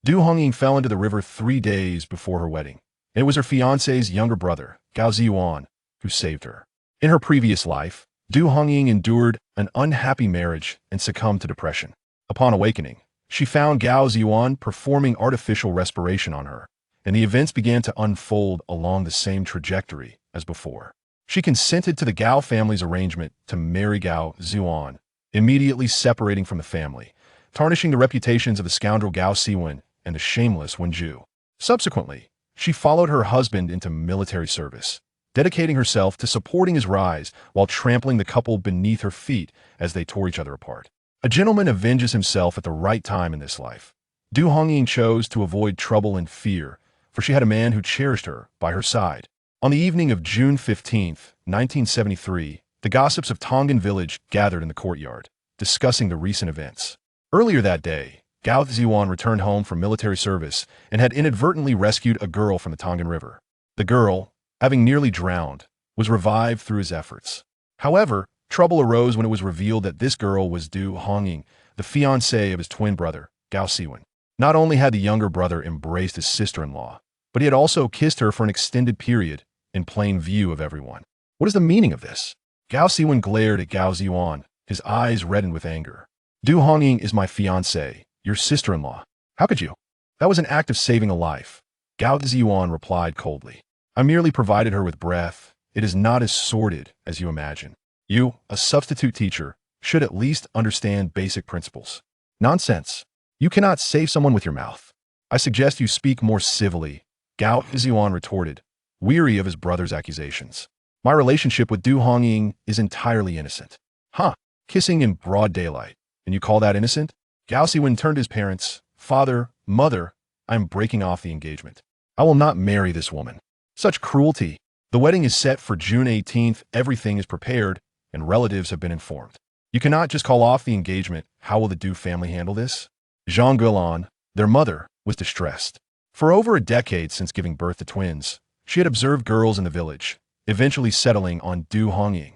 Du Hongying fell into the river 3 days before her wedding. And it was her fiancé's younger brother, Gao Zhiyuan, who saved her. In her previous life, Du Hongying endured an unhappy marriage and succumbed to depression. Upon awakening, she found Gao Zhiyuan performing artificial respiration on her, and the events began to unfold along the same trajectory as before. She consented to the Gao family's arrangement to marry Gao Zhiyuan, immediately separating from the family, tarnishing the reputations of the scoundrel Gao Siwen and the shameless Wen Ju. Subsequently, she followed her husband into military service, dedicating herself to supporting his rise while trampling the couple beneath her feet as they tore each other apart. A gentleman avenges himself at the right time in this life. Du Hongying chose to avoid trouble and fear, for she had a man who cherished her by her side. On the evening of June 15, 1973, the gossips of Tongan village gathered in the courtyard, discussing the recent events. Earlier that day, Gao Zhiyuan returned home from military service and had inadvertently rescued a girl from the Tongan River. The girl, having nearly drowned, was revived through his efforts. However, trouble arose when it was revealed that this girl was Du Hongying, the fiancé of his twin brother, Gao Siwen. Not only had the younger brother embraced his sister-in-law, but he had also kissed her for an extended period in plain view of everyone. What is the meaning of this? Gao Siwen glared at Gao Zhiyuan, his eyes reddened with anger. Du Hongying is my fiancé, your sister-in-law. How could you? That was an act of saving a life. Gao Zhiyuan replied coldly. I merely provided her with breath. It is not as sordid as you imagine. You, a substitute teacher, should at least understand basic principles. Nonsense. You cannot save someone with your mouth. I suggest you speak more civilly, Gao Zhiyuan retorted, weary of his brother's accusations. My relationship with Du Hongying is entirely innocent. Huh, kissing in broad daylight. And you call that innocent? Gao Siwen turned to his parents. Father, mother, I am breaking off the engagement. I will not marry this woman. Such cruelty. The wedding is set for June 18th, everything is prepared, and relatives have been informed. You cannot just call off the engagement. How will the Du family handle this? Zhang Guilan, their mother, was distressed. For over a decade since giving birth to twins, she had observed girls in the village, eventually settling on Du Hongying.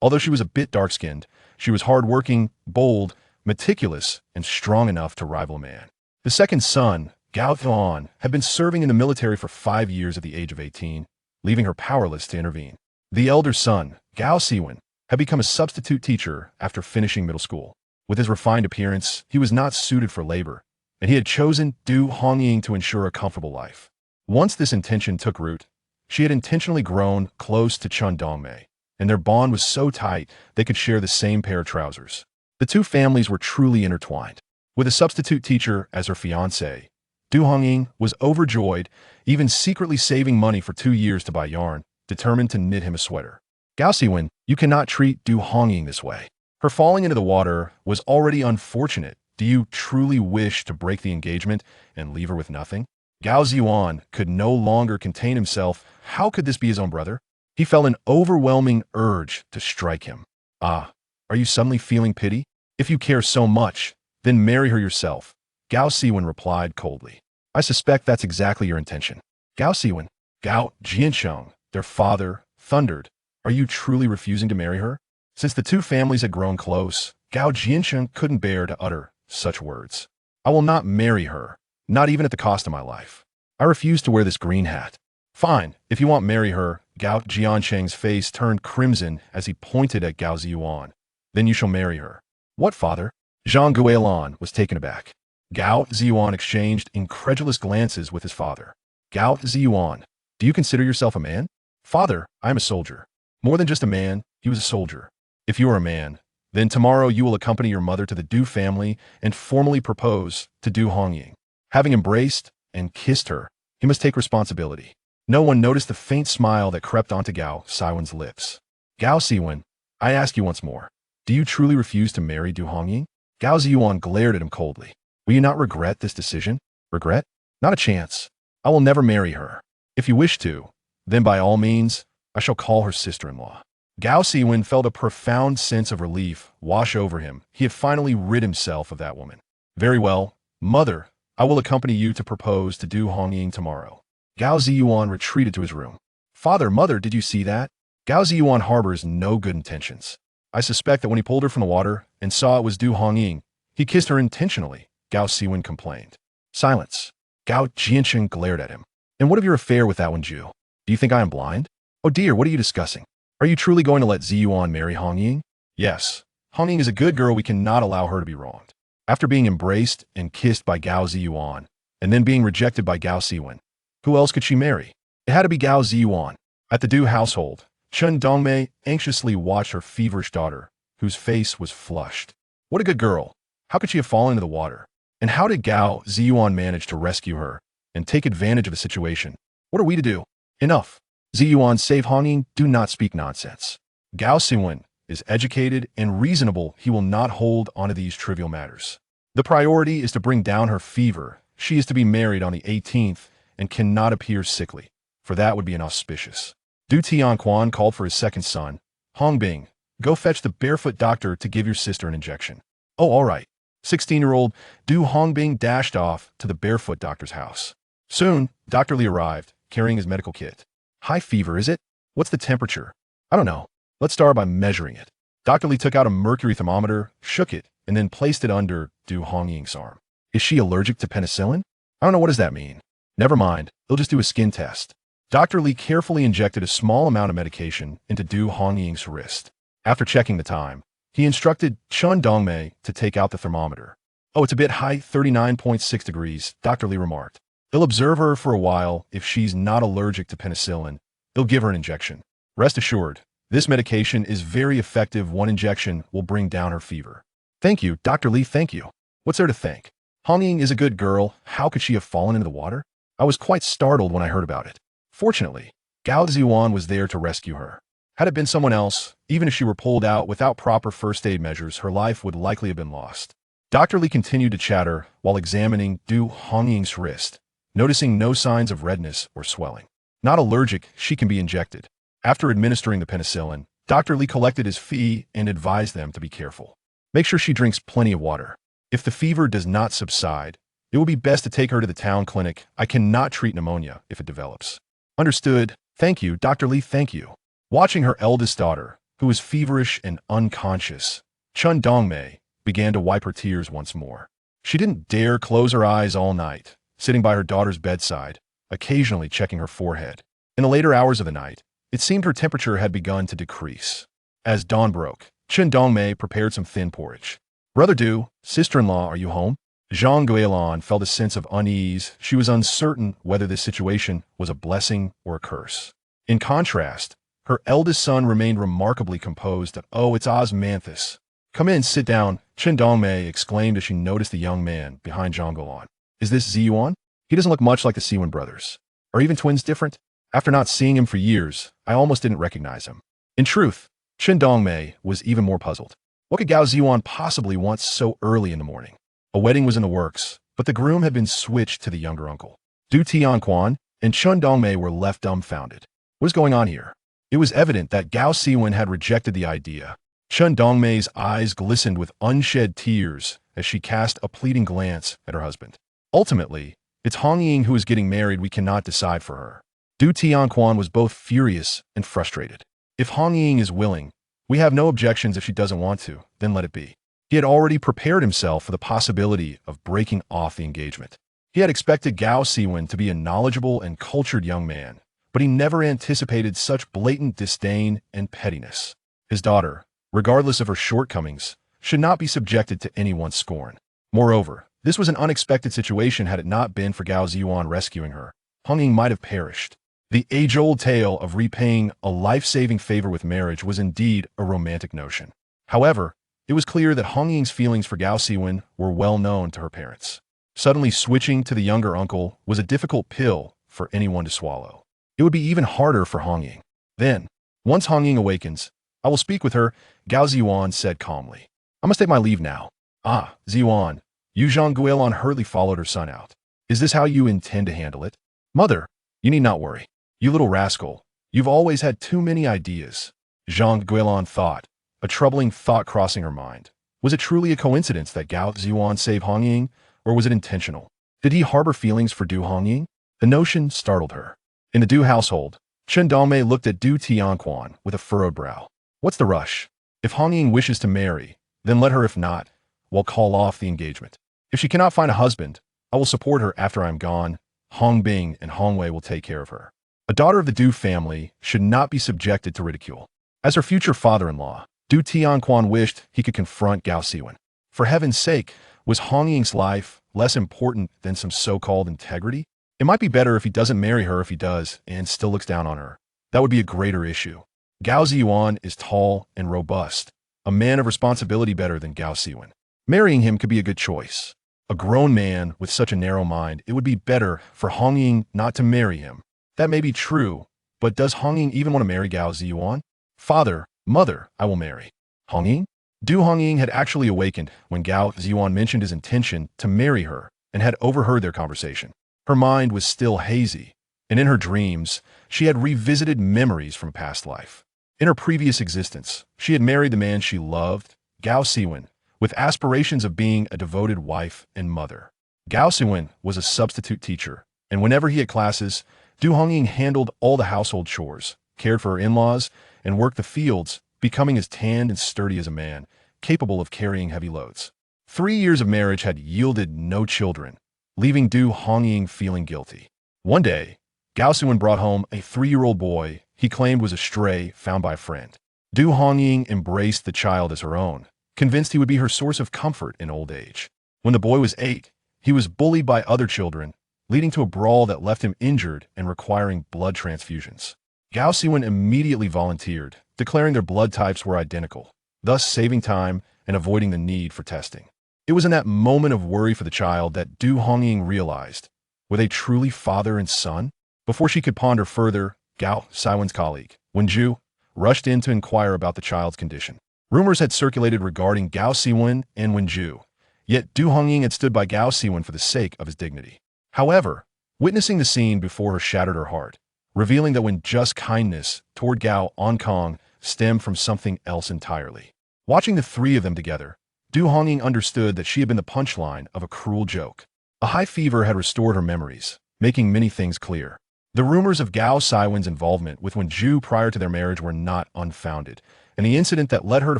Although she was a bit dark-skinned, she was hard-working, bold, meticulous, and strong enough to rival a man. The second son, Gao Zhiyuan, had been serving in the military for 5 years at the age of 18, leaving her powerless to intervene. The elder son, Gao Siwen, had become a substitute teacher after finishing middle school. With his refined appearance, he was not suited for labor, and he had chosen Du Hongying to ensure a comfortable life. Once this intention took root, she had intentionally grown close to Chun Dongmei, and their bond was so tight they could share the same pair of trousers. The two families were truly intertwined. With a substitute teacher as her fiancé, Du Hongying was overjoyed, even secretly saving money for 2 years to buy yarn, determined to knit him a sweater. Gao Siwen, you cannot treat Du Hongying this way. Her falling into the water was already unfortunate. Do you truly wish to break the engagement and leave her with nothing? Gao Zhiyuan could no longer contain himself. How could this be his own brother? He felt an overwhelming urge to strike him. Ah, are you suddenly feeling pity? If you care so much, then marry her yourself, Gao Siwen replied coldly. I suspect that's exactly your intention. Gao Siwen, Gao Zhiyuan, their father, thundered. Are you truly refusing to marry her? Since the two families had grown close, Gao Zhiyuan couldn't bear to utter such words. I will not marry her, not even at the cost of my life. I refuse to wear this green hat. Fine, if you won't marry her, Gao Zhiyuan's face turned crimson as he pointed at Gao Zhiyuan. Then you shall marry her. What, father? Zhang Guilan was taken aback. Gao Zhiyuan exchanged incredulous glances with his father. Gao Zhiyuan, do you consider yourself a man? Father, I am a soldier. More than just a man, he was a soldier. If you are a man, then tomorrow you will accompany your mother to the Du family and formally propose to Du Hongying. Having embraced and kissed her, he must take responsibility. No one noticed the faint smile that crept onto Gao Siwen's lips. Gao Siwen, I ask you once more, do you truly refuse to marry Du Hongying? Gao Zhiyuan glared at him coldly. Will you not regret this decision? Regret? Not a chance. I will never marry her. If you wish to, then by all means, I shall call her sister-in-law. Gao Siwen felt a profound sense of relief wash over him. He had finally rid himself of that woman. Very well, mother, I will accompany you to propose to Du Hongying tomorrow. Gao Zhiyuan retreated to his room. Father, mother, did you see that? Gao Zhiyuan harbors no good intentions. I suspect that when he pulled her from the water and saw it was Du Hongying, he kissed her intentionally, Gao Siwen complained. Silence. Gao Zhiyuan glared at him. And what of your affair with that Wen Ju? Do you think I am blind? Oh dear, what are you discussing? Are you truly going to let Ziyuan marry Hongying? Yes. Hongying is a good girl, we cannot allow her to be wronged. After being embraced and kissed by Gao Zhiyuan, and then being rejected by Gao Siwen, who else could she marry? It had to be Gao Zhiyuan. At the Du household, Chen Dongmei anxiously watched her feverish daughter, whose face was flushed. What a good girl. How could she have fallen into the water? And how did Gao Zhiyuan manage to rescue her and take advantage of the situation? What are we to do? Enough. Zhiyuan, save Hongying, do not speak nonsense. Gao Siwen is educated and reasonable. He will not hold onto these trivial matters. The priority is to bring down her fever. She is to be married on the 18th and cannot appear sickly, for that would be inauspicious. Du Tianquan called for his second son, Hongbing. Go fetch the barefoot doctor to give your sister an injection. Oh, all right. 16-year-old Du Hongbing dashed off to the barefoot doctor's house. Soon, Dr. Li arrived, carrying his medical kit. High fever, is it? What's the temperature? I don't know. Let's start by measuring it. Dr. Li took out a mercury thermometer, shook it, and then placed it under Du Hongying's arm. Is she allergic to penicillin? I don't know, what does that mean? Never mind, they'll just do a skin test. Dr. Li carefully injected a small amount of medication into Du Hongying's wrist. After checking the time, he instructed Chen Dongmei to take out the thermometer. Oh, it's a bit high, 39.6 degrees, Dr. Li remarked. They'll observe her for a while. If she's not allergic to penicillin, they'll give her an injection. Rest assured, this medication is very effective. One injection will bring down her fever. Thank you, Dr. Li, thank you. What's there to thank? Hongying is a good girl. How could she have fallen into the water? I was quite startled when I heard about it. Fortunately, Gao Zhiyuan was there to rescue her. Had it been someone else, even if she were pulled out without proper first aid measures, her life would likely have been lost. Dr. Li continued to chatter while examining Du Hongying's wrist, noticing no signs of redness or swelling. Not allergic, she can be injected. After administering the penicillin, Dr. Li collected his fee and advised them to be careful. Make sure she drinks plenty of water. If the fever does not subside, it will be best to take her to the town clinic. I cannot treat pneumonia if it develops. Understood. Thank you, Dr. Li, thank you. Watching her eldest daughter, who was feverish and unconscious, Chen Dongmei began to wipe her tears once more. She didn't dare close her eyes all night, sitting by her daughter's bedside, occasionally checking her forehead. In the later hours of the night, it seemed her temperature had begun to decrease. As dawn broke, Chen Dongmei prepared some thin porridge. Brother Du, sister-in-law, are you home? Zhang Guilan felt a sense of unease. She was uncertain whether this situation was a blessing or a curse. In contrast, her eldest son remained remarkably composed. Oh, it's Osmanthus. Come in, sit down, Chen Dongmei exclaimed as she noticed the young man behind Zhang Guilan. Is this Zhiyuan? He doesn't look much like the Siwen brothers. Are even twins different? After not seeing him for years, I almost didn't recognize him. In truth, Chen Dongmei was even more puzzled. What could Gao Zhiyuan possibly want so early in the morning? A wedding was in the works, but the groom had been switched to the younger uncle. Du Tianquan and Chen Dongmei were left dumbfounded. What is going on here? It was evident that Gao Siwen had rejected the idea. Chen Dongmei's eyes glistened with unshed tears as she cast a pleading glance at her husband. Ultimately, it's Hongying who is getting married. We cannot decide for her. Du Tianquan was both furious and frustrated. If Hongying is willing, we have no objections. If she doesn't want to, then let it be. He had already prepared himself for the possibility of breaking off the engagement. He had expected Gao Siwen to be a knowledgeable and cultured young man, but he never anticipated such blatant disdain and pettiness. His daughter, regardless of her shortcomings, should not be subjected to anyone's scorn. Moreover, this was an unexpected situation. Had it not been for Gao Zhiyuan rescuing her, Hongying might have perished. The age-old tale of repaying a life-saving favor with marriage was indeed a romantic notion. However, it was clear that Hongying's feelings for Gao Siwen were well known to her parents. Suddenly switching to the younger uncle was a difficult pill for anyone to swallow. It would be even harder for Hongying. Then, once Hongying awakens, I will speak with her, Gao Zhiyuan said calmly. I must take my leave now. Ah, Zhiyuan. Zhang Guilan hurriedly followed her son out. Is this how you intend to handle it? Mother, you need not worry. You little rascal, you've always had too many ideas. Zhang Guilan thought, a troubling thought crossing her mind. Was it truly a coincidence that Gao Zhiyuan saved Hongying, or was it intentional? Did he harbor feelings for Du Hongying? The notion startled her. In the Du household, Chen Dongmei looked at Du Tianquan with a furrowed brow. What's the rush? If Hongying wishes to marry, then let her. If not, we'll call off the engagement. If she cannot find a husband, I will support her after I am gone. Hongbing and Hongwei will take care of her. A daughter of the Du family should not be subjected to ridicule. As her future father-in-law, Du Tianquan wished he could confront Gao Siwen. For heaven's sake, was Hongying's life less important than some so-called integrity? It might be better if he doesn't marry her if he does and still looks down on her. That would be a greater issue. Gao Zhiyuan is tall and robust, a man of responsibility better than Gao Siwen. Marrying him could be a good choice. A grown man with such a narrow mind, it would be better for Hongying not to marry him. That may be true, but does Hongying even want to marry Gao Zhiyuan? Father, mother, I will marry. Hongying? Du Hongying had actually awakened when Gao Zhiyuan mentioned his intention to marry her and had overheard their conversation. Her mind was still hazy, and in her dreams, she had revisited memories from past life. In her previous existence, she had married the man she loved, Gao Siwen, with aspirations of being a devoted wife and mother. Gao Siwen was a substitute teacher, and whenever he had classes, Du Hongying handled all the household chores, cared for her in-laws, and worked the fields, becoming as tanned and sturdy as a man, capable of carrying heavy loads. 3 years of marriage had yielded no children, leaving Du Hongying feeling guilty. One day, Gao Siwen brought home a 3-year-old boy he claimed was a stray found by a friend. Du Hongying embraced the child as her own, convinced he would be her source of comfort in old age. When the boy was 8, he was bullied by other children, leading to a brawl that left him injured and requiring blood transfusions. Gao Siwen immediately volunteered, declaring their blood types were identical, thus saving time and avoiding the need for testing. It was in that moment of worry for the child that Du Hongying realized, were they truly father and son? Before she could ponder further, Gao Siwen's colleague, Wen Ju, rushed in to inquire about the child's condition. Rumors had circulated regarding Gao Siwen and Wen Ju, yet Du Hongying had stood by Gao Siwen for the sake of his dignity. However, witnessing the scene before her shattered her heart, revealing that when just kindness toward Gao Kong stemmed from something else entirely. Watching the three of them together, Du Hongying understood that she had been the punchline of a cruel joke. A high fever had restored her memories, making many things clear. The rumors of Gao Siwen's involvement with Wen Ju prior to their marriage were not unfounded, and the incident that led her to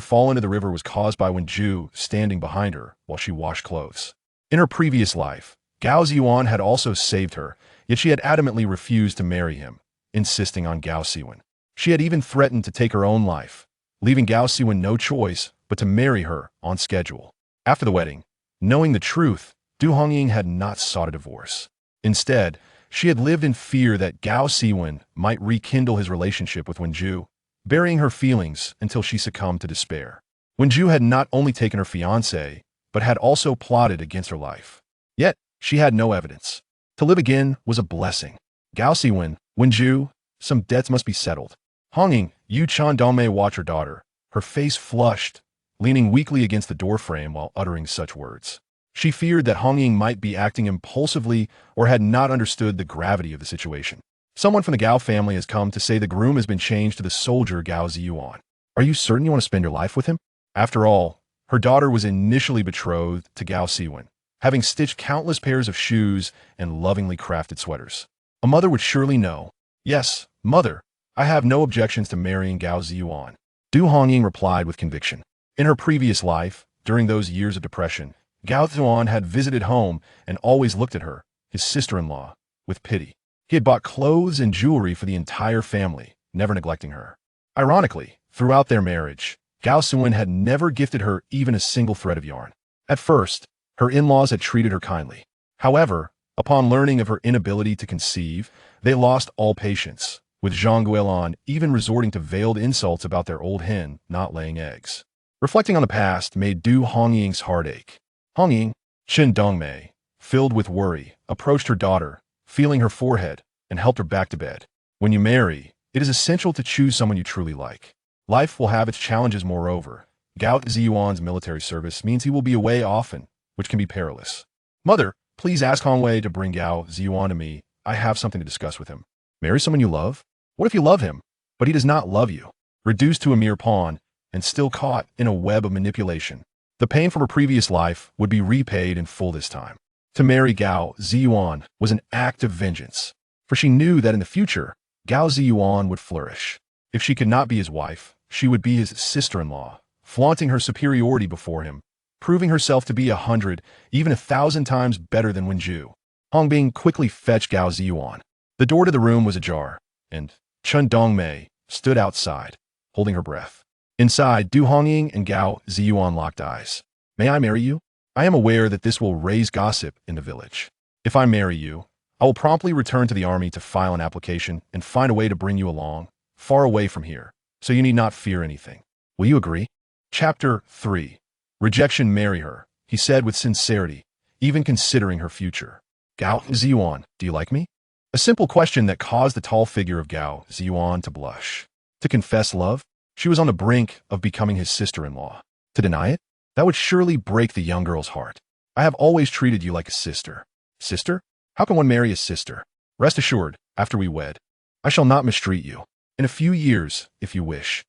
fall into the river was caused by Wen Ju standing behind her while she washed clothes. In her previous life, Gao Zhiyuan had also saved her, yet she had adamantly refused to marry him, insisting on Gao Siwen. She had even threatened to take her own life, leaving Gao Siwen no choice but to marry her on schedule. After the wedding, knowing the truth, Du Hongying had not sought a divorce. Instead, she had lived in fear that Gao Siwen might rekindle his relationship with Wen Ju, burying her feelings until she succumbed to despair. Wen Ju had not only taken her fiancé, but had also plotted against her life. Yet, she had no evidence. To live again was a blessing. Gao Siwen, Wen Ju, some debts must be settled. Hongying, Yu Chan Dongmei watched her daughter, her face flushed, leaning weakly against the doorframe while uttering such words. She feared that Hongying might be acting impulsively or had not understood the gravity of the situation. Someone from the Gao family has come to say the groom has been changed to the soldier Gao Zhiyuan. Are you certain you want to spend your life with him? After all, her daughter was initially betrothed to Gao Siwen, having stitched countless pairs of shoes and lovingly crafted sweaters. A mother would surely know. Yes, mother, I have no objections to marrying Gao Zhiyuan. Du Hongying replied with conviction. In her previous life, during those years of depression, Gao Zhiyuan had visited home and always looked at her, his sister-in-law, with pity. He had bought clothes and jewelry for the entire family, never neglecting her. Ironically, throughout their marriage, Gao Siwen had never gifted her even a single thread of yarn. At first, her in-laws had treated her kindly. However, upon learning of her inability to conceive, they lost all patience, with Zhang Guilan even resorting to veiled insults about their old hen not laying eggs. Reflecting on the past made Du Hongying's heart ache. Hongying, Chen Dongmei, filled with worry, approached her daughter, feeling her forehead, and helped her back to bed. When you marry, it is essential to choose someone you truly like. Life will have its challenges moreover. Gao Zhiyuan's military service means he will be away often, which can be perilous. Mother, please ask Hongwei to bring Gao Zhiyuan to me. I have something to discuss with him. Marry someone you love? What if you love him, but he does not love you? Reduced to a mere pawn, and still caught in a web of manipulation. The pain from her previous life would be repaid in full this time. To marry Gao Zhiyuan was an act of vengeance, for she knew that in the future, Gao Zhiyuan would flourish. If she could not be his wife, she would be his sister-in-law, flaunting her superiority before him, proving herself to be 100, even 1,000 times better than Wen Ju. Hongying quickly fetched Gao Zhiyuan. The door to the room was ajar, and Chen Dongmei stood outside, holding her breath. Inside, Du Hongying and Gao Zhiyuan locked eyes. "May I marry you? I am aware that this will raise gossip in the village. If I marry you, I will promptly return to the army to file an application and find a way to bring you along, far away from here, so you need not fear anything. Will you agree?" Chapter 3. Rejection. "Marry her," he said with sincerity, even considering her future. "Gao Zhiyuan, do you like me?" A simple question that caused the tall figure of Gao Zhiyuan to blush. To confess love? She was on the brink of becoming his sister-in-law. To deny it? That would surely break the young girl's heart. "I have always treated you like a sister." "Sister? How can one marry a sister?" "Rest assured, after we wed, I shall not mistreat you. In a few years, if you wish,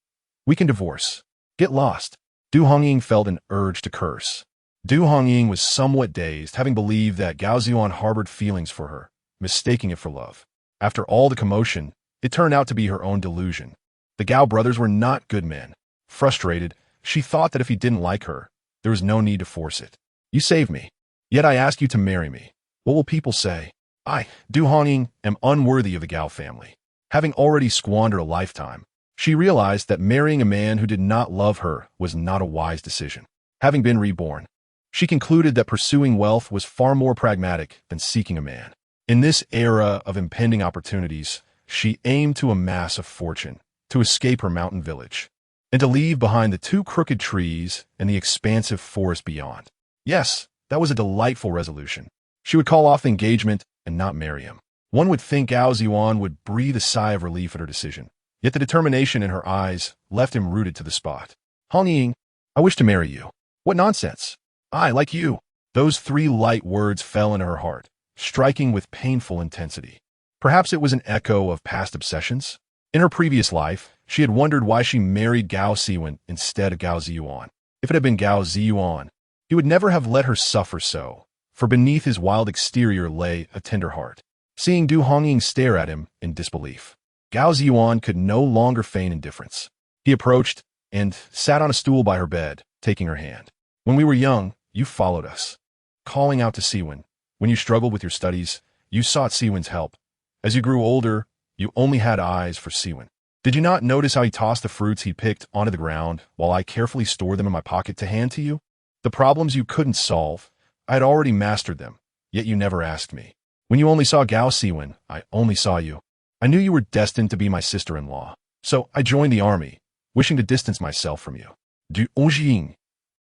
we can divorce. Get lost." Du Hongying felt an urge to curse. Du Hongying was somewhat dazed, having believed that Gao Zhiyuan harbored feelings for her, mistaking it for love. After all the commotion, it turned out to be her own delusion. The Gao brothers were not good men. Frustrated, she thought that if he didn't like her, there was no need to force it. "You saved me. Yet I ask you to marry me. What will people say? I, Du Hongying, am unworthy of the Gao family." Having already squandered a lifetime, she realized that marrying a man who did not love her was not a wise decision. Having been reborn, she concluded that pursuing wealth was far more pragmatic than seeking a man. In this era of impending opportunities, she aimed to amass a fortune, to escape her mountain village, and to leave behind the 2 crooked trees and the expansive forest beyond. Yes, that was a delightful resolution. She would call off the engagement and not marry him. One would think Gao Zhiyuan would breathe a sigh of relief at her decision, yet the determination in her eyes left him rooted to the spot. "Hongying, I wish to marry you." "What nonsense! I like you." Those 3 light words fell into her heart, striking with painful intensity. Perhaps it was an echo of past obsessions. In her previous life, she had wondered why she married Gao Siwen instead of Gao Zhiyuan. If it had been Gao Zhiyuan, he would never have let her suffer so, for beneath his wild exterior lay a tender heart. Seeing Du Hongying stare at him in disbelief, Gao Zhiyuan could no longer feign indifference. He approached and sat on a stool by her bed, taking her hand. "When we were young, you followed us, calling out to Siwen. When you struggled with your studies, you sought Siwen's help. As you grew older, you only had eyes for Siwen. Did you not notice how he tossed the fruits he picked onto the ground while I carefully stored them in my pocket to hand to you? The problems you couldn't solve, I had already mastered them, yet you never asked me. When you only saw Gao Siwen, I only saw you. I knew you were destined to be my sister-in-law, so I joined the army, wishing to distance myself from you. Du Hongying.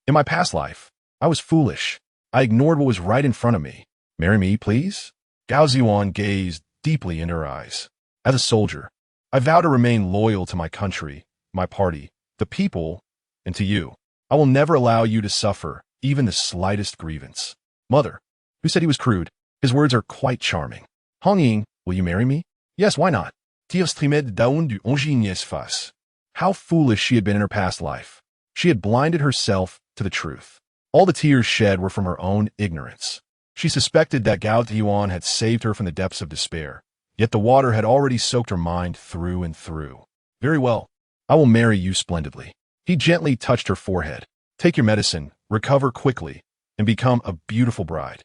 In my past life, I was foolish. I ignored what was right in front of me. Marry me, please?" Gao Zhiyuan gazed deeply into her eyes. "As a soldier, I vow to remain loyal to my country, my party, the people, and to you. I will never allow you to suffer even the slightest grievance." "Mother, who said he was crude? His words are quite charming." "Hongying, will you marry me?" "Yes, why not?" Tios trimed daun du Hongying's face. How foolish she had been in her past life. She had blinded herself to the truth. All the tears shed were from her own ignorance. She suspected that Gao Zhiyuan had saved her from the depths of despair, yet the water had already soaked her mind through and through. "Very well, I will marry you splendidly." He gently touched her forehead. "Take your medicine, recover quickly, and become a beautiful bride."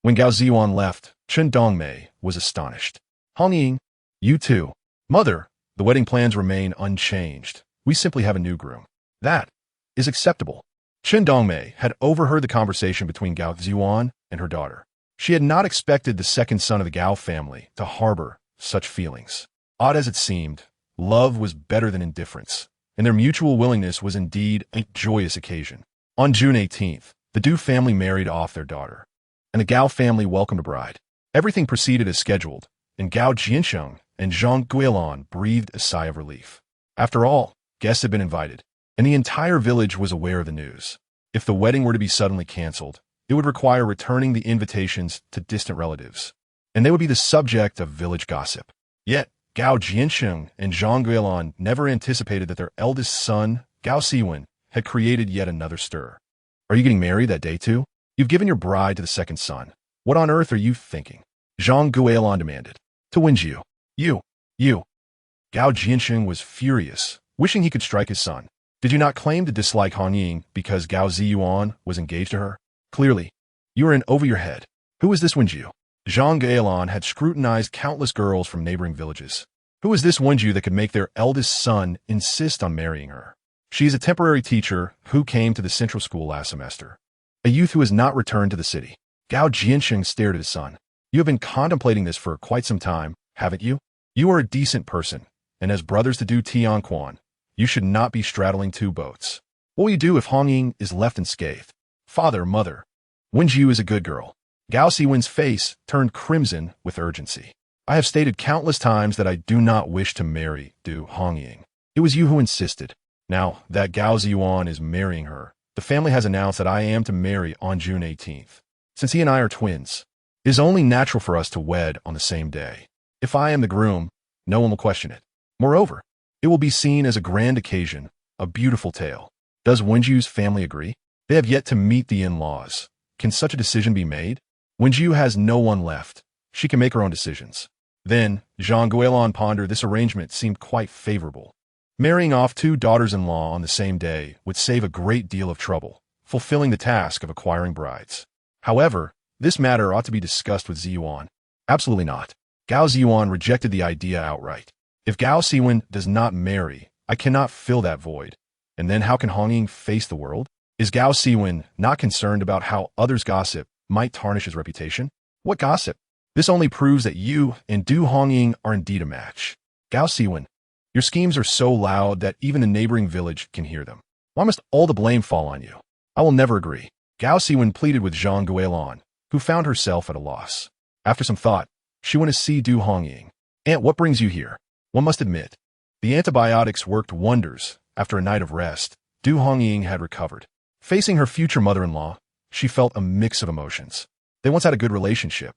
When Gao Zhiyuan left, Chen Dongmei was astonished. "Hongying, you too." "Mother, the wedding plans remain unchanged. We simply have a new groom." "That is acceptable." Chen Dongmei had overheard the conversation between Gao Zhiyuan and her daughter. She had not expected the second son of the Gao family to harbor such feelings. Odd as it seemed, love was better than indifference, and their mutual willingness was indeed a joyous occasion. On June 18th, the Du family married off their daughter, and the Gao family welcomed a bride. Everything proceeded as scheduled, and Gao Zhiyuan and Zhang Guilan breathed a sigh of relief. After all, guests had been invited, and the entire village was aware of the news. If the wedding were to be suddenly canceled, it would require returning the invitations to distant relatives, and they would be the subject of village gossip. Yet, Gao Zhiyuan and Zhang Guilan never anticipated that their eldest son, Gao Siwen, had created yet another stir. "Are you getting married that day too? You've given your bride to the second son. What on earth are you thinking?" Zhang Guilan demanded. "To Wen Ju. You. Gao Zhiyuan was furious, wishing he could strike his son. Did you not claim to dislike Hongying because Gao Zhiyuan was engaged to her? Clearly, you are in over your head. Who is this Wen Ju? Zhang Gaolan had scrutinized countless girls from neighboring villages. Who is this Wen Ju that could make their eldest son insist on marrying her? She is a temporary teacher who came to the central school last semester. A youth who has not returned to the city. Gao Zhiyuan stared at his son. You have been contemplating this for quite some time, haven't you? You are a decent person, and as brothers to Du Tianquan, you should not be straddling two boats. What will you do if Hongying is left unscathed? Father, mother, Wen Ju is a good girl. Gao Siwen's face turned crimson with urgency. I have stated countless times that I do not wish to marry Du Hongying. It was you who insisted. Now that Gao Zhiyuan is marrying her, the family has announced that I am to marry on June 18th. Since he and I are twins, it is only natural for us to wed on the same day. If I am the groom, no one will question it. Moreover, it will be seen as a grand occasion, a beautiful tale. Does Wen Ju's family agree? They have yet to meet the in-laws. Can such a decision be made? Wen Ju has no one left. She can make her own decisions. Then, Zhang Guilin pondered this arrangement seemed quite favorable. Marrying off two daughters-in-law on the same day would save a great deal of trouble, fulfilling the task of acquiring brides. However, this matter ought to be discussed with Zhiyuan. Absolutely not. Gao Zhiyuan rejected the idea outright. If Gao Siwen does not marry, I cannot fill that void. And then how can Hongying face the world? Is Gao Siwen not concerned about how others' gossip might tarnish his reputation? What gossip? This only proves that you and Du Hongying are indeed a match. Gao Siwen, your schemes are so loud that even the neighboring village can hear them. Why must all the blame fall on you? I will never agree. Gao Siwen pleaded with Zhang Guilin, who found herself at a loss. After some thought, she went to see Du Hongying. Aunt, what brings you here? One must admit, the antibiotics worked wonders. After a night of rest, Du Hongying had recovered. Facing her future mother-in-law, she felt a mix of emotions. They once had a good relationship,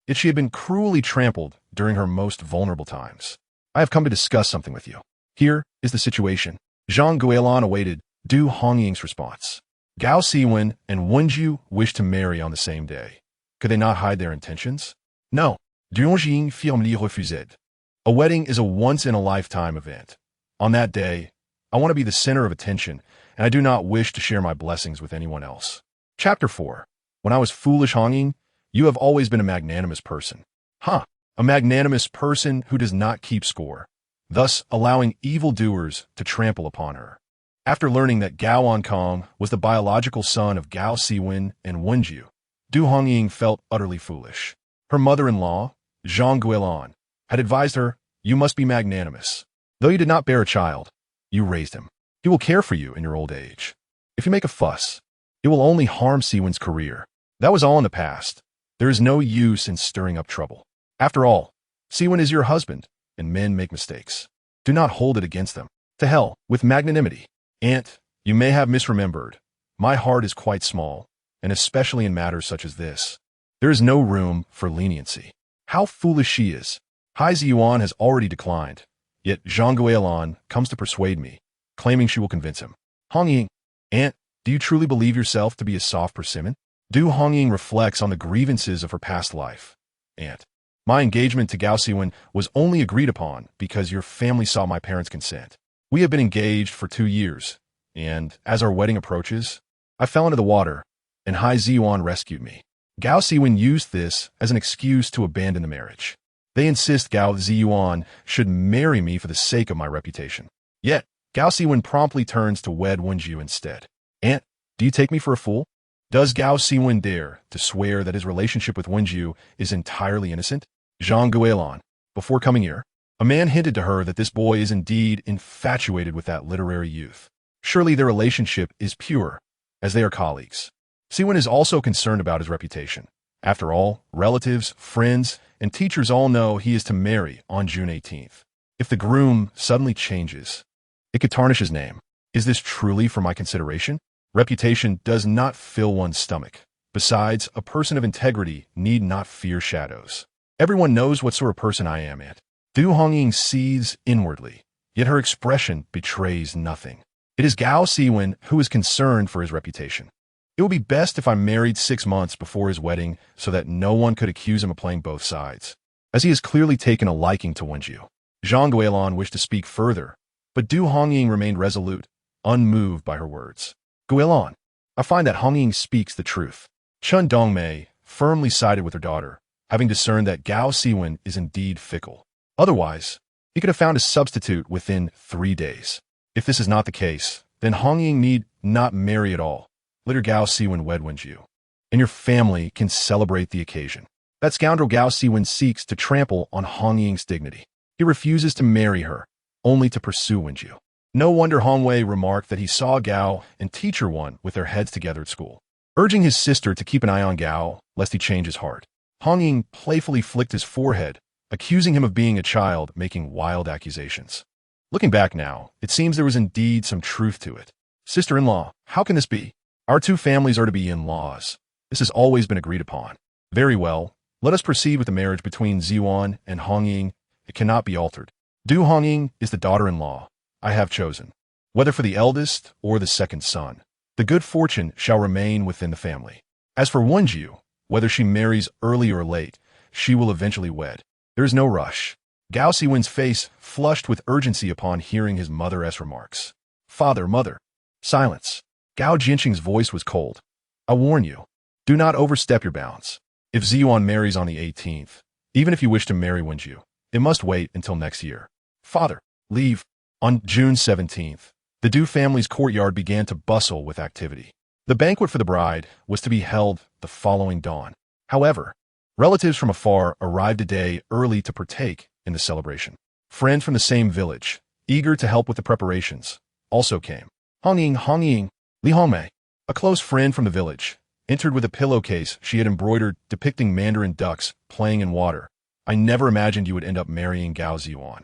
yet she had been cruelly trampled during her most vulnerable times. I have come to discuss something with you. Here is the situation. Zhang Guilin awaited Du Hongying's response. Gao Siwen and Wen Ju wished to marry on the same day. Could they not hide their intentions? No. Du Hongying firmement refused. A wedding is a once-in-a-lifetime event. On that day, I want to be the center of attention, and I do not wish to share my blessings with anyone else. Chapter 4. When I was foolish, Hongying, you have always been a magnanimous person. Huh. A magnanimous person who does not keep score, thus allowing evildoers to trample upon her. After learning that Gao Ankong was the biological son of Gao Siwen and Wen Ju, Du Hongying felt utterly foolish. Her mother-in-law, Zhang Guilin, had advised her, you must be magnanimous. Though you did not bear a child, you raised him. He will care for you in your old age. If you make a fuss, it will only harm Siwen's career. That was all in the past. There is no use in stirring up trouble. After all, Siwen is your husband, and men make mistakes. Do not hold it against them. To hell with magnanimity. Aunt, you may have misremembered. My heart is quite small, and especially in matters such as this. There is no room for leniency. How foolish she is. Hai Zhiyuan has already declined, yet Zhang Guilin comes to persuade me, claiming she will convince him. Hongying, Aunt, do you truly believe yourself to be a soft persimmon? Du Hongying reflects on the grievances of her past life. Aunt, my engagement to Gao Siwen was only agreed upon because your family sought my parents' consent. We have been engaged for 2 years, and as our wedding approaches, I fell into the water, and Hai Zhiyuan rescued me. Gao Siwen used this as an excuse to abandon the marriage. They insist Gao Zhiyuan should marry me for the sake of my reputation. Yet, Gao Siwen promptly turns to wed Wen Ju instead. Aunt, do you take me for a fool? Does Gao Siwen dare to swear that his relationship with Wen Ju is entirely innocent? Zhang Guilin, before coming here, a man hinted to her that this boy is indeed infatuated with that literary youth. Surely their relationship is pure, as they are colleagues. Siwen is also concerned about his reputation. After all, relatives, friends, and teachers all know he is to marry on June 18th. If the groom suddenly changes, it could tarnish his name. Is this truly for my consideration? Reputation does not fill one's stomach. Besides, a person of integrity need not fear shadows. Everyone knows what sort of person I am, Aunt. Du Hongying seethes inwardly, yet her expression betrays nothing. It is Gao Siwen who is concerned for his reputation. It would be best if I married 6 months before his wedding so that no one could accuse him of playing both sides, as he has clearly taken a liking to Wen Ju. Zhang Guilin wished to speak further, but Du Hongying remained resolute, unmoved by her words. Go on. I find that Hongying speaks the truth. Chun Dongmei firmly sided with her daughter, having discerned that Gao Siwen is indeed fickle. Otherwise, he could have found a substitute within 3 days. If this is not the case, then Hongying need not marry at all. Let her Gao Siwen wed Wen Ju, and your family can celebrate the occasion. That scoundrel Gao Siwen seeks to trample on Hongying's dignity. He refuses to marry her, only to pursue Wen Ju. No wonder Hongwei remarked that he saw Gao and teacher One with their heads together at school, urging his sister to keep an eye on Gao lest he change his heart. Hongying playfully flicked his forehead, accusing him of being a child making wild accusations. Looking back now, it seems there was indeed some truth to it. Sister-in-law, how can this be? Our two families are to be in-laws. This has always been agreed upon. Very well, let us proceed with the marriage between Zhiyuan and Hongying. It cannot be altered. Du Hongying is the daughter-in-law I have chosen. Whether for the eldest or the second son, the good fortune shall remain within the family. As for Wen Ju, whether she marries early or late, she will eventually wed. There is no rush. Gao Siwen's face flushed with urgency upon hearing his mother's remarks. Father, mother. Silence. Gao Jinxing's voice was cold. I warn you, do not overstep your bounds. If Zhiyuan marries on the 18th, even if you wish to marry Wen Ju, it must wait until next year. Father, leave. On June 17th, the Du family's courtyard began to bustle with activity. The banquet for the bride was to be held the following dawn. However, relatives from afar arrived a day early to partake in the celebration. Friends from the same village, eager to help with the preparations, also came. Hongying, Li Hongmei, a close friend from the village, entered with a pillowcase she had embroidered depicting mandarin ducks playing in water. I never imagined you would end up marrying Gao Zhiyuan.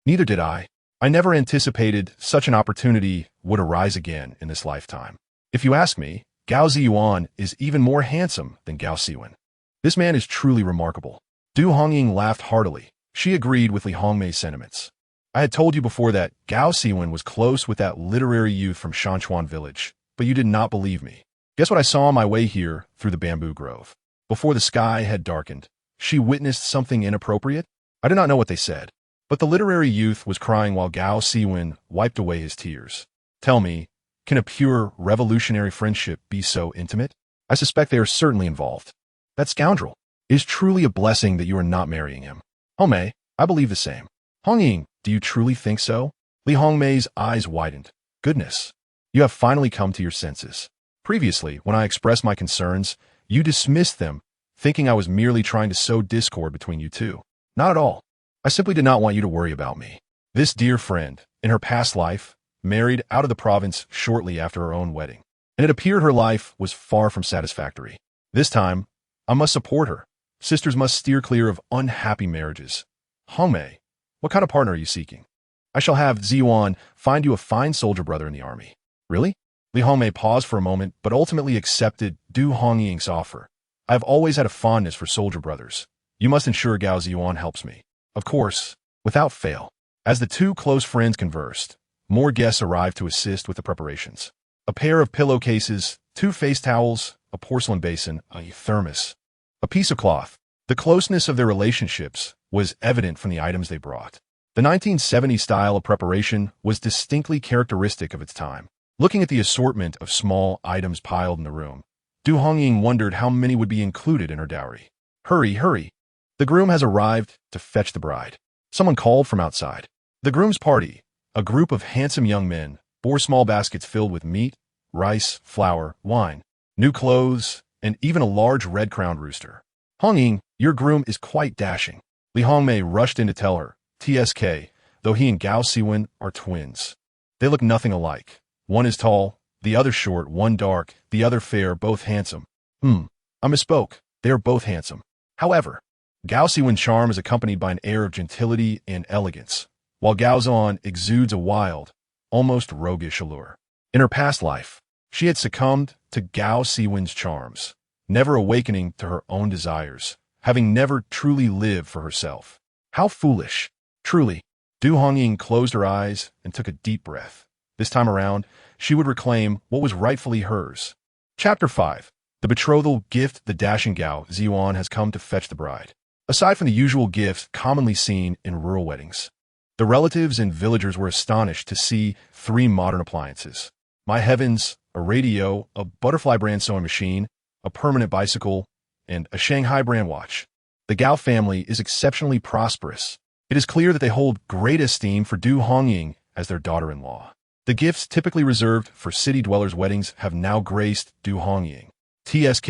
Neither did I. I never anticipated such an opportunity would arise again in this lifetime. If you ask me, Gao Zhiyuan is even more handsome than Gao Siwen. This man is truly remarkable. Du Hongying laughed heartily. She agreed with Li Hongmei's sentiments. I had told you before that Gao Siwen was close with that literary youth from Shanchuan village, but you did not believe me. Guess what I saw on my way here through the bamboo grove? Before the sky had darkened, she witnessed something inappropriate? I did not know what they said, but the literary youth was crying while Gao Siwen wiped away his tears. Tell me, can a pure, revolutionary friendship be so intimate? I suspect they are certainly involved. That scoundrel. It is truly a blessing that you are not marrying him. Hongmei, I believe the same. Hongying, do you truly think so? Li Hongmei's eyes widened. Goodness, you have finally come to your senses. Previously, when I expressed my concerns, you dismissed them, thinking I was merely trying to sow discord between you two. Not at all. I simply did not want you to worry about me. This dear friend, in her past life, married out of the province shortly after her own wedding, and it appeared her life was far from satisfactory. This time, I must support her. Sisters must steer clear of unhappy marriages. Hongmei, what kind of partner are you seeking? I shall have Zhiyuan find you a fine soldier brother in the army. Really? Li Hongmei paused for a moment, but ultimately accepted Du Hongying's offer. I have always had a fondness for soldier brothers. You must ensure Gao Zhiyuan helps me. Of course, without fail. As the two close friends conversed, more guests arrived to assist with the preparations. A pair of pillowcases, 2 face towels, a porcelain basin, a thermos, a piece of cloth. The closeness of their relationships was evident from the items they brought. The 1970s style of preparation was distinctly characteristic of its time. Looking at the assortment of small items piled in the room, Du Hongying wondered how many would be included in her dowry. Hurry, hurry. The groom has arrived to fetch the bride. Someone called from outside. The groom's party, a group of handsome young men, bore small baskets filled with meat, rice, flour, wine, new clothes, and even a large red-crowned rooster. Hongying, your groom is quite dashing. Li Hongmei rushed in to tell her, TSK, though he and Gao Siwen are twins. They look nothing alike. One is tall, the other short, one dark, the other fair, both handsome. I misspoke. They are both handsome. However, Gao Siwen's charm is accompanied by an air of gentility and elegance, while Gao Zhiyuan exudes a wild, almost roguish allure. In her past life, she had succumbed to Gao Siwen's charms, never awakening to her own desires, having never truly lived for herself. How foolish. Truly. Du Hongying closed her eyes and took a deep breath. This time around, she would reclaim what was rightfully hers. Chapter 5. The betrothal gift. The dashing Gao Zhiyuan has come to fetch the bride. Aside from the usual gifts commonly seen in rural weddings, The relatives and villagers were astonished to see 3 modern appliances. My heavens, a radio, a Butterfly brand sewing machine, a permanent bicycle, and a Shanghai brand watch. The Gao family is exceptionally prosperous. It is clear that they hold great esteem for Du Hongying as their daughter-in-law. The gifts typically reserved for city dwellers' weddings have now graced Du Hongying. TSK.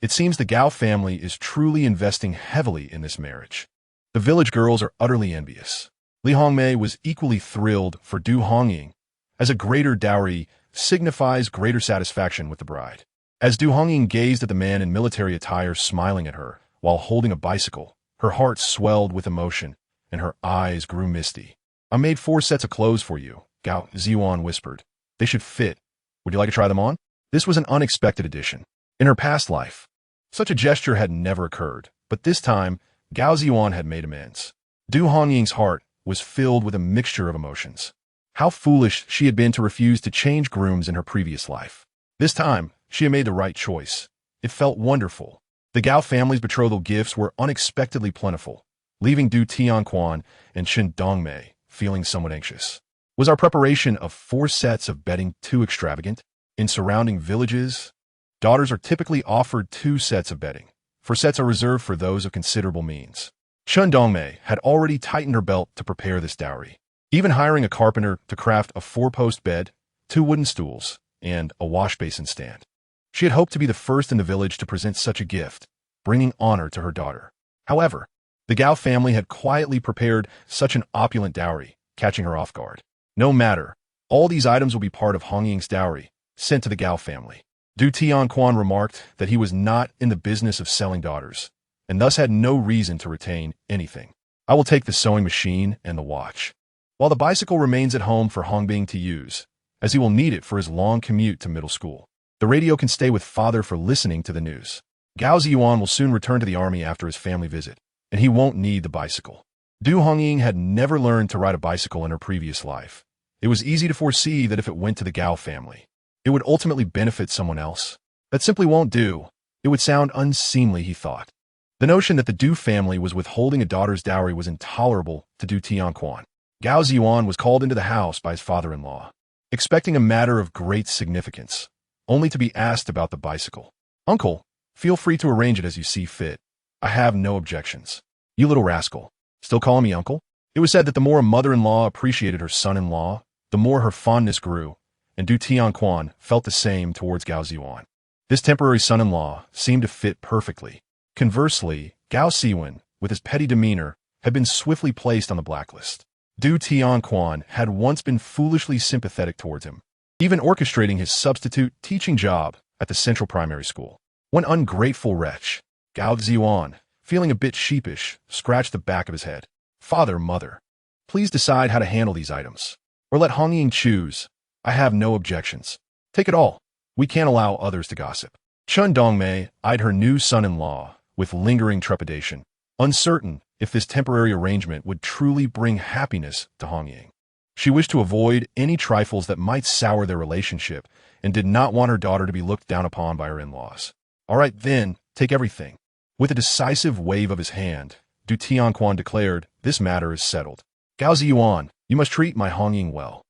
It seems the Gao family is truly investing heavily in this marriage. The village girls are utterly envious. Li Hongmei was equally thrilled for Du Hongying, as a greater dowry signifies greater satisfaction with the bride. As Du Hongying gazed at the man in military attire smiling at her while holding a bicycle, her heart swelled with emotion and her eyes grew misty. I made 4 sets of clothes for you, Gao Zhiyuan whispered. They should fit. Would you like to try them on? This was an unexpected addition. In her past life, such a gesture had never occurred, but this time, Gao Zhiyuan had made amends. Du Hongying's heart was filled with a mixture of emotions. How foolish she had been to refuse to change grooms in her previous life. This time, she had made the right choice. It felt wonderful. The Gao family's betrothal gifts were unexpectedly plentiful, leaving Du Tianquan and Shen Dongmei feeling somewhat anxious. Was our preparation of 4 sets of bedding too extravagant? In surrounding villages, daughters are typically offered 2 sets of bedding. 4 sets are reserved for those of considerable means. Shen Dongmei had already tightened her belt to prepare this dowry, even hiring a carpenter to craft a 4-post bed, 2 wooden stools, and a wash basin stand. She had hoped to be the first in the village to present such a gift, bringing honor to her daughter. However, the Gao family had quietly prepared such an opulent dowry, catching her off guard. No matter, all these items will be part of Hongying's dowry, sent to the Gao family. Du Tianquan remarked that he was not in the business of selling daughters, and thus had no reason to retain anything. I will take the sewing machine and the watch, while the bicycle remains at home for Hongbing to use, as he will need it for his long commute to middle school. The radio can stay with father for listening to the news. Gao Zhiyuan will soon return to the army after his family visit, and he won't need the bicycle. Du Hongying had never learned to ride a bicycle in her previous life. It was easy to foresee that if it went to the Gao family, it would ultimately benefit someone else. That simply won't do. It would sound unseemly, he thought. The notion that the Du family was withholding a daughter's dowry was intolerable to Du Tianquan. Gao Zhiyuan was called into the house by his father-in-law, expecting a matter of great significance, only to be asked about the bicycle. Uncle, feel free to arrange it as you see fit. I have no objections. You little rascal. Still calling me uncle? It was said that the more a mother-in-law appreciated her son-in-law, the more her fondness grew, and Du Tianquan felt the same towards Gao Zhiyuan. This temporary son-in-law seemed to fit perfectly. Conversely, Gao Siwen, with his petty demeanor, had been swiftly placed on the blacklist. Du Tianquan had once been foolishly sympathetic towards him, even orchestrating his substitute teaching job at the central primary school. One ungrateful wretch, Gao Zhiyuan, feeling a bit sheepish, scratched the back of his head. Father, mother, please decide how to handle these items, or let Hongying choose. I have no objections. Take it all. We can't allow others to gossip. Chen Dongmei eyed her new son-in-law with lingering trepidation, uncertain if this temporary arrangement would truly bring happiness to Hongying. She wished to avoid any trifles that might sour their relationship and did not want her daughter to be looked down upon by her in-laws. All right, then, take everything. With a decisive wave of his hand, Du Tianquan declared, this matter is settled. Gao Zhiyuan, you must treat my Hongying well.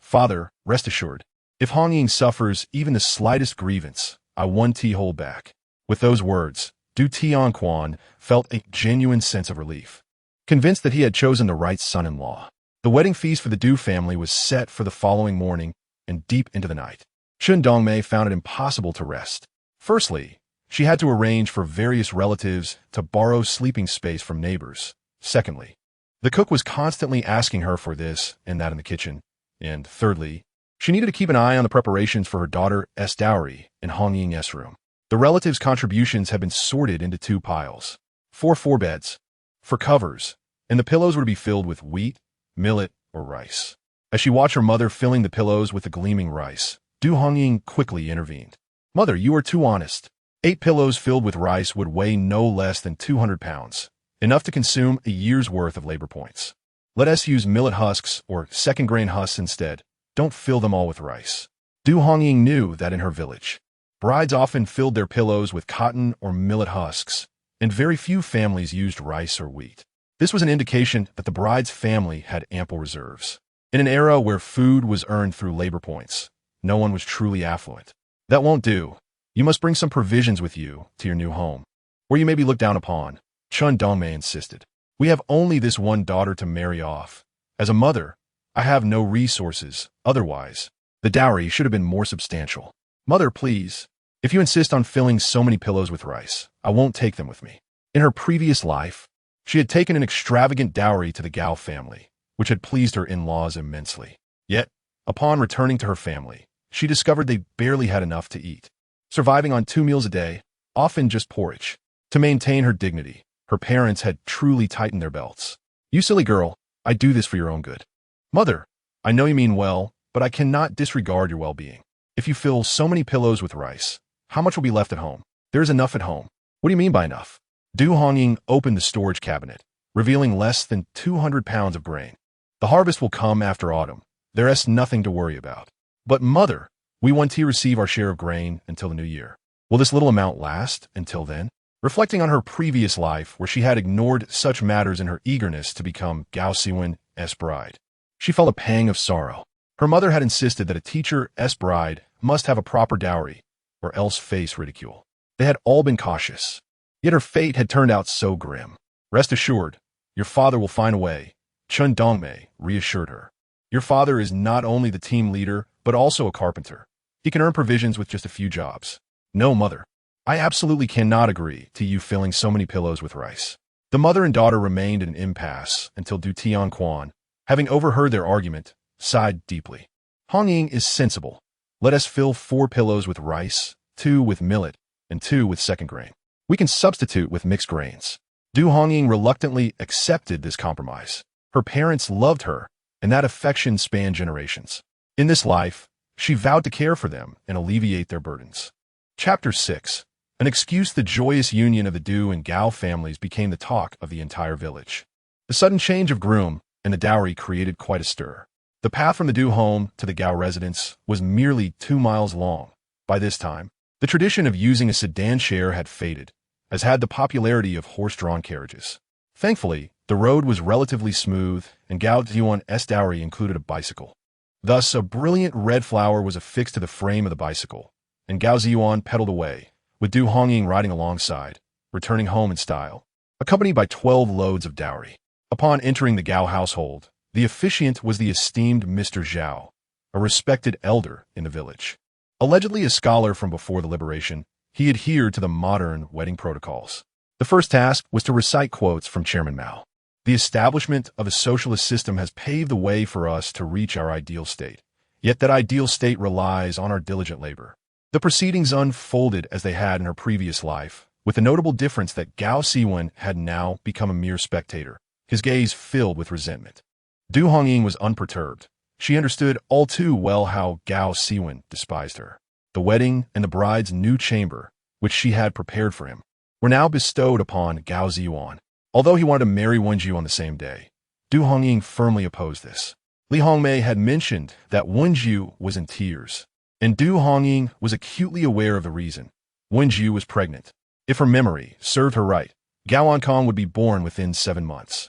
Father, rest assured. If Hongying suffers even the slightest grievance, I won't hold back. With those words, Du Tianquan felt a genuine sense of relief, convinced that he had chosen the right son-in-law. The wedding feast for the Du family was set for the following morning and deep into the night. Shen Dongmei found it impossible to rest. Firstly, she had to arrange for various relatives to borrow sleeping space from neighbors. Secondly, the cook was constantly asking her for this and that in the kitchen. And thirdly, she needed to keep an eye on the preparations for her daughter's dowry in Hongying's room. The relatives' contributions had been sorted into 2 piles. 4 beds, for covers, and the pillows were to be filled with wheat, millet, or rice. As she watched her mother filling the pillows with the gleaming rice, Du Hongying quickly intervened. Mother, you are too honest. 8 pillows filled with rice would weigh no less than 200 pounds, enough to consume a year's worth of labor points. Let us use millet husks or second-grain husks instead. Don't fill them all with rice. Du Hongying knew that in her village, brides often filled their pillows with cotton or millet husks, and very few families used rice or wheat. This was an indication that the bride's family had ample reserves. In an era where food was earned through labor points, no one was truly affluent. That won't do. You must bring some provisions with you to your new home, where you may be looked down upon, Chun Dongmei insisted. We have only this one daughter to marry off. As a mother, I have no resources. Otherwise, the dowry should have been more substantial. Mother, please. If you insist on filling so many pillows with rice, I won't take them with me. In her previous life, she had taken an extravagant dowry to the Gao family, which had pleased her in-laws immensely. Yet, upon returning to her family, she discovered they barely had enough to eat, surviving on 2 meals a day, often just porridge. To maintain her dignity, her parents had truly tightened their belts. You silly girl, I do this for your own good. Mother, I know you mean well, but I cannot disregard your well-being. If you fill so many pillows with rice, how much will be left at home? There is enough at home. What do you mean by enough? Du Hongying opened the storage cabinet, revealing less than 200 pounds of grain. The harvest will come after autumn. There is nothing to worry about. But mother, we want to receive our share of grain until the new year. Will this little amount last until then? Reflecting on her previous life, where she had ignored such matters in her eagerness to become Gao Siwen's bride, she felt a pang of sorrow. Her mother had insisted that a teacher's bride must have a proper dowry, or else face ridicule. They had all been cautious. Yet her fate had turned out so grim. Rest assured, your father will find a way, Chun Dongmei reassured her. Your father is not only the team leader, but also a carpenter. He can earn provisions with just a few jobs. No, mother. I absolutely cannot agree to you filling so many pillows with rice. The mother and daughter remained in an impasse until Du Tianquan, having overheard their argument, sighed deeply. Hongying is sensible. Let us fill 4 pillows with rice, 2 with millet, and 2 with second grain. We can substitute with mixed grains. Du Hongying reluctantly accepted this compromise. Her parents loved her, and that affection spanned generations. In this life, she vowed to care for them and alleviate their burdens. Chapter 6. An excuse. The joyous union of the Du and Gao families became the talk of the entire village. The sudden change of groom and the dowry created quite a stir. The path from the Du home to the Gao residence was merely 2 miles long. By this time, the tradition of using a sedan chair had faded, as had the popularity of horse-drawn carriages. Thankfully, the road was relatively smooth, and Gao Zhiyuan's dowry included a bicycle. Thus, a brilliant red flower was affixed to the frame of the bicycle, and Gao Zhiyuan pedaled away, with Du Hongying riding alongside, returning home in style, accompanied by 12 loads of dowry. Upon entering the Gao household, the officiant was the esteemed Mr. Zhao, a respected elder in the village. Allegedly a scholar from before the liberation, he adhered to the modern wedding protocols. The first task was to recite quotes from Chairman Mao. The establishment of a socialist system has paved the way for us to reach our ideal state. Yet that ideal state relies on our diligent labor. The proceedings unfolded as they had in her previous life, with the notable difference that Gao Siwen had now become a mere spectator, his gaze filled with resentment. Du Hongying was unperturbed. She understood all too well how Gao Siwen despised her. The wedding and the bride's new chamber, which she had prepared for him, were now bestowed upon Gao Zhiyuan. Although he wanted to marry Wen Ju on the same day, Du Hongying firmly opposed this. Li Hongmei had mentioned that Wen Ju was in tears, and Du Hongying was acutely aware of the reason. Wen Ju was pregnant. If her memory served her right, Gao Ankong would be born within 7 months.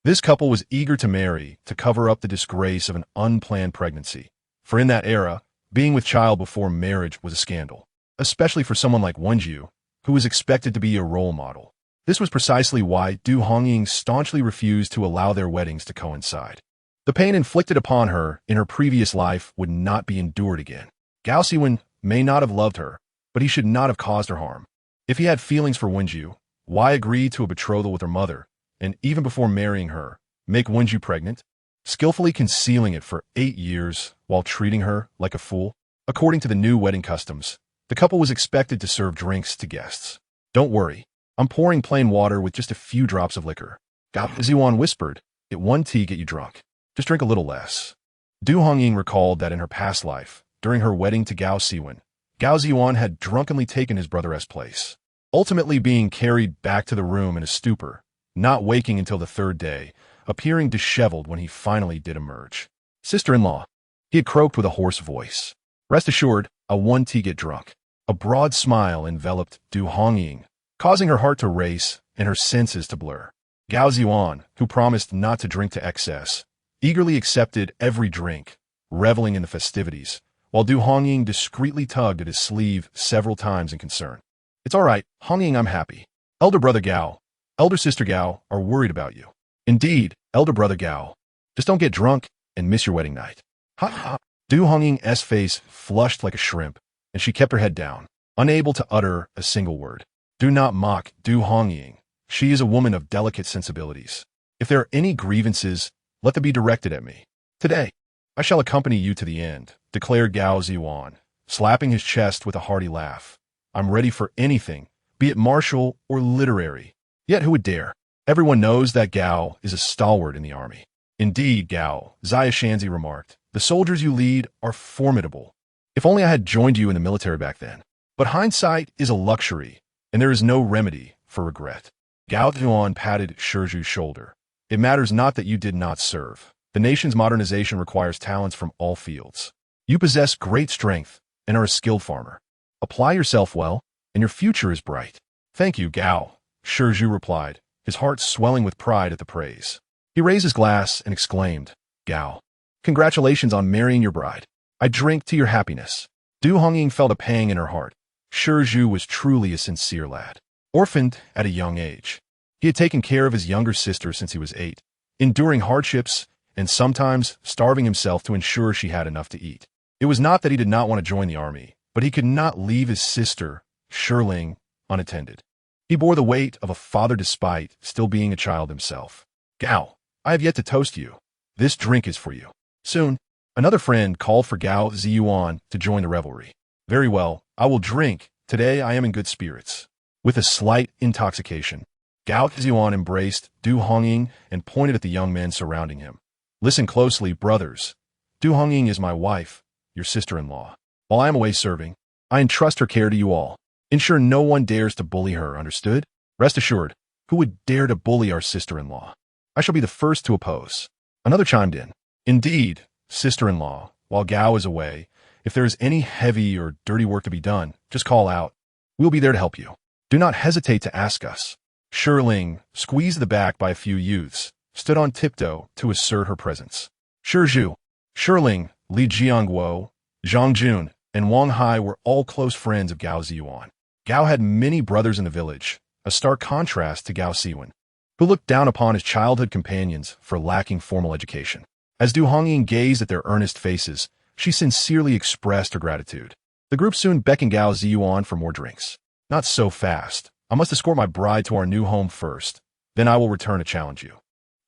This couple was eager to marry to cover up the disgrace of an unplanned pregnancy, for in that era, being with child before marriage was a scandal, especially for someone like Wen Ju, who was expected to be a role model. This was precisely why Du Hongying staunchly refused to allow their weddings to coincide. The pain inflicted upon her in her previous life would not be endured again. Gao Siwen may not have loved her, but he should not have caused her harm. If he had feelings for Wen Ju, why agree to a betrothal with her mother, and even before marrying her, make Wen Ju pregnant, skillfully concealing it for 8 years while treating her like a fool? According to the new wedding customs, the couple was expected to serve drinks to guests. Don't worry, I'm pouring plain water with just a few drops of liquor. Gao Zhiyuan whispered, it won't tea get you drunk. Just drink a little less. Du Hongying recalled that in her past life, during her wedding to Gao Siwen, Gao Zhiyuan had drunkenly taken his brother's place, ultimately being carried back to the room in a stupor, not waking until the 3rd day, appearing disheveled when he finally did emerge. Sister-in-law, he had croaked with a hoarse voice. Rest assured, I won't tea get drunk. A broad smile enveloped Du Hongying, causing her heart to race and her senses to blur. Gao Zhiyuan, who promised not to drink to excess, eagerly accepted every drink, reveling in the festivities, while Du Hongying discreetly tugged at his sleeve several times in concern. It's all right, Hongying, I'm happy. Elder brother Gao, elder sister Gao are worried about you. Indeed, elder brother Gao. Just don't get drunk and miss your wedding night. Ha ha. Du Hongying's face flushed like a shrimp, and she kept her head down, unable to utter a single word. Do not mock Du Hongying. She is a woman of delicate sensibilities. If there are any grievances, let them be directed at me. Today, I shall accompany you to the end, declared Gao Zhiyuan, slapping his chest with a hearty laugh. I'm ready for anything, be it martial or literary. Yet who would dare? Everyone knows that Gao is a stalwart in the army. Indeed, Gao, Zhiyuan remarked, the soldiers you lead are formidable. If only I had joined you in the military back then. But hindsight is a luxury, and there is no remedy for regret. Gao Zhiyuan patted Shiju's shoulder. It matters not that you did not serve. The nation's modernization requires talents from all fields. You possess great strength and are a skilled farmer. Apply yourself well, and your future is bright. Thank you, Gao, Shiju replied, his heart swelling with pride at the praise. He raised his glass and exclaimed, Gao, congratulations on marrying your bride. I drink to your happiness. Du Hongying felt a pang in her heart. Shiju was truly a sincere lad. Orphaned at a young age, he had taken care of his younger sister since he was 8, enduring hardships and sometimes starving himself to ensure she had enough to eat. It was not that he did not want to join the army, but he could not leave his sister, Shiling, unattended. He bore the weight of a father despite still being a child himself. Gao, I have yet to toast you. This drink is for you. Soon, another friend called for Gao Zhiyuan to join the revelry. Very well, I will drink. Today I am in good spirits. With a slight intoxication, Gao Zhiyuan embraced Du Hongying and pointed at the young men surrounding him. Listen closely, brothers. Du Hongying is my wife, your sister-in-law. While I am away serving, I entrust her care to you all. Ensure no one dares to bully her, understood? Rest assured, who would dare to bully our sister-in-law? I shall be the first to oppose. Another chimed in. Indeed, sister-in-law, while Gao is away, if there is any heavy or dirty work to be done, just call out. We'll be there to help you. Do not hesitate to ask us. Shiling, squeezed the back by a few youths, stood on tiptoe to assert her presence. Shiju, Shiling, Li Jiangguo, Zhang Jun, and Wang Hai were all close friends of Gao Zhiyuan. Gao had many brothers in the village, a stark contrast to Gao Siwen, who looked down upon his childhood companions for lacking formal education. As Du Hongying gazed at their earnest faces, she sincerely expressed her gratitude. The group soon beckoned Gao Zhiyuan for more drinks. Not so fast. I must escort my bride to our new home first. Then I will return to challenge you.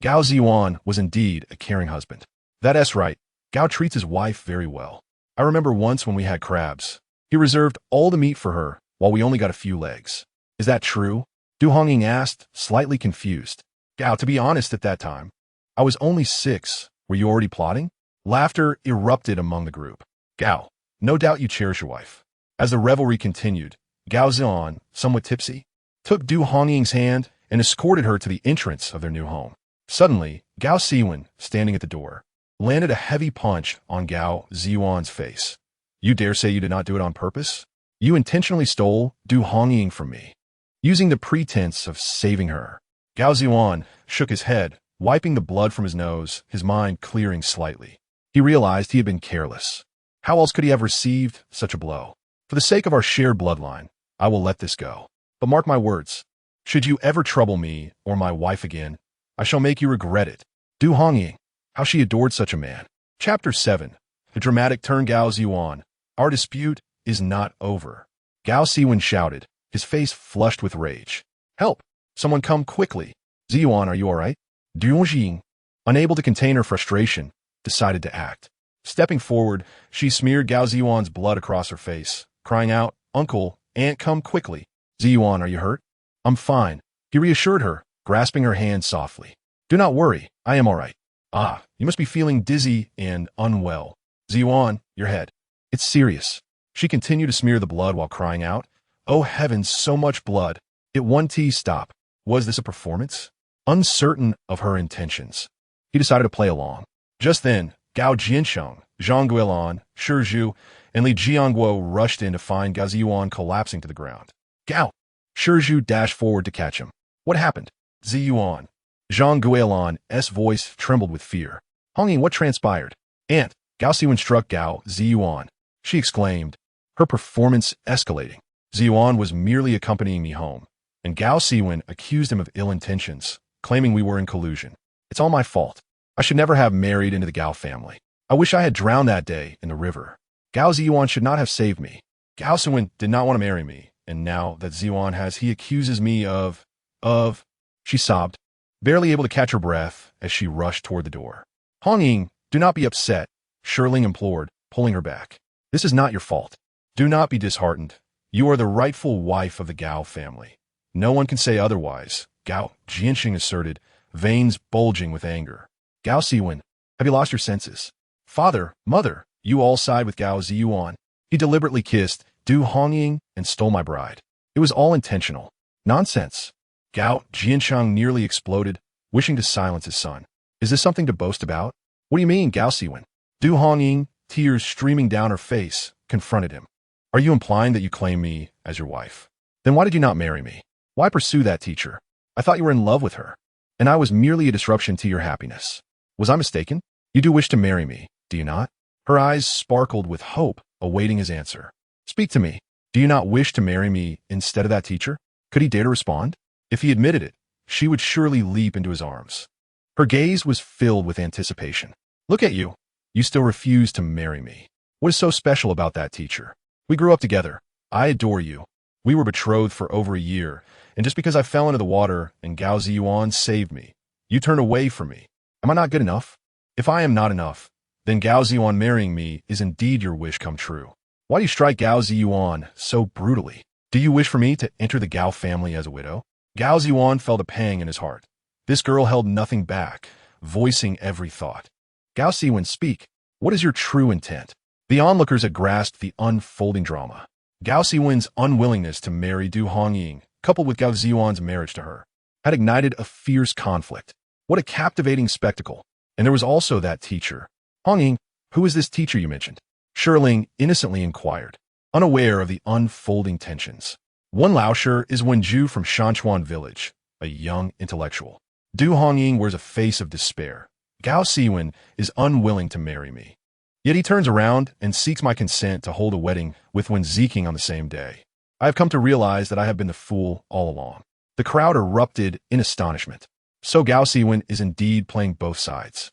Gao Zhiyuan was indeed a caring husband. That's right. Gao treats his wife very well. I remember once when we had crabs. He reserved all the meat for her, while we only got a few legs. Is that true? Du Hongying asked, slightly confused. Gao, to be honest at that time, I was only 6. Were you already plotting? Laughter erupted among the group. Gao, no doubt you cherish your wife. As the revelry continued, Gao Zhiyuan, somewhat tipsy, took Du Hongying's hand and escorted her to the entrance of their new home. Suddenly, Gao Siwen, standing at the door, landed a heavy punch on Gao Zhiyuan's face. You dare say you did not do it on purpose? You intentionally stole Du Hongying from me, using the pretense of saving her. Gao Zhiyuan shook his head, wiping the blood from his nose, his mind clearing slightly. He realized he had been careless. How else could he have received such a blow? For the sake of our shared bloodline, I will let this go. But mark my words, should you ever trouble me or my wife again, I shall make you regret it. Du Hongying, how she adored such a man. Chapter 7. The dramatic turn. Gao Zhiyuan. Our dispute is not over. Gao Siwen shouted, his face flushed with rage. Help! Someone come quickly. Zhiyuan, are you all right? Du Hongying, unable to contain her frustration, decided to act. Stepping forward, she smeared Gao Zhiyuan's blood across her face, crying out, Uncle, Aunt, come quickly. Zhiyuan, are you hurt? I'm fine. He reassured her, grasping her hand softly. Do not worry, I am all right. Ah, you must be feeling dizzy and unwell. Zhiyuan, your head. It's serious. She continued to smear the blood while crying out, Oh heavens, so much blood. It won't stop. Was this a performance? Uncertain of her intentions, he decided to play along. Just then, Gao Jiansheng, Zhang Guilan, Shiju, and Li Jiangguo rushed in to find Gao Zhiyuan collapsing to the ground. Gao! Shiju dashed forward to catch him. What happened? Zhiyuan. Zhang Guilan's voice trembled with fear. Hongying, what transpired? Aunt, Gao Siwen struck Gao Zhiyuan. She exclaimed, her performance escalating. Zhiyuan was merely accompanying me home, and Gao Siwen accused him of ill intentions, claiming we were in collusion. It's all my fault. I should never have married into the Gao family. I wish I had drowned that day in the river. Gao Zhiyuan should not have saved me. Gao Siwen did not want to marry me, and now that Zhiyuan has, he accuses me of... She sobbed, barely able to catch her breath as she rushed toward the door. Hongying, do not be upset, Shirling implored, pulling her back. This is not your fault. Do not be disheartened. You are the rightful wife of the Gao family. No one can say otherwise, Gao Zhiyuan asserted, veins bulging with anger. Gao Siwen, have you lost your senses? Father, mother, you all side with Gao Zhiyuan. He deliberately kissed Du Hongying and stole my bride. It was all intentional. Nonsense. Gao Zhiyuan nearly exploded, wishing to silence his son. Is this something to boast about? What do you mean, Gao Siwen? Du Hongying, tears streaming down her face, confronted him. Are you implying that you claim me as your wife? Then why did you not marry me? Why pursue that teacher? I thought you were in love with her, and I was merely a disruption to your happiness. Was I mistaken? You do wish to marry me, do you not? Her eyes sparkled with hope, awaiting his answer. Speak to me. Do you not wish to marry me instead of that teacher? Could he dare to respond? If he admitted it, she would surely leap into his arms. Her gaze was filled with anticipation. Look at you. You still refuse to marry me. What is so special about that teacher? We grew up together. I adore you. We were betrothed for over a year, and just because I fell into the water and Gao Zhiyuan saved me, you turned away from me. Am I not good enough? If I am not enough, then Gao Zhiyuan marrying me is indeed your wish come true. Why do you strike Gao Zhiyuan so brutally? Do you wish for me to enter the Gao family as a widow? Gao Zhiyuan felt a pang in his heart. This girl held nothing back, voicing every thought. Gao Siwen, speak. What is your true intent? The onlookers had grasped the unfolding drama. Gao Siwen's unwillingness to marry Du Hongying, coupled with Gao Zhiyuan's marriage to her, had ignited a fierce conflict. What a captivating spectacle. And there was also that teacher. Hongying, who is this teacher you mentioned? Shirling innocently inquired, unaware of the unfolding tensions. One Laosher is Wen Ju from Shanchuan village, a young intellectual. Du Hongying wears a face of despair. Gao Siwen is unwilling to marry me. Yet he turns around and seeks my consent to hold a wedding with Wen Ziking on the same day. I have come to realize that I have been the fool all along. The crowd erupted in astonishment. So Gao Siwen is indeed playing both sides.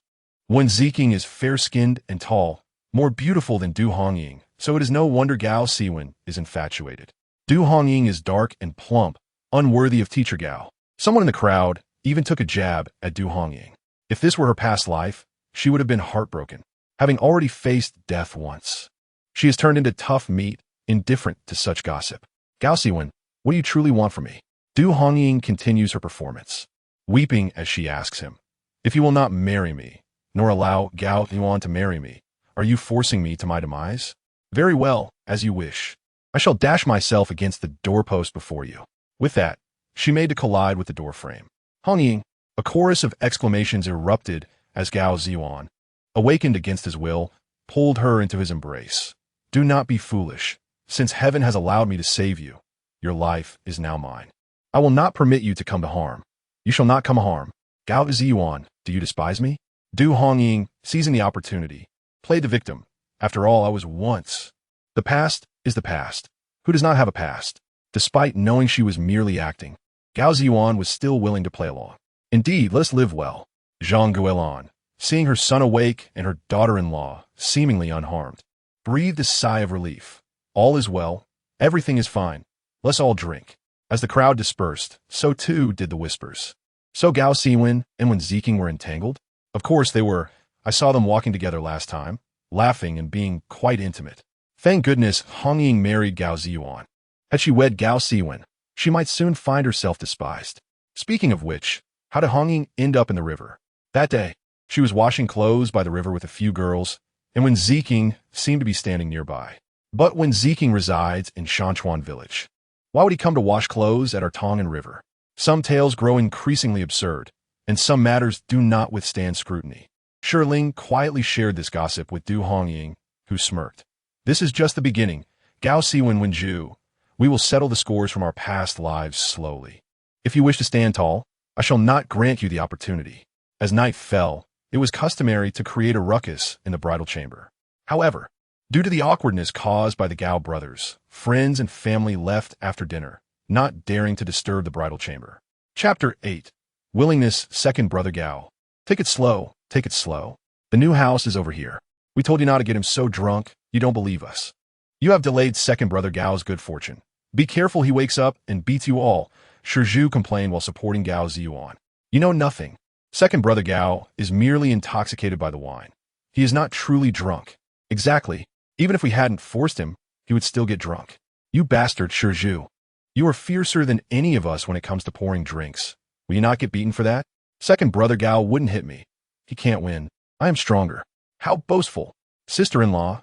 Wen Ziking is fair-skinned and tall, more beautiful than Du Hongying, so it is no wonder Gao Siwen is infatuated. Du Hongying is dark and plump, unworthy of teacher Gao. Someone in the crowd even took a jab at Du Hongying. If this were her past life, she would have been heartbroken, having already faced death once. She has turned into tough meat, indifferent to such gossip. Gao Siwen, what do you truly want from me? Du Hongying continues her performance, weeping as she asks him, if you will not marry me, nor allow Gao Zhiyuan to marry me, are you forcing me to my demise? Very well, as you wish. I shall dash myself against the doorpost before you. With that, she made to collide with the doorframe. Hongying, a chorus of exclamations erupted as Gao Zhiyuan, awakened against his will, pulled her into his embrace. Do not be foolish. Since heaven has allowed me to save you, your life is now mine. I will not permit you to come to harm. You shall not come to harm. Gao Zhiyuan, do you despise me? Du Hongying, seizing the opportunity, played the victim. After all, I was once. The past is the past. Who does not have a past? Despite knowing she was merely acting, Gao Zhiyuan was still willing to play along. Indeed, let us live well. Zhang Guilan, seeing her son awake and her daughter-in-law seemingly unharmed, breathed a sigh of relief. All is well. Everything is fine. Let's all drink. As the crowd dispersed, so too did the whispers. So Gao Siwen and Wen Ziking were entangled? Of course they were. I saw them walking together last time, laughing and being quite intimate. Thank goodness Hongying married Gao Zhiyuan. Had she wed Gao Siwen, she might soon find herself despised. Speaking of which, how did Hongying end up in the river? That day, she was washing clothes by the river with a few girls, and Wen Ziking seemed to be standing nearby. But Wen Ziking resides in Shanchuan village. Why would he come to wash clothes at our Tongan river? Some tales grow increasingly absurd, and some matters do not withstand scrutiny. Shirling quietly shared this gossip with Du Hongying, who smirked. This is just the beginning. Gao Siwen, Wen Ju. We will settle the scores from our past lives slowly. If you wish to stand tall, I shall not grant you the opportunity. As night fell, it was customary to create a ruckus in the bridal chamber. However, due to the awkwardness caused by the Gao brothers, friends and family left after dinner, not daring to disturb the bridal chamber. Chapter 8. Willingness, second brother Gao. Take it slow, take it slow. The new house is over here. We told you not to get him so drunk, you don't believe us. You have delayed second brother Gao's good fortune. Be careful he wakes up and beats you all, Zhu complained while supporting Gao Zhiyuan. You know nothing. Second brother Gao is merely intoxicated by the wine. He is not truly drunk. Exactly. Even if we hadn't forced him, he would still get drunk. You bastard, Zhu. You are fiercer than any of us when it comes to pouring drinks. Will you not get beaten for that? Second brother Gao wouldn't hit me. He can't win. I am stronger. How boastful. Sister-in-law,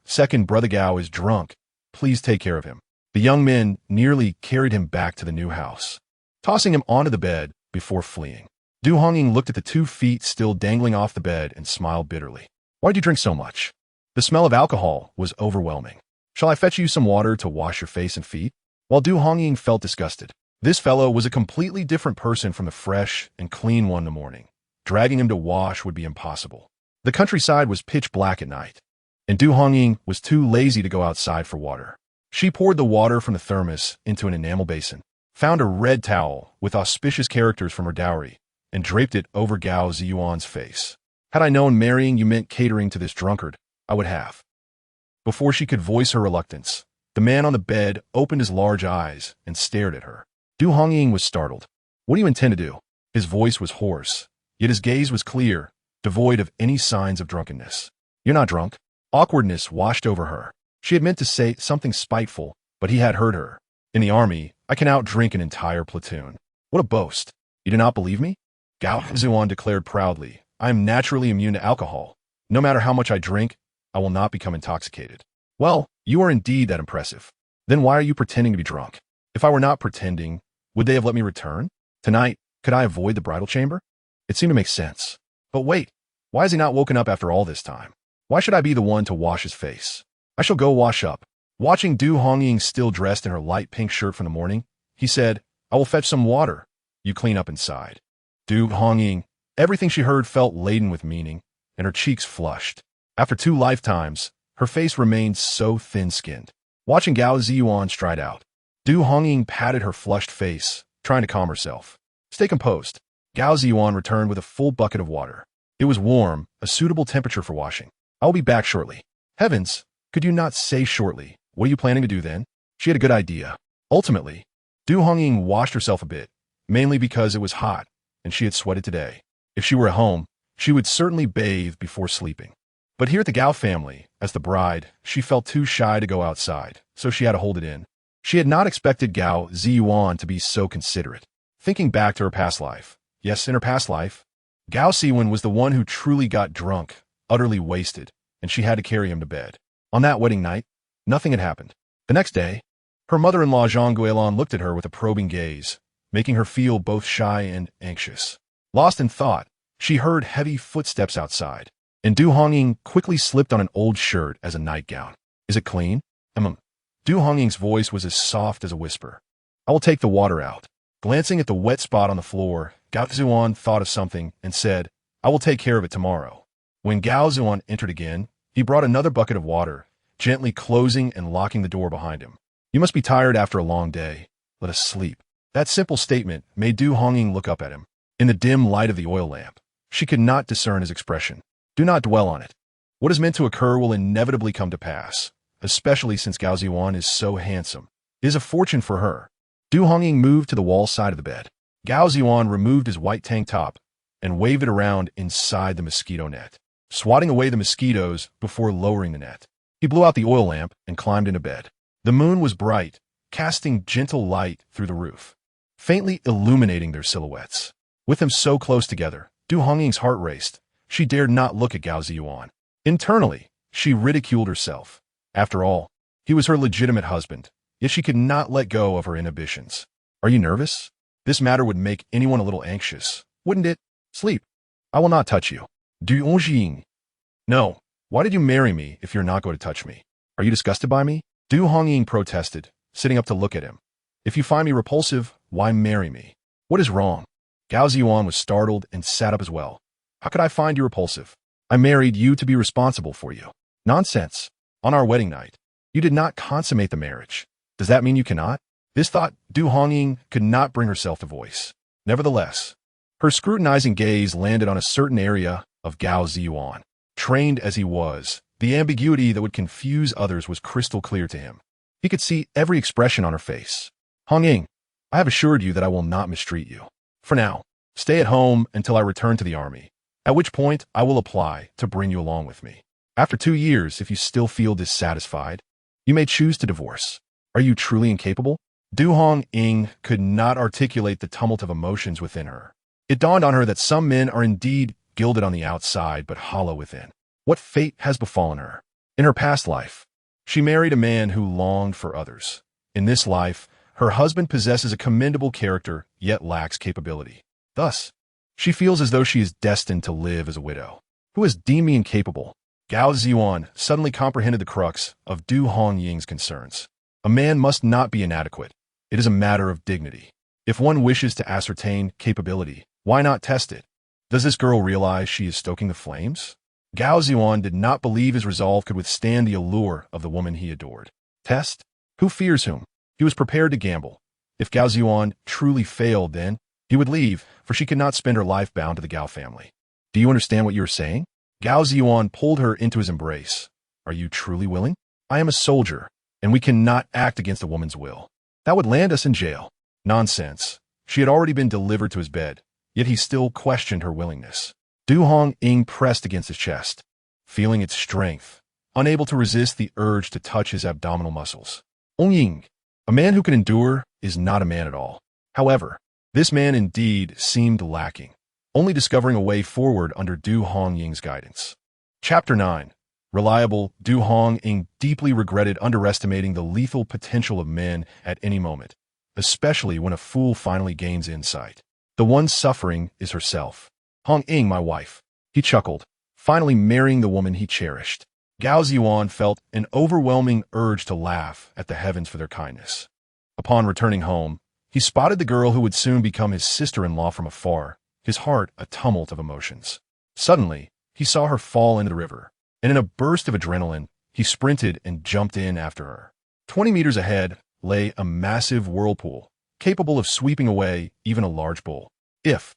second brother Gao is drunk. Please take care of him. The young men nearly carried him back to the new house, tossing him onto the bed before fleeing. Hongying looked at the 2 feet still dangling off the bed and smiled bitterly. Why'd you drink so much? The smell of alcohol was overwhelming. Shall I fetch you some water to wash your face and feet? While Hongying felt disgusted. This fellow was a completely different person from the fresh and clean one in the morning. Dragging him to wash would be impossible. The countryside was pitch black at night, and Hongying was too lazy to go outside for water. She poured the water from the thermos into an enamel basin, found a red towel with auspicious characters from her dowry, and draped it over Gao Zhiyuan's face. Had I known marrying you meant catering to this drunkard, I would have. Before she could voice her reluctance, the man on the bed opened his large eyes and stared at her. Hongying was startled. What do you intend to do? His voice was hoarse, yet his gaze was clear, devoid of any signs of drunkenness. You're not drunk. Awkwardness washed over her. She had meant to say something spiteful, but he had heard her. In the army, I can outdrink an entire platoon. What a boast. You do not believe me? Gao Zhiyuan declared proudly, I am naturally immune to alcohol. No matter how much I drink, I will not become intoxicated. Well, you are indeed that impressive. Then why are you pretending to be drunk? If I were not pretending, would they have let me return? Tonight, could I avoid the bridal chamber? It seemed to make sense. But wait, why has he not woken up after all this time? Why should I be the one to wash his face? I shall go wash up. Watching Hongying still dressed in her light pink shirt from the morning, he said, I will fetch some water. You clean up inside. Hongying, everything she heard felt laden with meaning, and her cheeks flushed. After 2 lifetimes, her face remained so thin-skinned. Watching Gao Zhiyuan stride out, Hongying patted her flushed face, trying to calm herself. Stay composed. Gao Zhiyuan returned with a full bucket of water. It was warm, a suitable temperature for washing. I will be back shortly. Heavens, could you not say shortly? What are you planning to do then? She had a good idea. Ultimately, Hongying washed herself a bit, mainly because it was hot, and she had sweated today. If she were at home, she would certainly bathe before sleeping. But here at the Gao family, as the bride, she felt too shy to go outside, so she had to hold it in. She had not expected Gao Zhiyuan to be so considerate. Thinking back to her past life, yes, in her past life, Gao Siwen was the one who truly got drunk, utterly wasted, and she had to carry him to bed. On that wedding night, nothing had happened. The next day, her mother-in-law Zhang Guilan looked at her with a probing gaze, making her feel both shy and anxious. Lost in thought, she heard heavy footsteps outside, and Hongying quickly slipped on an old shirt as a nightgown. Is it clean? Hongying's voice was as soft as a whisper. I will take the water out. Glancing at the wet spot on the floor, Gao Zhiyuan thought of something and said, I will take care of it tomorrow. When Gao Zhiyuan entered again, he brought another bucket of water, gently closing and locking the door behind him. You must be tired after a long day. Let us sleep. That simple statement made Hongying look up at him. In the dim light of the oil lamp, she could not discern his expression. Do not dwell on it. What is meant to occur will inevitably come to pass, especially since Gao Zhiyuan is so handsome. It is a fortune for her. Hongying moved to the wall side of the bed. Gao Zhiyuan removed his white tank top and waved it around inside the mosquito net, swatting away the mosquitoes before lowering the net. He blew out the oil lamp and climbed into bed. The moon was bright, casting gentle light through the roof, faintly illuminating their silhouettes. With them so close together, Hongying's heart raced. She dared not look at Gao Zhiyuan. Internally, she ridiculed herself. After all, he was her legitimate husband, yet she could not let go of her inhibitions. Are you nervous? This matter would make anyone a little anxious, wouldn't it? Sleep. I will not touch you. Hongying. No. Why did you marry me if you're not going to touch me? Are you disgusted by me? Hongying protested, sitting up to look at him. If you find me repulsive, why marry me? What is wrong? Gao Zhiyuan was startled and sat up as well. How could I find you repulsive? I married you to be responsible for you. Nonsense. On our wedding night, you did not consummate the marriage. Does that mean you cannot? This thought Du Hongying could not bring herself to voice. Nevertheless, her scrutinizing gaze landed on a certain area of Gao Zhiyuan. Trained as he was, the ambiguity that would confuse others was crystal clear to him. He could see every expression on her face. Hongying, I have assured you that I will not mistreat you. For now, stay at home until I return to the army, at which point I will apply to bring you along with me. After 2 years, if you still feel dissatisfied, you may choose to divorce. Are you truly incapable? Du Hongying could not articulate the tumult of emotions within her. It dawned on her that some men are indeed gilded on the outside but hollow within. What fate has befallen her? In her past life, she married a man who longed for others. In this life, her husband possesses a commendable character yet lacks capability. Thus, she feels as though she is destined to live as a widow. Who has deemed me incapable? Gao Zhiyuan suddenly comprehended the crux of Du Hongying's concerns. A man must not be inadequate. It is a matter of dignity. If one wishes to ascertain capability, why not test it? Does this girl realize she is stoking the flames? Gao Zhiyuan did not believe his resolve could withstand the allure of the woman he adored. Test? Who fears whom? He was prepared to gamble. If Gao Zhiyuan truly failed, then he would leave, for she could not spend her life bound to the Gao family. Do you understand what you are saying? Gao Zhiyuan pulled her into his embrace. Are you truly willing? I am a soldier, and we cannot act against a woman's will. That would land us in jail. Nonsense. She had already been delivered to his bed, yet he still questioned her willingness. Du Hongying pressed against his chest, feeling its strength, unable to resist the urge to touch his abdominal muscles. Hongying, a man who can endure is not a man at all. However, this man indeed seemed lacking, only discovering a way forward under Du Hongying's guidance. Chapter 9. Reliable. Du Hongying deeply regretted underestimating the lethal potential of men at any moment, especially when a fool finally gains insight. The one suffering is herself. Hongying, my wife. He chuckled, finally marrying the woman he cherished. Gao Zhiyuan felt an overwhelming urge to laugh at the heavens for their kindness. Upon returning home, he spotted the girl who would soon become his sister-in-law from afar, his heart a tumult of emotions. Suddenly, he saw her fall into the river, and in a burst of adrenaline, he sprinted and jumped in after her. 20 meters ahead lay a massive whirlpool, capable of sweeping away even a large bull. If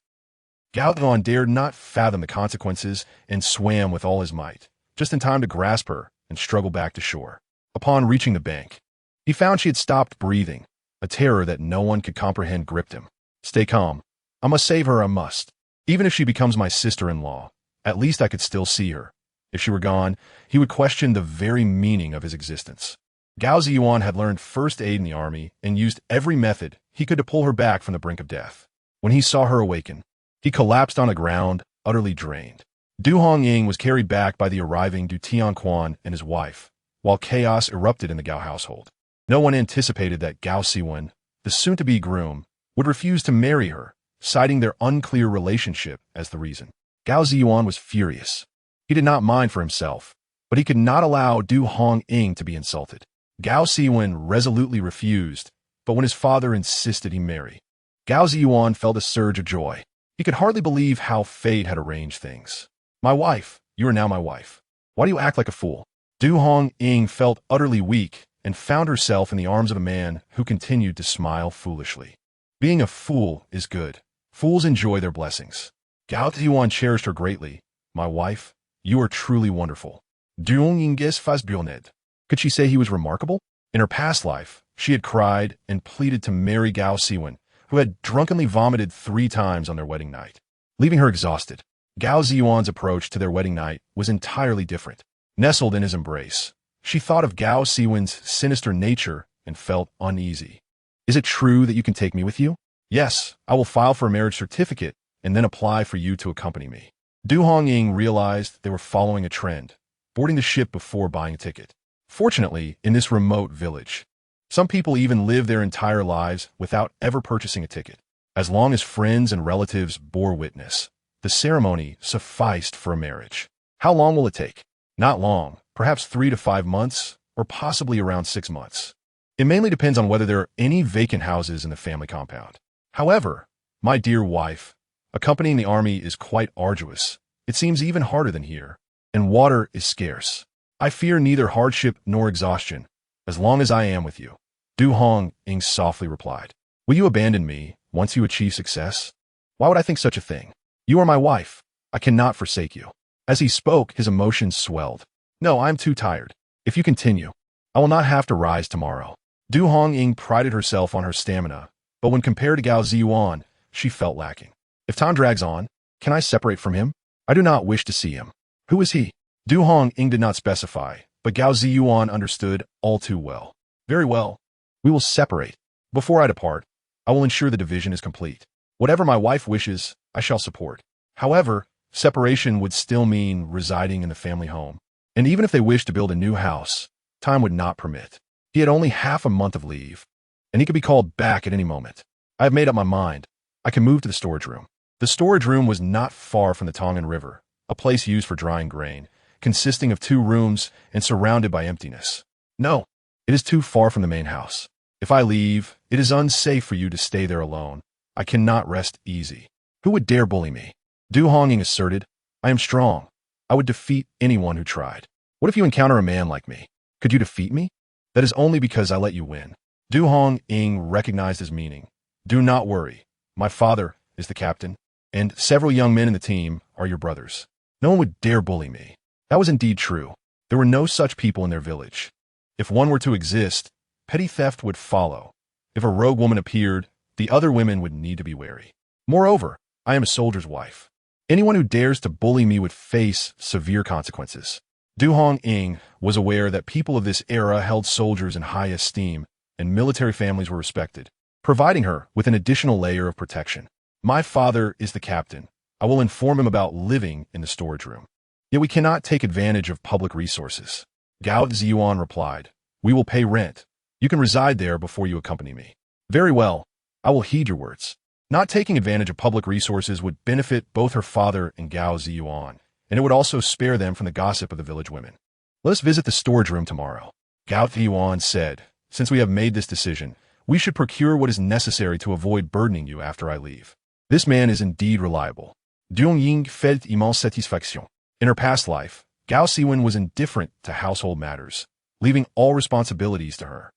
Gao Zhiyuan dared not fathom the consequences and swam with all his might, just in time to grasp her and struggle back to shore. Upon reaching the bank, he found she had stopped breathing. A terror that no one could comprehend gripped him. Stay calm. I must save her, I must. Even if she becomes my sister-in-law, at least I could still see her. If she were gone, he would question the very meaning of his existence. Gao Zhiyuan had learned first aid in the army and used every method he could to pull her back from the brink of death. When he saw her awaken, he collapsed on the ground, utterly drained. Du Hongying was carried back by the arriving Du Tianquan and his wife, while chaos erupted in the Gao household. No one anticipated that Gao Siwen, the soon-to-be groom, would refuse to marry her, citing their unclear relationship as the reason. Gao Zhiyuan was furious. He did not mind for himself, but he could not allow Du Hongying to be insulted. Gao Siwen resolutely refused, but when his father insisted he marry, Gao Zhiyuan felt a surge of joy. He could hardly believe how fate had arranged things. My wife, you are now my wife. Why do you act like a fool? Du Hongying felt utterly weak and found herself in the arms of a man who continued to smile foolishly. Being a fool is good. Fools enjoy their blessings. Gao Zhiyuan cherished her greatly. My wife, you are truly wonderful. Du Hongying is fasbioned. Could she say he was remarkable? In her past life, she had cried and pleaded to marry Gao Siwen, who had drunkenly vomited 3 times on their wedding night, leaving her exhausted. Gao Zhiyuan's approach to their wedding night was entirely different. Nestled in his embrace, she thought of Gao Siwen's sinister nature and felt uneasy. Is it true that you can take me with you? Yes, I will file for a marriage certificate and then apply for you to accompany me. Du Hongying realized they were following a trend, boarding the ship before buying a ticket. Fortunately, in this remote village, some people even live their entire lives without ever purchasing a ticket. As long as friends and relatives bore witness, the ceremony sufficed for a marriage. How long will it take? Not long, perhaps 3 to 5 months, or possibly around 6 months. It mainly depends on whether there are any vacant houses in the family compound. However, my dear wife, Accompanying the army is quite arduous. It seems even harder than here. And water is scarce. I fear neither hardship nor exhaustion, as long as I am with you. Du Hongying softly replied. Will you abandon me once you achieve success? Why would I think such a thing? You are my wife. I cannot forsake you. As he spoke, his emotions swelled. No, I am too tired. If you continue, I will not have to rise tomorrow. Du Hongying prided herself on her stamina, but when compared to Gao Zhiyuan, she felt lacking. If time drags on, can I separate from him? I do not wish to see him. Who is he? Du Hongying did not specify, but Gao Zhiyuan understood all too well. Very well. We will separate. Before I depart, I will ensure the division is complete. Whatever my wife wishes, I shall support. However, separation would still mean residing in the family home. And even if they wished to build a new house, time would not permit. He had only half a month of leave, and he could be called back at any moment. I have made up my mind. I can move to the storage room. The storage room was not far from the Tongan River, a place used for drying grain, consisting of 2 rooms and surrounded by emptiness. No, it is too far from the main house. If I leave, it is unsafe for you to stay there alone. I cannot rest easy. Who would dare bully me? Du Hongying asserted. I am strong. I would defeat anyone who tried. What if you encounter a man like me? Could you defeat me? That is only because I let you win. Du Hongying recognized his meaning. Do not worry. My father is the captain, and several young men in the team are your brothers. No one would dare bully me. That was indeed true. There were no such people in their village. If one were to exist, petty theft would follow. If a rogue woman appeared, the other women would need to be wary. Moreover, I am a soldier's wife. Anyone who dares to bully me would face severe consequences. Du Hongying was aware that people of this era held soldiers in high esteem, and military families were respected, providing her with an additional layer of protection. My father is the captain. I will inform him about living in the storage room. Yet we cannot take advantage of public resources. Gao Zhiyuan replied. We will pay rent. You can reside there before you accompany me. Very well. I will heed your words. Not taking advantage of public resources would benefit both her father and Gao Zhiyuan, and it would also spare them from the gossip of the village women. Let us visit the storage room tomorrow. Gao Zhiyuan said, since we have made this decision, we should procure what is necessary to avoid burdening you after I leave. This man is indeed reliable. Du Hongying felt immense satisfaction. In her past life, Gao Siwen was indifferent to household matters, leaving all responsibilities to her.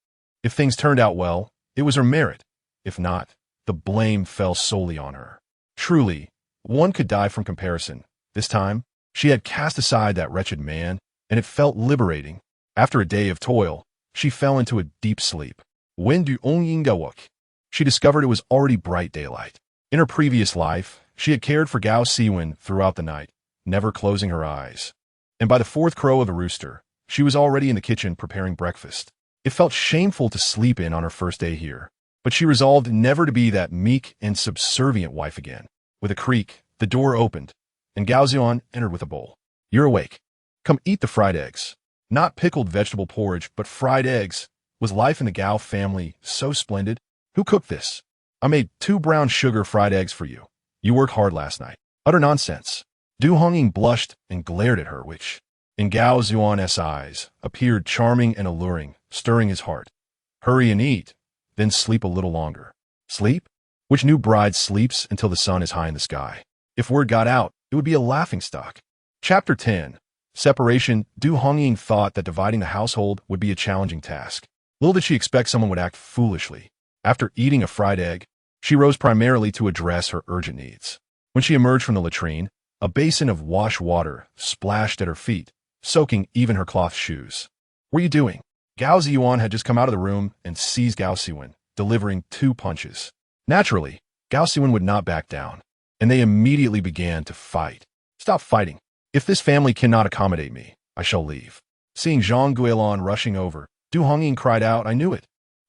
If things turned out well, it was her merit. If not, the blame fell solely on her. Truly, one could die from comparison. This time, she had cast aside that wretched man, and it felt liberating. After a day of toil, she fell into a deep sleep. Wen Ju awakens. She discovered it was already bright daylight. In her previous life, she had cared for Gao Siwen throughout the night, never closing her eyes. And by the 4th crow of a rooster, she was already in the kitchen preparing breakfast. It felt shameful to sleep in on her first day here, but she resolved never to be that meek and subservient wife again. With a creak, the door opened, and Gao Zhiyuan entered with a bowl. You're awake. Come eat the fried eggs. Not pickled vegetable porridge, but fried eggs. Was life in the Gao family so splendid? Who cooked this? I made 2 brown sugar fried eggs for you. You worked hard last night. Utter nonsense. Du Hongying blushed and glared at her, which, in Gao Zhiyuan's eyes, appeared charming and alluring, stirring his heart. Hurry and eat, then sleep a little longer. Sleep? Which new bride sleeps until the sun is high in the sky? If word got out, it would be a laughingstock. Chapter 10. Separation. Du Hongying thought that dividing the household would be a challenging task. Little did she expect someone would act foolishly. After eating a fried egg, she rose primarily to address her urgent needs. When she emerged from the latrine, a basin of wash water splashed at her feet, soaking even her cloth shoes. What are you doing? Gao Zhiyuan had just come out of the room and seized Gao Siwen, delivering 2 punches. Naturally, Gao Siwen would not back down, and they immediately began to fight. Stop fighting. If this family cannot accommodate me, I shall leave. Seeing Zhang Guilin rushing over, Du Hongying cried out, I knew it.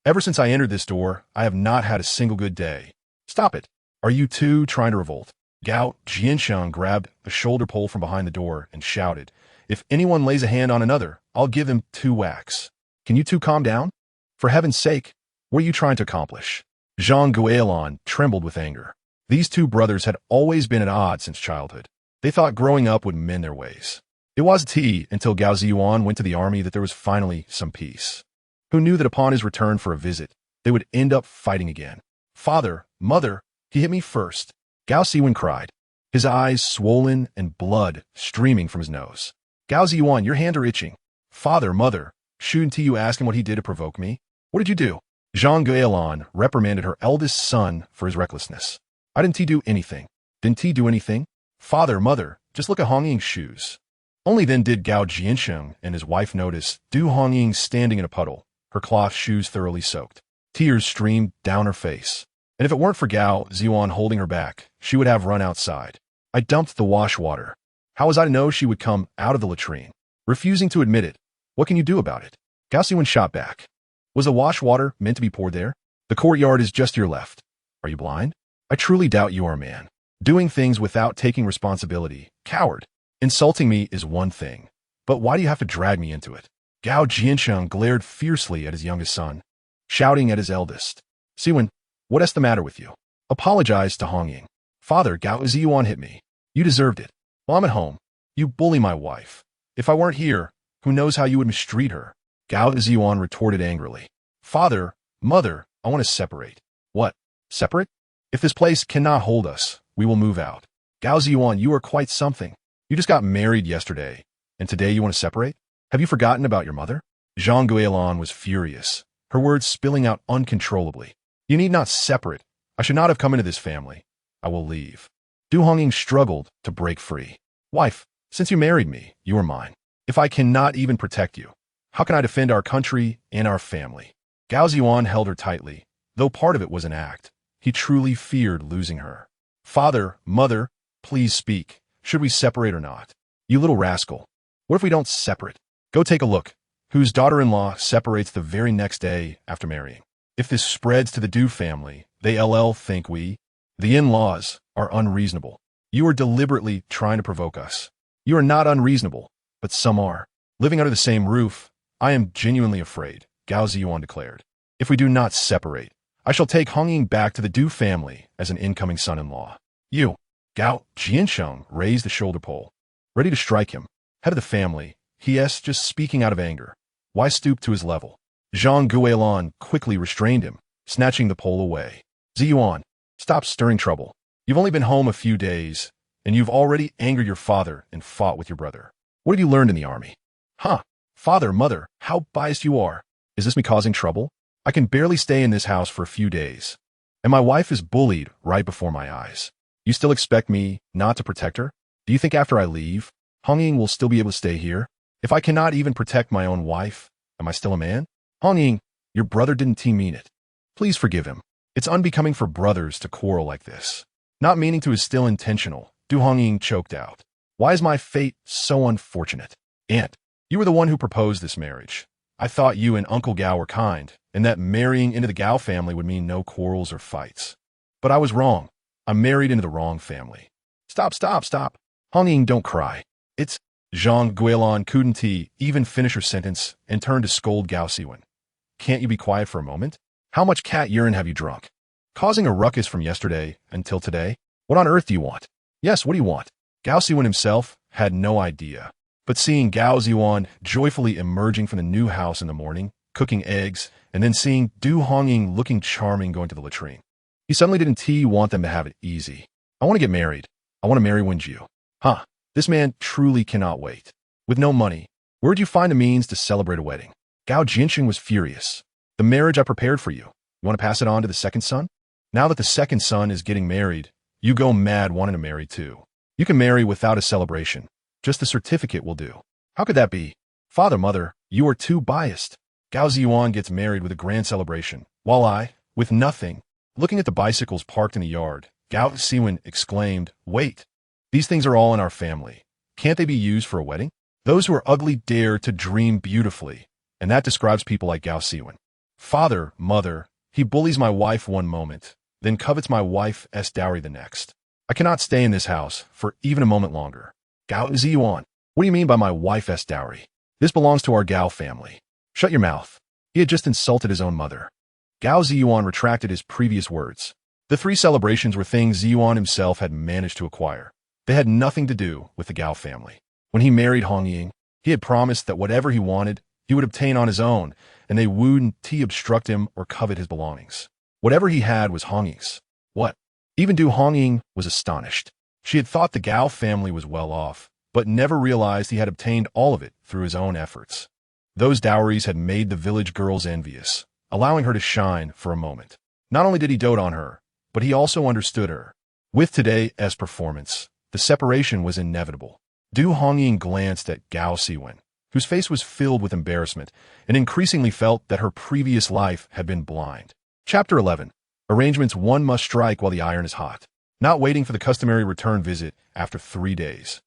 Ever since I entered this door, I have not had a single good day. Stop it. Are you two trying to revolt? Gao Zhiyuan grabbed a shoulder pole from behind the door and shouted, if anyone lays a hand on another, I'll give him 2 whacks. Can you two calm down? For heaven's sake, what are you trying to accomplish? Zhang Guilin trembled with anger. These 2 brothers had always been at odds since childhood. They thought growing up would mend their ways. It wasn't until Gao Zhiyuan went to the army that there was finally some peace. Who knew that upon his return for a visit, they would end up fighting again? Father, mother, he hit me first. Gao Siwen cried, his eyes swollen and blood streaming from his nose. Gao Zhiyuan, your hand are itching. Father, mother, shouldn't you ask him what he did to provoke me? What did you do? Zhang Guilan reprimanded her eldest son for his recklessness. I didn't do anything. Didn't he do anything? Father, mother, just look at Hongying's shoes. Only then did Gao Zhiyuan and his wife notice Du Hongying standing in a puddle, her cloth shoes thoroughly soaked. Tears streamed down her face. And if it weren't for Gao Zhiyuan holding her back, she would have run outside. I dumped the wash water. How was I to know she would come out of the latrine? Refusing to admit it. What can you do about it? Gao Siwen shot back. Was the wash water meant to be poured there? The courtyard is just to your left. Are you blind? I truly doubt you are a man. Doing things without taking responsibility. Coward. Insulting me is one thing. But why do you have to drag me into it? Gao Zhiyuan glared fiercely at his youngest son, shouting at his eldest. Siwen, what is the matter with you? Apologize to Hongying. Father, Gao Zhiyuan hit me. You deserved it. While I'm at home, you bully my wife. If I weren't here, who knows how you would mistreat her? Gao Zhiyuan retorted angrily. Father, mother, I want to separate. What? Separate? If this place cannot hold us, we will move out. Gao Zhiyuan, you are quite something. You just got married yesterday, and today you want to separate? Have you forgotten about your mother? Zhang Guilan was furious, her words spilling out uncontrollably. You need not separate. I should not have come into this family. I will leave. Du Hongying struggled to break free. Wife, since you married me, you are mine. If I cannot even protect you, how can I defend our country and our family? Gao Zhiyuan held her tightly, though part of it was an act. He truly feared losing her. Father, mother, please speak. Should we separate or not? You little rascal. What if we don't separate? Go take a look. Whose daughter-in-law separates the very next day after marrying? If this spreads to the Du family, they think we, the in-laws, are unreasonable. You are deliberately trying to provoke us. You are not unreasonable, but some are. Living under the same roof, I am genuinely afraid, Gao Zhiyuan declared. If we do not separate, I shall take Hongying back to the Du family as an incoming son-in-law. You. Gao Zhiyuan raised the shoulder pole, ready to strike him. Head of the family, he-s just speaking out of anger. Why stoop to his level? Zhang Guilan quickly restrained him, snatching the pole away. Zhiyuan, stop stirring trouble. You've only been home a few days, and you've already angered your father and fought with your brother. What have you learned in the army? Huh? Father, mother, how biased you are. Is this me causing trouble? I can barely stay in this house for a few days, and my wife is bullied right before my eyes. You still expect me not to protect her? Do you think after I leave, Hongying will still be able to stay here? If I cannot even protect my own wife, am I still a man? Hongying, your brother didn't mean it. Please forgive him. It's unbecoming for brothers to quarrel like this. Not meaning to is still intentional, Du Hongying choked out. Why is my fate so unfortunate? Aunt, you were the one who proposed this marriage. I thought you and Uncle Gao were kind, and that marrying into the Gao family would mean no quarrels or fights. But I was wrong. I'm married into the wrong family. Stop. Hongying, don't cry. It's Zhang Guilan couldn't even finish her sentence and turned to scold Gao Siwen. Can't you be quiet for a moment? How much cat urine have you drunk? Causing a ruckus from yesterday until today? What on earth do you want? Yes, what do you want? Gao Siwen himself had no idea. But seeing Gao Zhiyuan joyfully emerging from the new house in the morning, cooking eggs, and then seeing Du Hongying looking charming going to the latrine, he suddenly didn't want them to have it easy. I want to get married. I want to marry Wen Ju. Huh, this man truly cannot wait. With no money, where'd you find the means to celebrate a wedding? Gao Zhiyuan was furious. The marriage I prepared for you. You want to pass it on to the second son? Now that the second son is getting married, you go mad wanting to marry too. You can marry without a celebration. Just the certificate will do. How could that be? Father, mother, you are too biased. Gao Zhiyuan gets married with a grand celebration, while I, with nothing. Looking at the bicycles parked in the yard, Gao Siwen exclaimed, Wait, these things are all in our family. Can't they be used for a wedding? Those who are ugly dare to dream beautifully, and that describes people like Gao Siwen. Father, mother, he bullies my wife one moment, then covets my wife's dowry the next. I cannot stay in this house for even a moment longer. Gao Zhiyuan, what do you mean by my wife's dowry? This belongs to our Gao family. Shut your mouth. He had just insulted his own mother. Gao Zhiyuan retracted his previous words. The 3 celebrations were things Zhiyuan himself had managed to acquire. They had nothing to do with the Gao family. When he married Hongying, he had promised that whatever he wanted, he would obtain on his own, and they wouldn't obstruct him or covet his belongings. Whatever he had was Hongying's. What? Even Du Hongying was astonished. She had thought the Gao family was well off, but never realized he had obtained all of it through his own efforts. Those dowries had made the village girls envious, allowing her to shine for a moment. Not only did he dote on her, but he also understood her. With today as performance, the separation was inevitable. Du Hongying glanced at Gao Siwen, whose face was filled with embarrassment, and increasingly felt that her previous life had been blind. Chapter 11. Arrangements one must strike while the iron is hot. Not waiting for the customary return visit after 3 days,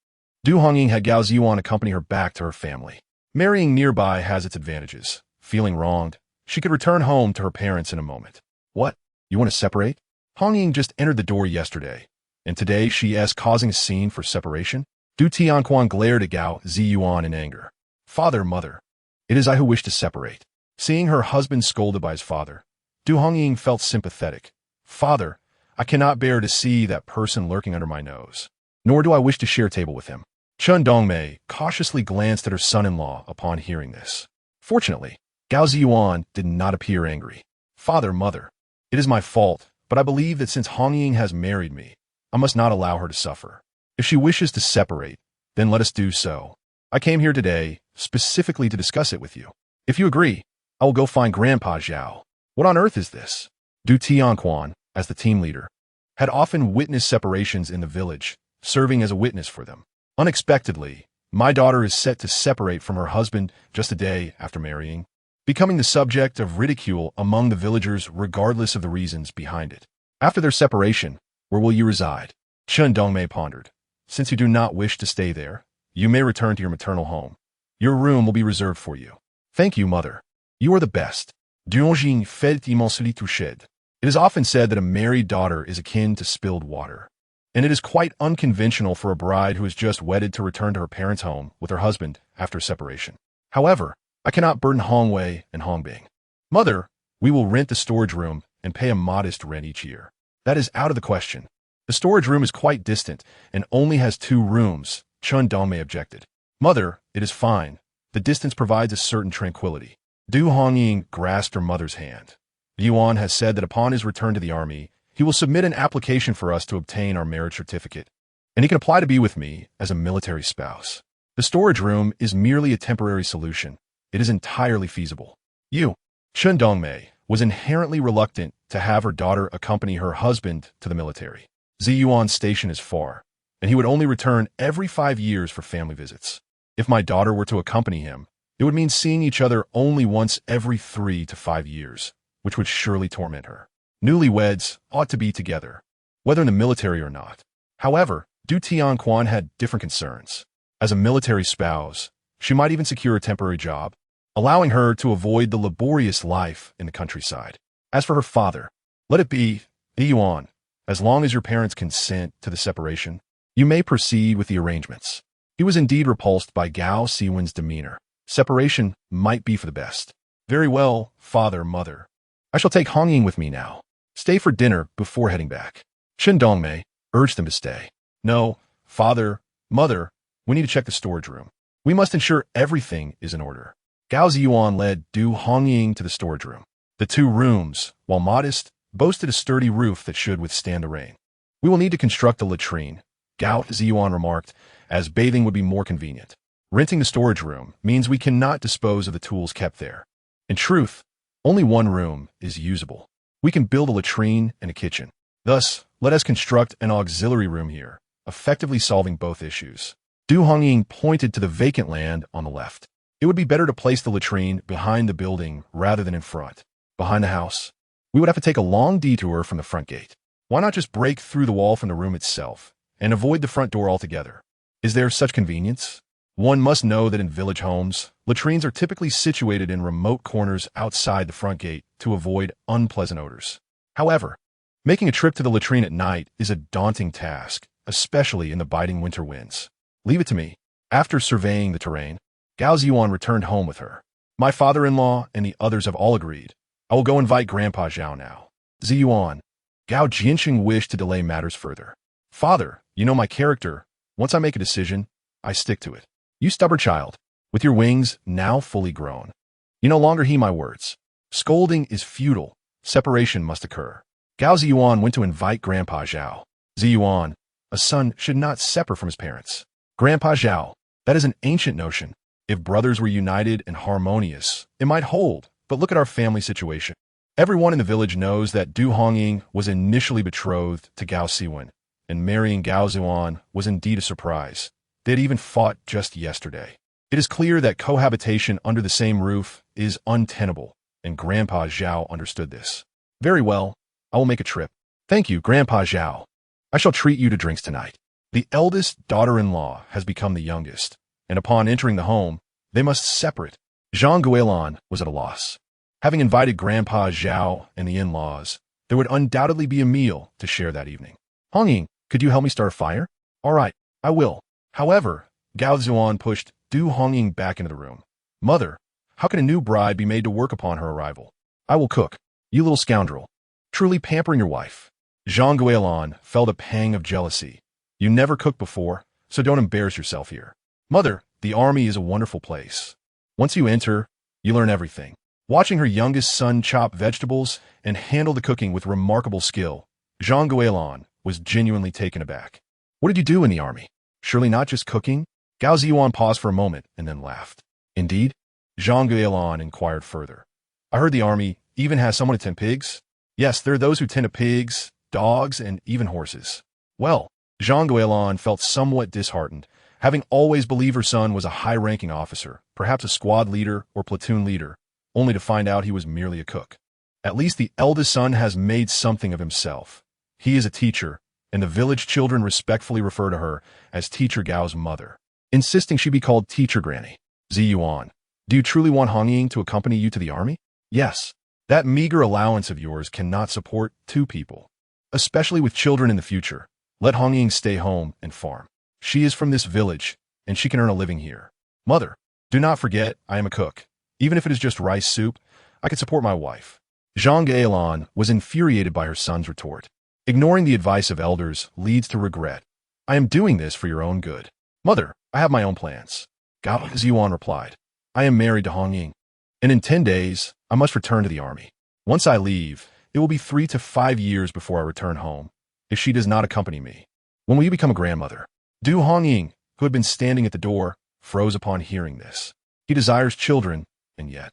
Du Hongying had Gao Zhiyuan accompany her back to her family. Marrying nearby has its advantages. Feeling wronged, she could return home to her parents in a moment. What? You want to separate? Hongying just entered the door yesterday, and today she is causing a scene for separation? Du Tianquan glared at Gao Zhiyuan in anger. Father, mother, it is I who wish to separate. Seeing her husband scolded by his father, Du Hongying felt sympathetic. Father, I cannot bear to see that person lurking under my nose. Nor do I wish to share a table with him. Chen Dongmei cautiously glanced at her son-in-law upon hearing this. Fortunately, Gao Zhiyuan did not appear angry. Father, mother, it is my fault, but I believe that since Hongying has married me, I must not allow her to suffer. If she wishes to separate, then let us do so. I came here today specifically to discuss it with you. If you agree, I will go find Grandpa Zhao. What on earth is this? Du Tianquan, as the team leader, had often witnessed separations in the village, serving as a witness for them. Unexpectedly, my daughter is set to separate from her husband just a day after marrying, becoming the subject of ridicule among the villagers regardless of the reasons behind it. After their separation, where will you reside? Chen Dongmei pondered. Since you do not wish to stay there, you may return to your maternal home. Your room will be reserved for you. Thank you, mother. You are the best. Du Hongying felt immensely touché. It is often said that a married daughter is akin to spilled water, and it is quite unconventional for a bride who is just wedded to return to her parents' home with her husband after separation. However, I cannot burden Hongwei and Hongbing. Mother, we will rent the storage room and pay a modest rent each year. That is out of the question. The storage room is quite distant and only has 2 rooms, Chen Dongmei objected. Mother, it is fine. The distance provides a certain tranquility. Du Hongying grasped her mother's hand. Yuan has said that upon his return to the army, he will submit an application for us to obtain our marriage certificate, and he can apply to be with me as a military spouse. The storage room is merely a temporary solution. It is entirely feasible. Chen Dongmei, was inherently reluctant to have her daughter accompany her husband to the military. Ziyuan's station is far, and he would only return every 5 years for family visits. If my daughter were to accompany him, it would mean seeing each other only once every 3 to 5 years, which would surely torment her. Newlyweds ought to be together, whether in the military or not. However, Du Tianquan had different concerns. As a military spouse, she might even secure a temporary job, allowing her to avoid the laborious life in the countryside. As for her father, let it be, Yuan, as long as your parents consent to the separation, you may proceed with the arrangements. He was indeed repulsed by Gao Siwen's demeanor. Separation might be for the best. Very well, father, mother. I shall take Hongying with me now. Stay for dinner before heading back. Chen Dongmei urged them to stay. No, father, mother, we need to check the storage room. We must ensure everything is in order. Gao Zhiyuan led Du Hongying to the storage room. The 2 rooms, while modest, boasted a sturdy roof that should withstand the rain. We will need to construct a latrine, Gao Zhiyuan remarked, as bathing would be more convenient. Renting the storage room means we cannot dispose of the tools kept there. In truth, only 1 room is usable. We can build a latrine and a kitchen. Thus, let us construct an auxiliary room here, effectively solving both issues. Du Hongying pointed to the vacant land on the left. It would be better to place the latrine behind the building rather than in front. Behind the house, we would have to take a long detour from the front gate. Why not just break through the wall from the room itself and avoid the front door altogether? Is there such convenience? One must know that in village homes, latrines are typically situated in remote corners outside the front gate to avoid unpleasant odors. However, making a trip to the latrine at night is a daunting task, especially in the biting winter winds. Leave it to me. After surveying the terrain, Gao Zhiyuan returned home with her. My father-in-law and the others have all agreed. I will go invite Grandpa Zhao now. Zhiyuan, Gao Jianqing wished to delay matters further. Father, you know my character. Once I make a decision, I stick to it. You stubborn child, with your wings now fully grown. You no longer heed my words. Scolding is futile. Separation must occur. Gao Zhiyuan went to invite Grandpa Zhao. Zhiyuan, a son should not separate from his parents. Grandpa Zhao, that is an ancient notion. If brothers were united and harmonious, it might hold, but look at our family situation. Everyone in the village knows that Du Hongying was initially betrothed to Gao Siwen, and marrying Gao Zhiyuan was indeed a surprise. They had even fought just yesterday. It is clear that cohabitation under the same roof is untenable, and Grandpa Zhao understood this. Very well, I will make a trip. Thank you, Grandpa Zhao. I shall treat you to drinks tonight. The eldest daughter-in-law has become the youngest, and upon entering the home, they must separate. Zhang Guilan was at a loss. Having invited Grandpa Zhao and the in-laws, there would undoubtedly be a meal to share that evening. Hongying, could you help me start a fire? All right, I will. However, Gao Zhiyuan pushed Du Hongying back into the room. Mother, how can a new bride be made to work upon her arrival? I will cook. You little scoundrel. Truly pampering your wife. Zhang Guilan felt a pang of jealousy. You never cooked before, so don't embarrass yourself here. Mother, the army is a wonderful place. Once you enter, you learn everything. Watching her youngest son chop vegetables and handle the cooking with remarkable skill, Zhang Guilan was genuinely taken aback. What did you do in the army? Surely not just cooking? Gao Zhiyuan paused for a moment and then laughed. Indeed? Zhang Guilan inquired further. I heard the army even has someone to tend pigs? Yes, there are those who tend to pigs, dogs, and even horses. Well, Zhang Guilan felt somewhat disheartened, having always believed her son was a high-ranking officer, perhaps a squad leader or platoon leader, only to find out he was merely a cook. At least the eldest son has made something of himself. He is a teacher, and the village children respectfully refer to her as Teacher Gao's mother, insisting she be called Teacher Granny. Zhiyuan, do you truly want Hongying to accompany you to the army? Yes. That meager allowance of yours cannot support two people, especially with children in the future. Let Hongying stay home and farm. She is from this village, and she can earn a living here. Mother, do not forget I am a cook. Even if it is just rice soup, I can support my wife. Zhang Guilan was infuriated by her son's retort. Ignoring the advice of elders leads to regret. I am doing this for your own good. Mother, I have my own plans. Gao Zhiyuan replied. I am married to Hongying, and in 10 days, I must return to the army. Once I leave, it will be 3 to 5 years before I return home, if she does not accompany me. When will you become a grandmother? Du Hongying, who had been standing at the door, froze upon hearing this. He desires children, and yet,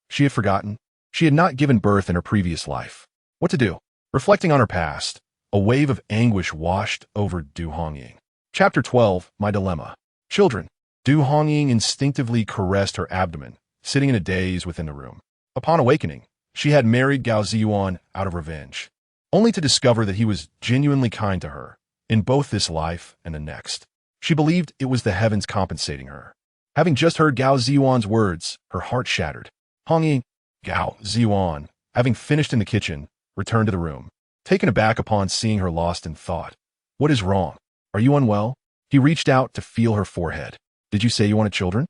she had forgotten. She had not given birth in her previous life. What to do? Reflecting on her past, a wave of anguish washed over Du Hongying. Chapter 12, My Dilemma. Children. Du Hongying instinctively caressed her abdomen, sitting in a daze within the room. Upon awakening, she had married Gao Zhiyuan out of revenge, only to discover that he was genuinely kind to her, in both this life and the next. She believed it was the heavens compensating her. Having just heard Gao Zhiyuan's words, her heart shattered. Hongying, Gao Zhiyuan, having finished in the kitchen, returned to the room, taken aback upon seeing her lost in thought. What is wrong? Are you unwell? He reached out to feel her forehead. Did you say you wanted children?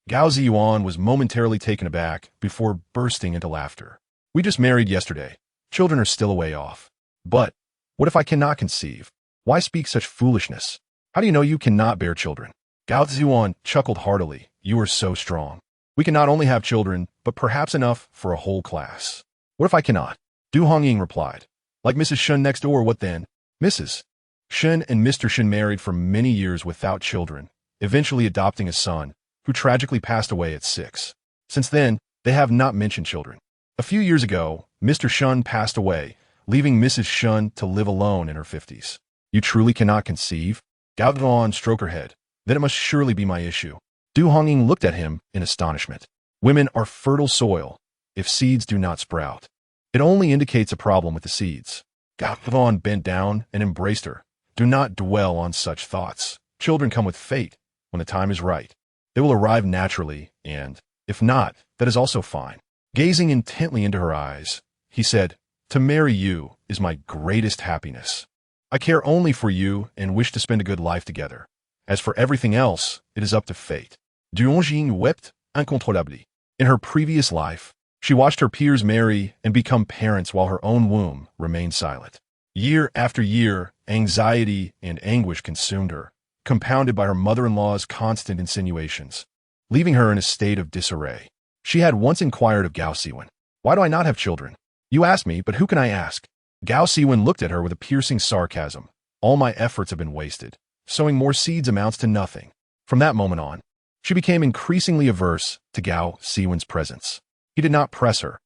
Gao Zhiyuan was momentarily taken aback before bursting into laughter. We just married yesterday. Children are still a way off. But what if I cannot conceive? Why speak such foolishness? How do you know you cannot bear children? Gao Zhiyuan chuckled heartily. You are so strong. We can not only have children, but perhaps enough for a whole class. What if I cannot? Du Hongying replied. Like Mrs. Shun next door, what then? Mrs. Shun and Mr. Shun married for many years without children, eventually adopting a son, who tragically passed away at 6. Since then, they have not mentioned children. A few years ago, Mr. Shun passed away, leaving Mrs. Shun to live alone in her 50s. You truly cannot conceive? Gao Zhiyuan stroked her head. Then it must surely be my issue. Du Hongying looked at him in astonishment. Women are fertile soil, if seeds do not sprout. It only indicates a problem with the seeds. Gao Zhiyuan bent down and embraced her. Do not dwell on such thoughts. Children come with fate. When the time is right, they will arrive naturally, and, if not, that is also fine. Gazing intently into her eyes, he said, To marry you is my greatest happiness. I care only for you and wish to spend a good life together. As for everything else, it is up to fate. Du Hongying wept uncontrollably. In her previous life, she watched her peers marry and become parents while her own womb remained silent. Year after year, anxiety and anguish consumed her, compounded by her mother-in-law's constant insinuations, leaving her in a state of disarray. She had once inquired of Gao Siwen, Why do I not have children? You ask me, but who can I ask? Gao Siwen looked at her with a piercing sarcasm. All my efforts have been wasted. Sowing more seeds amounts to nothing. From that moment on, she became increasingly averse to Gao Siwen's presence. He did not press her.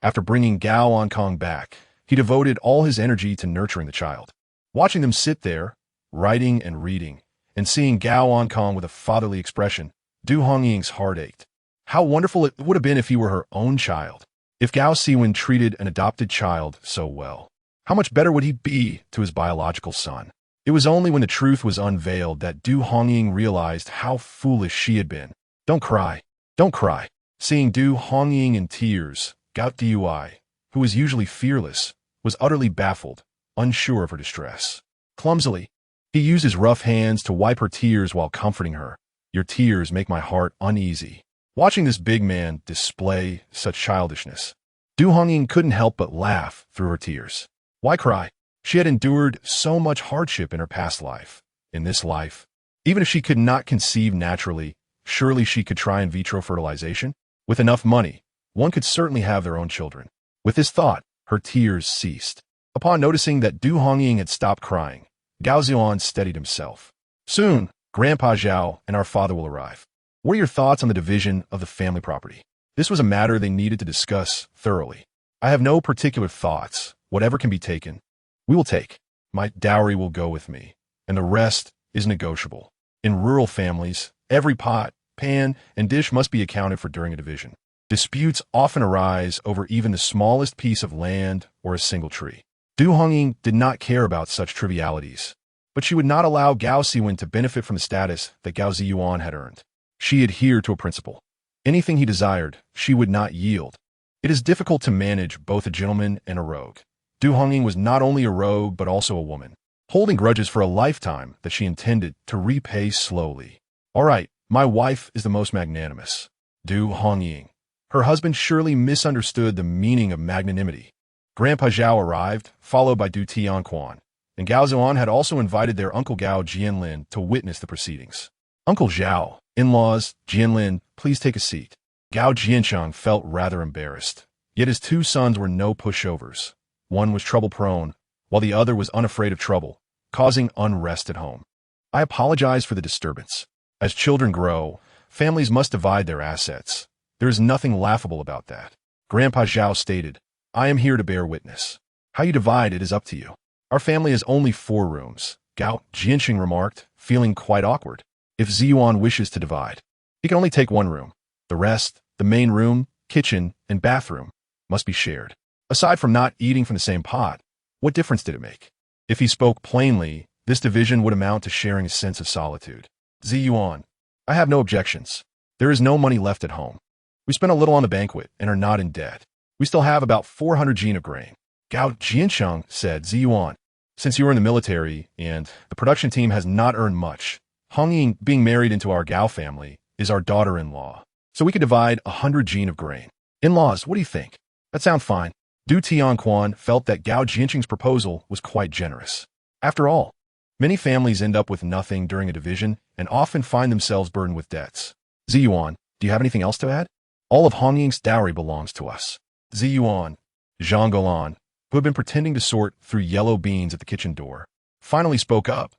After bringing Gao Onkong back, he devoted all his energy to nurturing the child. Watching them sit there, writing and reading, and seeing Gao Onkong with a fatherly expression, Du Hongying's heart ached. How wonderful it would have been if he were her own child. If Gao Siwen treated an adopted child so well, how much better would he be to his biological son? It was only when the truth was unveiled that Du Hongying realized how foolish she had been. Don't cry. Don't cry. Seeing Du Hongying in tears, Gao Zhiyuan, who was usually fearless, was utterly baffled, unsure of her distress. Clumsily, he used his rough hands to wipe her tears while comforting her. Your tears make my heart uneasy. Watching this big man display such childishness, Du Hongying couldn't help but laugh through her tears. Why cry? She had endured so much hardship in her past life. In this life, even if she could not conceive naturally, surely she could try in vitro fertilization? With enough money, one could certainly have their own children. With this thought, her tears ceased. Upon noticing that Du Hongying had stopped crying, Gao Zhiyuan steadied himself. Soon, Grandpa Zhao and our father will arrive. What are your thoughts on the division of the family property? This was a matter they needed to discuss thoroughly. I have no particular thoughts. Whatever can be taken, we will take. My dowry will go with me, and the rest is negotiable. In rural families, every pot, pan, and dish must be accounted for during a division. Disputes often arise over even the smallest piece of land or a single tree. Du Hongying did not care about such trivialities, but she would not allow Gao Siwen to benefit from the status that Gao Zhiyuan had earned. She adhered to a principle. Anything he desired, she would not yield. It is difficult to manage both a gentleman and a rogue. Du Hongying was not only a rogue but also a woman, holding grudges for a lifetime that she intended to repay slowly. All right, my wife is the most magnanimous. Du Hongying. Her husband surely misunderstood the meaning of magnanimity. Grandpa Zhao arrived, followed by Du Tianquan, and Gao Zhiyuan had also invited their uncle Gao Jianlin to witness the proceedings. Uncle Zhao, in-laws, Jianlin, please take a seat. Gao Jiancheng felt rather embarrassed, yet his two sons were no pushovers. One was trouble-prone, while the other was unafraid of trouble, causing unrest at home. I apologize for the disturbance. As children grow, families must divide their assets. There is nothing laughable about that. Grandpa Zhao stated, I am here to bear witness. How you divide it is up to you. Our family has only 4 rooms, Gao Jiancheng remarked, feeling quite awkward. If Zhiyuan wishes to divide, he can only take 1 room. The rest, the main room, kitchen, and bathroom, must be shared. Aside from not eating from the same pot, what difference did it make? If he spoke plainly, this division would amount to sharing a sense of solitude. Zhiyuan, I have no objections. There is no money left at home. We spent a little on the banquet and are not in debt. We still have about 400 jin of grain. Gao Jiancheng said, Zhiyuan, since you were in the military and the production team has not earned much, Hongying, being married into our Gao family, is our daughter-in-law. So we could divide 100 jin of grain. In-laws, what do you think? That sounds fine. Du Tianquan felt that Gao Jiancheng's proposal was quite generous. After all, many families end up with nothing during a division and often find themselves burdened with debts. Zhiyuan, do you have anything else to add? All of Hongying's dowry belongs to us. Zhiyuan, Zhang Golan, who had been pretending to sort through yellow beans at the kitchen door, finally spoke up.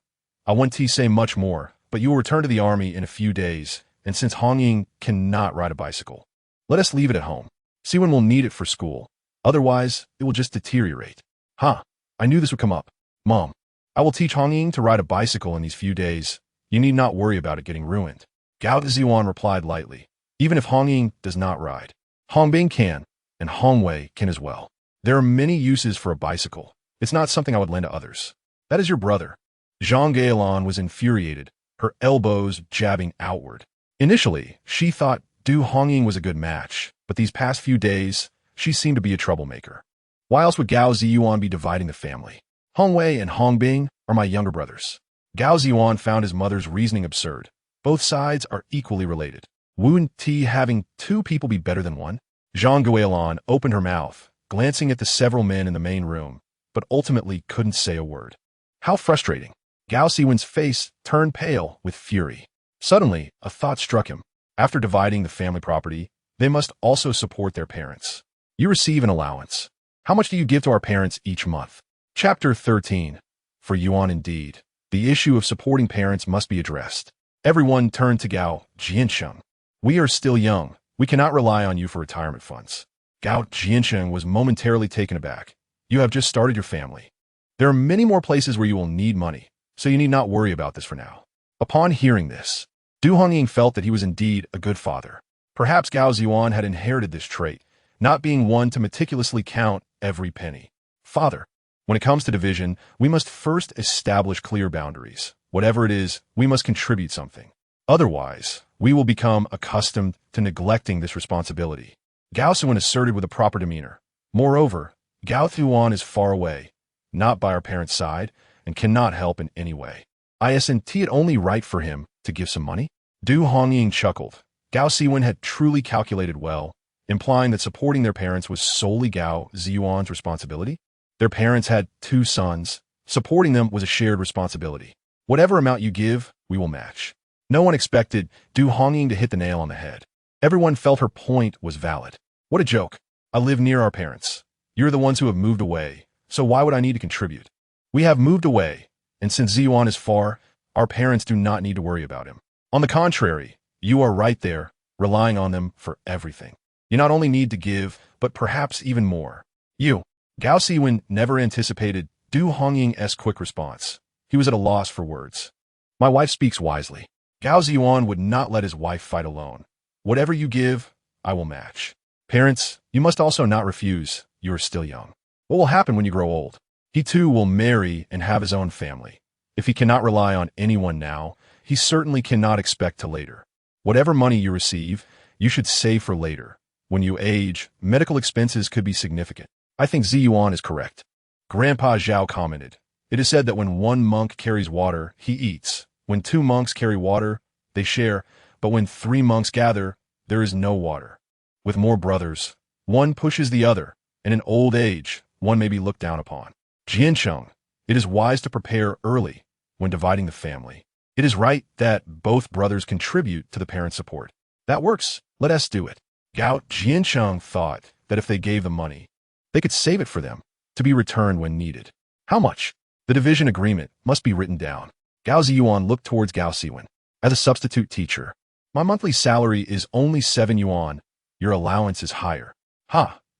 I want to say much more, but you will return to the army in a few days, and since Hongying cannot ride a bicycle, let us leave it at home. Siwen will need it for school. Otherwise, it will just deteriorate. I knew this would come up. Mom, I will teach Hongying to ride a bicycle in these few days. You need not worry about it getting ruined. Gao Zhiyuan replied lightly. Even if Hongying does not ride, Hongbing can, and Hongwei can as well. There are many uses for a bicycle. It's not something I would lend to others. That is your brother. Zhang Gaolan was infuriated, her elbows jabbing outward. Initially, she thought Du Hongying was a good match, but these past few days, she seemed to be a troublemaker. Why else would Gao Zhiyuan be dividing the family? Hongwei and Hongbing are my younger brothers. Gao Zhiyuan found his mother's reasoning absurd. Both sides are equally related. Wouldn't having 2 people be better than 1? Zhang Guolan opened her mouth, glancing at the several men in the main room, but ultimately couldn't say a word. How frustrating. Gao Siwen's face turned pale with fury. Suddenly, a thought struck him. After dividing the family property, they must also support their parents. You receive an allowance. How much do you give to our parents each month? Chapter 13. For Yuan indeed. The issue of supporting parents must be addressed. Everyone turned to Gao Zhiyuan. We are still young. We cannot rely on you for retirement funds. Gao Zhiyuan was momentarily taken aback. You have just started your family. There are many more places where you will need money, so you need not worry about this for now. Upon hearing this, Du Hongying felt that he was indeed a good father. Perhaps Gao Zhiyuan had inherited this trait, not being one to meticulously count every penny. Father, when it comes to division, we must first establish clear boundaries. Whatever it is, we must contribute something. Otherwise, we will become accustomed to neglecting this responsibility. Gao Siwen asserted with a proper demeanor. Moreover, Gao Zhiyuan is far away, not by our parents' side, and cannot help in any way. Isn't it only right for him to give some money? Du Hongying chuckled. Gao Siwen had truly calculated well, implying that supporting their parents was solely Gao Zhiyuan's responsibility. Their parents had 2 sons. Supporting them was a shared responsibility. Whatever amount you give, we will match. No one expected Du Hongying to hit the nail on the head. Everyone felt her point was valid. What a joke. I live near our parents. You're the ones who have moved away, so why would I need to contribute? We have moved away, and since Zhiyuan is far, our parents do not need to worry about him. On the contrary, you are right there, relying on them for everything. You not only need to give, but perhaps even more. Gao Siwen never anticipated Du Hongying's quick response. He was at a loss for words. My wife speaks wisely. Gao Zhiyuan would not let his wife fight alone. Whatever you give, I will match. Parents, you must also not refuse. You are still young. What will happen when you grow old? He too will marry and have his own family. If he cannot rely on anyone now, he certainly cannot expect to later. Whatever money you receive, you should save for later. When you age, medical expenses could be significant. I think Zhiyuan is correct. Grandpa Zhao commented. It is said that when 1 monk carries water, he eats. When 2 monks carry water, they share. But when 3 monks gather, there is no water. With more brothers, one pushes the other, and in old age, one may be looked down upon. Jiancheng, it is wise to prepare early when dividing the family. It is right that both brothers contribute to the parent support. That works. Let us do it. Gao Zhiyuan thought that if they gave the money, they could save it for them, to be returned when needed. How much? The division agreement must be written down. Gao Zhiyuan looked towards Gao Siwen. As a substitute teacher, my monthly salary is only 7 yuan. Your allowance is higher.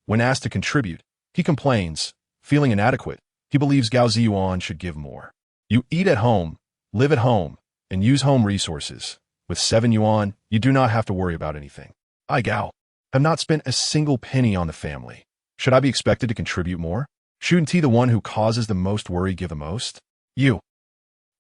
When asked to contribute, he complains, feeling inadequate. He believes Gao Zhiyuan should give more. You eat at home, live at home, and use home resources. With 7 yuan, you do not have to worry about anything. I, Gao, have not spent a single penny on the family. Should I be expected to contribute more? Shouldn't he, the one who causes the most worry, give the most? You.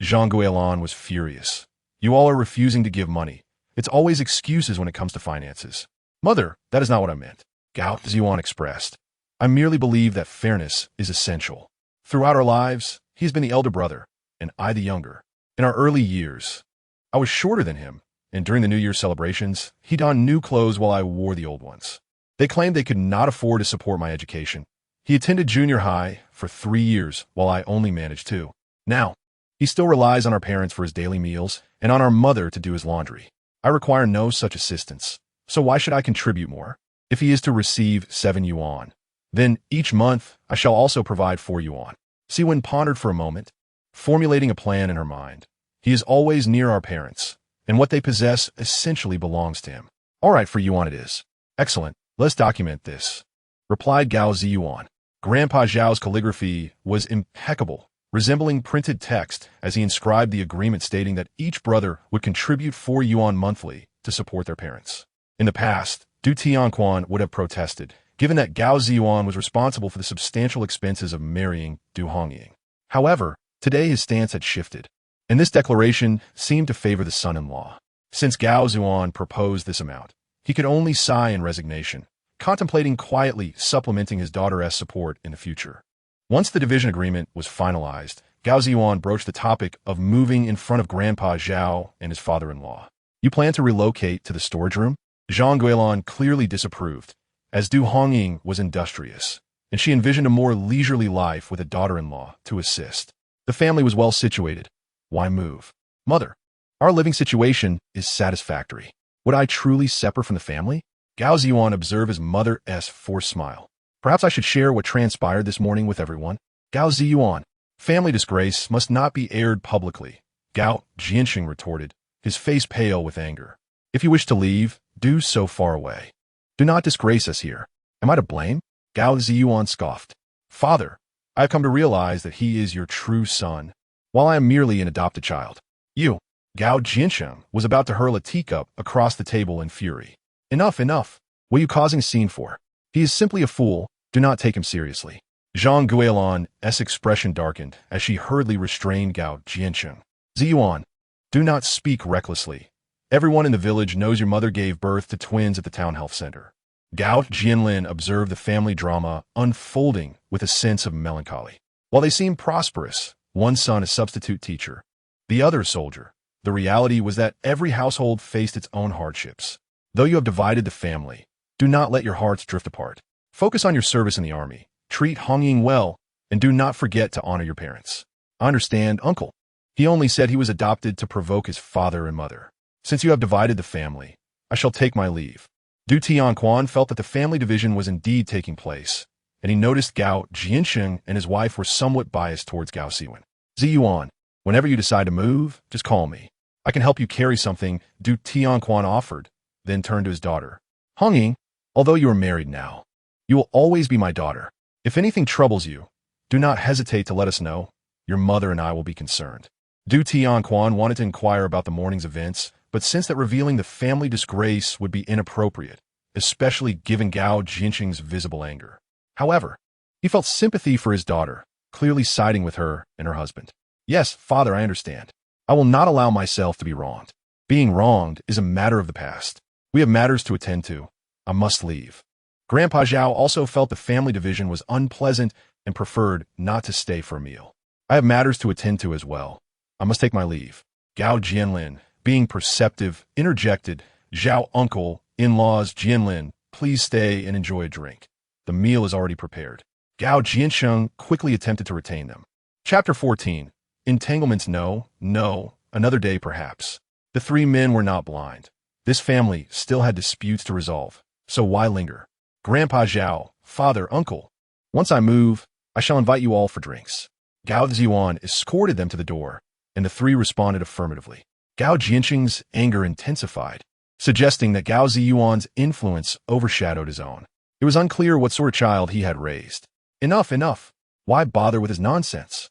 Zhang Guilan was furious. You all are refusing to give money. It's always excuses when it comes to finances. Mother, that is not what I meant. Gao Zhiyuan expressed. I merely believe that fairness is essential. Throughout our lives, he's been the elder brother, and I the younger. In our early years, I was shorter than him, and during the New Year celebrations, he donned new clothes while I wore the old ones. They claimed they could not afford to support my education. He attended junior high for 3 years, while I only managed 2. Now, he still relies on our parents for his daily meals and on our mother to do his laundry. I require no such assistance, so why should I contribute more? If he is to receive 7 yuan, then each month I shall also provide 4 yuan. Siwen pondered for a moment, formulating a plan in her mind. He is always near our parents, and what they possess essentially belongs to him. All right, for yuan it is. Excellent. Let's document this, replied Gao Zhiyuan. Grandpa Zhao's calligraphy was impeccable, resembling printed text as he inscribed the agreement stating that each brother would contribute 4 yuan monthly to support their parents. In the past, Du Tianquan would have protested, given that Gao Zhiyuan was responsible for the substantial expenses of marrying Du Hongying. However, today his stance had shifted, and this declaration seemed to favor the son-in-law. Since Gao Zhiyuan proposed this amount, he could only sigh in resignation, contemplating quietly supplementing his daughter's support in the future. Once the division agreement was finalized, Gao Zhiyuan broached the topic of moving in front of Grandpa Zhao and his father-in-law. You plan to relocate to the storage room? Zhang Guilan clearly disapproved, as Du Hongying was industrious, and she envisioned a more leisurely life with a daughter-in-law to assist. The family was well situated. Why move? Mother, our living situation is satisfactory. Would I truly separate from the family? Gao Zhiyuan observed his mother's forced smile. Perhaps I should share what transpired this morning with everyone. Gao Zhiyuan. Family disgrace must not be aired publicly, Gao Zhiyuan retorted, his face pale with anger. If you wish to leave, do so far away. Do not disgrace us here. Am I to blame? Gao Zhiyuan scoffed. Father, I have come to realize that he is your true son, while I am merely an adopted child. You, Gao Zhiyuan, was about to hurl a teacup across the table in fury. Enough, enough. What are you causing a scene for? He is simply a fool. Do not take him seriously. Zhang Guilan's expression darkened as she hurriedly restrained Gao Zhiyuan. Zhiyuan, do not speak recklessly. Everyone in the village knows your mother gave birth to twins at the town health center. Gao Zhiyuan observed the family drama unfolding with a sense of melancholy. While they seemed prosperous, one son a substitute teacher, the other a soldier, the reality was that every household faced its own hardships. Though you have divided the family, do not let your hearts drift apart. Focus on your service in the army, treat Hongying well, and do not forget to honor your parents. I understand, uncle. He only said he was adopted to provoke his father and mother. Since you have divided the family, I shall take my leave. Du Tianquan felt that the family division was indeed taking place, and he noticed Gao Zhiyuan and his wife were somewhat biased towards Gao Siwen. Zhiyuan, whenever you decide to move, just call me. I can help you carry something, Du Tianquan offered, then turned to his daughter. Hongying, although you are married now, you will always be my daughter. If anything troubles you, do not hesitate to let us know. Your mother and I will be concerned. Du Tianquan wanted to inquire about the morning's events, but sensed that revealing the family disgrace would be inappropriate, especially given Gao Zhiyuan's visible anger. However, he felt sympathy for his daughter, clearly siding with her and her husband. Yes, father, I understand. I will not allow myself to be wronged. Being wronged is a matter of the past. We have matters to attend to. I must leave. Grandpa Zhao also felt the family division was unpleasant and preferred not to stay for a meal. I have matters to attend to as well. I must take my leave. Gao Jianlin, being perceptive, interjected, Zhao uncle, in-laws Jianlin, please stay and enjoy a drink. The meal is already prepared. Gao Jiansheng quickly attempted to retain them. Chapter 14. Entanglements no, another day perhaps. The three men were not blind. This family still had disputes to resolve, so why linger? Grandpa Zhao, father, uncle. Once I move, I shall invite you all for drinks. Gao Zhiyuan escorted them to the door, and the three responded affirmatively. Gao Jiansheng's anger intensified, suggesting that Gao Zhiyuan's influence overshadowed his own. It was unclear what sort of child he had raised. Enough. Why bother with his nonsense?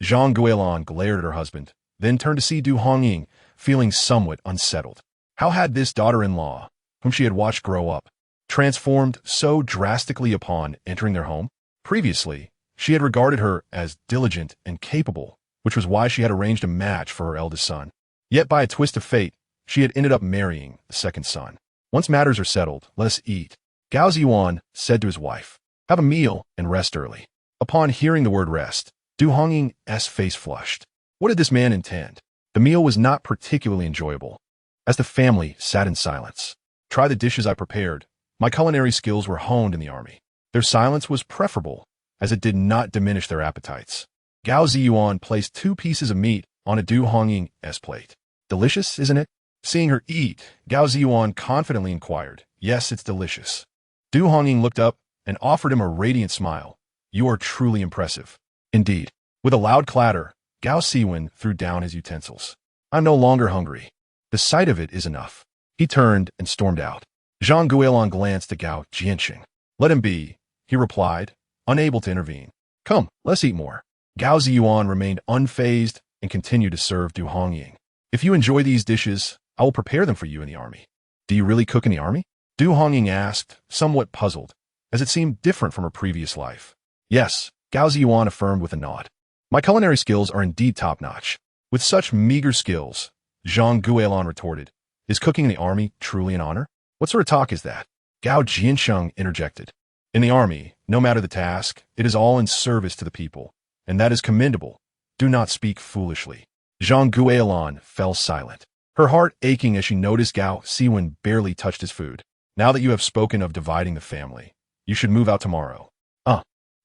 Zhang Guilan glared at her husband, then turned to see Du Hongying, feeling somewhat unsettled. How had this daughter-in-law, whom she had watched grow up, transformed so drastically upon entering their home? Previously, she had regarded her as diligent and capable, which was why she had arranged a match for her eldest son. Yet by a twist of fate, she had ended up marrying the second son. Once matters are settled, let us eat. Gao Zhiyuan said to his wife, have a meal and rest early. Upon hearing the word rest, Du Hongying's face flushed. What did this man intend? The meal was not particularly enjoyable, as the family sat in silence. Try the dishes I prepared. My culinary skills were honed in the army. Their silence was preferable, as it did not diminish their appetites. Gao Zhiyuan placed 2 pieces of meat on a Du Hongying's plate. Delicious, isn't it? Seeing her eat, Gao Zhiyuan confidently inquired, yes, it's delicious. Du Hongying looked up and offered him a radiant smile. You are truly impressive. Indeed. With a loud clatter, Gao Siwen threw down his utensils. I'm no longer hungry. The sight of it is enough. He turned and stormed out. Zhang Guilan glanced at Gao Jiansheng. Let him be, he replied, unable to intervene. Come, let's eat more. Gao Zhiyuan remained unfazed and continued to serve Du Hongying. If you enjoy these dishes, I will prepare them for you in the army. Do you really cook in the army? Du Hongying asked, somewhat puzzled, as it seemed different from her previous life. Yes, Gao Zhiyuan affirmed with a nod. My culinary skills are indeed top-notch. With such meager skills, Zhang Guilan retorted, is cooking in the army truly an honor? What sort of talk is that? Gao Jiansheng interjected. In the army, no matter the task, it is all in service to the people, and that is commendable. Do not speak foolishly. Zhang Guilan fell silent, her heart aching as she noticed Gao Siwen barely touched his food. Now that you have spoken of dividing the family, you should move out tomorrow.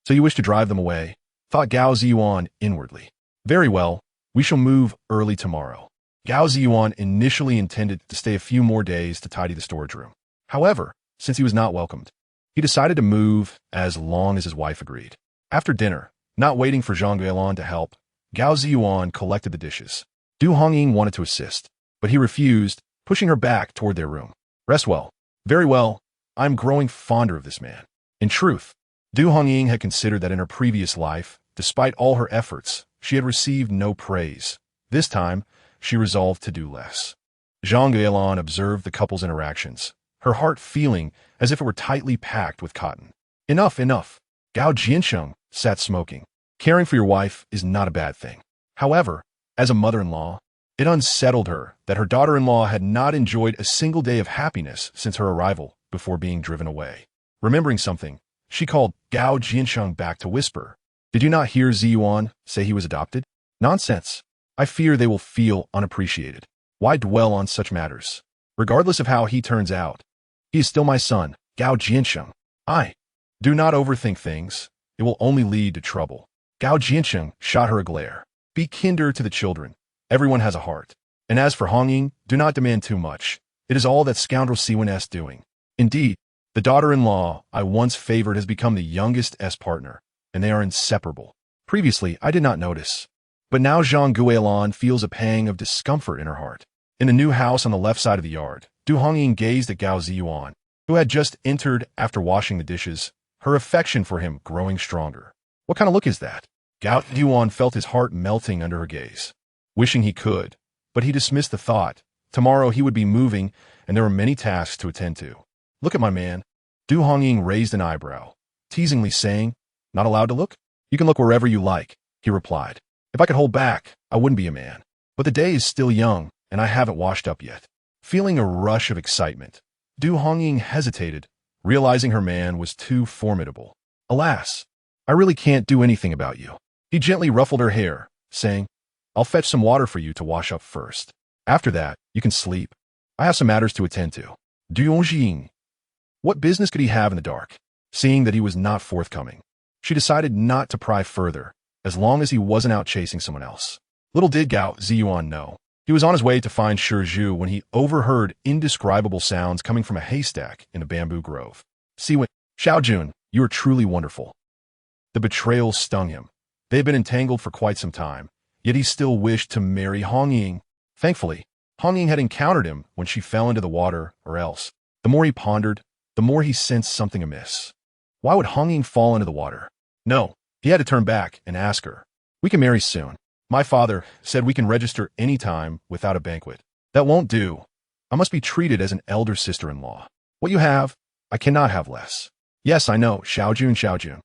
So you wish to drive them away? Thought Gao Zhiyuan inwardly. Very well, we shall move early tomorrow. Gao Zhiyuan initially intended to stay a few more days to tidy the storage room. However, since he was not welcomed, He decided to move as long as his wife agreed. After dinner, not waiting for Zhang Guilan to help, Gao Zhiyuan collected the dishes. Du Hongying wanted to assist, but he refused, pushing her back toward their room. Rest well. Very well. I'm growing fonder of this man. In truth, Du Hongying had considered that in her previous life, despite all her efforts, she had received no praise. This time, she resolved to do less. Zhang Guilan observed the couple's interactions, her heart feeling as if it were tightly packed with cotton. Enough, enough. Gao Zhiyuan sat smoking. Caring for your wife is not a bad thing. However, as a mother-in-law, it unsettled her that her daughter-in-law had not enjoyed a single day of happiness since her arrival before being driven away. Remembering something, she called Gao Zhiyuan back to whisper, "Did you not hear Zhiyuan say he was adopted? Nonsense. I fear they will feel unappreciated. Why dwell on such matters? Regardless of how he turns out, he is still my son, Gao Zhiyuan. Do not overthink things. It will only lead to trouble." Gao Zhiyuan shot her a glare. "Be kinder to the children. Everyone has a heart. And as for Hongying, do not demand too much. It is all that scoundrel Siwen is doing. Indeed, the daughter-in-law I once favored has become the youngest partner, and they are inseparable. Previously, I did not notice. But now Zhang Guilan feels a pang of discomfort in her heart." In the new house on the left side of the yard, Du Hongying gazed at Gao Zhiyuan, who had just entered after washing the dishes, her affection for him growing stronger. What kind of look is that? Gao Zhiyuan felt his heart melting under her gaze. Wishing he could, but he dismissed the thought. Tomorrow he would be moving, and there were many tasks to attend to. "Look at my man." Du Hongying raised an eyebrow, teasingly saying, "Not allowed to look? You can look wherever you like," he replied. "If I could hold back, I wouldn't be a man. But the day is still young, and I haven't washed up yet." Feeling a rush of excitement, Du Hongying hesitated, realizing her man was too formidable. "Alas, I really can't do anything about you." He gently ruffled her hair, saying, "I'll fetch some water for you to wash up first. After that, you can sleep. I have some matters to attend to." Du Hongying. What business could he have in the dark? Seeing that he was not forthcoming, she decided not to pry further, as long as he wasn't out chasing someone else. Little did Gao Zhiyuan know, he was on his way to find Ju when he overheard indescribable sounds coming from a haystack in a bamboo grove. "Siwen, Xiaojun, you are truly wonderful." The betrayal stung him. They had been entangled for quite some time, yet he still wished to marry Hongying. Thankfully, Hongying had encountered him when she fell into the water, or else. The more he pondered, the more he sensed something amiss. Why would Hongying fall into the water? No, he had to turn back and ask her, "We can marry soon. My father said we can register any time without a banquet." "That won't do. I must be treated as an elder sister-in-law. What you have, I cannot have less." "Yes, I know, Xiaojun.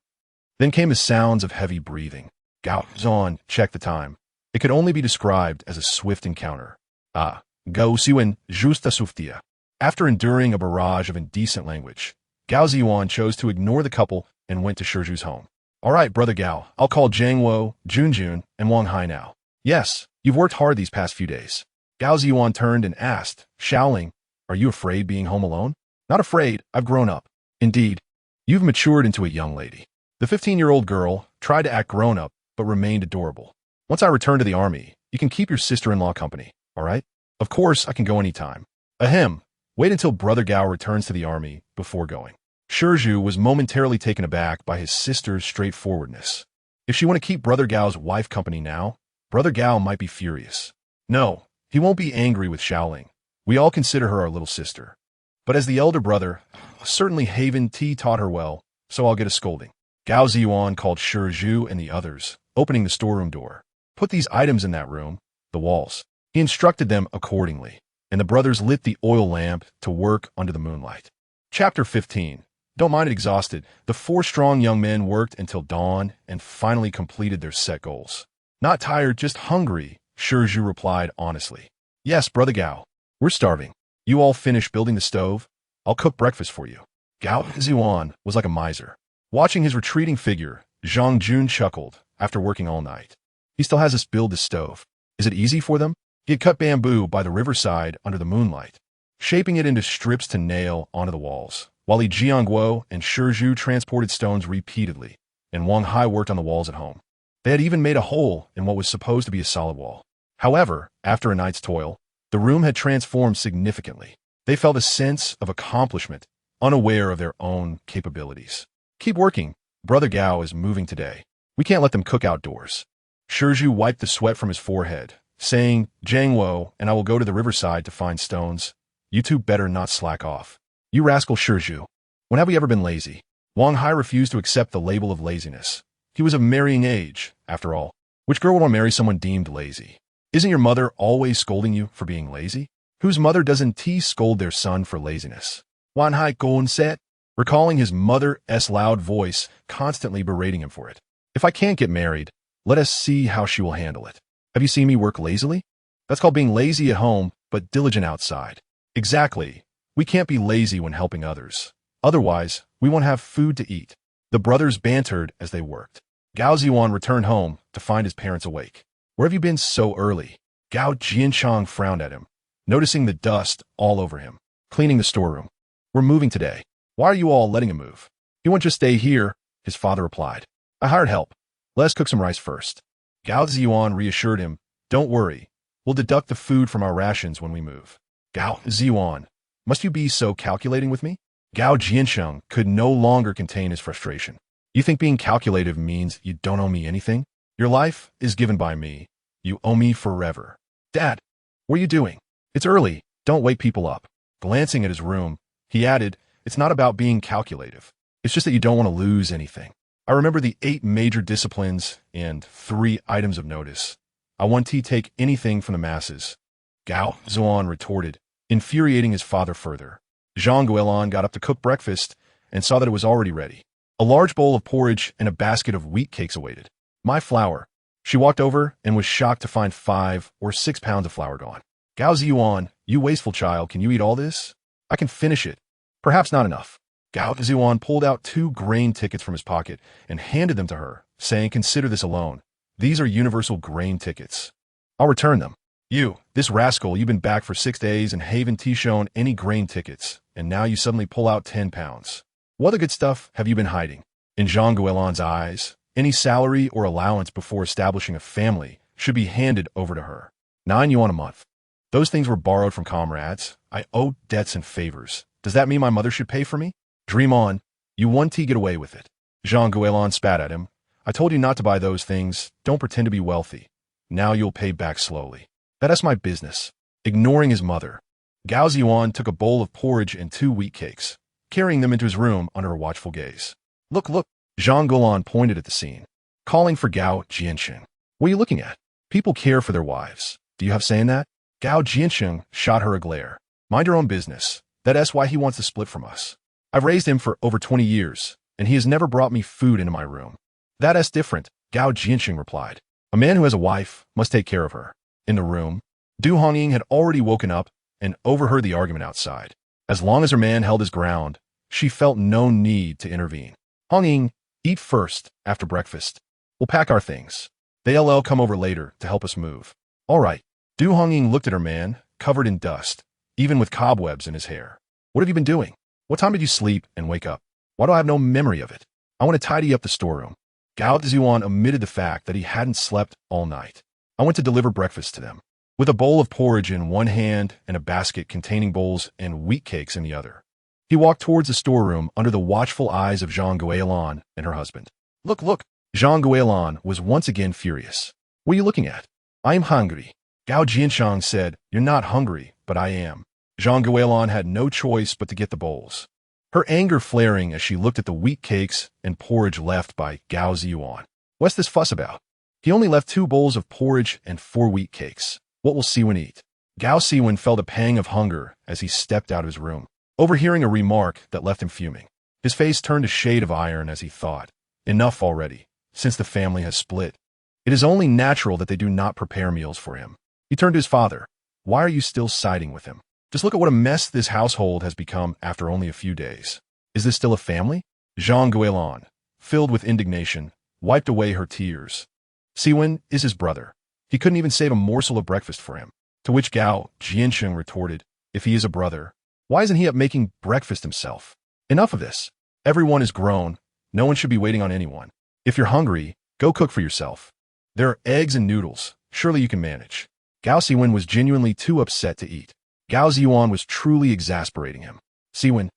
Then came the sounds of heavy breathing. Gao Zhiyuan checked the time. It could only be described as a swift encounter. Gao Siwen justa suftia. After enduring a barrage of indecent language, Gao Zhiyuan chose to ignore the couple and went to Shiju's home. "All right, Brother Gao, I'll call Jiang Wo, Junjun, and Wang Hai now." "Yes, you've worked hard these past few days." Gao Zhiyuan turned and asked, Shaoling, "Are you afraid being home alone?" "Not afraid, I've grown up." "Indeed, you've matured into a young lady." The 15-year-old girl tried to act grown-up, but remained adorable. "Once I return to the army, you can keep your sister-in-law company, all right? Of course, I can go anytime." "Ahem. Wait until Brother Gao returns to the army before going." Ju was momentarily taken aback by his sister's straightforwardness. If she wanted to keep Brother Gao's wife company now, Brother Gao might be furious. No, he won't be angry with Shaoling. We all consider her our little sister. But as the elder brother, certainly Haven T taught her well, so I'll get a scolding. Gao Zhiyuan called Ju and the others, opening the storeroom door. "Put these items in that room, the walls." He instructed them accordingly, and the brothers lit the oil lamp to work under the moonlight. Chapter 15. Don't mind it exhausted, the four strong young men worked until dawn and finally completed their set goals. "Not tired, just hungry," Ju replied honestly. "Yes, Brother Gao. We're starving. You all finish building the stove. I'll cook breakfast for you." Gao Zhiyuan was like a miser. Watching his retreating figure, Zhang Jun chuckled after working all night. "He still has us build the stove. Is it easy for them?" He had cut bamboo by the riverside under the moonlight, shaping it into strips to nail onto the walls, while Li Jiangguo and Ju transported stones repeatedly, and Wang Hai worked on the walls at home. They had even made a hole in what was supposed to be a solid wall. However, after a night's toil, the room had transformed significantly. They felt a sense of accomplishment unaware of their own capabilities. Keep working. Brother Gao is moving today. We can't let them cook outdoors. Shiju wiped the sweat from his forehead, saying, Jiang Wo, and I will go to the riverside to find stones. You two better not slack off. You rascal Shiju. When have we ever been lazy? Wang Hai refused to accept the label of laziness. He was of marrying age, after all. Which girl would want to marry someone deemed lazy? Isn't your mother always scolding you for being lazy? Whose mother doesn't scold their son for laziness? Wan Hai Gon said, recalling his mother's loud voice, constantly berating him for it. If I can't get married, let us see how she will handle it. Have you seen me work lazily? That's called being lazy at home, but diligent outside. Exactly. We can't be lazy when helping others. Otherwise, we won't have food to eat. The brothers bantered as they worked. Gao Zhiyuan returned home to find his parents awake. Where have you been so early? Gao Jianchang frowned at him, noticing the dust all over him. Cleaning the storeroom. We're moving today. Why are you all letting him move? He won't just stay here, his father replied. I hired help. Let us cook some rice first. Gao Zhiyuan reassured him, don't worry. We'll deduct the food from our rations when we move. Gao Zhiyuan, must you be so calculating with me? Gao Jiancheng could no longer contain his frustration. You think being calculative means you don't owe me anything? Your life is given by me. You owe me forever. Dad, what are you doing? It's early. Don't wake people up. Glancing at his room, he added, it's not about being calculative. It's just that you don't want to lose anything. I remember the 8 major disciplines and 3 items of notice. I want to take anything from the masses. Gao Zhiyuan retorted, infuriating his father further. Zhang Guilin got up to cook breakfast and saw that it was already ready. A large bowl of porridge and a basket of wheat cakes awaited. My flour. She walked over and was shocked to find 5 or 6 pounds of flour gone. Gao Zhiyuan, you wasteful child, can you eat all this? I can finish it. Perhaps not enough. Gao Zhiyuan pulled out 2 grain tickets from his pocket and handed them to her, saying, consider this alone. These are universal grain tickets. I'll return them. You, this rascal, you've been back for 6 days and haven't shown any grain tickets, and now you suddenly pull out 10 pounds. What other good stuff have you been hiding? In Zhang Guilin's eyes, any salary or allowance before establishing a family should be handed over to her. 9 yuan a month. Those things were borrowed from comrades. I owe debts and favors. Does that mean my mother should pay for me? Dream on. You want to get away with it. Zhang Guilin spat at him. I told you not to buy those things. Don't pretend to be wealthy. Now you'll pay back slowly. That's my business. Ignoring his mother, Gao Zhiyuan took a bowl of porridge and 2 wheat cakes, carrying them into his room under a watchful gaze. Look, look. Zhang Guilin pointed at the scene, calling for Gao Jiancheng. What are you looking at? People care for their wives. Do you have say in that? Gao Jiancheng shot her a glare. Mind your own business. That's why he wants to split from us. I've raised him for over 20 years, and he has never brought me food into my room. That's different, Gao Jiancheng replied. A man who has a wife must take care of her. In the room, Du Hongying had already woken up and overheard the argument outside. As long as her man held his ground, she felt no need to intervene. Hongying, eat first, after breakfast. We'll pack our things. They'll come over later to help us move. All right. Du Hongying looked at her man, covered in dust, even with cobwebs in his hair. What have you been doing? What time did you sleep and wake up? Why do I have no memory of it? I want to tidy up the storeroom. Gao Zhiyuan omitted the fact that he hadn't slept all night. I went to deliver breakfast to them, with a bowl of porridge in one hand and a basket containing bowls and wheat cakes in the other. He walked towards the storeroom under the watchful eyes of Zhang Guilin and her husband. Look, look. Zhang Guilin was once again furious. What are you looking at? I am hungry. Gao Jiancheng said, you're not hungry, but I am. Zhang Guilin had no choice but to get the bowls, her anger flaring as she looked at the wheat cakes and porridge left by Gao Zhiyuan. What's this fuss about? He only left 2 bowls of porridge and 4 wheat cakes. What will Siwen eat? Gao Siwen felt a pang of hunger as he stepped out of his room, overhearing a remark that left him fuming. His face turned a shade of iron as he thought, enough already, since the family has split. It is only natural that they do not prepare meals for him. He turned to his father. Why are you still siding with him? Just look at what a mess this household has become after only a few days. Is this still a family? Zhang Guilin, filled with indignation, wiped away her tears. Siwen is his brother. He couldn't even save a morsel of breakfast for him. To which Gao Jiancheng retorted, if he is a brother, why isn't he up making breakfast himself? Enough of this. Everyone is grown. No one should be waiting on anyone. If you're hungry, go cook for yourself. There are eggs and noodles. Surely you can manage. Gao Siwen was genuinely too upset to eat. Gao Zhiyuan was truly exasperating him. Siwen,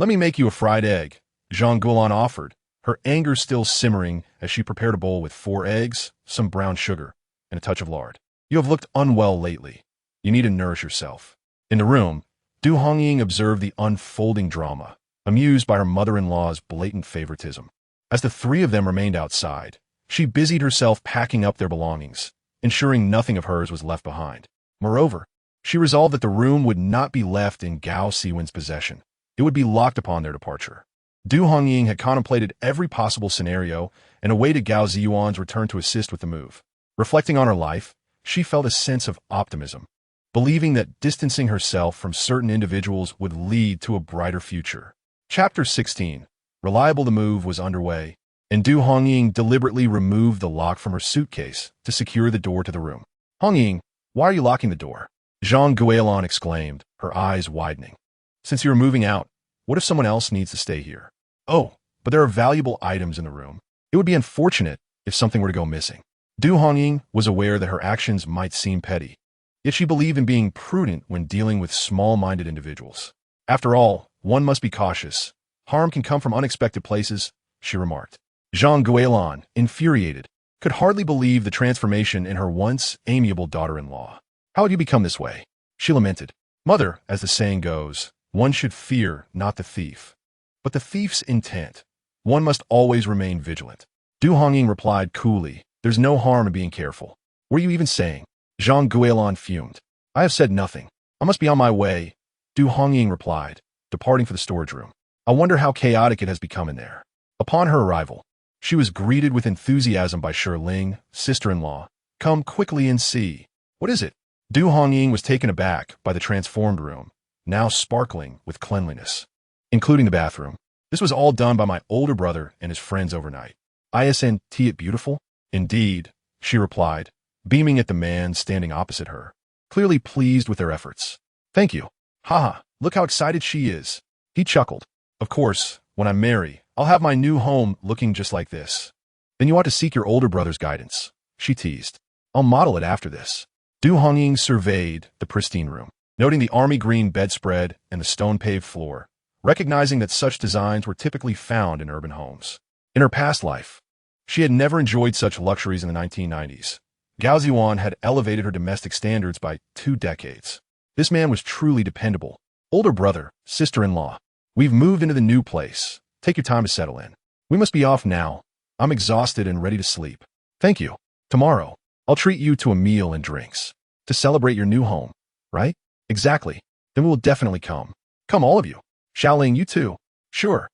Let me make you a fried egg, Zhang Guolan offered, her anger still simmering as she prepared a bowl with 4 eggs, some brown sugar, and a touch of lard. You have looked unwell lately. You need to nourish yourself. In the room, Du Hongying observed the unfolding drama, amused by her mother-in-law's blatant favoritism. As the 3 of them remained outside, she busied herself packing up their belongings, ensuring nothing of hers was left behind. Moreover, she resolved that the room would not be left in Gao Siwen's possession. It would be locked upon their departure. Du Hongying had contemplated every possible scenario and awaited Gao Zhiyuan's return to assist with the move. Reflecting on her life, she felt a sense of optimism, believing that distancing herself from certain individuals would lead to a brighter future. Chapter 16. Reliable. The move was underway, and Du Hongying deliberately removed the lock from her suitcase to secure the door to the room. Hongying, why are you locking the door? Zhang Guolan exclaimed, her eyes widening. Since you are moving out, what if someone else needs to stay here? Oh, but there are valuable items in the room. It would be unfortunate if something were to go missing. Du Hongying was aware that her actions might seem petty, yet she believed in being prudent when dealing with small-minded individuals. After all, one must be cautious. Harm can come from unexpected places, she remarked. Zhang Guolan, infuriated, could hardly believe the transformation in her once amiable daughter-in-law. How had you become this way? She lamented. Mother, as the saying goes, one should fear not the thief, but the thief's intent. One must always remain vigilant. Du Hongying replied coolly, there's no harm in being careful. What are you even saying? Zhang Guolan fumed. I have said nothing. I must be on my way, Du Hongying replied, departing for the storage room. I wonder how chaotic it has become in there. Upon her arrival, she was greeted with enthusiasm by Ling, sister-in-law. Come quickly and see. What is it? Du Hongying was taken aback by the transformed room, now sparkling with cleanliness, including the bathroom. This was all done by my older brother and his friends overnight. Isn't it beautiful? Indeed, she replied, beaming at the man standing opposite her, clearly pleased with their efforts. Thank you. Haha, look how excited she is. He chuckled. Of course, when I marry, I'll have my new home looking just like this. Then you ought to seek your older brother's guidance, she teased. I'll model it after this. Du Hongying surveyed the pristine room, noting the army green bedspread and the stone-paved floor, recognizing that such designs were typically found in urban homes. In her past life, she had never enjoyed such luxuries in the 1990s. Gao Zhiyuan had elevated her domestic standards by 2 decades. This man was truly dependable. Older brother, sister-in-law. We've moved into the new place. Take your time to settle in. We must be off now. I'm exhausted and ready to sleep. Thank you. Tomorrow, I'll treat you to a meal and drinks. To celebrate your new home, right? Exactly. Then we will definitely come. Come all of you. Ling, you too. Sure.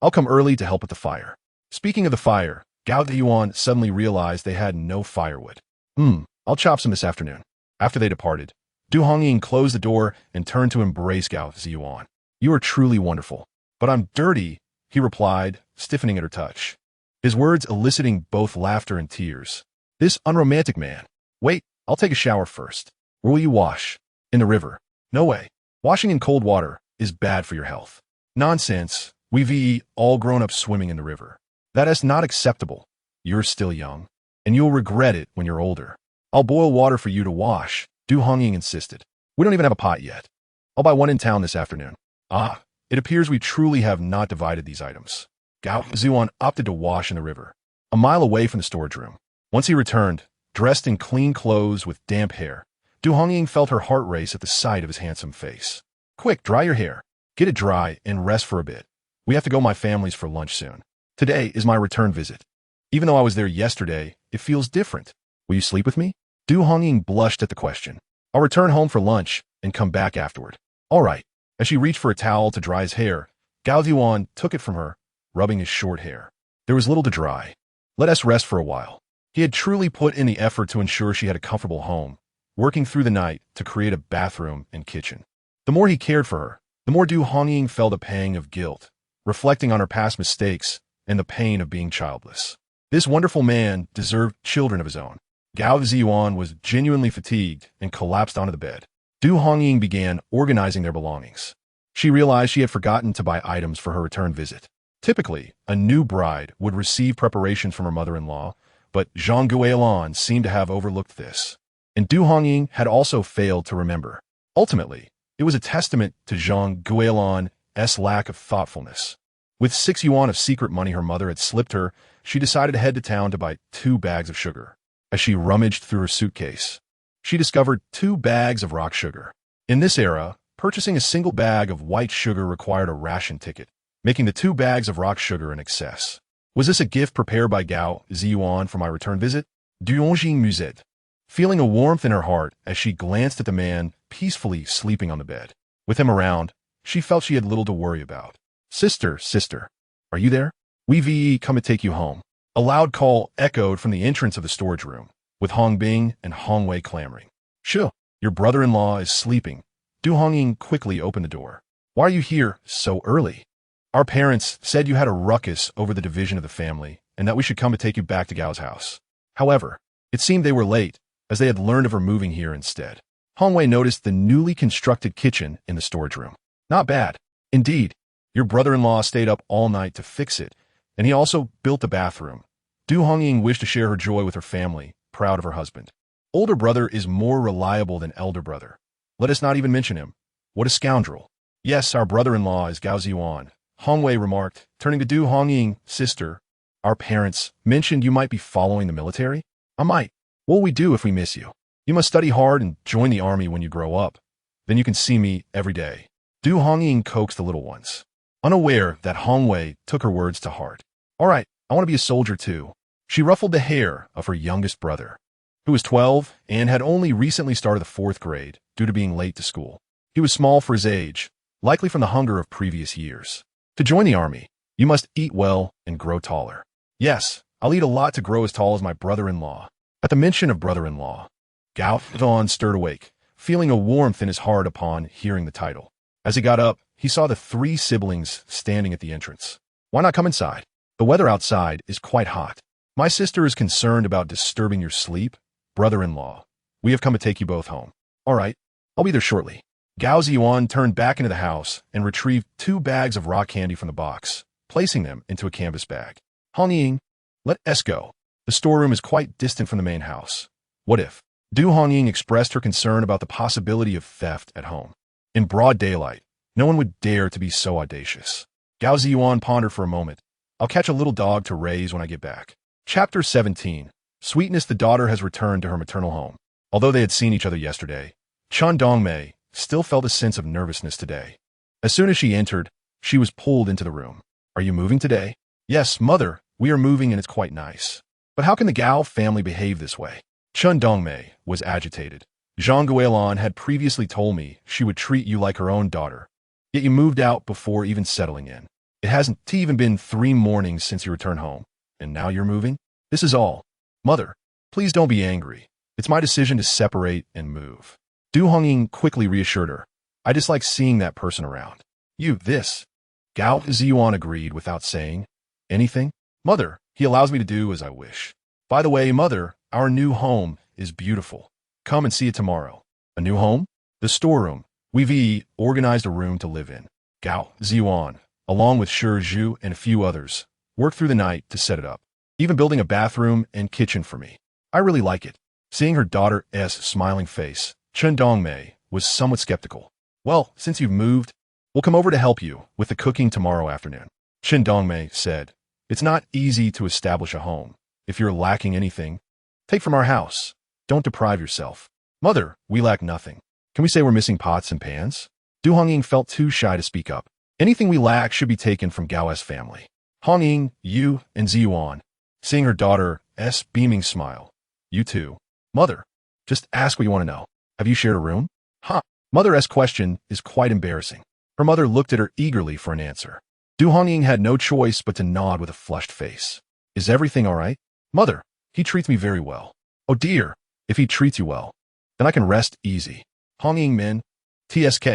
I'll come early to help with the fire. Speaking of the fire, Gao Zhiyuan suddenly realized they had no firewood. I'll chop some this afternoon. After they departed, Du Hongying closed the door and turned to embrace Gao Zhiyuan. You are truly wonderful. But I'm dirty, he replied, stiffening at her touch, his words eliciting both laughter and tears. This unromantic man. Wait, I'll take a shower first. Where will you wash? In the river. No way. Washing in cold water is bad for your health. Nonsense. We've all grown up swimming in the river. That is not acceptable. You're still young, and you'll regret it when you're older. I'll boil water for you to wash, Du Hongying insisted. We don't even have a pot yet. I'll buy one in town this afternoon. Ah, it appears we truly have not divided these items. Gao Zhiyuan opted to wash in the river, a mile away from the storage room. Once he returned, dressed in clean clothes with damp hair, Du Hongying felt her heart race at the sight of his handsome face. Quick, dry your hair. Get it dry and rest for a bit. We have to go to my family's for lunch soon. Today is my return visit. Even though I was there yesterday, it feels different. Will you sleep with me? Du Hongying blushed at the question. I'll return home for lunch and come back afterward. All right. As she reached for a towel to dry his hair, Gao Zhiyuan took it from her, rubbing his short hair. There was little to dry. Let us rest for a while. He had truly put in the effort to ensure she had a comfortable home, working through the night to create a bathroom and kitchen. The more he cared for her, the more Du Hongying felt a pang of guilt, reflecting on her past mistakes and the pain of being childless. This wonderful man deserved children of his own. Gao Zhiyuan was genuinely fatigued and collapsed onto the bed. Du Hongying began organizing their belongings. She realized she had forgotten to buy items for her return visit. Typically, a new bride would receive preparations from her mother-in-law, but Zhang Guolan seemed to have overlooked this. And Du Hongying had also failed to remember. Ultimately, it was a testament to Zhang Guolan Yuan's lack of thoughtfulness. With 6 yuan of secret money her mother had slipped her, she decided to head to town to buy 2 bags of sugar. As she rummaged through her suitcase, she discovered 2 bags of rock sugar. In this era, purchasing a single bag of white sugar required a ration ticket, making the 2 bags of rock sugar an excess. Was this a gift prepared by Gao Zhiyuan for my return visit? Du Hongying mused, feeling a warmth in her heart as she glanced at the man peacefully sleeping on the bed. With him around, she felt she had little to worry about. Sister, are you there? We come to take you home. A loud call echoed from the entrance of the storage room, with Hongbing and Hongwei clamoring. Sure, your brother-in-law is sleeping. Du Hongying quickly opened the door. Why are you here so early? Our parents said you had a ruckus over the division of the family, and that we should come to take you back to Gao's house. However, it seemed they were late, as they had learned of her moving here instead. Hongwei noticed the newly constructed kitchen in the storage room. Not bad. Indeed, your brother-in-law stayed up all night to fix it, and he also built the bathroom. Du Hongying wished to share her joy with her family, proud of her husband. Older brother is more reliable than elder brother. Let us not even mention him. What a scoundrel. Yes, our brother-in-law is Gao Zhiyuan, Hongwei remarked, turning to Du Hongying. Sister, our parents mentioned you might be following the military? I might. What will we do if we miss you? You must study hard and join the army when you grow up. Then you can see me every day. Du Hongying coaxed the little ones, unaware that Hongwei took her words to heart. All right, I want to be a soldier too. She ruffled the hair of her youngest brother, who was 12 and had only recently started the 4th grade due to being late to school. He was small for his age, likely from the hunger of previous years. To join the army, you must eat well and grow taller. Yes, I'll eat a lot to grow as tall as my brother-in-law. At the mention of brother-in-law, Gao Zhiyuan stirred awake, feeling a warmth in his heart upon hearing the title. As he got up, he saw the 3 siblings standing at the entrance. Why not come inside? The weather outside is quite hot. My sister is concerned about disturbing your sleep. Brother-in-law, we have come to take you both home. All right, I'll be there shortly. Gao Zhiyuan turned back into the house and retrieved 2 bags of rock candy from the box, placing them into a canvas bag. Hongying, let us go. The storeroom is quite distant from the main house. What if? Du Hongying expressed her concern about the possibility of theft at home. In broad daylight, no one would dare to be so audacious. Gao Zhiyuan pondered for a moment. I'll catch a little dog to raise when I get back. Chapter 17. Sweetness. The daughter has returned to her maternal home. Although they had seen each other yesterday, Chen Dongmei still felt a sense of nervousness today. As soon as she entered, she was pulled into the room. Are you moving today? Yes, mother, we are moving and it's quite nice. But how can the Gao family behave this way? Chen Dongmei was agitated. Zhang Guilan had previously told me she would treat you like her own daughter, yet you moved out before even settling in. It hasn't even been 3 mornings since you returned home, and now you're moving? This is all. Mother, please don't be angry. It's my decision to separate and move. Du Hongying quickly reassured her. I dislike seeing that person around. This. Gao Zhiyuan agreed without saying anything. Mother, he allows me to do as I wish. By the way, mother, our new home is beautiful. Come and see it tomorrow. A new home? The storeroom. We've organized a room to live in. Gao Zhiyuan, along with Shi Zhu and a few others, worked through the night to set it up, even building a bathroom and kitchen for me. I really like it. Seeing her daughter's smiling face, Chen Dongmei was somewhat skeptical. Well, since you've moved, we'll come over to help you with the cooking tomorrow afternoon. Chen Dongmei said, it's not easy to establish a home. If you're lacking anything, take from our house. Don't deprive yourself. Mother, we lack nothing. Can we say we're missing pots and pans? Du Hongying felt too shy to speak up. Anything we lack should be taken from Gao's family. Hongying, you, and Zhiyuan, seeing her daughter's beaming smile. You too. Mother, just ask what you want to know. Have you shared a room? Mother's question is quite embarrassing. Her mother looked at her eagerly for an answer. Du Hongying had no choice but to nod with a flushed face. Is everything all right? Mother, he treats me very well. Oh dear. If he treats you well, then I can rest easy. Hongying Min, TSK,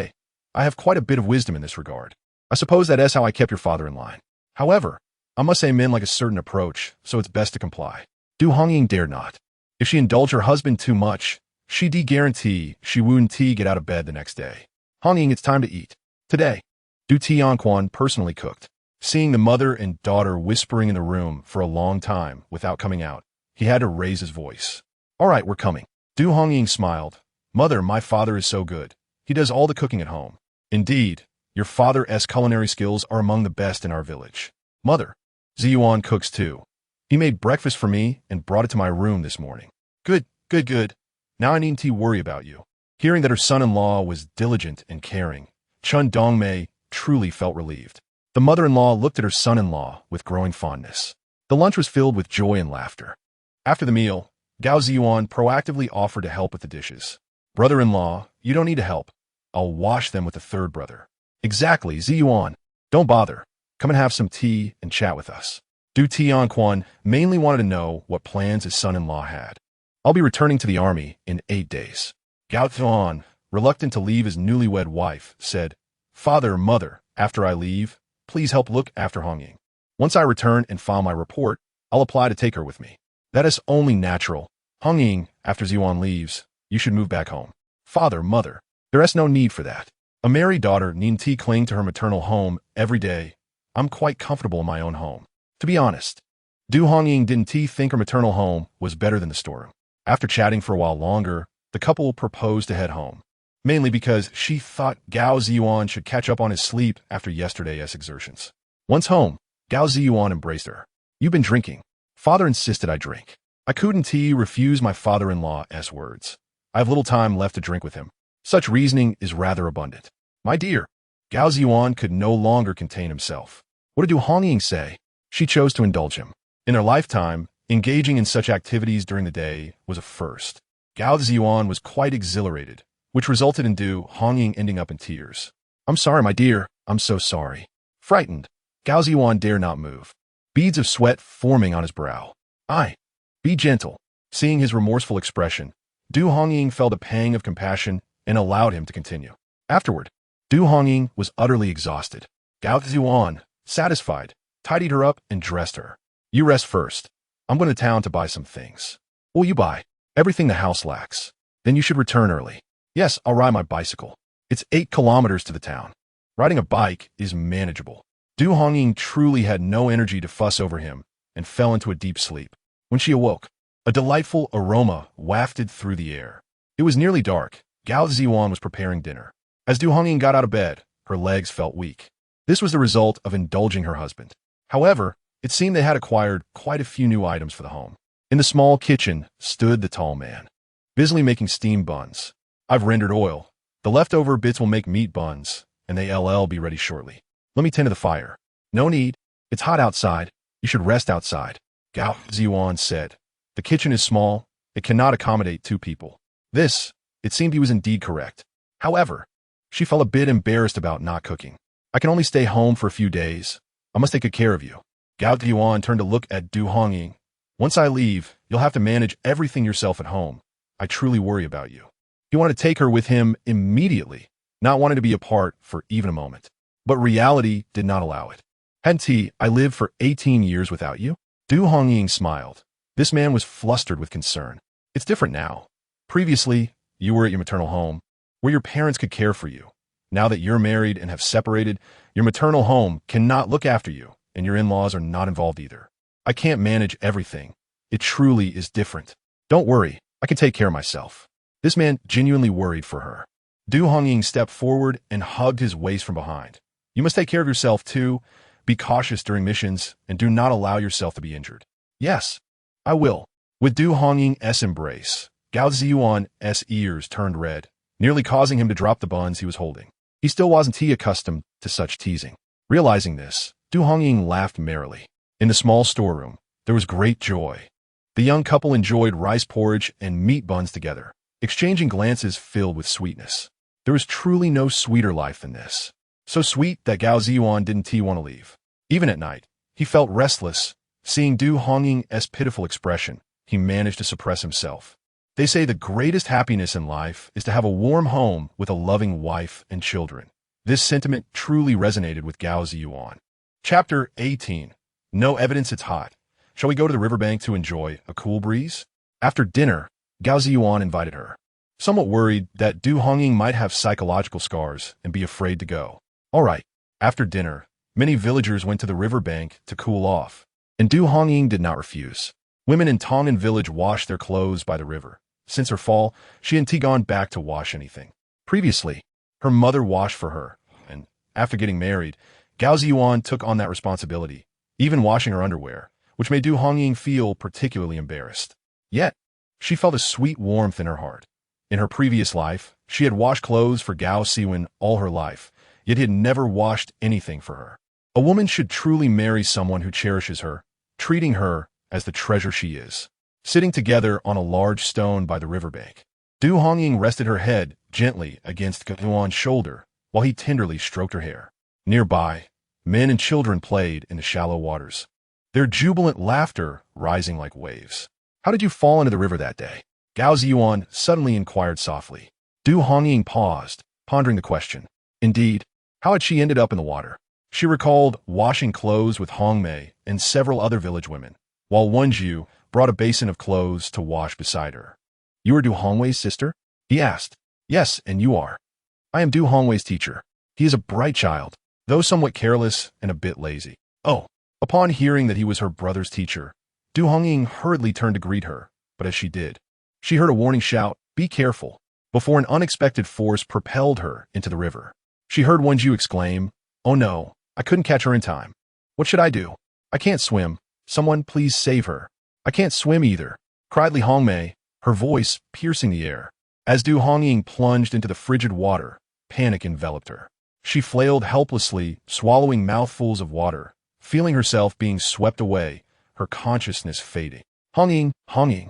I have quite a bit of wisdom in this regard. I suppose that is how I kept your father in line. However, I must say Min like a certain approach, so it's best to comply. Du Hongying dared not. If she indulged her husband too much, she'd guarantee she wouldn't get out of bed the next day. Hongying, it's time to eat. Today, Du Tianquan personally cooked. Seeing the mother and daughter whispering in the room for a long time without coming out, he had to raise his voice. All right, we're coming. Du Hongying smiled. Mother, my father is so good. He does all the cooking at home. Indeed, Your father's culinary skills are among the best in our village. Mother, Ziyuan cooks too. He made breakfast for me and brought it to my room this morning. Good, good, good. Now I needn't worry about you. Hearing that her son-in-law was diligent and caring, Chun Dongmei truly felt relieved. The mother-in-law looked at her son-in-law with growing fondness. The lunch was filled with joy and laughter. After the meal, Gao Zhiyuan proactively offered to help with the dishes. Brother-in-law, you don't need to help. I'll wash them with the third brother. Exactly, Zhiyuan. Don't bother. Come and have some tea and chat with us. Du Tianquan mainly wanted to know what plans his son-in-law had. I'll be returning to the army in 8 days. Gao Zhiyuan, reluctant to leave his newlywed wife, said, Father, Mother, after I leave, please help look after Hongying. Once I return and file my report, I'll apply to take her with me. That is only natural. Hongying, after Zhiyuan leaves, you should move back home. Father, Mother, there is no need for that. A married daughter needn't cling to her maternal home every day. I'm quite comfortable in my own home. To be honest, Du Hongying didn't think her maternal home was better than the storeroom. After chatting for a while longer, the couple proposed to head home, mainly because she thought Gao Zhiyuan should catch up on his sleep after yesterday's exertions. Once home, Gao Zhiyuan embraced her. You've been drinking. Father insisted I drink. I couldn't refuse my father-in-law's words. I have little time left to drink with him. Such reasoning is rather abundant. My dear, Gao Zhiyuan could no longer contain himself. What did Du Hongying say? She chose to indulge him. In her lifetime, engaging in such activities during the day was a first. Gao Zhiyuan was quite exhilarated, which resulted in Du Hongying ending up in tears. I'm sorry, my dear, I'm so sorry. Frightened, Gao Zhiyuan dare not move. Beads of sweat forming on his brow. Be gentle. Seeing his remorseful expression, Du Hongying felt a pang of compassion and allowed him to continue. Afterward, Du Hongying was utterly exhausted. Gao Zhiyuan, satisfied, tidied her up and dressed her. You rest first. I'm going to town to buy some things. Will you buy? Everything the house lacks. Then you should return early. Yes, I'll ride my bicycle. It's 8 kilometers to the town. Riding a bike is manageable. Du Hongying truly had no energy to fuss over him and fell into a deep sleep. When she awoke, a delightful aroma wafted through the air. It was nearly dark. Gao Zhiyuan was preparing dinner. As Du Hongying got out of bed, her legs felt weak. This was the result of indulging her husband. However, it seemed they had acquired quite a few new items for the home. In the small kitchen stood the tall man, busily making steamed buns. I've rendered oil. The leftover bits will make meat buns, and they'll be ready shortly. Let me tend to the fire. No need. It's hot outside. You should rest outside. Gao Zhiyuan said. The kitchen is small. It cannot accommodate 2 people. It seemed he was indeed correct. However, she felt a bit embarrassed about not cooking. I can only stay home for a few days. I must take good care of you. Gao Zhiyuan turned to look at Du Hongying. Once I leave, you'll have to manage everything yourself at home. I truly worry about you. He wanted to take her with him immediately, not wanting to be apart for even a moment. But reality did not allow it. Hadn't I lived for 18 years without you? Du Hongying smiled. This man was flustered with concern. It's different now. Previously, you were at your maternal home, where your parents could care for you. Now that you're married and have separated, your maternal home cannot look after you, and your in-laws are not involved either. I can't manage everything. It truly is different. Don't worry, I can take care of myself. This man genuinely worried for her. Du Hongying stepped forward and hugged his waist from behind. You must take care of yourself too. Be cautious during missions and do not allow yourself to be injured. Yes, I will. With Du Hongying's embrace, Gao Zhiyuan's ears turned red, nearly causing him to drop the buns he was holding. He still wasn't accustomed to such teasing. Realizing this, Du Hongying laughed merrily. In the small storeroom, there was great joy. The young couple enjoyed rice porridge and meat buns together, exchanging glances filled with sweetness. There was truly no sweeter life than this. So sweet that Gao Zhiyuan didn't want to leave. Even at night, he felt restless. Seeing Du Hongying's pitiful expression, he managed to suppress himself. They say the greatest happiness in life is to have a warm home with a loving wife and children. This sentiment truly resonated with Gao Zhiyuan. Chapter 18. No evidence it's hot. Shall we go to the riverbank to enjoy a cool breeze? After dinner, Gao Zhiyuan invited her, somewhat worried that Du Hongying might have psychological scars and be afraid to go. All right. After dinner, many villagers went to the riverbank to cool off, and Du Hongying did not refuse. Women in Tongan village washed their clothes by the river. Since her fall, she hadn't gone back to wash anything. Previously, her mother washed for her, and After getting married, Gao Zhiyuan took on that responsibility, even washing her underwear, which made Du Hongying feel particularly embarrassed. Yet, she felt a sweet warmth in her heart. In her previous life, she had washed clothes for Gao Siwen all her life, yet he had never washed anything for her. A woman should truly marry someone who cherishes her, treating her as the treasure she is. Sitting together on a large stone by the riverbank, Du Hongying rested her head gently against Gao Zhiyuan's shoulder while he tenderly stroked her hair. Nearby, men and children played in the shallow waters, their jubilant laughter rising like waves. "How did you fall into the river that day?" Gao Zhiyuan suddenly inquired softly. Du Hongying paused, pondering the question. Indeed, how had she ended up in the water? She recalled washing clothes with Hongmei and several other village women, while Wen Ju brought a basin of clothes to wash beside her. "You are Du Hongwei's sister?" he asked. "Yes, and you are." "I am Du Hongwei's teacher. He is a bright child, though somewhat careless and a bit lazy." "Oh." Upon hearing that he was her brother's teacher, Du Hongying hurriedly turned to greet her, but as she did, she heard a warning shout, "Be careful," before an unexpected force propelled her into the river. She heard Wen Ju exclaim, "Oh no, I couldn't catch her in time. What should I do? I can't swim. Someone please save her." "I can't swim either," cried Li Hongmei, her voice piercing the air. As Du Hongying plunged into the frigid water, panic enveloped her. She flailed helplessly, swallowing mouthfuls of water, feeling herself being swept away, her consciousness fading. "Hongying, Hongying."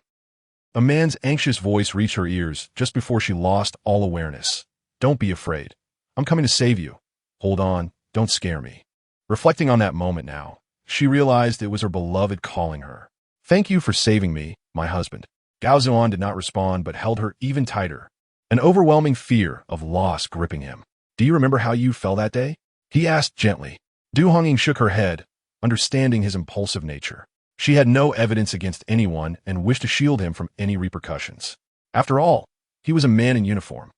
A man's anxious voice reached her ears just before she lost all awareness. "Don't be afraid. I'm coming to save you. Hold on, don't scare me." Reflecting on that moment now, she realized it was her beloved calling her. "Thank you for saving me, my husband." Gao Zhiyuan did not respond but held her even tighter, an overwhelming fear of loss gripping him. "Do you remember how you fell that day?" he asked gently. Du Hongying shook her head, understanding his impulsive nature. She had no evidence against anyone and wished to shield him from any repercussions. After all, he was a man in uniform.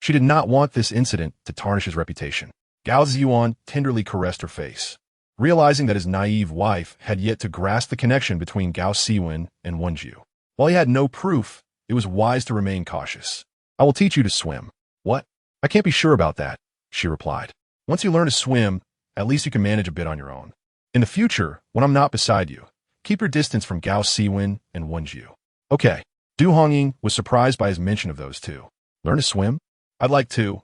She did not want this incident to tarnish his reputation. Gao Zhiyuan tenderly caressed her face, realizing that his naive wife had yet to grasp the connection between Gao Siwen and Wen Ju. While he had no proof, it was wise to remain cautious. "I will teach you to swim." "What?" "I can't be sure about that," she replied. "Once you learn to swim, at least you can manage a bit on your own. In the future, when I'm not beside you, keep your distance from Gao Siwen and Wen Ju." "Okay." Du Hongying was surprised by his mention of those two. "Learn to swim? I'd like to,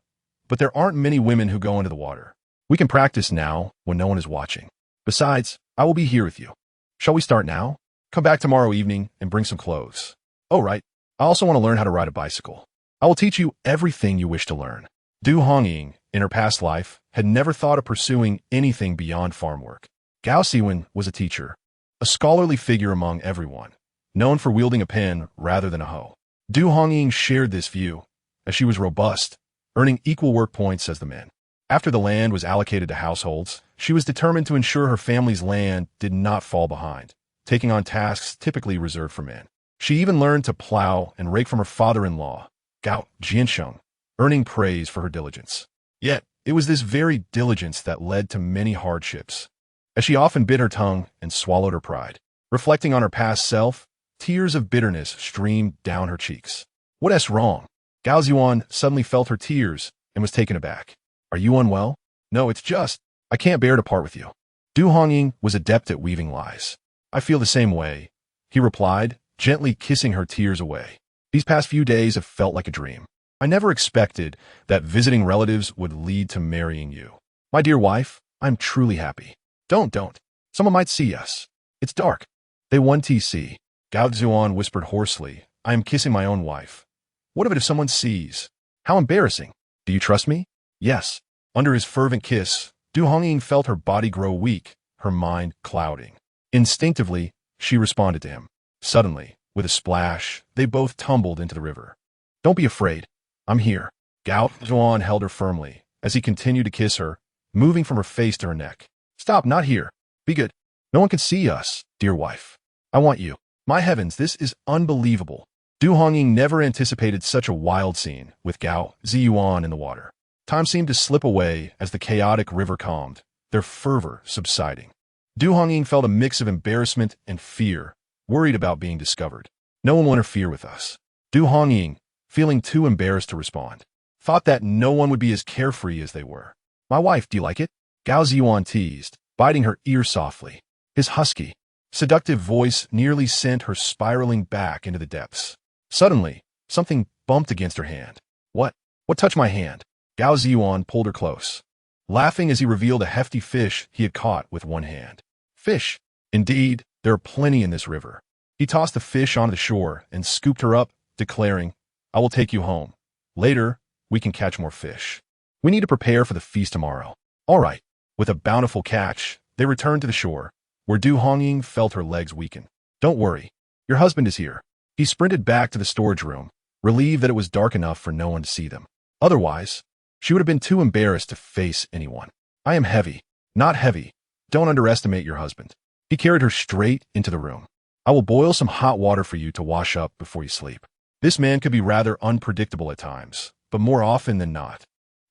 but there aren't many women who go into the water. We can practice now when no one is watching. Besides, I will be here with you. Shall we start now? Come back tomorrow evening and bring some clothes." "Oh, right. I also want to learn how to ride a bicycle. I will teach you everything you wish to learn." Du Hongying, in her past life, had never thought of pursuing anything beyond farm work. Gao Siwen was a teacher, a scholarly figure among everyone, known for wielding a pen rather than a hoe. Du Hongying shared this view, as she was robust, earning equal work points as the men. After the land was allocated to households, she was determined to ensure her family's land did not fall behind, taking on tasks typically reserved for men. She even learned to plow and rake from her father-in-law, Gao Zhiyuan, earning praise for her diligence. Yet, it was this very diligence that led to many hardships, as she often bit her tongue and swallowed her pride. Reflecting on her past self, tears of bitterness streamed down her cheeks. "What's wrong?" Gao Zhiyuan suddenly felt her tears and was taken aback. "Are you unwell?" "No, it's just, I can't bear to part with you." Du Hongying was adept at weaving lies. "I feel the same way," he replied, gently kissing her tears away. "These past few days have felt like a dream. I never expected that visiting relatives would lead to marrying you. My dear wife, I'm truly happy." Don't. Someone might see us. It's dark." "They won't see." Gao Zhiyuan whispered hoarsely, "I am kissing my own wife. What of it if someone sees? How embarrassing." "Do you trust me?" "Yes." Under his fervent kiss, Du Hongying felt her body grow weak, her mind clouding. Instinctively, she responded to him. Suddenly, with a splash, they both tumbled into the river. "Don't be afraid. I'm here." Gao Zhiyuan held her firmly, as he continued to kiss her, moving from her face to her neck. "Stop, not here. Be good. No one can see us, dear wife. I want you." My heavens, this is unbelievable. Du Hongying never anticipated such a wild scene with Gao Zhiyuan in the water. Time seemed to slip away as the chaotic river calmed, their fervor subsiding. Du Hongying felt a mix of embarrassment and fear, worried about being discovered. No one would interfere with us. Du Hongying, feeling too embarrassed to respond, thought that no one would be as carefree as they were. My wife, do you like it? Gao Zhiyuan teased, biting her ear softly. His husky, seductive voice nearly sent her spiraling back into the depths. Suddenly, something bumped against her hand. What? What touched my hand? Gao Zhiyuan pulled her close, laughing as he revealed a hefty fish he had caught with one hand. Fish? Indeed, there are plenty in this river. He tossed the fish onto the shore and scooped her up, declaring, I will take you home. Later, we can catch more fish. We need to prepare for the feast tomorrow. All right. With a bountiful catch, they returned to the shore, where Du Hongying felt her legs weaken. Don't worry. Your husband is here. He sprinted back to the storage room, relieved that it was dark enough for no one to see them. Otherwise, she would have been too embarrassed to face anyone. I am heavy. Not heavy. Don't underestimate your husband. He carried her straight into the room. I will boil some hot water for you to wash up before you sleep. This man could be rather unpredictable at times, but more often than not,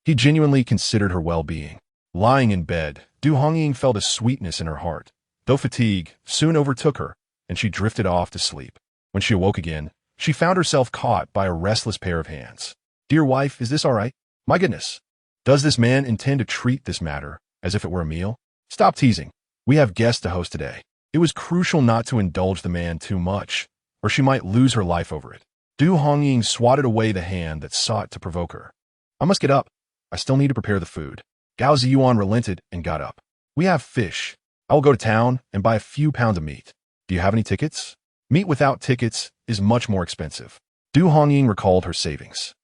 he genuinely considered her well-being. Lying in bed, Du Hongying felt a sweetness in her heart, though fatigue soon overtook her, and she drifted off to sleep. When she awoke again, she found herself caught by a restless pair of hands. Dear wife, is this all right? My goodness. Does this man intend to treat this matter as if it were a meal? Stop teasing. We have guests to host today. It was crucial not to indulge the man too much, or she might lose her life over it. Du Hongying swatted away the hand that sought to provoke her. I must get up. I still need to prepare the food. Gao Zhiyuan relented and got up. We have fish. I will go to town and buy a few pounds of meat. Do you have any tickets? Meat without tickets is much more expensive. Du Hongying recalled her savings.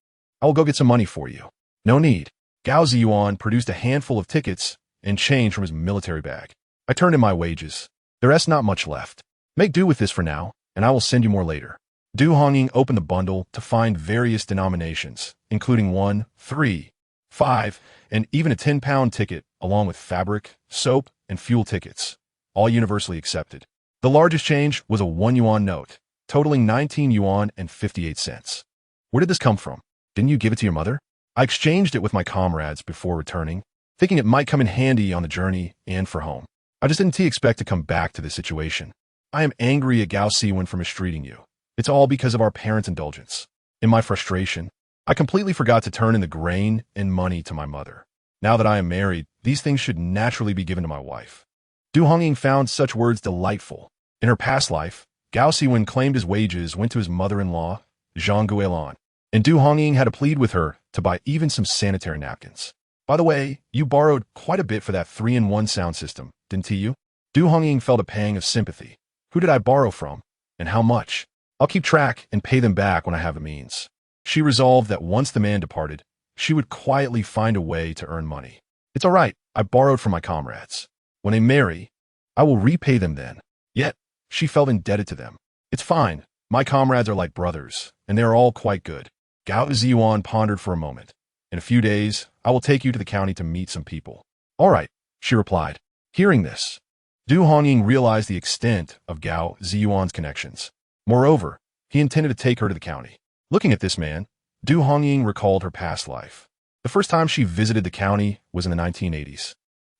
I will go get some money for you. No need. Gao Zhiyuan produced a handful of tickets and change from his military bag. I turned in my wages. There's not much left. Make do with this for now, and I will send you more later. Du Hongying opened the bundle to find various denominations, including 1, 3, 5, and even a 10-pound ticket, along with fabric, soap, and fuel tickets, all universally accepted. The largest change was a 1 yuan note, totaling 19 yuan and 58 cents. Where did this come from? Didn't you give it to your mother? I exchanged it with my comrades before returning, thinking it might come in handy on the journey and for home. I just didn't expect to come back to this situation. I am angry at Gao Siwen for mistreating you. It's all because of our parents' indulgence. In my frustration, I completely forgot to turn in the grain and money to my mother. Now that I am married, these things should naturally be given to my wife. Du Hongying found such words delightful. In her past life, Gao Siwen claimed his wages went to his mother-in-law, Zhang Guilan, and Du Hongying had to plead with her to buy even some sanitary napkins. By the way, you borrowed quite a bit for that 3-in-1 sound system, didn't you? Du Hongying felt a pang of sympathy. Who did I borrow from? And how much? I'll keep track and pay them back when I have the means. She resolved that once the man departed, she would quietly find a way to earn money. It's all right, I borrowed from my comrades. When they marry, I will repay them then. Yet, she felt indebted to them. It's fine, my comrades are like brothers, and they are all quite good. Gao Zhiyuan pondered for a moment. In a few days, I will take you to the county to meet some people. All right, she replied. Hearing this, Du Hongying realized the extent of Gao Zhiyuan's connections. Moreover, he intended to take her to the county. Looking at this man, Du Hongying recalled her past life. The first time she visited the county was in the 1980s.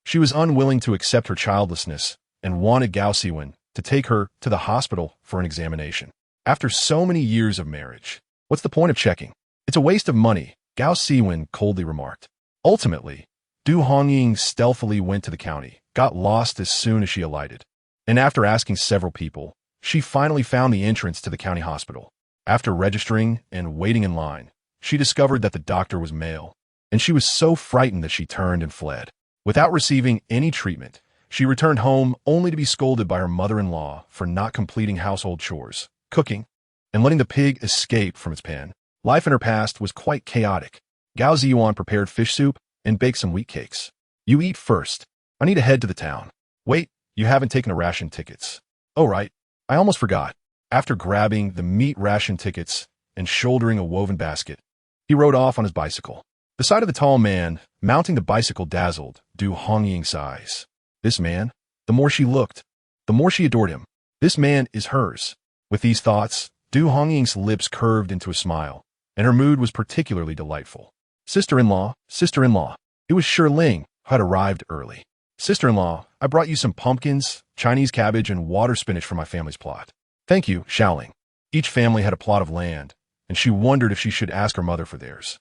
She was unwilling to accept her childlessness and wanted Gao Siwen to take her to the hospital for an examination. After so many years of marriage, what's the point of checking? It's a waste of money, Gao Siwen coldly remarked. Ultimately, Du Hongying stealthily went to the county, got lost as soon as she alighted, and after asking several people, she finally found the entrance to the county hospital. After registering and waiting in line, she discovered that the doctor was male, and she was so frightened that she turned and fled. Without receiving any treatment, she returned home only to be scolded by her mother-in-law for not completing household chores, cooking, and letting the pig escape from its pen. Life in her past was quite chaotic. Gao Zhiyuan prepared fish soup and baked some wheat cakes. You eat first. I need to head to the town. Wait, you haven't taken a ration tickets. Oh right, I almost forgot. After grabbing the meat ration tickets and shouldering a woven basket, he rode off on his bicycle. The sight of the tall man mounting the bicycle dazzled Du Hongying's eyes. This man, the more she looked, the more she adored him. This man is hers. With these thoughts, Du Hongying's lips curved into a smile, and her mood was particularly delightful. Sister-in-law, sister-in-law. It was Ling who had arrived early. Sister-in-law, I brought you some pumpkins, Chinese cabbage, and water spinach from my family's plot. Thank you, Ling. Each family had a plot of land, and she wondered if she should ask her mother for theirs.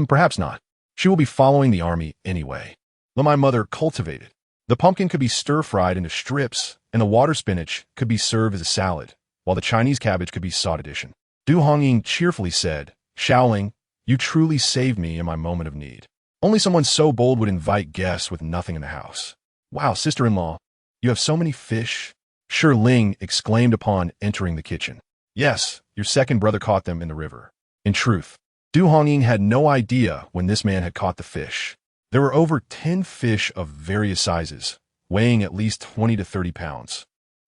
Perhaps not. She will be following the army anyway. let my mother cultivate it. The pumpkin could be stir-fried into strips, and the water spinach could be served as a salad, while the Chinese cabbage could be sought edition. Du Hongying cheerfully said, Shaoling, you truly saved me in my moment of need. Only someone so bold would invite guests with nothing in the house. Wow, sister-in-law, you have so many fish? Shi Ling exclaimed upon entering the kitchen. Yes, your second brother caught them in the river. In truth, Du Hongying had no idea when this man had caught the fish. There were over 10 fish of various sizes, weighing at least 20 to 30 pounds,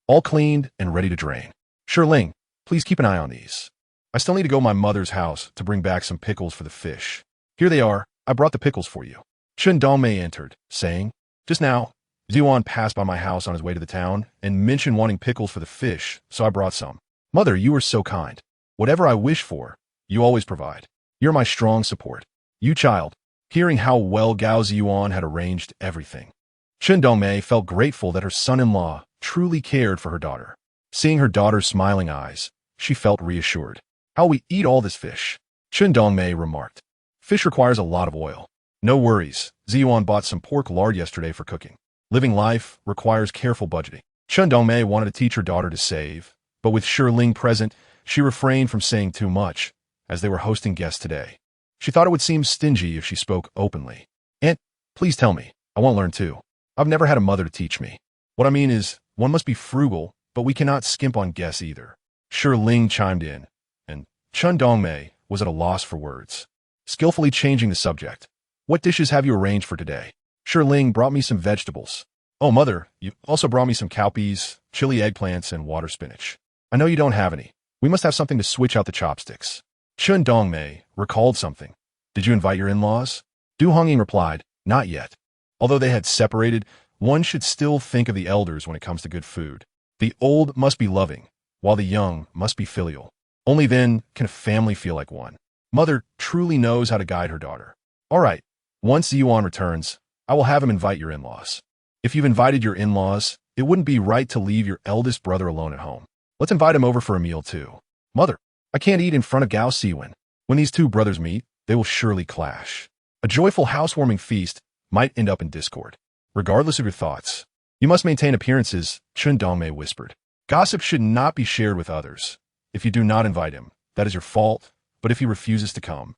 all cleaned and ready to drain. Shi Ling, please keep an eye on these. I still need to go to my mother's house to bring back some pickles for the fish. Here they are. I brought the pickles for you. Chen Dongmei entered, saying, just now, Ziyuan passed by my house on his way to the town and mentioned wanting pickles for the fish, so I brought some. Mother, you are so kind. Whatever I wish for, you always provide. You're my strong support. You child, hearing how well Gao Zhiyuan had arranged everything. Chen Dongmei felt grateful that her son-in-law truly cared for her daughter. Seeing her daughter's smiling eyes, she felt reassured. How will we eat all this fish? Chen Dongmei remarked. Fish requires a lot of oil. No worries, Ziyuan bought some pork lard yesterday for cooking. Living life requires careful budgeting. Chen Dongmei wanted to teach her daughter to save, but with Shi Ling present, she refrained from saying too much, as they were hosting guests today. She thought it would seem stingy if she spoke openly. Aunt, please tell me. I want to learn too. I've never had a mother to teach me. What I mean is, one must be frugal, but we cannot skimp on guests either. Shi Ling chimed in, and Chen Dongmei was at a loss for words. Skillfully changing the subject. What dishes have you arranged for today? Shi Ling brought me some vegetables. Oh, mother, you also brought me some cowpeas, chili eggplants, and water spinach. I know you don't have any. We must have something to switch out the chopsticks. Chen Dongmei recalled something. Did you invite your in-laws? Du Hongying replied, not yet. Although they had separated, one should still think of the elders when it comes to good food. The old must be loving, while the young must be filial. Only then can a family feel like one. Mother truly knows how to guide her daughter. All right, once Ziyuan returns, I will have him invite your in-laws. If you've invited your in-laws, it wouldn't be right to leave your eldest brother alone at home. Let's invite him over for a meal too. Mother, I can't eat in front of Gao Siwen. When these two brothers meet, they will surely clash. A joyful housewarming feast might end up in discord. Regardless of your thoughts, you must maintain appearances, Chen Dongmei whispered. Gossip should not be shared with others. If you do not invite him, that is your fault, but if he refuses to come,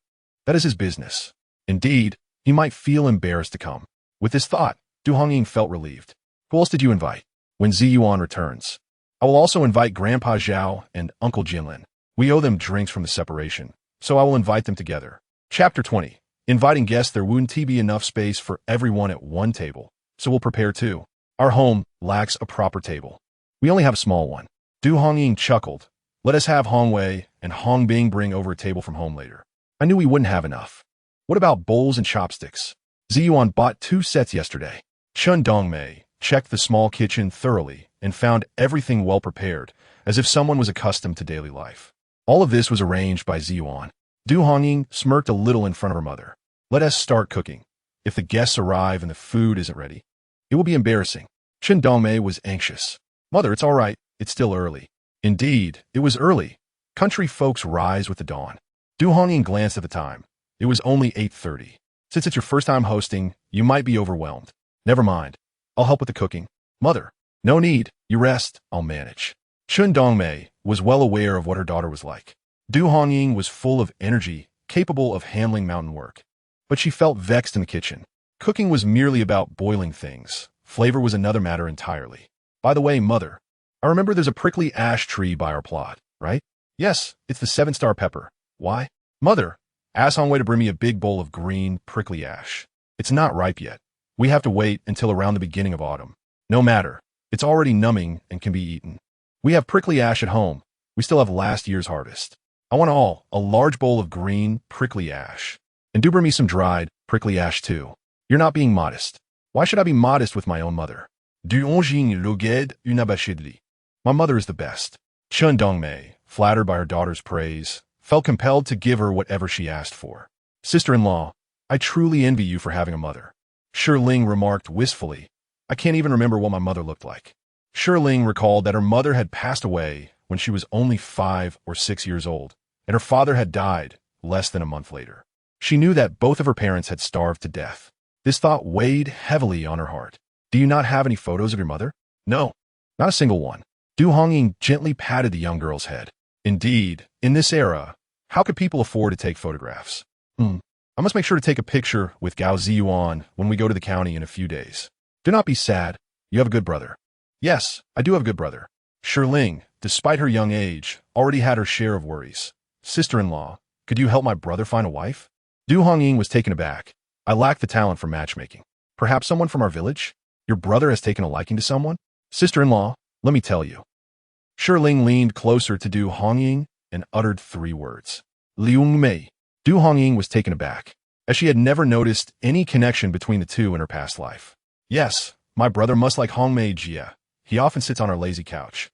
that is his business. Indeed, he might feel embarrassed to come. With this thought, Du Hongying felt relieved. Who else did you invite? When Ziyuan returns, I will also invite Grandpa Zhao and Uncle Jinlin. We owe them drinks from the separation, so I will invite them together. Chapter 20. Inviting guests. There wouldn't be enough space for everyone at one table, so we'll prepare two. Our home lacks a proper table. We only have a small one. Du Hongying chuckled. Let us have Hongwei and Hongbing bring over a table from home later. I knew we wouldn't have enough. What about bowls and chopsticks? Ziyuan bought 2 sets yesterday. Chen Dongmei checked the small kitchen thoroughly and found everything well prepared, as if someone was accustomed to daily life. All of this was arranged by Ziyuan. Du Hongying smirked a little in front of her mother. Let us start cooking. If the guests arrive and the food isn't ready, it will be embarrassing. Chen Dongmei was anxious. Mother, it's all right. It's still early. Indeed, it was early. Country folks rise with the dawn. Du Hongying glanced at the time. It was only 8:30. Since it's your first time hosting, you might be overwhelmed. Never mind. I'll help with the cooking. Mother, no need. You rest. I'll manage. Chen Dongmei was well aware of what her daughter was like. Du Hongying was full of energy, capable of handling mountain work. But she felt vexed in the kitchen. Cooking was merely about boiling things. Flavor was another matter entirely. By the way, Mother, I remember there's a prickly ash tree by our plot, right? Yes, it's the 7-star pepper. Why? Mother, ask Hongwei to bring me a big bowl of green, prickly ash. It's not ripe yet. We have to wait until around the beginning of autumn. No matter. It's already numbing and can be eaten. We have prickly ash at home. We still have last year's harvest. I want a large bowl of green, prickly ash. And do bring me some dried, prickly ash too. You're not being modest. Why should I be modest with my own mother? Du Hongying loged unabashidli. My mother is the best. Chen Dongmei, flattered by her daughter's praise, felt compelled to give her whatever she asked for. Sister-in-law, I truly envy you for having a mother. Shi Ling remarked wistfully. I can't even remember what my mother looked like. Shi Ling recalled that her mother had passed away when she was only 5 or 6 years old, and her father had died less than a month later. She knew that both of her parents had starved to death. This thought weighed heavily on her heart. Do you not have any photos of your mother? No, not a single one. Du Hongying gently patted the young girl's head. Indeed, in this era, how could people afford to take photographs? I must make sure to take a picture with Gao Zhiyuan when we go to the county in a few days. Do not be sad. You have a good brother. Yes, I do have a good brother. Ling, despite her young age, already had her share of worries. Sister-in-law, could you help my brother find a wife? Du Hongying was taken aback. I lack the talent for matchmaking. Perhaps someone from our village? Your brother has taken a liking to someone? Sister-in-law, let me tell you. Ling leaned closer to Du Hongying and uttered 3 words. Liang Mei. Du Hongying was taken aback, as she had never noticed any connection between the two in her past life. Yes, my brother must like Hongmei Jia. He often sits on our lazy couch.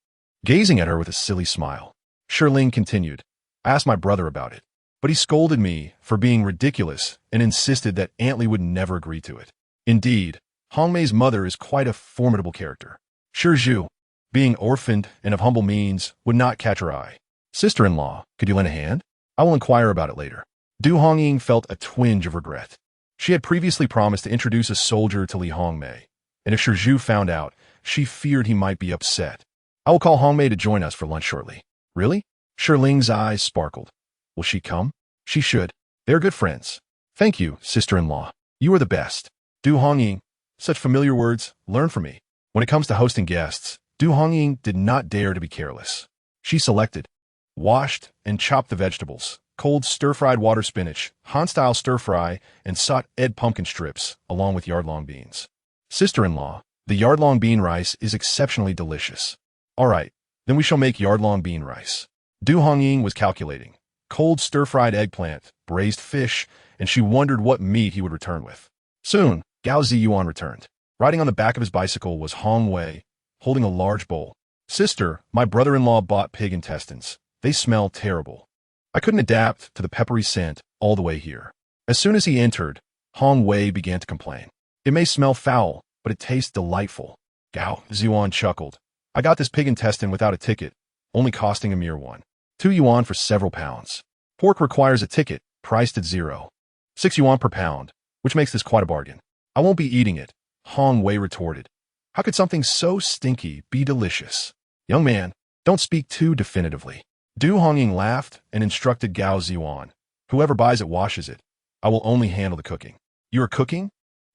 Gazing at her with a silly smile, Ling continued, I asked my brother about it, but he scolded me for being ridiculous and insisted that Aunt Li would never agree to it. Indeed, Hongmei's mother is quite a formidable character. Ju, being orphaned and of humble means, would not catch her eye. Sister-in-law, could you lend a hand? I will inquire about it later. Du Hongying felt a twinge of regret. She had previously promised to introduce a soldier to Li Hongmei, and if Ju found out, she feared he might be upset. I will call Hongmei to join us for lunch shortly. Really? Ling's eyes sparkled. Will she come? She should. They're good friends. Thank you, sister-in-law. You are the best. Du Hongying, such familiar words, learn from me. When it comes to hosting guests, Du Hongying did not dare to be careless. She selected, washed, and chopped the vegetables. Cold stir-fried water spinach, Han-style stir-fry, and sauteed pumpkin strips, along with yard-long beans. Sister-in-law, the yard-long bean rice is exceptionally delicious. All right, then we shall make yard-long bean rice. Du Hongying was calculating. Cold stir-fried eggplant, braised fish, and she wondered what meat he would return with. Soon, Gao Zhiyuan returned. Riding on the back of his bicycle was Hong Wei, holding a large bowl. Sister, my brother-in-law bought pig intestines. They smell terrible. I couldn't adapt to the peppery scent all the way here. As soon as he entered, Hong Wei began to complain. It may smell foul, but it tastes delightful. Gao Zhiyuan chuckled. I got this pig intestine without a ticket, only costing a mere 2 yuan for several pounds. Pork requires a ticket, priced at 6 yuan per pound, which makes this quite a bargain. I won't be eating it, Hong Wei retorted. How could something so stinky be delicious? Young man, don't speak too definitively. Du Hongying laughed and instructed Gao Zhiyuan. Whoever buys it washes it. I will only handle the cooking. You are cooking?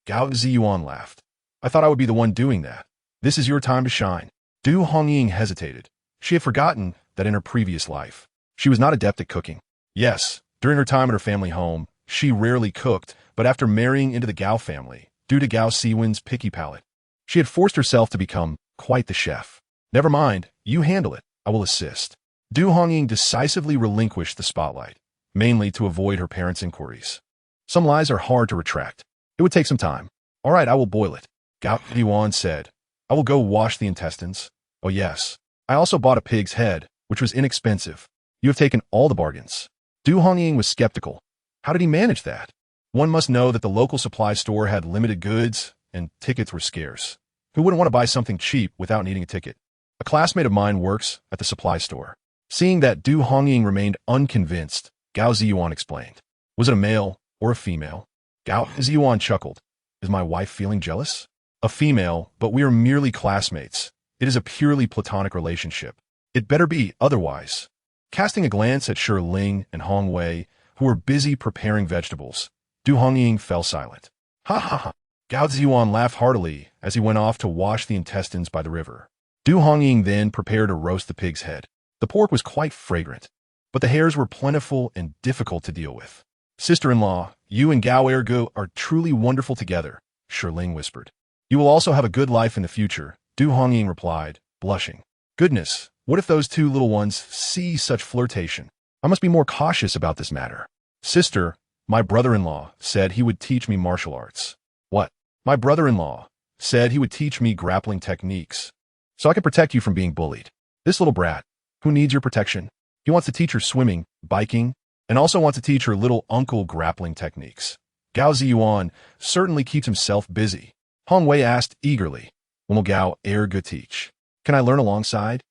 Gao Zhiyuan laughed. I thought I would be the one doing that. This is your time to shine. Du Hongying hesitated. She had forgotten that in her previous life, she was not adept at cooking. Yes, during her time at her family home, she rarely cooked, but after marrying into the Gao family, due to Gao Siwen's picky palate, she had forced herself to become quite the chef. Never mind, you handle it. I will assist. Du Hongying decisively relinquished the spotlight, mainly to avoid her parents' inquiries. Some lies are hard to retract. It would take some time. All right, I will boil it. Gao Zhiyuan said. I will go wash the intestines. Oh yes. I also bought a pig's head, which was inexpensive. You have taken all the bargains. Du Hongying was skeptical. How did he manage that? One must know that the local supply store had limited goods, and tickets were scarce. Who wouldn't want to buy something cheap without needing a ticket? A classmate of mine works at the supply store. Seeing that Du Hongying remained unconvinced, Gao Zhiyuan explained. Was it a male or a female? Gao Zhiyuan chuckled. Is my wife feeling jealous? A female, but we are merely classmates. It is a purely platonic relationship. It better be otherwise. Casting a glance at Ling and Hong Wei, who were busy preparing vegetables, Du Hongying fell silent. Ha ha ha. Gao Zhiyuan laughed heartily as he went off to wash the intestines by the river. Du Hongying then prepared to roast the pig's head. The pork was quite fragrant, but the hairs were plentiful and difficult to deal with. Sister-in-law, you and Gao Ergu are truly wonderful together, Ling whispered. You will also have a good life in the future, Du Hongying replied, blushing. Goodness, what if those two little ones see such flirtation? I must be more cautious about this matter. Sister, my brother-in-law said he would teach me martial arts. What? My brother-in-law said he would teach me grappling techniques, so I can protect you from being bullied. This little brat, who needs your protection? He wants to teach her swimming, biking, and also wants to teach her little uncle grappling techniques. Gao Zhiyuan certainly keeps himself busy. Hong Wei asked eagerly, when will Gao Ergu teach? Can I learn alongside?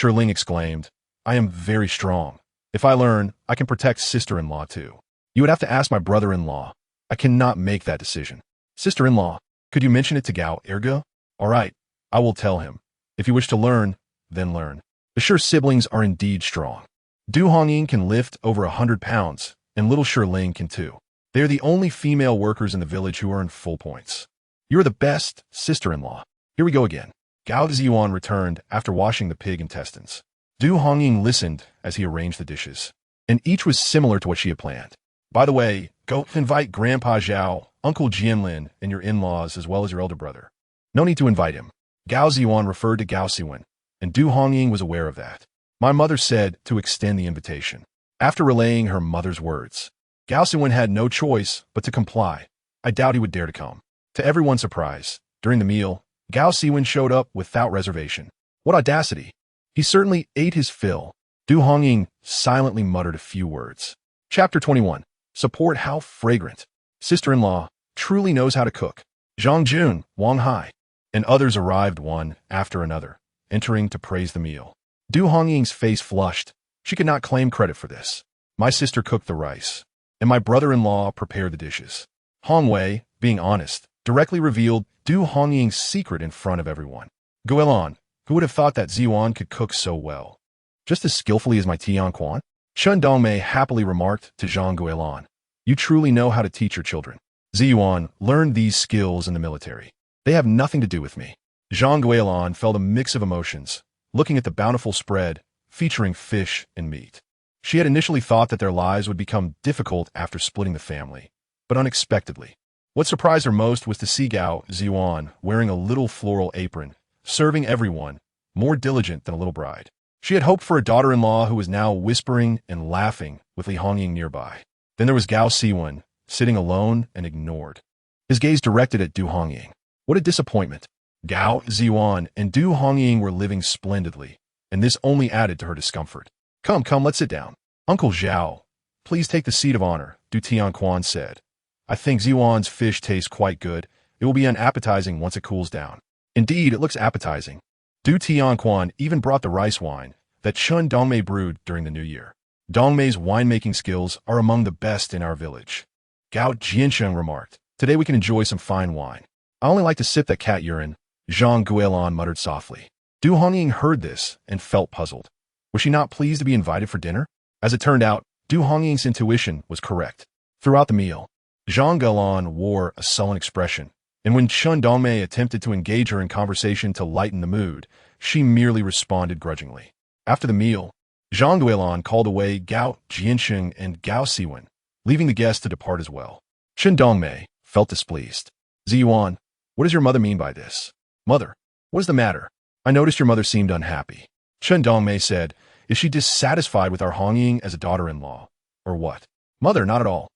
Ling exclaimed, I am very strong. If I learn, I can protect sister-in-law too. You would have to ask my brother-in-law. I cannot make that decision. Sister-in-law, could you mention it to Gao ergo? All right, I will tell him. If you wish to learn, then learn. The Shi siblings are indeed strong. Du Hongying can lift over 100 pounds, and little Shi Ling can too. They are the only female workers in the village who earn full points. You are the best, sister-in-law. Here we go again. Gao Zhiyuan returned after washing the pig intestines. Du Hongying listened as he arranged the dishes, and each was similar to what she had planned. By the way, go invite Grandpa Zhao, Uncle Jianlin, and your in-laws as well as your elder brother. No need to invite him. Gao Zhiyuan referred to Gao Siwen, and Du Hongying was aware of that. My mother said to extend the invitation. After relaying her mother's words, Gao Siwen had no choice but to comply. I doubt he would dare to come. To everyone's surprise, during the meal, Gao Siwen showed up without reservation. What audacity! He certainly ate his fill. Du Hongying silently muttered a few words. Chapter 21. Support how fragrant. Sister-in-law truly knows how to cook. Zhang Jun, Wang Hai, and others arrived one after another, entering to praise the meal. Du Hongying's face flushed. She could not claim credit for this. My sister cooked the rice, and my brother-in-law prepared the dishes. Hong Wei, being honest, directly revealed Du Hongying's secret in front of everyone. Guilan, who would have thought that Ziyuan could cook so well? Just as skillfully as my Tian Quan? Chen Dongmei happily remarked to Zhang Guilan. You truly know how to teach your children. Ziyuan learned these skills in the military. They have nothing to do with me. Zhang Guilan felt a mix of emotions, looking at the bountiful spread, featuring fish and meat. She had initially thought that their lives would become difficult after splitting the family, but unexpectedly. What surprised her most was to see Gao Zhiyuan wearing a little floral apron, serving everyone, more diligent than a little bride. She had hoped for a daughter-in-law who was now whispering and laughing with Li Hongying nearby. Then there was Gao Siwen, sitting alone and ignored. His gaze directed at Du Hongying. What a disappointment. Gao Zhiyuan and Du Hongying were living splendidly, and this only added to her discomfort. Come, let's sit down. Uncle Zhao, please take the seat of honor, Du Tianquan said. I think Ziyuan's fish tastes quite good. It will be unappetizing once it cools down. Indeed, it looks appetizing. Du Tianquan even brought the rice wine that Chen Dongmei brewed during the new year. Dongmei's winemaking skills are among the best in our village. Gao Jiansheng remarked, today we can enjoy some fine wine. I only like to sip that cat urine, Zhang Guilan muttered softly. Du Hongying heard this and felt puzzled. Was she not pleased to be invited for dinner? As it turned out, Du Hongying's intuition was correct. Throughout the meal, Zhang Guilan wore a sullen expression, and when Chen Dongmei attempted to engage her in conversation to lighten the mood, she merely responded grudgingly. After the meal, Zhang Guilan called away Gao Jiansheng and Gao Siwen, leaving the guests to depart as well. Chen Dongmei felt displeased. Ziyuan, what does your mother mean by this? Mother, what is the matter? I noticed your mother seemed unhappy. Chen Dongmei said, is she dissatisfied with our Hongying as a daughter-in-law? Or what? Mother, not at all.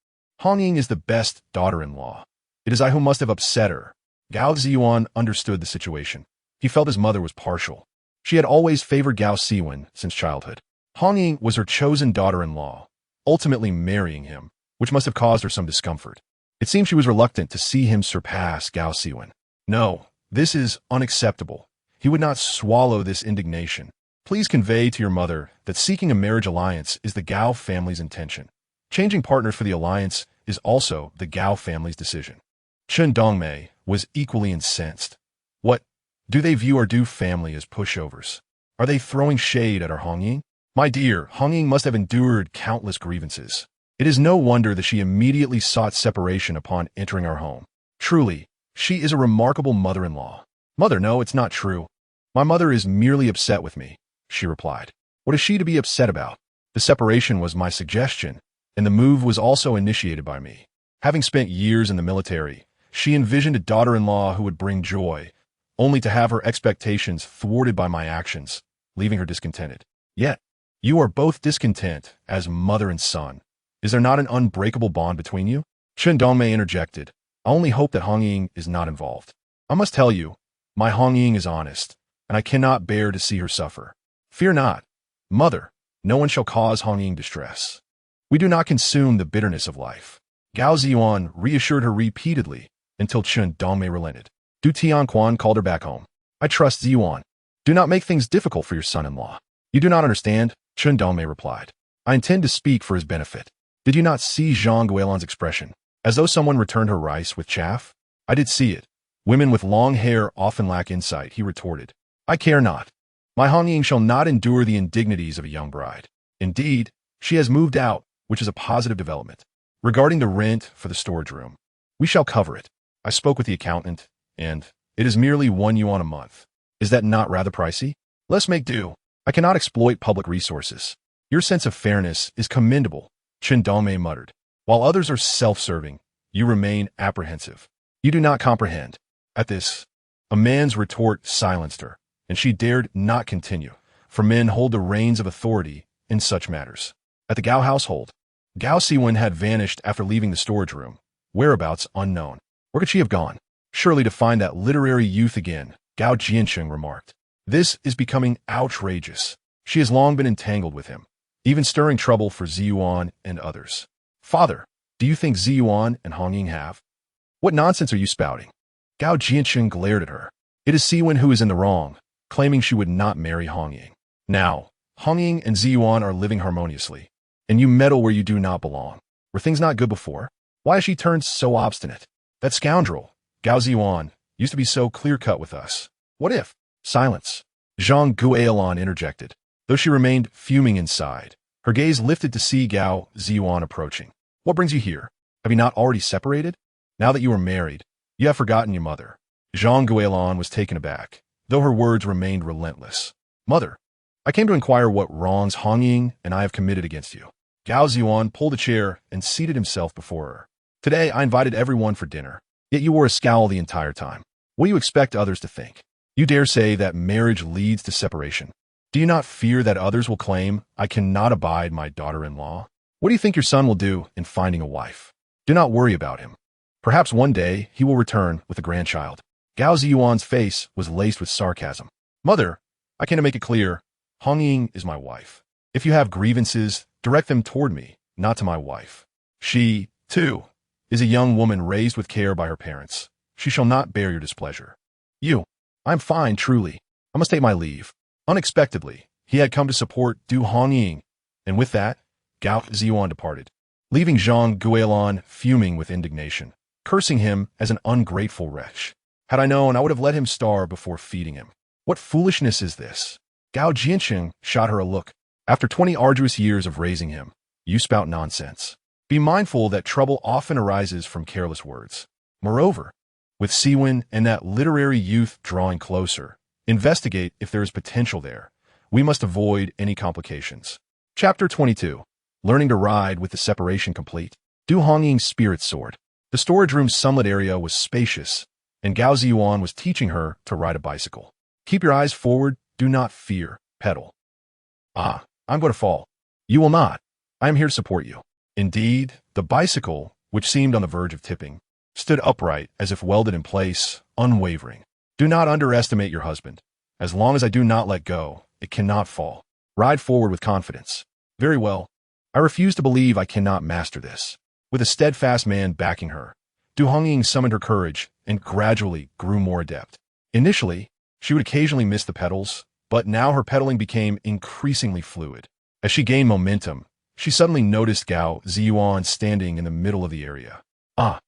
Hongying is the best daughter-in-law. It is I who must have upset her. Gao Zhiyuan understood the situation. He felt his mother was partial. She had always favored Gao Siwen since childhood. Hongying was her chosen daughter-in-law, ultimately marrying him, which must have caused her some discomfort. It seemed she was reluctant to see him surpass Gao Siwen. No, this is unacceptable. He would not swallow this indignation. Please convey to your mother that seeking a marriage alliance is the Gao family's intention. Changing partners for the alliance is also the Gao family's decision. Chen Dongmei was equally incensed. What? Do they view our Du family as pushovers? Are they throwing shade at our Hongying? My dear, Hongying must have endured countless grievances. It is no wonder that she immediately sought separation upon entering our home. Truly, she is a remarkable mother-in-law. Mother, no, it's not true. My mother is merely upset with me, she replied. What is she to be upset about? The separation was my suggestion, and the move was also initiated by me. Having spent years in the military, she envisioned a daughter-in-law who would bring joy, only to have her expectations thwarted by my actions, leaving her discontented. Yet, you are both discontent as mother and son. Is there not an unbreakable bond between you? Chen Dongmei interjected. I only hope that Hongying is not involved. I must tell you, my Hongying is honest, and I cannot bear to see her suffer. Fear not, mother, no one shall cause Hongying distress. We do not consume the bitterness of life. Gao Zhiyuan reassured her repeatedly until Chen Dongmei relented. Du Tianquan called her back home. I trust Zhiyuan. Do not make things difficult for your son-in-law. You do not understand, Chen Dongmei replied. I intend to speak for his benefit. Did you not see Zhang Guilan's expression? As though someone returned her rice with chaff? I did see it. Women with long hair often lack insight, he retorted. I care not. My Hongying shall not endure the indignities of a young bride. Indeed, she has moved out, which is a positive development. Regarding the rent for the storage room, we shall cover it. I spoke with the accountant, and it is merely 1 yuan a month. Is that not rather pricey? Let's make do. I cannot exploit public resources. Your sense of fairness is commendable, Chen Dongmei muttered. While others are self-serving, you remain apprehensive. You do not comprehend. At this, a man's retort silenced her, and she dared not continue, for men hold the reins of authority in such matters. At the Gao household, Gao Siwen had vanished after leaving the storage room, whereabouts unknown. Where could she have gone? Surely to find that literary youth again, Gao Zhiyuan remarked. This is becoming outrageous. She has long been entangled with him, even stirring trouble for Zhiyuan and others. Father, do you think Zhiyuan and Hongying have? What nonsense are you spouting? Gao Zhiyuan glared at her. It is Siwen who is in the wrong, claiming she would not marry Hongying. Now, Hongying and Zhiyuan are living harmoniously, and you meddle where you do not belong. Were things not good before? Why has she turned so obstinate? That scoundrel, Gao Zhiyuan, used to be so clear-cut with us. What if? Silence. Zhang Guilan interjected. Though she remained fuming inside, her gaze lifted to see Gao Zhiyuan approaching. What brings you here? Have you not already separated? Now that you are married, you have forgotten your mother. Zhang Guilan was taken aback, though her words remained relentless. Mother, I came to inquire what wrongs Hongying and I have committed against you. Gao Zhiyuan pulled a chair and seated himself before her. Today, I invited everyone for dinner, yet you wore a scowl the entire time. What do you expect others to think? You dare say that marriage leads to separation. Do you not fear that others will claim I cannot abide my daughter-in-law? What do you think your son will do in finding a wife? Do not worry about him. Perhaps one day he will return with a grandchild. Gao Zhiyuan's face was laced with sarcasm. Mother, I came to make it clear, Hongying is my wife. If you have grievances, direct them toward me, not to my wife. She, too, is a young woman raised with care by her parents. She shall not bear your displeasure. You, I'm fine, truly. I must take my leave. Unexpectedly, he had come to support Du Hongying, and with that, Gao Zhiyuan departed, leaving Zhang Guilan fuming with indignation, cursing him as an ungrateful wretch. Had I known, I would have let him starve before feeding him. What foolishness is this? Gao Zhiyuan shot her a look. After 20 arduous years of raising him, you spout nonsense. Be mindful that trouble often arises from careless words. Moreover, with Siwen and that literary youth drawing closer, investigate if there is potential there. We must avoid any complications. Chapter 22. Learning to ride with the separation complete. Du Hongying's spirit soared. The storage room's sunlit area was spacious, and Gao Zhiyuan was teaching her to ride a bicycle. Keep your eyes forward, do not fear, pedal. Ah, I'm going to fall. You will not. I am here to support you. Indeed, the bicycle, which seemed on the verge of tipping, stood upright as if welded in place, unwavering. Do not underestimate your husband. As long as I do not let go, it cannot fall. Ride forward with confidence. Very well. I refuse to believe I cannot master this. With a steadfast man backing her, Du Hongying summoned her courage and gradually grew more adept. Initially, she would occasionally miss the pedals, but now her pedaling became increasingly fluid. As she gained momentum, she suddenly noticed Gao Zhiyuan standing in the middle of the area. Ah!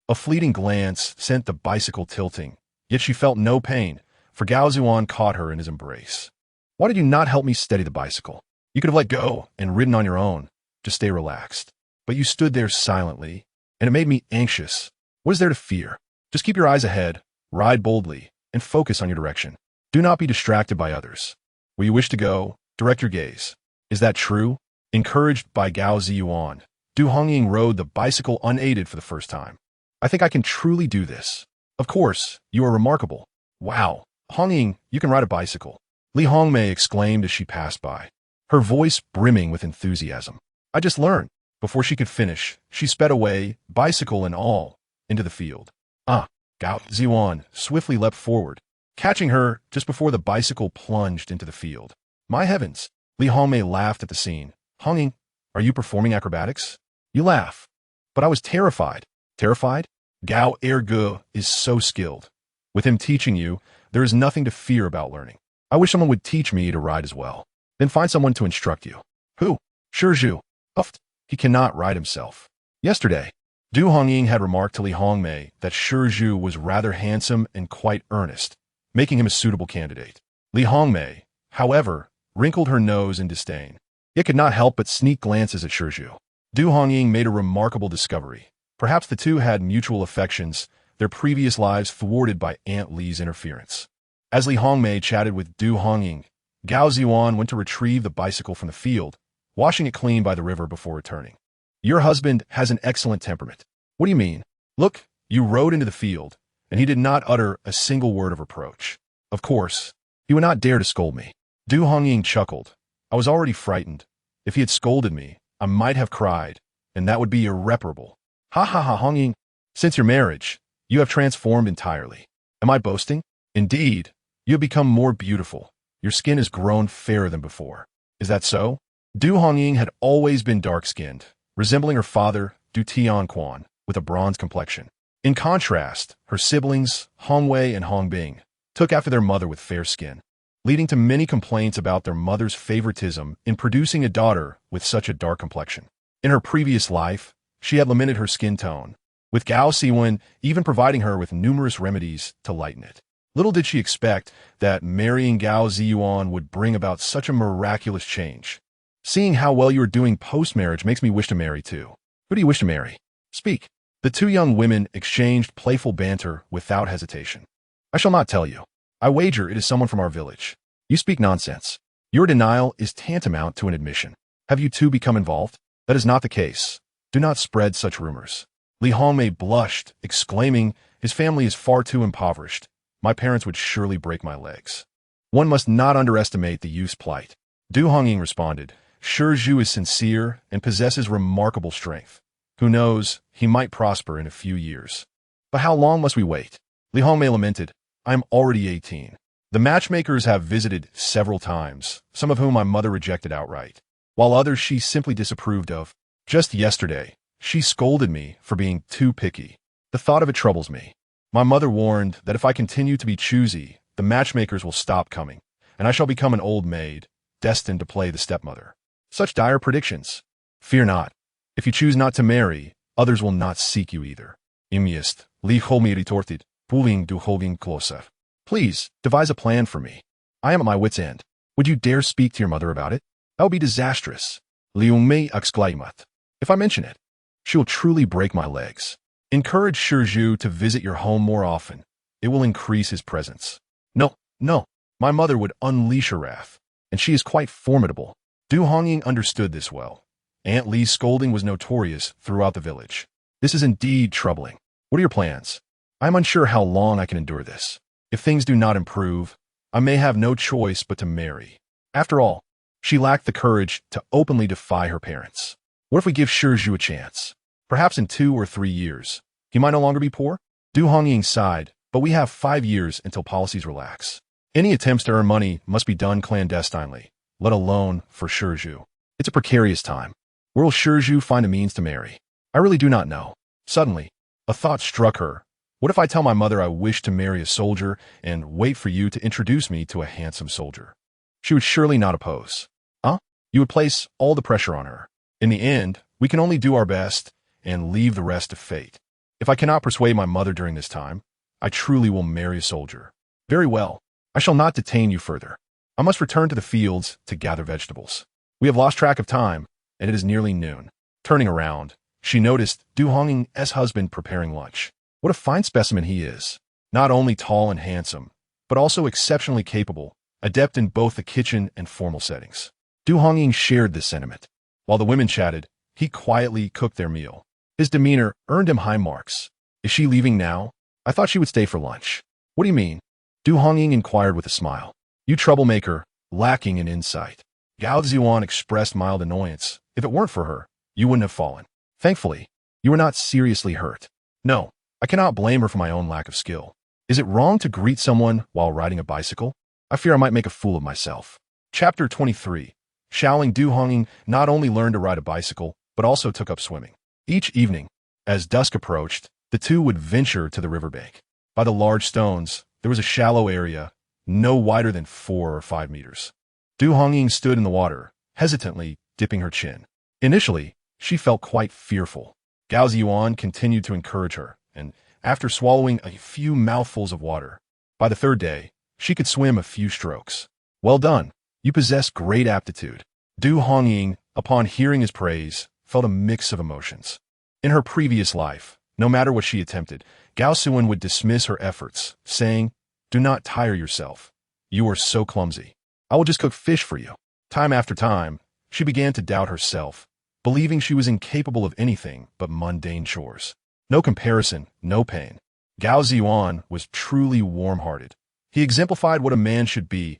A fleeting glance sent the bicycle tilting, yet she felt no pain, for Gao Zhiyuan caught her in his embrace. Why did you not help me steady the bicycle? You could have let go and ridden on your own. Just stay relaxed. But you stood there silently, and it made me anxious. What is there to fear? Just keep your eyes ahead, ride boldly, and focus on your direction. Do not be distracted by others. Where you wish to go, direct your gaze. Is that true? Encouraged by Gao Zhiyuan, Du Hongying rode the bicycle unaided for the first time. I think I can truly do this. Of course, you are remarkable. Wow, Hongying, you can ride a bicycle. Li Hongmei exclaimed as she passed by, her voice brimming with enthusiasm. I just learned. Before she could finish, she sped away, bicycle and all, into the field. Ah, Gao Zhiyuan swiftly leapt forward, catching her just before the bicycle plunged into the field. My heavens! Li Hongmei laughed at the scene. Hongying, are you performing acrobatics? You laugh. But I was terrified. Terrified? Gao Erge is so skilled. With him teaching you, there is nothing to fear about learning. I wish someone would teach me to ride as well. Then find someone to instruct you. Who? Zhu. Uft. He cannot ride himself. Yesterday, Du Hongying had remarked to Li Hongmei that Shi Zhu was rather handsome and quite earnest, making him a suitable candidate. Li Hongmei, however, wrinkled her nose in disdain, yet could not help but sneak glances at Shi Zhu. Du Hongying made a remarkable discovery. Perhaps the two had mutual affections, their previous lives thwarted by Aunt Li's interference. As Li Hongmei chatted with Du Hongying, Gao Zhiyuan went to retrieve the bicycle from the field, washing it clean by the river before returning. Your husband has an excellent temperament. What do you mean? Look, you rode into the field, and he did not utter a single word of reproach. Of course, he would not dare to scold me. Du Hongying chuckled. I was already frightened. If he had scolded me, I might have cried, and that would be irreparable. Ha ha ha, Hongying. Since your marriage, you have transformed entirely. Am I boasting? Indeed, you have become more beautiful. Your skin has grown fairer than before. Is that so? Du Hongying had always been dark-skinned, resembling her father, Du Tianquan, with a bronze complexion. In contrast, her siblings, Hongwei and Hongbing, took after their mother with fair skin, leading to many complaints about their mother's favoritism in producing a daughter with such a dark complexion. In her previous life, she had lamented her skin tone, with Gao Siwen even providing her with numerous remedies to lighten it. Little did she expect that marrying Gao Zhiyuan would bring about such a miraculous change. Seeing how well you are doing post-marriage makes me wish to marry too. Who do you wish to marry? Speak. The two young women exchanged playful banter without hesitation. I shall not tell you. I wager it is someone from our village. You speak nonsense. Your denial is tantamount to an admission. Have you two become involved? That is not the case. Do not spread such rumors. Li Hongmei blushed, exclaiming, his family is far too impoverished. My parents would surely break my legs. One must not underestimate the youth's plight. Du Hongying responded, Shi Zhu is sincere and possesses remarkable strength. Who knows, he might prosper in a few years. But how long must we wait? Li Hongmei lamented, I am already 18. The matchmakers have visited several times, some of whom my mother rejected outright, while others she simply disapproved of. Just yesterday, she scolded me for being too picky. The thought of it troubles me. My mother warned that if I continue to be choosy, the matchmakers will stop coming, and I shall become an old maid, destined to play the stepmother. Such dire predictions. Fear not. If you choose not to marry, others will not seek you either. Imist, Li Hongmei retorted, pulling Du Hongying closer. Please, devise a plan for me. I am at my wit's end. Would you dare speak to your mother about it? That would be disastrous. Li Hongmei exclaimed. If I mention it, she will truly break my legs. Encourage Shi Zhu to visit your home more often. It will increase his presence. No, no. My mother would unleash her wrath, and she is quite formidable. Du Hongying understood this well. Aunt Li's scolding was notorious throughout the village. This is indeed troubling. What are your plans? I am unsure how long I can endure this. If things do not improve, I may have no choice but to marry. After all, she lacked the courage to openly defy her parents. What if we give Shi Zhu a chance? Perhaps in 2 or 3 years, he might no longer be poor? Du Hongying sighed, but we have 5 years until policies relax. Any attempts to earn money must be done clandestinely, let alone for Shi Zhu. It's a precarious time. Where will Shi Zhu find a means to marry? I really do not know. Suddenly, a thought struck her. What if I tell my mother I wish to marry a soldier and wait for you to introduce me to a handsome soldier? She would surely not oppose. Huh? You would place all the pressure on her. In the end, we can only do our best and leave the rest to fate. If I cannot persuade my mother during this time, I truly will marry a soldier. Very well. I shall not detain you further. I must return to the fields to gather vegetables. We have lost track of time, and it is nearly noon. Turning around, she noticed Du Hongying's husband preparing lunch. What a fine specimen he is. Not only tall and handsome, but also exceptionally capable, adept in both the kitchen and formal settings. Du Hongying shared this sentiment. While the women chatted, he quietly cooked their meal. His demeanor earned him high marks. Is she leaving now? I thought she would stay for lunch. What do you mean? Du Hongying inquired with a smile. You troublemaker, lacking in insight. Gao Zhiyuan expressed mild annoyance. If it weren't for her, you wouldn't have fallen. Thankfully, you were not seriously hurt. No, I cannot blame her for my own lack of skill. Is it wrong to greet someone while riding a bicycle? I fear I might make a fool of myself. Chapter 23. Shaoling Du Hongying not only learned to ride a bicycle, but also took up swimming. Each evening, as dusk approached, the two would venture to the riverbank. By the large stones, there was a shallow area, no wider than 4 or 5 meters. Du Hongying stood in the water, hesitantly dipping her chin. Initially, she felt quite fearful. Gao Zhiyuan continued to encourage her, and after swallowing a few mouthfuls of water, by the third day, she could swim a few strokes. Well done. You possess great aptitude. Du Hongying, upon hearing his praise, felt a mix of emotions. In her previous life, no matter what she attempted, Gao Siwen would dismiss her efforts, saying, "Do not tire yourself. You are so clumsy. I will just cook fish for you." Time after time, she began to doubt herself, believing she was incapable of anything but mundane chores. No comparison, no pain. Gao Zhiyuan was truly warm-hearted. He exemplified what a man should be,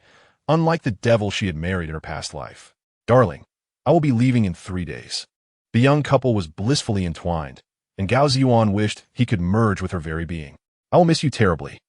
unlike the devil she had married in her past life. "Darling, I will be leaving in 3 days." The young couple was blissfully entwined, and Gao Zhiyuan wished he could merge with her very being. "I will miss you terribly.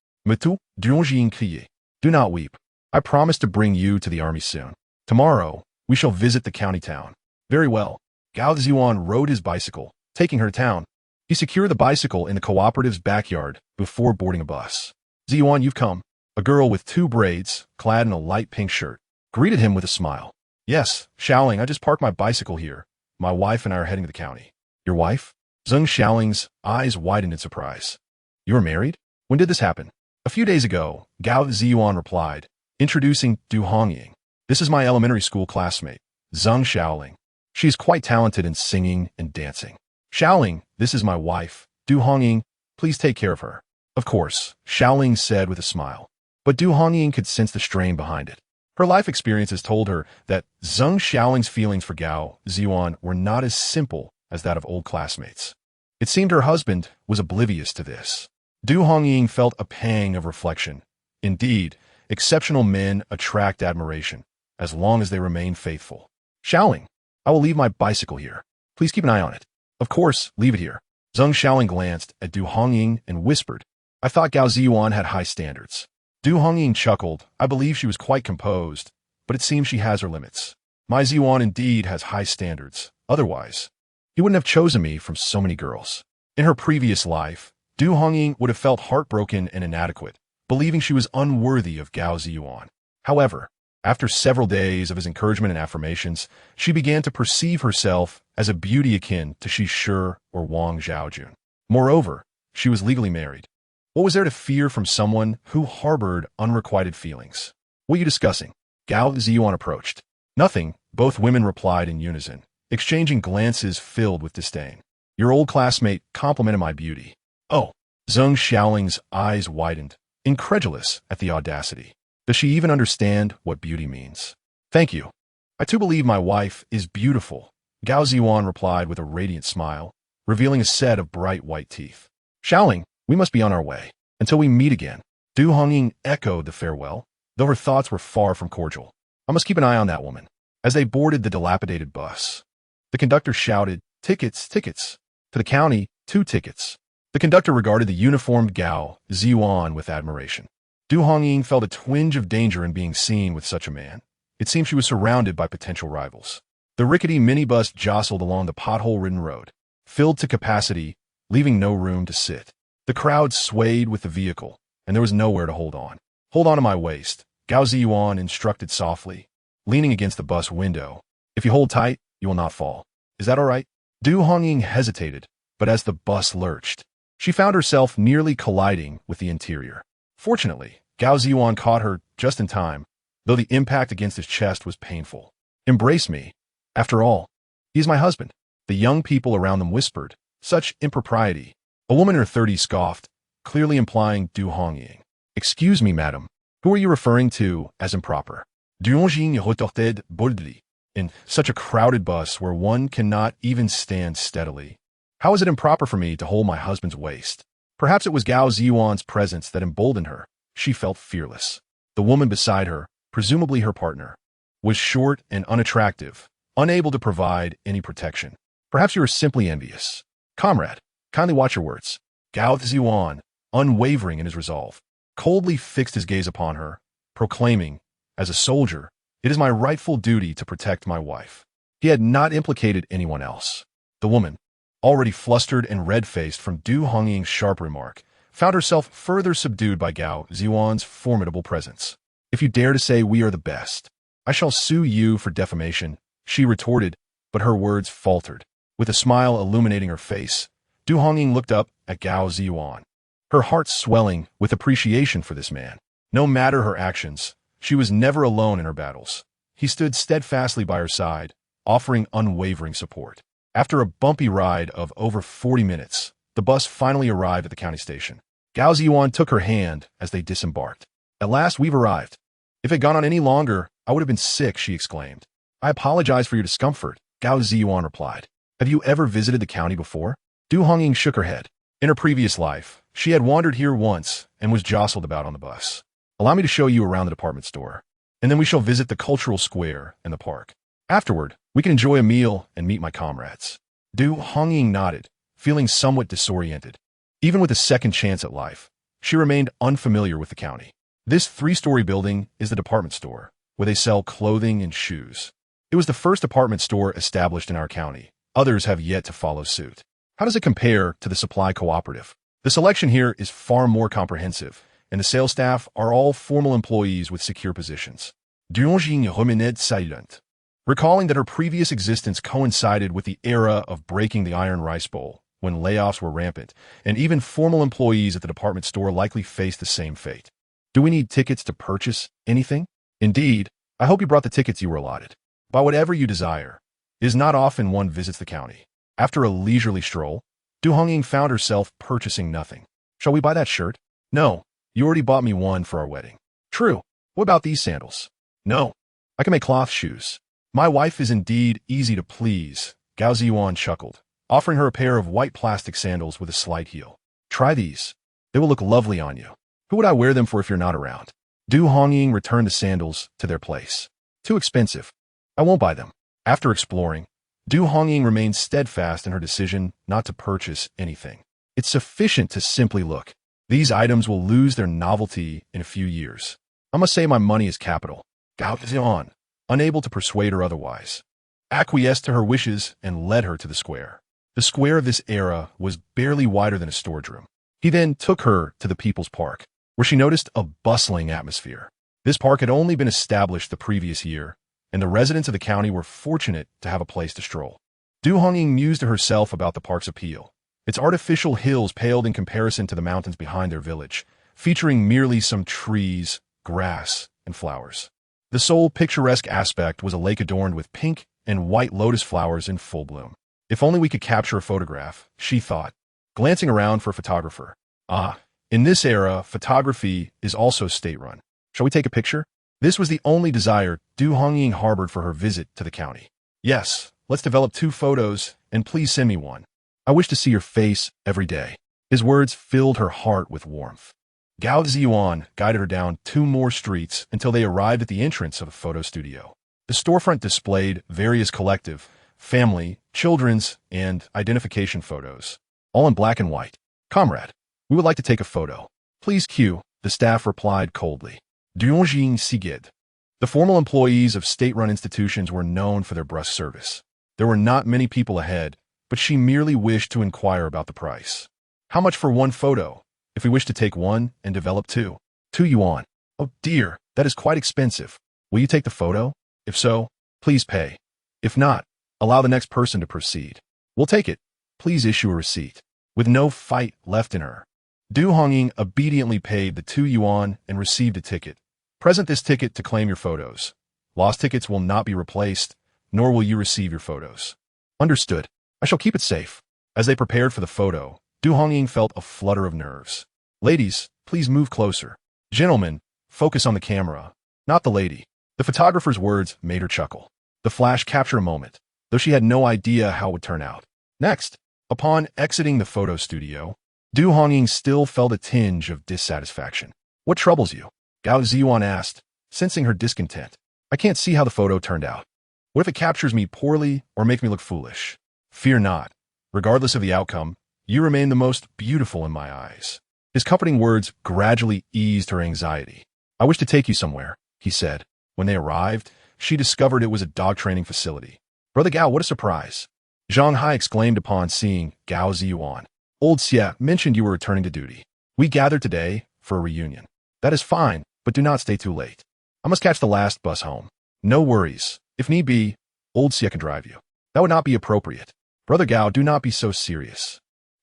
Do not weep. I promise to bring you to the army soon. Tomorrow, we shall visit the county town." Very well. Gao Zhiyuan rode his bicycle, taking her to town. He secured the bicycle in the cooperative's backyard before boarding a bus. "Zhiyuan, you've come." A girl with 2 braids, clad in a light pink shirt, greeted him with a smile. "Yes, Xiaoling, I just parked my bicycle here. My wife and I are heading to the county." "Your wife?" Zheng Xiaoling's eyes widened in surprise. "You are married? When did this happen?" "A few days ago," Gao Zhiyuan replied, introducing Du Hongying. "This is my elementary school classmate, Zheng Xiaoling. She is quite talented in singing and dancing." "Xiaoling, this is my wife, Du Hongying. Please take care of her." "Of course," Xiaoling said with a smile. But Du Hongying could sense the strain behind it. Her life experiences told her that Zheng Xiaoling's feelings for Gao Zhiyuan were not as simple as that of old classmates. It seemed her husband was oblivious to this. Du Hongying felt a pang of reflection. Indeed, exceptional men attract admiration, as long as they remain faithful. "Xiaoling, I will leave my bicycle here. Please keep an eye on it." "Of course, leave it here." Zheng Xiaoling glanced at Du Hongying and whispered, "I thought Gao Zhiyuan had high standards." Du Hongying chuckled. "I believe she was quite composed, but it seems she has her limits. My Zhiyuan indeed has high standards. Otherwise, he wouldn't have chosen me from so many girls." In her previous life, Du Hongying would have felt heartbroken and inadequate, believing she was unworthy of Gao Zhiyuan. However, after several days of his encouragement and affirmations, she began to perceive herself as a beauty akin to Shi Shi or Wang Zhaojun. Moreover, she was legally married. What was there to fear from someone who harbored unrequited feelings? "What are you discussing?" Gao Zhiyuan approached. "Nothing," both women replied in unison, exchanging glances filled with disdain. "Your old classmate complimented my beauty." "Oh." Zheng Xiaoling's eyes widened, incredulous at the audacity. Does she even understand what beauty means? "Thank you. I too believe my wife is beautiful," Gao Zhiyuan replied with a radiant smile, revealing a set of bright white teeth. "Xiaoling, we must be on our way. Until we meet again." Du Hongying echoed the farewell, though her thoughts were far from cordial. "I must keep an eye on that woman." As they boarded the dilapidated bus, the conductor shouted, "Tickets, tickets. To the county, 2 tickets." The conductor regarded the uniformed Gao Zhiyuan with admiration. Du Hongying felt a twinge of danger in being seen with such a man. It seemed she was surrounded by potential rivals. The rickety minibus jostled along the pothole-ridden road, filled to capacity, leaving no room to sit. The crowd swayed with the vehicle, and there was nowhere to hold on. "Hold on to my waist," Gao Zhiyuan instructed softly, leaning against the bus window. "If you hold tight, you will not fall. Is that all right?" Du Hongying hesitated, but as the bus lurched, she found herself nearly colliding with the interior. Fortunately, Gao Zhiyuan caught her just in time, though the impact against his chest was painful. "Embrace me. After all, he is my husband." The young people around them whispered, "Such impropriety." A woman in her 30s scoffed, clearly implying Du Hongying. "Excuse me, madam. Who are you referring to as improper?" Du Hongying retorted boldly. "In such a crowded bus where one cannot even stand steadily. How is it improper for me to hold my husband's waist?" Perhaps it was Gao Zhiyuan's presence that emboldened her. She felt fearless. The woman beside her, presumably her partner, was short and unattractive, unable to provide any protection. "Perhaps you are simply envious." "Comrade, kindly watch your words." Gao Zhiyuan, unwavering in his resolve, coldly fixed his gaze upon her, proclaiming, "As a soldier, it is my rightful duty to protect my wife." He had not implicated anyone else. The woman, already flustered and red-faced from Du Hongying's sharp remark, found herself further subdued by Gao Zhiyuan's formidable presence. "If you dare to say we are the best, I shall sue you for defamation," she retorted, but her words faltered. With a smile illuminating her face, Du Hongying looked up at Gao Zhiyuan, her heart swelling with appreciation for this man. No matter her actions, she was never alone in her battles. He stood steadfastly by her side, offering unwavering support. After a bumpy ride of over 40 minutes, the bus finally arrived at the county station. Gao Zhiyuan took her hand as they disembarked. At last, we've arrived. If it had gone on any longer, I would have been sick, she exclaimed. I apologize for your discomfort, Gao Zhiyuan replied. Have you ever visited the county before? Du Hongying shook her head. In her previous life, she had wandered here once and was jostled about on the bus. Allow me to show you around the department store, and then we shall visit the cultural square and the park. Afterward, we can enjoy a meal and meet my comrades. Du Hongying nodded, feeling somewhat disoriented. Even with a second chance at life, she remained unfamiliar with the county. This 3-story building is the department store, where they sell clothing and shoes. It was the first department store established in our county. Others have yet to follow suit. How does it compare to the supply cooperative? The selection here is far more comprehensive, and the sales staff are all formal employees with secure positions. Du Hongying remained silent, recalling that her previous existence coincided with the era of breaking the iron rice bowl, when layoffs were rampant, and even formal employees at the department store likely faced the same fate. Do we need tickets to purchase anything? Indeed, I hope you brought the tickets you were allotted. Buy whatever you desire. It is not often one visits the county. After a leisurely stroll, Du Hongying found herself purchasing nothing. Shall we buy that shirt? No, you already bought me one for our wedding. True. What about these sandals? No, I can make cloth shoes. My wife is indeed easy to please, Gao Zhiyuan chuckled, offering her a pair of white plastic sandals with a slight heel. Try these. They will look lovely on you. Who would I wear them for if you're not around? Du Hongying returned the sandals to their place. Too expensive. I won't buy them. After exploring, Du Hongying remained steadfast in her decision not to purchase anything. It's sufficient to simply look. These items will lose their novelty in a few years. I must say my money is capital. Gao Zhiyuan, unable to persuade her otherwise, acquiesced to her wishes and led her to the square. The square of this era was barely wider than a storage room. He then took her to the People's Park, where she noticed a bustling atmosphere. This park had only been established the previous year, and the residents of the county were fortunate to have a place to stroll. Du Hongying mused to herself about the park's appeal. Its artificial hills paled in comparison to the mountains behind their village, featuring merely some trees, grass, and flowers. The sole picturesque aspect was a lake adorned with pink and white lotus flowers in full bloom. If only we could capture a photograph, she thought, glancing around for a photographer. In this era, photography is also state-run. Shall we take a picture? This was the only desire Du Hongying harbored for her visit to the county. Yes, let's develop 2 photos, and please send me one. I wish to see your face every day. His words filled her heart with warmth. Gao Zhiyuan guided her down 2 more streets until they arrived at the entrance of a photo studio. The storefront displayed various collective, family, children's, and identification photos, all in black and white. Comrade, we would like to take a photo. Please queue, the staff replied coldly. Du Hongying sighed. The formal employees of state-run institutions were known for their brusque service. There were not many people ahead, but she merely wished to inquire about the price. How much for 1 photo? If we wish to take 1 and develop 2. 2 yuan. Oh dear, that is quite expensive. Will you take the photo? If so, please pay. If not, allow the next person to proceed. We'll take it. Please issue a receipt. With no fight left in her, Du Hongying obediently paid the 2 yuan and received a ticket. Present this ticket to claim your photos. Lost tickets will not be replaced, nor will you receive your photos. Understood. I shall keep it safe. As they prepared for the photo, Du Hongying felt a flutter of nerves. Ladies, please move closer. Gentlemen, focus on the camera, not the lady. The photographer's words made her chuckle. The flash captured a moment, though she had no idea how it would turn out. Next, upon exiting the photo studio, Du Hongying still felt a tinge of dissatisfaction. What troubles you? Gao Zhiyuan asked, sensing her discontent. I can't see how the photo turned out. What if it captures me poorly or makes me look foolish? Fear not. Regardless of the outcome, you remain the most beautiful in my eyes. His comforting words gradually eased her anxiety. I wish to take you somewhere, he said. When they arrived, she discovered it was a dog training facility. Brother Gao, what a surprise. Zhang Hai exclaimed upon seeing Gao Zhiyuan. Old Xie mentioned you were returning to duty. We gathered today for a reunion. That is fine, but do not stay too late. I must catch the last bus home. No worries. If need be, Old Xie can drive you. That would not be appropriate. Brother Gao, do not be so serious.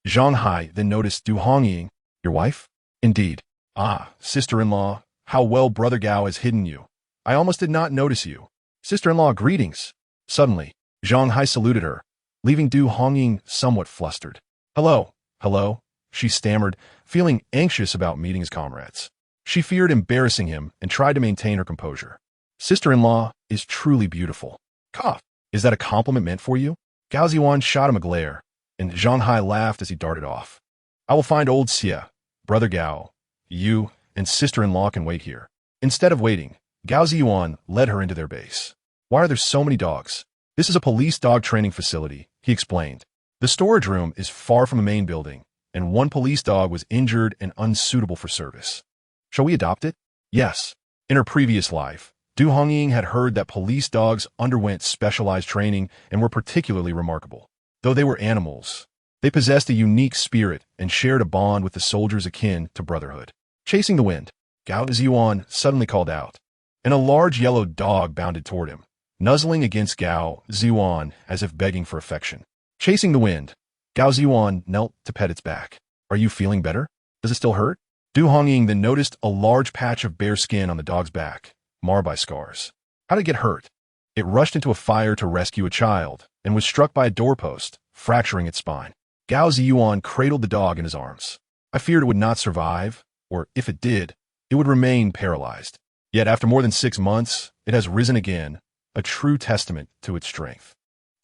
Zhang Hai then noticed Du Hongying. Your wife? Indeed. Ah, sister-in-law, how well Brother Gao has hidden you. I almost did not notice you. Sister-in-law, greetings. Suddenly, Zhang Hai saluted her, leaving Du Hongying somewhat flustered. Hello, hello, she stammered, feeling anxious about meeting his comrades. She feared embarrassing him and tried to maintain her composure. Sister-in-law is truly beautiful. Cough. Is that a compliment meant for you? Gao Zhiyuan shot him a glare, and Zhang Hai laughed as he darted off. I will find old Xia, Brother Gao. You and sister-in-law can wait here. Instead of waiting, Gao Zhiyuan led her into their base. Why are there so many dogs? This is a police dog training facility, he explained. The storage room is far from the main building, and one police dog was injured and unsuitable for service. Shall we adopt it? Yes. In her previous life, Du Hongying had heard that police dogs underwent specialized training and were particularly remarkable. Though they were animals, they possessed a unique spirit and shared a bond with the soldiers akin to brotherhood. Chasing the wind, Gao Zhiyuan suddenly called out, and a large yellow dog bounded toward him, nuzzling against Gao Zhiyuan as if begging for affection. Chasing the wind, Gao Zhiyuan knelt to pet its back. Are you feeling better? Does it still hurt? Du Hongying then noticed a large patch of bare skin on the dog's back, marred by scars. How did it get hurt? It rushed into a fire to rescue a child and was struck by a doorpost, fracturing its spine. Gao Zhiyuan cradled the dog in his arms. I feared it would not survive, or if it did, it would remain paralyzed. Yet after more than 6 months, it has risen again, a true testament to its strength.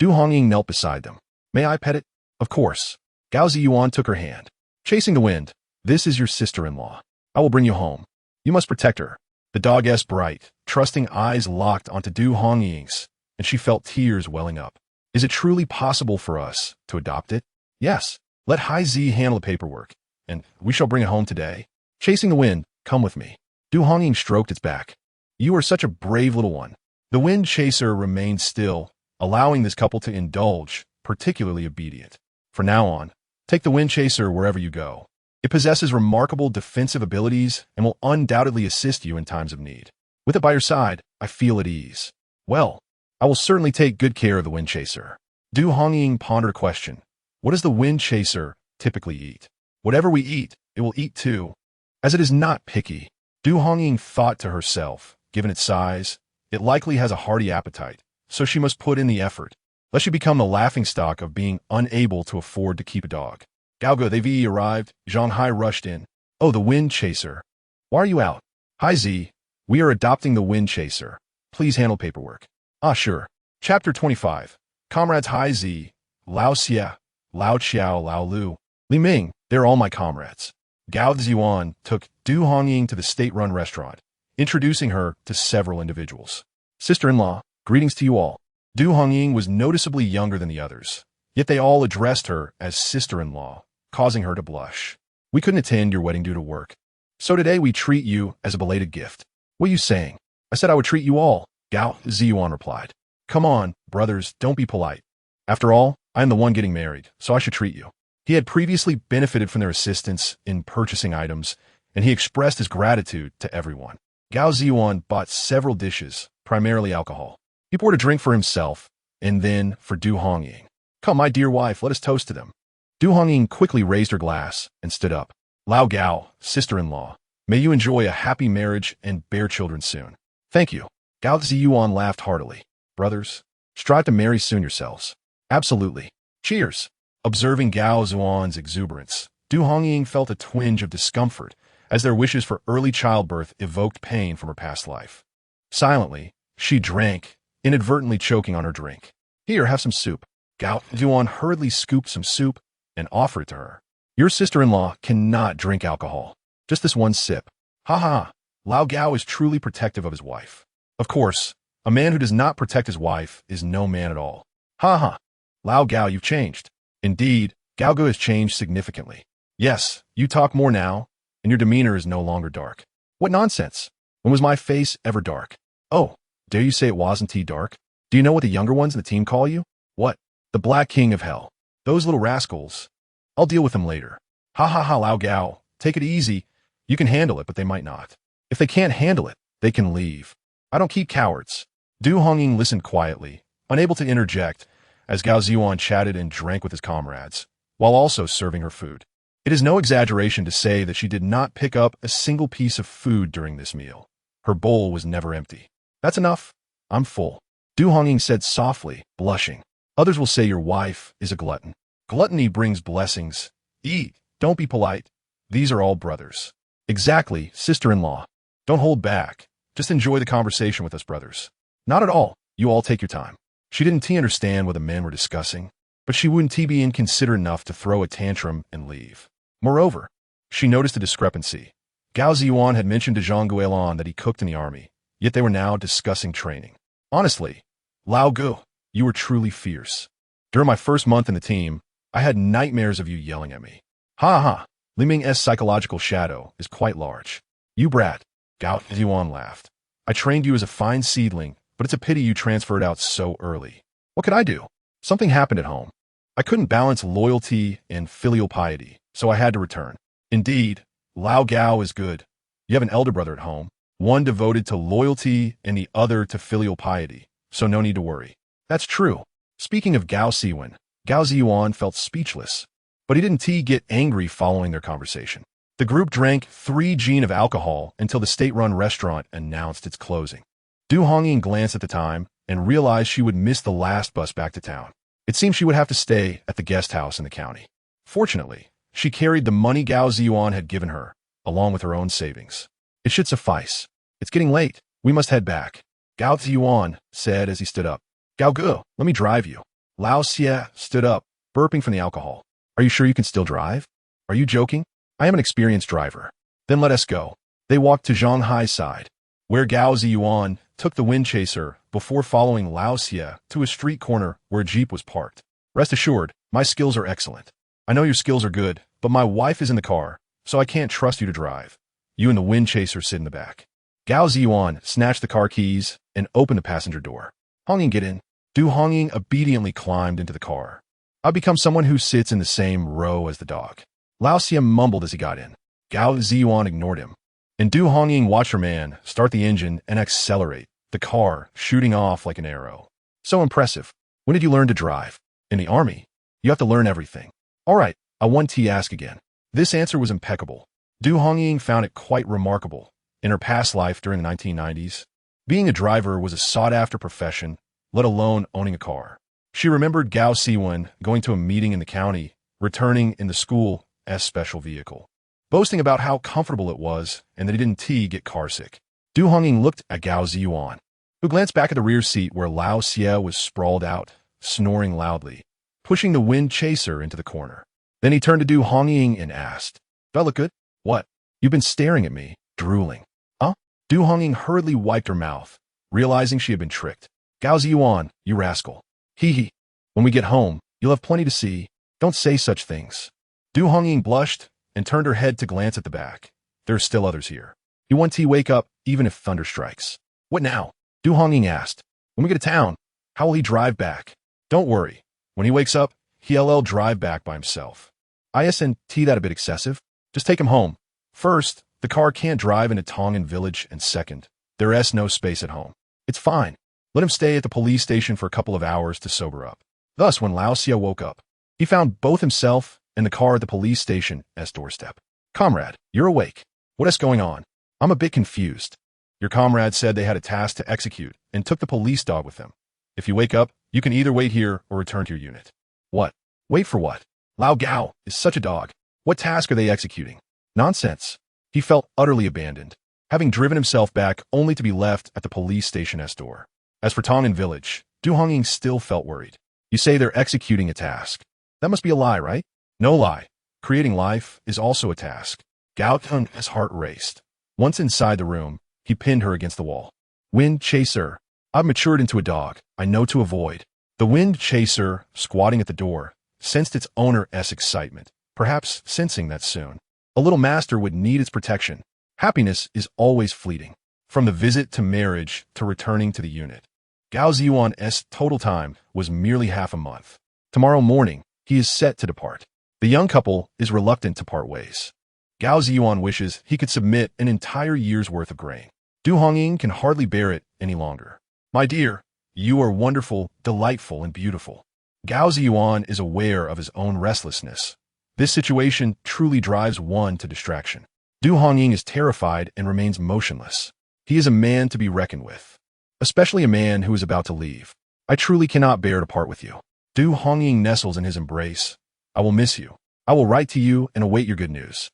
Du Hongying knelt beside them. May I pet it? Of course. Gao Zhiyuan took her hand. Chasing the wind, this is your sister-in-law. I will bring you home. You must protect her. The dog's bright, trusting eyes locked onto Du Hongying's, and she felt tears welling up. Is it truly possible for us to adopt it? Yes. Let Hai Zi handle the paperwork, and we shall bring it home today. Chasing the wind, come with me. Du Hongying stroked its back. You are such a brave little one. The wind chaser remained still, allowing this couple to indulge, particularly obedient. From now on, take the wind chaser wherever you go. It possesses remarkable defensive abilities and will undoubtedly assist you in times of need. With it by your side, I feel at ease. Well, I will certainly take good care of the wind chaser. Du Hongying pondered a question. What does the wind chaser typically eat? Whatever we eat, it will eat too. As it is not picky, Du Hongying thought to herself, given its size, it likely has a hearty appetite, so she must put in the effort, lest she become the laughingstock of being unable to afford to keep a dog. Gao Zhiyuan arrived. Zhang Hai rushed in. Oh, the wind chaser. Why are you out? Hai Zi, we are adopting the wind chaser. Please handle paperwork. Ah, sure. Chapter 25. Comrades Hai Zi, Lao Xia, Lao Qiao, Lao Lu, Li Ming, they're all my comrades. Gao Zhiyuan took Du Hongying to the state-run restaurant, introducing her to several individuals. Sister-in-law, greetings to you all. Du Hongying was noticeably younger than the others, yet they all addressed her as sister-in-law, causing her to blush. We couldn't attend your wedding due to work, so today we treat you as a belated gift. What are you saying? I said I would treat you all, Gao Zhiyuan replied. Come on, brothers, don't be polite. After all, I am the one getting married, so I should treat you. He had previously benefited from their assistance in purchasing items, and he expressed his gratitude to everyone. Gao Zhiyuan bought several dishes, primarily alcohol. He poured a drink for himself, and then for Du Hongying. Come, my dear wife, let us toast to them. Du Hongying quickly raised her glass and stood up. Lao Gao, sister-in-law, may you enjoy a happy marriage and bear children soon. Thank you. Gao Zhiyuan laughed heartily. Brothers, strive to marry soon yourselves. Absolutely. Cheers. Observing Gao Zhiyuan's exuberance, Du Hongying felt a twinge of discomfort as their wishes for early childbirth evoked pain from her past life. Silently, she drank, inadvertently choking on her drink. Here, have some soup. Gao Zhiyuan hurriedly scooped some soup and offered it to her. Your sister-in-law cannot drink alcohol. Just this one sip. Ha ha. Lao Gao is truly protective of his wife. Of course, a man who does not protect his wife is no man at all. Ha ha. Lao Gao, you've changed. Indeed, Gao has changed significantly. Yes, you talk more now, and your demeanor is no longer dark. What nonsense. When was my face ever dark? Oh, dare you say it wasn't dark? Do you know what the younger ones in the team call you? What? The Black King of Hell. Those little rascals. I'll deal with them later. Ha ha ha, Lao Gao. Take it easy. You can handle it, but they might not. If they can't handle it, they can leave. I don't keep cowards. Du Hongying listened quietly, unable to interject, as Gao Zhiyuan chatted and drank with his comrades, while also serving her food. It is no exaggeration to say that she did not pick up a single piece of food during this meal. Her bowl was never empty. That's enough. I'm full. Du Hongying said softly, blushing. Others will say your wife is a glutton. Gluttony brings blessings. Eat. Don't be polite. These are all brothers. Exactly, sister-in-law. Don't hold back. Just enjoy the conversation with us, brothers. Not at all. You all take your time. She didn't understand what the men were discussing, but she wouldn't be inconsiderate enough to throw a tantrum and leave. Moreover, she noticed a discrepancy. Gao Zhiyuan had mentioned to Zhang Guilin that he cooked in the army, yet they were now discussing training. Honestly, Lao Gu, you were truly fierce. During my first month in the team, I had nightmares of you yelling at me. Ha ha, Li Ming's psychological shadow is quite large. You brat, Gao Zhiyuan laughed. I trained you as a fine seedling, but it's a pity you transferred out so early. What could I do? Something happened at home. I couldn't balance loyalty and filial piety, so I had to return. Indeed, Lao Gao is good. You have an elder brother at home, one devoted to loyalty and the other to filial piety, so no need to worry. That's true. Speaking of Gao Siwen, Gao Zhiyuan felt speechless, but he didn't get angry following their conversation. The group drank 3 gin of alcohol until the state-run restaurant announced its closing. Du Hongying glanced at the time and realized she would miss the last bus back to town. It seemed she would have to stay at the guest house in the county. Fortunately, she carried the money Gao Zhiyuan had given her, along with her own savings. It should suffice. It's getting late. We must head back. Gao Zhiyuan said as he stood up. Gao Gu, let me drive you. Lao Xie stood up, burping from the alcohol. Are you sure you can still drive? Are you joking? I am an experienced driver. Then let us go. They walked to Zhanghai's side, where Gao Zhiyuan took the wind chaser before following Lao Xie to a street corner where a jeep was parked. Rest assured, my skills are excellent. I know your skills are good, but my wife is in the car, so I can't trust you to drive. You and the wind chaser sit in the back. Gao Zhiyuan snatched the car keys and opened the passenger door. Hongying, get in. Du Hongying obediently climbed into the car. I've become someone who sits in the same row as the dog. Lao Xie mumbled as he got in. Gao Zhiyuan ignored him. And Du Hongying watched her man start the engine and accelerate, the car shooting off like an arrow. So impressive. When did you learn to drive? In the army. You have to learn everything. All right, I want to ask again. This answer was impeccable. Du Hongying found it quite remarkable. In her past life during the 1990s, being a driver was a sought-after profession, let alone owning a car. She remembered Gao Siwen going to a meeting in the county, returning in the school's special vehicle, boasting about how comfortable it was and that he didn't get carsick. Du Hongying looked at Gao Zhiyuan, who glanced back at the rear seat where Lao Xie was sprawled out, snoring loudly, pushing the wind chaser into the corner. Then he turned to Du Hongying and asked, "Fella good? What? You've been staring at me, drooling." Huh? Du Hongying hurriedly wiped her mouth, realizing she had been tricked. Gao Zhiyuan, you rascal. Hee hee. When we get home, you'll have plenty to see. Don't say such things. Du Hongying blushed and turned her head to glance at the back. There are still others here. You want to wake up even if thunder strikes. What now? Du Hongying asked. When we get to town, how will he drive back? Don't worry. When he wakes up, he'll drive back by himself. Isn't that a bit excessive? Just take him home. First, the car can't drive into Tongan village, and second, there's no space at home. It's fine. Let him stay at the police station for a couple of hours to sober up. Thus, when Lao Xie woke up, he found both himself and the car at the police station's doorstep. Comrade, you're awake. What is going on? I'm a bit confused. Your comrade said they had a task to execute and took the police dog with them. If you wake up, you can either wait here or return to your unit. What? Wait for what? Lao Gao is such a dog. What task are they executing? Nonsense. He felt utterly abandoned, having driven himself back only to be left at the police station's door. As for Tongan village, Du Hongying still felt worried. You say they're executing a task. That must be a lie, right? No lie. Creating life is also a task. Gao Zhiyuan's heart raced. Once inside the room, he pinned her against the wall. Wind chaser. I've matured into a dog. I know to avoid. The wind chaser, squatting at the door, sensed its owner's excitement, perhaps sensing that soon a little master would need its protection. Happiness is always fleeting. From the visit to marriage to returning to the unit, Gao Zhiyuan's total time was merely half a month. Tomorrow morning, he is set to depart. The young couple is reluctant to part ways. Gao Zhiyuan wishes he could submit an entire year's worth of grain. Du Hongying can hardly bear it any longer. My dear, you are wonderful, delightful, and beautiful. Gao Zhiyuan is aware of his own restlessness. This situation truly drives one to distraction. Du Hongying is terrified and remains motionless. He is a man to be reckoned with, especially a man who is about to leave. I truly cannot bear to part with you. Du Hongying nestles in his embrace. I will miss you. I will write to you and await your good news.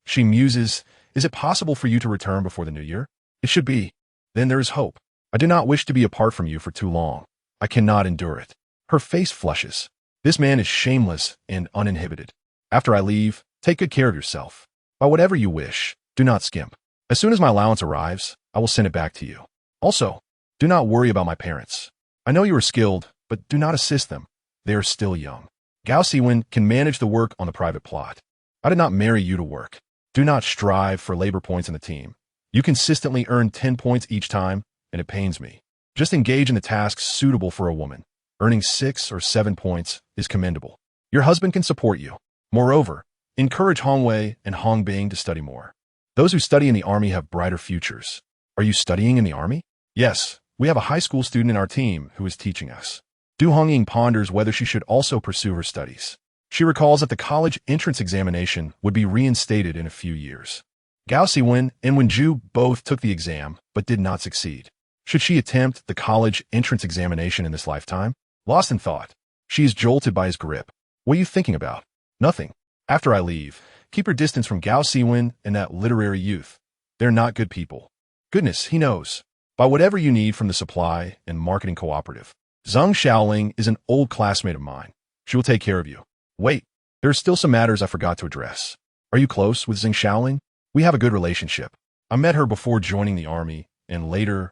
She muses. Is it possible for you to return before the new year? It should be. Then there is hope. I do not wish to be apart from you for too long. I cannot endure it. Her face flushes. This man is shameless and uninhibited. After I leave, take good care of yourself. Buy whatever you wish. Do not skimp. As soon as my allowance arrives, I will send it back to you. Also, do not worry about my parents. I know you are skilled, but do not assist them. They are still young. Gao Siwen can manage the work on the private plot. I did not marry you to work. Do not strive for labor points in the team. You consistently earn 10 points each time, and it pains me. Just engage in the tasks suitable for a woman. Earning 6 or 7 points is commendable. Your husband can support you. Moreover, encourage Hongwei and Hongbing to study more. Those who study in the army have brighter futures. Are you studying in the army? Yes, we have a high school student in our team who is teaching us. Du Hongying ponders whether she should also pursue her studies. She recalls that the college entrance examination would be reinstated in a few years. Gao Siwen and Wen Ju both took the exam, but did not succeed. Should she attempt the college entrance examination in this lifetime? Lost in thought, she is jolted by his grip. What are you thinking about? Nothing. After I leave, keep your distance from Gao Siwen and that literary youth. They're not good people. Goodness, he knows. Buy whatever you need from the supply and marketing cooperative. Zheng Shaoling is an old classmate of mine. She will take care of you. Wait, there are still some matters I forgot to address. Are you close with Zheng Shaoling? We have a good relationship. I met her before joining the army, and later,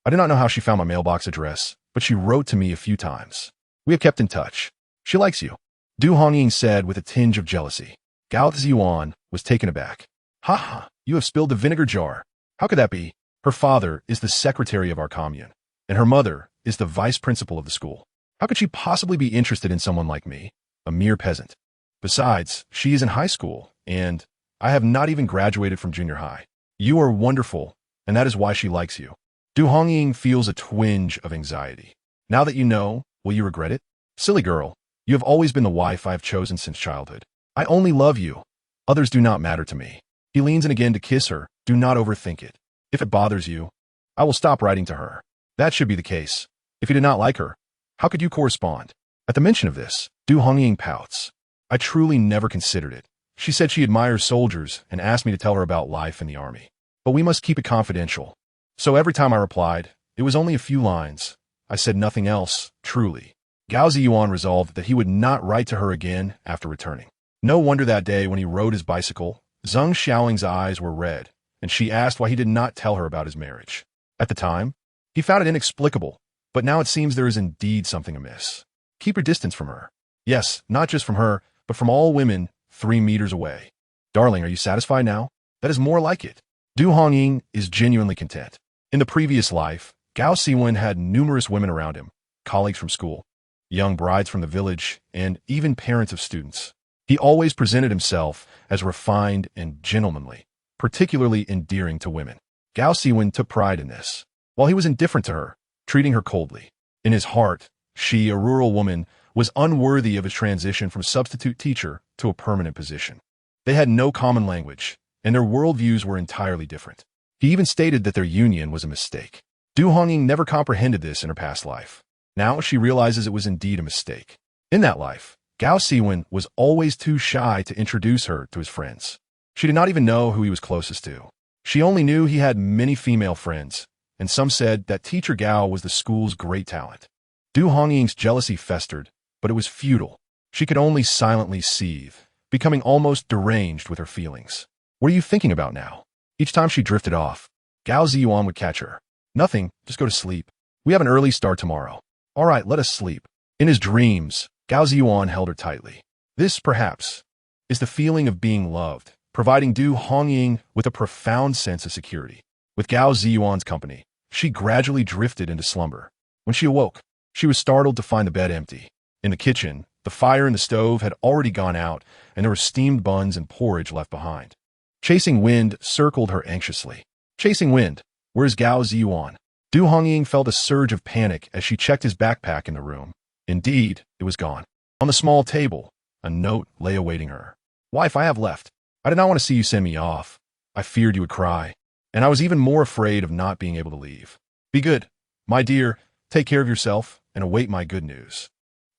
I do not know how she found my mailbox address, but she wrote to me a few times. We have kept in touch. She likes you. Du Hongying said with a tinge of jealousy. Gao Zhiyuan was taken aback. Ha, you have spilled the vinegar jar. How could that be? Her father is the secretary of our commune, and her mother is the vice principal of the school. How could she possibly be interested in someone like me, a mere peasant? Besides, she is in high school, and I have not even graduated from junior high. You are wonderful, and that is why she likes you. Du Hongying feels a twinge of anxiety. Now that you know, will you regret it? Silly girl, you have always been the wife I have chosen since childhood. I only love you. Others do not matter to me. He leans in again to kiss her. Do not overthink it. If it bothers you, I will stop writing to her. That should be the case. If you did not like her, how could you correspond? At the mention of this, Du Hongying pouts. I truly never considered it. She said she admires soldiers and asked me to tell her about life in the army. But we must keep it confidential. So every time I replied, it was only a few lines. I said nothing else, truly. Gao Zhiyuan resolved that he would not write to her again after returning. No wonder that day when he rode his bicycle, Zheng Shaoling's eyes were red, and she asked why he did not tell her about his marriage. At the time, he found it inexplicable, but now it seems there is indeed something amiss. Keep your distance from her. Yes, not just from her, but from all women 3 meters away. Darling, are you satisfied now? That is more like it. Du Hongying is genuinely content. In the previous life, Gao Siwen had numerous women around him, colleagues from school, young brides from the village, and even parents of students. He always presented himself as refined and gentlemanly, particularly endearing to women. Gao Siwen took pride in this. While he was indifferent to her, treating her coldly, in his heart, she, a rural woman, was unworthy of his transition from substitute teacher to a permanent position. They had no common language, and their worldviews were entirely different. He even stated that their union was a mistake. Du Hongying never comprehended this in her past life. Now she realizes it was indeed a mistake. In that life, Gao Siwen was always too shy to introduce her to his friends. She did not even know who he was closest to. She only knew he had many female friends, and some said that teacher Gao was the school's great talent. Du Hongying's jealousy festered, but it was futile. She could only silently seethe, becoming almost deranged with her feelings. What are you thinking about now? Each time she drifted off, Gao Zhiyuan would catch her. Nothing, just go to sleep. We have an early start tomorrow. All right, let us sleep. In his dreams, Gao Zhiyuan held her tightly. This, perhaps, is the feeling of being loved, providing Du Hongying with a profound sense of security. With Gao Zhiyuan's company, she gradually drifted into slumber. When she awoke, she was startled to find the bed empty. In the kitchen, the fire in the stove had already gone out, and there were steamed buns and porridge left behind. Chasing Wind circled her anxiously. Chasing Wind, where's Gao Zhiyuan? Du Hongying felt a surge of panic as she checked his backpack in the room. Indeed, it was gone. On the small table, a note lay awaiting her. Wife, I have left. I did not want to see you send me off. I feared you would cry, and I was even more afraid of not being able to leave. Be good. My dear, take care of yourself and await my good news.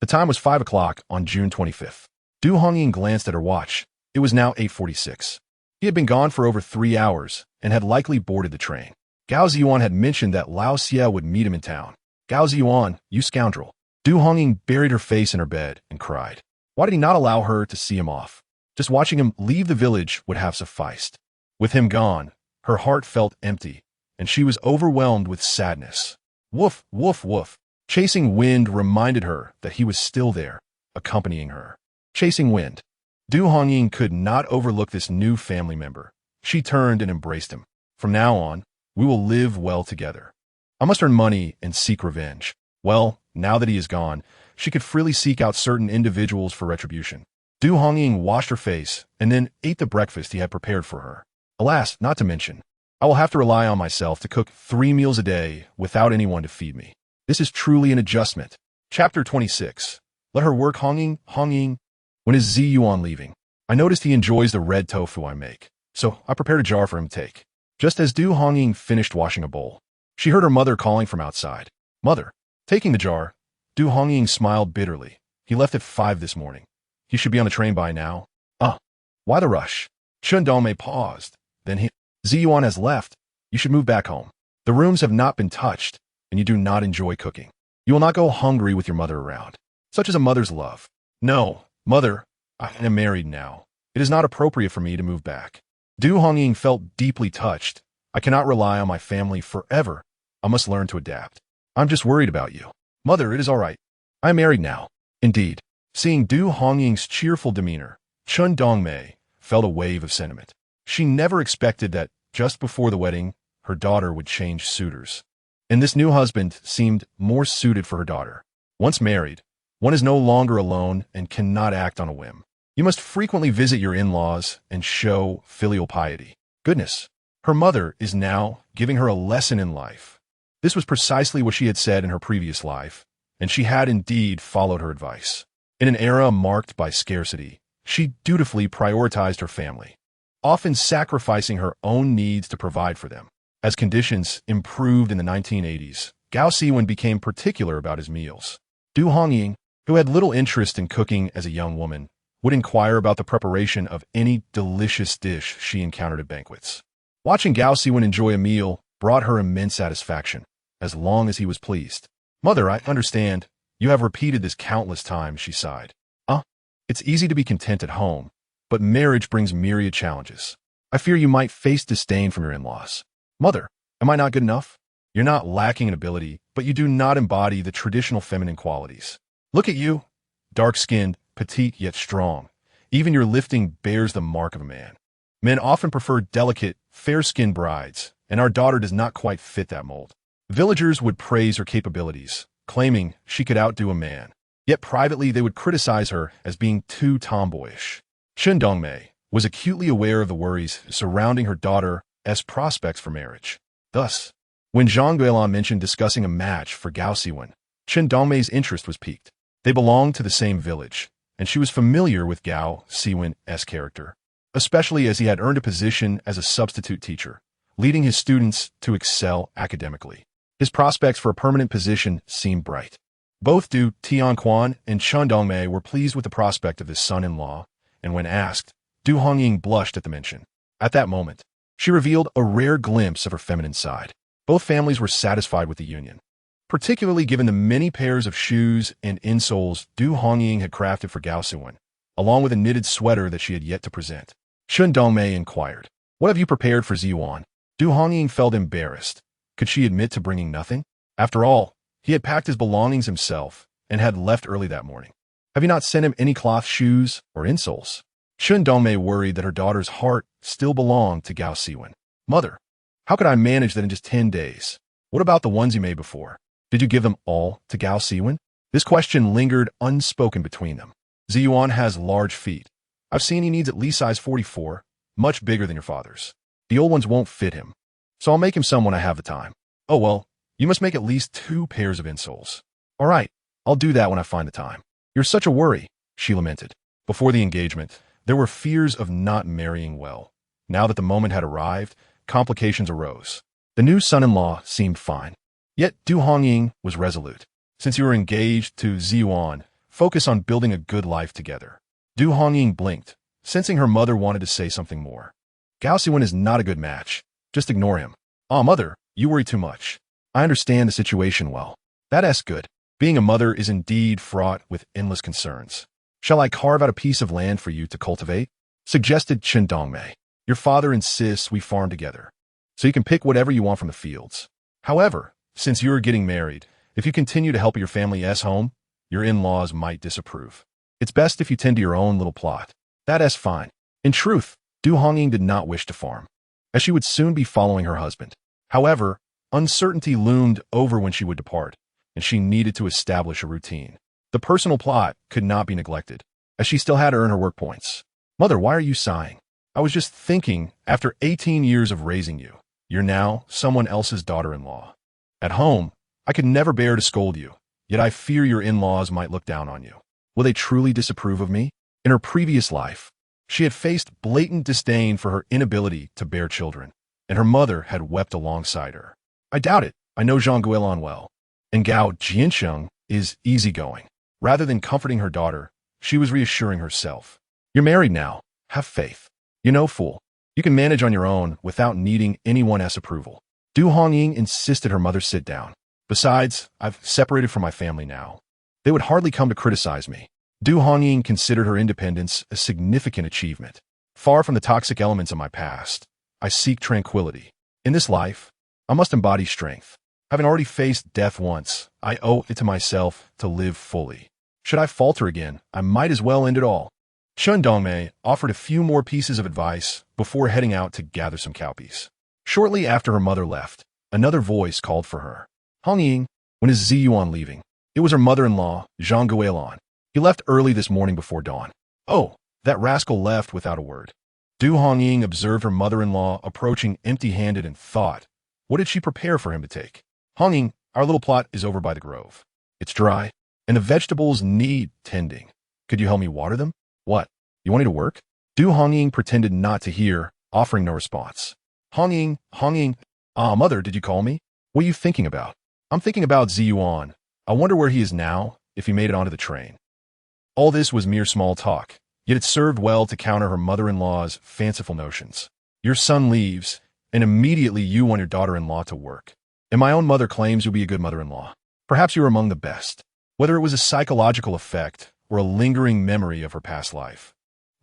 The time was 5 o'clock on June 25th. Du Hongying glanced at her watch. It was now 8:46. He had been gone for over 3 hours and had likely boarded the train. Gao Zhiyuan had mentioned that Lao Xie would meet him in town. Gao Zhiyuan, you scoundrel. Du Hongying buried her face in her bed and cried. Why did he not allow her to see him off? Just watching him leave the village would have sufficed. With him gone, her heart felt empty, and she was overwhelmed with sadness. Woof, woof, woof. Chasing wind reminded her that he was still there, accompanying her. Chasing wind. Du Hongying could not overlook this new family member. She turned and embraced him. From now on, we will live well together. I must earn money and seek revenge. Well, now that he is gone, she could freely seek out certain individuals for retribution. Du Hongying washed her face and then ate the breakfast he had prepared for her. Alas, not to mention, I will have to rely on myself to cook 3 meals a day without anyone to feed me. This is truly an adjustment. Chapter 26. Let her work. Hongying. When is Zhiyuan leaving? I noticed he enjoys the red tofu I make, so I prepared a jar for him to take. Just as Du Hongying finished washing a bowl, she heard her mother calling from outside. Mother. Taking the jar, Du Hongying smiled bitterly. He left at 5 this morning. He should be on the train by now. Why the rush? Chen Dongmei paused. Then Zhiyuan has left. You should move back home. The rooms have not been touched, and you do not enjoy cooking. You will not go hungry with your mother around. Such is a mother's love. No, mother, I am married now. It is not appropriate for me to move back. Du Hongying felt deeply touched. I cannot rely on my family forever. I must learn to adapt. I'm just worried about you. Mother, it is all right. I am married now. Indeed. Seeing Du Hongying's cheerful demeanor, Chen Dongmei felt a wave of sentiment. She never expected that, just before the wedding, her daughter would change suitors. And this new husband seemed more suited for her daughter. Once married, one is no longer alone and cannot act on a whim. You must frequently visit your in-laws and show filial piety. Goodness, her mother is now giving her a lesson in life. This was precisely what she had said in her previous life, and she had indeed followed her advice. In an era marked by scarcity, she dutifully prioritized her family, often sacrificing her own needs to provide for them. As conditions improved in the 1980s, Gao Siwen became particular about his meals. Du Hongying, who had little interest in cooking as a young woman, would inquire about the preparation of any delicious dish she encountered at banquets. Watching Gao Siwen enjoy a meal brought her immense satisfaction, as long as he was pleased. Mother, I understand. You have repeated this countless times, she sighed. It's easy to be content at home, but marriage brings myriad challenges. I fear you might face disdain from your in-laws. Mother, am I not good enough? You're not lacking in ability, but you do not embody the traditional feminine qualities. Look at you, dark-skinned, petite yet strong. Even your lifting bears the mark of a man. Men often prefer delicate, fair-skinned brides, and our daughter does not quite fit that mold. Villagers would praise her capabilities, claiming she could outdo a man. Yet privately they would criticize her as being too tomboyish. Chen Dongmei was acutely aware of the worries surrounding her daughter's prospects for marriage. Thus, when Zhang Guilin mentioned discussing a match for Gao Siwen, Chen Dongmei's interest was piqued. They belonged to the same village, and she was familiar with Gao Siwen's character, especially as he had earned a position as a substitute teacher, leading his students to excel academically. His prospects for a permanent position seemed bright. Both Du Tianquan and Chen Dongmei were pleased with the prospect of his son-in-law, and when asked, Du Hongying blushed at the mention. At that moment, she revealed a rare glimpse of her feminine side. Both families were satisfied with the union, particularly given the many pairs of shoes and insoles Du Hongying had crafted for Gao Siwen, along with a knitted sweater that she had yet to present. Chen Dongmei inquired, "What have you prepared for Zhiyuan?" Du Hongying felt embarrassed. Could she admit to bringing nothing? After all, he had packed his belongings himself and had left early that morning. Have you not sent him any cloth shoes or insoles? Chen Dongmei worried that her daughter's heart still belonged to Gao Siwen. Mother, how could I manage that in just 10 days? What about the ones you made before? Did you give them all to Gao Siwen? This question lingered unspoken between them. Zhiyuan has large feet. I've seen he needs at least size 44, much bigger than your father's. The old ones won't fit him, so I'll make him some when I have the time. Oh well, you must make at least 2 pairs of insoles. All right, I'll do that when I find the time. You're such a worry, she lamented. Before the engagement, there were fears of not marrying well. Now that the moment had arrived, complications arose. The new son-in-law seemed fine. Yet Du Hongying was resolute. Since you were engaged to Zhiyuan, focus on building a good life together. Du Hongying blinked, sensing her mother wanted to say something more. Gao Siwen is not a good match. Just ignore him. Ah, mother, you worry too much. I understand the situation well. That's good. Being a mother is indeed fraught with endless concerns. Shall I carve out a piece of land for you to cultivate? Suggested Chen Dongmei. Your father insists we farm together, so you can pick whatever you want from the fields. However, since you're getting married, if you continue to help your family's home, your in-laws might disapprove. It's best if you tend to your own little plot. That's fine. In truth, Du Hongying did not wish to farm, as she would soon be following her husband. However, uncertainty loomed over when she would depart, and she needed to establish a routine. The personal plot could not be neglected, as she still had to earn her work points. Mother, why are you sighing? I was just thinking, after 18 years of raising you, you're now someone else's daughter-in-law. At home, I could never bear to scold you, yet I fear your in-laws might look down on you. Will they truly disapprove of me? In her previous life, she had faced blatant disdain for her inability to bear children, and her mother had wept alongside her. I doubt it. I know Zhang Guilin well. And Gao Zhiyuan is easygoing. Rather than comforting her daughter, she was reassuring herself. You're married now. Have faith. You know, fool, you can manage on your own without needing anyone's approval. Du Hongying insisted her mother sit down. Besides, I've separated from my family now. They would hardly come to criticize me. Du Hongying considered her independence a significant achievement. Far from the toxic elements of my past, I seek tranquility. In this life, I must embody strength. Having already faced death once, I owe it to myself to live fully. Should I falter again, I might as well end it all. Chen Dongmei offered a few more pieces of advice before heading out to gather some cowpeas. Shortly after her mother left, another voice called for her. Hongying, when is Zhiyuan leaving? It was her mother-in-law, Zhang Guilin. He left early this morning before dawn. Oh, that rascal left without a word. Du Hongying observed her mother-in-law approaching empty-handed and thought, what did she prepare for him to take? Hongying, our little plot is over by the grove. It's dry, and the vegetables need tending. Could you help me water them? What? You want me to work? Du Hongying pretended not to hear, offering no response. Hongying. Ah, mother, did you call me? What are you thinking about? I'm thinking about Zhiyuan. I wonder where he is now, if he made it onto the train. All this was mere small talk, yet it served well to counter her mother-in-law's fanciful notions. Your son leaves, and immediately you want your daughter-in-law to work. And my own mother claims you'll be a good mother-in-law. Perhaps you are among the best. Whether it was a psychological effect or a lingering memory of her past life,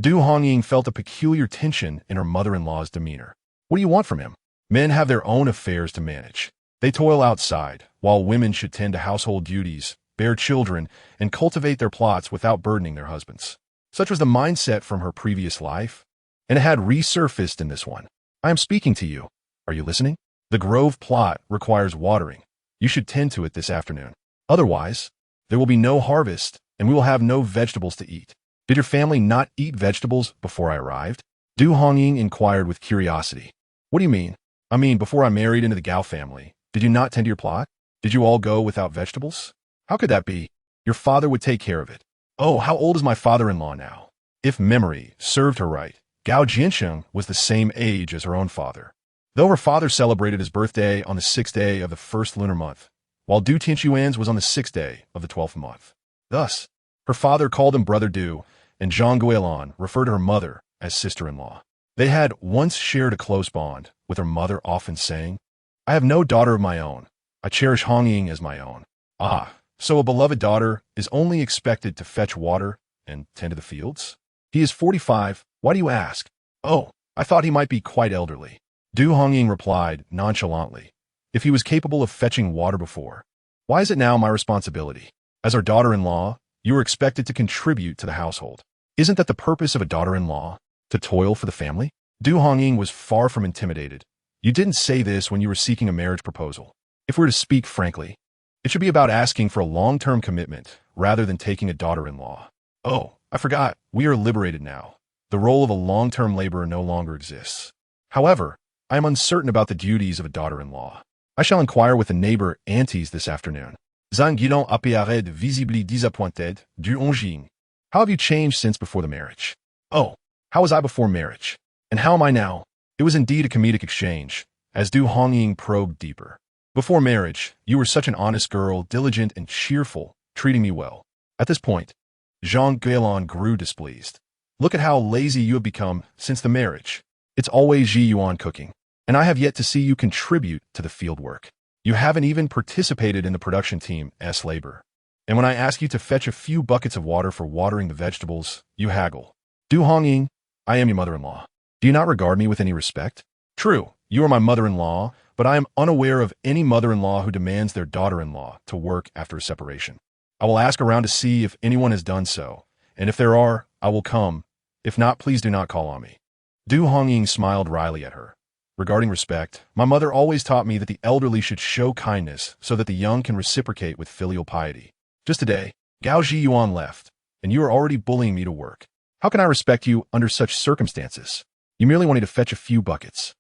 Du Hongying felt a peculiar tension in her mother-in-law's demeanor. What do you want from him? Men have their own affairs to manage. They toil outside, while women should tend to household duties, bear children, and cultivate their plots without burdening their husbands. Such was the mindset from her previous life, and it had resurfaced in this one. I am speaking to you. Are you listening? The grove plot requires watering. You should tend to it this afternoon. Otherwise, there will be no harvest, and we will have no vegetables to eat. Did your family not eat vegetables before I arrived? Du Hongying inquired with curiosity. What do you mean? I mean, before I married into the Gao family, did you not tend to your plot? Did you all go without vegetables? How could that be? Your father would take care of it. Oh, how old is my father-in-law now? If memory served her right, Gao Zhiyuan was the same age as her own father, though her father celebrated his birthday on the 6th day of the first lunar month, while Du Tianquan's was on the 6th day of the 12th month. Thus, her father called him Brother Du, and Zhang Guilin referred to her mother as sister-in-law. They had once shared a close bond, with her mother often saying, I have no daughter of my own. I cherish Hongying as my own. Ah, so a beloved daughter is only expected to fetch water and tend to the fields? He is 45. Why do you ask? Oh, I thought he might be quite elderly. Du Hongying replied nonchalantly. If he was capable of fetching water before, why is it now my responsibility? As our daughter-in-law, you are expected to contribute to the household. Isn't that the purpose of a daughter-in-law? To toil for the family? Du Hongying was far from intimidated. You didn't say this when you were seeking a marriage proposal. If we're to speak frankly, it should be about asking for a long-term commitment rather than taking a daughter-in-law. Oh, I forgot. We are liberated now. The role of a long-term laborer no longer exists. However, I am uncertain about the duties of a daughter-in-law. I shall inquire with the neighbor aunties this afternoon. Zhang Guilin apparaît visibly disappointed du Hongying. How have you changed since before the marriage? Oh, how was I before marriage? And how am I now? It was indeed a comedic exchange, as Du Hongying probed deeper. Before marriage, you were such an honest girl, diligent and cheerful, treating me well. At this point, Zhang Guilin grew displeased. Look at how lazy you have become since the marriage. It's always Zhiyuan cooking, and I have yet to see you contribute to the field work. You haven't even participated in the production team's labor. And when I ask you to fetch a few buckets of water for watering the vegetables, you haggle. Du Hongying, I am your mother-in-law. Do you not regard me with any respect? True, you are my mother-in-law, but I am unaware of any mother-in-law who demands their daughter-in-law to work after a separation. I will ask around to see if anyone has done so, and if there are, I will come. If not, please do not call on me. Du Hongying smiled wryly at her. Regarding respect, my mother always taught me that the elderly should show kindness so that the young can reciprocate with filial piety. Just today, Gao Zhiyuan left, and you are already bullying me to work. How can I respect you under such circumstances? You merely wanted to fetch a few buckets.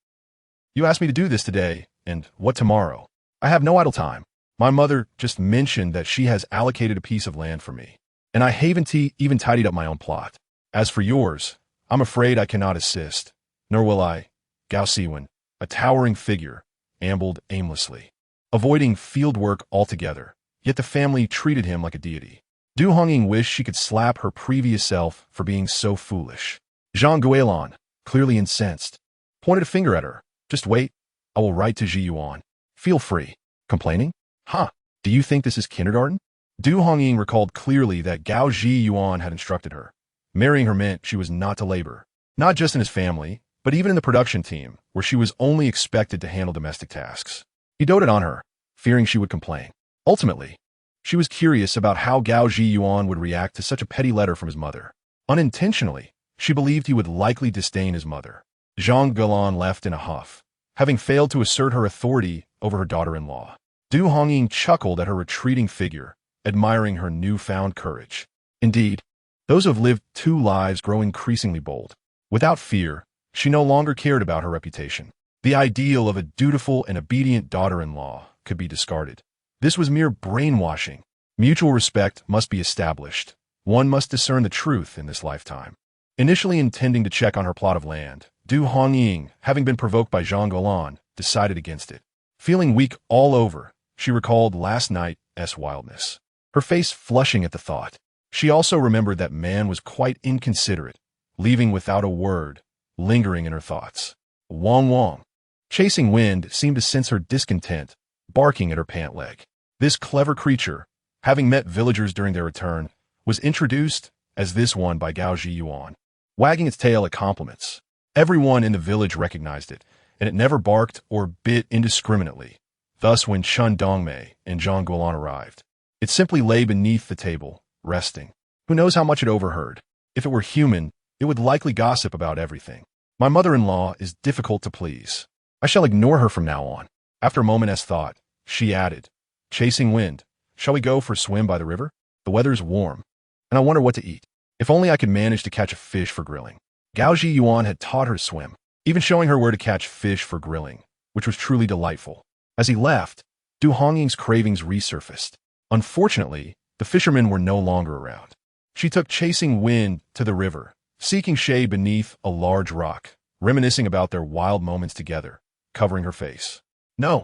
You asked me to do this today, and what tomorrow? I have no idle time. My mother just mentioned that she has allocated a piece of land for me, and I haven't even tidied up my own plot. As for yours, I'm afraid I cannot assist, nor will I. Gao Siwen, a towering figure, ambled aimlessly, avoiding field work altogether, yet the family treated him like a deity. Du Hongying wished she could slap her previous self for being so foolish. Zhang Guilin, clearly incensed, pointed a finger at her. Just wait, I will write to Zhiyuan. Feel free. Complaining? Huh, do you think this is kindergarten? Du Hongying recalled clearly that Gao Zhiyuan had instructed her. Marrying her meant she was not to labor, not just in his family, but even in the production team, where she was only expected to handle domestic tasks. He doted on her, fearing she would complain. Ultimately, she was curious about how Gao Zhiyuan would react to such a petty letter from his mother. Unintentionally, she believed he would likely disdain his mother. Zhang Guilin left in a huff, having failed to assert her authority over her daughter-in-law. Du Hongying chuckled at her retreating figure, admiring her newfound courage. Indeed, those who have lived two lives grow increasingly bold. Without fear, she no longer cared about her reputation. The ideal of a dutiful and obedient daughter-in-law could be discarded. This was mere brainwashing. Mutual respect must be established. One must discern the truth in this lifetime. Initially intending to check on her plot of land, Du Hongying, having been provoked by Zhang Guilin, decided against it. Feeling weak all over, she recalled last night's wildness, her face flushing at the thought. She also remembered that man was quite inconsiderate, leaving without a word, lingering in her thoughts. Wong Wong. Chasing Wind seemed to sense her discontent, barking at her pant leg. This clever creature, having met villagers during their return, was introduced as this one by Gao Zhiyuan, wagging its tail at compliments. Everyone in the village recognized it, and it never barked or bit indiscriminately. Thus, when Chun Dongmei and Zhang Guilin arrived, it simply lay beneath the table, resting. Who knows how much it overheard? If it were human, it would likely gossip about everything. My mother-in-law is difficult to please. I shall ignore her from now on. After a moment's thought, she added, Chasing Wind, shall we go for a swim by the river? The weather is warm, and I wonder what to eat. If only I could manage to catch a fish for grilling. Gao Zhiyuan had taught her to swim, even showing her where to catch fish for grilling, which was truly delightful. As he left, Du Hongying's cravings resurfaced. Unfortunately, the fishermen were no longer around. She took Chasing Wind to the river, seeking shade beneath a large rock, reminiscing about their wild moments together, covering her face. No,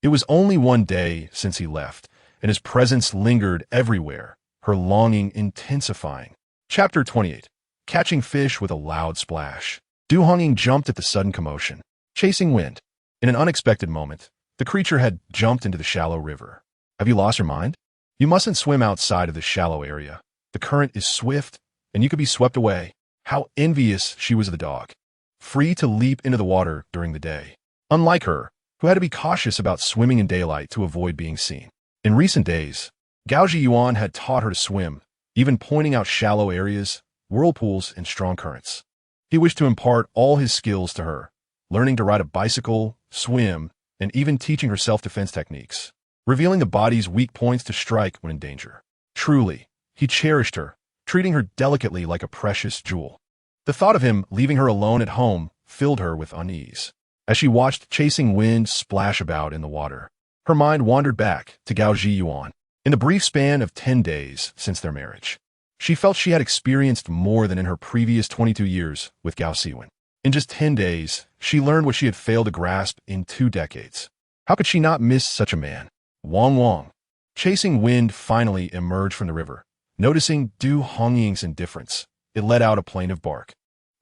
it was only one day since he left, and his presence lingered everywhere, her longing intensifying. Chapter 28. Catching Fish with a Loud Splash. Du Hongying jumped at the sudden commotion. Chasing Wind. In an unexpected moment, the creature had jumped into the shallow river. Have you lost your mind? You mustn't swim outside of this shallow area. The current is swift, and you could be swept away. How envious she was of the dog, free to leap into the water during the day. Unlike her, who had to be cautious about swimming in daylight to avoid being seen. In recent days, Gao Zhiyuan had taught her to swim, even pointing out shallow areas, whirlpools, and strong currents. He wished to impart all his skills to her, learning to ride a bicycle, swim, and even teaching her self-defense techniques, revealing the body's weak points to strike when in danger. Truly, he cherished her, treating her delicately like a precious jewel. The thought of him leaving her alone at home filled her with unease. As she watched Chasing Wind splash about in the water, her mind wandered back to Gao Zhiyuan. In the brief span of 10 days since their marriage, she felt she had experienced more than in her previous 22 years with Gao Siwen. In just 10 days, she learned what she had failed to grasp in 2 decades. How could she not miss such a man? Wang. Chasing wind finally emerged from the river. Noticing Du Hongying's indifference, it let out a plaintive bark.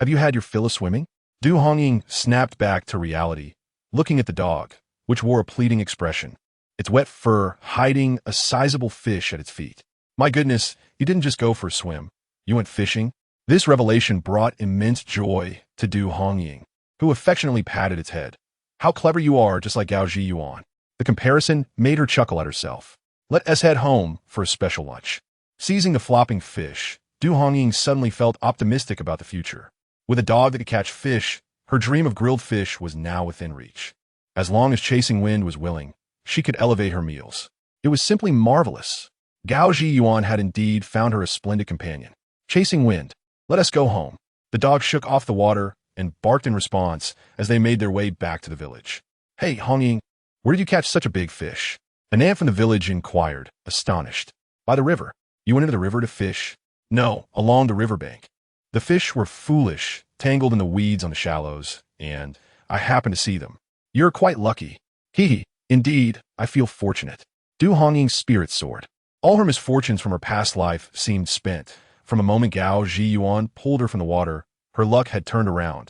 Have you had your fill of swimming? Du Hongying snapped back to reality, looking at the dog, which wore a pleading expression, its wet fur hiding a sizable fish at its feet. My goodness, you didn't just go for a swim. You went fishing? This revelation brought immense joy to Du Hongying, who affectionately patted its head. How clever you are, just like Gao Zhiyuan. The comparison made her chuckle at herself. Let us head home for a special lunch. Seizing the flopping fish, Du Hongying suddenly felt optimistic about the future. With a dog that could catch fish, her dream of grilled fish was now within reach. As long as Chasing Wind was willing, she could elevate her meals. It was simply marvelous. Gao Zhiyuan had indeed found her a splendid companion. Chasing Wind, let us go home. The dog shook off the water and barked in response as they made their way back to the village. Hey, Hongying, where did you catch such a big fish? An ant from the village inquired, astonished. By the river. You went into the river to fish? No, along the riverbank. The fish were foolish, tangled in the weeds on the shallows, and I happened to see them. You're quite lucky. Hee. Indeed, I feel fortunate. Du Hongying's spirit soared. All her misfortunes from her past life seemed spent. From the moment Gao Zhiyuan pulled her from the water, her luck had turned around.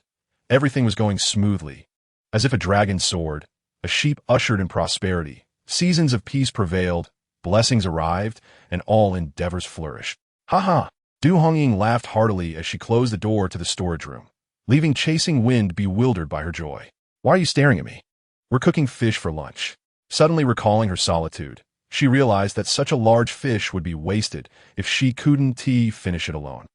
Everything was going smoothly. As if a dragon soared, a sheep ushered in prosperity. Seasons of peace prevailed, blessings arrived, and all endeavors flourished. Ha! Du Hongying laughed heartily as she closed the door to the storage room, leaving Chasing Wind bewildered by her joy. Why are you staring at me? We're cooking fish for lunch. Suddenly recalling her solitude, she realized that such a large fish would be wasted if she couldn't finish it alone.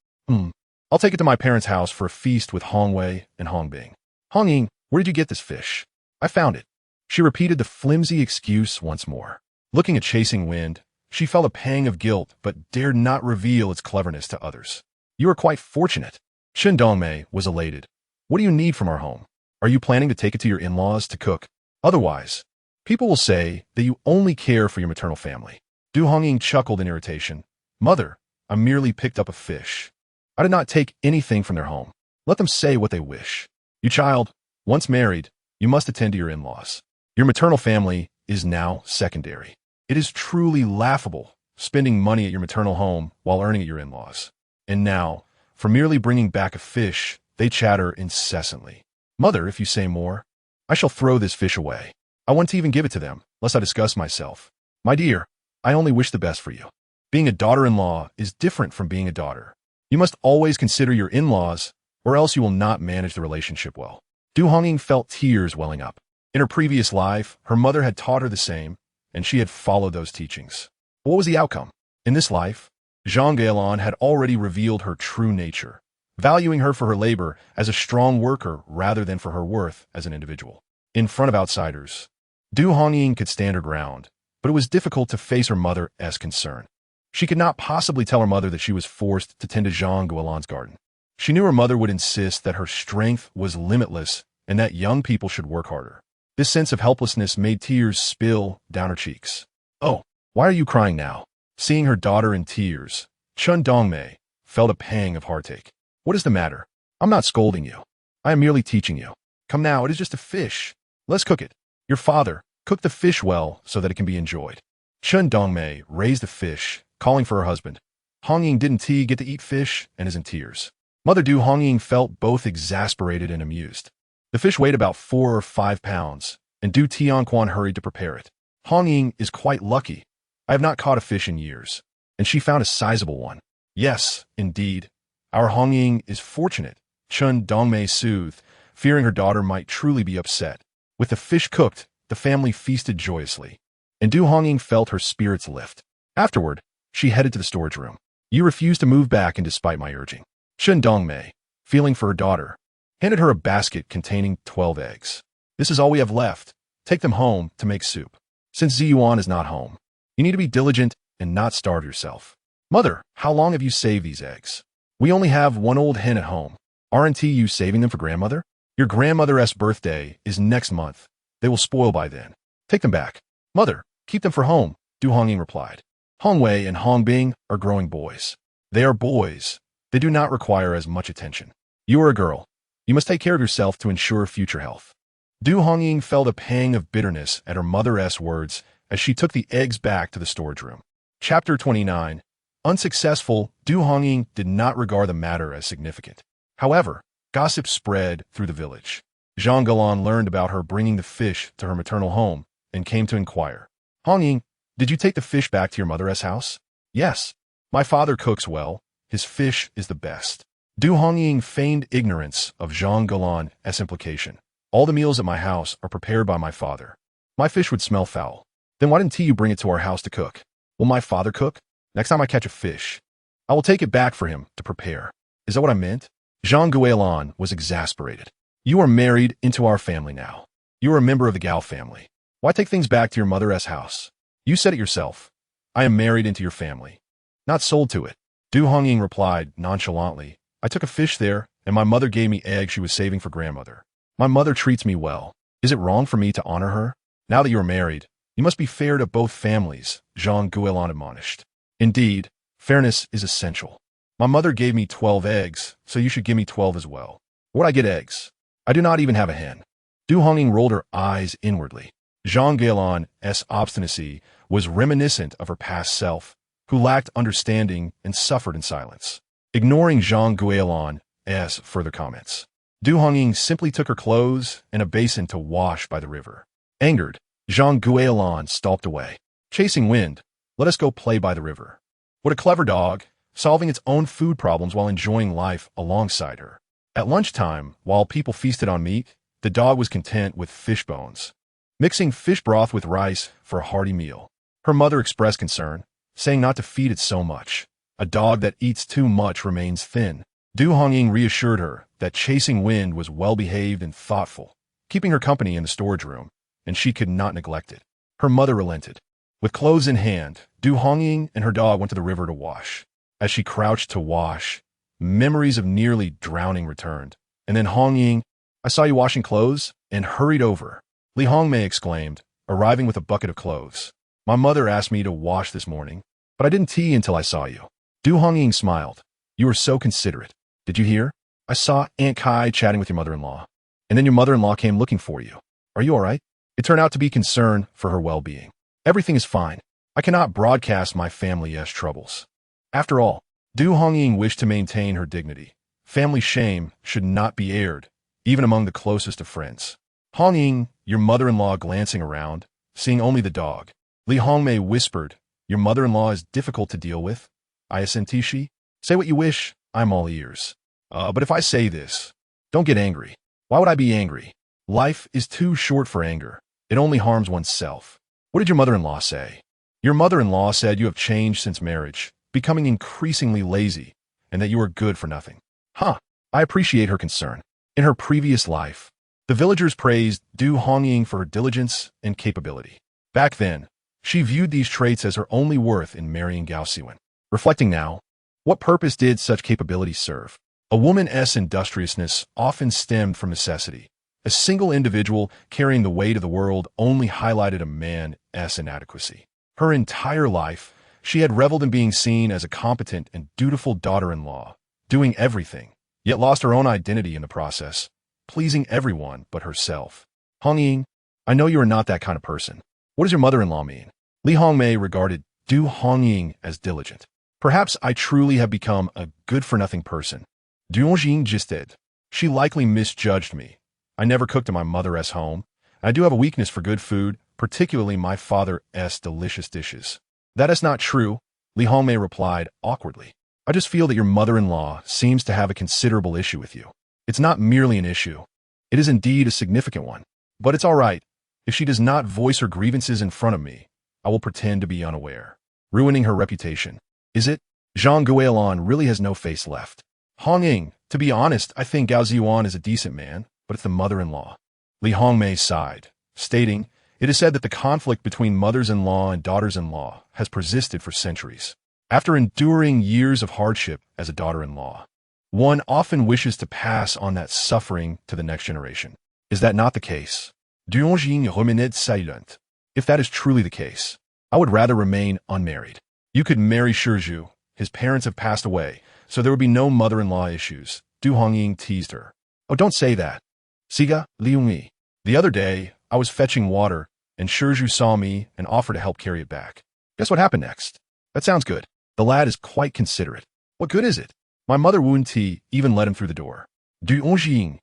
I'll take it to my parents' house for a feast with Hongwei and Hongbing. Hongying, where did you get this fish? I found it. She repeated the flimsy excuse once more. Looking at Chasing Wind, she felt a pang of guilt but dared not reveal its cleverness to others. You are quite fortunate. Chen Dongmei was elated. What do you need from our home? Are you planning to take it to your in-laws to cook? Otherwise, people will say that you only care for your maternal family. Du Hongying chuckled in irritation. Mother, I merely picked up a fish. I did not take anything from their home. Let them say what they wish. You child, once married, you must attend to your in-laws. Your maternal family is now secondary. It is truly laughable spending money at your maternal home while earning at your in-laws. And now, for merely bringing back a fish, they chatter incessantly. Mother, if you say more, I shall throw this fish away. I want to even give it to them, lest I disgust myself. My dear, I only wish the best for you. Being a daughter-in-law is different from being a daughter. You must always consider your in-laws, or else you will not manage the relationship well. Du Hongying felt tears welling up. In her previous life, her mother had taught her the same, and she had followed those teachings. But what was the outcome? In this life, Zhang Gaolan had already revealed her true nature, valuing her for her labor as a strong worker rather than for her worth as an individual. In front of outsiders, Du Hongying could stand her ground, but it was difficult to face her mother's concern. She could not possibly tell her mother that she was forced to tend to Zhang Gaolan's garden. She knew her mother would insist that her strength was limitless and that young people should work harder. This sense of helplessness made tears spill down her cheeks. Oh, why are you crying now? Seeing her daughter in tears, Chen Dongmei felt a pang of heartache. What is the matter? I'm not scolding you. I am merely teaching you. Come now, it is just a fish. Let's cook it. Your father, cook the fish well so that it can be enjoyed. Chen Dongmei raised the fish, calling for her husband. Hongying didn't get to eat fish and is in tears. Mother Du Hongying felt both exasperated and amused. The fish weighed about 4 or 5 pounds, and Du Tianquan hurried to prepare it. Hongying is quite lucky. I have not caught a fish in years, and she found a sizable one. Yes, indeed. Our Hongying is fortunate, Chen Dongmei soothed, fearing her daughter might truly be upset. With the fish cooked, the family feasted joyously, and Du Hongying felt her spirits lift. Afterward, she headed to the storage room. You refused to move back, and despite my urging, Chen Dongmei, feeling for her daughter, handed her a basket containing 12 eggs. This is all we have left. Take them home to make soup. Since Ziyuan is not home, you need to be diligent and not starve yourself. Mother, how long have you saved these eggs? We only have one old hen at home. Aren't you saving them for grandmother? Your grandmother's birthday is next month. They will spoil by then. Take them back. Mother, keep them for home, Du Hongying replied. Hongwei and Hongbing are growing boys. They are boys. They do not require as much attention. You are a girl. You must take care of yourself to ensure future health. Du Hongying felt a pang of bitterness at her mother's words as she took the eggs back to the storage room. Chapter 29. Unsuccessful, Du Hongying did not regard the matter as significant. However, gossip spread through the village. Zhang Galan learned about her bringing the fish to her maternal home and came to inquire. Hongying, did you take the fish back to your mother's house? Yes. My father cooks well. His fish is the best. Du Hongying feigned ignorance of Zhang Galan's implication. All the meals at my house are prepared by my father. My fish would smell foul. Then why didn't you bring it to our house to cook? Will my father cook? Next time I catch a fish, I will take it back for him to prepare. Is that what I meant? Zhang Guilan was exasperated. You are married into our family now. You are a member of the Gao family. Why take things back to your mother's house? You said it yourself. I am married into your family, not sold to it. Du Hongying replied nonchalantly. I took a fish there, and my mother gave me eggs she was saving for grandmother. My mother treats me well. Is it wrong for me to honor her? Now that you are married, you must be fair to both families, Zhang Guilan admonished. Indeed, fairness is essential. My mother gave me 12 eggs, so you should give me 12 as well. Would I get eggs? I do not even have a hen. Du Hongying rolled her eyes inwardly. Zhang Guilan's obstinacy was reminiscent of her past self, who lacked understanding and suffered in silence. Ignoring Zhang Guilan's further comments, Du Hongying simply took her clothes and a basin to wash by the river. Angered, Zhang Guilan stalked away. Chasing wind, let us go play by the river. What a clever dog, solving its own food problems while enjoying life alongside her. At lunchtime, while people feasted on meat, the dog was content with fish bones, mixing fish broth with rice for a hearty meal. Her mother expressed concern, saying not to feed it so much. A dog that eats too much remains thin. Du Hongying reassured her that chasing wind was well-behaved and thoughtful, keeping her company in the storage room, and she could not neglect it. Her mother relented. With clothes in hand, Du Hongying and her dog went to the river to wash. As she crouched to wash, memories of nearly drowning returned. And then Hongying, I saw you washing clothes, and hurried over. Li Hongmei exclaimed, arriving with a bucket of clothes. My mother asked me to wash this morning, but I didn't tea until I saw you. Du Hongying smiled. You were so considerate. Did you hear? I saw Aunt Kai chatting with your mother-in-law. And then your mother-in-law came looking for you. Are you all right? It turned out to be concern for her well-being. Everything is fine. I cannot broadcast my family's troubles. After all, Du Hongying wished to maintain her dignity. Family shame should not be aired, even among the closest of friends. Hongying, your mother-in-law glancing around, seeing only the dog. Li Hongmei whispered, your mother-in-law is difficult to deal with. Isn't Say what you wish, I'm all ears. But if I say this, don't get angry. Why would I be angry? Life is too short for anger. It only harms oneself. What did your mother-in-law say? Your mother-in-law said you have changed since marriage, becoming increasingly lazy, and that you are good for nothing. Huh, I appreciate her concern. In her previous life, the villagers praised Du Hongying for her diligence and capability. Back then, she viewed these traits as her only worth in marrying Gao Siwen. Reflecting now, what purpose did such capability serve? A woman's industriousness often stemmed from necessity. A single individual carrying the weight of the world only highlighted a man's inadequacy. Her entire life, she had reveled in being seen as a competent and dutiful daughter-in-law, doing everything, yet lost her own identity in the process, pleasing everyone but herself. Hongying, I know you are not that kind of person. What does your mother-in-law mean? Li Hongmei regarded Du Hongying as diligent. Perhaps I truly have become a good-for-nothing person. Du Hongying just did. She likely misjudged me. I never cooked in my mother's home. I do have a weakness for good food, particularly my father's delicious dishes. That is not true, Li Hongmei replied awkwardly. I just feel that your mother-in-law seems to have a considerable issue with you. It's not merely an issue. It is indeed a significant one. But it's all right. If she does not voice her grievances in front of me, I will pretend to be unaware. Ruining her reputation. Is it? Zhang Guilan really has no face left. Hongying, to be honest, I think Gao Zhiyuan is a decent man, but it's the mother-in-law. Li Hongmei sighed, stating, it is said that the conflict between mothers-in-law and daughters-in-law has persisted for centuries. After enduring years of hardship as a daughter-in-law, one often wishes to pass on that suffering to the next generation. Is that not the case? Du Hongying remained silent. If that is truly the case, I would rather remain unmarried. You could marry Ju. His parents have passed away, so there would be no mother-in-law issues. Du Hongying teased her. Oh, don't say that. Siga, Liumi. The other day, I was fetching water, and Ju saw me and offered to help carry it back. Guess what happened next? That sounds good. The lad is quite considerate. What good is it? My mother Wen Ti even let him through the door. Du Hongying.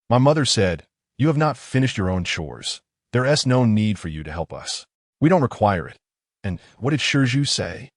My mother said, you have not finished your own chores. There is no need for you to help us. We don't require it. And what did Ju say?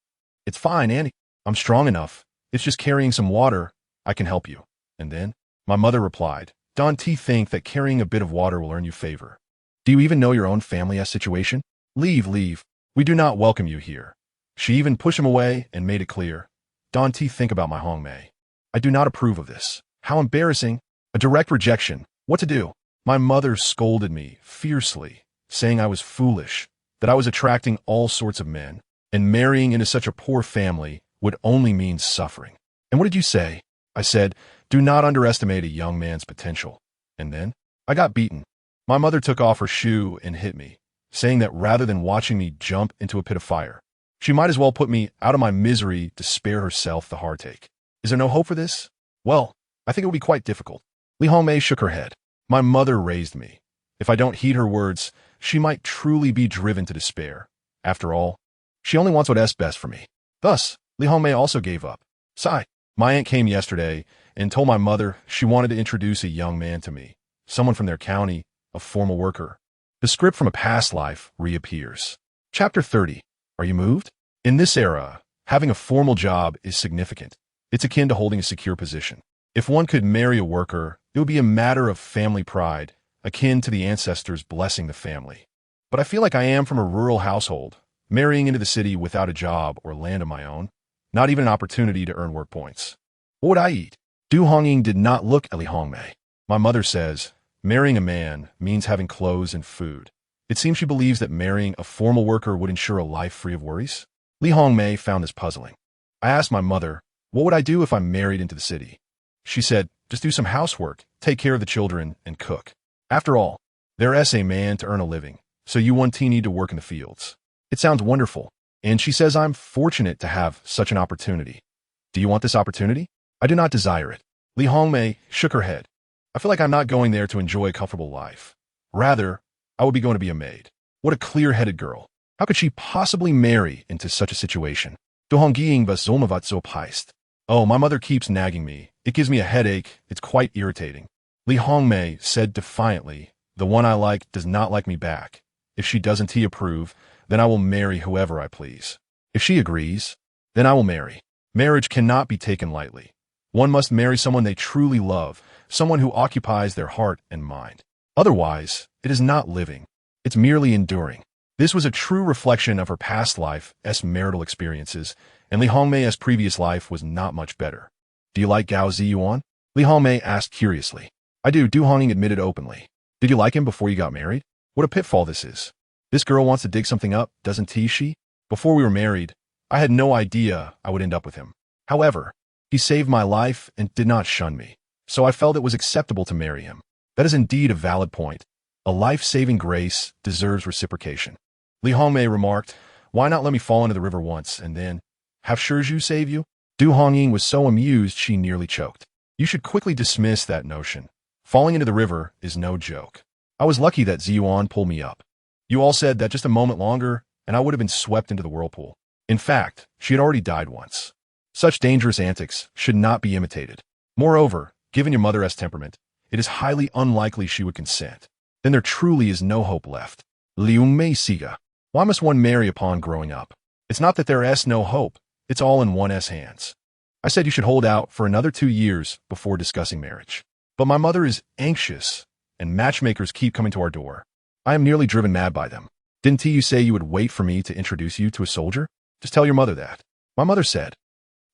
It's fine, Annie. I'm strong enough. It's just carrying some water. I can help you. And then, my mother replied, don't T think that carrying a bit of water will earn you favor. Do you even know your own family situation? Leave. We do not welcome you here. She even pushed him away and made it clear. Don't T think about my Hongmei. I do not approve of this. How embarrassing. A direct rejection. What to do? My mother scolded me fiercely, saying I was foolish, that I was attracting all sorts of men, and marrying into such a poor family would only mean suffering. And what did you say? I said, do not underestimate a young man's potential. And then, I got beaten. My mother took off her shoe and hit me, saying that rather than watching me jump into a pit of fire, she might as well put me out of my misery to spare herself the heartache. Is there no hope for this? Well, I think it will be quite difficult. Li Hongmei shook her head. My mother raised me. If I don't heed her words, she might truly be driven to despair. After all, she only wants what's best for me. Thus, Li Hongmei also gave up. Sigh. My aunt came yesterday and told my mother she wanted to introduce a young man to me, someone from their county, a formal worker. The script from a past life reappears. Chapter 30. Are you moved? In this era, having a formal job is significant. It's akin to holding a secure position. If one could marry a worker, it would be a matter of family pride, akin to the ancestors blessing the family. But I feel like I am from a rural household, marrying into the city without a job or land of my own, not even an opportunity to earn work points. What would I eat? Du Hongying did not look at Li Hongmei. My mother says, marrying a man means having clothes and food. It seems she believes that marrying a formal worker would ensure a life free of worries. Li Hongmei found this puzzling. I asked my mother, what would I do if I married into the city? She said, just do some housework, take care of the children, and cook. After all, there is a man to earn a living, so you want need to work in the fields. It sounds wonderful, and she says I'm fortunate to have such an opportunity. Do you want this opportunity? I do not desire it. Li Hongmei shook her head. I feel like I'm not going there to enjoy a comfortable life. Rather, I would be going to be a maid. What a clear-headed girl. How could she possibly marry into such a situation? Du Hongying was zomavat so peist. Oh, my mother keeps nagging me. It gives me a headache. It's quite irritating. Li Hongmei said defiantly, the one I like does not like me back. If she doesn't approve, then I will marry whoever I please. If she agrees, then I will marry. Marriage cannot be taken lightly. One must marry someone they truly love, someone who occupies their heart and mind. Otherwise, it is not living. It's merely enduring. This was a true reflection of her past life's marital experiences, and Li Hongmei's previous life was not much better. Do you like Gao Zhiyuan? Li Hongmei asked curiously. I do, Du Hongying admitted openly. Did you like him before you got married? What a pitfall this is. This girl wants to dig something up, doesn't she? Before we were married, I had no idea I would end up with him. However, he saved my life and did not shun me, so I felt it was acceptable to marry him. That is indeed a valid point. A life-saving grace deserves reciprocation. Li Hongmei remarked, why not let me fall into the river once and then have Ju save you? Du Hongying was so amused she nearly choked. You should quickly dismiss that notion. Falling into the river is no joke. I was lucky that Zhiyuan pulled me up. You all said that just a moment longer, and I would have been swept into the whirlpool. In fact, she had already died once. Such dangerous antics should not be imitated. Moreover, given your mother's temperament, it is highly unlikely she would consent. Then there truly is no hope left. Liung Mei Siga. Why must one marry upon growing up? It's not that there is no hope. It's all in one's hands. I said you should hold out for another 2 years before discussing marriage. But my mother is anxious, and matchmakers keep coming to our door. I am nearly driven mad by them. Didn't you say you would wait for me to introduce you to a soldier? Just tell your mother that. My mother said.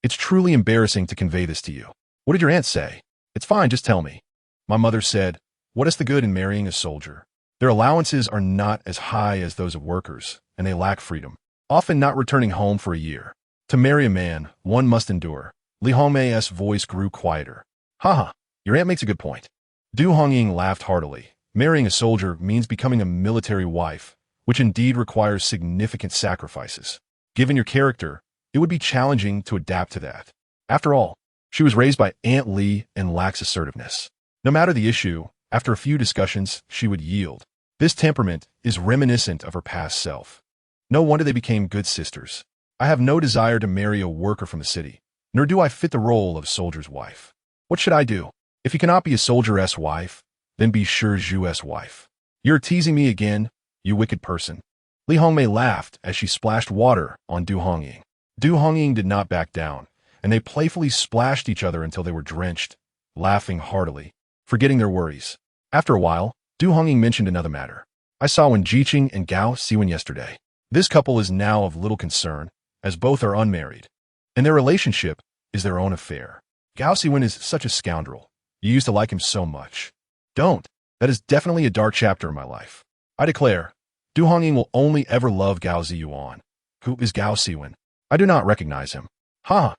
It's truly embarrassing to convey this to you. What did your aunt say? It's fine, just tell me. My mother said, what is the good in marrying a soldier? Their allowances are not as high as those of workers, and they lack freedom, often not returning home for a year. To marry a man, one must endure. Li Hongmei's voice grew quieter. Haha, your aunt makes a good point. Du Hongying laughed heartily. Marrying a soldier means becoming a military wife, which indeed requires significant sacrifices. Given your character, it would be challenging to adapt to that. After all, she was raised by Aunt Lee and lacks assertiveness. No matter the issue, after a few discussions, she would yield. This temperament is reminiscent of her past self. No wonder they became good sisters. I have no desire to marry a worker from the city, nor do I fit the role of a soldier's wife. What should I do? If you cannot be a soldier's wife, then be sure Zhu's wife. You're teasing me again, you wicked person. Li Hongmei laughed as she splashed water on Du Hongying. Du Hongying did not back down, and they playfully splashed each other until they were drenched, laughing heartily, forgetting their worries. After a while, Du Hongying mentioned another matter. I saw Wen Ju and Gao Siwen yesterday. This couple is now of little concern, as both are unmarried, and their relationship is their own affair. Gao Siwen is such a scoundrel. You used to like him so much. Don't. That is definitely a dark chapter in my life. I declare, Du Hongying will only ever love Gao Zhiyuan. Who is Gao Siwen? I do not recognize him. Ha!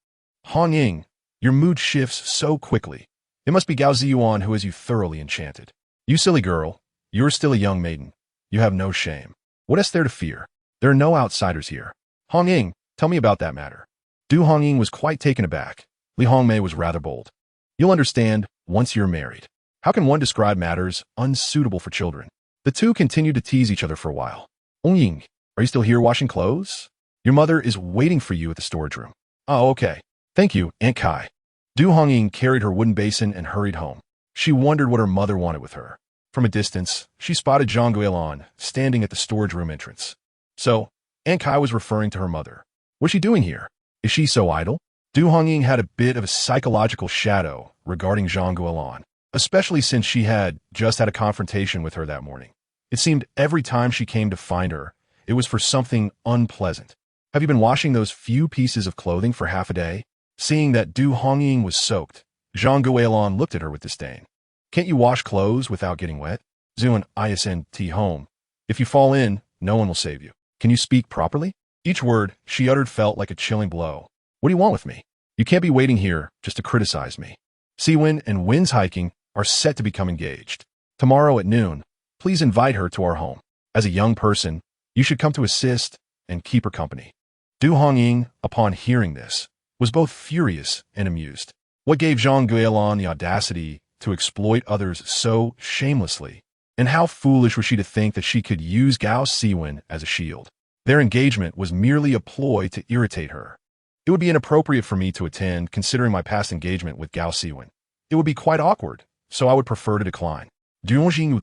Hongying, your mood shifts so quickly. It must be Gao Zhiyuan who has you thoroughly enchanted. You silly girl, you are still a young maiden. You have no shame. What is there to fear? There are no outsiders here. Hongying, tell me about that matter. Du Hongying was quite taken aback. Li Hongmei was rather bold. You'll understand once you're married. How can one describe matters unsuitable for children? The two continued to tease each other for a while. Hongying, are you still here washing clothes? Your mother is waiting for you at the storage room. Oh, okay. Thank you, Aunt Kai. Du Hongying carried her wooden basin and hurried home. She wondered what her mother wanted with her. From a distance, she spotted Zhang Guilan standing at the storage room entrance. So, Aunt Kai was referring to her mother. What's she doing here? Is she so idle? Du Hongying had a bit of a psychological shadow regarding Zhang Guilan, especially since she had just had a confrontation with her that morning. It seemed every time she came to find her, it was for something unpleasant. Have you been washing those few pieces of clothing for half a day? Seeing that Du Hongying was soaked, Zhang Guilan looked at her with disdain. Can't you wash clothes without getting wet? Zhuan isnt home. If you fall in, no one will save you. Can you speak properly? Each word she uttered felt like a chilling blow. What do you want with me? You can't be waiting here just to criticize me. Siwen and Wen's hiking are set to become engaged. Tomorrow at noon, please invite her to our home. As a young person, you should come to assist and keep her company. Du Hongying, upon hearing this, was both furious and amused. What gave Zhang Guilan the audacity to exploit others so shamelessly? And how foolish was she to think that she could use Gao Siwen as a shield? Their engagement was merely a ploy to irritate her. It would be inappropriate for me to attend, considering my past engagement with Gao Siwen. It would be quite awkward, so I would prefer to decline. Du Hongying,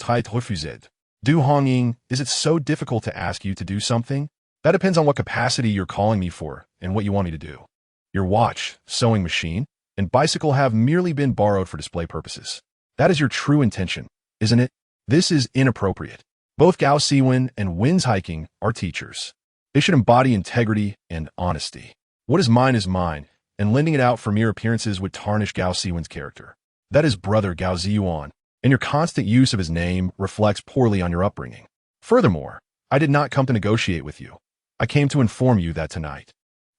is it so difficult to ask you to do something? That depends on what capacity you're calling me for and what you want me to do. Your watch, sewing machine, and bicycle have merely been borrowed for display purposes. That is your true intention, isn't it? This is inappropriate. Both Gao Siwen and Wen's hiking are teachers. They should embody integrity and honesty. What is mine, and lending it out for mere appearances would tarnish Gao Siwen's character. That is brother Gao Zhiyuan, and your constant use of his name reflects poorly on your upbringing. Furthermore, I did not come to negotiate with you. I came to inform you that tonight.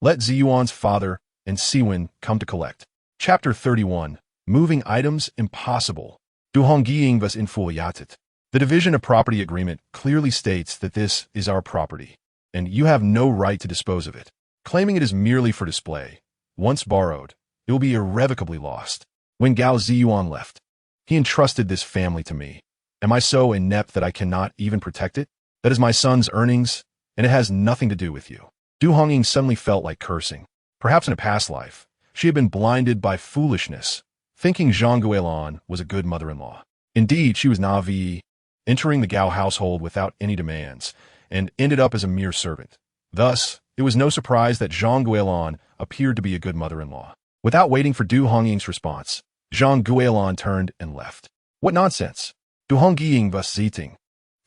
Let Zhiyuan's father and Siwen come to collect. Chapter 31. Moving items impossible. Du Hongying was infuriated. The division of property agreement clearly states that this is our property, and you have no right to dispose of it. Claiming it is merely for display, once borrowed, it will be irrevocably lost. When Gao Zhiyuan left, he entrusted this family to me. Am I so inept that I cannot even protect it? That is my son's earnings, and it has nothing to do with you. Du Hongying suddenly felt like cursing. Perhaps in a past life, she had been blinded by foolishness, thinking Zhang Guilan was a good mother-in-law. Indeed, she was naive, entering the Gao household without any demands, and ended up as a mere servant. Thus, it was no surprise that Zhang Guilan appeared to be a good mother-in-law. Without waiting for Du Hongying's response, Zhang Guilan turned and left. What nonsense! Du Hongying was eating,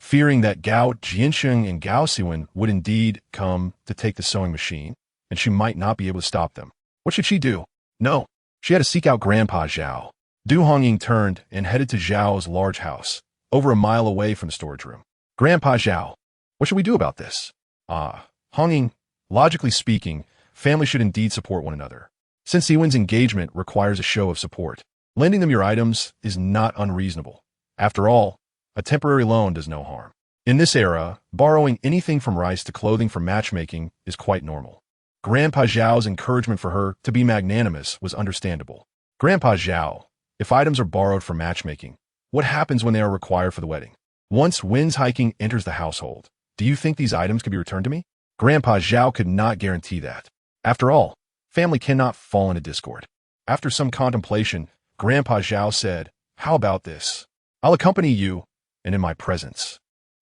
fearing that Gao Zhiyuan and Gao Siwen would indeed come to take the sewing machine, and she might not be able to stop them. What should she do? No, she had to seek out Grandpa Zhao. Du Hongying turned and headed to Zhao's large house, over a mile away from the storage room. Grandpa Zhao, what should we do about this? Hongying, logically speaking, families should indeed support one another. Since Siwen's engagement requires a show of support, lending them your items is not unreasonable. After all, a temporary loan does no harm. In this era, borrowing anything from rice to clothing for matchmaking is quite normal. Grandpa Zhao's encouragement for her to be magnanimous was understandable. Grandpa Zhao, if items are borrowed for matchmaking, what happens when they are required for the wedding? Once Wen's hiking enters the household, do you think these items can be returned to me? Grandpa Zhao could not guarantee that. After all, family cannot fall into discord. After some contemplation, Grandpa Zhao said, "How about this? I'll accompany you, and in my presence.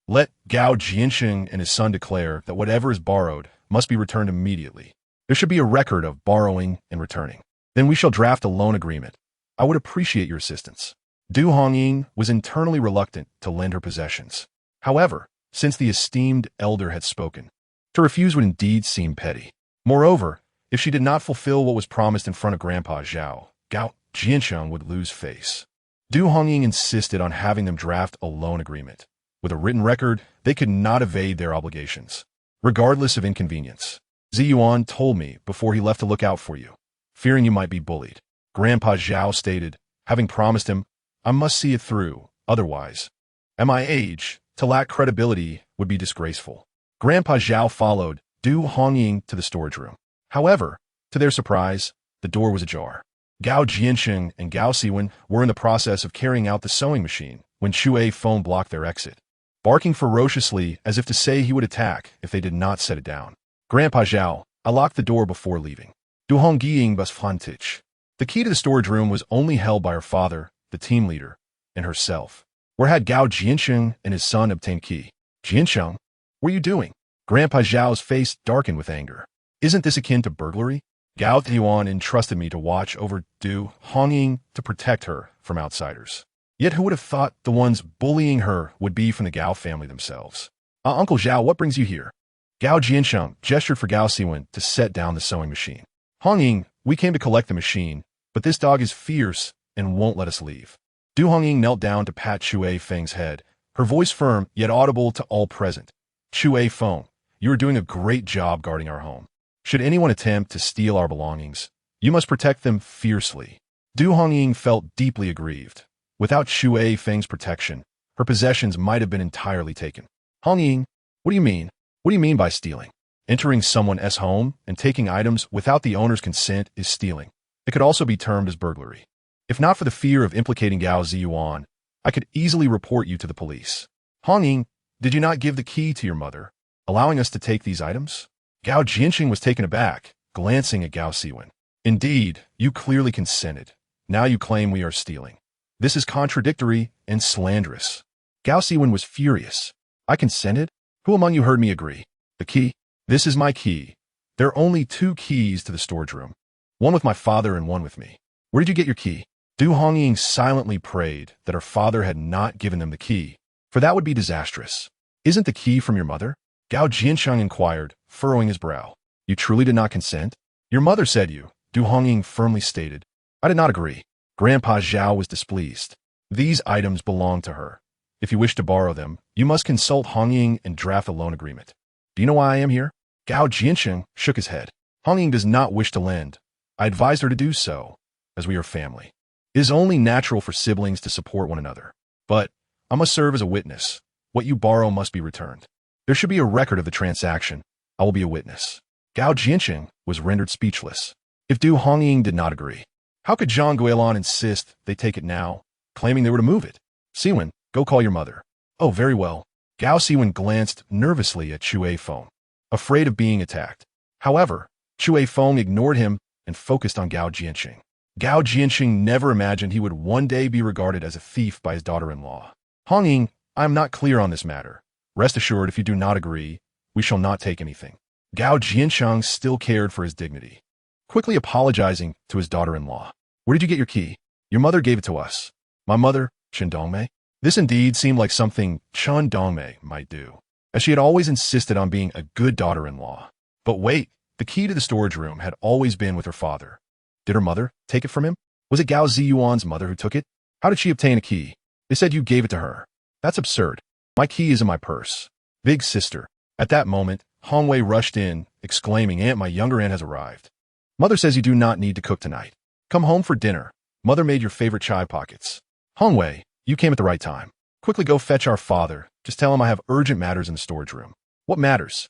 Let Gao Zhiyuan and his son declare that whatever is borrowed must be returned immediately. There should be a record of borrowing and returning. Then we shall draft a loan agreement. I would appreciate your assistance." Du Hongying was internally reluctant to lend her possessions. However, since the esteemed elder had spoken, to refuse would indeed seem petty. Moreover, if she did not fulfill what was promised in front of Grandpa Zhao, Gao Zhiyuan would lose face. Du Hongying insisted on having them draft a loan agreement. With a written record, they could not evade their obligations, regardless of inconvenience. Ziyuan told me before he left to look out for you, fearing you might be bullied. Grandpa Zhao stated, having promised him, "I must see it through, otherwise, at my age, to lack credibility would be disgraceful." Grandpa Zhao followed Du Hongying to the storage room. However, to their surprise, the door was ajar. Gao Zhiyuan and Gao Siwen were in the process of carrying out the sewing machine when Shuei phone blocked their exit, barking ferociously as if to say he would attack if they did not set it down. "Grandpa Zhao, I locked the door before leaving. Du Hongying was frantic." The key to the storage room was only held by her father, the team leader, and herself. Where had Gao Zhiyuan and his son obtained key? "Zhiyuan, what are you doing?" Grandpa Zhao's face darkened with anger. "Isn't this akin to burglary? Gao Zhiyuan entrusted me to watch over Du Hongying to protect her from outsiders. Yet who would have thought the ones bullying her would be from the Gao family themselves? Uncle Zhao, what brings you here?" Gao Zhiyuan gestured for Gao Siwen to set down the sewing machine. "Hongying, we came to collect the machine, but this dog is fierce and won't let us leave." Du Hongying knelt down to pat Shuei Feng's head, her voice firm yet audible to all present. "Shuei Feng, you are doing a great job guarding our home. Should anyone attempt to steal our belongings, you must protect them fiercely." Du Hongying felt deeply aggrieved. Without Shuei Feng's protection, her possessions might have been entirely taken. "Hongying, what do you mean? What do you mean by stealing? Entering someone's home and taking items without the owner's consent is stealing. It could also be termed as burglary. If not for the fear of implicating Gao Zhiyuan, I could easily report you to the police." "Hongying, did you not give the key to your mother, allowing us to take these items?" Gao Zhiyuan was taken aback, glancing at Gao Siwen. "Indeed, you clearly consented. Now you claim we are stealing. This is contradictory and slanderous." Gao Siwen was furious. "I consented? Who among you heard me agree? The key? This is my key. There are only 2 keys to the storage room. One with my father and one with me. Where did you get your key?" Du Hongying silently prayed that her father had not given them the key, for that would be disastrous. "Isn't the key from your mother?" Gao Zhiyuan inquired, furrowing his brow. "You truly did not consent?" "Your mother said you," Du Hongying firmly stated. "I did not agree." Grandpa Zhao was displeased. "These items belong to her. If you wish to borrow them, you must consult Hongying and draft a loan agreement. Do you know why I am here?" Gao Zhiyuan shook his head. "Hongying does not wish to lend. I advised her to do so, as we are family. It is only natural for siblings to support one another. But I must serve as a witness. What you borrow must be returned. There should be a record of the transaction. I will be a witness." Gao Zhiyuan was rendered speechless. If Du Hongying did not agree, how could Zhang Guilan insist they take it now, claiming they were to move it? "Siwen, go call your mother." "Oh, very well." Gao Siwen glanced nervously at Shuei Feng, afraid of being attacked. However, Shuei Feng ignored him and focused on Gao Zhiyuan. Gao Zhiyuan never imagined he would one day be regarded as a thief by his daughter-in-law. "Hongying, I am not clear on this matter. Rest assured, if you do not agree, we shall not take anything." Gao Zhiyuan still cared for his dignity. Quickly apologizing to his daughter-in-law. "Where did you get your key?" "Your mother gave it to us." "My mother, Chen Dongmei?" This indeed seemed like something Chen Dongmei might do, as she had always insisted on being a good daughter-in-law. But wait, the key to the storage room had always been with her father. Did her mother take it from him? Was it Gao Zhiyuan's mother who took it? How did she obtain a key? They said you gave it to her. That's absurd. My key is in my purse. Big sister. At that moment, Hongwei rushed in, exclaiming, "Aunt, my younger aunt has arrived. Mother says you do not need to cook tonight. Come home for dinner. Mother made your favorite chai pockets." "Hongwei, you came at the right time. Quickly go fetch our father. Just tell him I have urgent matters in the storage room." "What matters?"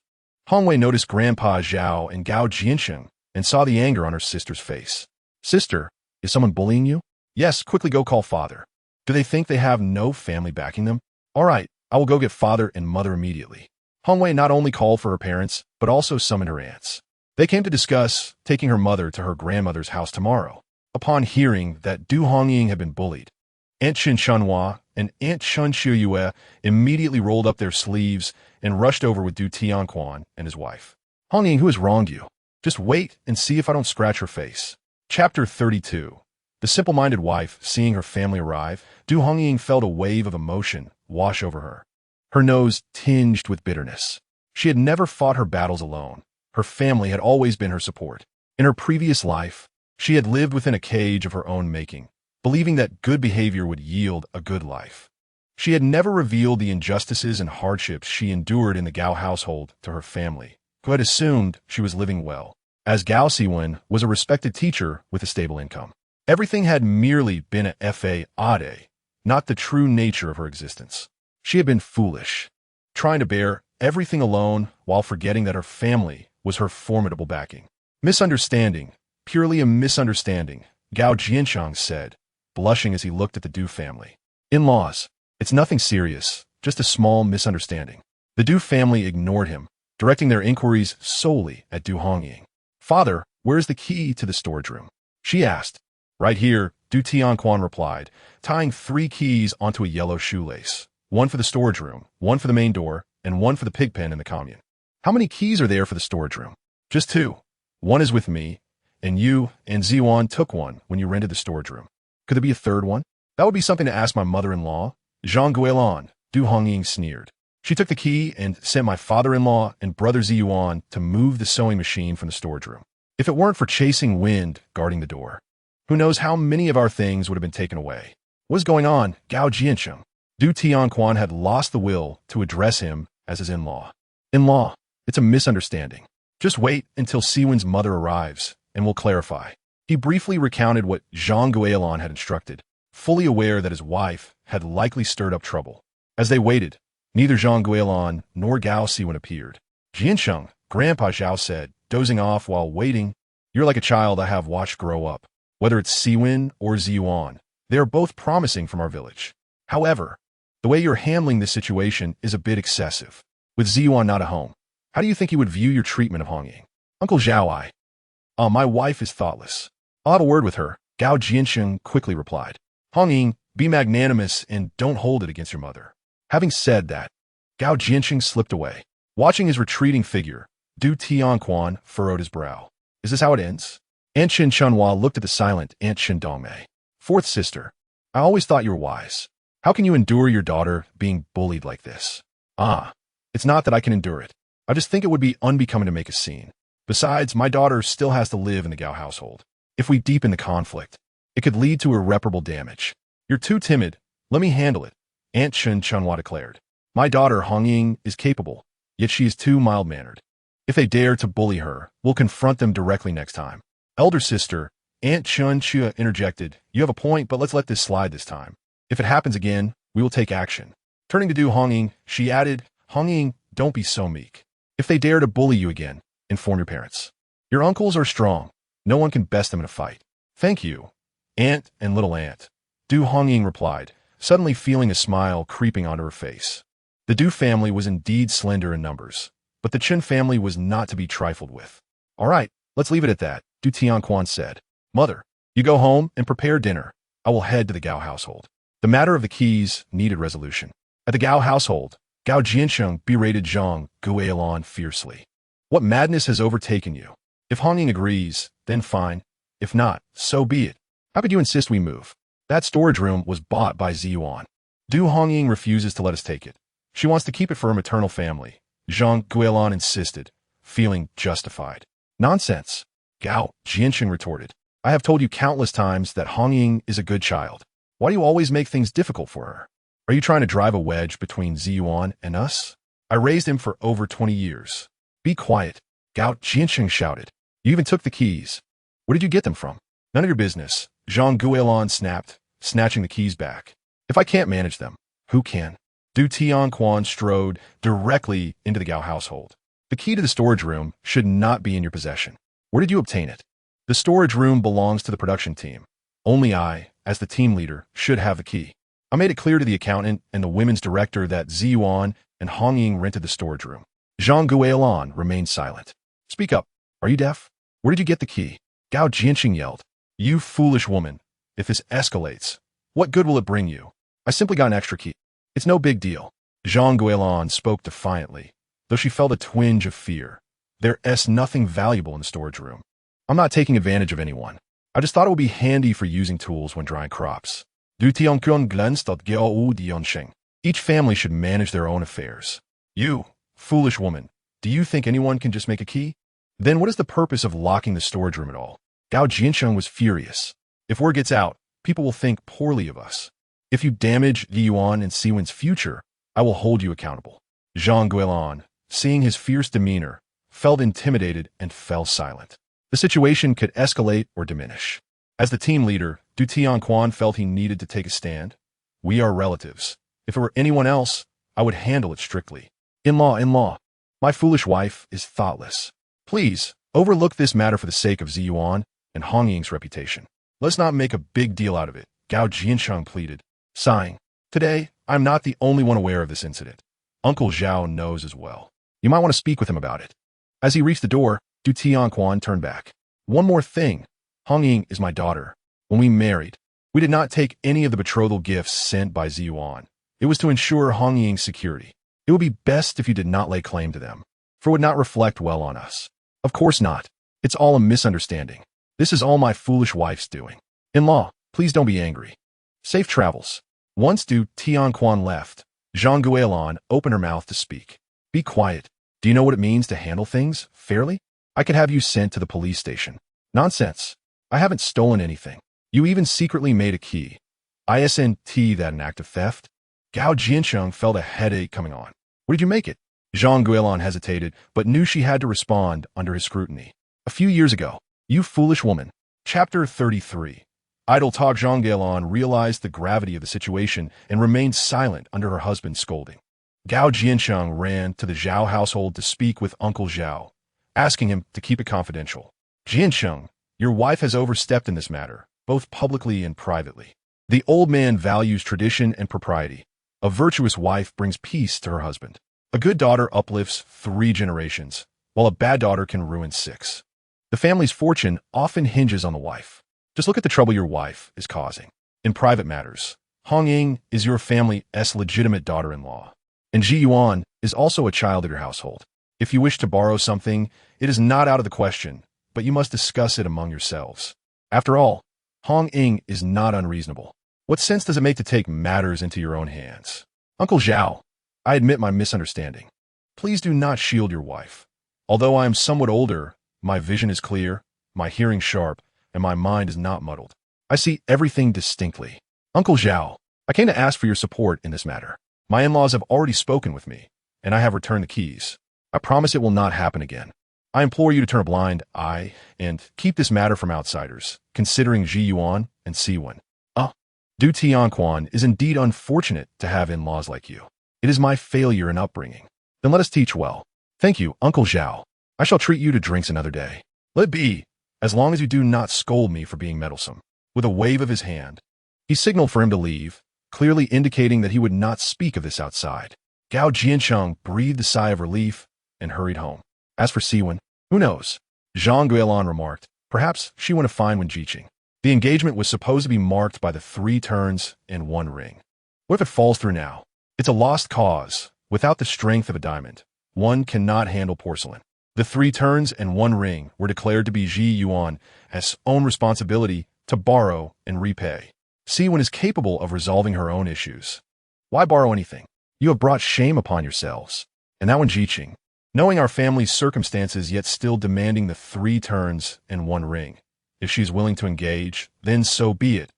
Hongwei noticed Grandpa Zhao and Gao Zhiyuan and saw the anger on her sister's face. Sister, is someone bullying you? Yes, quickly go call father. Do they think they have no family backing them? All right, I will go get father and mother immediately. Hongwei not only called for her parents, but also summoned her aunts. They came to discuss taking her mother to her grandmother's house tomorrow. Upon hearing that Du Hongying had been bullied, Aunt Qin Shanhua and Aunt Shun Qiuyue immediately rolled up their sleeves and rushed over with Du Tianquan and his wife. Hongying, who has wronged you? Just wait and see if I don't scratch her face. Chapter 32. The simple-minded wife, seeing her family arrive, Du Hongying felt a wave of emotion wash over her. Her nose tinged with bitterness. She had never fought her battles alone. Her family had always been her support. In her previous life, she had lived within a cage of her own making, believing that good behavior would yield a good life. She had never revealed the injustices and hardships she endured in the Gao household to her family, who had assumed she was living well, as Gao Siwen was a respected teacher with a stable income. Everything had merely been a fade, not the true nature of her existence. She had been foolish, trying to bear everything alone while forgetting that her family was her formidable backing. Misunderstanding, purely a misunderstanding, Gao Zhiyuan said, blushing as he looked at the Du family. In-laws, it's nothing serious, just a small misunderstanding. The Du family ignored him, directing their inquiries solely at Du Hongying. Father, where is the key to the storage room? She asked. Right here, Du Tianquan replied, tying 3 keys onto a yellow shoelace. 1 for the storage room, 1 for the main door, and 1 for the pig pen in the commune. How many keys are there for the storage room? Just 2. 1 is with me, and you and Ziyuan took 1 when you rented the storage room. Could there be a 3rd one? That would be something to ask my mother-in-law. Zhang Guilan, Du Hongying sneered. She took the key and sent my father-in-law and brother Ziyuan to move the sewing machine from the storage room. If it weren't for chasing wind guarding the door, who knows how many of our things would have been taken away. What's going on, Gao Zhiyuan? Du Tianquan had lost the will to address him as his in-law. In-law, it's a misunderstanding. Just wait until Siwen's mother arrives, and we'll clarify. He briefly recounted what Zhang Guilan had instructed, fully aware that his wife had likely stirred up trouble. As they waited, neither Zhang Guilan nor Gao Siwen appeared. Jiansheng, Grandpa Zhao said, dozing off while waiting, you're like a child I have watched grow up. Whether it's Siwen or Ziyuan, they are both promising from our village. However, the way you're handling this situation is a bit excessive. With Ziyuan not at home, how do you think he would view your treatment of Hongying? Uncle Zhao, my wife is thoughtless. I'll have a word with her, Gao Zhiyuan quickly replied. Hongying, be magnanimous and don't hold it against your mother. Having said that, Gao Zhiyuan slipped away. Watching his retreating figure, Du Tianquan furrowed his brow. Is this how it ends? Aunt Qin Shanhua looked at the silent Aunt Qin Dongmei. 4th sister, I always thought you were wise. How can you endure your daughter being bullied like this? It's not that I can endure it. I just think it would be unbecoming to make a scene. Besides, my daughter still has to live in the Gao household. If we deepen the conflict, it could lead to irreparable damage. You're too timid. Let me handle it, Aunt Qin Shanhua declared. My daughter Hongying is capable, yet she is too mild-mannered. If they dare to bully her, we'll confront them directly next time. Elder sister, Aunt Chun Chia interjected, you have a point, but let's let this slide this time. If it happens again, we will take action. Turning to Du Hongying, she added, Hongying, don't be so meek. If they dare to bully you again, inform your parents. Your uncles are strong. No one can best them in a fight. Thank you, Aunt and little aunt. Du Hongying replied, suddenly feeling a smile creeping onto her face. The Du family was indeed slender in numbers, but the Qin family was not to be trifled with. All right, let's leave it at that, Du Tianquan said. Mother, you go home and prepare dinner. I will head to the Gao household. The matter of the keys needed resolution. At the Gao household, Gao Zhiyuan berated Zhang Guilan fiercely. What madness has overtaken you? If Hongying agrees, then fine. If not, so be it. How could you insist we move? That storage room was bought by Ziyuan. Du Hongying refuses to let us take it. She wants to keep it for her maternal family. Zhang Guilan insisted, feeling justified. Nonsense, Gao Zhiyuan retorted. I have told you countless times that Hongying is a good child. Why do you always make things difficult for her? Are you trying to drive a wedge between Ziyuan and us? I raised him for over 20 years. Be quiet, Gao Zhiyuan shouted. You even took the keys. Where did you get them from? None of your business, Zhang Guilan snapped, snatching the keys back. If I can't manage them, who can? Du Tianquan strode directly into the Gao household. The key to the storage room should not be in your possession. Where did you obtain it? The storage room belongs to the production team. Only I, as the team leader, should have the key. I made it clear to the accountant and the women's director that Zhiyuan and Hongying rented the storage room. Zhang Guilan remained silent. Speak up. Are you deaf? Where did you get the key? Gao Zhiyuan yelled. You foolish woman. If this escalates, what good will it bring you? I simply got an extra key. It's no big deal. Zhang Guilan spoke defiantly, though she felt a twinge of fear. There's nothing valuable in the storage room. I'm not taking advantage of anyone. I just thought it would be handy for using tools when drying crops. Each family should manage their own affairs. You, foolish woman, do you think anyone can just make a key? Then what is the purpose of locking the storage room at all? Gao Zhiyuan was furious. If word gets out, people will think poorly of us. If you damage Yuan and Siwen's future, I will hold you accountable. Zhang Guilan, seeing his fierce demeanor, felt intimidated and fell silent. The situation could escalate or diminish. As the team leader, Du Tianquan felt he needed to take a stand. We are relatives. If it were anyone else, I would handle it strictly. In-law. My foolish wife is thoughtless. Please, overlook this matter for the sake of Zhiyuan and Hongying's reputation. Let's not make a big deal out of it, Gao Zhiyuan pleaded, sighing. Today, I'm not the only one aware of this incident. Uncle Zhao knows as well. You might want to speak with him about it. As he reached the door, Du Tianquan turned back. One more thing. Hongying is my daughter. When we married, we did not take any of the betrothal gifts sent by Zhiyuan. It was to ensure Hongying's security. It would be best if you did not lay claim to them, for it would not reflect well on us. Of course not. It's all a misunderstanding. This is all my foolish wife's doing. In-law, please don't be angry. Safe travels. Once Du Tianquan left, Zhang Guilan opened her mouth to speak. Be quiet. Do you know what it means to handle things fairly? I could have you sent to the police station. Nonsense. I haven't stolen anything. You even secretly made a key. Isn't that an act of theft? Gao Zhiyuan felt a headache coming on. Where did you make it? Zhang Guilan hesitated, but knew she had to respond under his scrutiny. A few years ago. You foolish woman. Chapter 33. Idle talk. Zhang Guilan realized the gravity of the situation and remained silent under her husband's scolding. Gao Zhiyuan ran to the Zhao household to speak with Uncle Zhao, asking him to keep it confidential. Zhiyuan, your wife has overstepped in this matter, both publicly and privately. The old man values tradition and propriety. A virtuous wife brings peace to her husband. A good daughter uplifts 3 generations, while a bad daughter can ruin 6. The family's fortune often hinges on the wife. Just look at the trouble your wife is causing. In private matters, Hongying is your family's legitimate daughter-in-law, and Zhiyuan is also a child of your household. If you wish to borrow something, it is not out of the question, but you must discuss it among yourselves. After all, Hongying is not unreasonable. What sense does it make to take matters into your own hands? Uncle Zhao, I admit my misunderstanding. Please do not shield your wife. Although I am somewhat older, my vision is clear, my hearing sharp, and my mind is not muddled. I see everything distinctly. Uncle Zhao, I came to ask for your support in this matter. My in-laws have already spoken with me, and I have returned the keys. I promise it will not happen again. I implore you to turn a blind eye and keep this matter from outsiders, considering Zhiyuan and Siwen. Du Tianquan is indeed unfortunate to have in-laws like you. It is my failure in upbringing. Then let us teach well. Thank you, Uncle Zhao. I shall treat you to drinks another day. Let it be, as long as you do not scold me for being meddlesome. With a wave of his hand, he signaled for him to leave, clearly indicating that he would not speak of this outside. Gao Zhiyuan breathed a sigh of relief and hurried home. As for Siwen, who knows? Zhang Guilan remarked. Perhaps she went a fine when Jiqing. The engagement was supposed to be marked by the 3 turns and 1 ring. What if it falls through now? It's a lost cause. Without the strength of a diamond, one cannot handle porcelain. The 3 turns and 1 ring were declared to be Zhiyuan's own responsibility to borrow and repay. Siwen is capable of resolving her own issues. Why borrow anything? You have brought shame upon yourselves. And that one Jiqing, knowing our family's circumstances yet still demanding the 3 turns and 1 ring. If she is willing to engage, then so be it.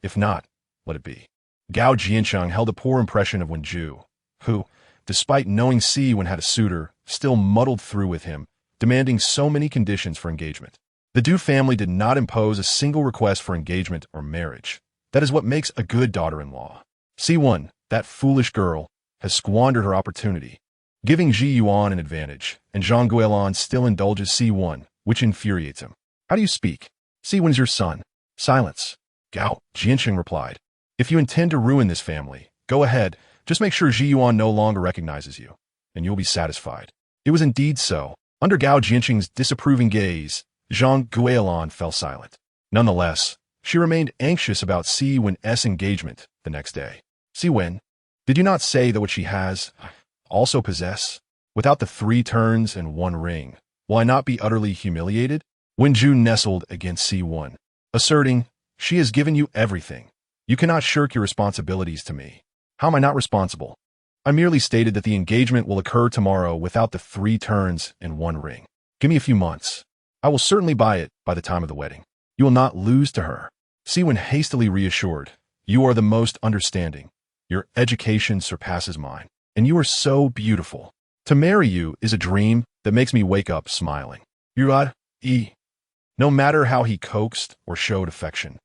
If not, let it be. Gao Zhiyuan held a poor impression of Wen Ju, who, despite knowing Siwen had a suitor, still muddled through with him, demanding so many conditions for engagement. The Du family did not impose a single request for engagement or marriage. That is what makes a good daughter-in-law. Siwen, that foolish girl, has squandered her opportunity. giving Zhiyuan an advantage, and Zhang Guilan still indulges Siwen, which infuriates him. How do you speak? Siwen's your son. Silence. Gao Zhiyuan replied. If you intend to ruin this family, go ahead, just make sure Zhiyuan no longer recognizes you, and you'll be satisfied. It was indeed so. Under Gao Zhiyuan's disapproving gaze, Zhang Guilan fell silent. Nonetheless, she remained anxious about Siwen's engagement the next day. Siwen, did you not say that what she has also possess? Without the 3 turns and 1 ring, will I not be utterly humiliated? Wen Ju nestled against Siwen, asserting, she has given you everything. You cannot shirk your responsibilities to me. How am I not responsible? I merely stated that the engagement will occur tomorrow without the 3 turns and 1 ring. Give me a few months. I will certainly buy it by the time of the wedding. You will not lose to her. Siwen hastily reassured, you are the most understanding. Your education surpasses mine, and you are so beautiful. To marry you is a dream that makes me wake up smiling. No matter how he coaxed or showed affection.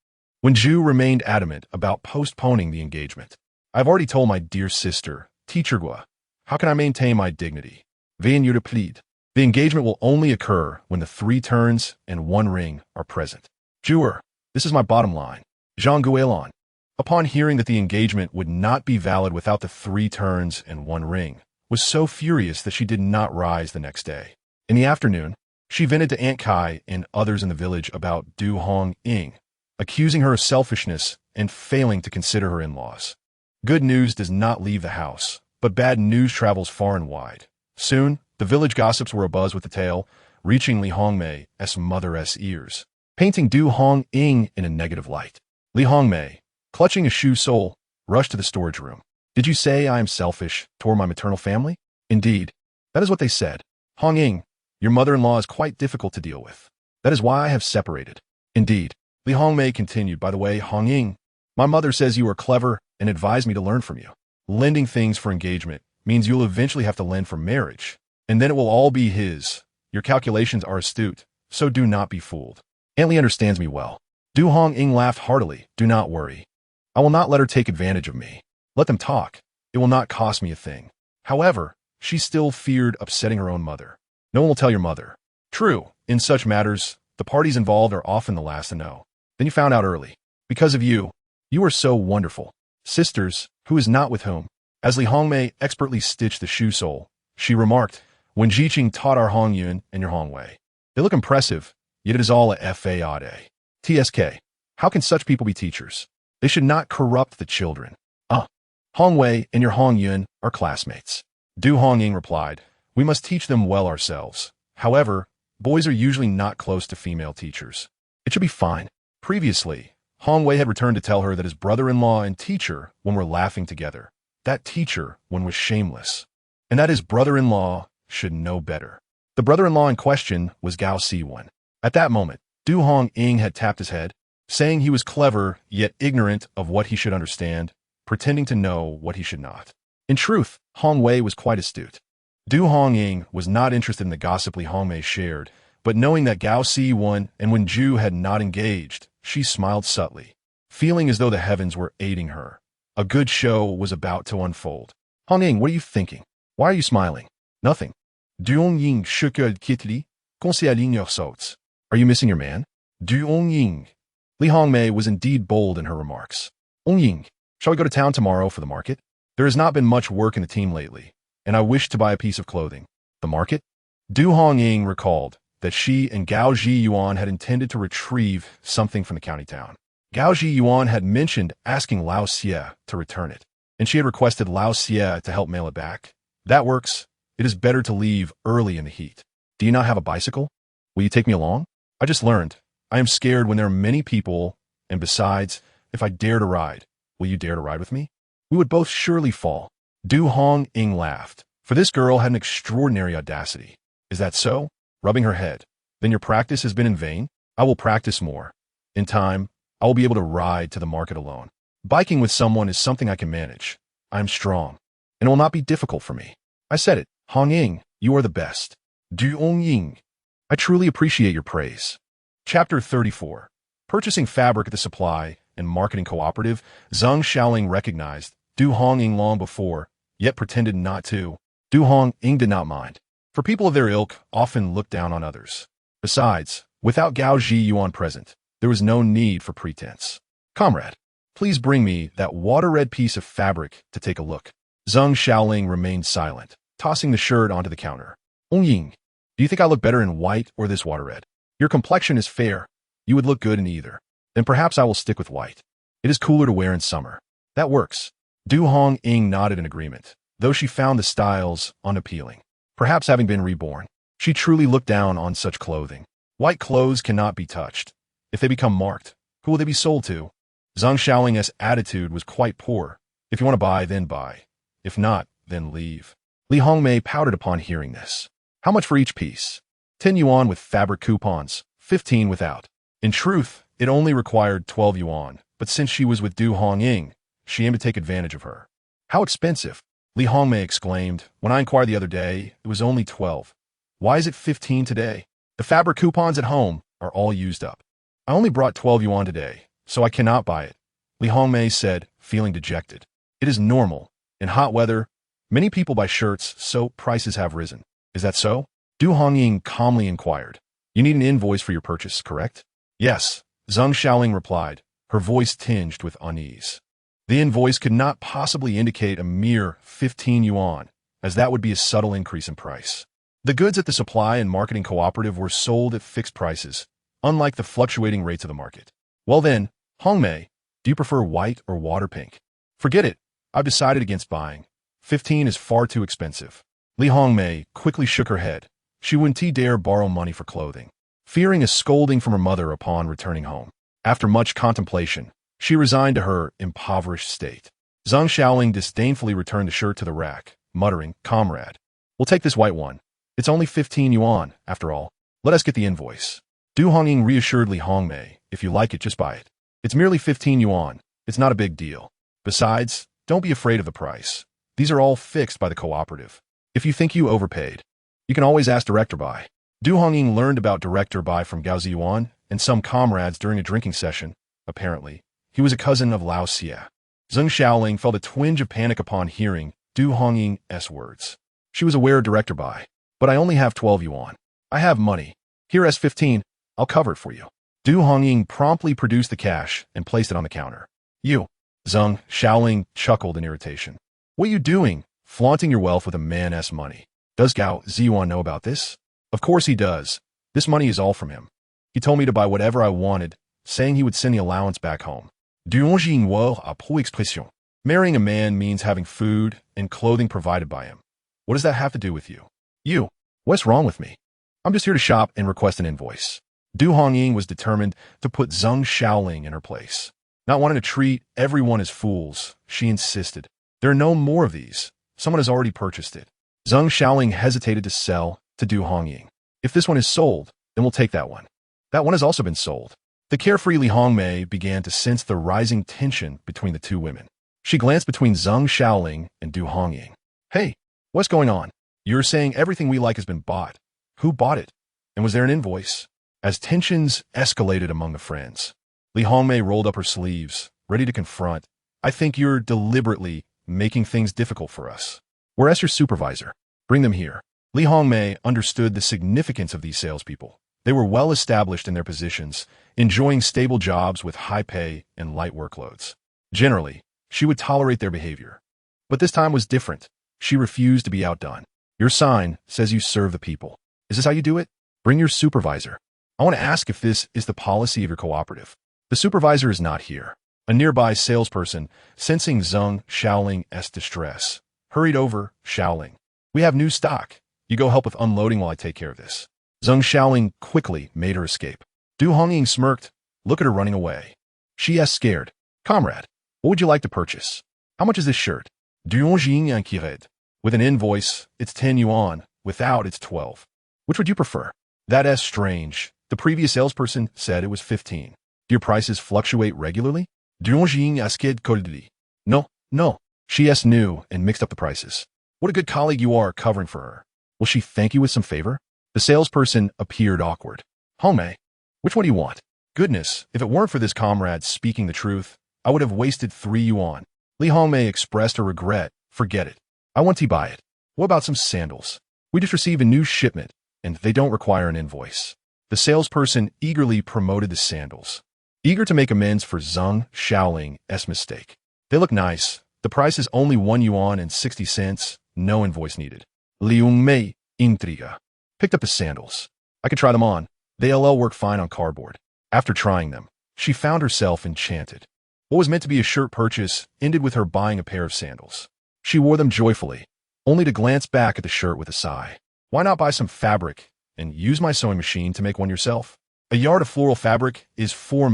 Wen Ju remained adamant about postponing the engagement. I've already told my dear sister, Teacher Gua, how can I maintain my dignity? Vain you to plead. The engagement will only occur when the 3 turns and 1 ring are present. Jewer, this is my bottom line. Zhang Guilan, upon hearing that the engagement would not be valid without the 3 turns and 1 ring, was so furious that she did not rise the next day. In the afternoon, she vented to Aunt Kai and others in the village about Du Hongying, accusing her of selfishness and failing to consider her in-laws. Good news does not leave the house, but bad news travels far and wide. Soon, the village gossips were abuzz with the tale, reaching Li Hongmei's mother's ears, painting Du Hongying in a negative light. Li Hongmei, clutching a shoe sole, rushed to the storage room. Did you say I am selfish toward my maternal family? Indeed, that is what they said. Hongying, your mother-in-law is quite difficult to deal with. That is why I have separated. Indeed, Li Hongmei continued, by the way, Hongying, my mother says you are clever and advised me to learn from you. Lending things for engagement means you'll eventually have to lend for marriage, and then it will all be his. Your calculations are astute, so do not be fooled. Aunt Li understands me well. Du Hongying laughed heartily. Do not worry. I will not let her take advantage of me. Let them talk. It will not cost me a thing. However, she still feared upsetting her own mother. No one will tell your mother. True, in such matters, the parties involved are often the last to know. Then you found out early. Because of you. You are so wonderful. Sisters, who is not with whom? As Li Hongmei expertly stitched the shoe sole, she remarked, when Jiqing taught our Hongyuan and your Hongwei. They look impressive, yet it is all a fade. TSK. How can such people be teachers? They should not corrupt the children. Hongwei and your Hongyuan are classmates. Du Hongying replied, we must teach them well ourselves. However, boys are usually not close to female teachers. It should be fine. Previously, Hongwei had returned to tell her that his brother-in-law and teacher when were laughing together. That teacher when was shameless. And that his brother-in-law should know better. The brother-in-law in question was Gao Siwen. At that moment, Du Hongying had tapped his head, saying he was clever yet ignorant of what he should understand, pretending to know what he should not. In truth, Hongwei was quite astute. Du Hongying was not interested in the gossip Li Hongmei shared, but knowing that Gao Siwen and Wen Ju had not engaged, she smiled subtly, feeling as though the heavens were aiding her. A good show was about to unfold. Hongying, what are you thinking? Why are you smiling? Nothing. Du Hongying shook kitli, conseillinger sauts. Are you missing your man? Du Hongying. Li Hongmei was indeed bold in her remarks. Hongying, shall we go to town tomorrow for the market? There has not been much work in the team lately, and I wish to buy a piece of clothing. The market? Du Hongying recalled that she and Gao Zhiyuan had intended to retrieve something from the county town. Gao Zhiyuan had mentioned asking Lao Xie to return it, and she had requested Lao Xie to help mail it back. That works. It is better to leave early in the heat. Do you not have a bicycle? Will you take me along? I just learned. I am scared when there are many people, and besides, if I dare to ride, will you dare to ride with me? We would both surely fall. Du Hongying laughed, for this girl had an extraordinary audacity. Is that so? Rubbing her head. Then your practice has been in vain? I will practice more. In time, I will be able to ride to the market alone. Biking with someone is something I can manage. I am strong, and it will not be difficult for me. I said it. Hongying, you are the best. Du Hongying. I truly appreciate your praise. Chapter 34. Purchasing fabric at the supply and marketing cooperative, Zheng Shaoling recognized Du Hongying long before, yet pretended not to. Du Hongying did not mind, for people of their ilk often look down on others. Besides, without Gao Zhiyuan present, there was no need for pretense. Comrade, please bring me that water-red piece of fabric to take a look. Zheng Xiaoling remained silent, tossing the shirt onto the counter. Hongying, do you think I look better in white or this water-red? Your complexion is fair. You would look good in either. Then perhaps I will stick with white. It is cooler to wear in summer. That works. Du Hongying nodded in agreement, though she found the styles unappealing. Perhaps having been reborn, she truly looked down on such clothing. White clothes cannot be touched. If they become marked, who will they be sold to? Zheng Xiaoling's attitude was quite poor. If you want to buy, then buy. If not, then leave. Li Hongmei pouted upon hearing this. How much for each piece? 10 yuan with fabric coupons, 15 without. In truth, it only required 12 yuan, but since she was with Du Hongying, she aimed to take advantage of her. How expensive? Li Hongmei exclaimed. When I inquired the other day, it was only 12. Why is it 15 today? The fabric coupons at home are all used up. I only brought 12 yuan today, so I cannot buy it. Li Hongmei said, feeling dejected. It is normal. In hot weather, many people buy shirts, so prices have risen. Is that so? Du Hongying calmly inquired. You need an invoice for your purchase, correct? Yes, Zheng Xiaoling replied, her voice tinged with unease. The invoice could not possibly indicate a mere 15 yuan, as that would be a subtle increase in price. The goods at the supply and marketing cooperative were sold at fixed prices, unlike the fluctuating rates of the market. Well then, Hongmei, do you prefer white or water pink? Forget it. I've decided against buying. 15 is far too expensive. Li Hongmei quickly shook her head. She wouldn't dare borrow money for clothing, fearing a scolding from her mother upon returning home. After much contemplation, she resigned to her impoverished state. Zheng Xiaoling disdainfully returned the shirt to the rack, muttering, Comrade, we'll take this white one. It's only 15 yuan, after all. Let us get the invoice. Du Hongying reassured Li Hongmei, if you like it, just buy it. It's merely 15 yuan. It's not a big deal. Besides, don't be afraid of the price. These are all fixed by the cooperative. If you think you overpaid, you can always ask Director Bai. Du Hongying learned about Director Bai from Gao Zhiyuan and some comrades during a drinking session, apparently. He was a cousin of Lao Xia. Zheng Xiaoling felt a twinge of panic upon hearing Du Hongying's words. She was aware of Director Bai, but I only have 12 yuan. I have money. Here as 15, I'll cover it for you. Du Hongying promptly produced the cash and placed it on the counter. You. Zheng Xiaoling chuckled in irritation. What are you doing, flaunting your wealth with a man's money? Does Gao Zhiyuan know about this? Of course he does. This money is all from him. He told me to buy whatever I wanted, saying he would send the allowance back home. Marrying a man means having food and clothing provided by him. What does that have to do with you? You. What's wrong with me? I'm just here to shop and request an invoice. Du Hongying was determined to put Zheng Xiaoling in her place. Not wanting to treat everyone as fools, she insisted. There are no more of these. Someone has already purchased it. Zheng Xiaoling hesitated to sell to Du Hongying. If this one is sold, then we'll take that one. That one has also been sold. The carefree Li Hongmei began to sense the rising tension between the two women. She glanced between Zheng Xiaoling and Du Hongying. Hey, what's going on? You're saying everything we like has been bought. Who bought it? And was there an invoice? As tensions escalated among the friends, Li Hongmei rolled up her sleeves, ready to confront. I think you're deliberately making things difficult for us. Where's your supervisor? Bring them here. Li Hongmei understood the significance of these salespeople. They were well established in their positions, enjoying stable jobs with high pay and light workloads. Generally, she would tolerate their behavior. But this time was different. She refused to be outdone. Your sign says you serve the people. Is this how you do it? Bring your supervisor. I want to ask if this is the policy of your cooperative. The supervisor is not here. A nearby salesperson, sensing Zheng Xiaoling's distress, hurried over. Xiaoling, we have new stock. You go help with unloading while I take care of this. Zheng Xiaoling quickly made her escape. Du Hongying smirked. Look at her running away. She asked scared. Comrade, what would you like to purchase? How much is this shirt? Du Hongying inquired. With an invoice, it's 10 yuan. Without, it's 12. Which would you prefer? That's strange. The previous salesperson said it was 15. Do your prices fluctuate regularly? Du Hongying asked coldly. No. She asked new and mixed up the prices. What a good colleague you are covering for her. Will she thank you with some favor? The salesperson appeared awkward. Hongmei, which one do you want? Goodness, if it weren't for this comrade speaking the truth, I would have wasted 3 yuan. Li Hongmei expressed her regret. Forget it. I want to buy it. What about some sandals? We just received a new shipment, and they don't require an invoice. The salesperson eagerly promoted the sandals, eager to make amends for Zheng Xiaoling's mistake. They look nice. The price is only 1 yuan and 60 cents. No invoice needed. Liu Mei, intriga. Picked up the sandals. I could try them on. They work fine on cardboard. After trying them, she found herself enchanted. What was meant to be a shirt purchase ended with her buying a pair of sandals. She wore them joyfully, only to glance back at the shirt with a sigh. Why not buy some fabric and use my sewing machine to make one yourself? A yard of floral fabric is 4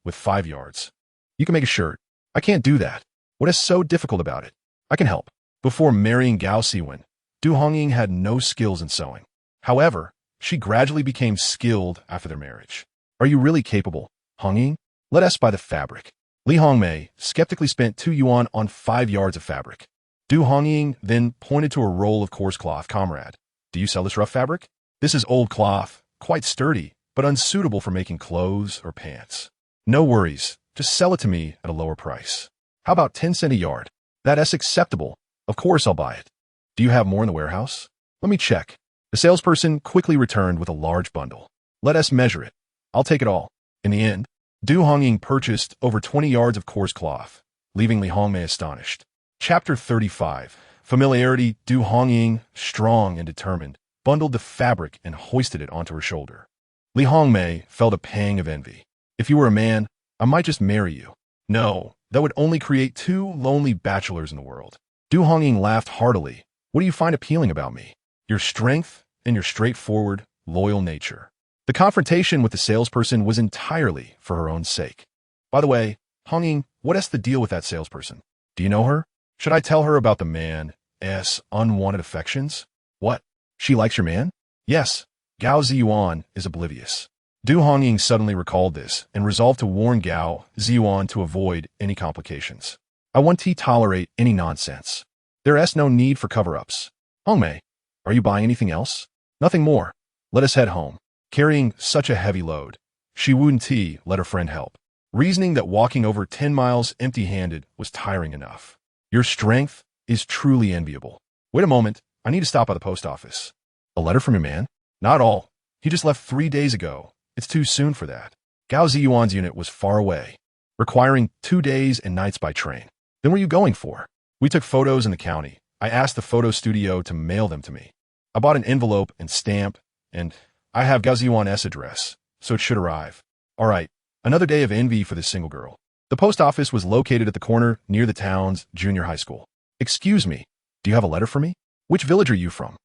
with 5 yards. You can make a shirt. I can't do that. What is so difficult about it? I can help. Before marrying Gao Siwen, Du Hongying had no skills in sewing. However, she gradually became skilled after their marriage. Are you really capable, Hongying? Let us buy the fabric. Li Hongmei skeptically spent 2 yuan on 5 yards of fabric. Du Hongying then pointed to a roll of coarse cloth. Comrade, do you sell this rough fabric? This is old cloth, quite sturdy, but unsuitable for making clothes or pants. No worries, just sell it to me at a lower price. How about 10 cents a yard? That's acceptable. Of course I'll buy it. Do you have more in the warehouse? Let me check. The salesperson quickly returned with a large bundle. Let us measure it. I'll take it all. In the end, Du Hongying purchased over 20 yards of coarse cloth, leaving Li Hongmei astonished. Chapter 35. Familiarity. Du Hongying, strong and determined, bundled the fabric and hoisted it onto her shoulder. Li Hongmei felt a pang of envy. If you were a man, I might just marry you. No, that would only create 2 lonely bachelors in the world. Du Hongying laughed heartily. What do you find appealing about me? Your strength and your straightforward, loyal nature. The confrontation with the salesperson was entirely for her own sake. By the way, Hongying, what is the deal with that salesperson? Do you know her? Should I tell her about the man's unwanted affections? What? She likes your man? Yes. Gao Zhiyuan is oblivious. Du Hongying suddenly recalled this and resolved to warn Gao Zhiyuan to avoid any complications. I won't tolerate any nonsense. There is no need for cover-ups. Hongmei, are you buying anything else? Nothing more. Let us head home. Carrying such a heavy load, she wouldn't let her friend help, reasoning that walking over 10 miles empty-handed was tiring enough. Your strength is truly enviable. Wait a moment, I need to stop by the post office. A letter from your man? Not all. He just left 3 days ago. It's too soon for that. Gao Zhiyuan's unit was far away, requiring 2 days and nights by train. Then what are you going for? We took photos in the county. I asked the photo studio to mail them to me. I bought an envelope and stamp, and I have Gao Zhiyuan's address, so it should arrive. All right, another day of envy for this single girl. The post office was located at the corner near the town's junior high school. Excuse me, do you have a letter for me? Which village are you from?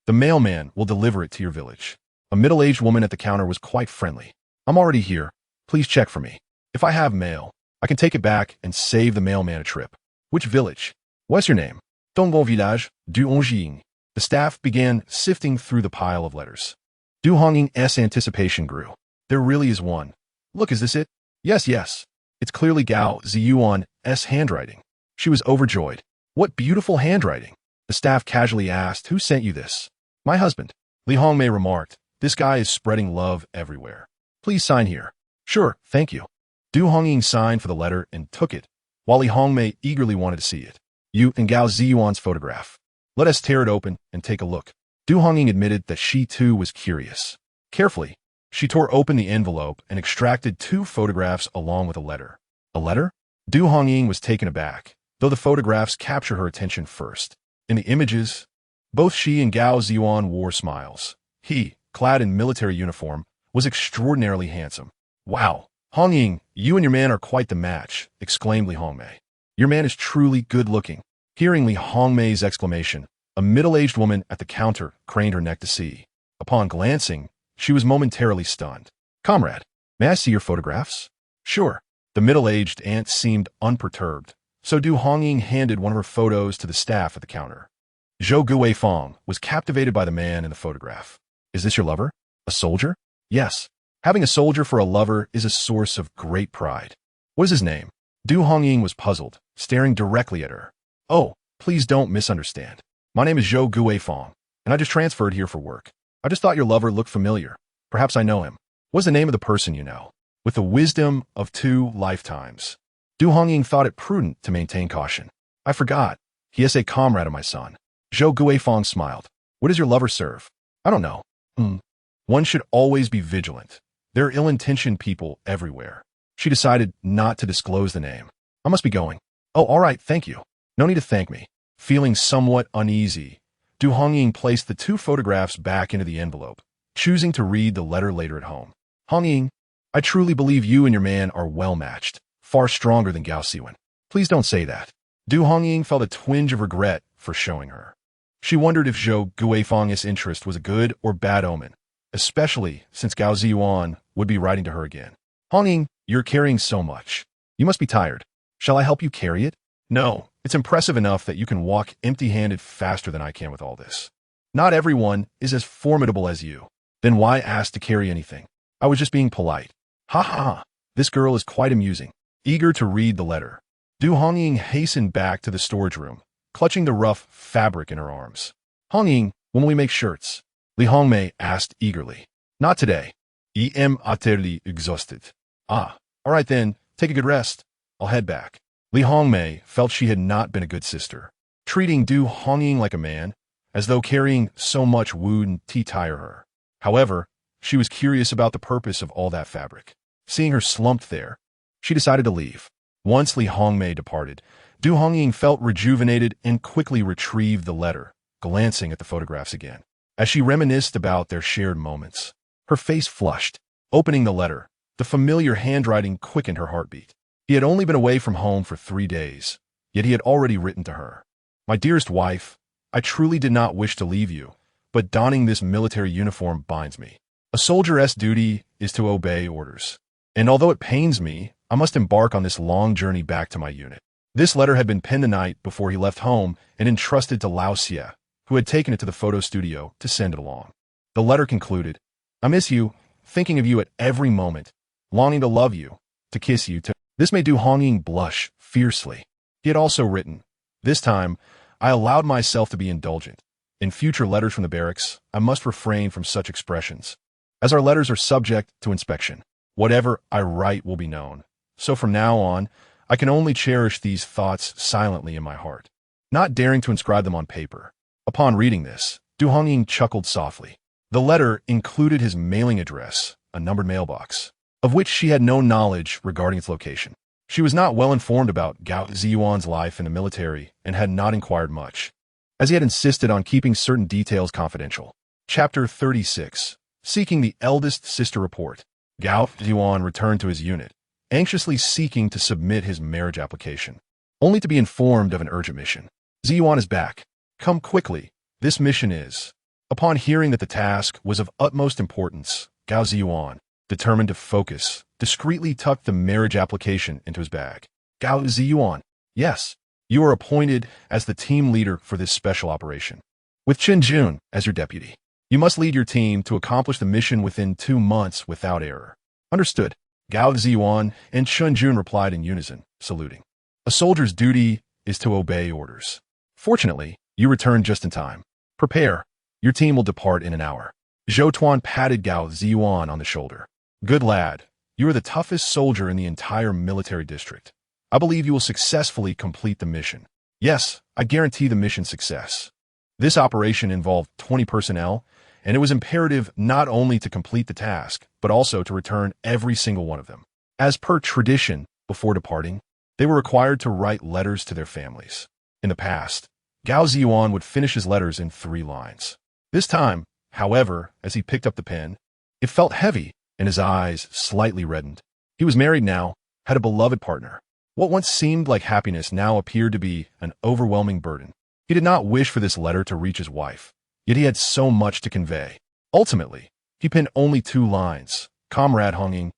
The mailman will deliver it to your village. A middle-aged woman at the counter was quite friendly. I'm already here. Please check for me. If I have mail, I can take it back and save the mailman a trip. Which village? What's your name? Dongbo Village, du Hongying. The staff began sifting through the pile of letters. Du Hongying's anticipation grew. There really is one. Look, is this it? Yes, yes. It's clearly Gao Zhiyuan's handwriting. She was overjoyed. What beautiful handwriting. The staff casually asked, who sent you this? My husband. Li Hongmei remarked, this guy is spreading love everywhere. Please sign here. Sure, thank you. Du Hongying signed for the letter and took it, while Li Hongmei eagerly wanted to see it. You and Gao Zhiyuan's photograph. Let us tear it open and take a look. Du Hongying admitted that she too was curious. Carefully, she tore open the envelope and extracted 2 photographs along with a letter. A letter? Du Hongying was taken aback, though the photographs captured her attention first. In the images, both she and Gao Zhiyuan wore smiles. He, clad in military uniform, was extraordinarily handsome. Wow, Hongying, you and your man are quite the match, exclaimed Li Hongmei. Your man is truly good-looking. Hearing Li Hongmei's exclamation, a middle-aged woman at the counter craned her neck to see. Upon glancing, she was momentarily stunned. Comrade, may I see your photographs? Sure. The middle-aged aunt seemed unperturbed, so Du Hongying handed one of her photos to the staff at the counter. Zhou Guifeng was captivated by the man in the photograph. Is this your lover? A soldier? Yes. Having a soldier for a lover is a source of great pride. What is his name? Du Hongying was puzzled, staring directly at her. Oh, please don't misunderstand. My name is Zhou Guifeng, and I just transferred here for work. I just thought your lover looked familiar. Perhaps I know him. What's the name of the person you know? With the wisdom of 2 lifetimes, Du Hongying thought it prudent to maintain caution. I forgot. He is a comrade of my son. Zhou Guifang smiled. What does your lover serve? I don't know. One should always be vigilant. There are ill-intentioned people everywhere. She decided not to disclose the name. I must be going. Oh, all right, thank you. No need to thank me. Feeling somewhat uneasy, Du Hongying placed the 2 photographs back into the envelope, choosing to read the letter later at home. Hongying, I truly believe you and your man are well matched, far stronger than Gao Siwen. Please don't say that. Du Hongying felt a twinge of regret for showing her. She wondered if Zhou Guifang's interest was a good or bad omen, especially since Gao Zhiyuan would be writing to her again. Hongying, you're carrying so much. You must be tired. Shall I help you carry it? No, it's impressive enough that you can walk empty-handed faster than I can with all this. Not everyone is as formidable as you. Then why ask to carry anything? I was just being polite. Ha ha ha. This girl is quite amusing. Eager to read the letter, Du Hongying hastened back to the storage room, clutching the rough fabric in her arms. Hongying, when will we make shirts? Li Hongmei asked eagerly. Not today. I am utterly exhausted. Ah, all right then, take a good rest. I'll head back. Li Hongmei felt she had not been a good sister, treating Du Hongying like a man, as though carrying so much would tire her. However, she was curious about the purpose of all that fabric. Seeing her slumped there, she decided to leave. Once Li Hongmei departed, Du Hongying felt rejuvenated and quickly retrieved the letter, glancing at the photographs again. As she reminisced about their shared moments, her face flushed. Opening the letter, the familiar handwriting quickened her heartbeat. He had only been away from home for 3 days, yet he had already written to her. My dearest wife, I truly did not wish to leave you, but donning this military uniform binds me. A soldier's duty is to obey orders. And although it pains me, I must embark on this long journey back to my unit. This letter had been penned the night before he left home and entrusted to Lao Xie, who had taken it to the photo studio to send it along. The letter concluded, I miss you, thinking of you at every moment, longing to love you, to kiss you, to... This made Du Hongying blush fiercely. He had also written, this time, I allowed myself to be indulgent. In future letters from the barracks, I must refrain from such expressions, as our letters are subject to inspection. Whatever I write will be known. So from now on, I can only cherish these thoughts silently in my heart, not daring to inscribe them on paper. Upon reading this, Du Hongying chuckled softly. The letter included his mailing address, a numbered mailbox, of which she had no knowledge regarding its location. She was not well informed about Gao Zhiyuan's life in the military and had not inquired much, as he had insisted on keeping certain details confidential. Chapter 36. Seeking the eldest sister report. Gao Zhiyuan returned to his unit, anxiously seeking to submit his marriage application, only to be informed of an urgent mission. Zhiyuan is back. Come quickly. This mission is... Upon hearing that the task was of utmost importance, Gao Zhiyuan, determined to focus, discreetly tucked the marriage application into his bag. Gao Zhiyuan, yes, you are appointed as the team leader for this special operation, with Chen Jun as your deputy. You must lead your team to accomplish the mission within 2 months without error. Understood. Gao Zhiyuan and Chen Jun replied in unison, saluting. A soldier's duty is to obey orders. Fortunately, you returned just in time. Prepare. Your team will depart in an hour. Zhou Tuan patted Gao Zhiyuan on the shoulder. Good lad. You are the toughest soldier in the entire military district. I believe you will successfully complete the mission. Yes, I guarantee the mission's success. This operation involved 20 personnel, and it was imperative not only to complete the task, but also to return every single one of them. As per tradition, before departing, they were required to write letters to their families. In the past, Gao Zhiyuan would finish his letters in 3 lines. This time, however, as he picked up the pen, it felt heavy, and his eyes slightly reddened. He was married now, had a beloved partner. What once seemed like happiness now appeared to be an overwhelming burden. He did not wish for this letter to reach his wife, yet he had so much to convey. Ultimately, he penned only 2 lines. Comrade Hongying,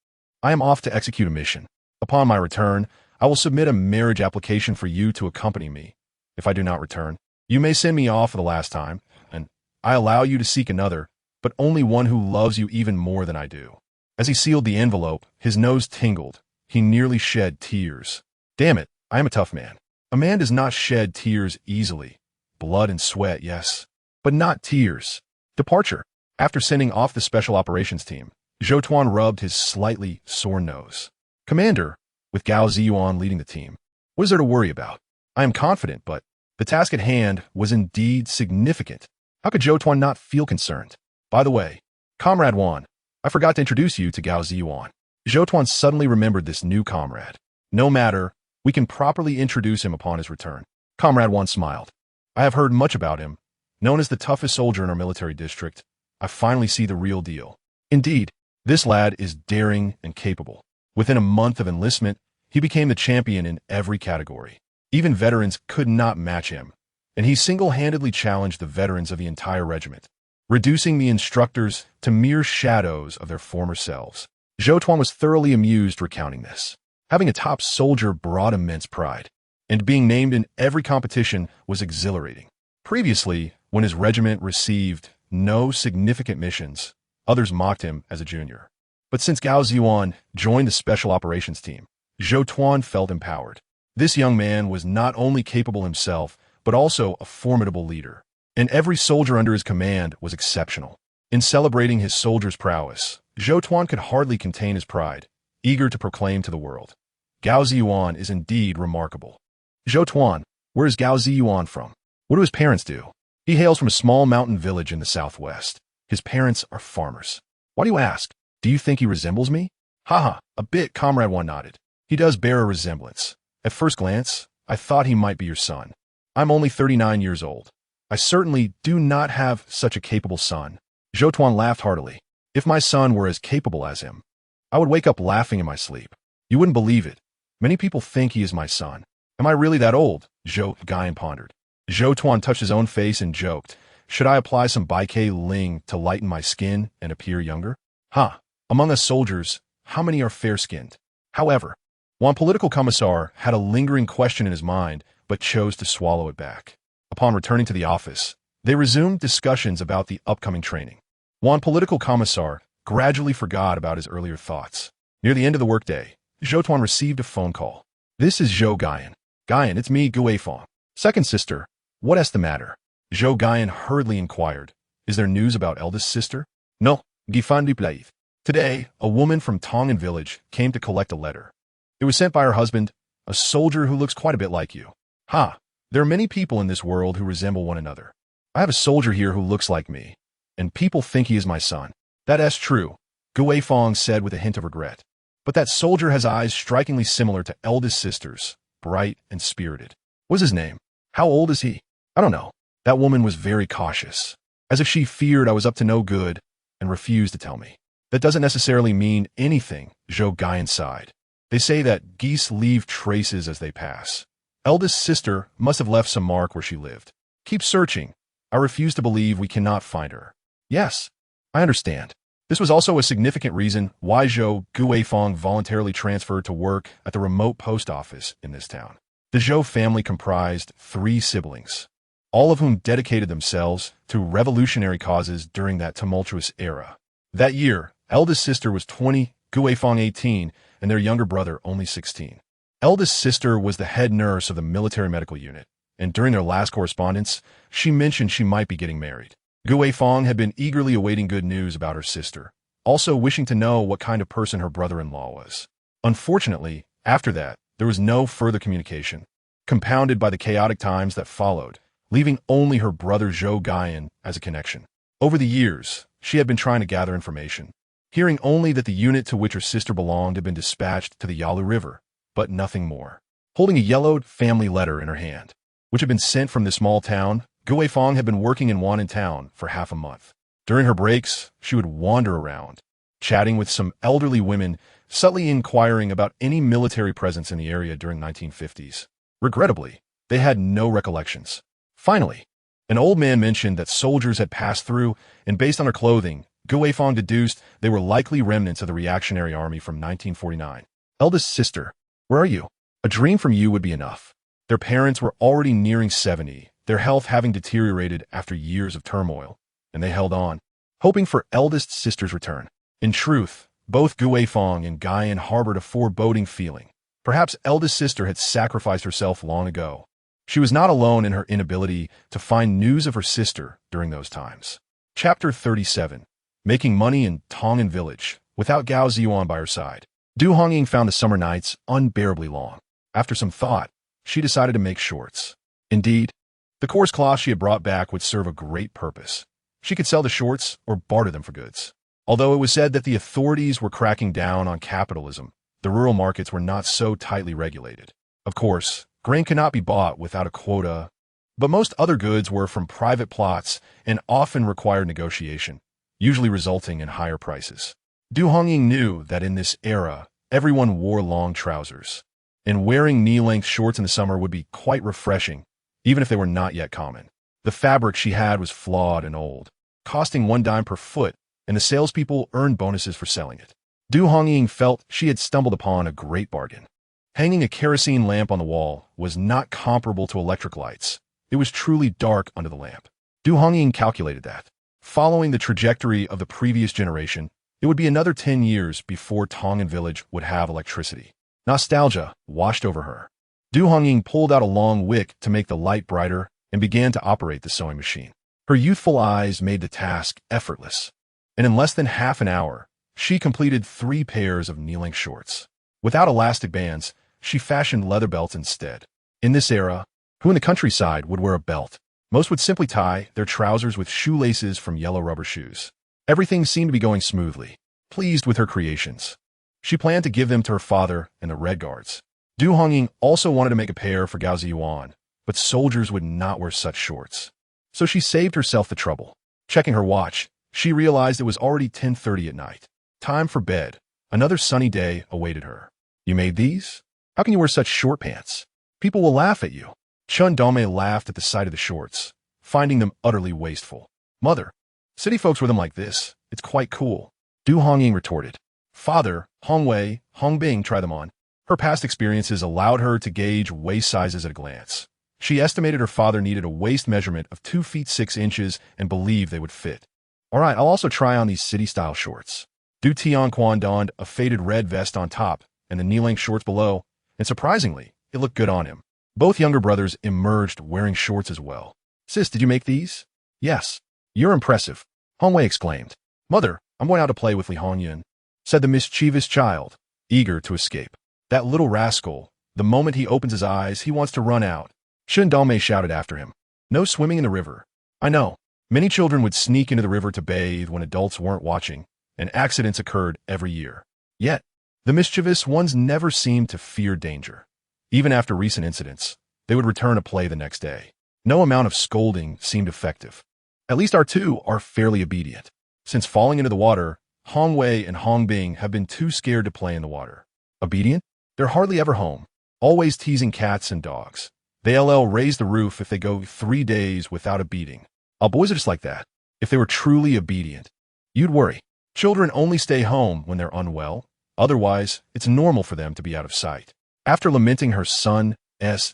I am off to execute a mission. Upon my return, I will submit a marriage application for you to accompany me. If I do not return, you may send me off for the last time, and I allow you to seek another, but only one who loves you even more than I do. As he sealed the envelope, his nose tingled. He nearly shed tears. Damn it, I am a tough man. A man does not shed tears easily. Blood and sweat, yes, but not tears. Departure. After sending off the special operations team, Zhou Tuan rubbed his slightly sore nose. Commander, with Gao Zhiyuan leading the team, what is there to worry about? I am confident, but The task at hand was indeed significant. How could Zhou Tuan not feel concerned? By the way, Comrade Wan, I forgot to introduce you to Gao Zhiyuan. Zhou Tuan suddenly remembered this new comrade. No matter, we can properly introduce him upon his return. Comrade Wan smiled. I have heard much about him. Known as the toughest soldier in our military district, I finally see the real deal. Indeed, this lad is daring and capable. Within a month of enlistment, he became the champion in every category. Even veterans could not match him, and he single-handedly challenged the veterans of the entire regiment, reducing the instructors to mere shadows of their former selves. Zhou Tuan was thoroughly amused recounting this. Having a top soldier brought immense pride, and being named in every competition was exhilarating. Previously, when his regiment received no significant missions, others mocked him as a junior. But since Gao Zhiyuan joined the Special Operations team, Zhou Tuan felt empowered. This young man was not only capable himself, but also a formidable leader, and every soldier under his command was exceptional. In celebrating his soldiers' prowess, Zhou Tuan could hardly contain his pride, eager to proclaim to the world, Gao Zhiyuan is indeed remarkable. Zhou Tuan, where is Gao Zhiyuan from? What do his parents do? He hails from a small mountain village in the southwest. His parents are farmers. Why do you ask? Do you think he resembles me? Haha, a bit, Comrade Wan nodded. He does bear a resemblance. At first glance, I thought he might be your son. I'm only 39 years old. I certainly do not have such a capable son. Zhou Tuan laughed heartily. If my son were as capable as him, I would wake up laughing in my sleep. You wouldn't believe it. Many people think he is my son. Am I really that old? Zhou Gaian pondered. Zhou Tuan touched his own face and joked. Should I apply some Baike Ling to lighten my skin and appear younger? Among us soldiers, how many are fair-skinned? However, one political commissar had a lingering question in his mind, but chose to swallow it back. Upon returning to the office, they resumed discussions about the upcoming training. One political commissar gradually forgot about his earlier thoughts. Near the end of the workday, Zhou Tuan received a phone call. This is Zhou Gaian. Gaian, it's me, Gu Weifang. Second sister, what's the matter? Zhou Gaian hurriedly inquired. Is there news about eldest sister? No, Gifan Diplaith. Today, a woman from Tongan village came to collect a letter. It was sent by her husband, a soldier who looks quite a bit like you. There are many people in this world who resemble one another. I have a soldier here who looks like me, and people think he is my son. That's true, Gu Weifang said with a hint of regret. But that soldier has eyes strikingly similar to eldest sister's, bright and spirited. What's his name? How old is he? I don't know. That woman was very cautious, as if she feared I was up to no good, and refused to tell me. That doesn't necessarily mean anything, Zhou Gaian sighed. They say that geese leave traces as they pass. Eldest sister must have left some mark where she lived. Keep searching. I refuse to believe we cannot find her. Yes, I understand. This was also a significant reason why Zhou Gu Weifang voluntarily transferred to work at the remote post office in this town. The Zhou family comprised 3 siblings, all of whom dedicated themselves to revolutionary causes during that tumultuous era. That year, eldest sister was 20, Gu Weifang 18, and their younger brother only 16. Eldest sister was the head nurse of the military medical unit, and during their last correspondence, she mentioned she might be getting married. Gu Weifang had been eagerly awaiting good news about her sister, also wishing to know what kind of person her brother-in-law was. Unfortunately, after that, there was no further communication, compounded by the chaotic times that followed, leaving only her brother Zhou Gaian as a connection. Over the years, she had been trying to gather information, hearing only that the unit to which her sister belonged had been dispatched to the Yalu River, but nothing more. Holding a yellowed family letter in her hand, which had been sent from the small town, Gu Weifang had been working in Wannan town for half a month. During her breaks, she would wander around, chatting with some elderly women, subtly inquiring about any military presence in the area during 1950s. Regrettably, they had no recollections. Finally, an old man mentioned that soldiers had passed through, and based on their clothing, Gu Weifang deduced they were likely remnants of the reactionary army from 1949. Eldest sister, where are you? A dream from you would be enough. Their parents were already nearing 70, their health having deteriorated after years of turmoil, and they held on, hoping for eldest sister's return. In truth, both Gu Weifang and Gaian harbored a foreboding feeling. Perhaps eldest sister had sacrificed herself long ago. She was not alone in her inability to find news of her sister during those times. Chapter 37. Making money in Tongan village, without Gao Zhiyuan by her side. Du Hongying found the summer nights unbearably long. After some thought, she decided to make shorts. Indeed, The coarse cloth she had brought back would serve a great purpose. She could sell the shorts or barter them for goods. Although it was said that the authorities were cracking down on capitalism, the rural markets were not so tightly regulated. Of course, grain could not be bought without a quota, but most other goods were from private plots and often required negotiation, usually resulting in higher prices. Du Hongying knew that in this era, everyone wore long trousers, and wearing knee-length shorts in the summer would be quite refreshing, even if they were not yet common. The fabric she had was flawed and old, costing 1 dime per foot, and the salespeople earned bonuses for selling it. Du Hongying felt she had stumbled upon a great bargain. Hanging a kerosene lamp on the wall was not comparable to electric lights. It was truly dark under the lamp. Du Hongying calculated that, following the trajectory of the previous generation, it would be another 10 years before Tongan village would have electricity. Nostalgia washed over her. Du Hongying pulled out a long wick to make the light brighter and began to operate the sewing machine. Her youthful eyes made the task effortless, and in less than half an hour, she completed 3 pairs of knee-length shorts. Without elastic bands, she fashioned leather belts instead. In this era, who in the countryside would wear a belt? Most would simply tie their trousers with shoelaces from yellow rubber shoes. Everything seemed to be going smoothly. Pleased with her creations, she planned to give them to her father and the Red Guards. Du Hongying also wanted to make a pair for Gao Zhiyuan, but soldiers would not wear such shorts. So she saved herself the trouble. Checking her watch, she realized it was already 10:30 at night. Time for bed. Another sunny day awaited her. You made these? How can you wear such short pants? People will laugh at you. Chun Dome laughed at the sight of the shorts, finding them utterly wasteful. Mother, city folks wear them like this. It's quite cool. Du Hongying retorted. Father, Hongwei, Hongbing try them on. Her past experiences allowed her to gauge waist sizes at a glance. She estimated her father needed a waist measurement of 2 feet 6 inches and believed they would fit. All right, I'll also try on these city-style shorts. Du Tianquan donned a faded red vest on top and the knee-length shorts below, and surprisingly, it looked good on him. Both younger brothers emerged wearing shorts as well. Sis, did you make these? Yes. You're impressive, Hongwei exclaimed. Mother, I'm going out to play with Li Hongying, said the mischievous child, eager to escape. That little rascal, the moment he opens his eyes, he wants to run out. Shun Dame shouted after him. No swimming in the river. I know. Many children would sneak into the river to bathe when adults weren't watching, and accidents occurred every year. Yet, the mischievous ones never seemed to fear danger. Even after recent incidents, they would return to play the next day. No amount of scolding seemed effective. At least our two are fairly obedient. Since falling into the water, Hongwei and Hongbing have been too scared to play in the water. Obedient? They're hardly ever home, always teasing cats and dogs. They'll raise the roof if they go 3 days without a beating. Our boys are just like that. If they were truly obedient, you'd worry. Children only stay home when they're unwell. Otherwise, it's normal for them to be out of sight. After lamenting her son's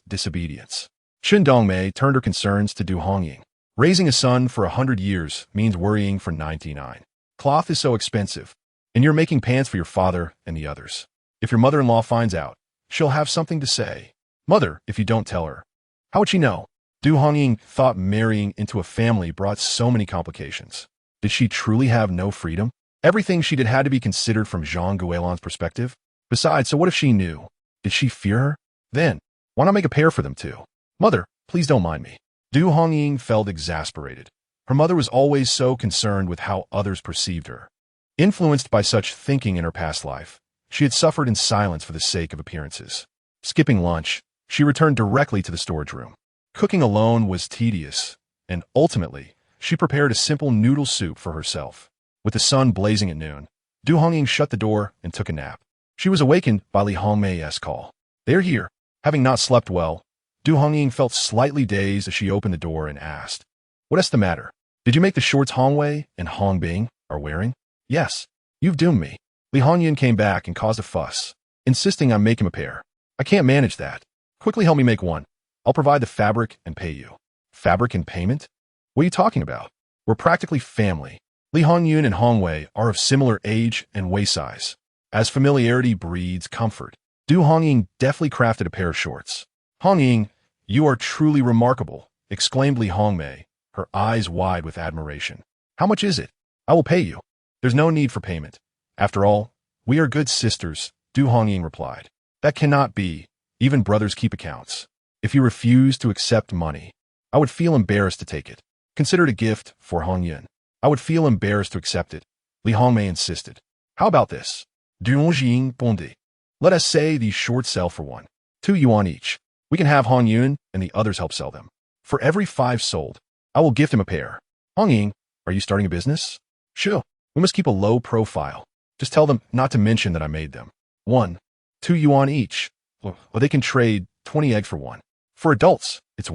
disobedience, Qin Dongmei turned her concerns to Du Hongying. Raising a son for 100 years means worrying for 99. Cloth is so expensive, and you're making pants for your father and the others. If your mother-in-law finds out, she'll have something to say. Mother, if you don't tell her. How would she know? Du Hongying thought marrying into a family brought so many complications. Did she truly have no freedom? Everything she did had to be considered from Zhang Guilan's perspective. Besides, so what if she knew? Did she fear her? Then, why not make a pair for them too? Mother, please don't mind me. Du Hongying felt exasperated. Her mother was always so concerned with how others perceived her. Influenced by such thinking in her past life, she had suffered in silence for the sake of appearances. Skipping lunch, she returned directly to the storage room. Cooking alone was tedious, and ultimately, she prepared a simple noodle soup for herself. With the sun blazing at noon, Du Hongying shut the door and took a nap. She was awakened by Li Hongmei's call. They're here. Having not slept well, Du Hongying felt slightly dazed as she opened the door and asked, What's the matter? Did you make the shorts Hongwei and Hongbing are wearing? Yes. You've doomed me. Li Hongying came back and caused a fuss, insisting I make him a pair. I can't manage that. Quickly help me make one. I'll provide the fabric and pay you. Fabric and payment? What are you talking about? We're practically family. Li Hongying and Hongwei are of similar age and waist size. As familiarity breeds comfort, Du Hongying deftly crafted a pair of shorts. Hongying, you are truly remarkable, exclaimed Li Hongmei, her eyes wide with admiration. How much is it? I will pay you. There's no need for payment. After all, we are good sisters, Du Hongying replied. That cannot be. Even brothers keep accounts. If you refuse to accept money, I would feel embarrassed to take it. Consider it a gift for Hongying. I would feel embarrassed to accept it. Li Hongmei insisted. How about this? Dongjing Bondi. Let us say these shorts sell for 2 yuan each. We can have Hongying and the others help sell them. For every 5 sold, I will gift him a pair. Hongying, are you starting a business? Sure. We must keep a low profile. Just tell them not to mention that I made them. 2 yuan each. Or they can trade 20 eggs for 1. For adults, it's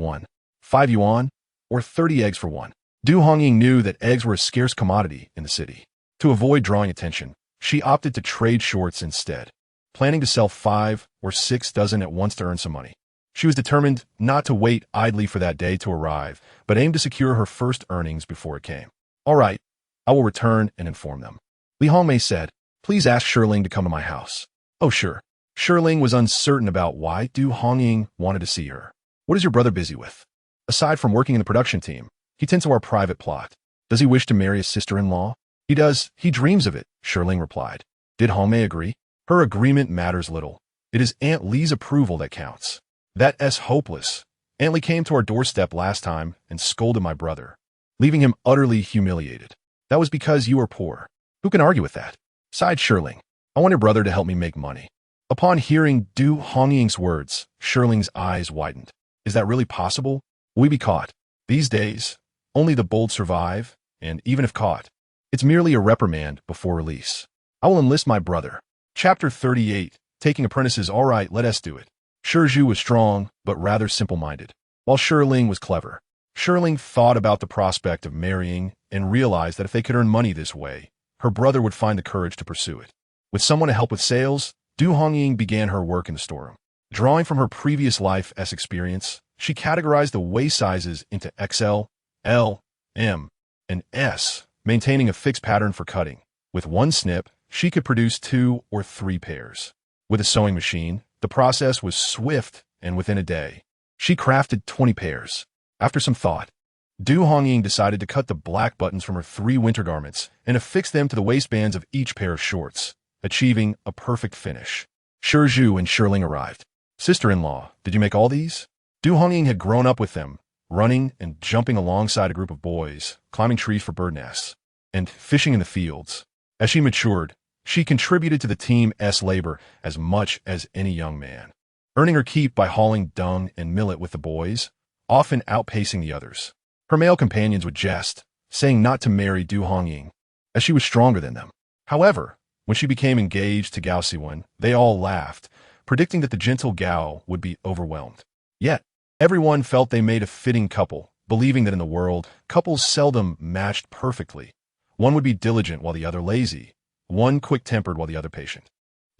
5 yuan, or 30 eggs for 1. Du Hongying knew that eggs were a scarce commodity in the city. To avoid drawing attention, she opted to trade shorts instead, planning to sell 5 or 6 dozen at once to earn some money. She was determined not to wait idly for that day to arrive, but aimed to secure her first earnings before it came. All right, I will return and inform them. Li Hongmei said, please ask Shirling to come to my house. Oh, sure. Shirling was uncertain about why Du Hongying wanted to see her. What is your brother busy with? Aside from working in the production team, he tends to our private plot. Does he wish to marry his sister-in-law? He does. He dreams of it, Shirling replied. Did Hongmei agree? Her agreement matters little. It is Aunt Li's approval that counts. That's hopeless. Aunt Li came to our doorstep last time and scolded my brother, leaving him utterly humiliated. That was because you are poor. Who can argue with that? Sighed Shirling. I want your brother to help me make money. Upon hearing Du Hongying's words, Shirling's eyes widened. Is that really possible? Will we be caught? These days, only the bold survive, and even if caught, it's merely a reprimand before release. I will enlist my brother. Chapter 38, Taking Apprentices. All right, let us do it. Ju was strong, but rather simple-minded, while Shirling was clever. Shirling thought about the prospect of marrying and realized that if they could earn money this way, her brother would find the courage to pursue it. With someone to help with sales, Du Hongying began her work in the storeroom. Drawing from her previous life's experience, she categorized the waist sizes into XL, L, M, and S, maintaining a fixed pattern for cutting. With one snip, she could produce 2 or 3 pairs. With a sewing machine, the process was swift, and within a day, she crafted 20 pairs. After some thought, Du Hongying decided to cut the black buttons from her 3 winter garments and affix them to the waistbands of each pair of shorts, achieving a perfect finish. Ju and Shirling arrived. Sister-in-law, did you make all these? Du Hongying had grown up with them, running and jumping alongside a group of boys, climbing trees for bird nests, and fishing in the fields. As she matured, she contributed to the team's labor as much as any young man, earning her keep by hauling dung and millet with the boys, often outpacing the others. Her male companions would jest, saying not to marry Du Hongying, as she was stronger than them. However, when she became engaged to Gao Siwen, they all laughed, predicting that the gentle Gao would be overwhelmed. Yet, everyone felt they made a fitting couple, believing that in the world, couples seldom matched perfectly. One would be diligent while the other lazy, one quick-tempered while the other patient.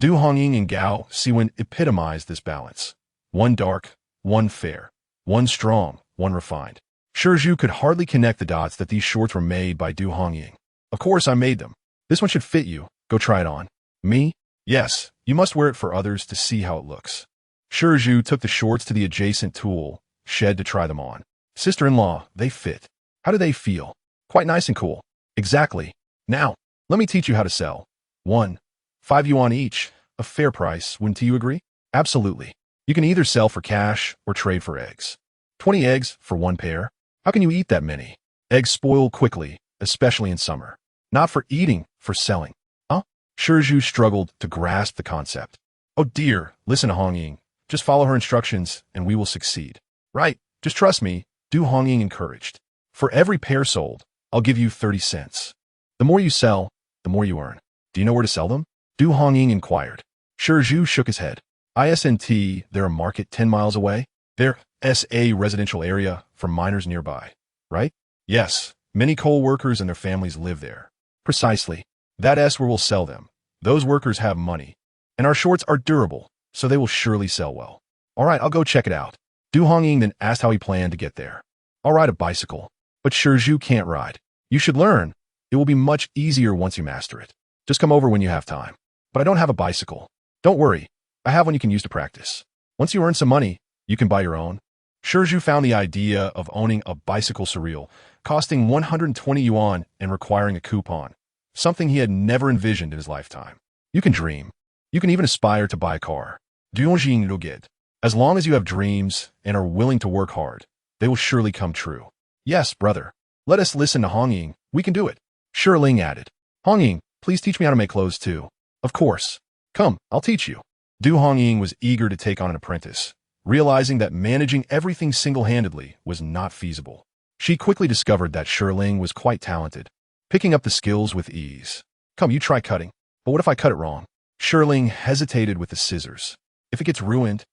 Du Hongying and Gao Siwen epitomized this balance. One dark, one fair, one strong, one refined. Ju could hardly connect the dots that these shorts were made by Du Hongying. Of course, I made them. This one should fit you. Go try it on. Me? Yes, you must wear it for others to see how it looks. Ju took the shorts to the adjacent tool shed to try them on. Sister-in-law, they fit. How do they feel? Quite nice and cool. Exactly. Now, let me teach you how to sell. 5 yuan each, a fair price, wouldn't you agree? Absolutely. You can either sell for cash or trade for eggs. 20 eggs for 1 pair? How can you eat that many? Eggs spoil quickly, especially in summer. Not for eating, for selling. Huh? Ju struggled to grasp the concept. Oh dear, listen to Hongying. Just follow her instructions and we will succeed. Right, just trust me, Du Hongying encouraged. For every pair sold, I'll give you 30 cents. The more you sell, the more you earn. Do you know where to sell them? Du Hongying inquired. Ju shook his head. Isn't there a market 10 miles away? There's a residential area for miners nearby, right? Yes, many coal workers and their families live there. Precisely. That's where we'll sell them. Those workers have money, and our shorts are durable, so they will surely sell well. All right, I'll go check it out. Du Hongying then asked how he planned to get there. I'll ride a bicycle, but Ju can't ride. You should learn. It will be much easier once you master it. Just come over when you have time. But I don't have a bicycle. Don't worry. I have one you can use to practice. Once you earn some money, you can buy your own. Ju found the idea of owning a bicycle surreal, costing 120 yuan and requiring a coupon, something he had never envisioned in his lifetime. You can dream. You can even aspire to buy a car. As long as you have dreams and are willing to work hard, they will surely come true. Yes, brother. Let us listen to Hongying. We can do it. Shiling added. Hongying, please teach me how to make clothes too. Of course. Come, I'll teach you. Du Hongying was eager to take on an apprentice, realizing that managing everything single-handedly was not feasible. She quickly discovered that Shiling was quite talented, picking up the skills with ease. Come, you try cutting. But what if I cut it wrong? Shiling hesitated with the scissors. If it gets ruined,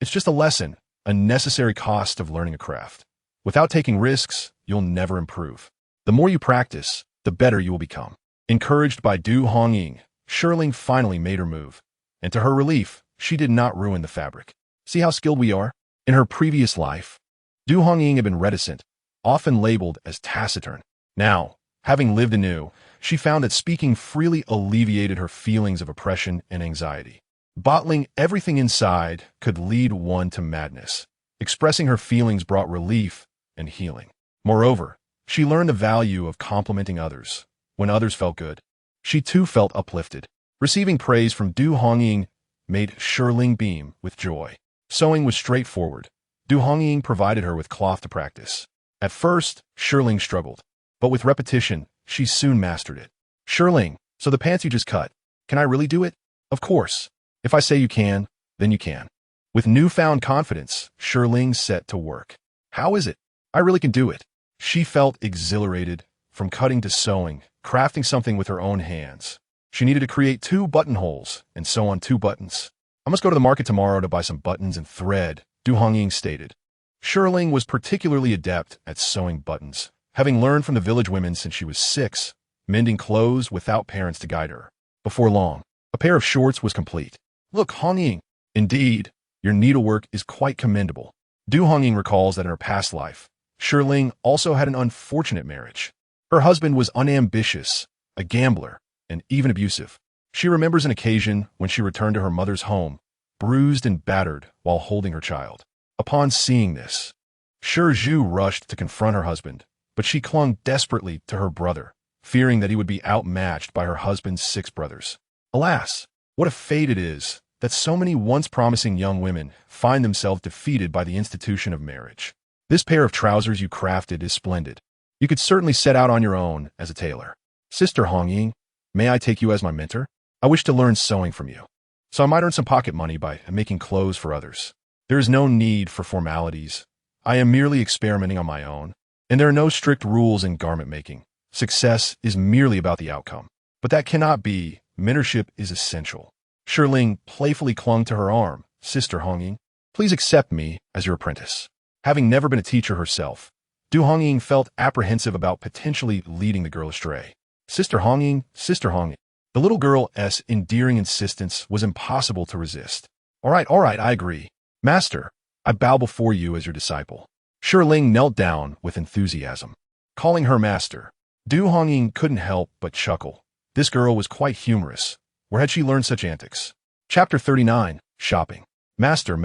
it's just a lesson, a necessary cost of learning a craft. Without taking risks, you'll never improve. The more you practice, the better you will become. Encouraged by Du Hongying, Shiling finally made her move. And to her relief, she did not ruin the fabric. See how skilled we are? In her previous life, Du Hongying had been reticent, often labeled as taciturn. Now, having lived anew, she found that speaking freely alleviated her feelings of oppression and anxiety. Bottling everything inside could lead one to madness. Expressing her feelings brought relief and healing. Moreover, she learned the value of complimenting others. When others felt good, she too felt uplifted. Receiving praise from Du Hongying made Shiling beam with joy. Sewing was straightforward. Du Hongying provided her with cloth to practice. At first, Shiling struggled, but with repetition, she soon mastered it. Shiling, so the pants you just cut, can I really do it? Of course. If I say you can, then you can. With newfound confidence, Shiling set to work. How is it? I really can do it. She felt exhilarated from cutting to sewing, crafting something with her own hands. She needed to create 2 buttonholes and sew on 2 buttons. I must go to the market tomorrow to buy some buttons and thread, Du Hongying stated. Shiling was particularly adept at sewing buttons, having learned from the village women since she was 6, mending clothes without parents to guide her. Before long, a pair of shorts was complete. Look, Hongying. Indeed, your needlework is quite commendable. Du Hongying recalls that in her past life, Shiling also had an unfortunate marriage. Her husband was unambitious, a gambler, and even abusive. She remembers an occasion when she returned to her mother's home, bruised and battered while holding her child. Upon seeing this, Ju rushed to confront her husband, but she clung desperately to her brother, fearing that he would be outmatched by her husband's 6 brothers. Alas, what a fate it is that so many once promising young women find themselves defeated by the institution of marriage. This pair of trousers you crafted is splendid. You could certainly set out on your own as a tailor. Sister Hongying, may I take you as my mentor? I wish to learn sewing from you, so I might earn some pocket money by making clothes for others. There is no need for formalities. I am merely experimenting on my own, and there are no strict rules in garment making. Success is merely about the outcome. But that cannot be. Mentorship is essential. Shiling playfully clung to her arm. Sister Hongying, please accept me as your apprentice. Having never been a teacher herself, Du Hongying felt apprehensive about potentially leading the girl astray. Sister Hongying, Sister Hongying. The little girl's endearing insistence was impossible to resist. All right, I agree. Master, I bow before you as your disciple. Shiling knelt down with enthusiasm. Calling her master, Du Hongying couldn't help but chuckle. This girl was quite humorous. Where had she learned such antics? Chapter 39, Shopping. Master.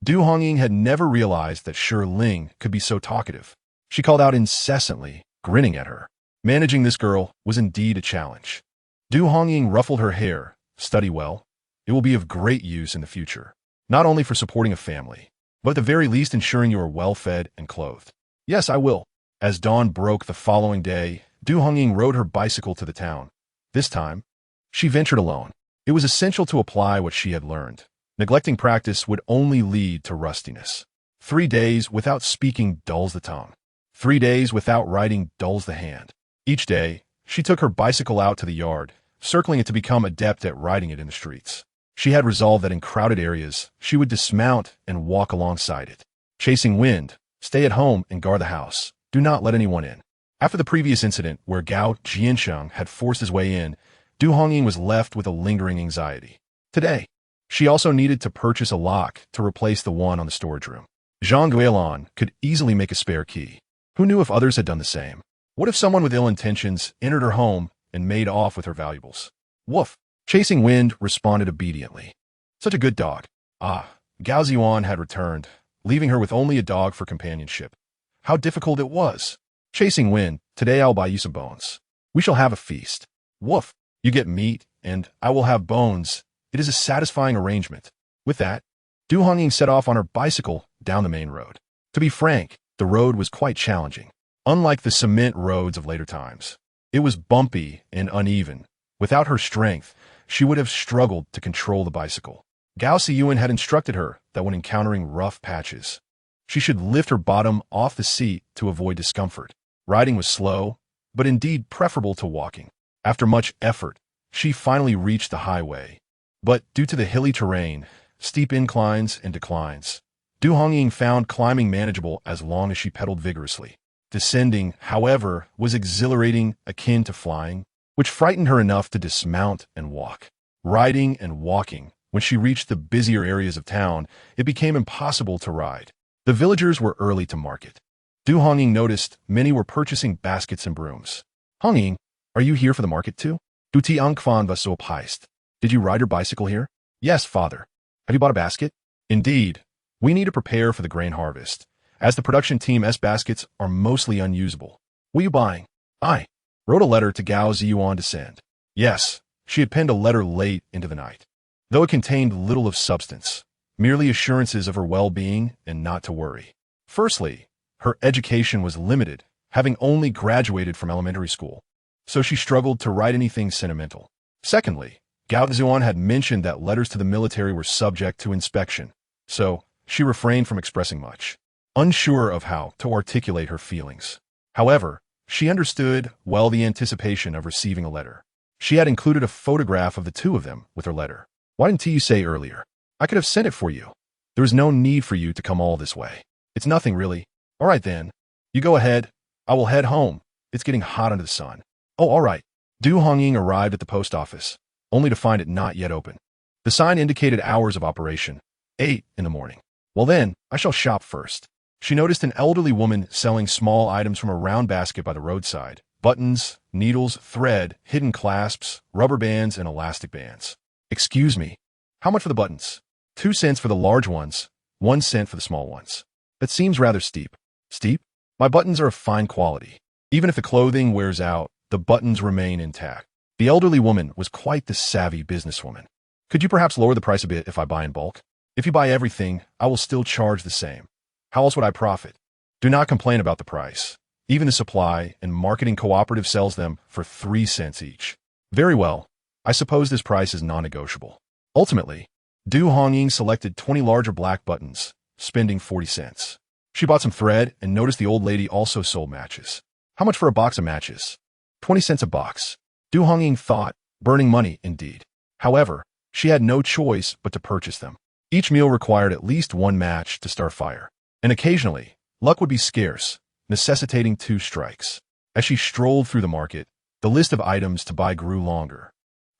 Du Hongying had never realized that Shiling could be so talkative. She called out incessantly, grinning at her. Managing this girl was indeed a challenge. Du Hongying ruffled her hair. Study well. It will be of great use in the future, not only for supporting a family, but at the very least ensuring you are well-fed and clothed. Yes, I will. As dawn broke the following day, Du Hongying rode her bicycle to the town. This time, she ventured alone. It was essential to apply what she had learned. Neglecting practice would only lead to rustiness. 3 days without speaking dulls the tongue. 3 days without writing dulls the hand. Each day, she took her bicycle out to the yard, circling it to become adept at riding it in the streets. She had resolved that in crowded areas, she would dismount and walk alongside it. Chasing wind, stay at home and guard the house. Do not let anyone in. After the previous incident where Gao Zhiyuan had forced his way in, Du Hongying was left with a lingering anxiety. Today, she also needed to purchase a lock to replace the one on the storage room. Zhang Guilin could easily make a spare key. Who knew if others had done the same? What if someone with ill intentions entered her home and made off with her valuables? Woof! Chasing Wind responded obediently. Such a good dog. Gao Zhiyuan had returned, leaving her with only a dog for companionship. How difficult it was. Chasing Wind, today I'll buy you some bones. We shall have a feast. Woof! You get meat, and I will have bones. It is a satisfying arrangement. With that, Du Hongying set off on her bicycle down the main road. To be frank, the road was quite challenging. Unlike the cement roads of later times, it was bumpy and uneven. Without her strength, she would have struggled to control the bicycle. Gao Zhiyuan had instructed her that when encountering rough patches, she should lift her bottom off the seat to avoid discomfort. Riding was slow, but indeed preferable to walking. After much effort, she finally reached the highway. But due to the hilly terrain, steep inclines and declines, Du Hongying found climbing manageable as long as she pedaled vigorously. Descending, however, was exhilarating, akin to flying, which frightened her enough to dismount and walk. Riding and walking, when she reached the busier areas of town, it became impossible to ride. The villagers were early to market. Du Hongying noticed many were purchasing baskets and brooms. Hongying, are you here for the market too? Du ti angkvan va so heist. Did you ride your bicycle here? Yes, father. Have you bought a basket? Indeed. We need to prepare for the grain harvest, as the production team's baskets are mostly unusable. Will you buying? I wrote a letter to Gao Zhiyuan to send. Yes, she had penned a letter late into the night, though it contained little of substance, merely assurances of her well-being and not to worry. Firstly, her education was limited, having only graduated from elementary school, so she struggled to write anything sentimental. Secondly, Gao Zhiyuan had mentioned that letters to the military were subject to inspection, so she refrained from expressing much, unsure of how to articulate her feelings. However, she understood well the anticipation of receiving a letter. She had included a photograph of the two of them with her letter. Why didn't you say earlier? I could have sent it for you. There is no need for you to come all this way. It's nothing really. All right then. You go ahead. I will head home. It's getting hot under the sun. Oh, all right. Du Hongying arrived at the post office, only to find it not yet open. The sign indicated hours of operation, 8 in the morning. Well then, I shall shop first. She noticed an elderly woman selling small items from a round basket by the roadside. Buttons, needles, thread, hidden clasps, rubber bands, and elastic bands. Excuse me. How much for the buttons? 2 cents for the large ones, 1 cent for the small ones. That seems rather steep. Steep? My buttons are of fine quality. Even if the clothing wears out, the buttons remain intact. The elderly woman was quite the savvy businesswoman. Could you perhaps lower the price a bit if I buy in bulk? If you buy everything, I will still charge the same. How else would I profit? Do not complain about the price. Even the supply and marketing cooperative sells them for 3 cents each. Very well. I suppose this price is non-negotiable. Ultimately, Du Hongying selected 20 larger black buttons, spending 40 cents. She bought some thread and noticed the old lady also sold matches. How much for a box of matches? 20 cents a box. Du Hongying thought, burning money indeed. However, she had no choice but to purchase them. Each meal required at least 1 match to start fire, and occasionally, luck would be scarce, necessitating 2 strikes. As she strolled through the market, the list of items to buy grew longer.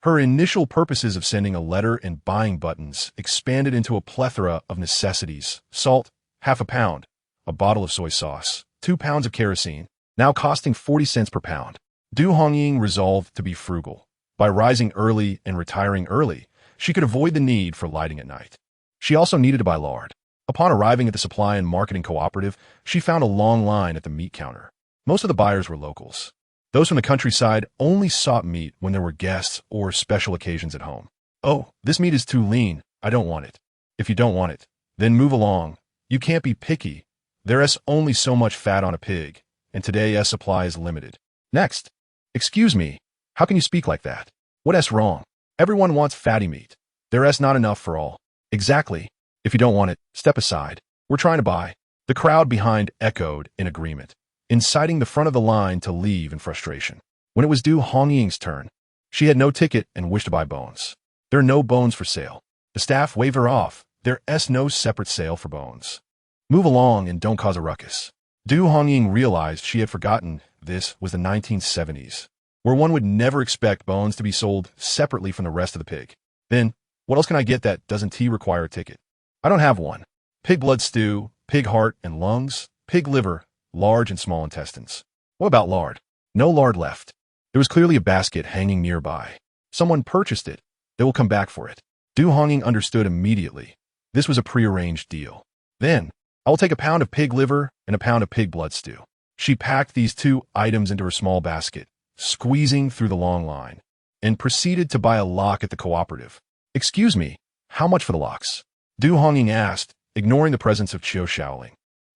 Her initial purposes of sending a letter and buying buttons expanded into a plethora of necessities: salt, half a pound, a bottle of soy sauce, 2 pounds of kerosene, now costing 40 cents per pound. Du Hongying resolved to be frugal. By rising early and retiring early, she could avoid the need for lighting at night. She also needed to buy lard. Upon arriving at the supply and marketing cooperative, she found a long line at the meat counter. Most of the buyers were locals. Those from the countryside only sought meat when there were guests or special occasions at home. Oh, this meat is too lean. I don't want it. If you don't want it, then move along. You can't be picky. There's only so much fat on a pig, and today's supply is limited. Next. Excuse me. How can you speak like that? What's wrong? Everyone wants fatty meat. There's not enough for all. Exactly. If you don't want it, step aside. We're trying to buy. The crowd behind echoed in agreement, inciting the front of the line to leave in frustration. When it was Du Hongying's turn, she had no ticket and wished to buy bones. There are no bones for sale. The staff waved her off. There's no separate sale for bones. Move along and don't cause a ruckus. Du Hongying realized she had forgotten this was the 1970s, where one would never expect bones to be sold separately from the rest of the pig. Then, what else can I get that doesn't require a ticket? I don't have one. Pig blood stew, pig heart and lungs, pig liver, large and small intestines. What about lard? No lard left. There was clearly a basket hanging nearby. Someone purchased it. They will come back for it. Du Hongying understood immediately. This was a prearranged deal. Then, I will take a pound of pig liver and a pound of pig blood stew. She packed these 2 items into her small basket, squeezing through the long line, and proceeded to buy a lock at the cooperative. Excuse me, how much for the locks? Du Hongying asked, ignoring the presence of Chiu Shaoling.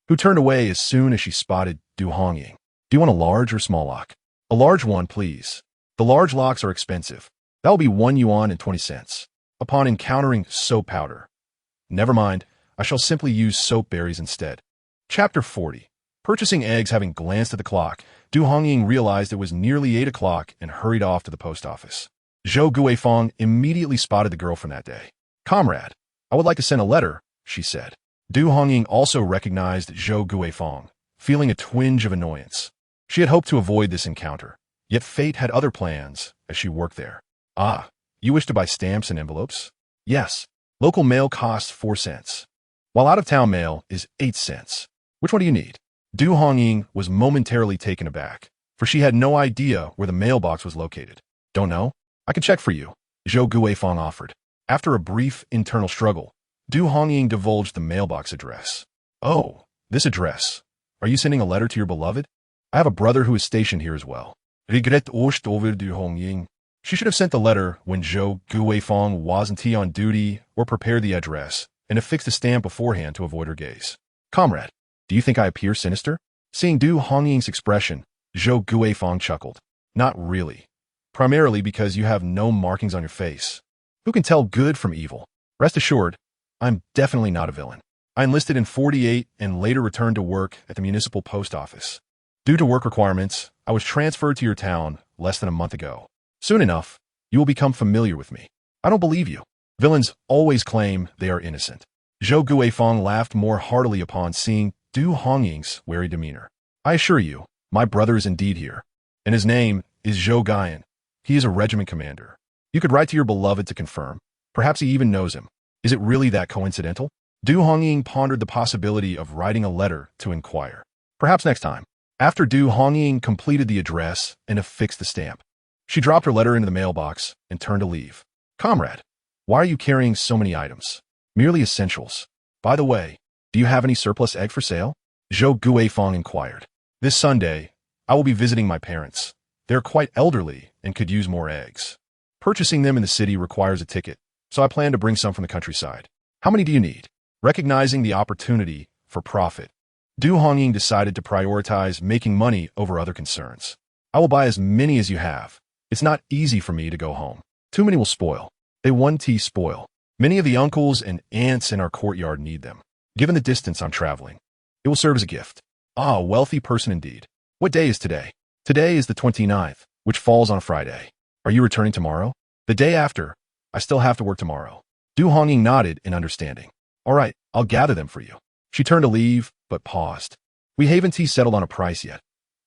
who turned away as soon as she spotted Du Hongying. Do you want a large or small lock? A large one, please. The large locks are expensive. That will be 1 yuan and 20 cents. Upon encountering soap powder. Never mind, I shall simply use soap berries instead. Chapter 40. Purchasing eggs. Having glanced at the clock, Du Hongying realized it was nearly 8 o'clock and hurried off to the post office. Zhou Guifang immediately spotted the girl from that day. Comrade, I would like to send a letter, she said. Du Hongying also recognized Zhou Guifang, feeling a twinge of annoyance. She had hoped to avoid this encounter, yet fate had other plans as she worked there. Ah, you wish to buy stamps and envelopes? Yes. Local mail costs 4 cents, while out-of-town mail is 8 cents. Which one do you need? Du Hongying was momentarily taken aback, for she had no idea where the mailbox was located. Don't know? I can check for you, Zhou Guifang offered. After a brief internal struggle, Du Hongying divulged the mailbox address. Oh, this address. Are you sending a letter to your beloved? I have a brother who is stationed here as well. Regret ost over Du Hongying. She should have sent the letter when Zhou Guifang wasn't on duty or prepared the address and affixed a stamp beforehand to avoid her gaze. Comrade, do you think I appear sinister? Seeing Du Hongying's expression, Zhou Guifang chuckled. Not really. Primarily because you have no markings on your face. Who can tell good from evil? Rest assured, I'm definitely not a villain. I enlisted in 48 and later returned to work at the municipal post office. Due to work requirements, I was transferred to your town less than a month ago. Soon enough, you will become familiar with me. I don't believe you. Villains always claim they are innocent. Zhou Guifang laughed more heartily upon seeing Du Hongying's wary demeanor. I assure you, my brother is indeed here, and his name is Zhou Guiyan. He is a regiment commander. You could write to your beloved to confirm. Perhaps he even knows him. Is it really that coincidental? Du Hongying pondered the possibility of writing a letter to inquire. Perhaps next time. After Du Hongying completed the address and affixed the stamp, she dropped her letter into the mailbox and turned to leave. Comrade, why are you carrying so many items? Merely essentials. By the way, do you have any surplus egg for sale? Zhou Guifang inquired. This Sunday, I will be visiting my parents. They are quite elderly and could use more eggs. Purchasing them in the city requires a ticket, so I plan to bring some from the countryside. How many do you need? Recognizing the opportunity for profit, Du Hongying decided to prioritize making money over other concerns. I will buy as many as you have. It's not easy for me to go home. Too many will spoil. They one tea spoil. Many of the uncles and aunts in our courtyard need them. Given the distance I'm traveling, it will serve as a gift. Ah, a wealthy person indeed. What day is today? Today is the 29th, which falls on a Friday. Are you returning tomorrow? The day after. I still have to work tomorrow. Du Hongying nodded in understanding. All right, I'll gather them for you. She turned to leave, but paused. We haven't settled on a price yet.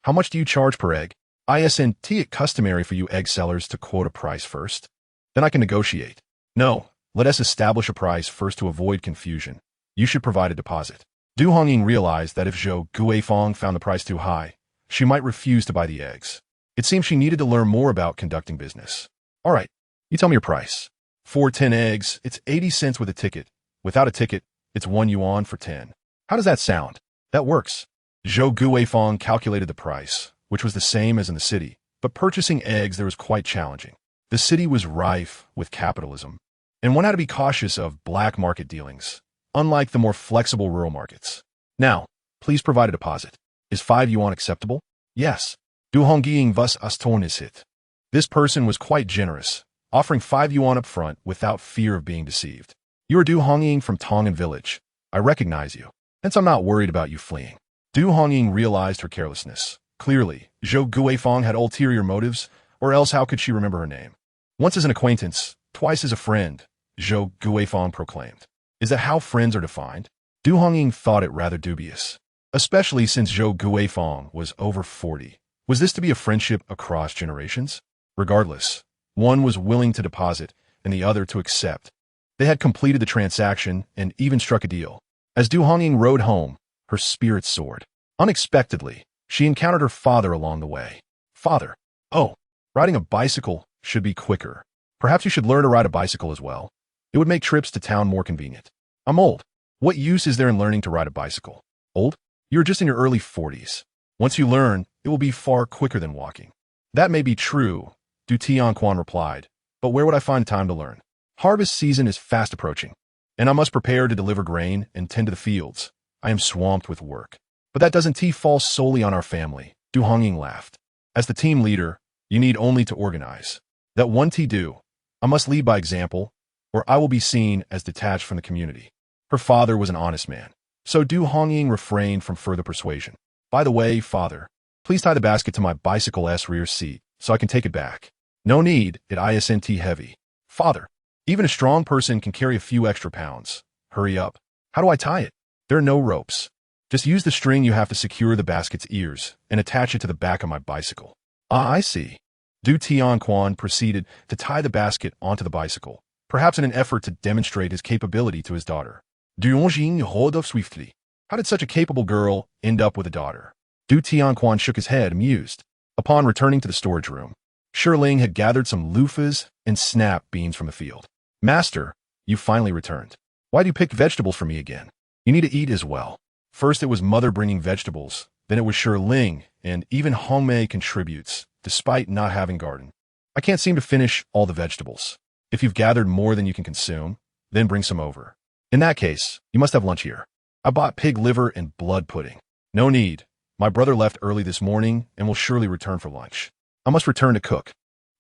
How much do you charge per egg? Isn't it customary for you egg sellers to quote a price first? Then I can negotiate. No, let us establish a price first to avoid confusion. You should provide a deposit. Du Hongying realized that if Zhou Guifang found the price too high, she might refuse to buy the eggs. It seemed she needed to learn more about conducting business. All right, you tell me your price. For 10 eggs, it's 80 cents with a ticket. Without a ticket, it's 1 yuan for 10. How does that sound? That works. Zhou Guifang calculated the price, which was the same as in the city, but purchasing eggs there was quite challenging. The city was rife with capitalism, and one had to be cautious of black market dealings, unlike the more flexible rural markets. Now, please provide a deposit. Is 5 yuan acceptable? Yes. Du Hongying was astonished. This person was quite generous, offering 5 yuan up front without fear of being deceived. You are Du Hongying from Tongan village. I recognize you, hence I'm not worried about you fleeing. Du Hongying realized her carelessness. Clearly, Zhou Guifang had ulterior motives, or else how could she remember her name? Once as an acquaintance, twice as a friend, Zhou Guifang proclaimed. Is that how friends are defined? Du Hongying thought it rather dubious, especially since Zhou Guifang was over 40. Was this to be a friendship across generations? Regardless, one was willing to deposit and the other to accept. They had completed the transaction and even struck a deal. As Du Hongying rode home, her spirits soared. Unexpectedly, she encountered her father along the way. Father, oh, riding a bicycle should be quicker. Perhaps you should learn to ride a bicycle as well. It would make trips to town more convenient. I'm old. What use is there in learning to ride a bicycle? Old? You're just in your early 40s. Once you learn, it will be far quicker than walking. That may be true, Du Tianquan replied, but where would I find time to learn? Harvest season is fast approaching, and I must prepare to deliver grain and tend to the fields. I am swamped with work. But that doesn't fall solely on our family, Du Hongying laughed. As the team leader, you need only to organize. That one do. I must lead by example, or I will be seen as detached from the community. Her father was an honest man, so Du Hongying refrained from further persuasion. By the way, father, please tie the basket to my bicycle's rear seat so I can take it back. No need, it isn't heavy. Father, even a strong person can carry a few extra pounds. Hurry up. How do I tie it? There are no ropes. Just use the string you have to secure the basket's ears and attach it to the back of my bicycle. Ah, I see. Du Tianquan proceeded to tie the basket onto the bicycle, perhaps in an effort to demonstrate his capability to his daughter. Du Hongying hold up swiftly. How did such a capable girl end up with a daughter? Du Tianquan shook his head, amused. Upon returning to the storage room, Shiling had gathered some loofahs and snap beans from the field. Master, you finally returned. Why do you pick vegetables for me again? You need to eat as well. First it was mother bringing vegetables, then it was Shiling, and even Hongmei contributes, despite not having garden. I can't seem to finish all the vegetables. If you've gathered more than you can consume, then bring some over. In that case, you must have lunch here. I bought pig liver and blood pudding. No need. My brother left early this morning and will surely return for lunch. I must return to cook.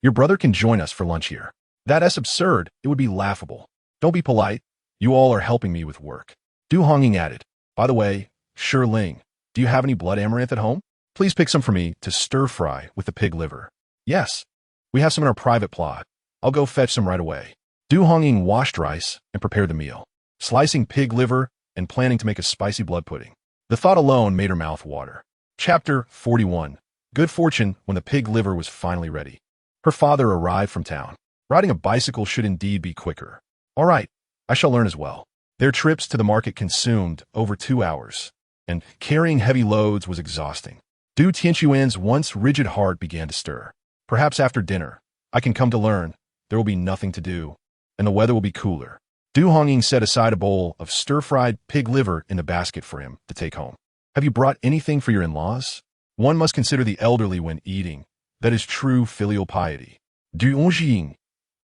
Your brother can join us for lunch here. That's absurd. It would be laughable. Don't be polite. You all are helping me with work. Du Hongying added. By the way, Shiling, do you have any blood amaranth at home? Please pick some for me to stir-fry with the pig liver. Yes. We have some in our private plot. I'll go fetch some right away. Du Hongying washed rice and prepared the meal, slicing pig liver and planning to make a spicy blood pudding. The thought alone made her mouth water. Chapter 41. Good fortune when the pig liver was finally ready. Her father arrived from town. Riding a bicycle should indeed be quicker. All right, I shall learn as well. Their trips to the market consumed over 2 hours, and carrying heavy loads was exhausting. Du Tianquan's once rigid heart began to stir. Perhaps after dinner, I can come to learn. There will be nothing to do, and the weather will be cooler. Du Hongying set aside a bowl of stir-fried pig liver in the basket for him to take home. Have you brought anything for your in-laws? One must consider the elderly when eating. That is true filial piety. Du Hongying.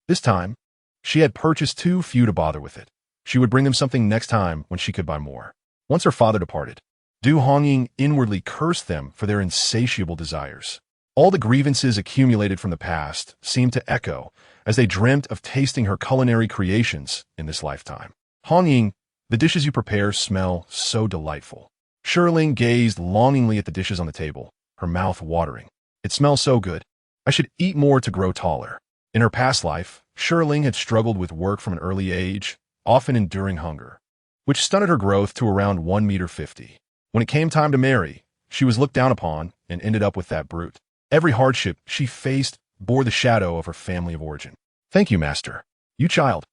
This time, she had purchased too few to bother with it. She would bring them something next time when she could buy more. Once her father departed, Du Hongying inwardly cursed them for their insatiable desires. All the grievances accumulated from the past seemed to echo as they dreamt of tasting her culinary creations in this lifetime. Hongying, the dishes you prepare smell so delightful. Shiling gazed longingly at the dishes on the table, her mouth watering. It smells so good. I should eat more to grow taller. In her past life, Shiling had struggled with work from an early age, often enduring hunger, which stunted her growth to around 1.50 meters. When it came time to marry, she was looked down upon and ended up with that brute. Every hardship she faced bore the shadow of her family of origin. Thank you, master. You child.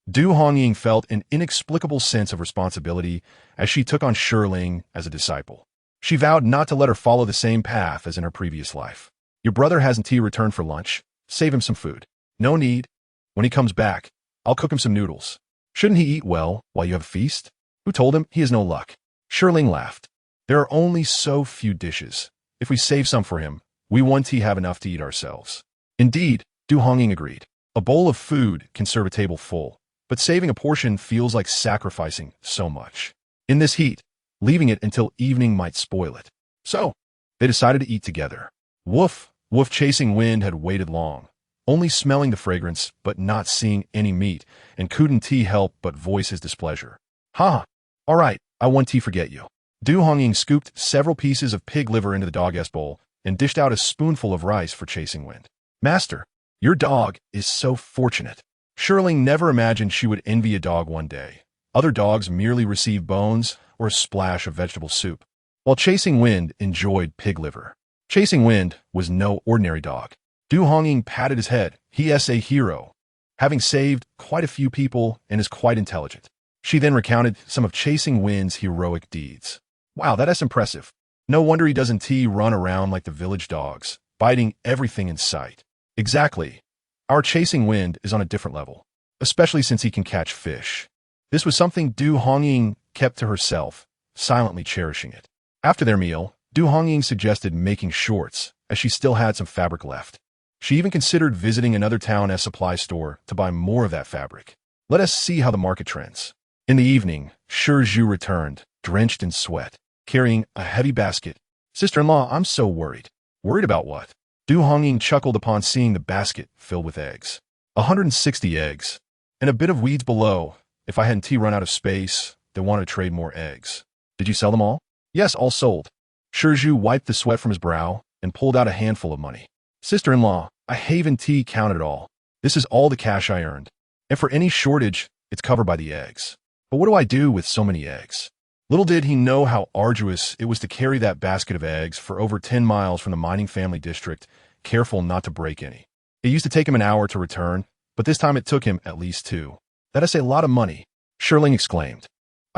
Du Hongying felt an inexplicable sense of responsibility as she took on Shiling as a disciple. She vowed not to let her follow the same path as in her previous life. Your brother hasn't returned for lunch. Save him some food. No need. When he comes back, I'll cook him some noodles. Shouldn't he eat well while you have a feast? Who told him he has no luck? Shiling laughed. There are only so few dishes. If we save some for him, we won't have enough to eat ourselves. Indeed, Du Hongying agreed. A bowl of food can serve a table full, but saving a portion feels like sacrificing so much. In this heat, leaving it until evening might spoil it. So, they decided to eat together. Woof, woof. Chasing Wind had waited long, only smelling the fragrance but not seeing any meat, and couldn't help but voice his displeasure. Ha! All right, I won't forget you. Du Hongying scooped several pieces of pig liver into the dog's bowl and dished out a spoonful of rice for Chasing Wind. Master, your dog is so fortunate. Shiling never imagined she would envy a dog one day. Other dogs merely receive bones or a splash of vegetable soup, while Chasing Wind enjoyed pig liver. Chasing Wind was no ordinary dog. Du Hongying patted his head. He is a hero, having saved quite a few people and is quite intelligent. She then recounted some of Chasing Wind's heroic deeds. Wow, that's impressive. No wonder he doesn't run around like the village dogs, biting everything in sight. Exactly. Our Chasing Wind is on a different level, especially since he can catch fish. This was something Du Hongying kept to herself, silently cherishing it. After their meal, Du Hongying suggested making shorts, as she still had some fabric left. She even considered visiting another town's supply store to buy more of that fabric. Let us see how the market trends. In the evening, Shi Zhu returned, drenched in sweat, carrying a heavy basket. Sister-in-law, I'm so worried. Worried about what? Du Hongying chuckled upon seeing the basket filled with eggs. 160 eggs. And a bit of weeds below. If I hadn't run out of space, they wanted to trade more eggs. Did you sell them all? Yes, all sold. Ju wiped the sweat from his brow and pulled out a handful of money. Sister-in-law, I haven't counted it all. This is all the cash I earned. And for any shortage, it's covered by the eggs. But what do I do with so many eggs? Little did he know how arduous it was to carry that basket of eggs for over 10 miles from the mining family district, careful not to break any. It used to take him an hour to return, but this time it took him at least 2. That is a lot of money, Shirling exclaimed.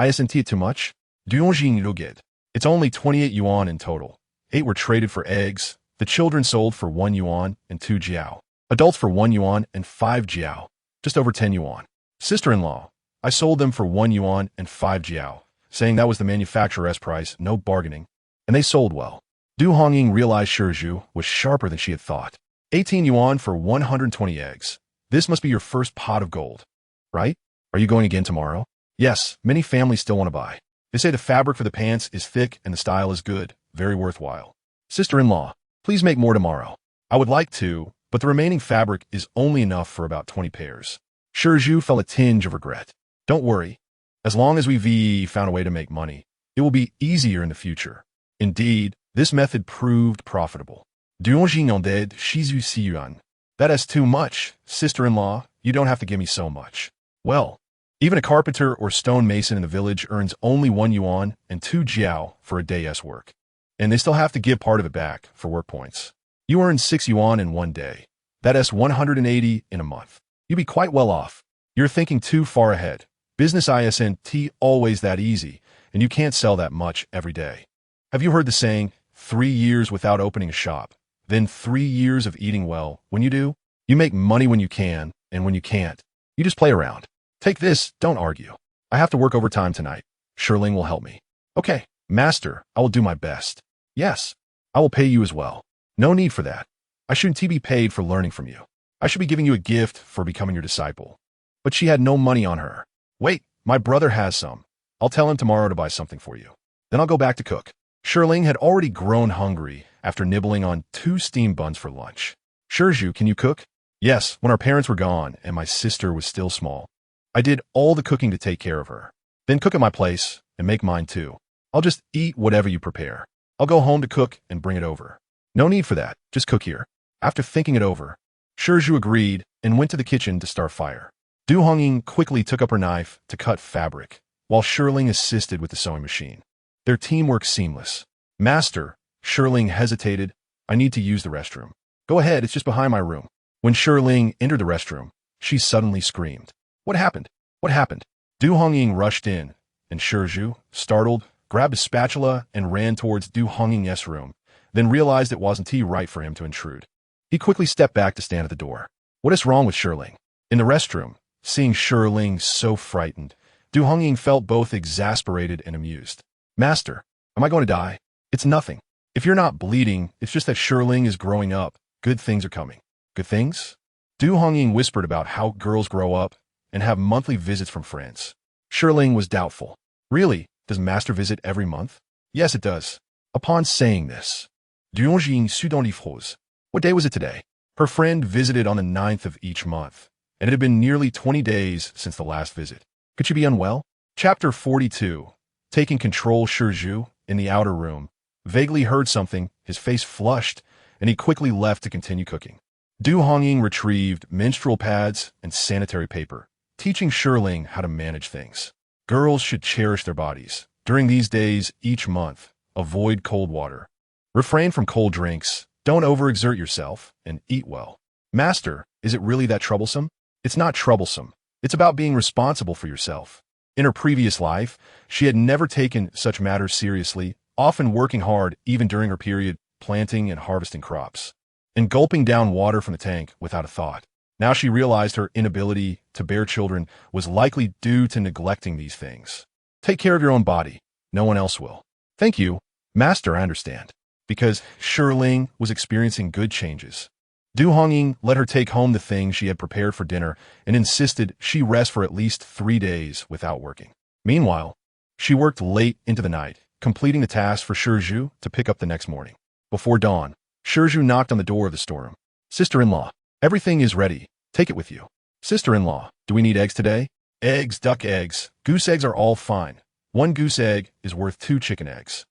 Isn't it too much? It's only 28 yuan in total. 8 were traded for eggs. The children sold for 1 yuan and 2 jiao. Adults for 1 yuan and 5 jiao. Just over 10 yuan. Sister-in-law, I sold them for 1 yuan and 5 jiao, saying that was the manufacturer's price, no bargaining. And they sold well. Du Hongying realized Ju was sharper than she had thought. 18 yuan for 120 eggs. This must be your first pot of gold. Right? Are you going again tomorrow? Yes, many families still want to buy. They say the fabric for the pants is thick and the style is good, very worthwhile. Sister-in-law, please make more tomorrow. I would like to, but the remaining fabric is only enough for about 20 pairs. Ju felt a tinge of regret. Don't worry. As long as we've found a way to make money, it will be easier in the future. Indeed, this method proved profitable. That is too much, sister-in-law. You don't have to give me so much. Well, even a carpenter or stone mason in the village earns only 1 yuan and 2 jiao for a day's work. And they still have to give part of it back for work points. You earn 6 yuan in 1 day. That is 180 in a month. You'd be quite well off. You're thinking too far ahead. Business isn't always that easy, and you can't sell that much every day. Have you heard the saying, 3 years without opening a shop, then 3 years of eating well? When you do, you make money when you can, and when you can't, you just play around. Take this, don't argue. I have to work overtime tonight. Shirling will help me. Okay, master, I will do my best. Yes, I will pay you as well. No need for that. I shouldn't be paid for learning from you. I should be giving you a gift for becoming your disciple. But she had no money on her. Wait, my brother has some. I'll tell him tomorrow to buy something for you. Then I'll go back to cook. Shirling had already grown hungry after nibbling on 2 steamed buns for lunch. Ju, can you cook? Yes, when our parents were gone and my sister was still small. I did all the cooking to take care of her. Then cook at my place and make mine too. I'll just eat whatever you prepare. I'll go home to cook and bring it over. No need for that, just cook here. After thinking it over, Ju agreed and went to the kitchen to start fire. Du Hongying quickly took up her knife to cut fabric, while Shirling assisted with the sewing machine. Their teamwork seamless. Master, Shirling hesitated. I need to use the restroom. Go ahead, it's just behind my room. When Shirling entered the restroom, she suddenly screamed. What happened? What happened? Du Hongying rushed in, and Ju, startled, grabbed a spatula and ran towards Du Hongying's room, then realized it wasn't right for him to intrude. He quickly stepped back to stand at the door. What is wrong with Shirling? In the restroom, seeing Shirling so frightened, Du Hongying felt both exasperated and amused. Master, am I going to die? It's nothing. If you're not bleeding, it's just that Shirling is growing up. Good things are coming. Good things? Du Hongying whispered about how girls grow up and have monthly visits from friends. Shirling was doubtful. Really? Does Master visit every month? Yes, it does. Upon saying this, Du Hongying sut dans les froze. What day was it today? Her friend visited on the 9th of each month, and it had been nearly 20 days since the last visit. Could she be unwell? Chapter 42. Taking control, Ju, in the outer room, vaguely heard something, his face flushed, and he quickly left to continue cooking. Du Hongying retrieved menstrual pads and sanitary paper, teaching Shirling how to manage things. Girls should cherish their bodies. During these days, each month, avoid cold water. Refrain from cold drinks, don't overexert yourself, and eat well. Master, is it really that troublesome? It's not troublesome. It's about being responsible for yourself. In her previous life, she had never taken such matters seriously, often working hard even during her period planting and harvesting crops, and gulping down water from the tank without a thought. Now she realized her inability to bear children was likely due to neglecting these things. Take care of your own body. No one else will. Thank you, Master, I understand. Because Shirling was experiencing good changes. Du Hongying let her take home the things she had prepared for dinner and insisted she rest for at least 3 days without working. Meanwhile, She worked late into the night, completing the task for Ju to pick up the next morning. Before dawn, Ju knocked on the door of the storeroom. Sister-in-law, everything is ready. Take it with you. Sister-in-law, do we need eggs today? Eggs, duck eggs, goose eggs are all fine. 1 goose egg is worth 2 chicken eggs.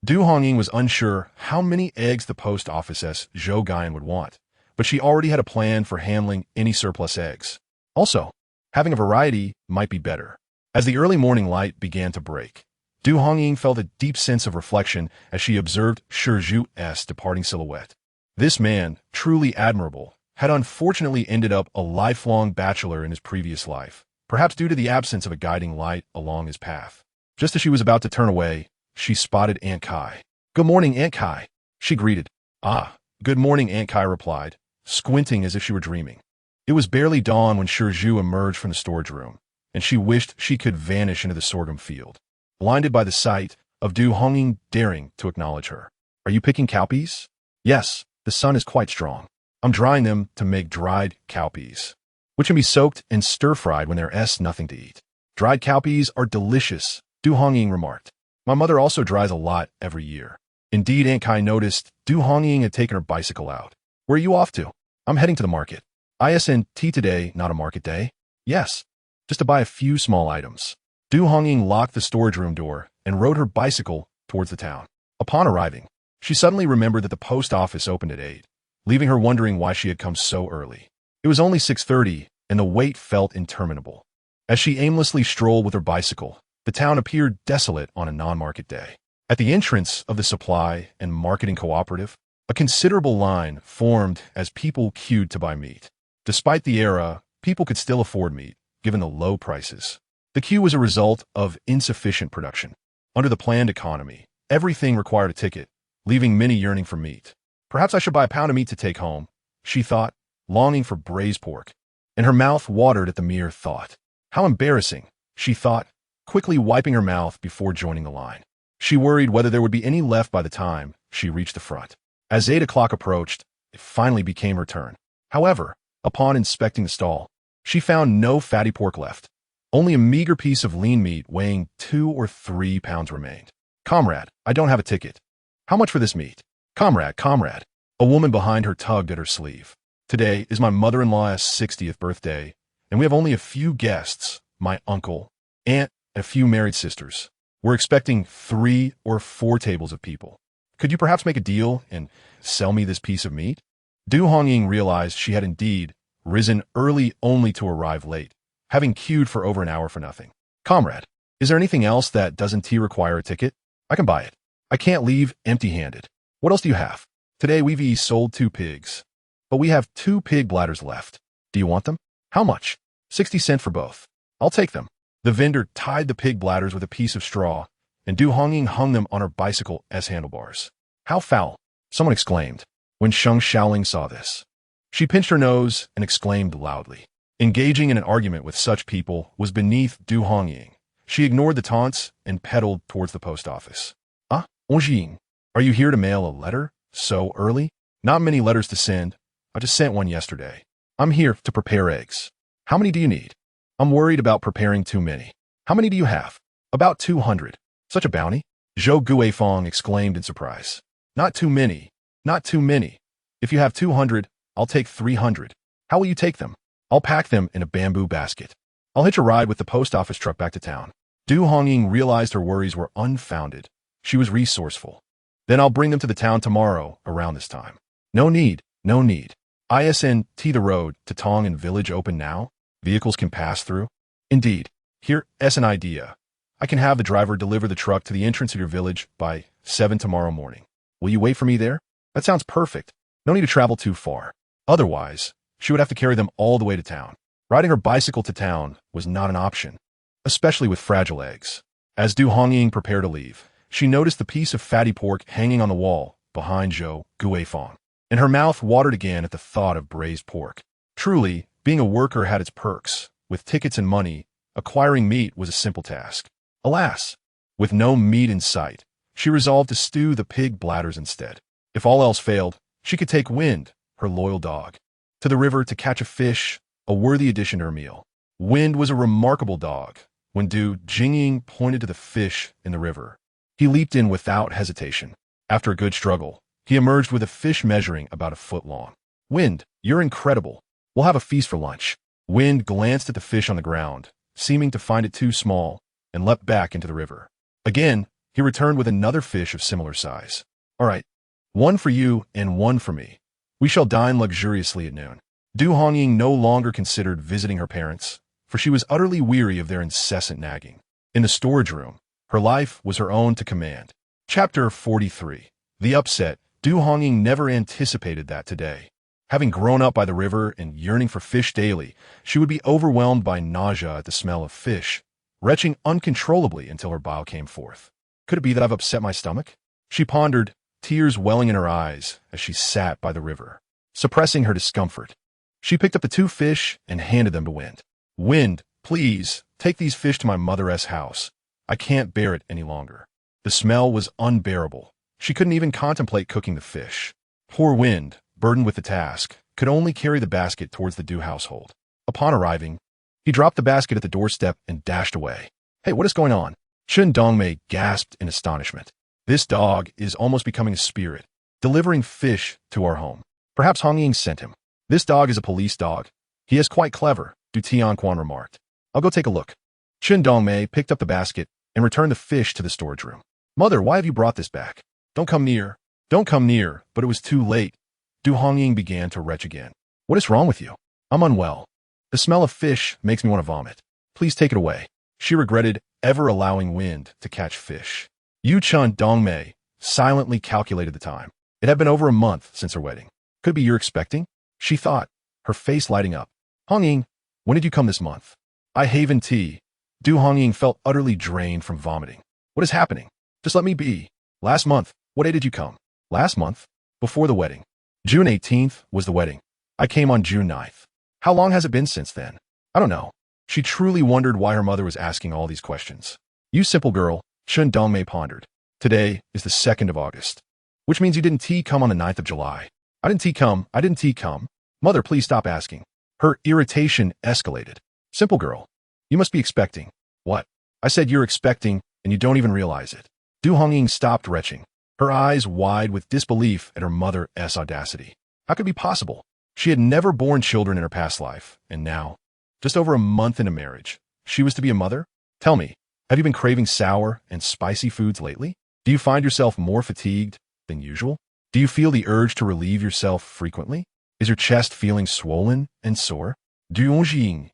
Du Hongying was unsure how many eggs the post office Zhou Guyan would want, but she already had a plan for handling any surplus eggs. Also, having a variety might be better. As the early morning light began to break, Du Hongying felt a deep sense of reflection as she observed Ju's departing silhouette. This man, truly admirable, had unfortunately ended up a lifelong bachelor in his previous life, perhaps due to the absence of a guiding light along his path. Just as she was about to turn away, she spotted Aunt Kai. "Good morning, Aunt Kai," she greeted. "Ah, good morning," Aunt Kai replied, squinting as if she were dreaming. It was barely dawn when Ju emerged from the storage room, and she wished she could vanish into the sorghum field, blinded by the sight of Du Hongying daring to acknowledge her. "Are you picking cowpeas?" "Yes, the sun is quite strong. I'm drying them to make dried cowpeas, which can be soaked and stir-fried when there's nothing to eat." "Dried cowpeas are delicious," Du Hongying remarked. "My mother also dries a lot every year." Indeed, Aunt Kai noticed Du Hongying had taken her bicycle out. "Where are you off to?" "I'm heading to the market." "Isn't today not a market day?" "Yes, just to buy a few small items." Du Hongying locked the storage room door and rode her bicycle towards the town. Upon arriving, she suddenly remembered that the post office opened at 8, leaving her wondering why she had come so early. It was only 6:30, and the wait felt interminable. As she aimlessly strolled with her bicycle, the town appeared desolate on a non-market day. At the entrance of the supply and marketing cooperative, a considerable line formed as people queued to buy meat. Despite the era, people could still afford meat, given the low prices. The queue was a result of insufficient production. Under the planned economy, everything required a ticket, leaving many yearning for meat. "Perhaps I should buy a pound of meat to take home," she thought, longing for braised pork, and her mouth watered at the mere thought. How embarrassing, she thought, quickly wiping her mouth before joining the line. She worried whether there would be any left by the time she reached the front. As 8 o'clock approached, it finally became her turn. However, upon inspecting the stall, she found no fatty pork left. Only a meager piece of lean meat weighing 2 or 3 pounds remained. "Comrade, I don't have a ticket. How much for this meat?" Comrade. A woman behind her tugged at her sleeve. "Today is my mother-in-law's 60th birthday, and we have only a few guests, my uncle, aunt, and a few married sisters. We're expecting 3 or 4 tables of people. Could you perhaps make a deal and sell me this piece of meat?" Du Hongying realized she had indeed risen early only to arrive late, having queued for over an hour for nothing. "Comrade, is there anything else that doesn't require a ticket? I can buy it. I can't leave empty-handed. What else do you have? Today we've sold 2 pigs, but we have 2 pig bladders left. Do you want them?" "How much?" 60 cents for both." "I'll take them." The vendor tied the pig bladders with a piece of straw, and Du Hongying hung them on her bicycle's handlebars. "How foul!" someone exclaimed. When Sheng Xiaoling saw this, she pinched her nose and exclaimed loudly. Engaging in an argument with such people was beneath Du Hongying. She ignored the taunts and pedaled towards the post office. "Ah, Hongying, are you here to mail a letter so early?" "Not many letters to send. I just sent one yesterday. I'm here to prepare eggs." "How many do you need?" "I'm worried about preparing too many." "How many do you have?" "About 200. "Such a bounty?" Zhou Guifeng exclaimed in surprise. Not too many. Not too many. If you have 200, I'll take 300. How will you take them?" "I'll pack them in a bamboo basket. I'll hitch a ride with the post office truck back to town." Du Hongying realized her worries were unfounded. She was resourceful. "Then I'll bring them to the town tomorrow around this time." No need. Isn't the road to Tong'an village open now? Vehicles can pass through?" "Indeed. Here's an idea. I can have the driver deliver the truck to the entrance of your village by 7 tomorrow morning. Will you wait for me there?" "That sounds perfect. No need to travel too far. Otherwise, she would have to carry them all the way to town." Riding her bicycle to town was not an option, especially with fragile eggs. As Du Hongying prepared to leave, she noticed the piece of fatty pork hanging on the wall behind Zhou Guifeng, and her mouth watered again at the thought of braised pork. Truly, being a worker had its perks. With tickets and money, acquiring meat was a simple task. Alas, with no meat in sight, she resolved to stew the pig bladders instead. If all else failed, she could take Wind, her loyal dog, to the river to catch a fish, a worthy addition to her meal. Wind was a remarkable dog, Wen Ju pointed to the fish in the river. He leaped in without hesitation. After a good struggle, he emerged with a fish measuring about a foot long. Wind, you're incredible. We'll have a feast for lunch. Wind glanced at the fish on the ground, seeming to find it too small, and leapt back into the river. Again, he returned with another fish of similar size. All right, one for you and one for me. We shall dine luxuriously at noon. Hongying no longer considered visiting her parents, for she was utterly weary of their incessant nagging. In the storage room, her life was her own to command. Chapter 43. The upset. Hongying never anticipated that today. Having grown up by the river and yearning for fish daily, she would be overwhelmed by nausea at the smell of fish, retching uncontrollably until her bile came forth. Could it be that I've upset my stomach? She pondered, tears welling in her eyes as she sat by the river. Suppressing her discomfort, she picked up the 2 fish and handed them to Wind. Wind, please, take these fish to my mother's house. I can't bear it any longer. The smell was unbearable. She couldn't even contemplate cooking the fish. Poor Wind, burdened with the task, could only carry the basket towards the Du household. Upon arriving, he dropped the basket at the doorstep and dashed away. Hey, what is going on? Chen Dongmei gasped in astonishment. This dog is almost becoming a spirit, delivering fish to our home. Perhaps Hongying sent him. This dog is a police dog. He is quite clever, Du Tianquan remarked. I'll go take a look. Chen Dongmei picked up the basket and returned the fish to the storage room. Mother, why have you brought this back? Don't come near. Don't come near, but it was too late. Hongying began to retch again. What is wrong with you? I'm unwell. The smell of fish makes me want to vomit. Please take it away. She regretted ever allowing Wind to catch fish. Chen Dongmei silently calculated the time. It had been over a month since her wedding. Could it be you're expecting? She thought, her face lighting up. Hongying, when did you come this month? I haven't tea. Hongying felt utterly drained from vomiting. What is happening? Just let me be. Last month, what day did you come? Last month? Before the wedding. June 18th was the wedding. I came on June 9th. How long has it been since then? I don't know. She truly wondered why her mother was asking all these questions. You simple girl, Chen Dongmei pondered. Today is the 2nd of August, which means you didn't come on the 9th of July. I didn't come. Mother, please stop asking. Her irritation escalated. Simple girl, you must be expecting. What? I said you're expecting, and you don't even realize it. Hongying stopped retching, her eyes wide with disbelief at her mother's audacity. How could it be possible? She had never borne children in her past life, and now, just over a month into marriage, she was to be a mother? Tell me, have you been craving sour and spicy foods lately? Do you find yourself more fatigued than usual? Do you feel the urge to relieve yourself frequently? Is your chest feeling swollen and sore? Hongying.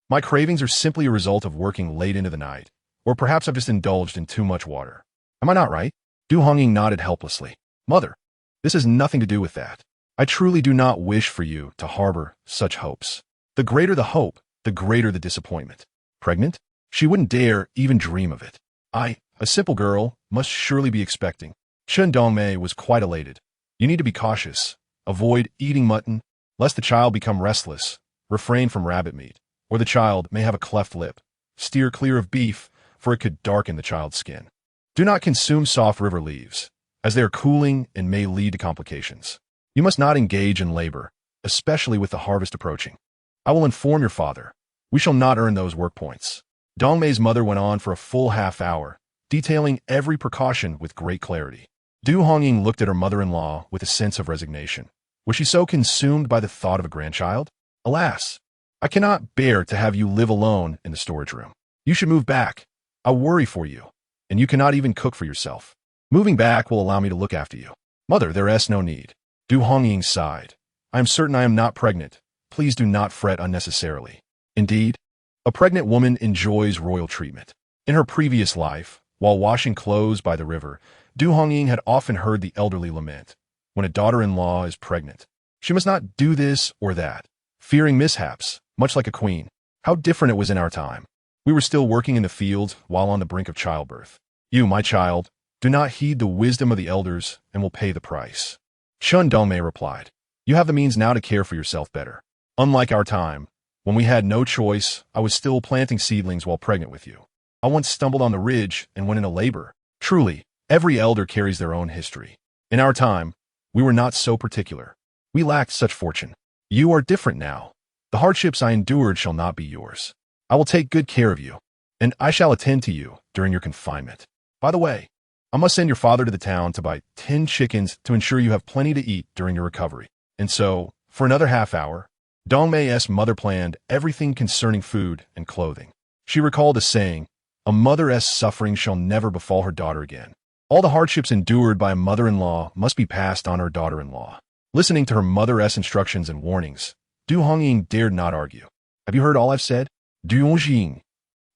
My cravings are simply a result of working late into the night, or perhaps I've just indulged in too much water. Am I not right? Hongying nodded helplessly. Mother, this has nothing to do with that. I truly do not wish for you to harbor such hopes. The greater the hope, the greater the disappointment. Pregnant? She wouldn't dare even dream of it. I, a simple girl, must surely be expecting. Chen Dongmei was quite elated. You need to be cautious. Avoid eating mutton, lest the child become restless. Refrain from rabbit meat, or the child may have a cleft lip. Steer clear of beef, for it could darken the child's skin. Do not consume soft river leaves, as they are cooling and may lead to complications. You must not engage in labor, especially with the harvest approaching. I will inform your father. We shall not earn those work points. Dongmei's mother went on for a full half hour, detailing every precaution with great clarity. Hongying looked at her mother-in-law with a sense of resignation. Was she so consumed by the thought of a grandchild? Alas, I cannot bear to have you live alone in the storage room. You should move back. I worry for you, and you cannot even cook for yourself. Moving back will allow me to look after you. Mother, there is no need. Hongying sighed. I am certain I am not pregnant. Please do not fret unnecessarily. Indeed, a pregnant woman enjoys royal treatment. In her previous life, while washing clothes by the river, Hongying had often heard the elderly lament. When a daughter-in-law is pregnant, she must not do this or that, fearing mishaps, much like a queen. How different it was in our time. We were still working in the fields while on the brink of childbirth. You, my child, do not heed the wisdom of the elders and will pay the price. Chen Dongmei replied, you have the means now to care for yourself better. Unlike our time, when we had no choice, I was still planting seedlings while pregnant with you. I once stumbled on the ridge and went into labor. Truly, every elder carries their own history. In our time, we were not so particular. We lacked such fortune. You are different now. The hardships I endured shall not be yours. I will take good care of you. and I shall attend to you during your confinement. By the way, I must send your father to the town to buy 10 chickens to ensure you have plenty to eat during your recovery. And so, for another half hour, Dongmei's mother planned everything concerning food and clothing. She recalled a saying, "A mother's suffering shall never befall her daughter again." All the hardships endured by a mother-in-law must be passed on her daughter-in-law. Listening to her mother's instructions and warnings, Du Hongying dared not argue. "Have you heard all I've said?" Du Hongying.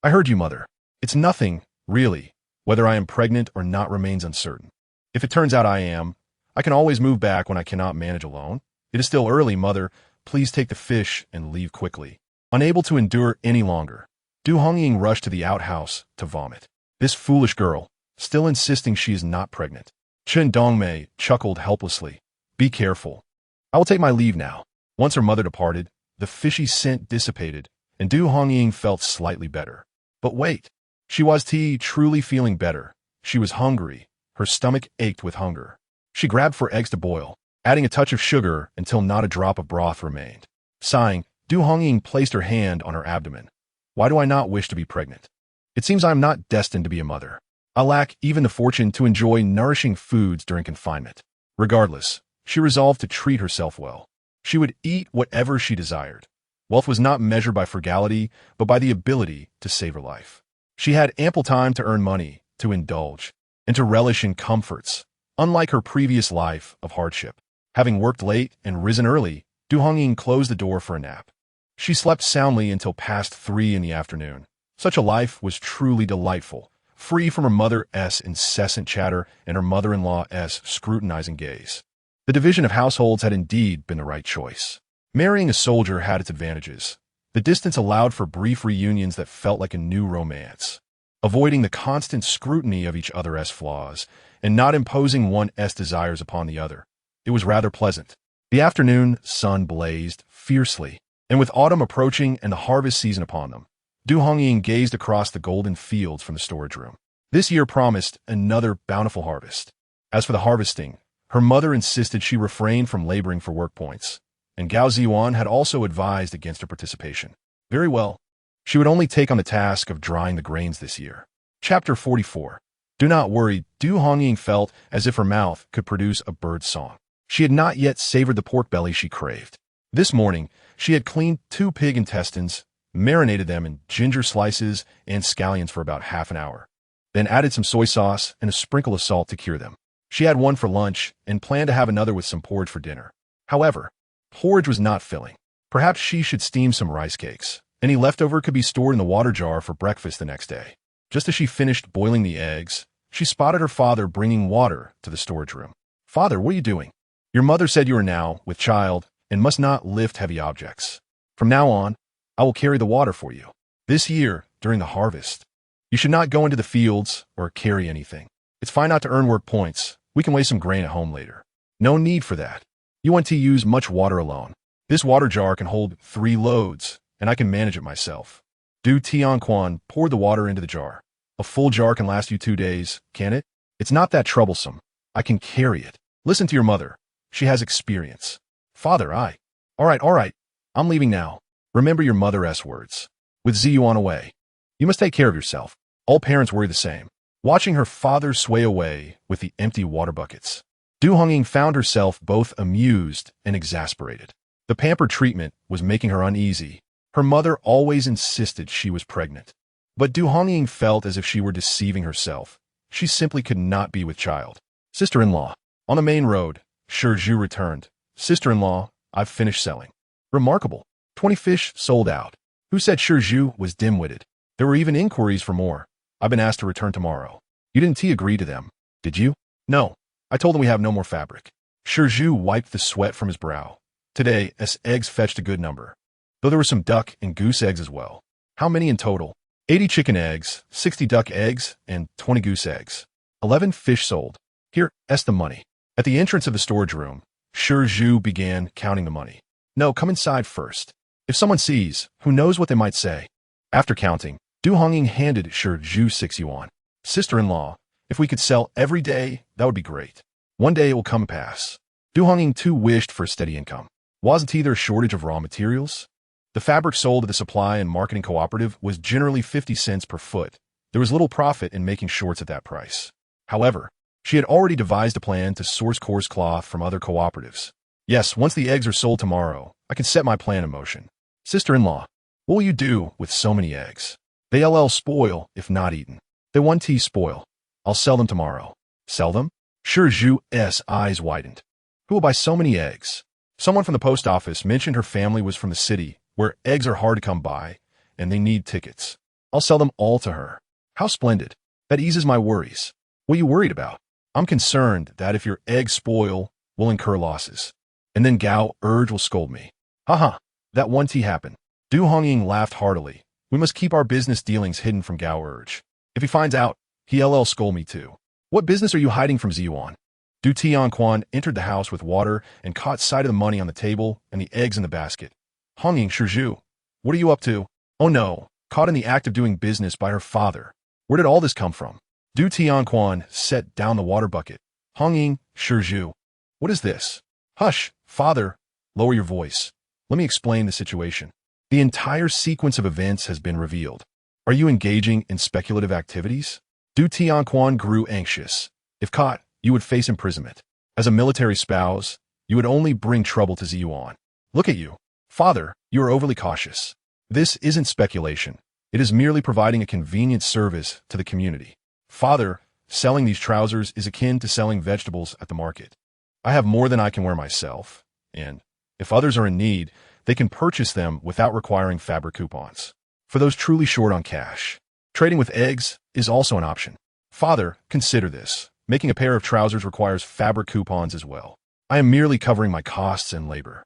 "I heard you, mother. It's nothing, really. Whether I am pregnant or not remains uncertain. If it turns out I am, I can always move back when I cannot manage alone. It is still early, mother. Please take the fish and leave quickly." Unable to endure any longer, Du Hongying rushed to the outhouse to vomit. This foolish girl, still insisting she is not pregnant. Chen Dongmei chuckled helplessly. "Be careful. I will take my leave now." Once her mother departed, the fishy scent dissipated, and Du Hongying felt slightly better. But wait. She was truly feeling better. She was hungry. Her stomach ached with hunger. She grabbed for eggs to boil, adding a touch of sugar until not a drop of broth remained. Sighing, Du Hongying placed her hand on her abdomen. "Why do I not wish to be pregnant? It seems I am not destined to be a mother. I lack even the fortune to enjoy nourishing foods during confinement." Regardless, she resolved to treat herself well. She would eat whatever she desired. Wealth was not measured by frugality, but by the ability to save her life. She had ample time to earn money, to indulge, and to relish in comforts, unlike her previous life of hardship. Having worked late and risen early, Du Hongying closed the door for a nap. She slept soundly until past 3 in the afternoon. Such a life was truly delightful, free from her mother's incessant chatter and her mother-in-law's scrutinizing gaze. The division of households had indeed been the right choice. Marrying a soldier had its advantages. The distance allowed for brief reunions that felt like a new romance. Avoiding the constant scrutiny of each other's flaws, and not imposing one's desires upon the other. It was rather pleasant. The afternoon sun blazed fiercely, and with autumn approaching and the harvest season upon them, Du Hongying gazed across the golden fields from the storage room. This year promised another bountiful harvest. As for the harvesting, her mother insisted she refrain from laboring for work points, and Gao Zhiyuan had also advised against her participation. Very well. She would only take on the task of drying the grains this year. Chapter 44. Do not worry, Du Hongying felt as if her mouth could produce a bird's song. She had not yet savored the pork belly she craved. This morning, she had cleaned 2 pig intestines, marinated them in ginger slices and scallions for about half an hour, then added some soy sauce and a sprinkle of salt to cure them. She had one for lunch and planned to have another with some porridge for dinner. However, porridge was not filling. Perhaps she should steam some rice cakes. Any leftover could be stored in the water jar for breakfast the next day. Just as she finished boiling the eggs, she spotted her father bringing water to the storage room. "Father, what are you doing? Your mother said you are now with child and must not lift heavy objects. From now on, I will carry the water for you. This year, during the harvest, you should not go into the fields or carry anything. It's fine not to earn work points. We can weigh some grain at home later. No need for that. You want to use much water alone. This water jar can hold 3 loads, and I can manage it myself." Du Tianquan poured the water into the jar. "A full jar can last you 2 days, can it? It's not that troublesome. I can carry it. Listen to your mother. She has experience." "Father, All right. I'm leaving now. Remember your mother's words. With Zhiyuan away, you must take care of yourself." All parents worry the same. Watching her father sway away with the empty water buckets, Du Hongying found herself both amused and exasperated. The pampered treatment was making her uneasy. Her mother always insisted she was pregnant. But Du Hongying felt as if she were deceiving herself. She simply could not be with child. "Sister-in-law." On the main road, Ju returned. "Sister-in-law, I've finished selling." "Remarkable. 20 fish sold out." Who said Ju was dim-witted? There were even inquiries for more. "I've been asked to return tomorrow." "You didn't agree to them, did you?" "No. I told them we have no more fabric." Ju wiped the sweat from his brow. "Today, eggs fetched a good number, though there were some duck and goose eggs as well." "How many in total?" 80 chicken eggs, 60 duck eggs, and 20 goose eggs. 11 fish sold. Here's the money." At the entrance of the storage room, Ju began counting the money. "No, come inside first. If someone sees, who knows what they might say." After counting, Du Hongying handed Ju 6 yuan. "Sister-in-law, if we could sell every day, that would be great. One day it will come to pass." Du Hongying too wished for a steady income. Wasn't there a shortage of raw materials? The fabric sold at the supply and marketing cooperative was generally 50 cents per foot. There was little profit in making shorts at that price. However, she had already devised a plan to source coarse cloth from other cooperatives. Yes, once the eggs are sold tomorrow, I can set my plan in motion. Sister-in-law, what will you do with so many eggs? They'll spoil if not eaten. They won't spoil. I'll sell them tomorrow. Sell them? Sure, Zhu's eyes widened. Who will buy so many eggs? Someone from the post office mentioned her family was from the city, where eggs are hard to come by, and they need tickets. I'll sell them all to her. How splendid. That eases my worries. What are you worried about? I'm concerned that if your eggs spoil, we'll incur losses. And then Gao Urge will scold me. Haha, that won't happen. Du Hongying laughed heartily. We must keep our business dealings hidden from Gao Urge. If he finds out, he'll scold me too. What business are you hiding from Zhiyuan? Du Tianquan entered the house with water and caught sight of the money on the table and the eggs in the basket. Hongying, Shizhu, what are you up to? Oh no, caught in the act of doing business by her father. Where did all this come from? Du Tianquan set down the water bucket. Hongying, Shizhu, what is this? Hush, father, lower your voice. Let me explain the situation. The entire sequence of events has been revealed. Are you engaging in speculative activities? Du Tianquan grew anxious. If caught, you would face imprisonment. As a military spouse, you would only bring trouble to Zhiyuan. Look at you. Father, you are overly cautious. This isn't speculation. It is merely providing a convenient service to the community. Father, selling these trousers is akin to selling vegetables at the market. I have more than I can wear myself, and if others are in need, they can purchase them without requiring fabric coupons. For those truly short on cash, trading with eggs is also an option. Father, consider this. Making a pair of trousers requires fabric coupons as well. I am merely covering my costs and labor.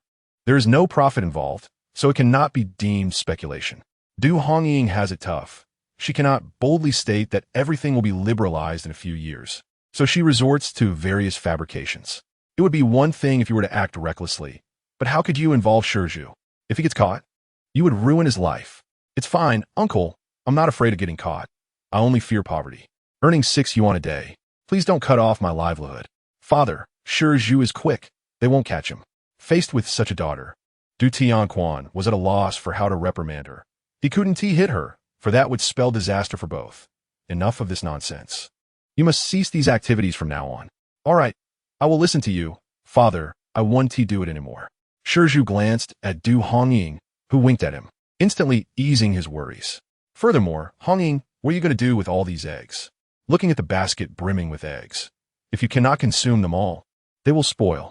There is no profit involved, so it cannot be deemed speculation. Du Hongying has it tough. She cannot boldly state that everything will be liberalized in a few years, so she resorts to various fabrications. It would be one thing if you were to act recklessly, but how could you involve Shizhu? If he gets caught, you would ruin his life. It's fine, uncle. I'm not afraid of getting caught. I only fear poverty. Earning 6 yuan a day. Please don't cut off my livelihood. Father, Shizhu is quick. They won't catch him. Faced with such a daughter, Du Tianquan was at a loss for how to reprimand her. He couldn't hit her, for that would spell disaster for both. Enough of this nonsense. You must cease these activities from now on. All right, I will listen to you. Father, I won't do it anymore. Shizhu glanced at Du Hongying, who winked at him, instantly easing his worries. Furthermore, Hongying, what are you going to do with all these eggs? Looking at the basket brimming with eggs. If you cannot consume them all, they will spoil.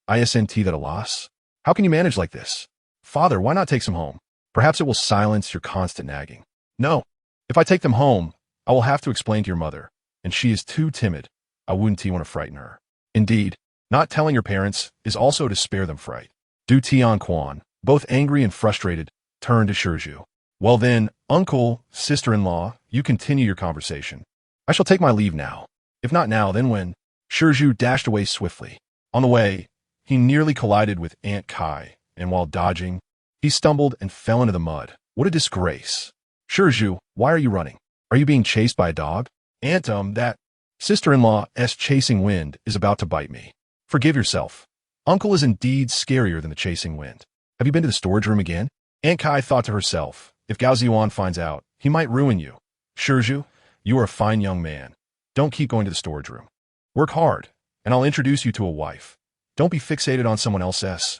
Isn't that a loss? How can you manage like this? Father, why not take some home? Perhaps it will silence your constant nagging. No. If I take them home, I will have to explain to your mother, and she is too timid. I wouldn't want to frighten her. Indeed, not telling your parents is also to spare them fright. Du Tianquan, both angry and frustrated, turned to Shizhu. Well then, uncle, sister-in-law, you continue your conversation. I shall take my leave now. If not now, then when? Shizhu dashed away swiftly. On the way, he nearly collided with Aunt Kai, and while dodging, he stumbled and fell into the mud. What a disgrace. Shizhu, why are you running? Are you being chased by a dog? Aunt, that sister-in-law's chasing wind is about to bite me. Forgive yourself. Uncle is indeed scarier than the chasing wind. Have you been to the storage room again? Aunt Kai thought to herself, if Gao Zhiyuan finds out, he might ruin you. Shizhu, you are a fine young man. Don't keep going to the storage room. Work hard, and I'll introduce you to a wife. Don't be fixated on someone else's.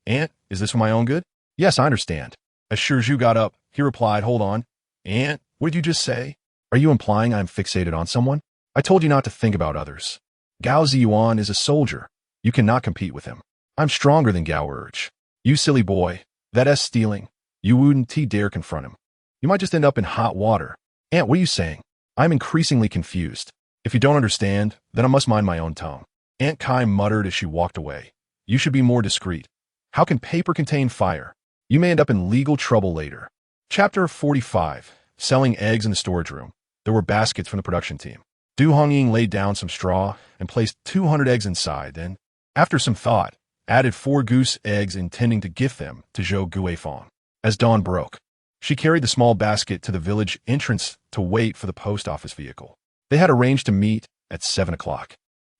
Aunt, is this for my own good? Yes, I understand. As Shizhu got up, he replied, hold on. Aunt, what did you just say? Are you implying I'm fixated on someone? I told you not to think about others. Gao Zhiyuan is a soldier. You cannot compete with him. I'm stronger than Gao Urge. You silly boy. That's stealing. You wouldn't dare confront him. You might just end up in hot water. Aunt, what are you saying? I'm increasingly confused. If you don't understand, then I must mind my own tongue. Aunt Kai muttered as she walked away. You should be more discreet. How can paper contain fire? You may end up in legal trouble later. Chapter 45. Selling eggs in the storage room. There were baskets from the production team. Du Hongying laid down some straw and placed 200 eggs inside, then, after some thought, added 4 goose eggs intending to gift them to Zhou Guifang. As dawn broke, she carried the small basket to the village entrance to wait for the post office vehicle. They had arranged to meet at 7 o'clock.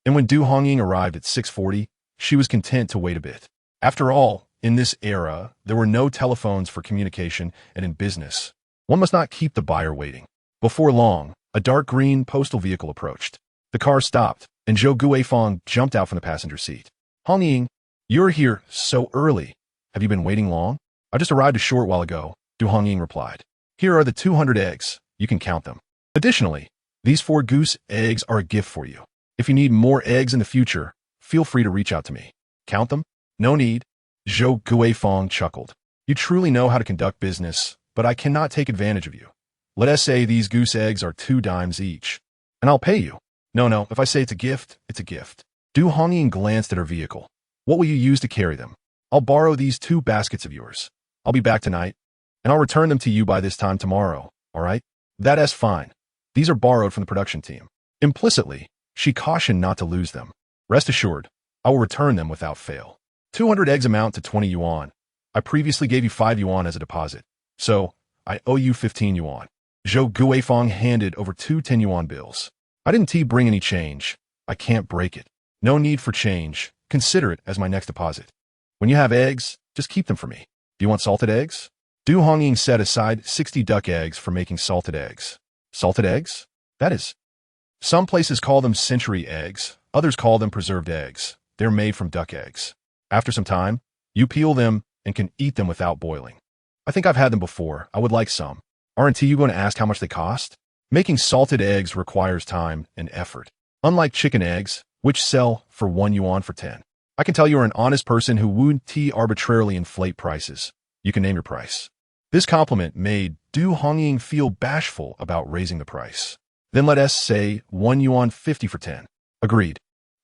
And when Du Hongying arrived at 6:40, she was content to wait a bit. After all, In this era, there were no telephones for communication, and in business, one must not keep the buyer waiting. Before long, a dark green postal vehicle approached. The car stopped, and Zhou Guifang jumped out from the passenger seat. Hongying, you're here so early. Have you been waiting long? I just arrived a short while ago, Du Hongying replied. Here are the 200 eggs. You can count them. Additionally, these 4 goose eggs are a gift for you. If you need more eggs in the future, feel free to reach out to me. Count them? No need. Zhou Guifang chuckled. You truly know how to conduct business, but I cannot take advantage of you. Let us say these goose eggs are 2 dimes each, and I'll pay you. No, if I say it's a gift, it's a gift. Du Hongying glanced at her vehicle. What will you use to carry them? I'll borrow these 2 baskets of yours. I'll be back tonight, and I'll return them to you by this time tomorrow, all right? That's fine. These are borrowed from the production team. Implicitly, she cautioned not to lose them. Rest assured, I will return them without fail. 200 eggs amount to 20 yuan. I previously gave you 5 yuan as a deposit, so I owe you 15 yuan. Zhou Guifang handed over 2 10-yuan bills. I didn't bring any change. I can't break it. No need for change. Consider it as my next deposit. When you have eggs, just keep them for me. Do you want salted eggs? Du Hongying set aside 60 duck eggs for making salted eggs. Salted eggs? That is. Some places call them century eggs. Others call them preserved eggs. They're made from duck eggs. After some time, you peel them and can eat them without boiling. I think I've had them before. I would like some. Aren't you going to ask how much they cost? Making salted eggs requires time and effort. Unlike chicken eggs, which sell for 1 yuan for 10. I can tell you're an honest person who wouldn't arbitrarily inflate prices. You can name your price. This compliment made Du Hongying feel bashful about raising the price. Then let us say 1 yuan 50 for 10. Agreed.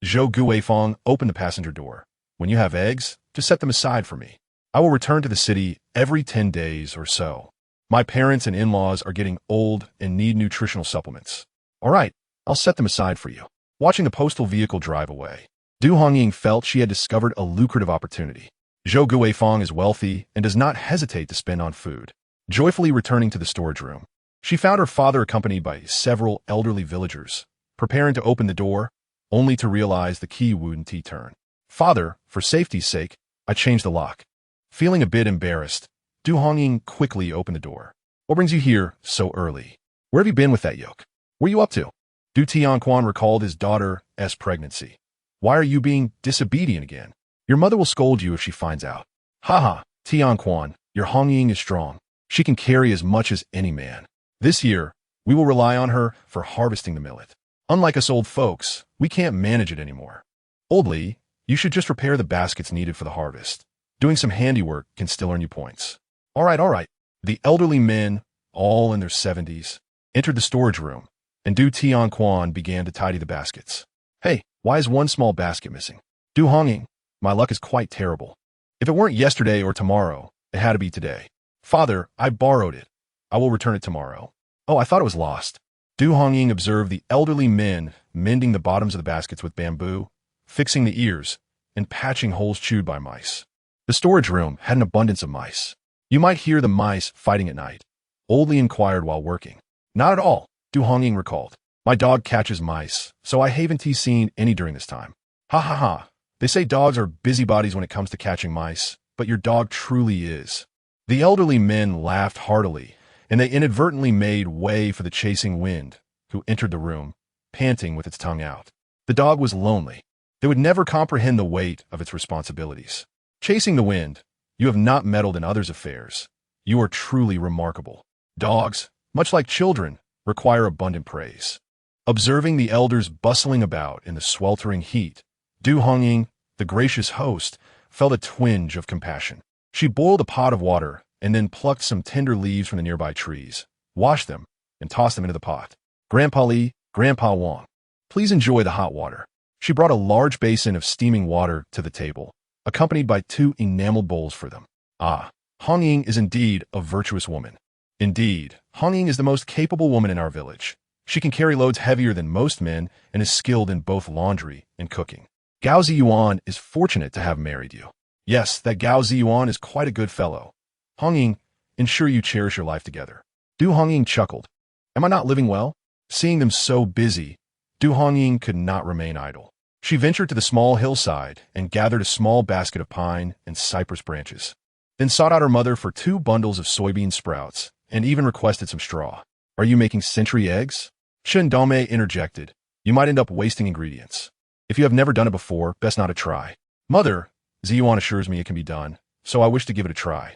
Zhou Guifang opened the passenger door. When you have eggs, just set them aside for me. I will return to the city every 10 days or so. My parents and in-laws are getting old and need nutritional supplements. All right, I'll set them aside for you. Watching the postal vehicle drive away, Du Hongying felt she had discovered a lucrative opportunity. Zhou Guifang is wealthy and does not hesitate to spend on food. Joyfully returning to the storage room, she found her father accompanied by several elderly villagers, preparing to open the door, only to realize the key wouldn't turn. Father, for safety's sake, I changed the lock. Feeling a bit embarrassed, Du Hongying quickly opened the door. What brings you here so early? Where have you been with that yoke? What are you up to? Du Tianquan recalled his daughter's pregnancy. Why are you being disobedient again? Your mother will scold you if she finds out. Haha, Tianquan, your Hongying is strong. She can carry as much as any man. This year, we will rely on her for harvesting the millet. Unlike us old folks, we can't manage it anymore. Oldly, you should just repair the baskets needed for the harvest. Doing some handiwork can still earn you points. All right. The elderly men, all in their 70s, entered the storage room, and Du Tianquan began to tidy the baskets. Hey, why is one small basket missing? Du Hongying, my luck is quite terrible. If it weren't yesterday or tomorrow, it had to be today. Father, I borrowed it. I will return it tomorrow. Oh, I thought it was lost. Du Hongying observed the elderly men mending the bottoms of the baskets with bamboo, fixing the ears, and patching holes chewed by mice. The storage room had an abundance of mice. You might hear the mice fighting at night. Oldly inquired while working. Not at all, Du Hongying recalled. My dog catches mice, so I haven't seen any during this time. Ha. They say dogs are busybodies when it comes to catching mice, but your dog truly is. The elderly men laughed heartily, and they inadvertently made way for the chasing wind, who entered the room, panting with its tongue out. The dog was lonely. They would never comprehend the weight of its responsibilities. Chasing the wind, you have not meddled in others' affairs. You are truly remarkable. Dogs, much like children, require abundant praise. Observing the elders bustling about in the sweltering heat, Du Hongying, the gracious host, felt a twinge of compassion. She boiled a pot of water and then plucked some tender leaves from the nearby trees, washed them, and tossed them into the pot. Grandpa Li, Grandpa Wang, please enjoy the hot water. She brought a large basin of steaming water to the table, accompanied by 2 enameled bowls for them. Ah, Hongying is indeed a virtuous woman. Indeed, Hongying is the most capable woman in our village. She can carry loads heavier than most men and is skilled in both laundry and cooking. Gao Zhiyuan is fortunate to have married you. Yes, that Gao Zhiyuan is quite a good fellow. Hongying, ensure you cherish your life together. Du Hongying chuckled. Am I not living well? Seeing them so busy, Du Hongying could not remain idle. She ventured to the small hillside and gathered a small basket of pine and cypress branches, then sought out her mother for 2 bundles of soybean sprouts and even requested some straw. "Are you making century eggs?" Shen Dome interjected. "You might end up wasting ingredients. If you have never done it before, best not to try." "Mother," Ziyuan assures me it can be done, so I wish to give it a try.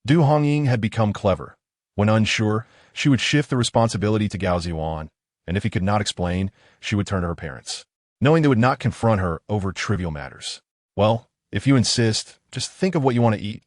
Du Hongying had become clever. When unsure, she would shift the responsibility to Gao Zhiyuan, and if he could not explain, she would turn to her parents, knowing they would not confront her over trivial matters. "Well, if you insist, just think of what you want to eat,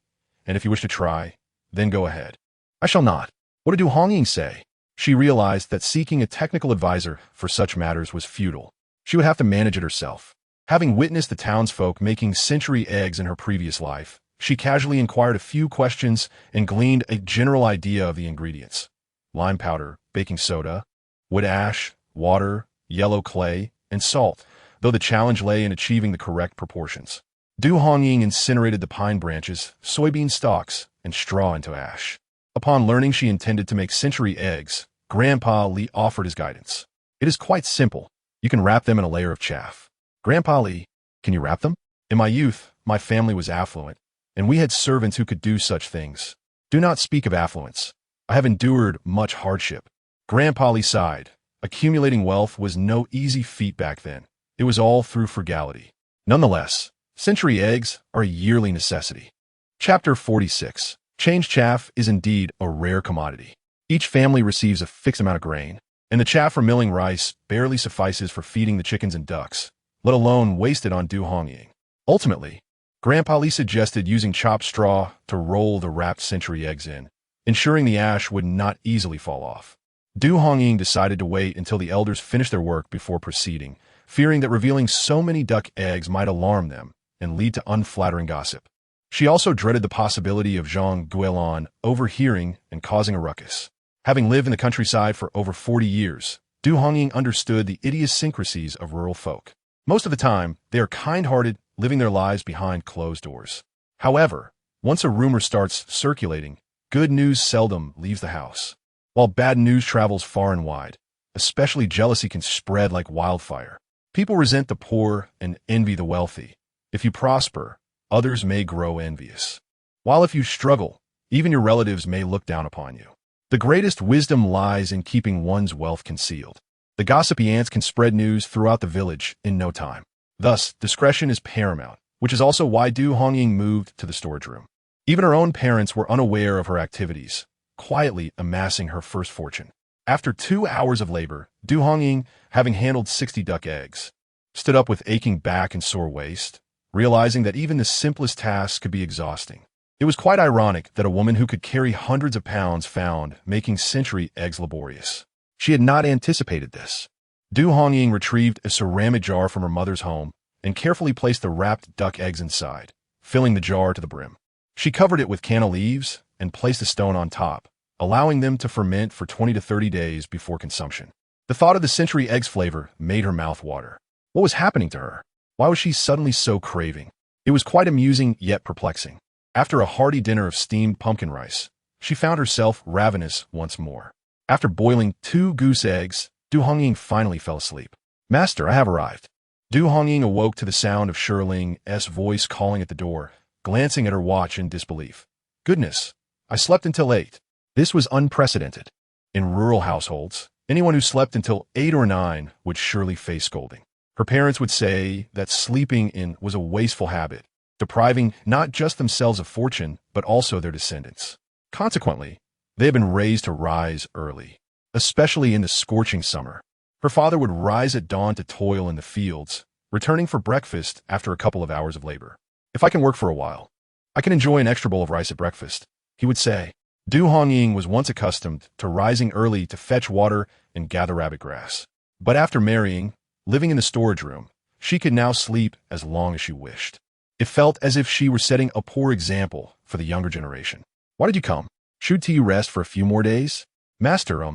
and if you wish to try, then go ahead." "I shall not." What did Du Hongying say? She realized that seeking a technical advisor for such matters was futile. She would have to manage it herself. Having witnessed the townsfolk making century eggs in her previous life, she casually inquired a few questions and gleaned a general idea of the ingredients: lime powder, baking soda, wood ash, water, yellow clay, and salt, though the challenge lay in achieving the correct proportions. Du Hongying incinerated the pine branches, soybean stalks, and straw into ash. Upon learning she intended to make century eggs, Grandpa Li offered his guidance. "It is quite simple. You can wrap them in a layer of chaff." "Grandpa Li, can you wrap them?" "In my youth, my family was affluent, and we had servants who could do such things." "Do not speak of affluence. I have endured much hardship." Grandpa Li sighed. Accumulating wealth was no easy feat back then. It was all through frugality. Nonetheless, century eggs are a yearly necessity. Chapter 46. Change chaff is indeed a rare commodity. Each family receives a fixed amount of grain, and the chaff for milling rice barely suffices for feeding the chickens and ducks, let alone wasted on Du Hongying. Ultimately, Grandpa Li suggested using chopped straw to roll the wrapped century eggs in, ensuring the ash would not easily fall off. Du Hongying decided to wait until the elders finished their work before proceeding, fearing that revealing so many duck eggs might alarm them and lead to unflattering gossip. She also dreaded the possibility of Zhang Guilan overhearing and causing a ruckus. Having lived in the countryside for over 40 years, Du Hongying understood the idiosyncrasies of rural folk. Most of the time, they are kind-hearted, living their lives behind closed doors. However, once a rumor starts circulating, good news seldom leaves the house. While bad news travels far and wide, especially jealousy can spread like wildfire. People resent the poor and envy the wealthy. If you prosper, others may grow envious. While if you struggle, even your relatives may look down upon you. The greatest wisdom lies in keeping one's wealth concealed. The gossipy ants can spread news throughout the village in no time. Thus, discretion is paramount, which is also why Du Hongying moved to the storage room. Even her own parents were unaware of her activities, quietly amassing her first fortune. After 2 hours of labor, Du Hongying, having handled 60 duck eggs, stood up with aching back and sore waist, realizing that even the simplest tasks could be exhausting. It was quite ironic that a woman who could carry hundreds of pounds found making century eggs laborious. She had not anticipated this. Du Hongying retrieved a ceramic jar from her mother's home and carefully placed the wrapped duck eggs inside, filling the jar to the brim. She covered it with canna leaves and placed a stone on top, allowing them to ferment for 20 to 30 days before consumption. The thought of the century eggs flavor made her mouth water. What was happening to her? Why was she suddenly so craving? It was quite amusing yet perplexing. After a hearty dinner of steamed pumpkin rice, she found herself ravenous once more. After boiling 2 goose eggs, Du Hongying finally fell asleep. "Master, I have arrived." Du Hongying awoke to the sound of Shiling's voice calling at the door, glancing at her watch in disbelief. "Goodness, I slept until 8. This was unprecedented. In rural households, anyone who slept until 8 or 9 would surely face scolding. Her parents would say that sleeping in was a wasteful habit, depriving not just themselves of fortune, but also their descendants. Consequently, they had been raised to rise early, especially in the scorching summer. Her father would rise at dawn to toil in the fields, returning for breakfast after a couple of hours of labor. "If I can work for a while, I can enjoy an extra bowl of rice at breakfast," he would say. Du Hongying was once accustomed to rising early to fetch water and gather rabbit grass. But after marrying, living in the storage room, she could now sleep as long as she wished. It felt as if she were setting a poor example for the younger generation. "Why did you come? Should you rest for a few more days?" "Master,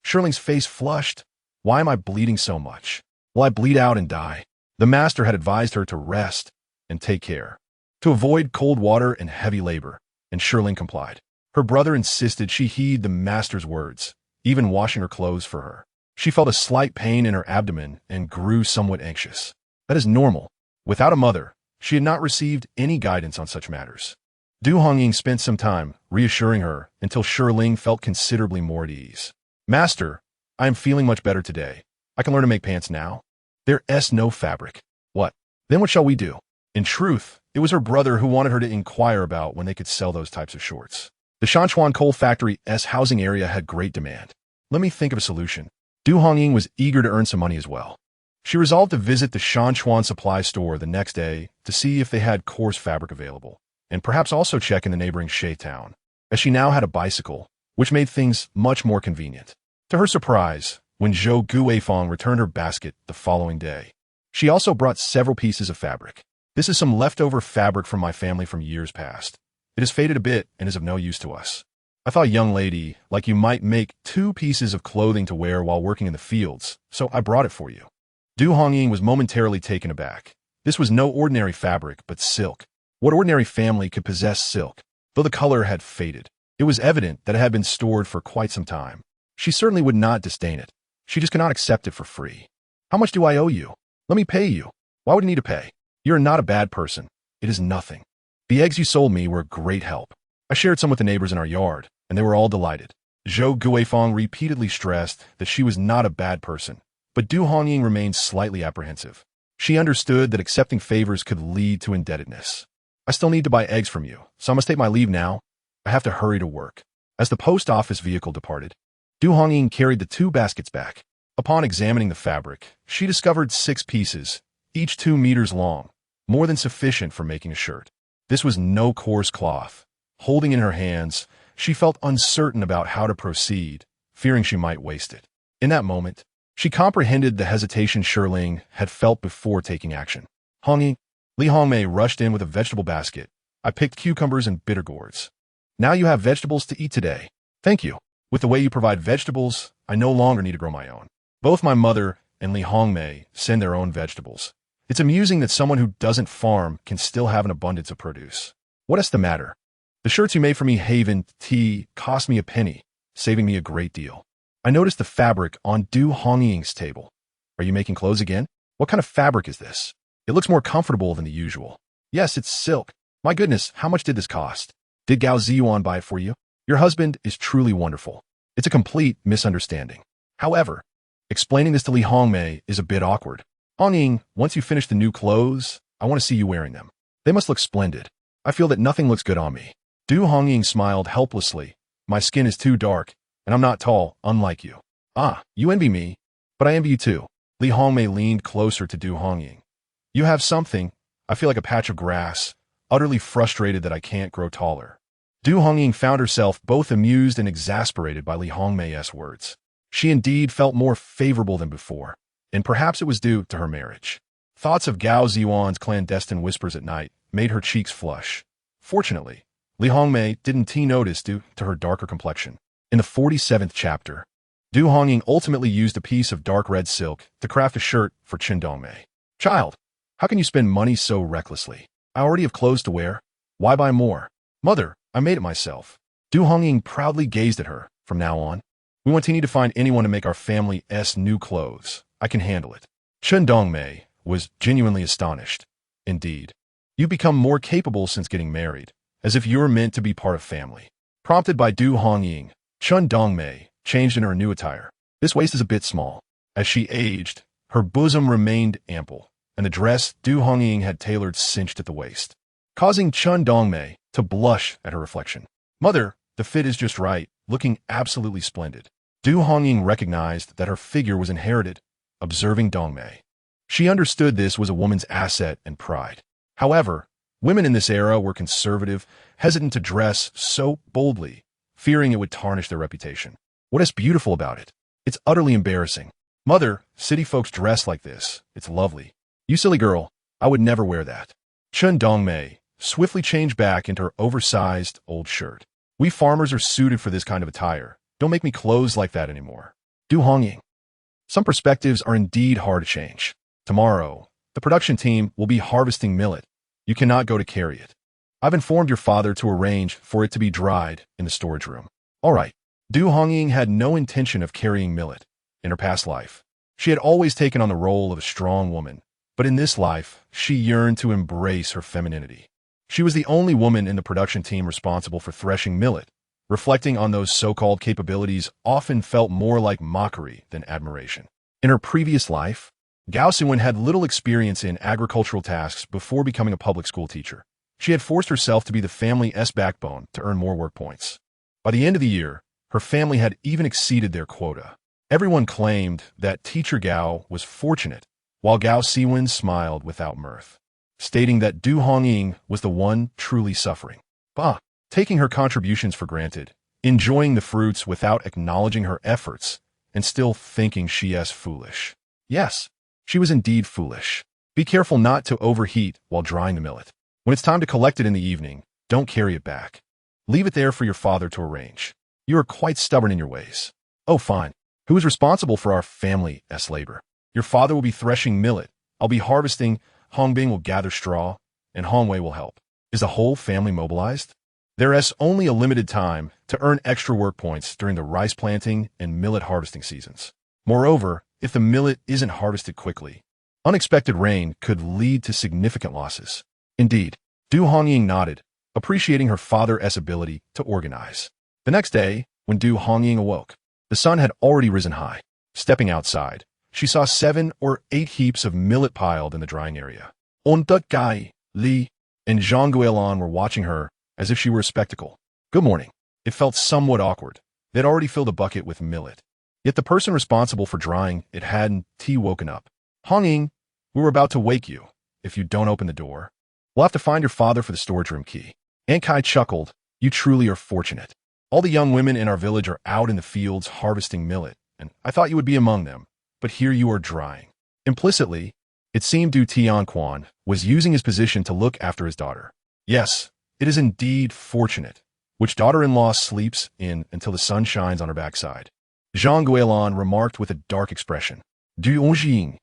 Shirling's face flushed. "Why am I bleeding so much? Will I bleed out and die?" The master had advised her to rest and take care, to avoid cold water and heavy labor, and Shirling complied. Her brother insisted she heed the master's words, even washing her clothes for her. She felt a slight pain in her abdomen and grew somewhat anxious. That is normal. Without a mother, she had not received any guidance on such matters. Du Hongying spent some time reassuring her until Ling felt considerably more at ease. Master, I am feeling much better today. I can learn to make pants now. There's no fabric. What? Then what shall we do? In truth, it was her brother who wanted her to inquire about when they could sell those types of shorts. The Shanchuan coal factory's housing area had great demand. Let me think of a solution. Du Hongying was eager to earn some money as well. She resolved to visit the Shanchuan supply store the next day to see if they had coarse fabric available, and perhaps also check in the neighboring Shay town, as she now had a bicycle, which made things much more convenient. To her surprise, when Zhou Guifang returned her basket the following day, she also brought several pieces of fabric. This is some leftover fabric from my family from years past. It has faded a bit and is of no use to us. I thought a young lady like you might make 2 pieces of clothing to wear while working in the fields, so I brought it for you. Du Hongying was momentarily taken aback. This was no ordinary fabric, but silk. What ordinary family could possess silk? Though the color had faded, it was evident that it had been stored for quite some time. She certainly would not disdain it. She just could not accept it for free. How much do I owe you? Let me pay you. Why would I need to pay? You're not a bad person. It is nothing. The eggs you sold me were a great help. I shared some with the neighbors in our yard, and they were all delighted. Zhou Guifang repeatedly stressed that she was not a bad person, but Du Hongying remained slightly apprehensive. She understood that accepting favors could lead to indebtedness. I still need to buy eggs from you, so I must take my leave now. I have to hurry to work. As the post office vehicle departed, Du Hongying carried the 2 baskets back. Upon examining the fabric, she discovered 6 pieces, each 2 meters long, more than sufficient for making a shirt. This was no coarse cloth. Holding in her hands, she felt uncertain about how to proceed, fearing she might waste it. In that moment, she comprehended the hesitation Ling had felt before taking action. Hongying, Li Hongmei rushed in with a vegetable basket. I picked cucumbers and bitter gourds. Now you have vegetables to eat today. Thank you. With the way you provide vegetables, I no longer need to grow my own. Both my mother and Li Hongmei send their own vegetables. It's amusing that someone who doesn't farm can still have an abundance of produce. What is the matter? The shirts you made for me, Haven Tea, cost me a penny, saving me a great deal. I noticed the fabric on Du Hongying's table. Are you making clothes again? What kind of fabric is this? It looks more comfortable than the usual. Yes, it's silk. My goodness, how much did this cost? Did Gao Zhiyuan buy it for you? Your husband is truly wonderful. It's a complete misunderstanding. However, explaining this to Li Hongmei is a bit awkward. Hongying, once you finish the new clothes, I want to see you wearing them. They must look splendid. I feel that nothing looks good on me. Du Hongying smiled helplessly. My skin is too dark, and I'm not tall, unlike you. Ah, you envy me, but I envy you too. Li Hongmei leaned closer to Du Hongying. You have something. I feel like a patch of grass, utterly frustrated that I can't grow taller. Du Hongying found herself both amused and exasperated by Li Hongmei's words. She indeed felt more favorable than before, and perhaps it was due to her marriage. Thoughts of Gao Zhiyuan's clandestine whispers at night made her cheeks flush. Fortunately, Li Hongmei didn't notice due to her darker complexion. In the 47th chapter, Du Hongying ultimately used a piece of dark red silk to craft a shirt for Chen Dongmei. Child, how can you spend money so recklessly? I already have clothes to wear. Why buy more? Mother, I made it myself. Du Hongying proudly gazed at her. From now on, we won't need to find anyone to make our family's new clothes. I can handle it. Chen Dongmei was genuinely astonished. Indeed, you've become more capable since getting married, as if you're meant to be part of family. Prompted by Du Hongying, Chen Dongmei changed in her new attire. This waist is a bit small. As she aged, her bosom remained ample, and the dress Du Hongying had tailored cinched at the waist, causing Chen Dongmei to blush at her reflection. Mother, the fit is just right, looking absolutely splendid. Du Hongying recognized that her figure was inherited, observing Dongmei. She understood this was a woman's asset and pride. However, women in this era were conservative, hesitant to dress so boldly, fearing it would tarnish their reputation. What is beautiful about it? It's utterly embarrassing. Mother, city folks dress like this. It's lovely. You silly girl, I would never wear that. Chen Dongmei swiftly changed back into her oversized old shirt. We farmers are suited for this kind of attire. Don't make me clothes like that anymore. Du Hongying. Some perspectives are indeed hard to change. Tomorrow, the production team will be harvesting millet. You cannot go to carry it. I've informed your father to arrange for it to be dried in the storage room. All right. Du Hongying had no intention of carrying millet. In her past life, she had always taken on the role of a strong woman, But in this life, she yearned to embrace her femininity. She was the only woman in the production team responsible for threshing millet. Reflecting on those so-called capabilities often felt more like mockery than admiration. In her previous life, Gao Siwen had little experience in agricultural tasks before becoming a public school teacher. She had forced herself to be the family's backbone to earn more work points. By the end of the year, her family had even exceeded their quota. Everyone claimed that teacher Gao was fortunate, while Gao Siwen smiled without mirth, stating that Du Hongying was the one truly suffering. Taking her contributions for granted, enjoying the fruits without acknowledging her efforts, and still thinking she's foolish. Yes, she was indeed foolish. Be careful not to overheat while drying the millet. When it's time to collect it in the evening, don't carry it back. Leave it there for your father to arrange. You are quite stubborn in your ways. Oh, fine. Who is responsible for our family's labor? Your father will be threshing millet. I'll be harvesting. Hongbing will gather straw, and Hongwei will help. Is the whole family mobilized? There is only a limited time to earn extra work points during the rice planting and millet harvesting seasons. Moreover, if the millet isn't harvested quickly, unexpected rain could lead to significant losses. Indeed, Du Hongying nodded, appreciating her father's ability to organize. The next day, when Du Hongying awoke, the sun had already risen high. Stepping outside, she saw 7 or 8 heaps of millet piled in the drying area. Gai, Li, and Zhang Guilin were watching her as if she were a spectacle. Good morning. It felt somewhat awkward. They'd already filled a bucket with millet. Yet the person responsible for drying it hadn't woken up. Hongying, we were about to wake you. If you don't open the door, we'll have to find your father for the storage room key. Aunt Kai chuckled. You truly are fortunate. All the young women in our village are out in the fields harvesting millet, and I thought you would be among them. But here you are drying. Implicitly, it seemed Du Tianquan was using his position to look after his daughter. Yes, it is indeed fortunate. Which daughter-in-law sleeps in until the sun shines on her backside? Zhang Guilin remarked with a dark expression. Du Hongying.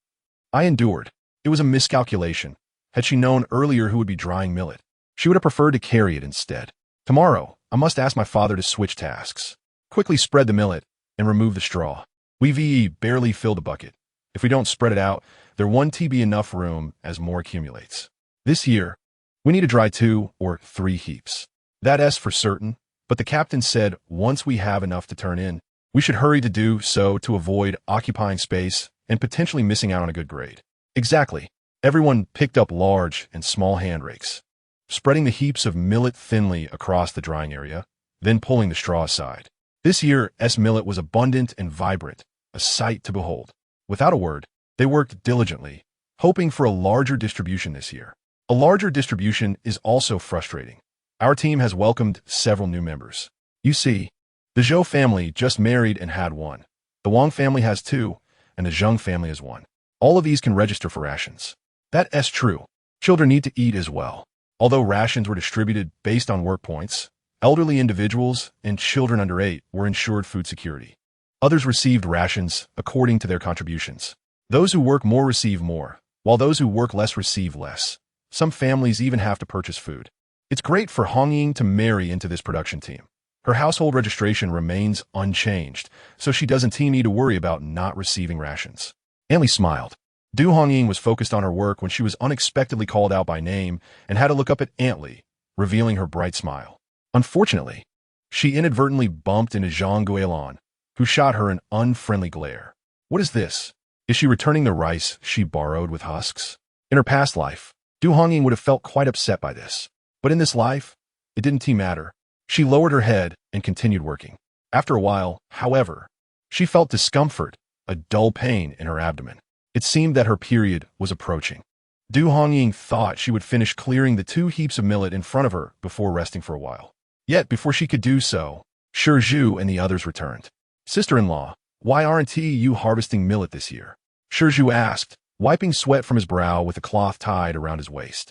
I endured. It was a miscalculation. Had she known earlier who would be drying millet, she would have preferred to carry it instead. Tomorrow, I must ask my father to switch tasks. Quickly spread the millet and remove the straw. We've barely filled the bucket. If we don't spread it out, there won't be enough room as more accumulates. This year, we need to dry 2 or 3 heaps. That's for certain, but the captain said once we have enough to turn in, we should hurry to do so to avoid occupying space and potentially missing out on a good grade. Exactly. Everyone picked up large and small hand rakes, spreading the heaps of millet thinly across the drying area, then pulling the straw aside. This year's millet was abundant and vibrant, a sight to behold. Without a word, they worked diligently, hoping for a larger distribution this year. A larger distribution is also frustrating. Our team has welcomed several new members. You see, the Zhou family just married and had 1. The Wang family has 2, and the Zheng family has 1. All of these can register for rations. That's true. Children need to eat as well. Although rations were distributed based on work points, elderly individuals and children under 8 were ensured food security. Others received rations according to their contributions. Those who work more receive more, while those who work less receive less. Some families even have to purchase food. It's great for Hongying to marry into this production team. Her household registration remains unchanged, so she doesn't need to worry about not receiving rations. Anli smiled. Du Hongying was focused on her work when she was unexpectedly called out by name and had to look up at Anli, revealing her bright smile. Unfortunately, she inadvertently bumped into Zhang Guilin, who shot her an unfriendly glare. What is this? Is she returning the rice she borrowed with husks? In her past life, Du Hongying would have felt quite upset by this. But in this life, it didn't matter. She lowered her head and continued working. After a while, however, she felt discomfort, a dull pain in her abdomen. It seemed that her period was approaching. Du Hongying thought she would finish clearing the 2 heaps of millet in front of her before resting for a while. Yet, before she could do so, Shi Zhu and the others returned. Sister-in-law, why aren't you harvesting millet this year? Shi Zhu asked, wiping sweat from his brow with a cloth tied around his waist.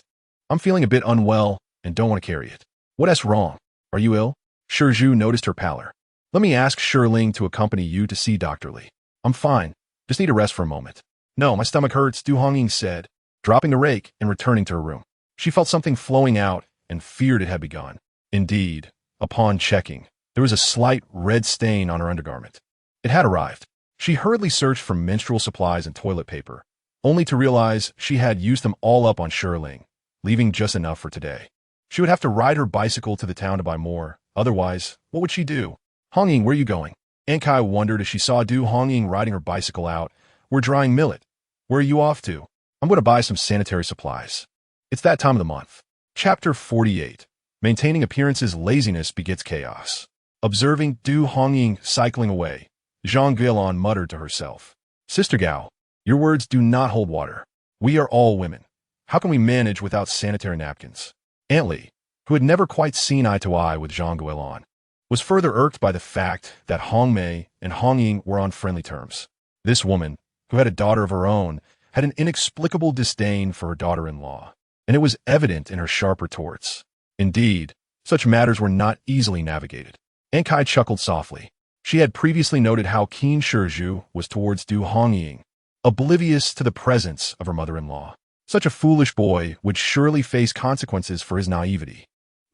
I'm feeling a bit unwell and don't want to carry it. What's wrong? Are you ill? Shi Zhu noticed her pallor. Let me ask Shiling to accompany you to see Dr. Li. I'm fine. Just need to rest for a moment. No, my stomach hurts, Du Hongying said, dropping the rake and returning to her room. She felt something flowing out and feared it had begun. Indeed, upon checking, there was a slight red stain on her undergarment. It had arrived. She hurriedly searched for menstrual supplies and toilet paper, only to realize she had used them all up on Shirling, leaving just enough for today. She would have to ride her bicycle to the town to buy more. Otherwise, what would she do? Hongying, where are you going? Aunt Kai wondered as she saw Du Hongying riding her bicycle out. We're drying millet. Where are you off to? I'm going to buy some sanitary supplies. It's that time of the month. Chapter 48. Maintaining appearances, laziness begets chaos. Observing Du Hongying cycling away, Zhang Guilin muttered to herself. Sister Gao, your words do not hold water. We are all women. How can we manage without sanitary napkins? Aunt Li, who had never quite seen eye to eye with Zhang Guilin, was further irked by the fact that Hong Mei and Hongying were on friendly terms. This woman, who had a daughter of her own, had an inexplicable disdain for her daughter-in-law, and it was evident in her sharp retorts. Indeed, such matters were not easily navigated. Aunt Kai chuckled softly. She had previously noted how keen Shizhu was towards Du Hongying, oblivious to the presence of her mother-in-law. Such a foolish boy would surely face consequences for his naivety.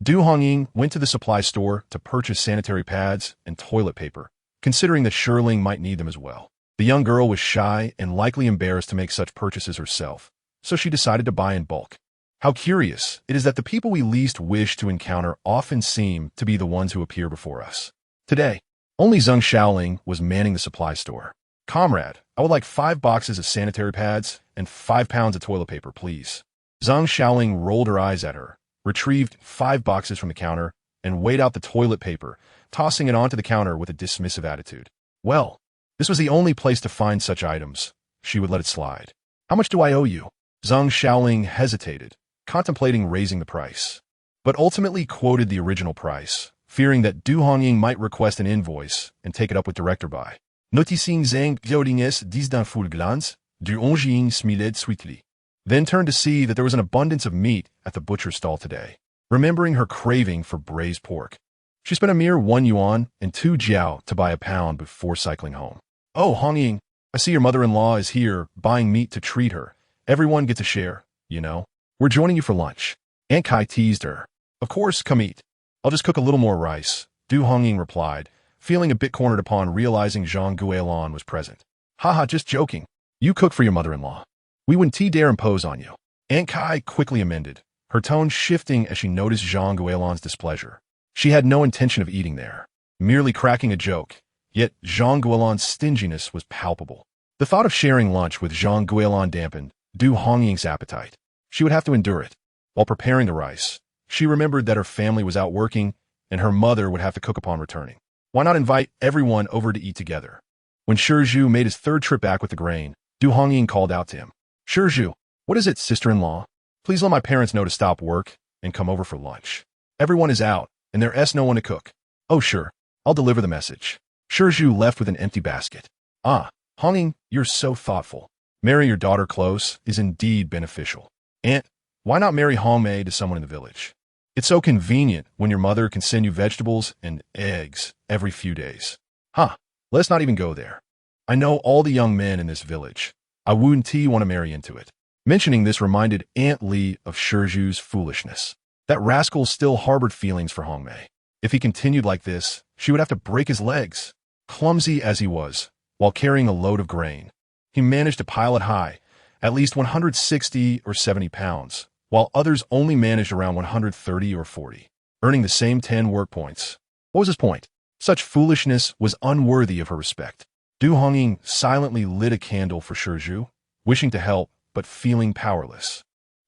Du Hongying went to the supply store to purchase sanitary pads and toilet paper, considering that Shirling might need them as well. The young girl was shy and likely embarrassed to make such purchases herself, so she decided to buy in bulk. How curious it is that the people we least wish to encounter often seem to be the ones who appear before us. Today, only Zheng Shaoling was manning the supply store. Comrade, I would like 5 boxes of sanitary pads and 5 pounds of toilet paper, please. Zheng Shaoling rolled her eyes at her, retrieved 5 boxes from the counter, and weighed out the toilet paper, tossing it onto the counter with a dismissive attitude. Well, this was the only place to find such items. She would let it slide. How much do I owe you? Zheng Shaoling hesitated, contemplating raising the price, but ultimately quoted the original price, fearing that Du Hongying might request an invoice and take it up with director by. Noticing Zhang Guilin dis d'un full glance, Du Hongying smiled sweetly, then turned to see that there was an abundance of meat at the butcher's stall today. Remembering her craving for braised pork, she spent a mere 1 yuan and 2 jiao to buy a pound before cycling home. Oh, Hongying, I see your mother-in-law is here buying meat to treat her. Everyone gets a share, you know. We're joining you for lunch. Aunt Kai teased her. Of course, come eat. I'll just cook a little more rice, Du Hongying replied, feeling a bit cornered upon realizing Zhang Guilin was present. Haha, just joking. You cook for your mother-in-law. We wouldn't dare impose on you. Aunt Kai quickly amended, her tone shifting as she noticed Zhang Guilin's displeasure. She had no intention of eating there, merely cracking a joke, yet Zhang Guilin's stinginess was palpable. The thought of sharing lunch with Zhang Guilin dampened Du Hongying's appetite. She would have to endure it. While preparing the rice, she remembered that her family was out working and her mother would have to cook upon returning. Why not invite everyone over to eat together? When Shizhu made his 3rd trip back with the grain, Du Hongying called out to him. Shizhu, what is it, sister-in-law? Please let my parents know to stop work and come over for lunch. Everyone is out, and there's no one to cook. Oh, sure. I'll deliver the message. Shizhu left with an empty basket. Ah, Hongying, you're so thoughtful. Marrying your daughter close is indeed beneficial. Aunt, why not marry Hong Mei to someone in the village? It's so convenient when your mother can send you vegetables and eggs every few days. Let's not even go there. I know all the young men in this village. I wouldn't want to marry into it. Mentioning this reminded Aunt Li of Shizhu's foolishness. That rascal still harbored feelings for Hong Mei. If he continued like this, she would have to break his legs. Clumsy as he was, while carrying a load of grain, he managed to pile it high, at least 160 or 70 pounds, while others only managed around 130 or 40, earning the same 10 work points. What was his point? Such foolishness was unworthy of her respect. Du Hongying silently lit a candle for Shizhu, wishing to help, but feeling powerless.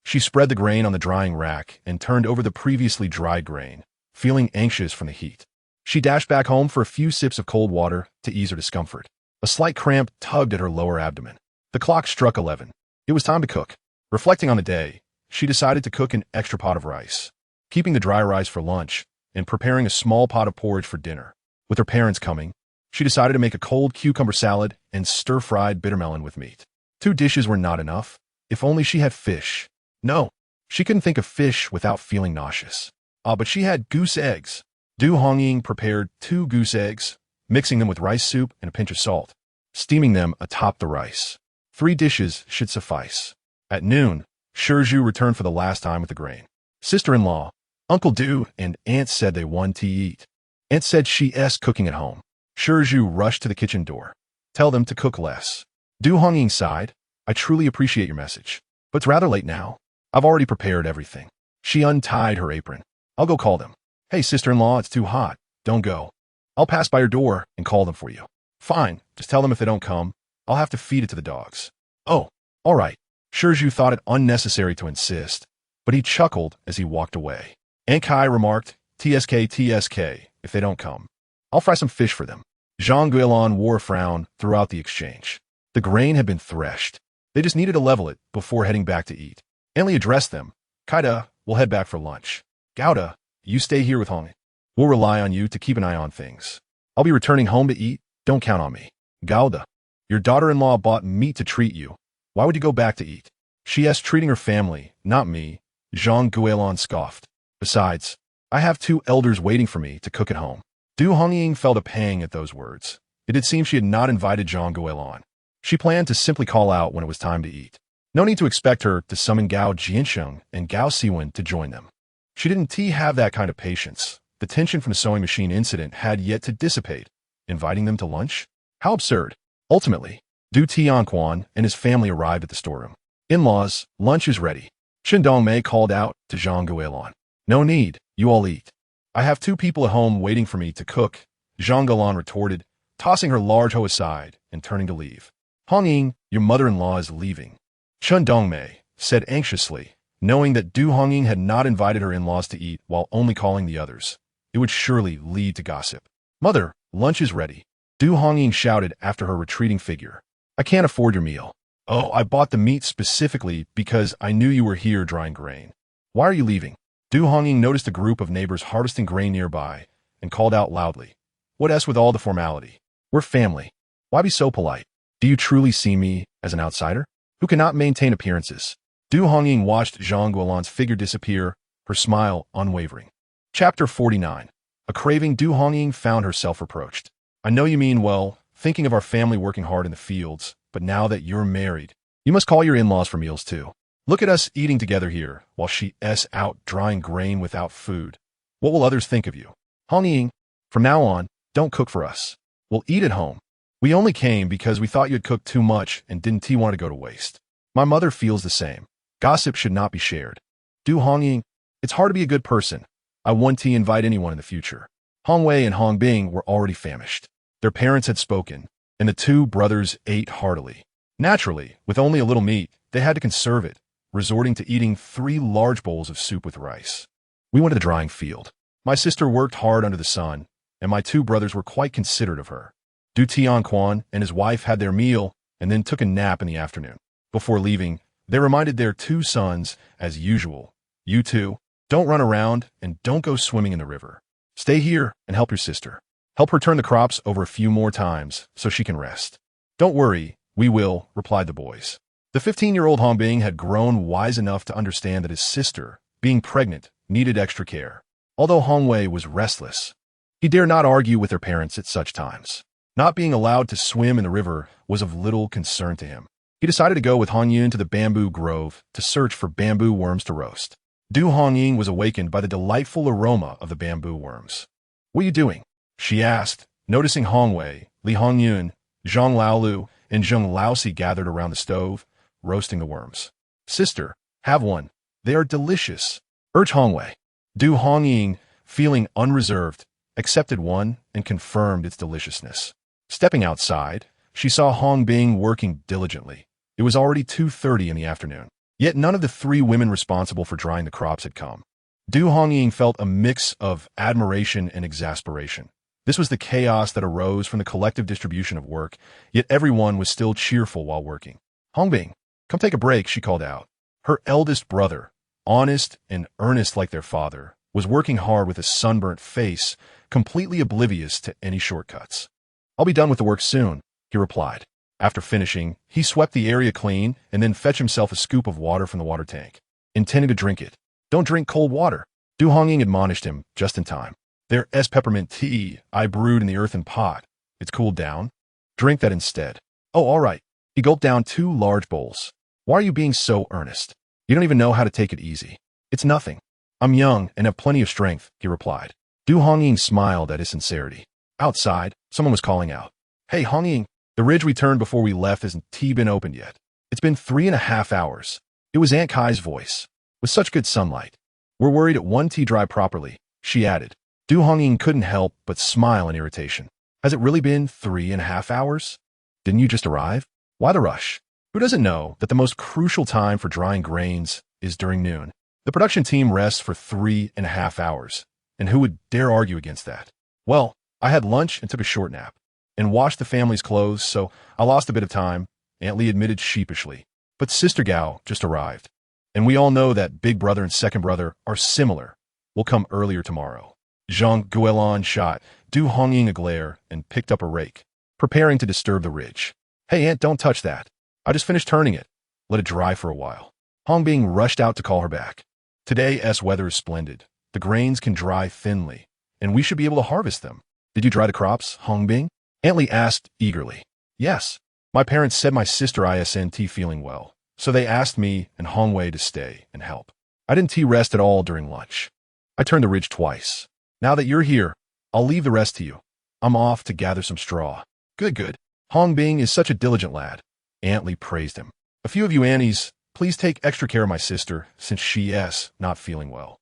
She spread the grain on the drying rack and turned over the previously dried grain, feeling anxious from the heat. She dashed back home for a few sips of cold water to ease her discomfort. A slight cramp tugged at her lower abdomen. The clock struck 11. It was time to cook. Reflecting on the day, she decided to cook an extra pot of rice, keeping the dry rice for lunch and preparing a small pot of porridge for dinner. With her parents coming, she decided to make a cold cucumber salad and stir-fried bittermelon with meat. 2 dishes were not enough. If only she had fish. No, she couldn't think of fish without feeling nauseous. But she had goose eggs. Du Hongying prepared 2 goose eggs, mixing them with rice soup and a pinch of salt, steaming them atop the rice. 3 dishes should suffice. At noon, Shizhu returned for the last time with the grain. Sister-in-law, Uncle Du and Aunt said they want to eat. Aunt said she's cooking at home. Shizhu rushed to the kitchen door. Tell them to cook less. Du Hongying sighed. I truly appreciate your message. But it's rather late now. I've already prepared everything. She untied her apron. I'll go call them. Hey, sister-in-law, it's too hot. Don't go. I'll pass by your door and call them for you. Fine, just tell them if they don't come, I'll have to feed it to the dogs. Oh, all right. Sure as you thought it unnecessary to insist, but he chuckled as he walked away. Aunt Kai remarked, TSK, if they don't come. I'll fry some fish for them. Zhang Guilin wore a frown throughout the exchange. The grain had been threshed. They just needed to level it before heading back to eat. Anli addressed them. Kaida, we'll head back for lunch. Gouda, you stay here with Hongying. We'll rely on you to keep an eye on things. I'll be returning home to eat. Don't count on me. Gouda, your daughter-in-law bought meat to treat you. Why would you go back to eat? She's treating her family, not me. Zhang Guilin scoffed. Besides, I have 2 elders waiting for me to cook at home. Du Hongying felt a pang at those words. It did seem she had not invited Zhang Guilin. She planned to simply call out when it was time to eat. No need to expect her to summon Gao Zhiyuan and Gao Siwen to join them. She didn't have that kind of patience. The tension from the sewing machine incident had yet to dissipate. Inviting them to lunch? How absurd. Ultimately, Du Tianquan and his family arrived at the storeroom. In-laws, lunch is ready. Chen Dongmei called out to Zhang Guilin. No need, you all eat. I have 2 people at home waiting for me to cook, Zhang Guilin retorted, tossing her large hoe aside and turning to leave. Hongying, your mother-in-law is leaving. Chen Dongmei said anxiously, knowing that Du Hongying had not invited her in-laws to eat while only calling the others. It would surely lead to gossip. Mother, lunch is ready. Du Hongying shouted after her retreating figure. I can't afford your meal. Oh, I bought the meat specifically because I knew you were here drying grain. Why are you leaving? Du Hongying noticed a group of neighbors harvesting grain nearby and called out loudly. What with all the formality? We're family. Why be so polite? Do you truly see me as an outsider who cannot maintain appearances? Du Hongying watched Zhang Guilin's figure disappear, her smile unwavering. Chapter 49. A craving. Du Hongying found herself reproached. I know you mean well, thinking of our family working hard in the fields, but now that you're married, you must call your in-laws for meals too. Look at us eating together here while she's out drying grain without food. What will others think of you? Hongying, from now on, don't cook for us. We'll eat at home. We only came because we thought you'd cooked too much and didn't want to go to waste. My mother feels the same. Gossip should not be shared. Du Hongying, it's hard to be a good person. I won't invite anyone in the future. Hongwei and Hongbing were already famished. Their parents had spoken, and the 2 brothers ate heartily. Naturally, with only a little meat, they had to conserve it, resorting to eating 3 large bowls of soup with rice. We went to the drying field. My sister worked hard under the sun, and my 2 brothers were quite considerate of her. Du Tianquan and his wife had their meal and then took a nap in the afternoon. Before leaving, they reminded their 2 sons, as usual, you 2, don't run around and don't go swimming in the river. Stay here and help your sister. Help her turn the crops over a few more times so she can rest. Don't worry, we will, replied the boys. The 15-year-old Hongbing had grown wise enough to understand that his sister, being pregnant, needed extra care. Although Hongwei was restless, he dared not argue with their parents at such times. Not being allowed to swim in the river was of little concern to him. He decided to go with Hongying to the bamboo grove to search for bamboo worms to roast. Du Hongying was awakened by the delightful aroma of the bamboo worms. What are you doing? She asked, noticing Hongwei, Li Hongyun, Zhang Laolu, and Zheng Laosi gathered around the stove, roasting the worms. Sister, have one. They are delicious. Urged Hongwei. Du Hongying, feeling unreserved, accepted one and confirmed its deliciousness. Stepping outside, she saw Hongbing working diligently. It was already 2:30 in the afternoon. Yet none of the 3 women responsible for drying the crops had come. Du Hongying felt a mix of admiration and exasperation. This was the chaos that arose from the collective distribution of work, yet everyone was still cheerful while working. Hongbing, come take a break, she called out. Her eldest brother, honest and earnest like their father, was working hard with a sunburnt face, completely oblivious to any shortcuts. I'll be done with the work soon, he replied. After finishing, he swept the area clean and then fetched himself a scoop of water from the water tank, intending to drink it. Don't drink cold water, Du Hongying admonished him just in time. There's peppermint tea I brewed in the earthen pot. It's cooled down. Drink that instead. Oh, all right. He gulped down 2 large bowls. Why are you being so earnest? You don't even know how to take it easy. It's nothing. I'm young and have plenty of strength, he replied. Du Hongying smiled at his sincerity. Outside, someone was calling out. Hey, Hongying, the ridge we turned before we left hasn't been opened yet. It's been 3.5 hours. It was Aunt Kai's voice. With such good sunlight. We're worried it won't tea dry properly, she added. Du Hongying couldn't help but smile in irritation. Has it really been 3.5 hours? Didn't you just arrive? Why the rush? Who doesn't know that the most crucial time for drying grains is during noon? The production team rests for 3.5 hours, and who would dare argue against that? Well, I had lunch and took a short nap, and washed the family's clothes, so I lost a bit of time, Aunt Lee admitted sheepishly. But Sister Gao just arrived, and we all know that big brother and second brother are similar. We'll come earlier tomorrow. Zhang Guolan shot Du Hongying a glare and picked up a rake, preparing to disturb the ridge. Hey, Aunt, don't touch that. I just finished turning it. Let it dry for a while. Hongbing rushed out to call her back. Today's weather is splendid. The grains can dry thinly, and we should be able to harvest them. Did you dry the crops, Hongbing? Aunt Lee asked eagerly. Yes. My parents said my sister isn't feeling well, so they asked me and Hongwei to stay and help. I didn't rest at all during lunch. I turned the ridge twice. Now that you're here, I'll leave the rest to you. I'm off to gather some straw. Good. Hongbing is such a diligent lad. Aunt Lee praised him. A few of you aunties, please take extra care of my sister, since she's not feeling well.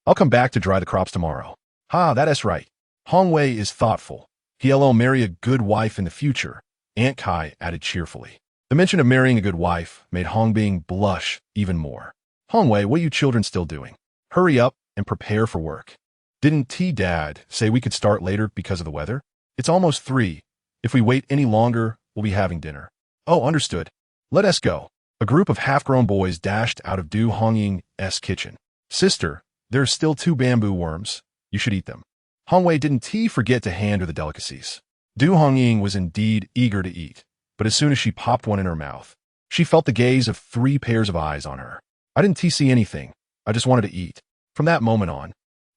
I'll come back to dry the crops tomorrow. That's right. Hongwei is thoughtful. He'll marry a good wife in the future, Aunt Kai added cheerfully. The mention of marrying a good wife made Hongbing blush even more. Hongwei, what are you children still doing? Hurry up and prepare for work. Didn't Dad say we could start later because of the weather? It's almost 3. If we wait any longer, we'll be having dinner. Oh, understood. Let us go. A group of half-grown boys dashed out of Du Hongying's kitchen. Sister, there are still 2 bamboo worms. You should eat them. Hongwei didn't forget to hand her the delicacies. Du Hongying was indeed eager to eat, but as soon as she popped one in her mouth, she felt the gaze of 3 pairs of eyes on her. I didn't see anything. I just wanted to eat. From that moment on,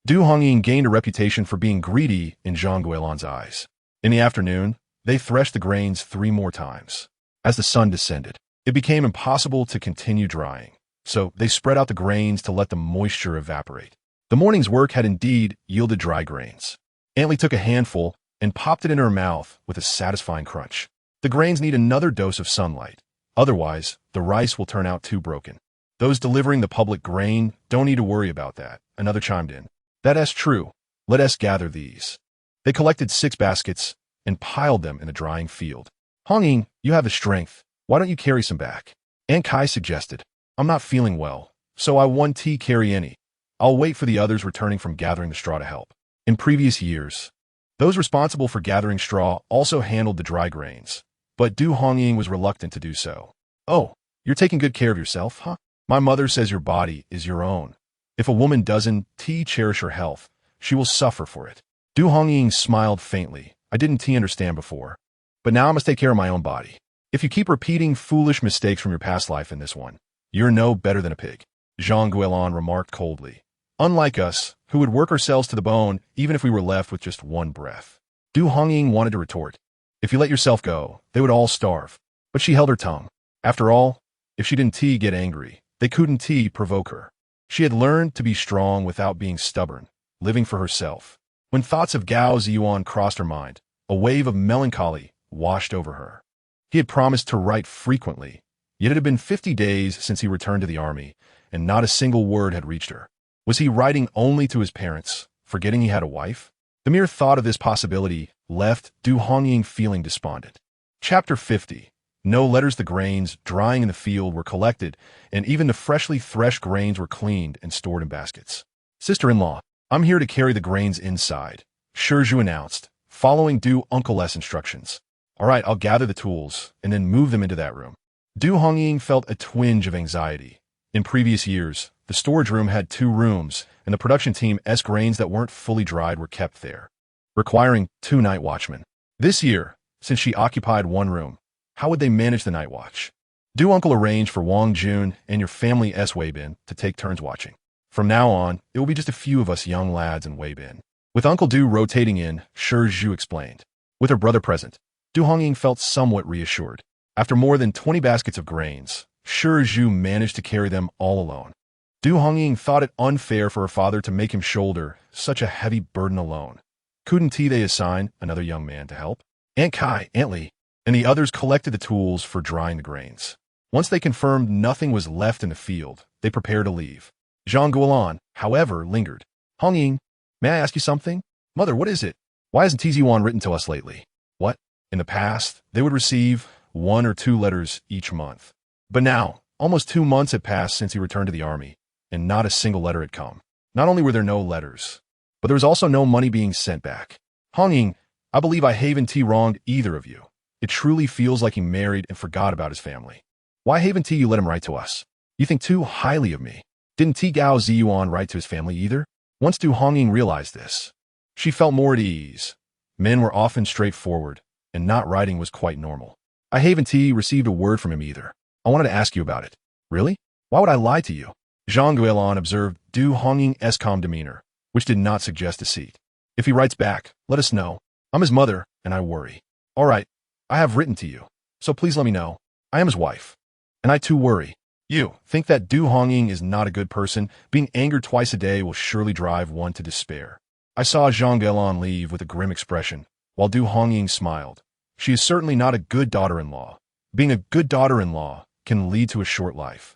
Du Hongying gained a reputation for being greedy in Zhang Guolan's eyes. In the afternoon, they threshed the grains 3 more times. As the sun descended, it became impossible to continue drying, so they spread out the grains to let the moisture evaporate. The morning's work had indeed yielded dry grains. Aunt Lee took a handful and popped it in her mouth with a satisfying crunch. The grains need another dose of sunlight. Otherwise, the rice will turn out too broken. Those delivering the public grain don't need to worry about that, another chimed in. That's true. Let us gather these. They collected 6 baskets and piled them in the drying field. Hongying, you have the strength. Why don't you carry some back? Aunt Kai suggested. I'm not feeling well, so I won't carry any. I'll wait for the others returning from gathering the straw to help. In previous years, those responsible for gathering straw also handled the dry grains, but Du Hongying was reluctant to do so. Oh, you're taking good care of yourself, huh? My mother says your body is your own. If a woman doesn't cherish her health, she will suffer for it. Du Hongying smiled faintly. I didn't understand before, but now I must take care of my own body. If you keep repeating foolish mistakes from your past life in this one, you're no better than a pig, Zhang Guolan remarked coldly. Unlike us, who would work ourselves to the bone even if we were left with just one breath. Du Hongying wanted to retort. If you let yourself go, they would all starve. But she held her tongue. After all, if she didn't get angry, they couldn't provoke her. She had learned to be strong without being stubborn, living for herself. When thoughts of Gao Zhiyuan crossed her mind, a wave of melancholy washed over her. He had promised to write frequently, yet it had been 50 days since he returned to the army, and not a single word had reached her. Was he writing only to his parents, forgetting he had a wife? The mere thought of this possibility left Du Hongying feeling despondent. Chapter 50. No letters. The grains drying in the field were collected, and even the freshly threshed grains were cleaned and stored in baskets. Sister-in-law, I'm here to carry the grains inside, Ju announced, following Du Uncle's instructions. All right, I'll gather the tools and then move them into that room. Du Hongying felt a twinge of anxiety. In previous years, the storage room had 2 rooms, and the production team's grains that weren't fully dried were kept there, requiring 2 night watchmen. This year, since she occupied 1 room, how would they manage the night watch? Du Uncle arranged for Wang Jun and your family's Weibin to take turns watching. From now on, it will be just a few of us young lads in Weibin. With Uncle Du rotating in, Ju explained. With her brother present, Du Hongying felt somewhat reassured. After more than 20 baskets of grains, Ju managed to carry them all alone. Du Hongying thought it unfair for her father to make him shoulder such a heavy burden alone. Couldn't they assign another young man to help? Aunt Kai, Aunt Lee, and the others collected the tools for drying the grains. Once they confirmed nothing was left in the field, they prepared to leave. Zhang Guolan, however, lingered. Hongying, may I ask you something? Mother, what is it? Why hasn't Zhiyuan written to us lately? What? In the past, they would receive 1 or 2 letters each month. But now, almost 2 months had passed since he returned to the army, and not a single letter had come. Not only were there no letters, but there was also no money being sent back. Hongying, I believe I haven't wronged either of you. It truly feels like he married and forgot about his family. Why haven't you let him write to us? You think too highly of me. Didn't Gao Zhiyuan write to his family either? Once Hongying realized this, she felt more at ease. Men were often straightforward, and not writing was quite normal. I haven't received a word from him either. I wanted to ask you about it. Really? Why would I lie to you? Zhang Guolan observed Hongying's calm demeanor, which did not suggest deceit. If he writes back, let us know. I'm his mother, and I worry. All right, I have written to you, so please let me know. I am his wife, and I too worry. You think that Hongying is not a good person? Being angered twice a day will surely drive one to despair. I saw Zhang Guolan leave with a grim expression, while Hongying smiled. She is certainly not a good daughter-in-law. Being a good daughter-in-law can lead to a short life.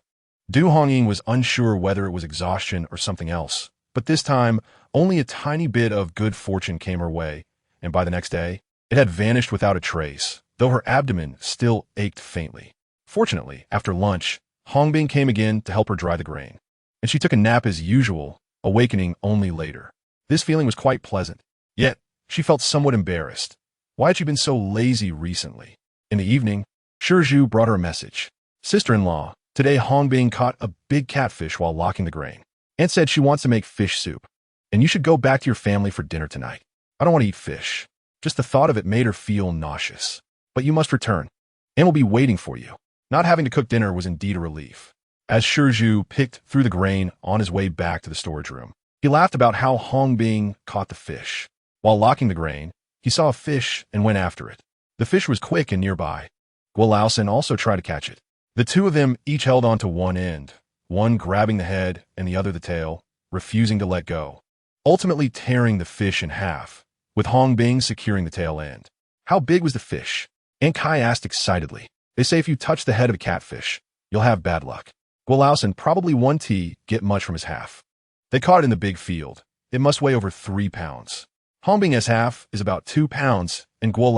Hongying was unsure whether it was exhaustion or something else, but this time, only a tiny bit of good fortune came her way, and by the next day, it had vanished without a trace, though her abdomen still ached faintly. Fortunately, after lunch, Hongbing came again to help her dry the grain, and she took a nap as usual, awakening only later. This feeling was quite pleasant, yet she felt somewhat embarrassed. Why had she been so lazy recently? In the evening, Zhu brought her a message. Sister-in-law, today Hongbing caught a big catfish while locking the grain. Aunt said she wants to make fish soup, and you should go back to your family for dinner tonight. I don't want to eat fish. Just the thought of it made her feel nauseous. But you must return. Aunt will be waiting for you. Not having to cook dinner was indeed a relief. As Zhu picked through the grain on his way back to the storage room, he laughed about how Hongbing caught the fish. While locking the grain, he saw a fish and went after it. The fish was quick and nearby. Guo also tried to catch it. The two of them each held on to one end, one grabbing the head and the other the tail, refusing to let go, ultimately tearing the fish in half, with Hongbing securing the tail end. How big was the fish? Aunt Kai asked excitedly. They say if you touch the head of a catfish, you'll have bad luck. Guo probably won't get much from his half. They caught it in the big field. It must weigh over 3 pounds. Hongbing's half is about 2 pounds, and Guo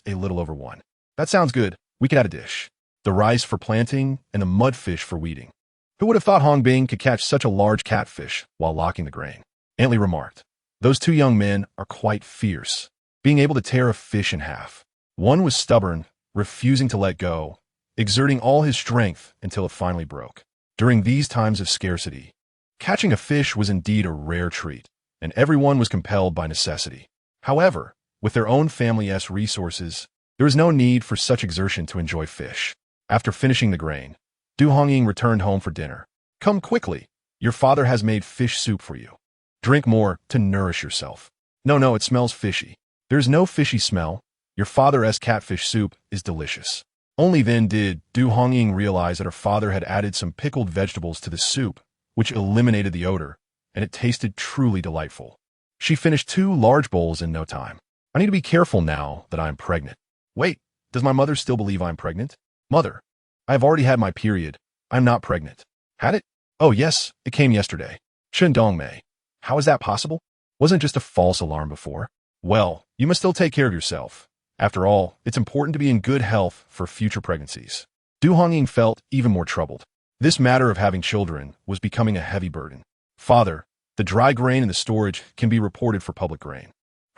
a little over 1. That sounds good. We could add a dish. The rice for planting and the mudfish for weeding. Who would have thought Hongbing could catch such a large catfish while locking the grain? Aunt Li remarked. Those two young men are quite fierce, being able to tear a fish in half. One was stubborn, refusing to let go, exerting all his strength until it finally broke. During these times of scarcity, catching a fish was indeed a rare treat, and everyone was compelled by necessity. However, with their own family's resources, there was no need for such exertion to enjoy fish. After finishing the grain, Hongying returned home for dinner. Come quickly. Your father has made fish soup for you. Drink more to nourish yourself. No, it smells fishy. There's no fishy smell. Your father's catfish soup is delicious. Only then did Hongying realize that her father had added some pickled vegetables to the soup, which eliminated the odor, and it tasted truly delightful. She finished 2 large bowls in no time. I need to be careful now that I am pregnant. Wait, does my mother still believe I'm pregnant? Mother, I have already had my period. I'm not pregnant. Had it? Oh yes, it came yesterday. Mei. How is that possible? Wasn't just a false alarm before? Well, you must still take care of yourself. After all, it's important to be in good health for future pregnancies. Hongying felt even more troubled. This matter of having children was becoming a heavy burden. Father, the dry grain in the storage can be reported for public grain.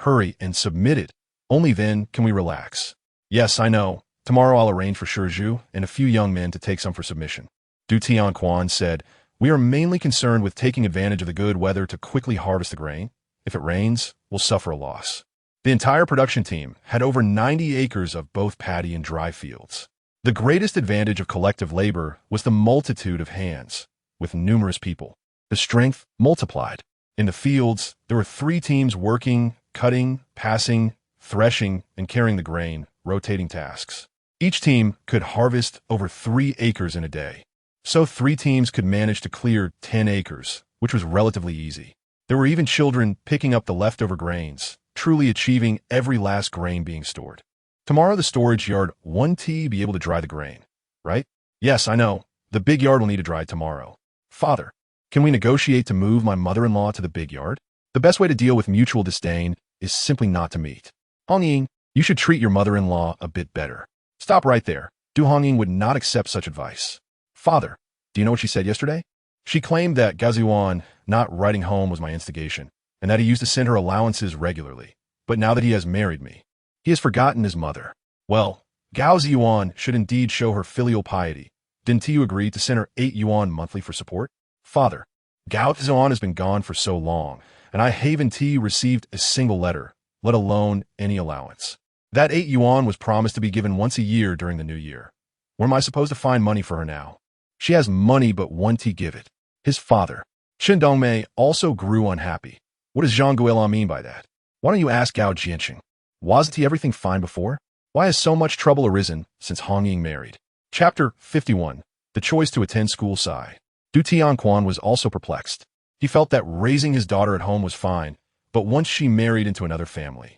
Hurry and submit it. Only then can we relax. Yes, I know. Tomorrow I'll arrange for Zhu and a few young men to take some for submission. Du Tianquan said, we are mainly concerned with taking advantage of the good weather to quickly harvest the grain. If it rains, we'll suffer a loss. The entire production team had over 90 acres of both paddy and dry fields. The greatest advantage of collective labor was the multitude of hands, with numerous people. The strength multiplied. In the fields, there were 3 teams working, cutting, passing, threshing, and carrying the grain, rotating tasks. Each team could harvest over 3 acres in a day. So 3 teams could manage to clear 10 acres, which was relatively easy. There were even children picking up the leftover grains, truly achieving every last grain being stored. Tomorrow the storage yard won't be able to dry the grain, right? Yes, I know. The big yard will need to dry tomorrow. Father, can we negotiate to move my mother-in-law to the big yard? The best way to deal with mutual disdain is simply not to meet. Hongying, you should treat your mother-in-law a bit better. Stop right there. Du Hongying would not accept such advice. Father, do you know what she said yesterday? She claimed that Gao Zhiyuan not writing home was my instigation, and that he used to send her allowances regularly. But now that he has married me, he has forgotten his mother. Well, Gao Zhiyuan should indeed show her filial piety. Didn't you agree to send her 8 yuan monthly for support? Father, Gao Zhiyuan has been gone for so long, and I haven't received a single letter, let alone any allowance. That 8 yuan was promised to be given once a year during the new year. Where am I supposed to find money for her now? She has money, but won't he give it? His father, Shen Dongmei, also grew unhappy. What does Zhang Guilin mean by that? Why don't you ask Gao Zhiyuan? Wasn't he everything fine before? Why has so much trouble arisen since Hongying married? Chapter 51. The Choice to Attend School Sigh. Du Tianquan was also perplexed. He felt that raising his daughter at home was fine, but once she married into another family,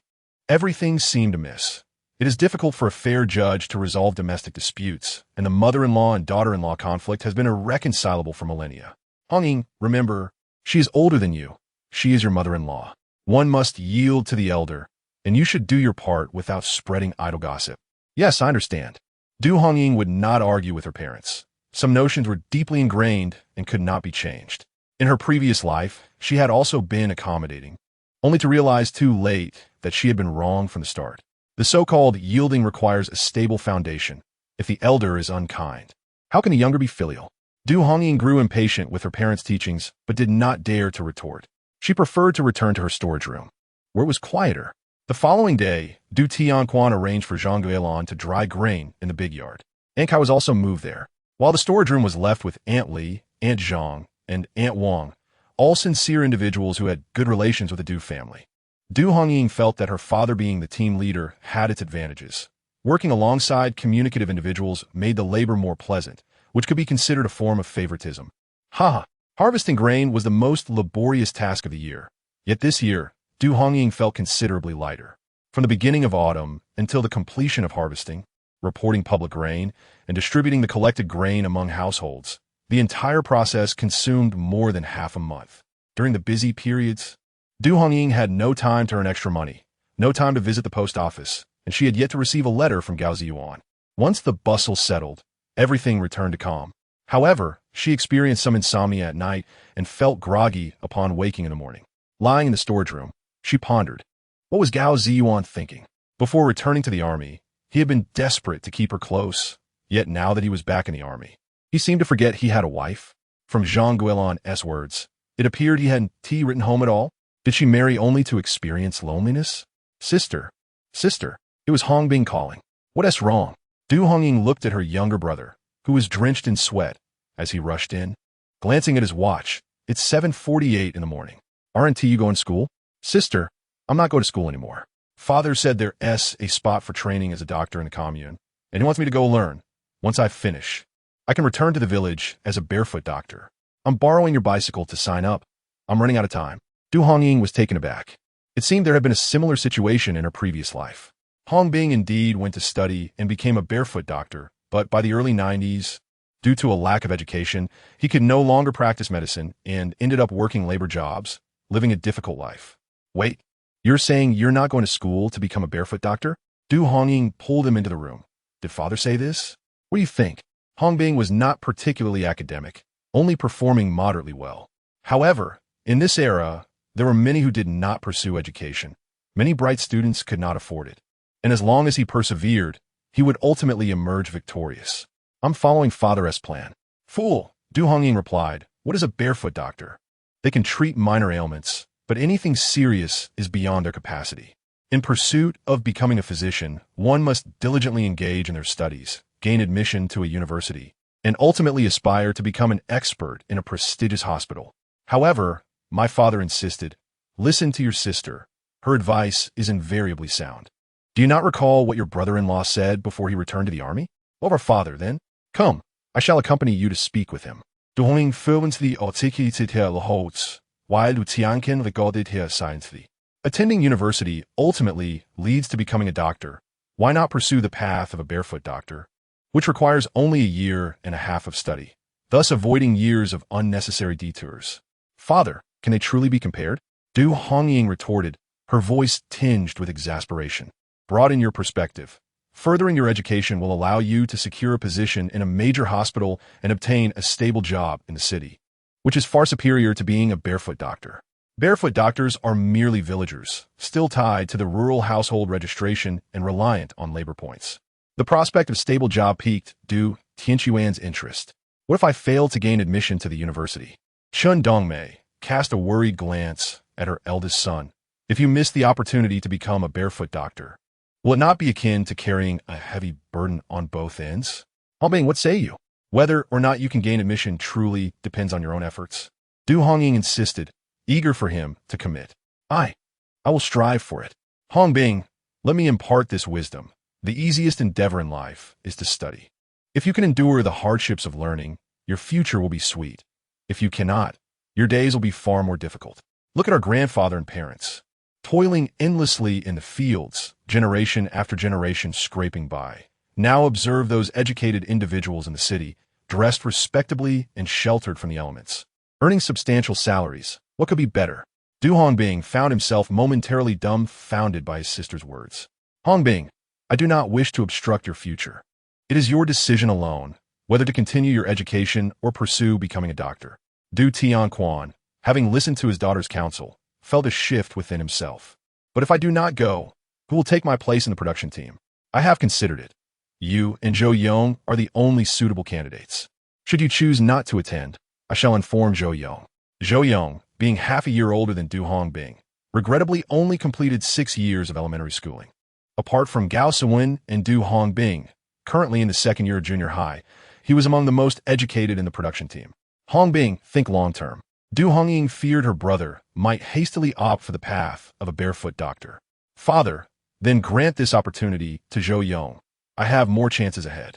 everything seemed amiss. It is difficult for a fair judge to resolve domestic disputes, and the mother-in-law and daughter-in-law conflict has been irreconcilable for millennia. Hongying, remember, she is older than you. She is your mother-in-law. One must yield to the elder, and you should do your part without spreading idle gossip. Yes, I understand. Du Hongying would not argue with her parents. Some notions were deeply ingrained and could not be changed. In her previous life, she had also been accommodating, only to realize too late that she had been wrong from the start. The so-called yielding requires a stable foundation. If the elder is unkind, how can the younger be filial? Du Hongying grew impatient with her parents' teachings, but did not dare to retort. She preferred to return to her storage room, where it was quieter. The following day, Du Tianquan arranged for Zhang Guilin to dry grain in the big yard. Aunt Kai was also moved there, while the storage room was left with Aunt Li, Aunt Zhang, and Aunt Wang, all sincere individuals who had good relations with the Du family. Du Hongying felt that her father being the team leader had its advantages. Working alongside communicative individuals made the labor more pleasant, which could be considered a form of favoritism. Harvesting grain was the most laborious task of the year. Yet this year, Du Hongying felt considerably lighter. From the beginning of autumn until the completion of harvesting, reporting public grain, and distributing the collected grain among households, the entire process consumed more than half a month. During the busy periods, Du Hongying had no time to earn extra money, no time to visit the post office, and she had yet to receive a letter from Gao Zhiyuan. Once the bustle settled, everything returned to calm. However, she experienced some insomnia at night and felt groggy upon waking in the morning. Lying in the storage room, she pondered. What was Gao Zhiyuan thinking? Before returning to the army, he had been desperate to keep her close, yet now that he was back in the army, he seemed to forget he had a wife. From Zhang Guilin's words, it appeared he hadn't written home at all. Did she marry only to experience loneliness? Sister, it was Hongbing calling. What's wrong? Du Hongying looked at her younger brother, who was drenched in sweat, as he rushed in. Glancing at his watch, it's 7:48 in the morning. Aren't you going to school? Sister, I'm not going to school anymore. Father said there's a spot for training as a doctor in the commune, and he wants me to go learn. Once I finish, I can return to the village as a barefoot doctor. I'm borrowing your bicycle to sign up. I'm running out of time. Du Hongying was taken aback. It seemed there had been a similar situation in her previous life. Hongbing indeed went to study and became a barefoot doctor, but by the early 90s, due to a lack of education, he could no longer practice medicine and ended up working labor jobs, living a difficult life. Wait, you're saying you're not going to school to become a barefoot doctor? Du Hongying pulled him into the room. Did father say this? What do you think? Hongbing was not particularly academic, only performing moderately well. However, in this era, there were many who did not pursue education. Many bright students could not afford it. And as long as he persevered, he would ultimately emerge victorious. I'm following Father's plan. Fool, Du Hongying replied. What is a barefoot doctor? They can treat minor ailments, but anything serious is beyond their capacity. In pursuit of becoming a physician, one must diligently engage in their studies, gain admission to a university, and ultimately aspire to become an expert in a prestigious hospital. However, my father insisted, listen to your sister. Her advice is invariably sound. Do you not recall what your brother-in-law said before he returned to the army? Of our father, then. Come, I shall accompany you to speak with him. Du Hongying fluently articulated her holds, while Du Tianquan regarded her silently. Attending university ultimately leads to becoming a doctor. Why not pursue the path of a barefoot doctor? which requires only a year and a half of study, thus avoiding years of unnecessary detours. Father, can they truly be compared? Du Hongying retorted, her voice tinged with exasperation. Broaden your perspective. Furthering your education will allow you to secure a position in a major hospital and obtain a stable job in the city, which is far superior to being a barefoot doctor. Barefoot doctors are merely villagers, still tied to the rural household registration and reliant on labor points. The prospect of stable job piqued Du Tianquan's interest. What if I fail to gain admission to the university? Chun Dongmei cast a worried glance at her eldest son. If you miss the opportunity to become a barefoot doctor, will it not be akin to carrying a heavy burden on both ends? Hongbing, what say you? Whether or not you can gain admission truly depends on your own efforts. Du Hongying insisted, eager for him to commit. I will strive for it. Hongbing, let me impart this wisdom. The easiest endeavor in life is to study. If you can endure the hardships of learning, your future will be sweet. If you cannot, your days will be far more difficult. Look at our grandfather and parents, toiling endlessly in the fields, generation after generation scraping by. Now observe those educated individuals in the city, dressed respectably and sheltered from the elements, earning substantial salaries. What could be better? Du Hongbing found himself momentarily dumbfounded by his sister's words. Hongbing, I do not wish to obstruct your future. It is your decision alone, whether to continue your education or pursue becoming a doctor. Du Tianquan, having listened to his daughter's counsel, felt a shift within himself. But if I do not go, who will take my place in the production team? I have considered it. You and Zhou Yong are the only suitable candidates. Should you choose not to attend, I shall inform Zhou Yong. Zhou Yong, being half a year older than Du Hongbing, regrettably only completed 6 years of elementary schooling. Apart from Gao Siwen and Du Hongbing, currently in the second year of junior high, he was among the most educated in the production team. Hongbing, think long-term. Du Hongying feared her brother might hastily opt for the path of a barefoot doctor. Father, then grant this opportunity to Zhou Yong. I have more chances ahead.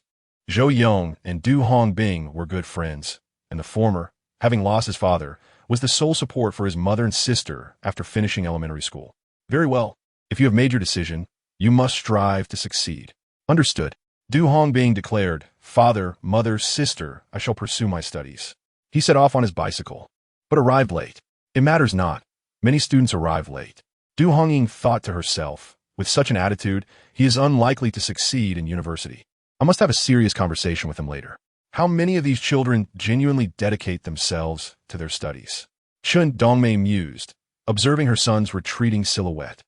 Zhou Yong and Du Hongbing were good friends, and the former, having lost his father, was the sole support for his mother and sister after finishing elementary school. Very well. If you have made your decision, you must strive to succeed. Understood. Du Hongbing declared, Father, mother, sister, I shall pursue my studies. He set off on his bicycle, but arrived late. It matters not. Many students arrive late. Du Hongying thought to herself, with such an attitude, he is unlikely to succeed in university. I must have a serious conversation with him later. How many of these children genuinely dedicate themselves to their studies? Chun Dongmei mused, observing her son's retreating silhouette.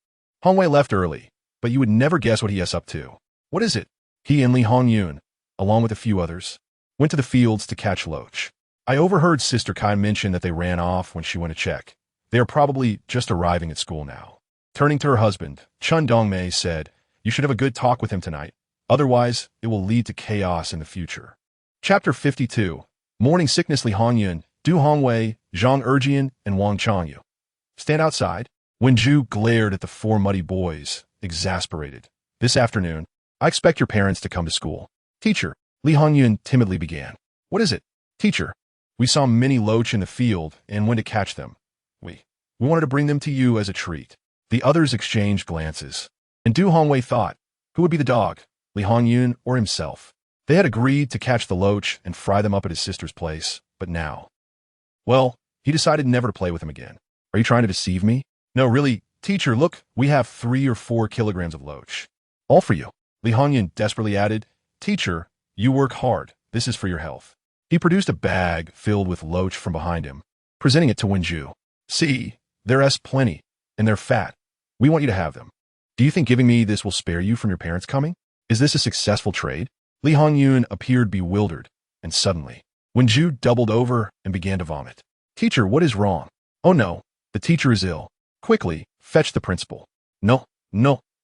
Hongwei left early, but you would never guess what he is up to. What is it? He and Li Hongyun, along with a few others, went to the fields to catch loach. I overheard Sister Kai mention that they ran off when she went to check. They are probably just arriving at school now. Turning to her husband, Chun Dongmei said, You should have a good talk with him tonight. Otherwise, it will lead to chaos in the future. Chapter 52. Morning sickness. Li Hongyun, Du Hongwei, Zhang Erjian, and Wang Changyu. Stand outside. Wen Ju glared at the 4 muddy boys, exasperated. This afternoon, I expect your parents to come to school. Teacher, Li Hongyun timidly began. What is it? Teacher, we saw many loach in the field and went to catch them. We wanted to bring them to you as a treat. The others exchanged glances. And Du Hongwei thought, who would be the dog, Li Hongyun or himself? They had agreed to catch the loach and fry them up at his sister's place, but now... Well, he decided never to play with him again. Are you trying to deceive me? No, really, teacher, look, we have 3 or 4 kilograms of loach. All for you. Li Hongyun desperately added, Teacher, you work hard. This is for your health. He produced a bag filled with loach from behind him, presenting it to Wen Ju. See, there's plenty, and they're fat. We want you to have them. Do you think giving me this will spare you from your parents coming? Is this a successful trade? Li Hongyun appeared bewildered, and suddenly, Wen Ju doubled over and began to vomit. Teacher, what is wrong? Oh no, the teacher is ill. Quickly, fetch the principal. No,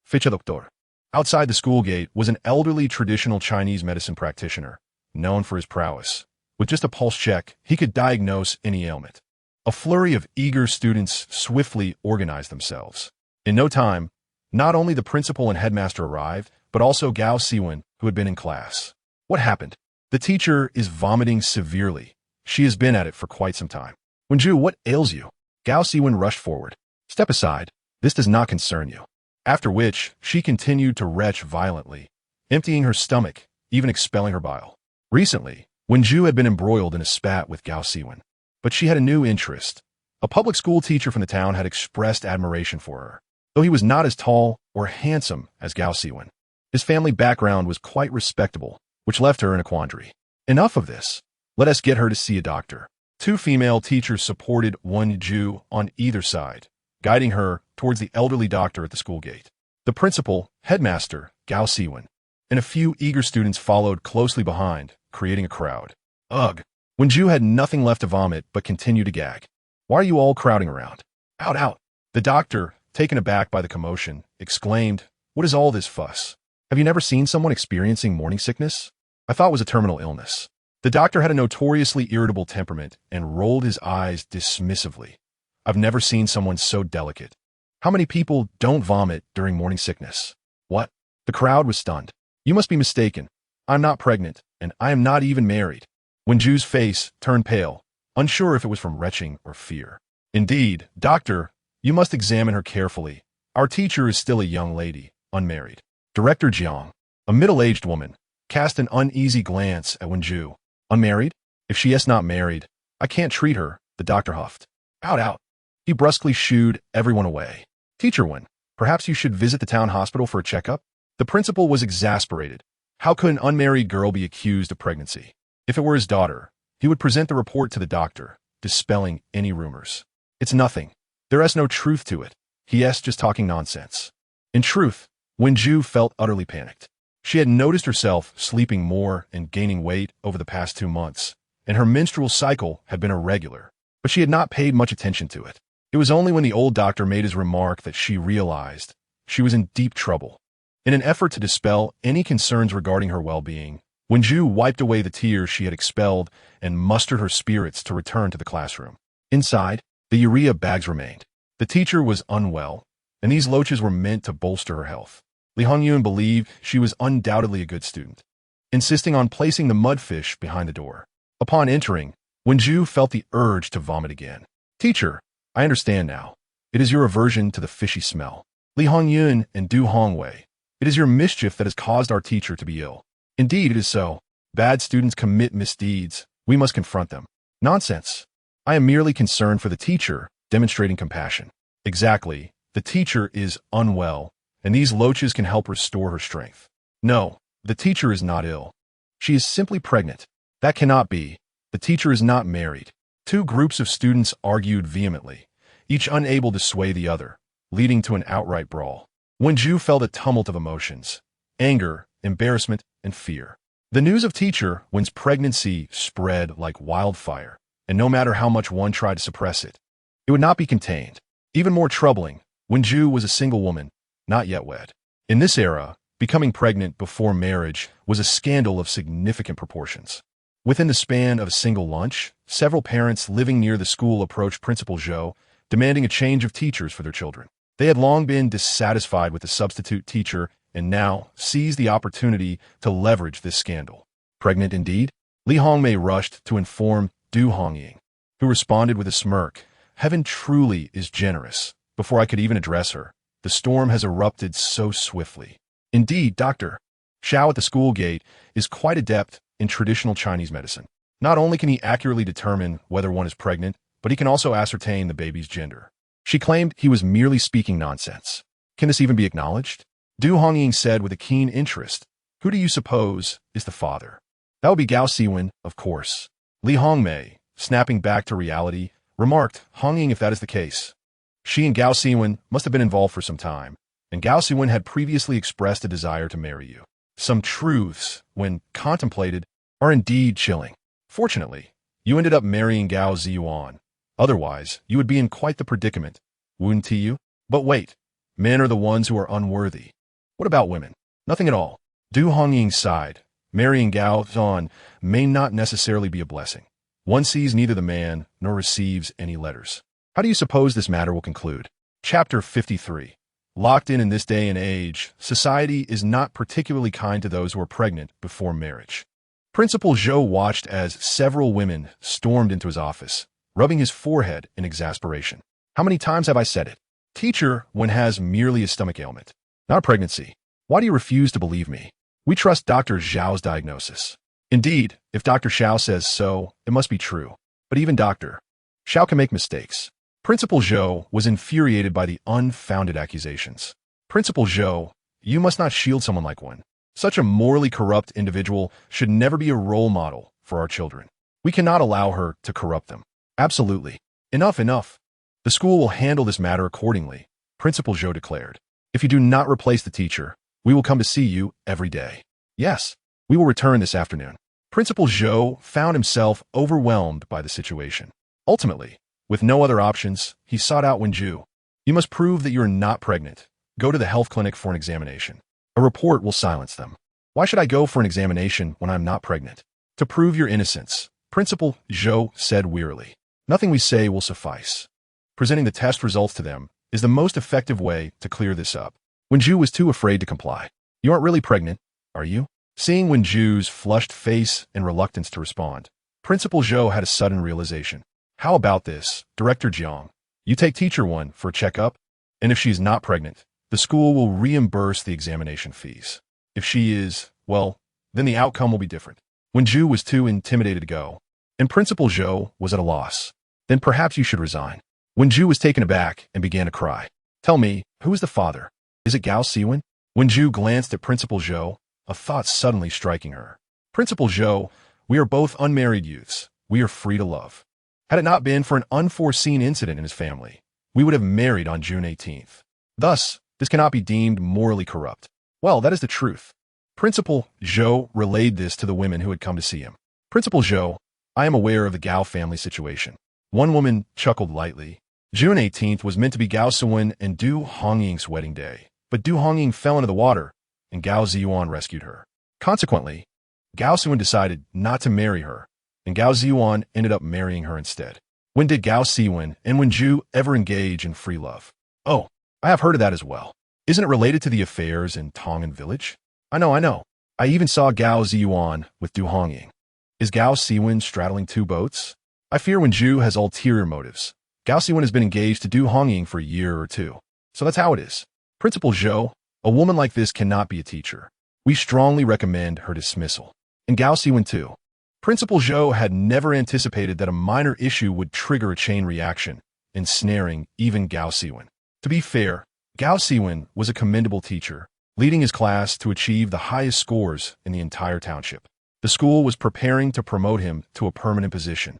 fetch a doctor. Outside the school gate was an elderly traditional Chinese medicine practitioner, known for his prowess. With just a pulse check, he could diagnose any ailment. A flurry of eager students swiftly organized themselves. In no time, not only the principal and headmaster arrived, but also Gao Siwen, who had been in class. What happened? The teacher is vomiting severely. She has been at it for quite some time. Wen Ju, what ails you? Gao Siwen rushed forward. Step aside. This does not concern you. After which, she continued to retch violently, emptying her stomach even expelling her bile. Recently, Wen Ju had been embroiled in a spat with Gao Siwen, but she had a new interest. A public school teacher from the town had expressed admiration for her, though he was not as tall or handsome as Gao Siwen. His family background was quite respectable, which left her in a quandary. Enough of this. Let us get her to see a doctor. Two female teachers supported Wen Ju on either side, guiding her towards the elderly doctor at the school gate. The principal, headmaster, Gao Siwen, and a few eager students followed closely behind, creating a crowd. Ugh! Wen Ju had nothing left to vomit but continued to gag. Why are you all crowding around? Out, out! The doctor, taken aback by the commotion, exclaimed, What is all this fuss? Have you never seen someone experiencing morning sickness? I thought it was a terminal illness. The doctor had a notoriously irritable temperament and rolled his eyes dismissively. I've never seen someone so delicate. How many people don't vomit during morning sickness? What? The crowd was stunned. You must be mistaken. I'm not pregnant, and I am not even married. Wen Ju's face turned pale, unsure if it was from retching or fear. Indeed, doctor, you must examine her carefully. Our teacher is still a young lady, unmarried. Director Jiang, a middle-aged woman, cast an uneasy glance at Wen Ju. Unmarried? If she is not married, I can't treat her, the doctor huffed. Out, out. He brusquely shooed everyone away. Teacher Wen, perhaps you should visit the town hospital for a checkup? The principal was exasperated. How could an unmarried girl be accused of pregnancy? If it were his daughter, he would present the report to the doctor, dispelling any rumors. It's nothing. There is no truth to it. He is just talking nonsense. In truth, Wen Ju felt utterly panicked. She had noticed herself sleeping more and gaining weight over the past 2 months, and her menstrual cycle had been irregular, but she had not paid much attention to it. It was only when the old doctor made his remark that she realized she was in deep trouble. In an effort to dispel any concerns regarding her well-being, Wen Ju wiped away the tears she had expelled and mustered her spirits to return to the classroom. Inside, the urea bags remained. The teacher was unwell, and these loaches were meant to bolster her health. Hongying believed she was undoubtedly a good student, insisting on placing the mudfish behind the door. Upon entering, Wen Ju felt the urge to vomit again. Teacher, I understand now. It is your aversion to the fishy smell. Hongying and Du Hongwei, it is your mischief that has caused our teacher to be ill. Indeed, it is so. Bad students commit misdeeds. We must confront them. Nonsense. I am merely concerned for the teacher, demonstrating compassion. Exactly. The teacher is unwell, and these loaches can help restore her strength. No, the teacher is not ill. She is simply pregnant. That cannot be. The teacher is not married. Two groups of students argued vehemently, each unable to sway the other, leading to an outright brawl. Wen Ju felt a tumult of emotions: anger, embarrassment, and fear. The news of teacher Wen's pregnancy spread like wildfire, and no matter how much one tried to suppress it, it would not be contained. Even more troubling, Wen Ju was a single woman, not yet wed. In this era, becoming pregnant before marriage was a scandal of significant proportions. Within the span of a single lunch, several parents living near the school approached Principal Zhou, demanding a change of teachers for their children. They had long been dissatisfied with the substitute teacher and now seized the opportunity to leverage this scandal. Pregnant indeed? Li Hongmei rushed to inform Du Hongying, who responded with a smirk. Heaven truly is generous. Before I could even address her, the storm has erupted so swiftly. Indeed, Dr. Xiao at the school gate is quite adept in traditional Chinese medicine. Not only can he accurately determine whether one is pregnant, but he can also ascertain the baby's gender. She claimed he was merely speaking nonsense. Can this even be acknowledged? Du Hongying said with a keen interest, Who do you suppose is the father? That would be Gao Siwen, of course. Li Hongmei, snapping back to reality, remarked, Hongying, if that is the case, she and Gao Siwen must have been involved for some time, and Gao Siwen had previously expressed a desire to marry you. Some truths, when contemplated, are indeed chilling. Fortunately, you ended up marrying Gao Zhiyuan. Otherwise, you would be in quite the predicament, wouldn't you? But wait, men are the ones who are unworthy. What about women? Nothing at all. Du Hongying sighed. Marrying Gao Zhiyuan may not necessarily be a blessing. One sees neither the man nor receives any letters. How do you suppose this matter will conclude? Chapter 53. Locked in this day and age, society is not particularly kind to those who are pregnant before marriage. Principal Zhou watched as several women stormed into his office, rubbing his forehead in exasperation. How many times have I said it? Teacher, Wen has merely a stomach ailment, not a pregnancy. Why do you refuse to believe me? We trust Dr. Zhao's diagnosis. Indeed, if Dr. Zhao says so, it must be true. But even Dr. Zhao can make mistakes. Principal Zhou was infuriated by the unfounded accusations. Principal Zhou, you must not shield someone like one. Such a morally corrupt individual should never be a role model for our children. We cannot allow her to corrupt them. Absolutely. Enough, enough. The school will handle this matter accordingly, Principal Zhou declared. If you do not replace the teacher, we will come to see you every day. Yes, we will return this afternoon. Principal Zhou found himself overwhelmed by the situation. Ultimately, with no other options, he sought out Wen Ju. You must prove that you are not pregnant. Go to the health clinic for an examination. A report will silence them. Why should I go for an examination when I'm not pregnant? To prove your innocence, Principal Zhou said wearily. Nothing we say will suffice. Presenting the test results to them is the most effective way to clear this up. Wen Ju was too afraid to comply. You aren't really pregnant, are you? Seeing Wen Ju's flushed face and reluctance to respond, Principal Zhou had a sudden realization. How about this, Director Jiang? You take Teacher 1 for a checkup, and if she's not pregnant, the school will reimburse the examination fees. If she is, well, then the outcome will be different. Wen Ju was too intimidated to go, and Principal Zhou was at a loss. Then perhaps you should resign. Wen Ju was taken aback and began to cry. Tell me, who is the father? Is it Gao Siwen? Wen Ju glanced at Principal Zhou, a thought suddenly striking her. Principal Zhou, we are both unmarried youths. We are free to love. Had it not been for an unforeseen incident in his family, we would have married on June 18th. Thus, this cannot be deemed morally corrupt. Well, that is the truth. Principal Zhou relayed this to the women who had come to see him. Principal Zhou, I am aware of the Gao family situation. One woman chuckled lightly. June 18th was meant to be Gao Siwen and Du Hongying's wedding day, but Du Hongying fell into the water, and Gao Zhiyuan rescued her. Consequently, Gao Siwen decided not to marry her, and Gao Zhiyuan ended up marrying her instead. When did Gao Siwen and Wen Ju ever engage in free love? Oh, I have heard of that as well. Isn't it related to the affairs in Tongan village? I know. I even saw Gao Zhiyuan with Du Hongying. Is Gao Siwen straddling two boats? I fear Wen Ju has ulterior motives. Gao Siwen has been engaged to Du Hongying for a year or two. So that's how it is. Principal Zhou, a woman like this cannot be a teacher. We strongly recommend her dismissal. And Gao Siwen too. Principal Zhou had never anticipated that a minor issue would trigger a chain reaction, ensnaring even Gao Siwen. To be fair, Gao Siwen was a commendable teacher, leading his class to achieve the highest scores in the entire township. The school was preparing to promote him to a permanent position.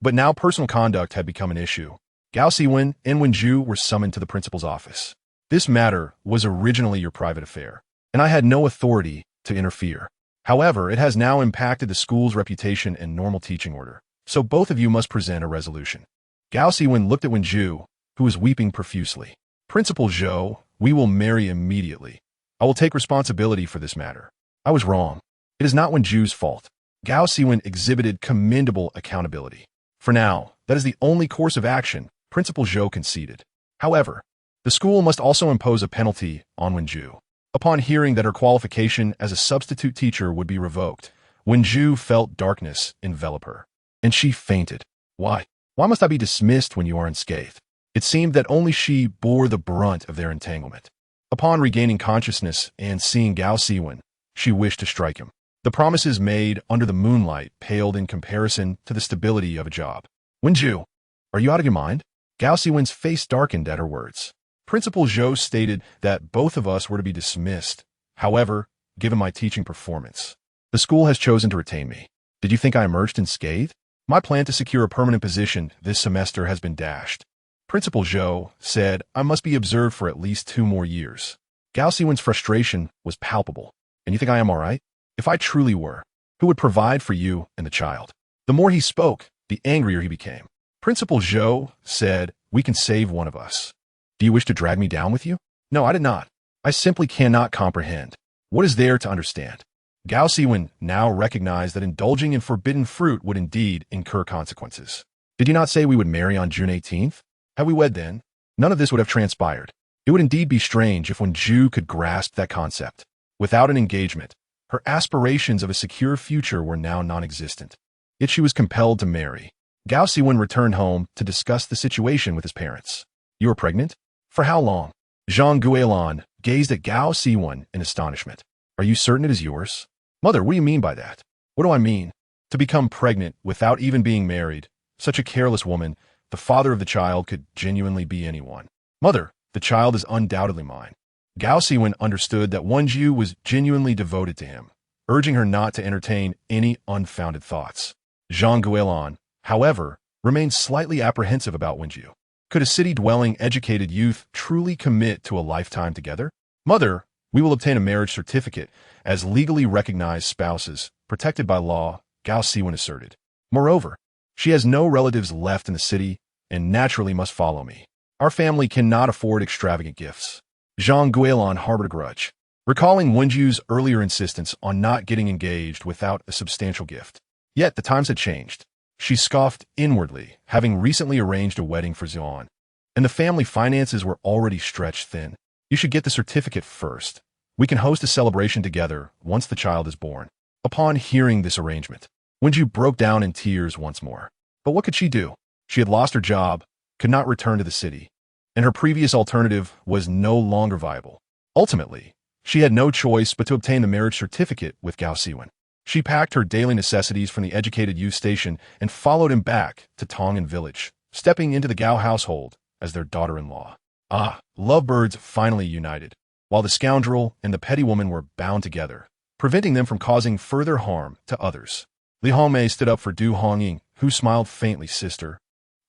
But now personal conduct had become an issue. Gao Siwen and Wen Ju were summoned to the principal's office. This matter was originally your private affair, and I had no authority to interfere. However, it has now impacted the school's reputation and normal teaching order, so both of you must present a resolution. Gao Siwen looked at Wen Ju, who was weeping profusely. Principal Zhou, we will marry immediately. I will take responsibility for this matter. I was wrong. It is not Wen Ju's fault. Gao Siwen exhibited commendable accountability. For now, that is the only course of action, Principal Zhou conceded. However, the school must also impose a penalty on Wen Ju. Upon hearing that her qualification as a substitute teacher would be revoked, Wen Ju felt darkness envelop her, and she fainted. Why? Why must I be dismissed when you are unscathed? It seemed that only she bore the brunt of their entanglement. Upon regaining consciousness and seeing Gao Siwen, she wished to strike him. The promises made under the moonlight paled in comparison to the stability of a job. Wen Ju, are you out of your mind? Gao Siwen's face darkened at her words. Principal Zhou stated that both of us were to be dismissed. However, given my teaching performance, the school has chosen to retain me. Did you think I emerged unscathed? My plan to secure a permanent position this semester has been dashed. Principal Zhou said I must be observed for at least 2 more years. Gao Siwen's frustration was palpable. And you think I am all right? If I truly were, who would provide for you and the child? The more he spoke, the angrier he became. Principal Zhou said, we can save one of us. Do you wish to drag me down with you? No, I did not. I simply cannot comprehend. What is there to understand? Gao Siwen now recognized that indulging in forbidden fruit would indeed incur consequences. Did you not say we would marry on June 18th? Had we wed then, none of this would have transpired. It would indeed be strange if Wen Ju could grasp that concept. Without an engagement, her aspirations of a secure future were now non-existent. Yet she was compelled to marry. Gao Siwen returned home to discuss the situation with his parents. You are pregnant? For how long? Zhang Guilin gazed at Gao Siwen in astonishment. Are you certain it is yours? Mother, what do you mean by that? What do I mean? To become pregnant without even being married. Such a careless woman. The father of the child could genuinely be anyone. Mother, the child is undoubtedly mine. Gao Siwen understood that Wen Ju was genuinely devoted to him, urging her not to entertain any unfounded thoughts. Zhang Guilin, however, remained slightly apprehensive about Wen Ju. Could a city-dwelling, educated youth truly commit to a lifetime together? Mother, we will obtain a marriage certificate as legally recognized spouses, protected by law, Gao Siwen asserted. Moreover, she has no relatives left in the city and naturally must follow me. Our family cannot afford extravagant gifts. Zhang Guilin harbored a grudge, recalling Wen Ju's earlier insistence on not getting engaged without a substantial gift. Yet the times had changed. She scoffed inwardly, having recently arranged a wedding for Ziyuan, and the family finances were already stretched thin. You should get the certificate first. We can host a celebration together once the child is born. Upon hearing this arrangement, Wen Ju broke down in tears once more. But what could she do? She had lost her job, could not return to the city, and her previous alternative was no longer viable. Ultimately, she had no choice but to obtain the marriage certificate with Gao Siwen. She packed her daily necessities from the educated youth station and followed him back to Tongan village, stepping into the Gao household as their daughter-in-law. Ah, lovebirds finally united, while the scoundrel and the petty woman were bound together, preventing them from causing further harm to others. Li Hongmei stood up for Du Hongying, who smiled faintly. Sister,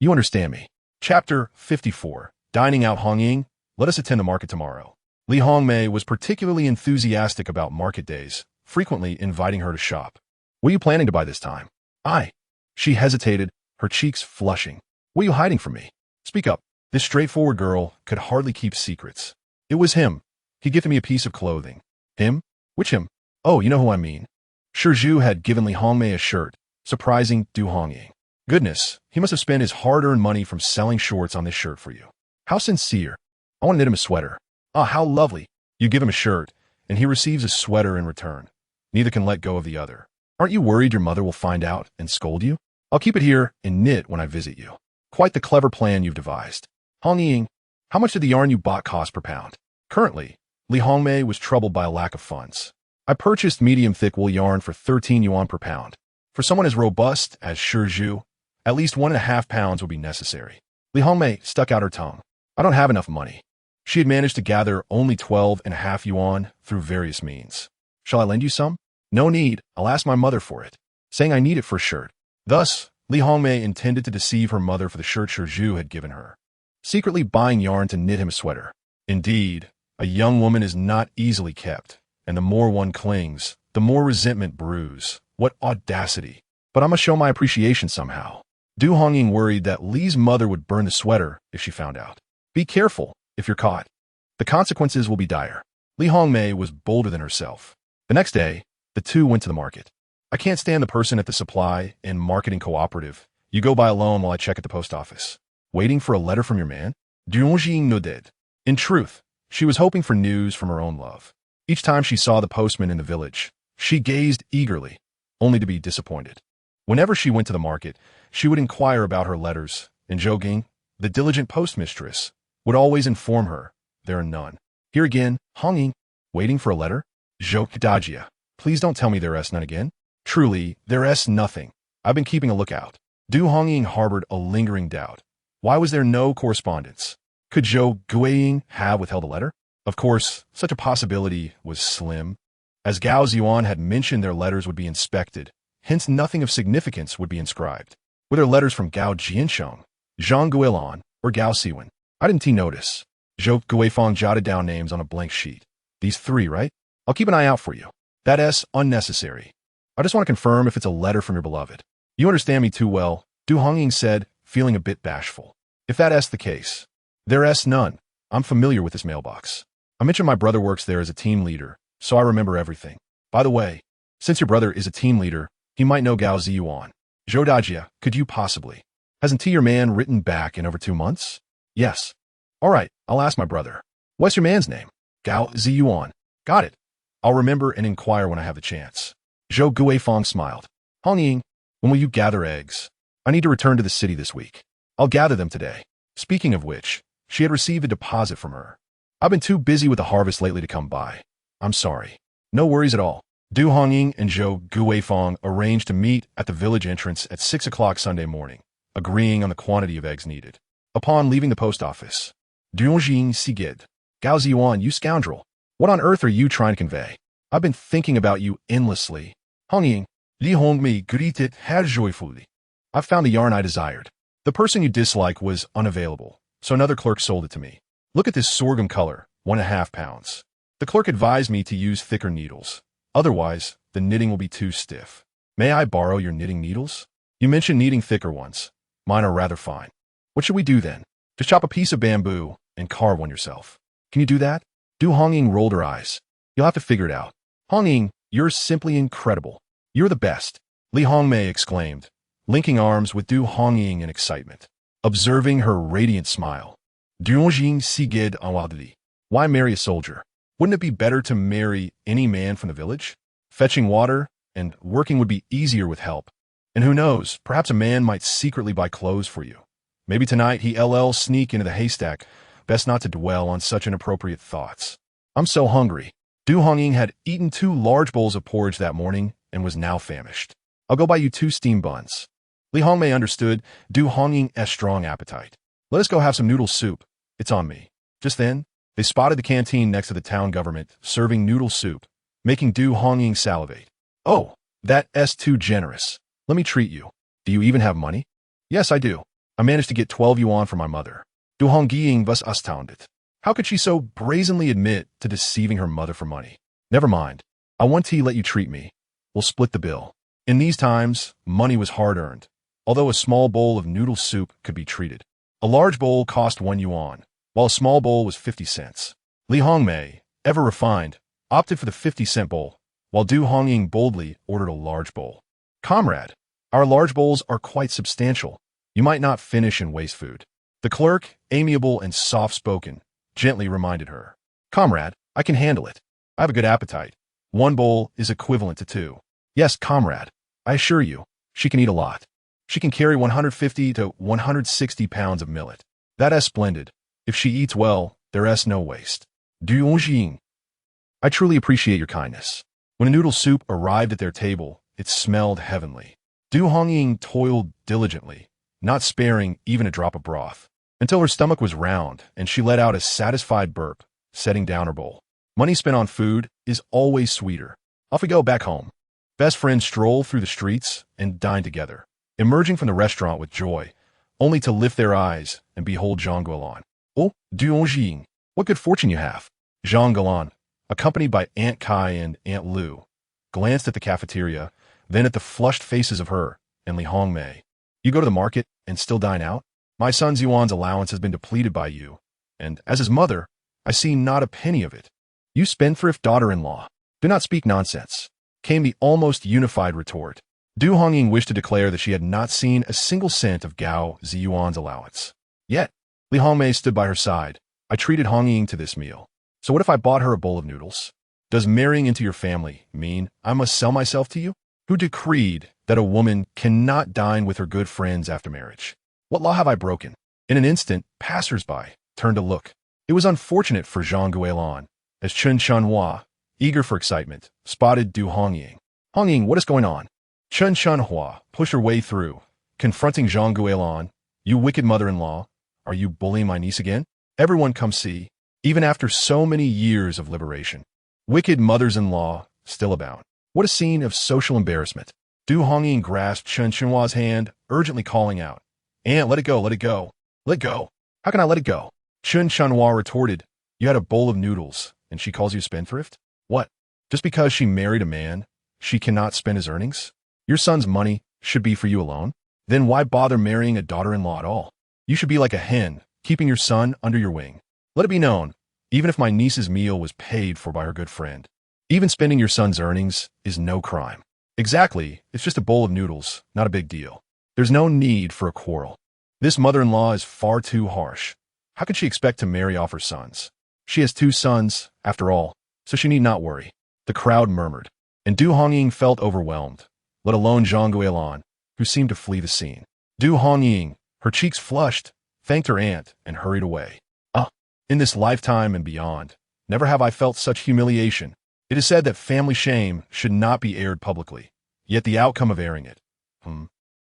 you understand me. Chapter 54. Dining out. Hongying, let us attend the market tomorrow. Li Hongmei was particularly enthusiastic about market days, frequently inviting her to shop. What are you planning to buy this time? She hesitated, her cheeks flushing. What are you hiding from me? Speak up. This straightforward girl could hardly keep secrets. It was him. He gifted me a piece of clothing. Him? Which him? Oh, you know who I mean. Zhu had given Li Hongmei a shirt, surprising Du Hongying. Goodness, he must have spent his hard-earned money from selling shorts on this shirt for you. How sincere. I want to knit him a sweater. Ah, how lovely. You give him a shirt, and he receives a sweater in return. Neither can let go of the other. Aren't you worried your mother will find out and scold you? I'll keep it here and knit when I visit you. Quite the clever plan you've devised. Hongying, how much did the yarn you bought cost per pound? Currently, Li Hongmei was troubled by a lack of funds. I purchased medium-thick wool yarn for 13 yuan per pound. For someone as robust as Zhu, at least 1.5 pounds would be necessary. Li Hongmei stuck out her tongue. I don't have enough money. She had managed to gather only 12.5 yuan through various means. Shall I lend you some? No need, I'll ask my mother for it, saying I need it for a shirt. Thus, Li Hongmei intended to deceive her mother for the shirt Zhu had given her, secretly buying yarn to knit him a sweater. Indeed, a young woman is not easily kept, and the more one clings, the more resentment brews. What audacity. But I must show my appreciation somehow. Du Hongying worried that Li's mother would burn the sweater if she found out. Be careful if you're caught. The consequences will be dire. Li Hongmei was bolder than herself. The next day, the two went to the market. I can't stand the person at the supply and marketing cooperative. You go by alone while I check at the post office. Waiting for a letter from your man? Du Hongying nodded. In truth, she was hoping for news from her own love. Each time she saw the postman in the village, she gazed eagerly, only to be disappointed. Whenever she went to the market, she would inquire about her letters, and Zhou, the diligent postmistress, would always inform her, there are none. Here again, Hongying, waiting for a letter? Zhou Dajia, please don't tell me there is none again. Truly, there is nothing. I've been keeping a lookout. Du Hongying harbored a lingering doubt. Why was there no correspondence? Could Zhou Guiying have withheld a letter? Of course, such a possibility was slim. As Gao Zhiyuan had mentioned, their letters would be inspected, hence nothing of significance would be inscribed. Were there letters from Gao Zhiyuan, Zhang Guilin, or Gao Siwen? I didn't notice. Zhou Guifang jotted down names on a blank sheet. These three, right? I'll keep an eye out for you. That is unnecessary. I just want to confirm if it's a letter from your beloved. You understand me too well, Du Hongying said, feeling a bit bashful. If that is the case, there is none. I'm familiar with this mailbox. I mentioned my brother works there as a team leader, so I remember everything. By the way, since your brother is a team leader, he might know Gao Zhiyuan. Zhou Dajia, could you possibly? Hasn't your man written back in over 2 months? Yes. All right, I'll ask my brother. What's your man's name? Gao Zhiyuan. Got it. I'll remember and inquire when I have the chance. Zhou Guifang smiled. Hongying, when will you gather eggs? I need to return to the city this week. I'll gather them today. Speaking of which, she had received a deposit from her. I've been too busy with the harvest lately to come by. I'm sorry. No worries at all. Du Hongying and Zhou Guifeng arranged to meet at the village entrance at 6 o'clock Sunday morning, agreeing on the quantity of eggs needed. Upon leaving the post office, Du Hongying sigid. Gao Zhiyuan, you scoundrel. What on earth are you trying to convey? I've been thinking about you endlessly. Hongying, Li Hongmei greeted her joyfully. I've found the yarn I desired. The person you dislike was unavailable, so another clerk sold it to me. Look at this sorghum color, 1.5 pounds. The clerk advised me to use thicker needles. Otherwise, the knitting will be too stiff. May I borrow your knitting needles? You mentioned needing thicker ones. Mine are rather fine. What should we do then? Just chop a piece of bamboo and carve one yourself. Can you do that? Du Hongying rolled her eyes. You'll have to figure it out. Hongying, you're simply incredible. You're the best. Li Hongmei exclaimed, linking arms with Du Hongying in excitement. Observing her radiant smile, Du Hongying sigid awakens. Why marry a soldier? Wouldn't it be better to marry any man from the village? Fetching water and working would be easier with help. And who knows, perhaps a man might secretly buy clothes for you. Maybe tonight he sneak into the haystack. Best not to dwell on such inappropriate thoughts. I'm so hungry. Du Hongying had eaten 2 large bowls of porridge that morning and was now famished. I'll go buy you 2 steamed buns. Li Hongmei understood Du Hongying's strong appetite. Let us go have some noodle soup. It's on me. Just then, they spotted the canteen next to the town government serving noodle soup, making Du Hongying salivate. Oh, that's too generous. Let me treat you. Do you even have money? Yes, I do. I managed to get 12 yuan from my mother. Du Hongying was astounded. How could she so brazenly admit to deceiving her mother for money? Never mind. I want to let you treat me. We'll split the bill. In these times, money was hard-earned, although a small bowl of noodle soup could be treated. A large bowl cost 1 yuan, while a small bowl was 50 cents. Li Hongmei, ever refined, opted for the 50-cent bowl, while Du Hongying boldly ordered a large bowl. Comrade, our large bowls are quite substantial. You might not finish and waste food. The clerk, amiable and soft-spoken, gently reminded her. Comrade, I can handle it. I have a good appetite. 1 bowl is equivalent to 2. Yes, comrade, I assure you, she can eat a lot. She can carry 150 to 160 pounds of millet. That's splendid. If she eats well, there's no waste. Du Hongying. I truly appreciate your kindness. When a noodle soup arrived at their table, it smelled heavenly. Du Hongying toiled diligently, not sparing even a drop of broth, until her stomach was round and she let out a satisfied burp, setting down her bowl. Money spent on food is always sweeter. Off we go back home. Best friends stroll through the streets and dine together, emerging from the restaurant with joy, only to lift their eyes and behold Zhang Guolan. Oh, Du Hongying, what good fortune you have. Zhang Guolan, accompanied by Aunt Kai and Aunt Lu, glanced at the cafeteria, then at the flushed faces of her and Li Hongmei. You go to the market and still dine out? My son Ziyuan's allowance has been depleted by you, and as his mother, I see not a penny of it. You spendthrift daughter-in-law, do not speak nonsense, came the almost unified retort. Du Hongying wished to declare that she had not seen a single cent of Gao Zhiyuan's allowance. Yet, Li Hongmei stood by her side. I treated Hongying to this meal. So what if I bought her a bowl of noodles? Does marrying into your family mean I must sell myself to you? Who decreed that a woman cannot dine with her good friends after marriage? What law have I broken? In an instant, passers-by turned to look. It was unfortunate for Zhang Guolan, as Chen Chunhua, eager for excitement, spotted Du Hongying. Hongying, what is going on? Chen Chunhua pushed her way through, confronting Zhang Guolan. You wicked mother-in-law, are you bullying my niece again? Everyone come see. Even after so many years of liberation, wicked mothers-in-law still abound. What a scene of social embarrassment. Du Hongying grasped Chen Chunhua's hand, urgently calling out, Aunt, let it go, let it go. Let go. How can I let it go? Chen Chunhua retorted, you had a bowl of noodles, and she calls you spendthrift? What? Just because she married a man, she cannot spend his earnings? Your son's money should be for you alone? Then why bother marrying a daughter-in-law at all? You should be like a hen, keeping your son under your wing. Let it be known, even if my niece's meal was paid for by her good friend, even spending your son's earnings is no crime. Exactly, it's just a bowl of noodles, not a big deal. There's no need for a quarrel. This mother-in-law is far too harsh. How could she expect to marry off her sons? She has 2 sons, after all, so she need not worry. The crowd murmured, and Du Hongying felt overwhelmed, let alone Zhang Guolan, who seemed to flee the scene. Du Hongying, her cheeks flushed, thanked her aunt, and hurried away. In this lifetime and beyond, never have I felt such humiliation. It is said that family shame should not be aired publicly, yet the outcome of airing it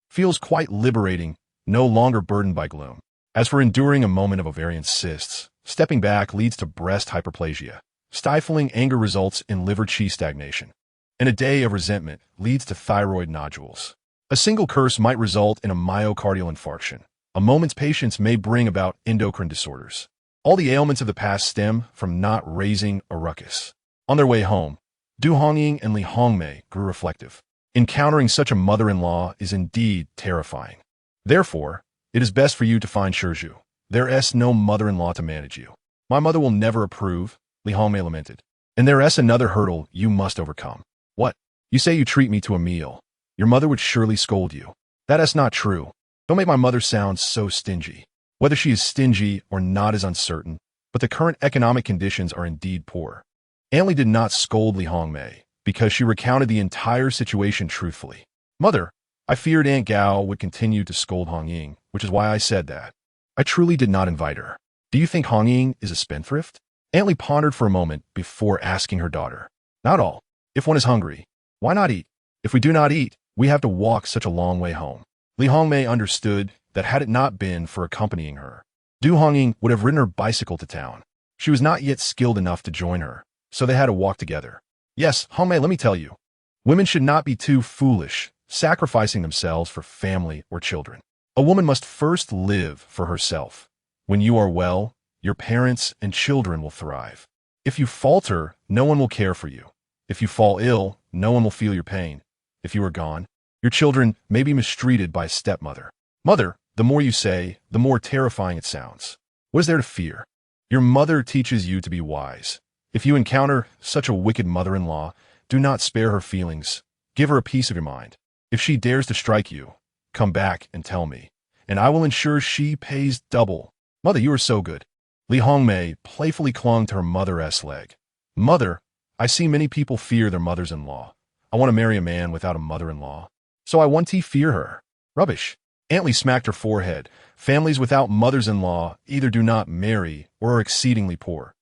feels quite liberating, no longer burdened by gloom. As for enduring a moment of ovarian cysts, stepping back leads to breast hyperplasia. Stifling anger results in liver qi stagnation. And a day of resentment leads to thyroid nodules. A single curse might result in a myocardial infarction. A moment's patience may bring about endocrine disorders. All the ailments of the past stem from not raising a ruckus. On their way home, Du Hongying and Li Hongmei grew reflective. Encountering such a mother-in-law is indeed terrifying. Therefore, it is best for you to find Shizhu. There is no mother-in-law to manage you. My mother will never approve, Li Hongmei lamented. And there is another hurdle you must overcome. What? You say you treat me to a meal. Your mother would surely scold you. That is not true. Don't make my mother sound so stingy. Whether she is stingy or not is uncertain, but the current economic conditions are indeed poor. Aunt Li did not scold Li Hongmei, because she recounted the entire situation truthfully. Mother, I feared Aunt Gao would continue to scold Hongying, which is why I said that. I truly did not invite her. Do you think Hongying is a spendthrift? Aunt Li pondered for a moment before asking her daughter. Not all. If one is hungry, why not eat? If we do not eat, we have to walk such a long way home. Li Hongmei understood that had it not been for accompanying her, Du Hongying would have ridden her bicycle to town. She was not yet skilled enough to join her, so they had to walk together. Yes, Hongmei, let me tell you. Women should not be too foolish, sacrificing themselves for family or children. A woman must first live for herself. When you are well, your parents and children will thrive. If you falter, no one will care for you. If you fall ill, no one will feel your pain. If you are gone, your children may be mistreated by a stepmother. Mother, the more you say, the more terrifying it sounds. What is there to fear? Your mother teaches you to be wise. If you encounter such a wicked mother-in-law, do not spare her feelings. Give her a piece of your mind. If she dares to strike you, come back and tell me, and I will ensure she pays double. Mother, you are so good. Li Hongmei playfully clung to her mother's leg. Mother, I see many people fear their mothers-in-law. I want to marry a man without a mother-in-law. So I want to fear her. Rubbish. Aunt Li smacked her forehead. Families without mothers-in-law either do not marry or are exceedingly poor.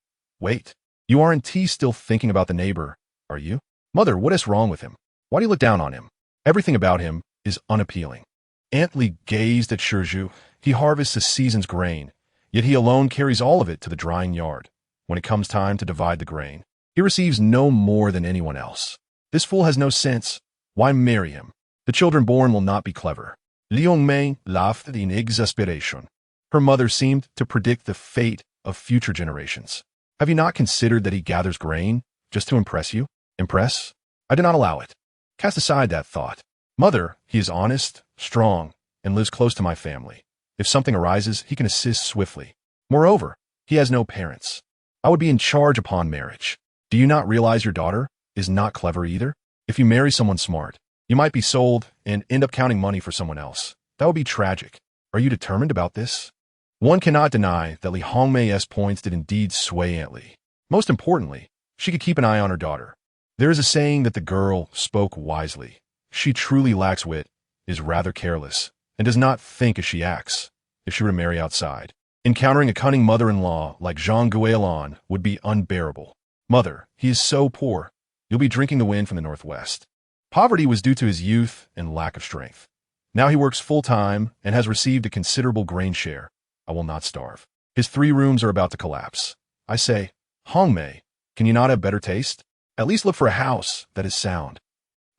Wait. You aren't still thinking about the neighbor, are you? Mother, what is wrong with him? Why do you look down on him? Everything about him is unappealing. Aunt Li gazed at Shizhu. He harvests the season's grain, yet he alone carries all of it to the drying yard. When it comes time to divide the grain, he receives no more than anyone else. This fool has no sense. Why marry him? The children born will not be clever. Li Hongmei laughed in exasperation. Her mother seemed to predict the fate of future generations. Have you not considered that he gathers grain just to impress you? Impress? I do not allow it. Cast aside that thought. Mother, he is honest, strong, and lives close to my family. If something arises, he can assist swiftly. Moreover, he has no parents. I would be in charge upon marriage. Do you not realize your daughter is not clever either? If you marry someone smart, you might be sold and end up counting money for someone else. That would be tragic. Are you determined about this? One cannot deny that Li Hongmei's points did indeed sway Aunt Li. Most importantly, she could keep an eye on her daughter. There is a saying that the girl spoke wisely. She truly lacks wit, is rather careless, and does not think as she acts. If she were to marry outside, encountering a cunning mother-in-law like Zhang Guilan would be unbearable. Mother, he is so poor. You'll be drinking the wind from the northwest. Poverty was due to his youth and lack of strength. Now he works full-time and has received a considerable grain share. I will not starve. His 3 rooms are about to collapse. I say, Hongmei, can you not have better taste? At least look for a house that is sound.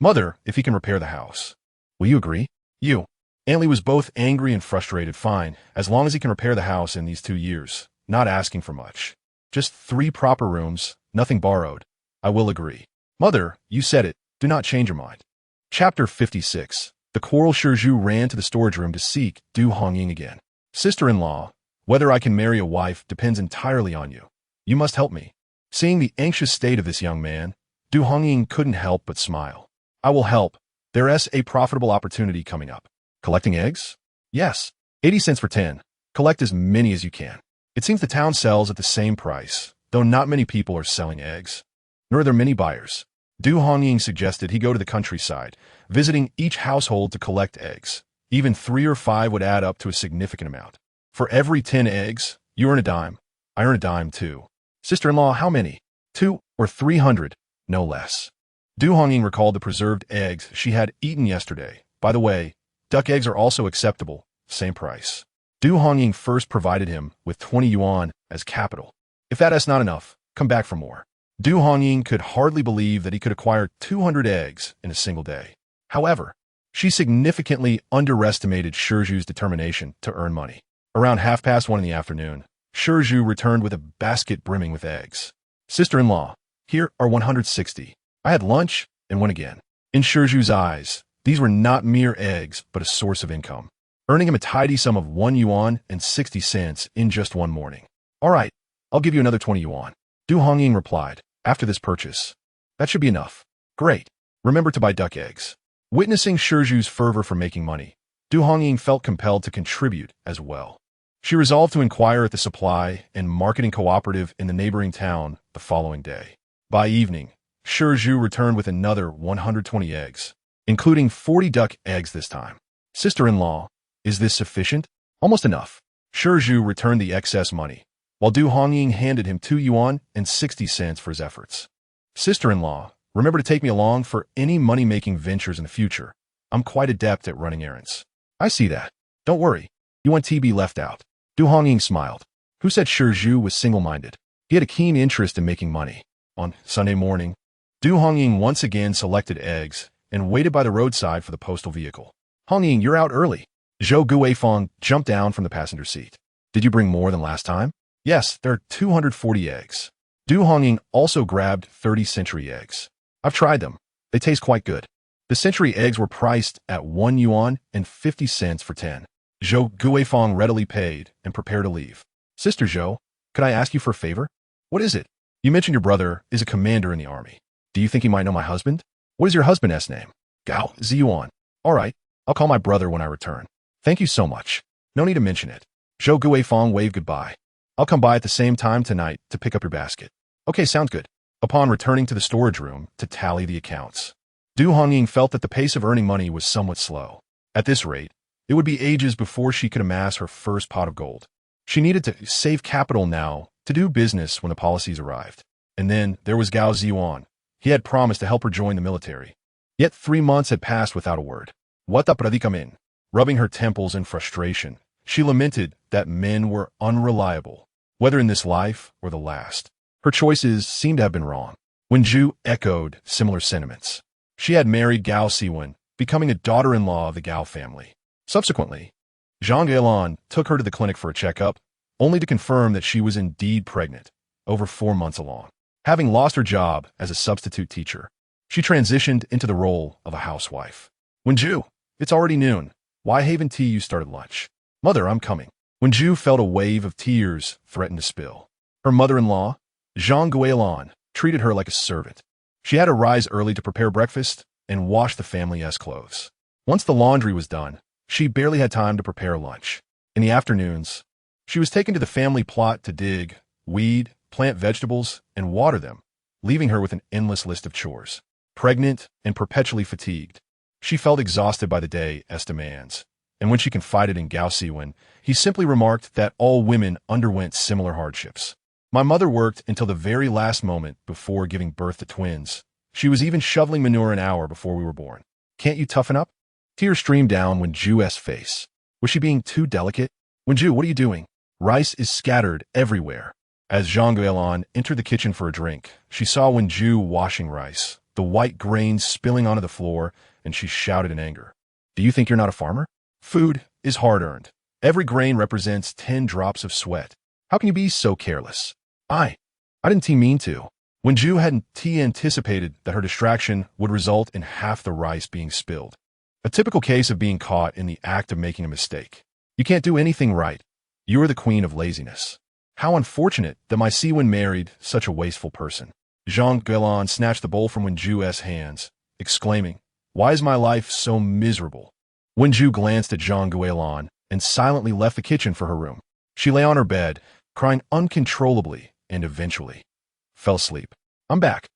Mother, if he can repair the house. Will you agree? You. Aunt Li was both angry and frustrated. Fine, as long as he can repair the house in these 2 years. Not asking for much. Just 3 proper rooms, nothing borrowed. I will agree. Mother, you said it. Do not change your mind. Chapter 56. The quarrel. Shizhu ran to the storage room to seek Du Hongying again. Sister-in-law, whether I can marry a wife depends entirely on you. You must help me. Seeing the anxious state of this young man, Du Hongying couldn't help but smile. I will help. There is a profitable opportunity coming up. Collecting eggs? Yes. 80 cents for 10. Collect as many as you can. It seems the town sells at the same price, though not many people are selling eggs. Nor are there many buyers. Du Hongying suggested he go to the countryside, visiting each household to collect eggs. Even 3 or 5 would add up to a significant amount. For every 10 eggs, you earn a dime. I earn a dime too. Sister-in-law, how many? 2 or 300. no less. Du Hongying recalled the preserved eggs she had eaten yesterday. By the way, duck eggs are also acceptable, same price. Du Hongying first provided him with 20 yuan as capital. If that is not enough, come back for more. Du Hongying could hardly believe that he could acquire 200 eggs in a single day. However, she significantly underestimated Shizhu's determination to earn money. Around 1:30 in the afternoon, Shizhu returned with a basket brimming with eggs. Sister-in-law, here are 160. I had lunch and went again. In Shizhu's eyes, these were not mere eggs, but a source of income, earning him a tidy sum of 1 yuan and 60 cents in just one morning. All right, I'll give you another 20 yuan. Du Hongying replied, after this purchase. That should be enough. Great. Remember to buy duck eggs. Witnessing Shizhu's fervor for making money, Du Hongying felt compelled to contribute as well. She resolved to inquire at the supply and marketing cooperative in the neighboring town the following day. By evening, Shizhu returned with another 120 eggs, including 40 duck eggs this time. Sister-in-law, is this sufficient? Almost enough. Shizhu returned the excess money, while Du Hongying handed him 2 yuan and 60 cents for his efforts. Sister-in-law, remember to take me along for any money-making ventures in the future. I'm quite adept at running errands. I see that. Don't worry. You want to be left out. Du Hongying smiled. Who said Shizhu was single-minded? He had a keen interest in making money. On Sunday morning, Du Hongying once again selected eggs and waited by the roadside for the postal vehicle. Hongying, you're out early. Zhou Guifeng jumped down from the passenger seat. Did you bring more than last time? Yes, there are 240 eggs. Du Hongying also grabbed 30 century eggs. I've tried them. They taste quite good. The century eggs were priced at 1 yuan and 50 cents for 10. Zhou Guifeng readily paid and prepared to leave. Sister Zhou, could I ask you for a favor? What is it? You mentioned your brother is a commander in the army. Do you think he might know my husband? What is your husband's name? Gao Zhiyuan. All right, I'll call my brother when I return. Thank you so much. No need to mention it. Zhou Guifeng waved goodbye. I'll come by at the same time tonight to pick up your basket. Okay, sounds good. Upon returning to the storage room to tally the accounts, Du Hongying felt that the pace of earning money was somewhat slow. At this rate, it would be ages before she could amass her first pot of gold. She needed to save capital now to do business when the policies arrived. And then there was Gao Zhiyuan. He had promised to help her join the military. Yet 3 months had passed without a word. What the predicament? Rubbing her temples in frustration, she lamented that men were unreliable, whether in this life or the last. Her choices seemed to have been wrong. Wen Ju echoed similar sentiments. She had married Gao Siwen, becoming a daughter-in-law of the Gao family. Subsequently, Zhang Geilan took her to the clinic for a checkup, only to confirm that she was indeed pregnant, over 4 months along. Having lost her job as a substitute teacher, she transitioned into the role of a housewife. Wen Ju, it's already noon. Why haven't you started lunch? Mother, I'm coming. Wen Ju felt a wave of tears threaten to spill. Her mother-in-law, Zhang Geilan, treated her like a servant. She had to rise early to prepare breakfast and wash the family's clothes. Once the laundry was done, she barely had time to prepare lunch. In the afternoons, she was taken to the family plot to dig, weed, plant vegetables, and water them, leaving her with an endless list of chores. Pregnant and perpetually fatigued, she felt exhausted by the day's demands. And when she confided in Gao Siwen, he simply remarked that all women underwent similar hardships. My mother worked until the very last moment before giving birth to twins. She was even shoveling manure an hour before we were born. Can't you toughen up? Tears streamed down Wen Ju's face. Was she being too delicate? Wen Ju, what are you doing? Rice is scattered everywhere. As Zhang Geilan entered the kitchen for a drink, she saw Wen Ju washing rice, the white grains spilling onto the floor, and she shouted in anger. Do you think you're not a farmer? Food is hard-earned. Every grain represents 10 drops of sweat. How can you be so careless? I didn't mean to. Wen Ju hadn't anticipated that her distraction would result in half the rice being spilled. A typical case of being caught in the act of making a mistake. You can't do anything right. You are the queen of laziness. How unfortunate that my Siwen married such a wasteful person. Zhang Geilan snatched the bowl from Wen Ju's hands, exclaiming, Why is my life so miserable? Wen Ju glanced at Zhang Geilan and silently left the kitchen for her room. She lay on her bed, crying uncontrollably, and eventually fell asleep. I'm back.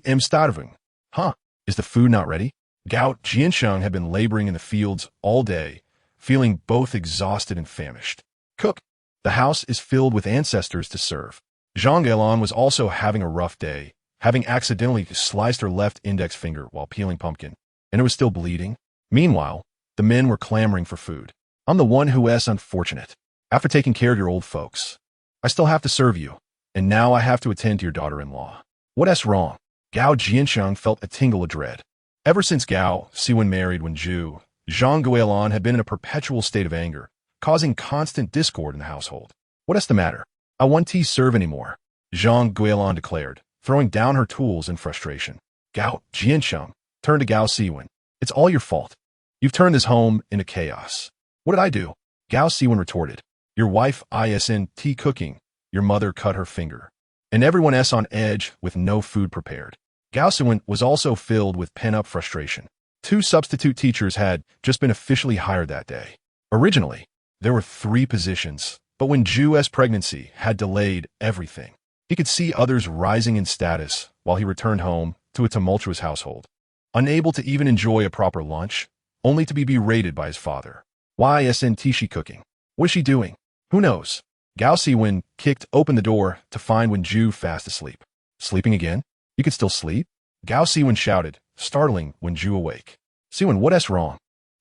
I'm starving. Huh? Is the food not ready? Gao Zhiyuan had been laboring in the fields all day, feeling both exhausted and famished. Cook. The house is filled with ancestors to serve. Zhang Geilan was also having a rough day, having accidentally sliced her left index finger while peeling pumpkin, and it was still bleeding. Meanwhile, the men were clamoring for food. I'm the one who's unfortunate. After taking care of your old folks, I still have to serve you, and now I have to attend to your daughter-in-law. What's wrong? Gao Zhiyuan felt a tingle of dread. Ever since Gao Siwen married Wen Ju, Zhang Guilan had been in a perpetual state of anger, causing constant discord in the household. What's the matter? I won't serve anymore, Zhang Guilan declared, throwing down her tools in frustration. Gao Zhiyuan turned to Gao Siwen. It's all your fault. You've turned this home into chaos. What did I do? Gao Siwen retorted. Your wife isn't cooking, your mother cut her finger, and everyone else on edge with no food prepared. Gao Siwen was also filled with pent-up frustration. 2 substitute teachers had just been officially hired that day. Originally, there were 3 positions, but when Ju's pregnancy had delayed everything, he could see others rising in status while he returned home to a tumultuous household. Unable to even enjoy a proper lunch, only to be berated by his father. Why isn't she cooking? What is she doing? Who knows? Gao Siwen kicked open the door to find Wen Ju fast asleep. Sleeping again? You could still sleep? Gao Siwen shouted, startling Wen Ju awake. Siwen, what's wrong?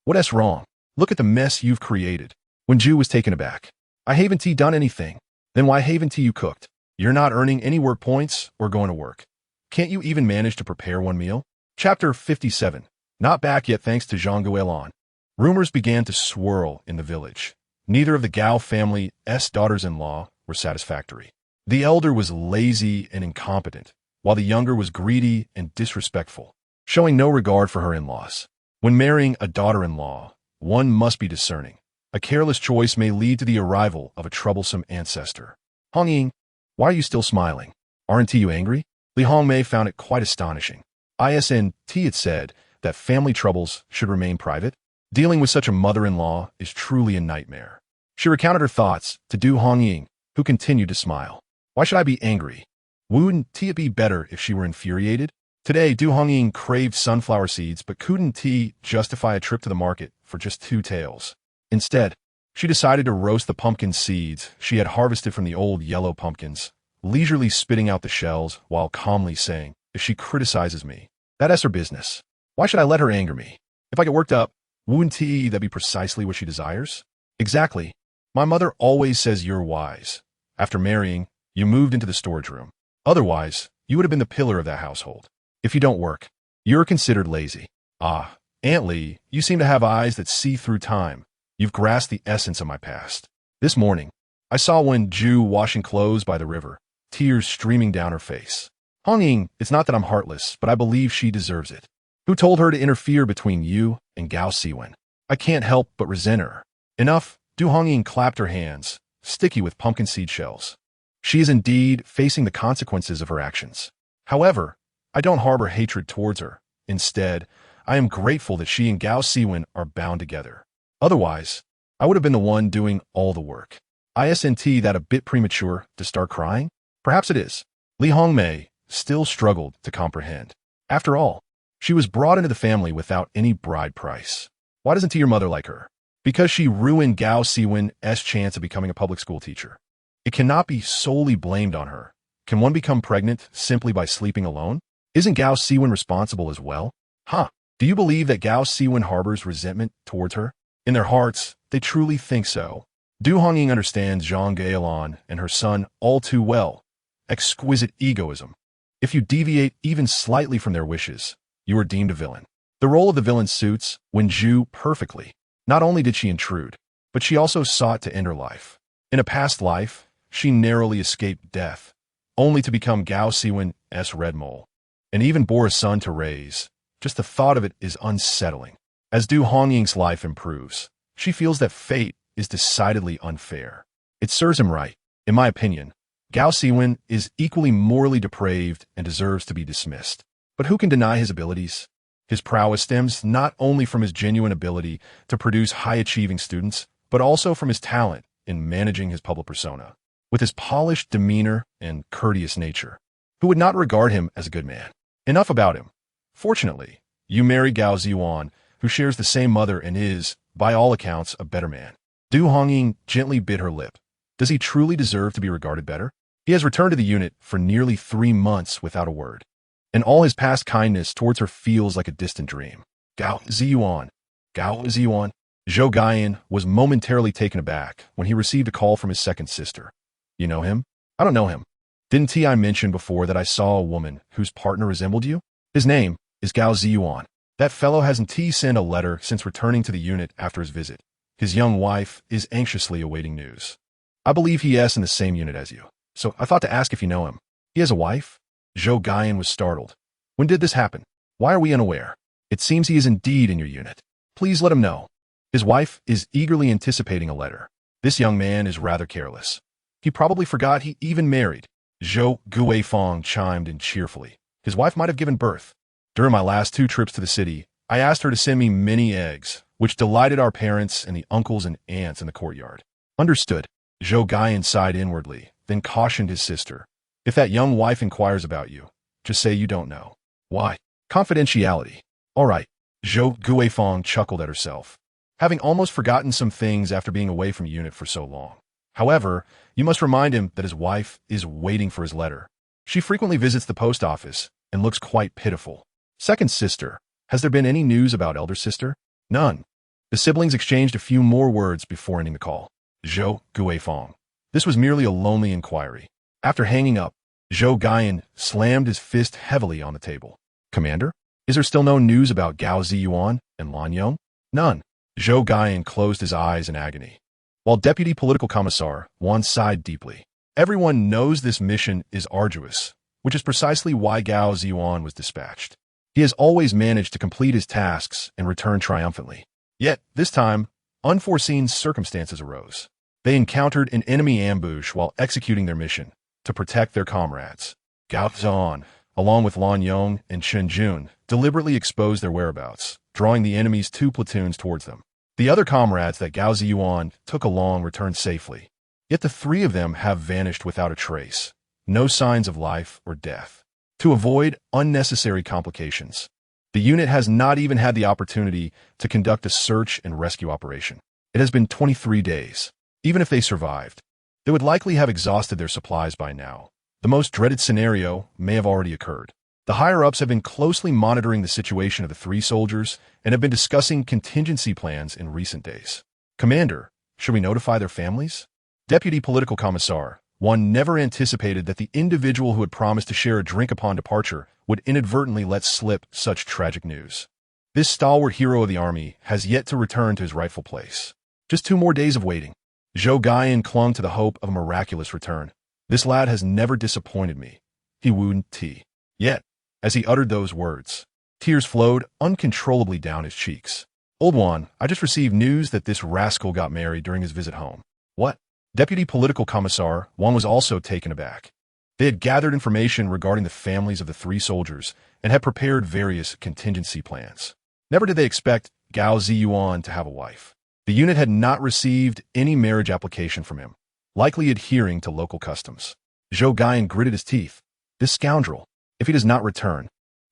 What's wrong? Look at the mess you've created. Wen Ju was taken aback. I haven't done anything. Then why haven't you cooked? You're not earning any work points or going to work. Can't you even manage to prepare one meal? Chapter 57. Not back yet thanks to Zhang Guilan. Rumors began to swirl in the village. Neither of the Gao family's daughters-in-law were satisfactory. The elder was lazy and incompetent, while the younger was greedy and disrespectful, showing no regard for her in-laws. When marrying a daughter-in-law, one must be discerning. A careless choice may lead to the arrival of a troublesome ancestor. Hongying, why are you still smiling? Aren't you angry? Li Hongmei found it quite astonishing. Isn't it said that family troubles should remain private? Dealing with such a mother-in-law is truly a nightmare. She recounted her thoughts to Du Hongying, who continued to smile. Why should I be angry? Wouldn't it be better if she were infuriated? Today, Du Hongying craved sunflower seeds but couldn't justify a trip to the market for just 2 taels. Instead, she decided to roast the pumpkin seeds she had harvested from the old yellow pumpkins, leisurely spitting out the shells while calmly saying, if she criticizes me, that's her business. Why should I let her anger me? If I get worked up, wouldn't that be precisely what she desires? Exactly. My mother always says you're wise. After marrying, you moved into the storage room. Otherwise, you would have been the pillar of that household. If you don't work, you're considered lazy. Ah, Aunt Lee, you seem to have eyes that see through time. You've grasped the essence of my past. This morning, I saw Wen Ju washing clothes by the river, tears streaming down her face. Hongying, it's not that I'm heartless, but I believe she deserves it. Who told her to interfere between you and Gao Siwen? I can't help but resent her. Enough, Du Hongying clapped her hands, sticky with pumpkin seed shells. She is indeed facing the consequences of her actions. However, I don't harbor hatred towards her. Instead, I am grateful that she and Gao Siwen are bound together. Otherwise, I would have been the one doing all the work. Isn't that a bit premature to start crying? Perhaps it is. Li Hongmei still struggled to comprehend. After all, she was brought into the family without any bride price. Why doesn't your mother like her? Because she ruined Gao Siwen's chance of becoming a public school teacher. It cannot be solely blamed on her. Can one become pregnant simply by sleeping alone? Isn't Gao Siwen responsible as well? Huh? Do you believe that Gao Siwen harbors resentment towards her? In their hearts, they truly think so. Du Hongying understands Zhang Guilan and her son all too well. Exquisite egoism. If you deviate even slightly from their wishes, you are deemed a villain. The role of the villain suits Wen Ju perfectly. Not only did she intrude, but she also sought to end her life. In a past life, she narrowly escaped death, only to become Gao Siwen's red mole, and even bore a son to raise. Just the thought of it is unsettling. As Du Hongying's life improves, she feels that fate is decidedly unfair. It serves him right. In my opinion, Gao Siwen is equally morally depraved and deserves to be dismissed. But who can deny his abilities? His prowess stems not only from his genuine ability to produce high-achieving students, but also from his talent in managing his public persona. With his polished demeanor and courteous nature, who would not regard him as a good man? Enough about him. Fortunately, you marry Gao Zhiyuan, who shares the same mother and is, by all accounts, a better man. Du Hongying gently bit her lip. Does he truly deserve to be regarded better? He has returned to the unit for nearly 3 months without a word. and all his past kindness towards her feels like a distant dream. Gao Zhiyuan. Gao Zhiyuan. Zhou Gaiyan was momentarily taken aback when he received a call from his second sister. You know him? I don't know him. Didn't I mention before that I saw a woman whose partner resembled you? His name is Gao Zhiyuan. That fellow hasn't sent a letter since returning to the unit after his visit. His young wife is anxiously awaiting news. I believe he is in the same unit as you, so I thought to ask if you know him. He has a wife? Zhou Gaiyan was startled. When did this happen? Why are we unaware? It seems he is indeed in your unit. Please let him know. His wife is eagerly anticipating a letter. This young man is rather careless. He probably forgot he even married. Zhou Guifang chimed in cheerfully. His wife might have given birth. During my last 2 trips to the city, I asked her to send me many eggs, which delighted our parents and the uncles and aunts in the courtyard. Understood. Zhou Gaiyan sighed inwardly, then cautioned his sister. If that young wife inquires about you, just say you don't know. Why? Confidentiality. All right. Zhou Guifang chuckled at herself, having almost forgotten some things after being away from unit for so long. However, you must remind him that his wife is waiting for his letter. She frequently visits the post office and looks quite pitiful. Second sister. Has there been any news about elder sister? None. The siblings exchanged a few more words before ending the call. Zhou Guifang. This was merely a lonely inquiry. After hanging up, Zhou Gaiyan slammed his fist heavily on the table. Commander? Is there still no news about Gao Zhiyuan and Lan Yong? None. Zhou Gaiyan closed his eyes in agony. While Deputy Political Commissar Wan sighed deeply. Everyone knows this mission is arduous, which is precisely why Gao Zhiyuan was dispatched. He has always managed to complete his tasks and return triumphantly. Yet, this time, unforeseen circumstances arose. They encountered an enemy ambush while executing their mission to protect their comrades. Gao Zhiyuan, along with Lan Yong and Chen Jun, deliberately exposed their whereabouts, drawing the enemy's 2 platoons towards them. The other comrades that Gao Zhiyuan took along returned safely. Yet the 3 of them have vanished without a trace. No signs of life or death. To avoid unnecessary complications, the unit has not even had the opportunity to conduct a search and rescue operation. It has been 23 days. Even if they survived, they would likely have exhausted their supplies by now. The most dreaded scenario may have already occurred. The higher-ups have been closely monitoring the situation of the 3 soldiers and have been discussing contingency plans in recent days. Commander, should we notify their families? Deputy Political Commissar, one never anticipated that the individual who had promised to share a drink upon departure would inadvertently let slip such tragic news. This stalwart hero of the army has yet to return to his rightful place. Just 2 more days of waiting. Zhou Gaiyan clung to the hope of a miraculous return. This lad has never disappointed me. He wooed T. Yet, as he uttered those words, tears flowed uncontrollably down his cheeks. Old one, I just received news that this rascal got married during his visit home. What? Deputy Political Commissar Wang was also taken aback. They had gathered information regarding the families of the 3 soldiers and had prepared various contingency plans. Never did they expect Gao Zhiyuan to have a wife. The unit had not received any marriage application from him, likely adhering to local customs. Zhou Gaiyan gritted his teeth. This scoundrel, if he does not return,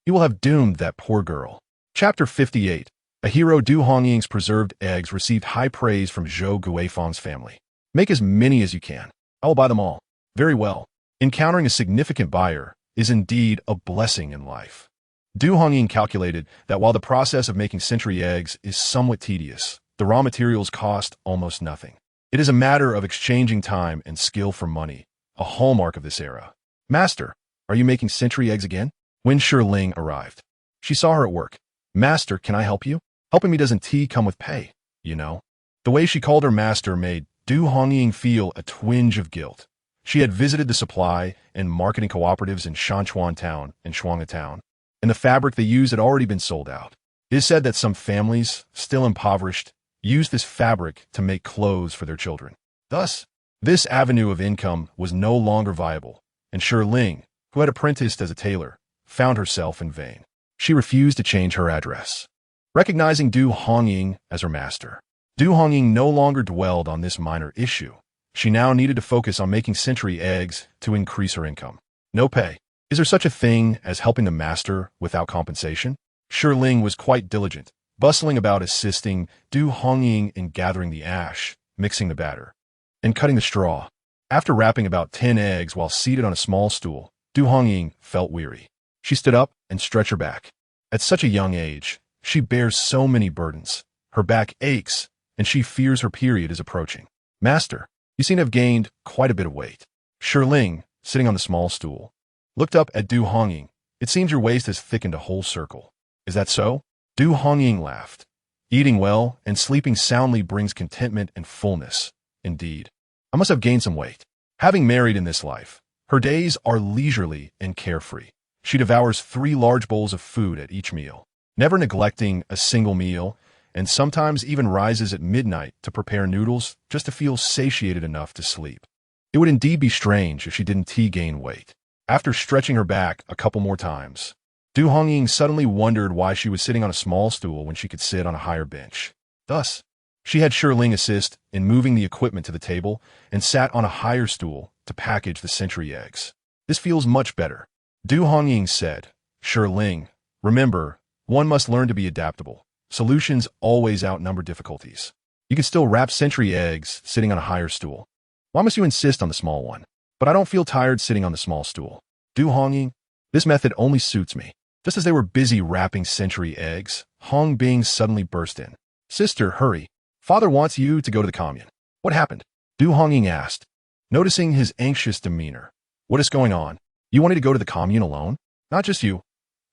he will have doomed that poor girl. Chapter 58. A hero. Du Hongying's preserved eggs received high praise from Zhou Guifang's family. Make as many as you can. I will buy them all. Very well. Encountering a significant buyer is indeed a blessing in life. Du Hongying calculated that while the process of making century eggs is somewhat tedious, the raw materials cost almost nothing. It is a matter of exchanging time and skill for money, a hallmark of this era. Master, are you making century eggs again? Wen Ling arrived. She saw her at work. Master, can I help you? Helping me doesn't come with pay, you know. The way she called her master made Du Hongying feel a twinge of guilt. She had visited the supply and marketing cooperatives in Shanchuan Town and Shuangha Town, and the fabric they used had already been sold out. It is said that some families, still impoverished, used this fabric to make clothes for their children. Thus, this avenue of income was no longer viable, and Ling, who had apprenticed as a tailor, found herself in vain. She refused to change her address. Recognizing Du Hongying as her master, Du Hongying no longer dwelled on this minor issue. She now needed to focus on making century eggs to increase her income. No pay. Is there such a thing as helping the master without compensation? Ling was quite diligent, bustling about assisting Du Hongying in gathering the ash, mixing the batter, and cutting the straw. After wrapping about 10 eggs while seated on a small stool, Du Hongying felt weary. She stood up and stretched her back. At such a young age, she bears so many burdens. Her back aches, and she fears her period is approaching. Master, you seem to have gained quite a bit of weight. Shiling, sitting on the small stool, looked up at Du Hongying. It seems your waist has thickened a whole circle. Is that so? Du Hongying laughed. Eating well and sleeping soundly brings contentment and fullness. Indeed, I must have gained some weight. Having married in this life, her days are leisurely and carefree. She devours 3 large bowls of food at each meal, never neglecting a single meal, and sometimes even rises at midnight to prepare noodles just to feel satiated enough to sleep. It would indeed be strange if she didn't gain weight. After stretching her back a couple more times, Du Hongying suddenly wondered why she was sitting on a small stool when she could sit on a higher bench. Thus, she had Shiling assist in moving the equipment to the table and sat on a higher stool to package the century eggs. This feels much better, Du Hongying said. Shiling, remember, one must learn to be adaptable. Solutions always outnumber difficulties. You can still wrap century eggs sitting on a higher stool. Why must you insist on the small one? But I don't feel tired sitting on the small stool. Du Hongying, this method only suits me. Just as they were busy wrapping century eggs, Hong Bing suddenly burst in. Sister, hurry. Father wants you to go to the commune. What happened? Du Hongying asked, noticing his anxious demeanor. What is going on? You wanted to go to the commune alone? Not just you.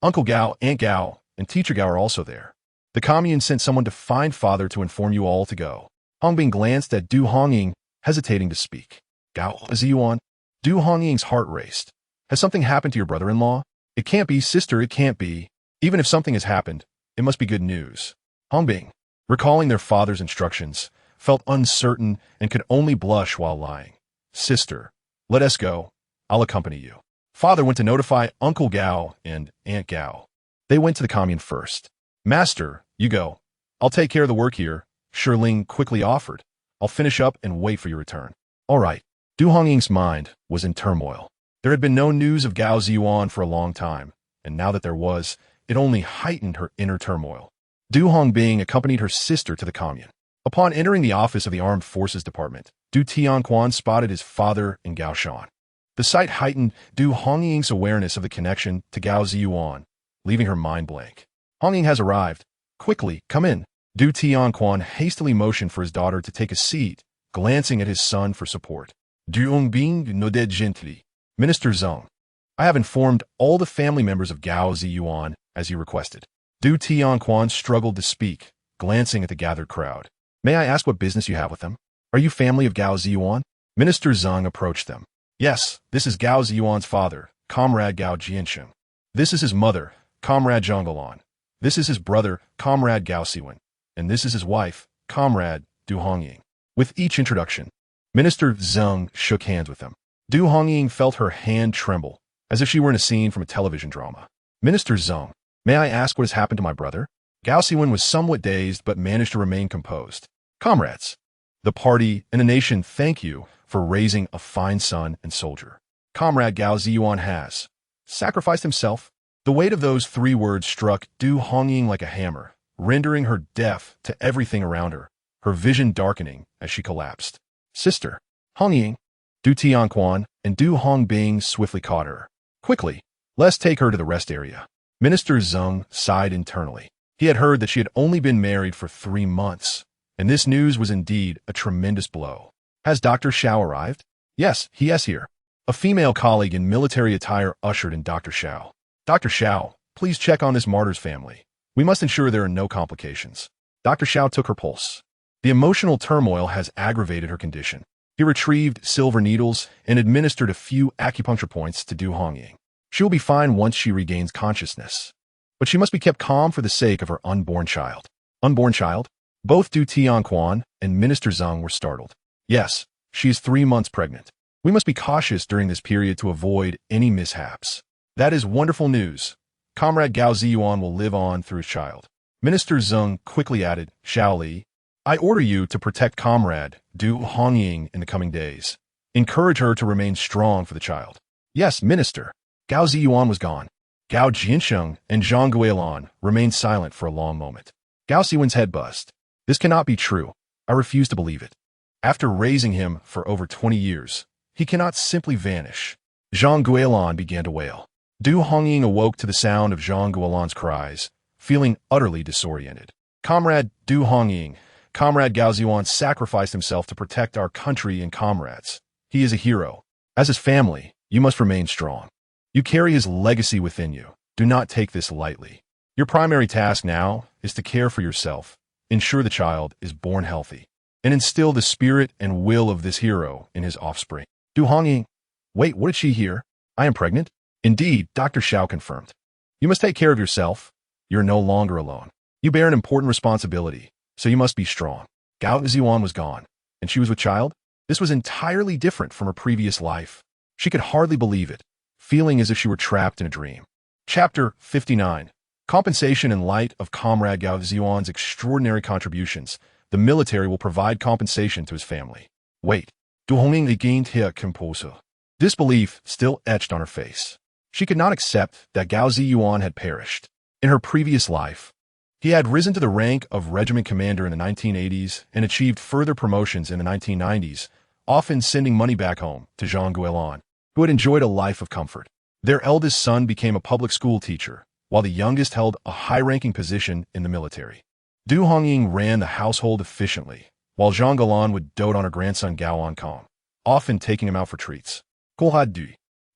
Uncle Gao, Aunt Gao, and Teacher Gao are also there. The commune sent someone to find Father to inform you all to go. Hong Bing glanced at Du Hongying, hesitating to speak. Gao Zhiyuan. Du Hongying's heart raced. Has something happened to your brother-in-law? It can't be, sister, it can't be. Even if something has happened, it must be good news. Hong Bing, recalling their father's instructions, felt uncertain and could only blush while lying. Sister, let us go. I'll accompany you. Father went to notify Uncle Gao and Aunt Gao. They went to the commune first. Master, you go. I'll take care of the work here, Shiling quickly offered. I'll finish up and wait for your return. All right. Du Hongying's mind was in turmoil. There had been no news of Gao Zhiyuan for a long time, and now that there was, it only heightened her inner turmoil. Du Hongbing accompanied her sister to the commune. Upon entering the office of the Armed Forces Department, Du Tianquan spotted his father and Gao Shan. The sight heightened Du Hongying's awareness of the connection to Gao Zhiyuan, leaving her mind blank. Hongying has arrived. Quickly, come in. Du Tianquan hastily motioned for his daughter to take a seat, glancing at his son for support. Du Hongbing nodded gently. Minister Zhang, I have informed all the family members of Gao Zhiyuan as you requested. Du Tianquan struggled to speak, glancing at the gathered crowd. May I ask what business you have with them? Are you family of Gao Zhiyuan? Minister Zhang approached them. Yes, this is Gao Zhiyuan's father, Comrade Gao Jiansheng. This is his mother, Comrade Zhang Galan. This is his brother, Comrade Gao Siwen. And this is his wife, Comrade Du Hongying. With each introduction, Minister Zhang shook hands with them. Du Hongying felt her hand tremble, as if she were in a scene from a television drama. Minister Zhang, may I ask what has happened to my brother? Gao Siwen was somewhat dazed but managed to remain composed. Comrades, the party and the nation thank you for raising a fine son and soldier. Comrade Gao Zhiyuan has sacrificed himself. The weight of those 3 words struck Du Hongying like a hammer, rendering her deaf to everything around her, her vision darkening as she collapsed. Sister, Hongying, Du Tianquan and Du Hongbing swiftly caught her. Quickly, let's take her to the rest area. Minister Zhang sighed internally. He had heard that she had only been married for 3 months, and this news was indeed a tremendous blow. Has Dr. Xiao arrived? Yes, he is here. A female colleague in military attire ushered in Dr. Xiao. Dr. Xiao, please check on this martyr's family. We must ensure there are no complications. Dr. Xiao took her pulse. The emotional turmoil has aggravated her condition. He retrieved silver needles and administered a few acupuncture points to Du Hongying. She will be fine once she regains consciousness. But she must be kept calm for the sake of her unborn child. Unborn child? Both Du Tianquan and Minister Zhang were startled. Yes, she is 3 months pregnant. We must be cautious during this period to avoid any mishaps. That is wonderful news. Comrade Gao Zhiyuan will live on through his child. Minister Zhang quickly added, Shaoli, I order you to protect Comrade Du Hongying in the coming days. Encourage her to remain strong for the child. Yes, Minister. Gao Zhiyuan was gone. Gao Jiansheng and Zhang Guilan remained silent for a long moment. Gao Siwen's head buzzed. This cannot be true. I refuse to believe it. After raising him for over 20 years, he cannot simply vanish. Zhang Guilan began to wail. Du Hongying awoke to the sound of Zhang Guolan's cries, feeling utterly disoriented. Comrade Du Hongying, Comrade Gao Zhiyuan sacrificed himself to protect our country and comrades. He is a hero. As his family, you must remain strong. You carry his legacy within you. Do not take this lightly. Your primary task now is to care for yourself, ensure the child is born healthy, and instill the spirit and will of this hero in his offspring. Du Hongying, wait, what did she hear? I am pregnant? Indeed, Dr. Xiao confirmed. You must take care of yourself. You're no longer alone. You bear an important responsibility, so you must be strong. Gao Zhiyuan was gone, and she was with child? This was entirely different from her previous life. She could hardly believe it, feeling as if she were trapped in a dream. Chapter 59. Compensation. In light of Comrade Gao Zhiyuan's extraordinary contributions, the military will provide compensation to his family. Wait, Du Hongying regained her composure. Disbelief still etched on her face. She could not accept that Gao Zhiyuan had perished. In her previous life, he had risen to the rank of regiment commander in the 1980s and achieved further promotions in the 1990s, often sending money back home to Zhang Guolan, who had enjoyed a life of comfort. Their eldest son became a public school teacher, while the youngest held a high-ranking position in the military. Du Hongying ran the household efficiently, while Zhang Guolan would dote on her grandson Gao Ankong, often taking him out for treats. Golhad Du,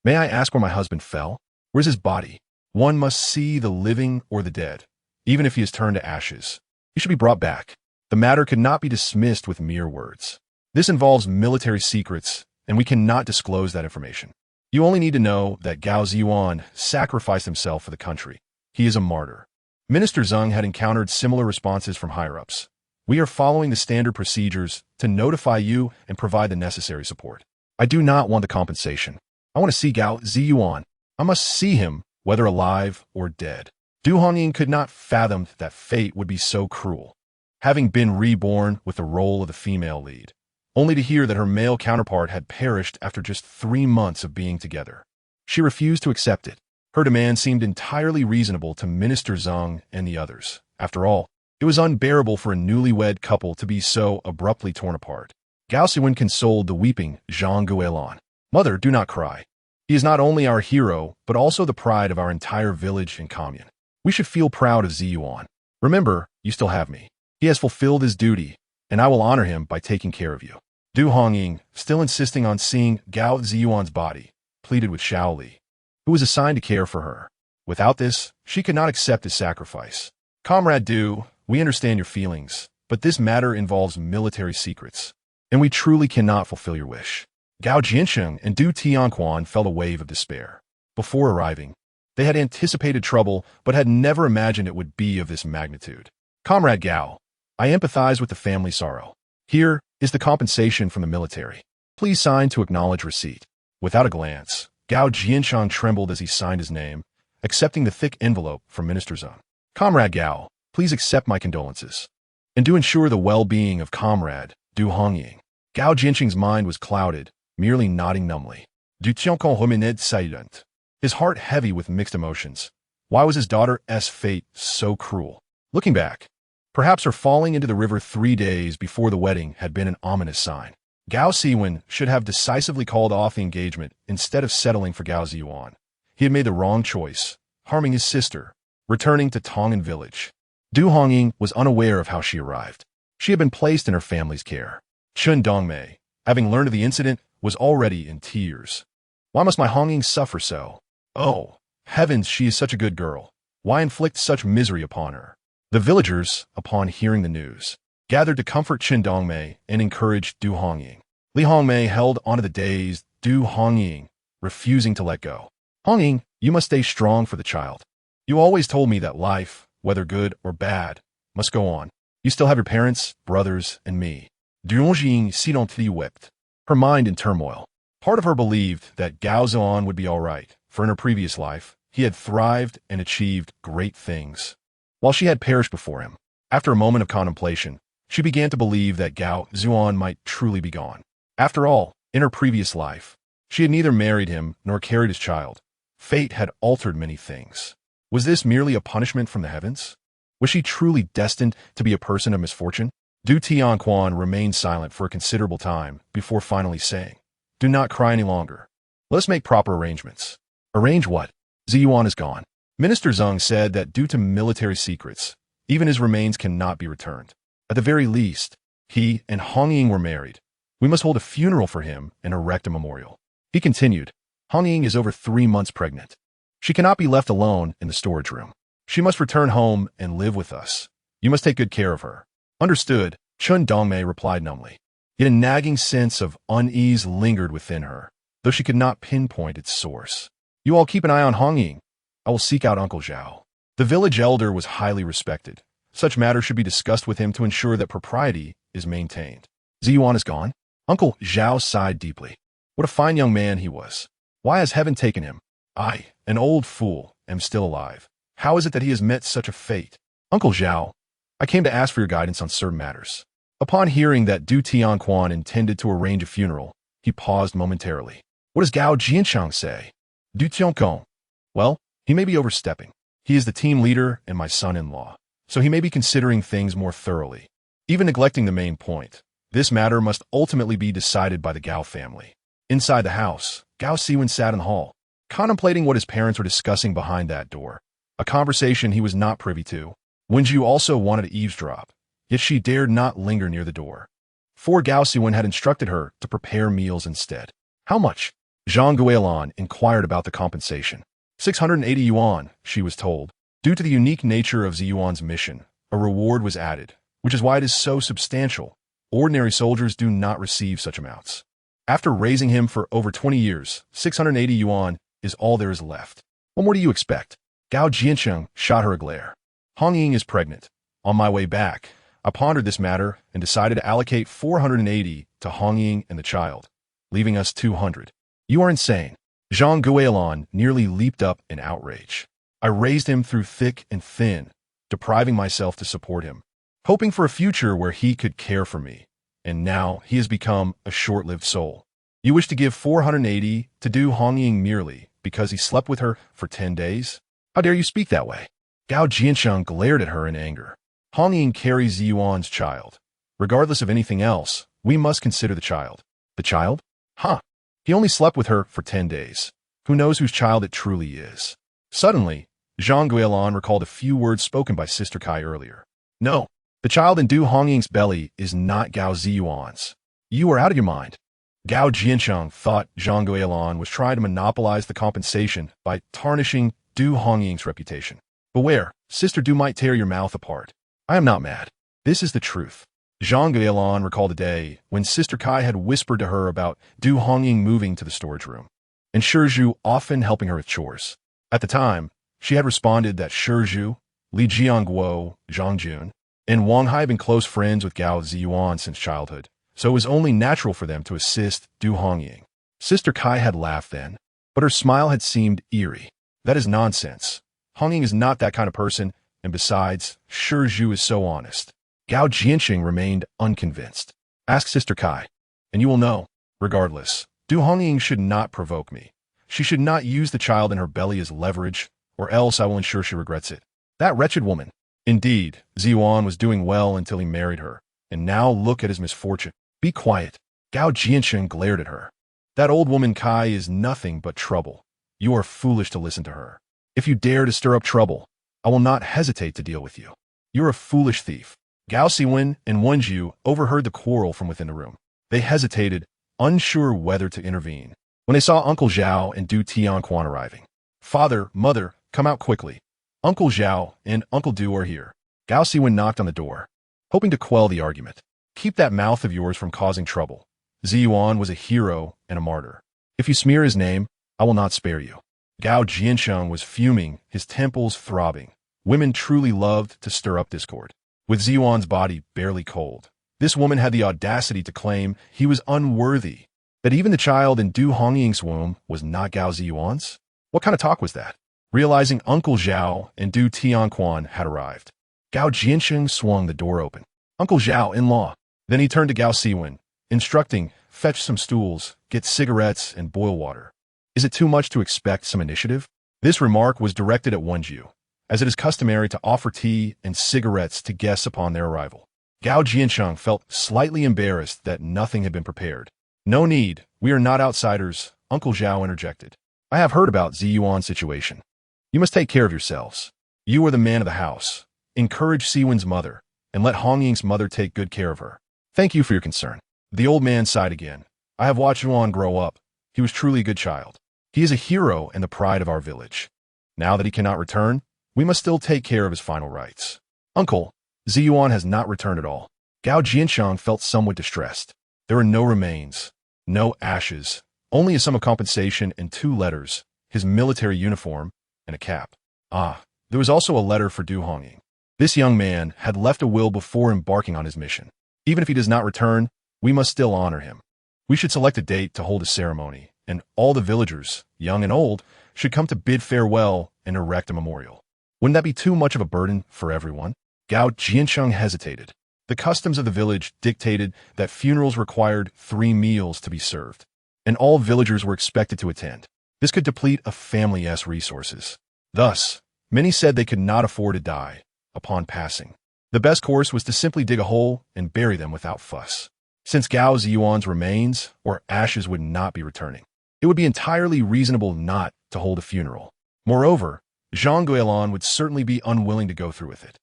may I ask where my husband fell? Where's his body? One must see the living or the dead, even if he is turned to ashes. He should be brought back. The matter could not be dismissed with mere words. This involves military secrets, and we cannot disclose that information. You only need to know that Gao Zhiyuan sacrificed himself for the country. He is a martyr. Minister Zheng had encountered similar responses from higher-ups. We are following the standard procedures to notify you and provide the necessary support. I do not want the compensation. I want to see Gao Zhiyuan. I must see him, whether alive or dead. Du Hongying could not fathom that fate would be so cruel, having been reborn with the role of the female lead, only to hear that her male counterpart had perished after just 3 months of being together. She refused to accept it. Her demand seemed entirely reasonable to Minister Zheng and the others. After all, it was unbearable for a newlywed couple to be so abruptly torn apart. Gao Siwen consoled the weeping Zhang Guolan. Mother, do not cry. He is not only our hero, but also the pride of our entire village and commune. We should feel proud of Zhiyuan. Remember, you still have me. He has fulfilled his duty, and I will honor him by taking care of you. Du Hongying, still insisting on seeing Gao Zhiyuan's body, pleaded with Xiao Li, who was assigned to care for her. Without this, she could not accept his sacrifice. Comrade Du, we understand your feelings, but this matter involves military secrets, and we truly cannot fulfill your wish. Gao Jiansheng and Du Tianquan felt a wave of despair. Before arriving, they had anticipated trouble, but had never imagined it would be of this magnitude. Comrade Gao, I empathize with the family sorrow. Here is the compensation from the military. Please sign to acknowledge receipt. Without a glance, Gao Jiansheng trembled as he signed his name, accepting the thick envelope from Minister Zheng. Comrade Gao, please accept my condolences. And to ensure the well-being of Comrade Du Hongying. Gao Jiansheng's mind was clouded, merely nodding numbly. Du Tianquan remained silent, his heart heavy with mixed emotions. Why was his daughter's fate so cruel? Looking back, perhaps her falling into the river 3 days before the wedding had been an ominous sign. Gao Siwen should have decisively called off the engagement instead of settling for Gao Zhiyuan. He had made the wrong choice, harming his sister, returning to Tongan village. Du Hongying was unaware of how she arrived. She had been placed in her family's care. Chun Dongmei, having learned of the incident, was already in tears. Why must my Hongying suffer so? Oh, heavens, she is such a good girl. Why inflict such misery upon her? The villagers, upon hearing the news, gathered to comfort Chen Dongmei and encouraged Du Hongying. Li Hongmei held onto the dazed Du Hongying, refusing to let go. Hongying, you must stay strong for the child. You always told me that life, whether good or bad, must go on. You still have your parents, brothers, and me. Du Hongying silently wept, her mind in turmoil. Part of her believed that Gao Zhiyuan would be all right, for in her previous life, he had thrived and achieved great things, while she had perished before him. After a moment of contemplation, she began to believe that Gao Zhiyuan might truly be gone. After all, in her previous life, she had neither married him nor carried his child. Fate had altered many things. Was this merely a punishment from the heavens? Was she truly destined to be a person of misfortune? Du Tianquan remained silent for a considerable time before finally saying, "Do not cry any longer. Let us make proper arrangements." Arrange what? Ziyuan is gone. Minister Zeng said that due to military secrets, even his remains cannot be returned. At the very least, he and Hongying were married. We must hold a funeral for him and erect a memorial. He continued, Hongying is over 3 months pregnant. She cannot be left alone in the storage room. She must return home and live with us. You must take good care of her. Understood, Chun Dongmei replied numbly. Yet a nagging sense of unease lingered within her, though she could not pinpoint its source. You all keep an eye on Hongying. I will seek out Uncle Zhao. The village elder was highly respected. Such matters should be discussed with him to ensure that propriety is maintained. Ziyuan is gone? Uncle Zhao sighed deeply. What a fine young man he was. Why has heaven taken him? I, an old fool, am still alive. How is it that he has met such a fate? Uncle Zhao, I came to ask for your guidance on certain matters. Upon hearing that Du Tianquan intended to arrange a funeral, he paused momentarily. What does Gao Zhiyuan say? Du Tianquan. Well, he may be overstepping. He is the team leader and my son-in-law, so he may be considering things more thoroughly. Even neglecting the main point, this matter must ultimately be decided by the Gao family. Inside the house, Gao Siwen sat in the hall, contemplating what his parents were discussing behind that door, a conversation he was not privy to. Wen Ju also wanted to eavesdrop, yet she dared not linger near the door. For Gao Siwen had instructed her to prepare meals instead. How much? Zhang Guilan inquired about the compensation. 680 yuan, she was told. Due to the unique nature of Ziyuan's mission, a reward was added, which is why it is so substantial. Ordinary soldiers do not receive such amounts. After raising him for over 20 years, 680 yuan is all there is left. What more do you expect? Gao Zhiyuan shot her a glare. Hongying is pregnant. On my way back, I pondered this matter and decided to allocate 480 to Hongying and the child, leaving us 200. You are insane. Zhang Guilan nearly leaped up in outrage. I raised him through thick and thin, depriving myself to support him, hoping for a future where he could care for me, and now he has become a short-lived soul. You wish to give 480 to Du Hongying merely because he slept with her for 10 days? How dare you speak that way? Gao Zhiyuan glared at her in anger. Hongying carries Ziyuan's child. Regardless of anything else, we must consider the child. The child? Huh. He only slept with her for 10 days. Who knows whose child it truly is? Suddenly, Zhang Guilan recalled a few words spoken by Sister Kai earlier. No, the child in Du Hongying's belly is not Gao Ziyuan's. You are out of your mind. Gao Zhiyuan thought Zhang Guilan was trying to monopolize the compensation by tarnishing Du Hongying's reputation. Beware, Sister Du might tear your mouth apart. I am not mad. This is the truth. Zhang Guilan recalled a day when Sister Kai had whispered to her about Du Hongying moving to the storage room, and Shizhu often helping her with chores. At the time, she had responded that Shizhu, Li Jiangguo, Zhang Jun, and Wang Hai had been close friends with Gao Zhiyuan since childhood, so it was only natural for them to assist Du Hongying. Sister Kai had laughed then, but her smile had seemed eerie. That is nonsense. Hongying is not that kind of person, and besides, Shizhu is so honest. Gao Zhiyuan remained unconvinced. Ask Sister Kai, and you will know. Regardless, Du Hongying should not provoke me. She should not use the child in her belly as leverage, or else I will ensure she regrets it. That wretched woman. Indeed, Ziyuan was doing well until he married her, and now look at his misfortune. Be quiet. Gao Zhiyuan glared at her. That old woman Kai is nothing but trouble. You are foolish to listen to her. If you dare to stir up trouble, I will not hesitate to deal with you. You're a foolish thief. Gao Siwen and Wen Ju overheard the quarrel from within the room. They hesitated, unsure whether to intervene, when they saw Uncle Zhao and Du Tianquan arriving. Father, mother, come out quickly. Uncle Zhao and Uncle Du are here. Gao Siwen knocked on the door, hoping to quell the argument. Keep that mouth of yours from causing trouble. Ziyuan was a hero and a martyr. If you smear his name, I will not spare you. Gao Zhiyuan was fuming, his temples throbbing. Women truly loved to stir up discord. With Ziyuan's body barely cold, this woman had the audacity to claim he was unworthy, that even the child in Du Hongying's womb was not Gao Ziyuan's? What kind of talk was that? Realizing Uncle Zhao and Du Tianquan had arrived, Gao Zhiyuan swung the door open. Uncle Zhao, in-law. Then he turned to Gao Siwen, instructing, fetch some stools, get cigarettes, and boil water. Is it too much to expect some initiative? This remark was directed at Wen Ju, as it is customary to offer tea and cigarettes to guests upon their arrival. Gao Zhiyuan felt slightly embarrassed that nothing had been prepared. No need, we are not outsiders, Uncle Zhao interjected. I have heard about Ziyuan's situation. You must take care of yourselves. You are the man of the house. Encourage Siwen's mother, and let Hongying's mother take good care of her. Thank you for your concern. The old man sighed again. I have watched Yuan grow up. He was truly a good child. He is a hero and the pride of our village. Now that he cannot return, we must still take care of his final rites. Uncle, Ziyuan has not returned at all. Gao Zhiyuan felt somewhat distressed. There are no remains, no ashes, only a sum of compensation and 2 letters, his military uniform, and a cap. Ah, there was also a letter for Du Hongying. This young man had left a will before embarking on his mission. Even if he does not return, we must still honor him. We should select a date to hold a ceremony, and all the villagers, young and old, should come to bid farewell and erect a memorial. Wouldn't that be too much of a burden for everyone? Gao Zhiyuan hesitated. The customs of the village dictated that funerals required 3 meals to be served, and all villagers were expected to attend. This could deplete a family's resources. Thus, many said they could not afford to die upon passing. The best course was to simply dig a hole and bury them without fuss. Since Gao Ziyuan's remains or ashes would not be returning, it would be entirely reasonable not to hold a funeral. Moreover, Zhang Guilan would certainly be unwilling to go through with it.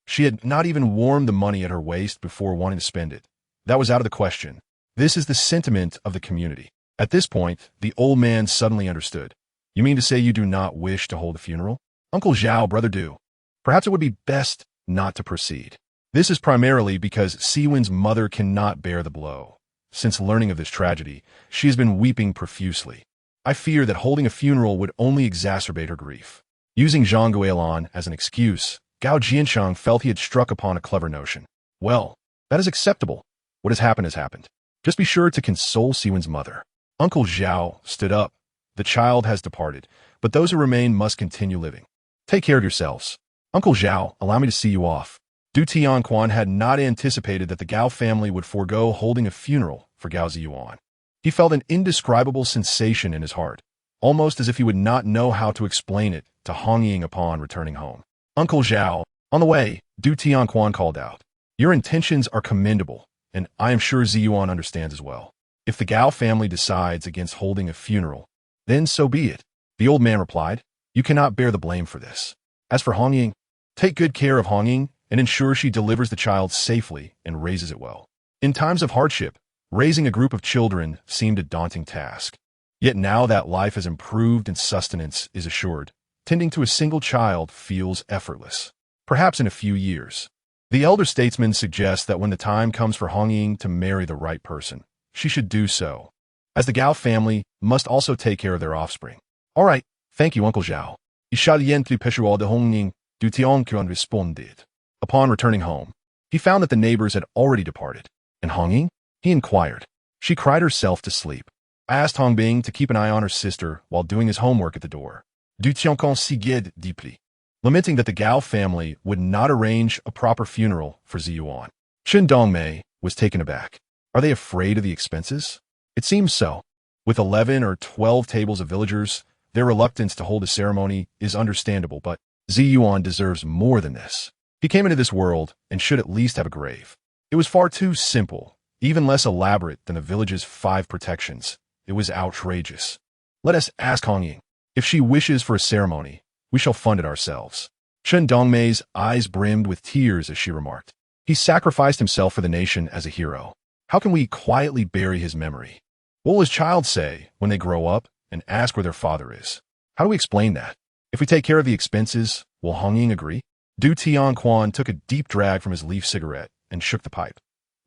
She had not even warmed the money at her waist before wanting to spend it. That was out of the question. This is the sentiment of the community. At this point, the old man suddenly understood. You mean to say you do not wish to hold a funeral? Uncle Zhao, brother Du. Perhaps it would be best not to proceed. This is primarily because Siwen's mother cannot bear the blow. Since learning of this tragedy, she has been weeping profusely. I fear that holding a funeral would only exacerbate her grief. Using Zhang Guilan as an excuse, Gao Zhiyuan felt he had struck upon a clever notion. Well, that is acceptable. What has happened. Just be sure to console Siwen's mother. Uncle Zhao stood up. The child has departed, but those who remain must continue living. Take care of yourselves. Uncle Zhao, allow me to see you off. Du Tianquan had not anticipated that the Gao family would forego holding a funeral for Gao Zhiyuan. He felt an indescribable sensation in his heart, almost as if he would not know how to explain it to Hongying upon returning home. Uncle Zhao, on the way, Du Tianquan called out. Your intentions are commendable, and I am sure Ziyuan understands as well. If the Gao family decides against holding a funeral, then so be it. The old man replied, you cannot bear the blame for this. As for Hongying, take good care of Hongying and ensure she delivers the child safely and raises it well. In times of hardship, raising a group of children seemed a daunting task. Yet now that life has improved and sustenance is assured, tending to a single child feels effortless. Perhaps in a few years. The elder statesman suggests that when the time comes for Hongying to marry the right person, she should do so, as the Gao family must also take care of their offspring. All right, thank you, Uncle Zhao. Ishalientli peshual de Hongying, Du Tianquan responded. Upon returning home, he found that the neighbors had already departed. And Hongying? He inquired. She cried herself to sleep. I asked Hongbing to keep an eye on her sister while doing his homework at the door. Du Tianquan sighed deeply, lamenting that the Gao family would not arrange a proper funeral for Ziyuan. Chen Dongmei was taken aback. Are they afraid of the expenses? It seems so. With 11 or 12 tables of villagers, their reluctance to hold a ceremony is understandable, but Ziyuan deserves more than this. He came into this world and should at least have a grave. It was far too simple, even less elaborate than the village's 5 protections. It was outrageous. Let us ask Hongying. If she wishes for a ceremony, we shall fund it ourselves. Chen Dongmei's eyes brimmed with tears as she remarked. He sacrificed himself for the nation as a hero. How can we quietly bury his memory? What will his child say when they grow up and ask where their father is? How do we explain that? If we take care of the expenses, will Hongying agree? Du Tianquan took a deep drag from his leaf cigarette and shook the pipe.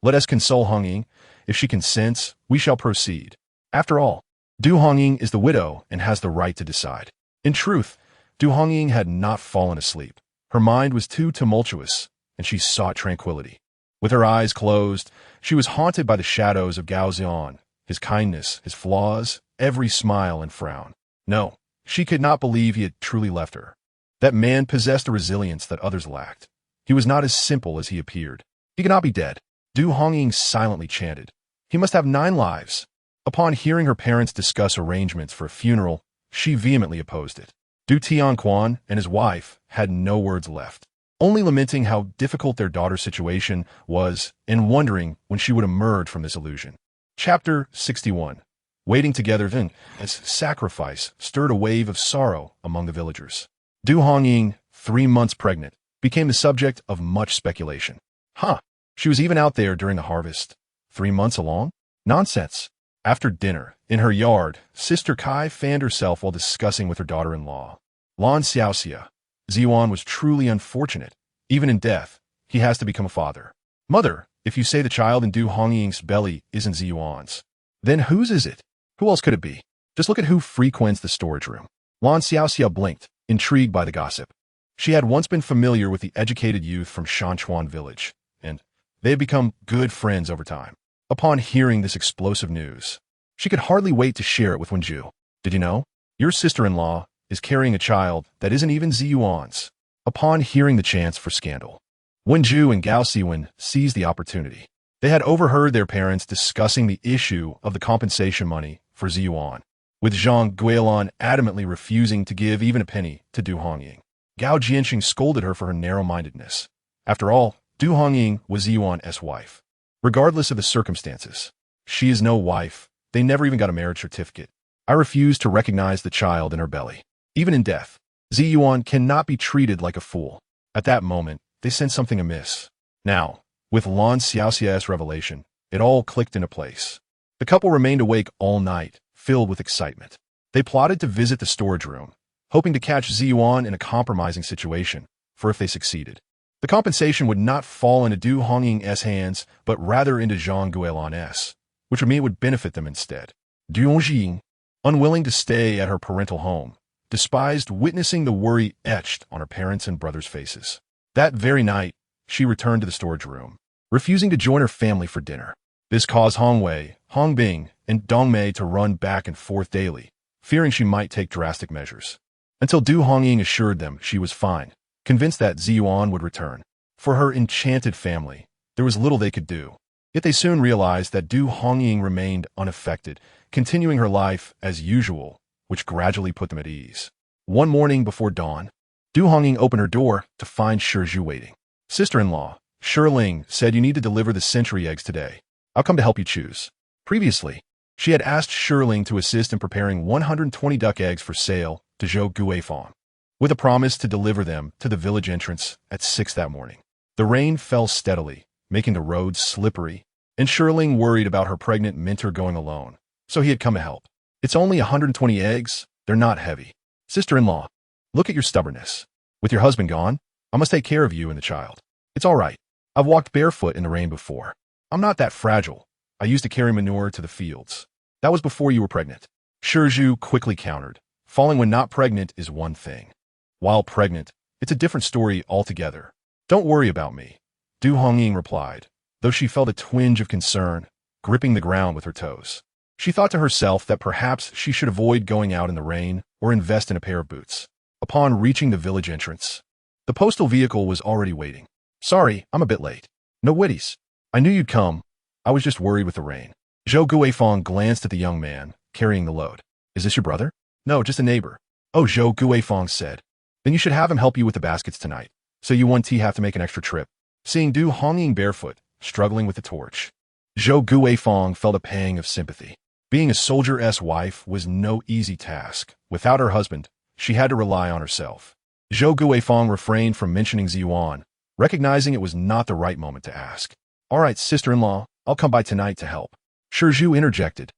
Let us console Hongying. If she consents, we shall proceed. After all, Du Hongying is the widow and has the right to decide. In truth, Du Hongying had not fallen asleep. Her mind was too tumultuous, and she sought tranquility. With her eyes closed, she was haunted by the shadows of Gao Zhiyuan, his kindness, his flaws, every smile and frown. No, she could not believe he had truly left her. That man possessed a resilience that others lacked. He was not as simple as he appeared. He could not be dead. Du Hongying silently chanted. He must have 9 lives. Upon hearing her parents discuss arrangements for a funeral, she vehemently opposed it. Du Tianquan and his wife had no words left, only lamenting how difficult their daughter's situation was and wondering when she would emerge from this illusion. Chapter 61. Waiting together then, as sacrifice stirred a wave of sorrow among the villagers. Du Hongying, 3 months pregnant, became the subject of much speculation. Huh, she was even out there during the harvest. 3 months along? Nonsense. After dinner, in her yard, Sister Kai fanned herself while discussing with her daughter-in-law. Lan Xiaoxia. Ziyuan was truly unfortunate. Even in death, he has to become a father. Mother, if you say the child in Du Hongying's belly isn't Ziyuan's, then whose is it? Who else could it be? Just look at who frequents the storage room. Lan Xiaoxia blinked, intrigued by the gossip. She had once been familiar with the educated youth from Shanchuan village, and they had become good friends over time. Upon hearing this explosive news, she could hardly wait to share it with Wen Ju. Did you know? Your sister-in-law is carrying a child that isn't even Ziyuan's. Upon hearing the chance for scandal, Wen Ju and Gao Siwen seized the opportunity. They had overheard their parents discussing the issue of the compensation money for Ziyuan, with Zhang Guilan adamantly refusing to give even a penny to Du Hongying. Gao Zhiyuan scolded her for her narrow-mindedness. After all, Du Hongying was Ziyuan's wife. Regardless of the circumstances, she is no wife. They never even got a marriage certificate. I refuse to recognize the child in her belly. Even in death, Ziyuan cannot be treated like a fool. At that moment, they sensed something amiss. Now, with Lan Xiaoxia's revelation, it all clicked into place. The couple remained awake all night, filled with excitement. They plotted to visit the storage room, hoping to catch Ziyuan in a compromising situation, for if they succeeded, the compensation would not fall into Du Hongying's hands, but rather into Zhang Guilan's, which would mean it would benefit them instead. Du Hongying, unwilling to stay at her parental home, despised witnessing the worry etched on her parents' and brothers' faces. That very night, she returned to the storage room, refusing to join her family for dinner. This caused Hongwei, Hongbing, and Dongmei to run back and forth daily, fearing she might take drastic measures. Until Du Hongying assured them she was fine, convinced that Ziyuan would return. For her enchanted family, there was little they could do. Yet they soon realized that Du Hongying remained unaffected, continuing her life as usual, which gradually put them at ease. One morning before dawn, Du Hongying opened her door to find Shizhu waiting. Sister-in-law, Shiling, said you need to deliver the century eggs today. I'll come to help you choose. Previously, she had asked Shiling to assist in preparing 120 duck eggs for sale to Zhou Guifang, with a promise to deliver them to the village entrance at 6 that morning. The rain fell steadily, making the roads slippery, and Shiling worried about her pregnant mentor going alone, so he had come to help. It's only 120 eggs, they're not heavy. Sister-in-law, look at your stubbornness. With your husband gone, I must take care of you and the child. It's all right. I've walked barefoot in the rain before. I'm not that fragile. I used to carry manure to the fields. That was before you were pregnant. Shizhu quickly countered. Falling when not pregnant is one thing. While pregnant, it's a different story altogether. Don't worry about me, Du Hongying replied, though she felt a twinge of concern, gripping the ground with her toes. She thought to herself that perhaps she should avoid going out in the rain or invest in a pair of boots. Upon reaching the village entrance, the postal vehicle was already waiting. Sorry, I'm a bit late. No witties. I knew you'd come. I was just worried with the rain. Zhou Guifang glanced at the young man, carrying the load. Is this your brother? No, just a neighbor. Oh, Zhou Guifang said. Then you should have him help you with the baskets tonight, so you won't have to make an extra trip. Seeing Du Hongying barefoot, struggling with the torch, Zhou Guifang felt a pang of sympathy. Being a soldier's wife was no easy task. Without her husband, she had to rely on herself. Zhou Guifang refrained from mentioning Ziyuan, recognizing it was not the right moment to ask. All right, sister-in-law, I'll come by tonight to help. Shizhu interjected.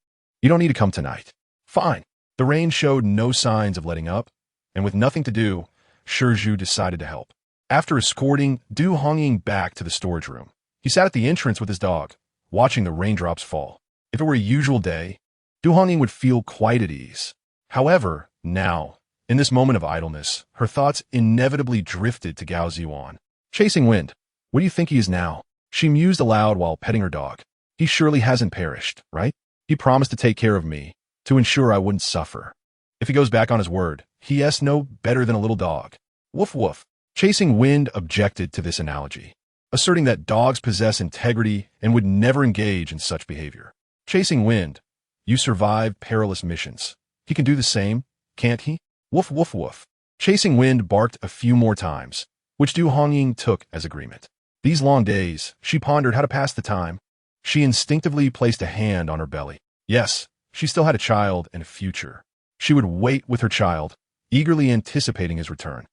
You don't need to come tonight. Fine. The rain showed no signs of letting up, and with nothing to do, Shizhu decided to help. After escorting Du Hongying back to the storage room, he sat at the entrance with his dog, watching the raindrops fall. If it were a usual day, Du Hongying would feel quite at ease. However, now, in this moment of idleness, her thoughts inevitably drifted to Gao Zhiyuan. Chasing wind. What do you think he is now? She mused aloud while petting her dog. He surely hasn't perished, right? He promised to take care of me, to ensure I wouldn't suffer. If he goes back on his word, he is no better than a little dog. Woof woof. Chasing Wind objected to this analogy, asserting that dogs possess integrity and would never engage in such behavior. Chasing Wind, you survive perilous missions. He can do the same, can't he? Woof woof woof. Chasing Wind barked a few more times, which Du Hongying took as agreement. These long days, she pondered how to pass the time. She instinctively placed a hand on her belly. Yes, she still had a child and a future. She would wait with her child, eagerly anticipating his return.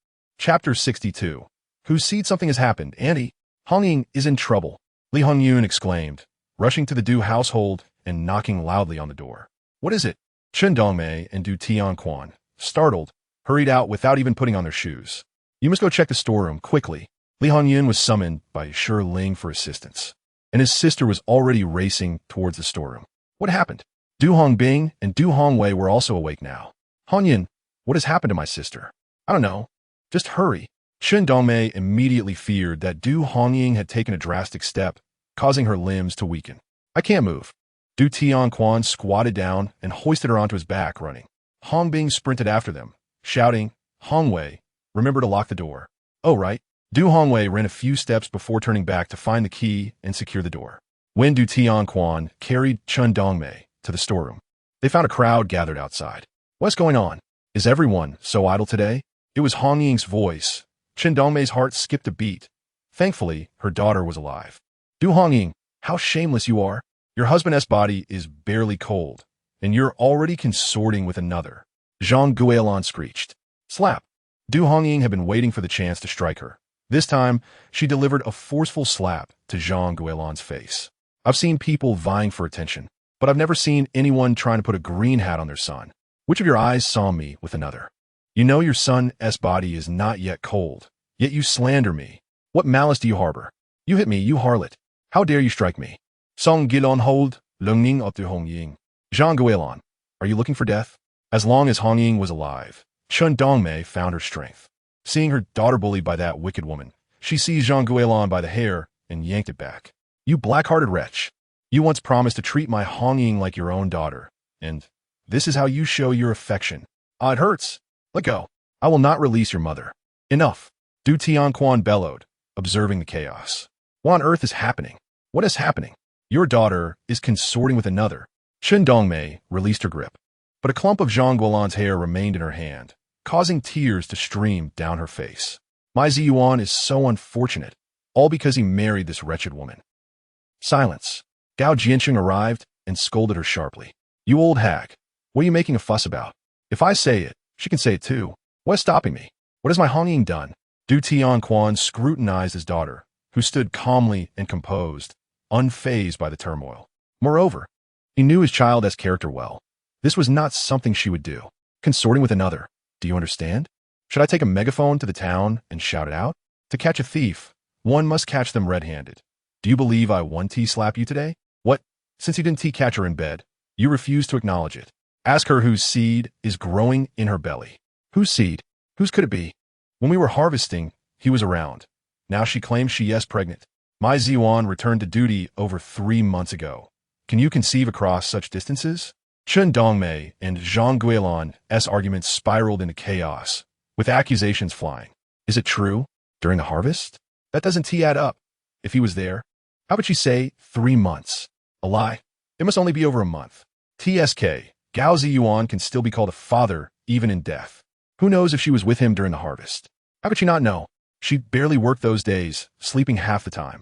Chapter 62. Who seed something has happened, Andy? Hongying is in trouble, Li Hongyun exclaimed, rushing to the Du household and knocking loudly on the door. What is it? Chen Dongmei and Du Tianquan, startled, hurried out without even putting on their shoes. You must go check the storeroom, quickly. Li Hongyun was summoned by Shi Ling for assistance, and his sister was already racing towards the storeroom. What happened? Du Hongbing and Du Hongwei were also awake now. Hongyun, what has happened to my sister? I don't know. Just hurry. Chen Dongmei immediately feared that Du Hongying had taken a drastic step, causing her limbs to weaken. I can't move. Du Tianquan squatted down and hoisted her onto his back, running. Hongbing sprinted after them, shouting, Hongwei, remember to lock the door. Oh, right. Du Hongwei ran a few steps before turning back to find the key and secure the door. When Du Tianquan carried Chen Dongmei to the storeroom, they found a crowd gathered outside. What's going on? Is everyone so idle today? It was Hongying's voice. Chen Dongmei's heart skipped a beat. Thankfully, her daughter was alive. Du Hongying, how shameless you are. Your husband's body is barely cold, and you're already consorting with another. Zhang Guilan screeched. Slap. Du Hongying had been waiting for the chance to strike her. This time, she delivered a forceful slap to Zhang Guilan's face. I've seen people vying for attention, but I've never seen anyone trying to put a green hat on their son. Which of your eyes saw me with another? You know your son's body is not yet cold, yet you slander me. What malice do you harbor? You hit me, you harlot. How dare you strike me? Song Gilon hold, Lungning up to Hongying. Zhang Guilan, are you looking for death? As long as Hongying was alive, Chen Dongmei found her strength. Seeing her daughter bullied by that wicked woman, she seized Zhang Guilan by the hair and yanked it back. You black-hearted wretch. You once promised to treat my Hongying like your own daughter, and this is how you show your affection. Ah, it hurts. Let go. I will not release your mother. Enough. Du Tianquan bellowed, observing the chaos. What on earth is happening? What is happening? Your daughter is consorting with another. Chen Dongmei released her grip, but a clump of Zhang Guilan's hair remained in her hand, causing tears to stream down her face. My Ziyuan is so unfortunate, all because he married this wretched woman. Silence. Gao Zhiyuan arrived and scolded her sharply. You old hag, what are you making a fuss about? If I say it, she can say it too. What is stopping me? What has my Hongying done? Du Tianquan scrutinized his daughter, who stood calmly and composed, unfazed by the turmoil. Moreover, he knew his child's character well. This was not something she would do. Consorting with another. Do you understand? Should I take a megaphone to the town and shout it out? To catch a thief, one must catch them red-handed. Do you believe I one-slap you today? What? Since you didn't catch her in bed, you refuse to acknowledge it. Ask her whose seed is growing in her belly. Whose seed? Whose could it be? When we were harvesting, he was around. Now she claims she is pregnant. My Ziyuan returned to duty over 3 months ago. Can you conceive across such distances? Chen Dongmei and Zhang Guilan's arguments spiraled into chaos, with accusations flying. Is it true? During the harvest? That doesn't add up. If he was there, how would she say 3 months? A lie. It must only be over a month. TSK, Gao Zhiyuan can still be called a father even in death. Who knows if she was with him during the harvest? How could she not know? She barely worked those days, sleeping half the time.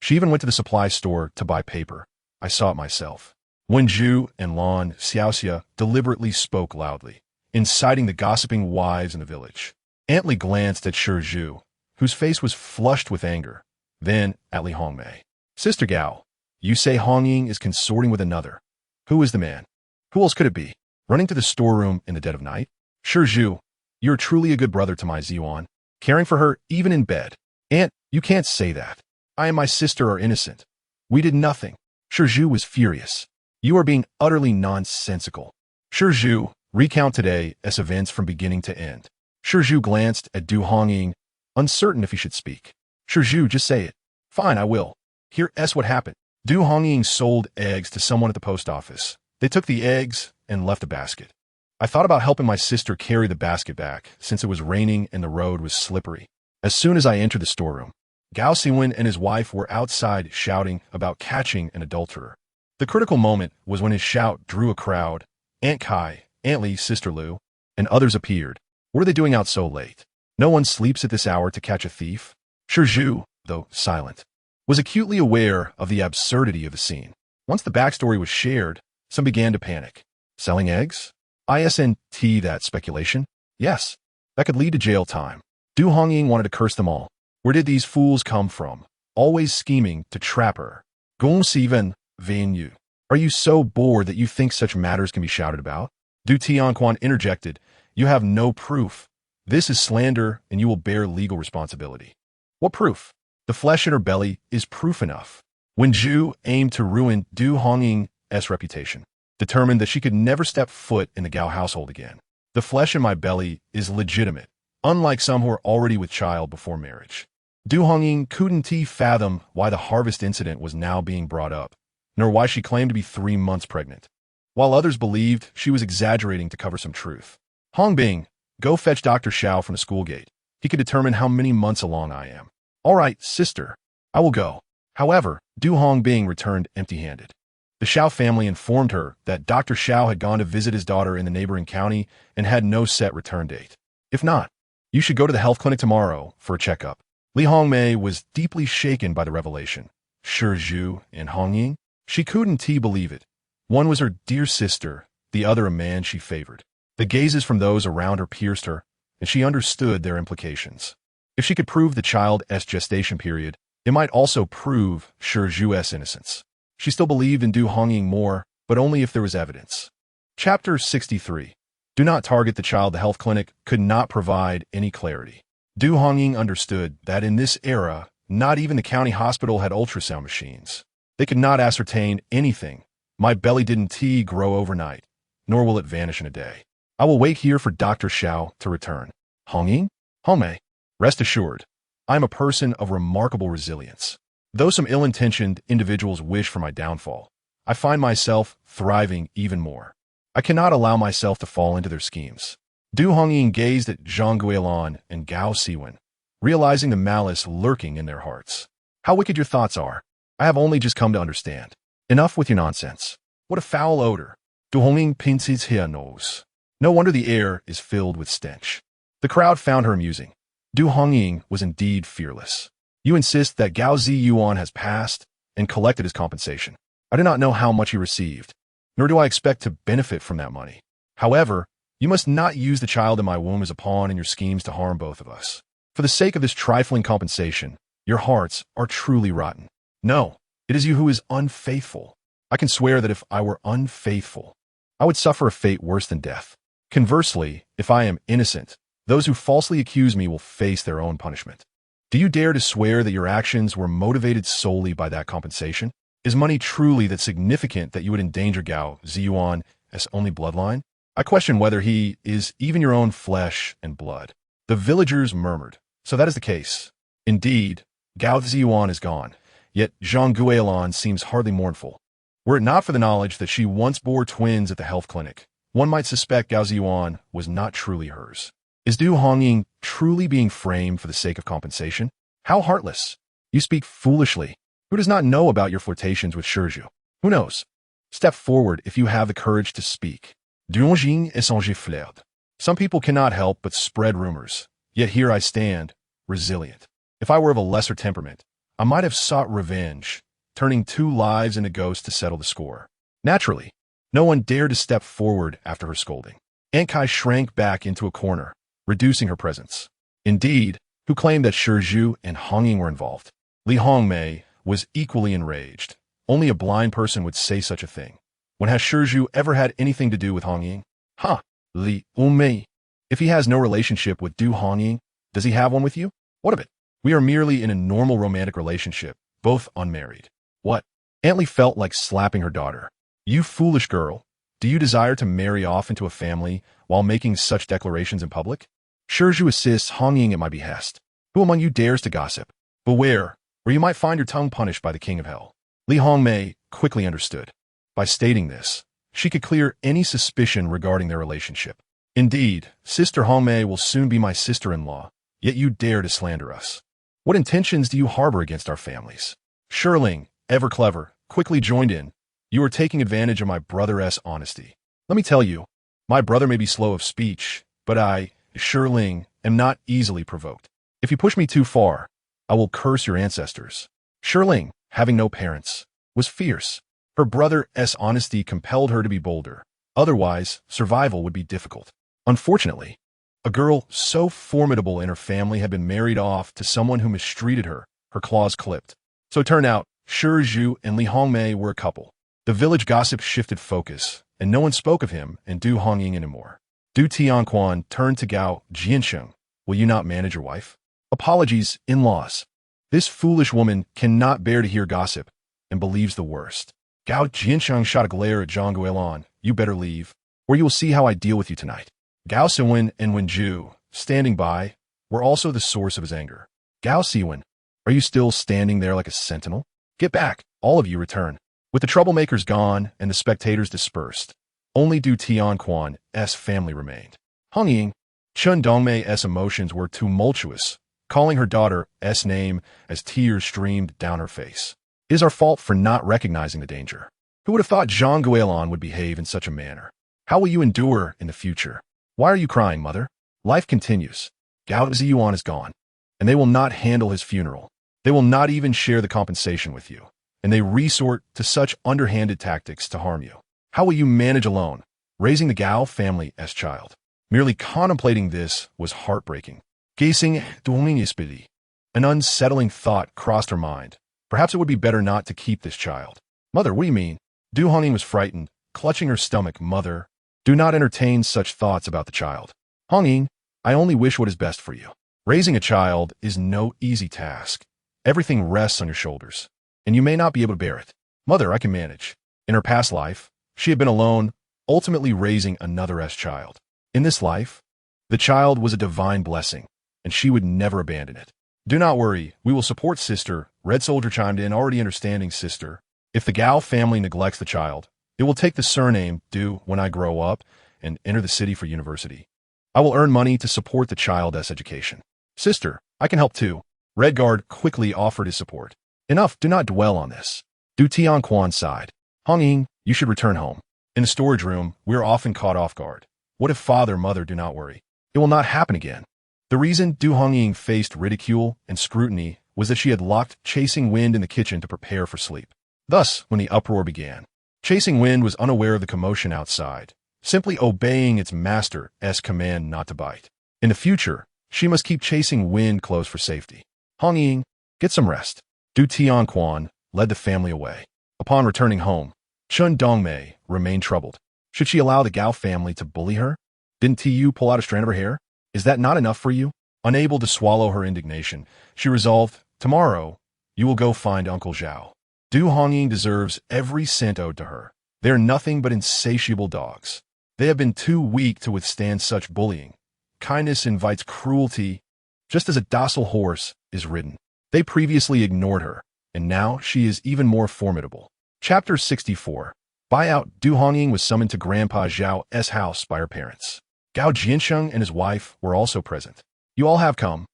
She even went to the supply store to buy paper. I saw it myself. Wen Ju and Lan Xiaoxia deliberately spoke loudly, inciting the gossiping wives in the village. Aunt Li glanced at Shi Zhu, whose face was flushed with anger, then at Li Hongmei. Sister Gao, you say Hongying is consorting with another. Who is the man? Who else could it be? Running to the storeroom in the dead of night? Shi Zhu, you're truly a good brother to my Ziyuan, caring for her even in bed. Aunt, you can't say that. I and my sister are innocent. We did nothing. Shi Zhu was furious. You are being utterly nonsensical. Shi Zhu, recount today as events from beginning to end. Shi Zhu glanced at Du Hongying, uncertain if he should speak. Shi Zhu, just say it. Fine, I will. Here's what happened. Du Hongying sold eggs to someone at the post office. They took the eggs and left a basket. I thought about helping my sister carry the basket back, since it was raining and the road was slippery. As soon as I entered the storeroom, Gao Siwen and his wife were outside shouting about catching an adulterer. The critical moment was when his shout drew a crowd. Aunt Kai, Aunt Li, Sister Lu, and others appeared. What are they doing out so late? No one sleeps at this hour to catch a thief. Shi Zhu, though silent, was acutely aware of the absurdity of the scene. Once the backstory was shared, some began to panic. Selling eggs? ISNT that speculation? Yes. That could lead to jail time. Du Hongying wanted to curse them all. Where did these fools come from? Always scheming to trap her. Gao Siwen, Wen Ju. Are you so bored that you think such matters can be shouted about? Du Tianquan interjected. You have no proof. This is slander, and you will bear legal responsibility. What proof? The flesh in her belly is proof enough. Wen Ju aimed to ruin Du Hongying's reputation, determined that she could never step foot in the Gao household again. The flesh in my belly is legitimate, unlike some who are already with child before marriage. Du Hongying couldn't fathom why the harvest incident was now being brought up, nor why she claimed to be 3 months pregnant, while others believed she was exaggerating to cover some truth. Hongbing, go fetch Dr. Xiao from the school gate. He could determine how many months along I am. All right, sister, I will go. However, Du Hongbing returned empty-handed. The Xiao family informed her that Dr. Xiao had gone to visit his daughter in the neighboring county and had no set return date. If not, you should go to the health clinic tomorrow for a checkup. Li Hongmei was deeply shaken by the revelation. Zhu and Hongying? She couldn't believe it. One was her dear sister, the other a man she favored. The gazes from those around her pierced her, and she understood their implications. If she could prove the child's gestation period, it might also prove Zhu's innocence. She still believed in Du Hongying more, but only if there was evidence. Chapter 63. Do not target the child. The health clinic could not provide any clarity. Du Hongying understood that in this era, not even the county hospital had ultrasound machines. They could not ascertain anything. My belly didn't grow overnight, nor will it vanish in a day. I will wait here for Dr. Xiao to return. Hongying? Hongmei, rest assured, I am a person of remarkable resilience. Though some ill-intentioned individuals wish for my downfall, I find myself thriving even more. I cannot allow myself to fall into their schemes. Du Hongying gazed at Zhang Guilan and Gao Siwen, realizing the malice lurking in their hearts. How wicked your thoughts are. I have only just come to understand. Enough with your nonsense. What a foul odor. Du Hongying pinches his nose. No wonder the air is filled with stench. The crowd found her amusing. Du Hongying was indeed fearless. You insist that Gao Zhiyuan has passed and collected his compensation. I do not know how much he received, nor do I expect to benefit from that money. However, you must not use the child in my womb as a pawn in your schemes to harm both of us. For the sake of this trifling compensation, your hearts are truly rotten. No, it is you who is unfaithful. I can swear that if I were unfaithful, I would suffer a fate worse than death. Conversely, if I am innocent, those who falsely accuse me will face their own punishment. Do you dare to swear that your actions were motivated solely by that compensation? Is money truly that significant that you would endanger Gao Zhiyuan as only bloodline? I question whether he is even your own flesh and blood. The villagers murmured. So that is the case. Indeed, Gao Zhiyuan is gone, yet Zhang Guilan seems hardly mournful. Were it not for the knowledge that she once bore twins at the health clinic, one might suspect Gao Zhiyuan was not truly hers. Is Du Hongying truly being framed for the sake of compensation? How heartless! You speak foolishly. Who does not know about your flirtations with Zhu? Who knows? Step forward if you have the courage to speak. Du Hongying est un giflard. Some people cannot help but spread rumors, yet here I stand, resilient. If I were of a lesser temperament, I might have sought revenge, turning 2 lives into ghosts to settle the score. Naturally, no one dared to step forward after her scolding. Aunt Kai shrank back into a corner, reducing her presence. Indeed, who claimed that Zhu and Hongying were involved? Li Hongmei was equally enraged. Only a blind person would say such a thing. When has Zhu ever had anything to do with Hongying? Ha! Li Hongmei. If he has no relationship with Du Hongying, does he have one with you? What of it? We are merely in a normal romantic relationship, both unmarried. What? Aunt Li felt like slapping her daughter. You foolish girl. Do you desire to marry off into a family while making such declarations in public? Zhu assists Hongying at my behest. Who among you dares to gossip? Beware, or you might find your tongue punished by the king of hell. Li Hongmei quickly understood. By stating this, she could clear any suspicion regarding their relationship. Indeed, Sister Hongmei will soon be my sister-in-law, yet you dare to slander us. What intentions do you harbor against our families? Shirling, ever clever, quickly joined in. You are taking advantage of my brother's honesty. Let me tell you, my brother may be slow of speech, but I, Shirling, am not easily provoked. If you push me too far, I will curse your ancestors. Shirling, having no parents, was fierce. Her brother's honesty compelled her to be bolder. Otherwise, survival would be difficult. Unfortunately, A girl so formidable in her family had been married off to someone who mistreated her, her claws clipped. So it turned out, Shi Zhu and Li Hongmei were a couple. The village gossip shifted focus, and no one spoke of him and Du Hongying anymore. Du Tianquan turned to Gao Zhiyuan. Will you not manage your wife? Apologies, in-laws. This foolish woman cannot bear to hear gossip and believes the worst. Gao Zhiyuan shot a glare at Zhang Guilan. You better leave, or you will see how I deal with you tonight. Gao Siwen and Wen Ju, standing by, were also the source of his anger. Gao Siwen, are you still standing there like a sentinel? Get back, all of you return. With the troublemakers gone and the spectators dispersed, only Du Tianquan's family remained. Hongying, Chun Dongmei's emotions were tumultuous, calling her daughter's name as tears streamed down her face. It is our fault for not recognizing the danger. Who would have thought Zhang Guilan would behave in such a manner? How will you endure in the future? Why are you crying, mother? Life continues. Gao Zhiyuan is gone, and they will not handle his funeral. They will not even share the compensation with you, and they resort to such underhanded tactics to harm you. How will you manage alone, raising the Gao family as child? Merely contemplating this was heartbreaking. Gazing duomingispidi, an unsettling thought crossed her mind. Perhaps it would be better not to keep this child. Mother, what do you mean? Du Hongying was frightened, clutching her stomach. Mother, do not entertain such thoughts about the child. Hongying, I only wish what is best for you. Raising a child is no easy task. Everything rests on your shoulders, and you may not be able to bear it. Mother, I can manage. In her past life, she had been alone, ultimately raising another's child. In this life, the child was a divine blessing, and she would never abandon it. Do not worry, we will support sister, Red Soldier chimed in, already understanding sister. If the Gao family neglects the child, it will take the surname Du when I grow up and enter the city for university. I will earn money to support the child's education. Sister, I can help too. Redguard quickly offered his support. Enough, do not dwell on this. Du Tianquan sighed. Hongying, you should return home. In the storage room, we are often caught off guard. What if father, mother, do not worry? It will not happen again. The reason Du Hongying faced ridicule and scrutiny was that she had locked Chasing Wind in the kitchen to prepare for sleep. Thus, when the uproar began, Chasing Wind was unaware of the commotion outside, simply obeying its master's command not to bite. In the future, she must keep Chasing Wind closed for safety. Hongying, get some rest. Du Tianquan led the family away. Upon returning home, Chun Dongmei remained troubled. Should she allow the Gao family to bully her? Didn't Tu pull out a strand of her hair? Is that not enough for you? Unable to swallow her indignation, she resolved, tomorrow, you will go find Uncle Zhao. Du Hongying deserves every cent owed to her. They are nothing but insatiable dogs. They have been too weak to withstand such bullying. Kindness invites cruelty, just as a docile horse is ridden. They previously ignored her, and now she is even more formidable. Chapter 64. Buyout. Du Hongying was summoned to Grandpa Zhao's house by her parents. Gao Zhiyuan and his wife were also present. You all have come.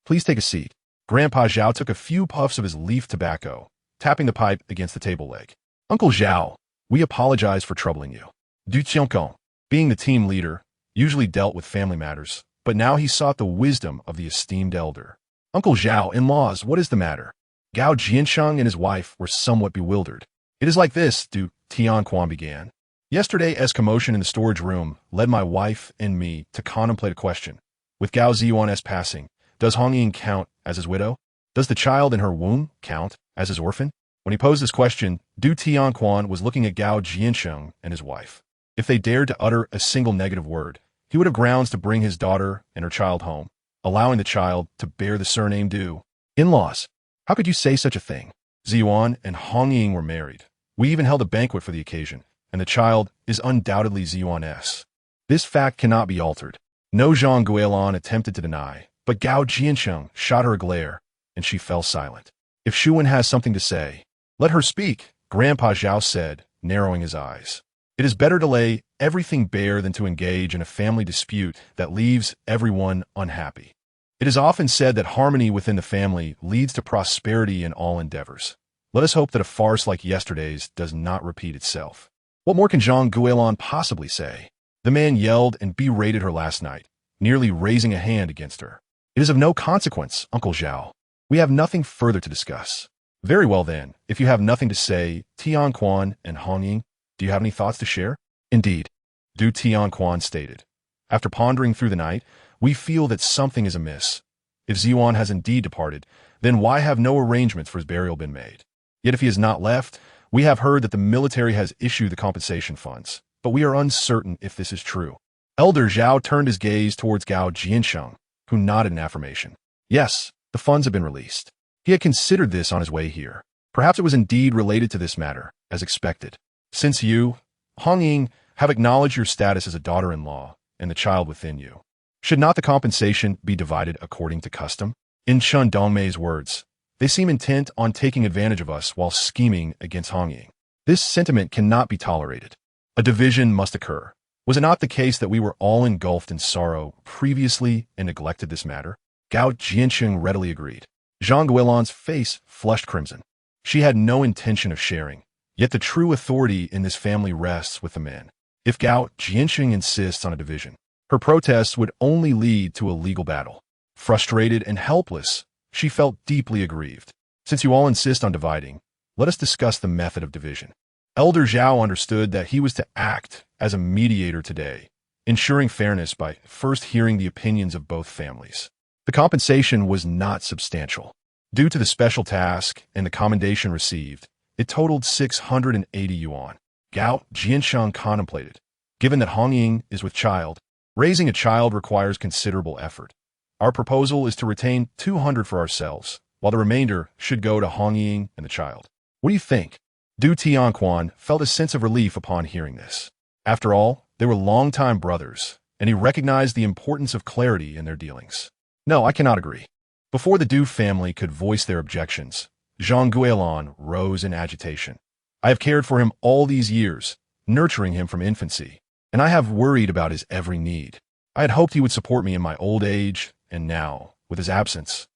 Please take a seat. Grandpa Zhao took a few puffs of his leaf tobacco, tapping the pipe against the table leg. Uncle Zhao, we apologize for troubling you. Du Tianquan, being the team leader, usually dealt with family matters, but now he sought the wisdom of the esteemed elder. Uncle Zhao, in-laws, what is the matter? Gao Zhiyuan and his wife were somewhat bewildered. It is like this, Du Tianquan began. Yesterday's commotion in the storage room led my wife and me to contemplate a question. With Gao Zhiyuan's passing, does Hongying count as his widow? Does the child in her womb count as his orphan? When he posed this question, Du Tianquan was looking at Gao Zhiyuan and his wife. If they dared to utter a single negative word, he would have grounds to bring his daughter and her child home, allowing the child to bear the surname Du. In-laws, how could you say such a thing? Zhiyuan and Hongying were married. We even held a banquet for the occasion, and the child is undoubtedly Zhiyuan's. This fact cannot be altered. No Zhang Guilan attempted to deny, but Gao Zhiyuan shot her a glare, and she fell silent. If Shuwen has something to say, let her speak, Grandpa Zhao said, narrowing his eyes. It is better to lay everything bare than to engage in a family dispute that leaves everyone unhappy. It is often said that harmony within the family leads to prosperity in all endeavors. Let us hope that a farce like yesterday's does not repeat itself. What more can Zhang Guilan possibly say? The man yelled and berated her last night, nearly raising a hand against her. It is of no consequence, Uncle Zhao. We have nothing further to discuss. Very well then, if you have nothing to say, Tianquan and Hongying, do you have any thoughts to share? Indeed, Du Tianquan stated. After pondering through the night, We feel that something is amiss. If Ziyuan has indeed departed, then why have no arrangements for his burial been made? Yet if he has not left, we have heard that the military has issued the compensation funds, but we are uncertain if this is true. Elder Zhao turned his gaze towards Gao Zhiyuan, who nodded in affirmation. Yes, the funds have been released. He had considered this on his way here. Perhaps it was indeed related to this matter, as expected. Since you, Hongying, have acknowledged your status as a daughter-in-law and the child within you, should not the compensation be divided according to custom? In Chen Dongmei's words, they seem intent on taking advantage of us while scheming against Hongying. This sentiment cannot be tolerated. A division must occur. Was it not the case that we were all engulfed in sorrow previously and neglected this matter? Gao Zhiyuan readily agreed. Zhang Guilan's face flushed crimson. She had no intention of sharing, yet the true authority in this family rests with the men. If Gao Zhiyuan insists on a division, her protests would only lead to a legal battle. Frustrated and helpless, she felt deeply aggrieved. Since you all insist on dividing, let us discuss the method of division. Elder Zhao understood that he was to act as a mediator today, ensuring fairness by first hearing the opinions of both families. The compensation was not substantial. Due to the special task and the commendation received, it totaled 680 yuan. Gao Zhiyuan contemplated. Given that Hongying is with child, raising a child requires considerable effort. Our proposal is to retain 200 for ourselves, while the remainder should go to Hongying and the child. What do you think? Du Tianquan felt a sense of relief upon hearing this. After all, they were longtime brothers, and he recognized the importance of clarity in their dealings. No, I cannot agree. Before the Du family could voice their objections, Zhang Guilan rose in agitation. I have cared for him all these years, nurturing him from infancy, and I have worried about his every need. I had hoped he would support me in my old age, and now, with his absence,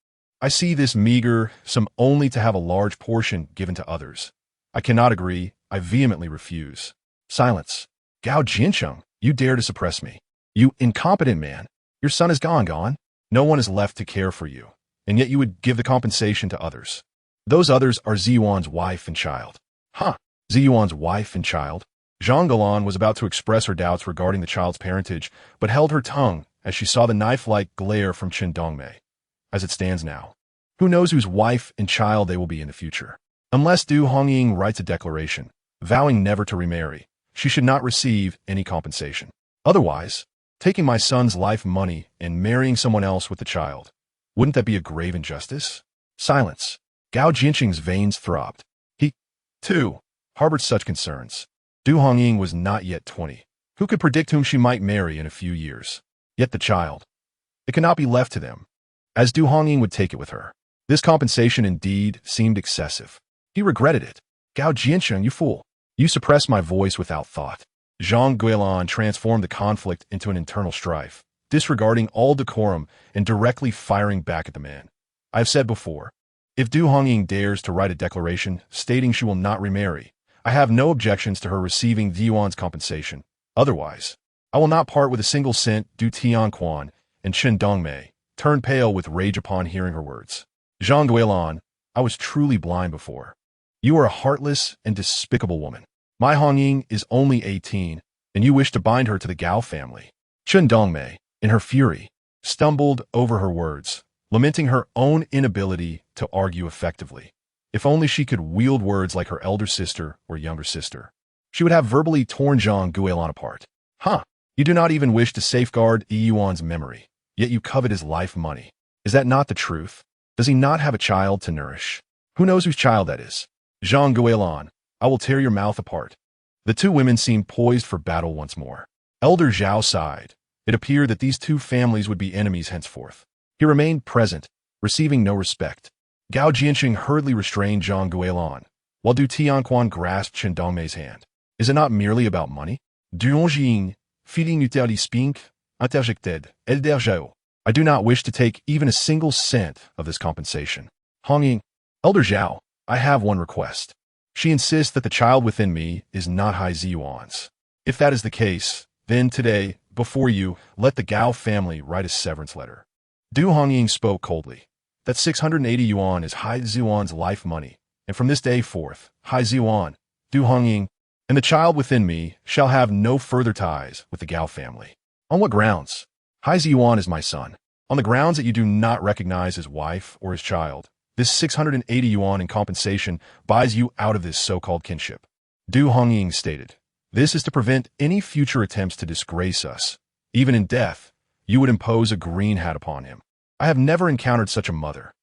I see this meager sum only to have a large portion given to others. I cannot agree. I vehemently refuse. Silence. Gao Zhiyuan, you dare to suppress me. You incompetent man. Your son is gone. No one is left to care for you, and yet you would give the compensation to others. Those others are Ziyuan's wife and child. Huh. Ziyuan's wife and child? Zhang Guilan was about to express her doubts regarding the child's parentage, but held her tongue as she saw the knife-like glare from Chen Dongmei. As it stands now, who knows whose wife and child they will be in the future? Unless Du Hongying writes a declaration, vowing never to remarry, she should not receive any compensation. Otherwise, taking my son's life money and marrying someone else with the child, wouldn't that be a grave injustice? Silence. Gao Zhiyuan's veins throbbed. He, too, harbored such concerns. Du Hongying was not yet 20. Who could predict whom she might marry in a few years? Yet the child, it cannot be left to them, as Du Hongying would take it with her. This compensation indeed seemed excessive. He regretted it. Gao Zhiyuan, you fool. You suppressed my voice without thought. Zhang Guilan transformed the conflict into an internal strife, disregarding all decorum and directly firing back at the man. I have said before, if Du Hongying dares to write a declaration stating she will not remarry, I have no objections to her receiving Ziyuan's compensation. Otherwise, I will not part with a single cent. Du Tianquan and Chen Dongmei turned pale with rage upon hearing her words. Zhang Guilan, I was truly blind before. You are a heartless and despicable woman. My Hongying is only 18, and you wish to bind her to the Gao family. Chen Dongmei, in her fury, stumbled over her words, lamenting her own inability to argue effectively. If only she could wield words like her elder sister or younger sister, she would have verbally torn Zhang Guilan apart. Huh, you do not even wish to safeguard Yuan's memory, yet you covet his life money. Is that not the truth? Does he not have a child to nourish? Who knows whose child that is? Zhang Guilan, I will tear your mouth apart. The two women seemed poised for battle once more. Elder Zhao sighed. It appeared that these two families would be enemies henceforth. He remained present, receiving no respect. Gao Zhiyuan hurriedly restrained Zhang Guilan, while Du Tianquan grasped Chen Dongmei's hand. Is it not merely about money? Du Hongying, feeding utili spink, interjected, Elder Zhao. I do not wish to take even a single cent of this compensation. Hongying, Elder Zhao, I have one request. She insists that the child within me is not Hai Ziyuan's. If that is the case, then today, before you, let the Gao family write a severance letter. Du Hongying spoke coldly. That 680 yuan is Hai Ziyuan's life money, and from this day forth, Hai Ziyuan, Du Hongying, and the child within me shall have no further ties with the Gao family. On what grounds? Zhiyuan is my son. On the grounds that you do not recognize his wife or his child, this 680 yuan in compensation buys you out of this so-called kinship. Du Hongying stated, this is to prevent any future attempts to disgrace us. Even in death, you would impose a green hat upon him. I have never encountered such a mother.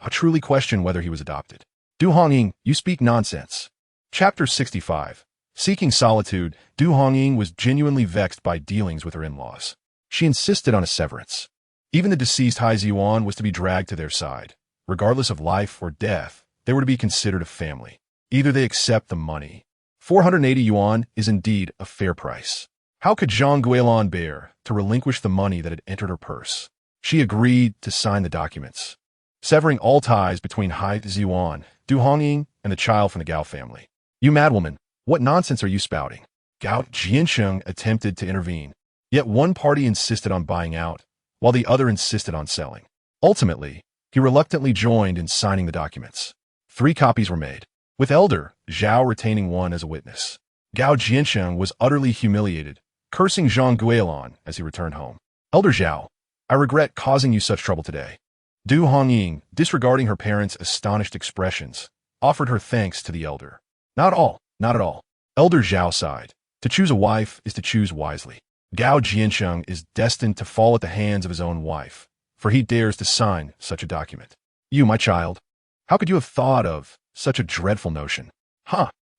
I truly question whether he was adopted. Du Hongying, you speak nonsense. Chapter 65. Seeking solitude, Du Hongying was genuinely vexed by dealings with her in-laws. She insisted on a severance. Even the deceased Zhiyuan was to be dragged to their side. Regardless of life or death, they were to be considered a family. Either they accept the money. 480 yuan is indeed a fair price. How could Zhang Guilan bear to relinquish the money that had entered her purse? She agreed to sign the documents, severing all ties between Zhiyuan, Du Hongying, and the child from the Gao family. You madwoman, what nonsense are you spouting? Gao Zhiyuan attempted to intervene, yet one party insisted on buying out, while the other insisted on selling. Ultimately, he reluctantly joined in signing the documents. 3 copies were made, with Elder Zhao retaining one as a witness. Gao Zhiyuan was utterly humiliated, cursing Zhang Guilan as he returned home. Elder Zhao, I regret causing you such trouble today. Du Hongying, disregarding her parents' astonished expressions, offered her thanks to the elder. Not at all. Elder Zhao sighed. To choose a wife is to choose wisely. Gao Zhiyuan is destined to fall at the hands of his own wife, for he dares to sign such a document. You, my child, how could you have thought of such a dreadful notion?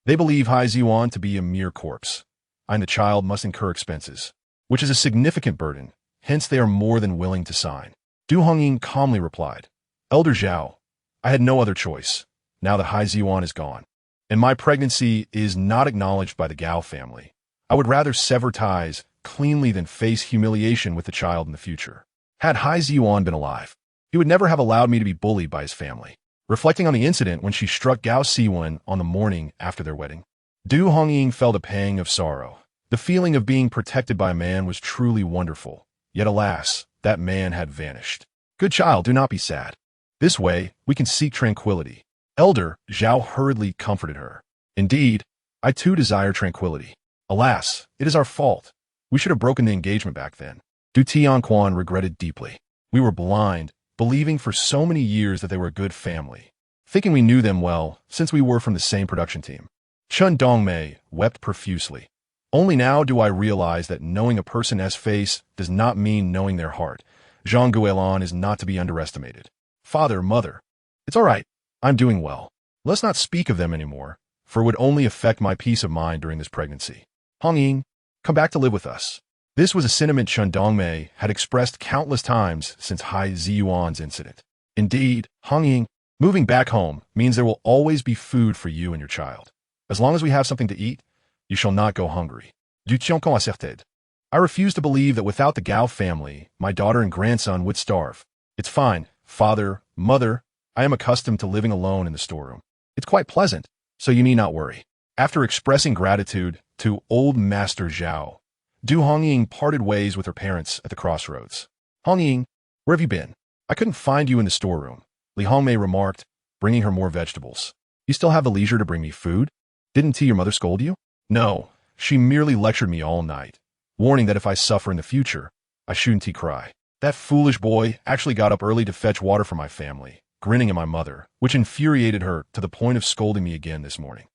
They believe Zhiyuan to be a mere corpse. I and the child must incur expenses, which is a significant burden, hence they are more than willing to sign. Du Hongying calmly replied, Elder Zhao, I had no other choice, now that Zhiyuan is gone, and my pregnancy is not acknowledged by the Gao family. I would rather sever ties cleanly than face humiliation with the child in the future. Had Zhiyuan been alive, he would never have allowed me to be bullied by his family. Reflecting on the incident when she struck Gao Siwen on the morning after their wedding, Du Hongying felt a pang of sorrow. The feeling of being protected by a man was truly wonderful, yet alas, that man had vanished. Good child, do not be sad. This way, we can seek tranquility. Elder Zhao hurriedly comforted her. Indeed, I too desire tranquility. Alas, it is our fault. We should have broken the engagement back then. Du Tianquan regretted deeply. We were blind, believing for so many years that they were a good family, thinking we knew them well since we were from the same production team. Chun Dongmei wept profusely. Only now do I realize that knowing a person's face does not mean knowing their heart. Zhang Guilan is not to be underestimated. Father, mother, it's all right. I'm doing well. Let's not speak of them anymore, for it would only affect my peace of mind during this pregnancy. Hongying, come back to live with us. This was a sentiment Chun Dongmei had expressed countless times since Zhiyuan's incident. Indeed, Hongying, moving back home means there will always be food for you and your child. As long as we have something to eat, you shall not go hungry. Du Tianquan asserted. I refuse to believe that without the Gao family, my daughter and grandson would starve. It's fine, father, mother, I am accustomed to living alone in the storeroom. It's quite pleasant, so you need not worry. After expressing gratitude to old Master Zhao, Du Hongying parted ways with her parents at the crossroads. Hongying, where have you been? I couldn't find you in the storeroom, Li Hongmei remarked, bringing her more vegetables. You still have the leisure to bring me food? Didn't your mother scold you? No, she merely lectured me all night, warning that if I suffer in the future, I shouldn't cry. That foolish boy actually got up early to fetch water for my family, grinning at my mother, which infuriated her to the point of scolding me again this morning.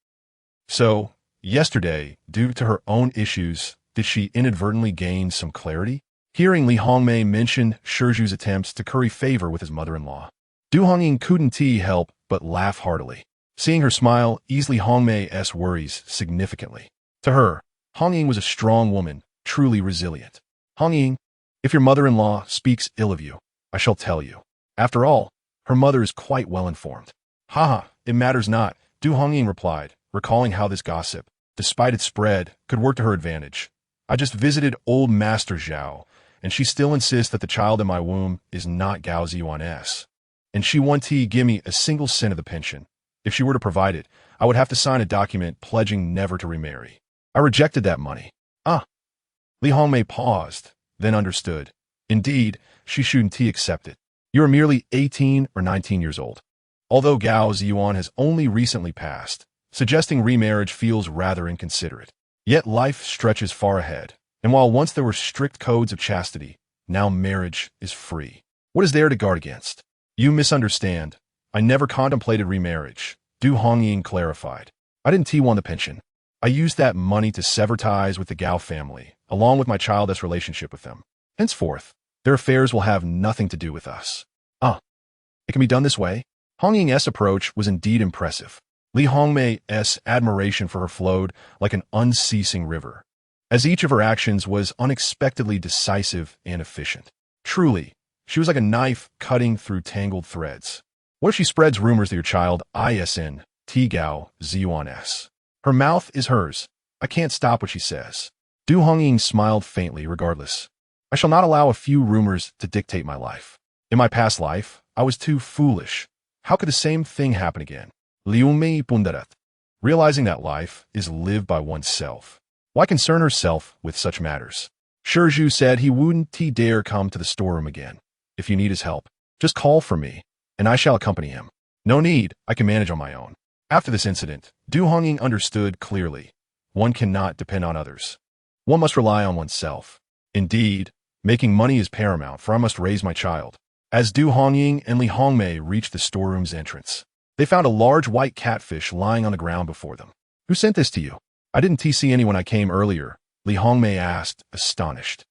So, yesterday, due to her own issues, did she inadvertently gain some clarity? Hearing Li Hongmei mention Shizhu's attempts to curry favor with his mother-in-law, Du Hongying couldn't help but laugh heartily. Seeing her smile eased Li Hongmei's worries significantly. To her, Hongying was a strong woman, truly resilient. Hongying, if your mother-in-law speaks ill of you, I shall tell you. After all, her mother is quite well informed. It matters not, Du Hongying replied, recalling how this gossip, despite its spread, could work to her advantage. I just visited old Master Zhao, and she still insists that the child in my womb is not Gao Zhiyuan's. And she won't give me a single cent of the pension. If she were to provide it, I would have to sign a document pledging never to remarry. I rejected that money. Li Hongmei paused, then understood. Indeed, she shouldn't accept it. You are merely 18 or 19 years old. Although Gao Zhiyuan has only recently passed, suggesting remarriage feels rather inconsiderate. Yet life stretches far ahead, and while once there were strict codes of chastity, Now marriage is free. What is there to guard against? You misunderstand. I never contemplated remarriage, Du Hongying clarified. I didn't T1 the pension. I used that money to sever ties with the Gao family, along with my childless relationship with them. Henceforth, their affairs will have nothing to do with us. It can be done this way? Hongying's approach was indeed impressive. Li Hongmei's admiration for her flowed like an unceasing river, as each of her actions was unexpectedly decisive and efficient. Truly, she was like a knife cutting through tangled threads. What if she spreads rumors that your child isn T Gao Zhiyuan? Her mouth is hers. I can't stop what she says. Du Hongying smiled faintly regardless. I shall not allow a few rumors to dictate my life. In my past life, I was too foolish. How could the same thing happen again? Liumei pundarat. Realizing that life is lived by oneself. Why concern herself with such matters? Ju said he wouldn't dare come to the storeroom again. If you need his help, just call for me, and I shall accompany him. No need, I can manage on my own. After this incident, Du Hongying understood clearly. One cannot depend on others. One must rely on oneself. Indeed, making money is paramount, for I must raise my child. As Du Hongying and Li Hongmei reached the storeroom's entrance, they found a large white catfish lying on the ground before them. Who sent this to you? I didn't see any when I came earlier, Li Hongmei asked, astonished.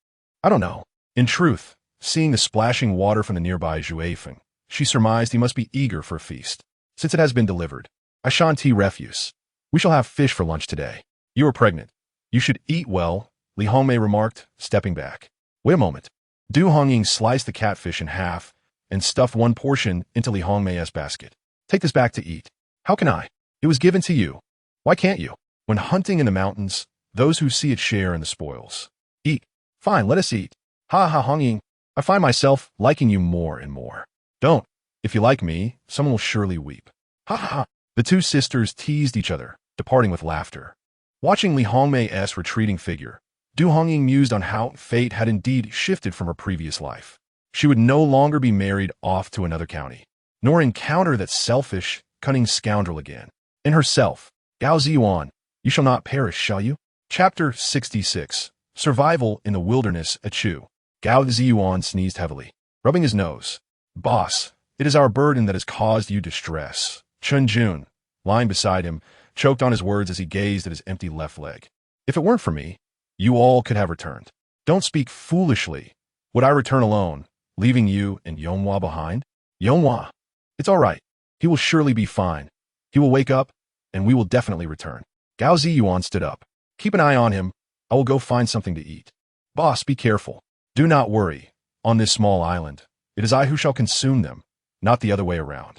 I don't know. In truth, seeing the splashing water from the nearby Zhuefeng, she surmised he must be eager for a feast. Since it has been delivered, I shan't refuse. We shall have fish for lunch today. You are pregnant. You should eat well, Li Hongmei remarked, stepping back. Wait a moment. Du Hongying sliced the catfish in half and stuffed one portion into Li Hongmei's basket. Take this back to eat. How can I? It was given to you. Why can't you? When hunting in the mountains, those who see it share in the spoils. Eat. Fine, let us eat. Ha ha, Hongying. I find myself liking you more and more. Don't. If you like me, someone will surely weep. Ha ha ha. The two sisters teased each other, departing with laughter. Watching Li Hongmei's retreating figure, Du Hongying mused on how fate had indeed shifted from her previous life. She would no longer be married off to another county, nor encounter that selfish, cunning scoundrel again. In herself, Gao Zhiyuan, you shall not perish, shall you? Chapter 66. Survival in the Wilderness at Chu. Gao Zhiyuan sneezed heavily, rubbing his nose. Boss, it is our burden that has caused you distress. Chen Jun, lying beside him, choked on his words as he gazed at his empty left leg. If it weren't for me, you all could have returned. Don't speak foolishly. Would I return alone, leaving you and Yonghua behind? Yonghua. It's all right. He will surely be fine. He will wake up, and we will definitely return. Gao Zhiyuan stood up. Keep an eye on him. I will go find something to eat. Boss, be careful. Do not worry. On this small island, it is I who shall consume them, not the other way around.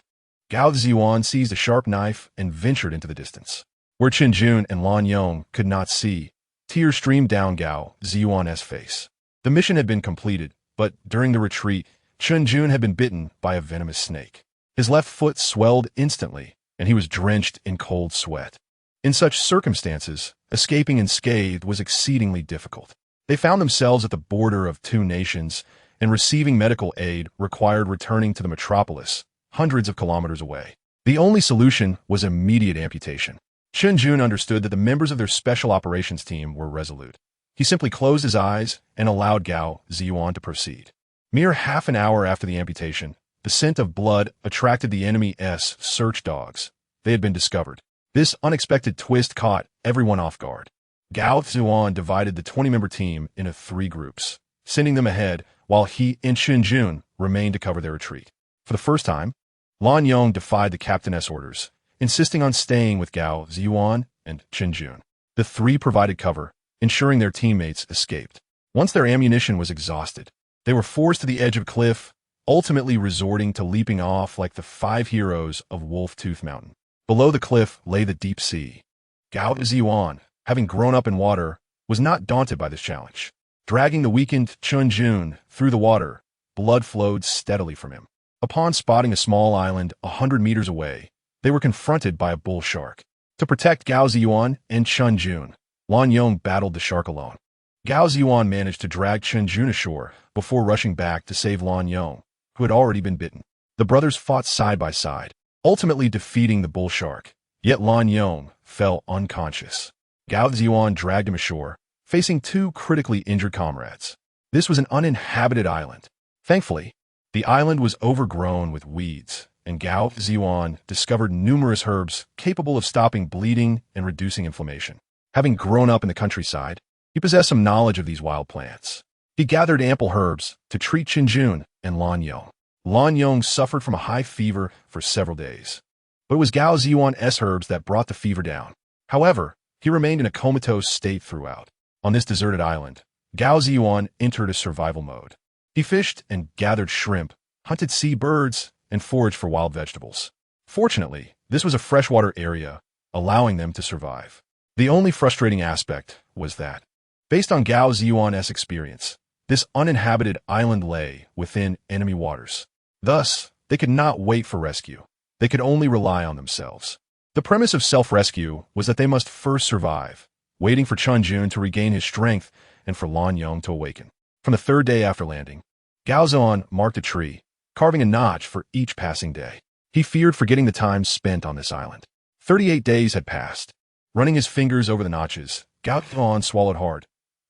Gao Zhiyuan seized a sharp knife and ventured into the distance. Where Chen Jun and Lan Yong could not see, tears streamed down Gao Zhiyuan's face. The mission had been completed, but during the retreat, Chen Jun had been bitten by a venomous snake. His left foot swelled instantly, and he was drenched in cold sweat. In such circumstances, escaping unscathed was exceedingly difficult. They found themselves at the border of two nations, and receiving medical aid required returning to the metropolis, hundreds of kilometers away. The only solution was immediate amputation. Chen Jun understood that the members of their special operations team were resolute. He simply closed his eyes and allowed Gao Zhiyuan to proceed. Mere half an hour after the amputation, the scent of blood attracted the enemy's search dogs. They had been discovered. This unexpected twist caught everyone off guard. Gao Zhiyuan divided the 20-member team into 3 groups, sending them ahead while he and Chen Jun remained to cover their retreat. For the first time, Lan Yong defied the captain's orders, insisting on staying with Gao Zhiyuan and Chen Jun. The 3 provided cover, ensuring their teammates escaped. Once their ammunition was exhausted, they were forced to the edge of a cliff, ultimately resorting to leaping off like the 5 heroes of Wolf Tooth Mountain. Below the cliff lay the deep sea. Gao Zhiyuan, having grown up in water, was not daunted by this challenge. Dragging the weakened Chen Jun through the water, blood flowed steadily from him. Upon spotting a small island 100 meters away, they were confronted by a bull shark. To protect Gao Zhiyuan and Chen Jun, Lan Yong battled the shark alone. Gao Zhiyuan managed to drag Chen Jun ashore before rushing back to save Lan Yong, who had already been bitten. The brothers fought side by side, ultimately defeating the bull shark, yet Lan Yong fell unconscious. Gao Zhiyuan dragged him ashore, facing 2 critically injured comrades. This was an uninhabited island. Thankfully, the island was overgrown with weeds, and Gao Zhiyuan discovered numerous herbs capable of stopping bleeding and reducing inflammation. Having grown up in the countryside, he possessed some knowledge of these wild plants. He gathered ample herbs to treat Qinjun and Lan Yong. Lan Yong suffered from a high fever for several days, but it was Gao Zhiyuan's herbs that brought the fever down. However, he remained in a comatose state throughout. On this deserted island, Gao Zhiyuan entered a survival mode. He fished and gathered shrimp, hunted sea birds, and foraged for wild vegetables. Fortunately, this was a freshwater area, allowing them to survive. The only frustrating aspect was that, based on Gao Zhiyuan's experience, this uninhabited island lay within enemy waters. Thus, they could not wait for rescue. They could only rely on themselves. The premise of self-rescue was that they must first survive, waiting for Qinjun to regain his strength and for Lan Yong to awaken. From the third day after landing, Gao Zhiyuan marked a tree, carving a notch for each passing day. He feared forgetting the time spent on this island. 38 days had passed. Running his fingers over the notches, Gao Zhiyuan swallowed hard.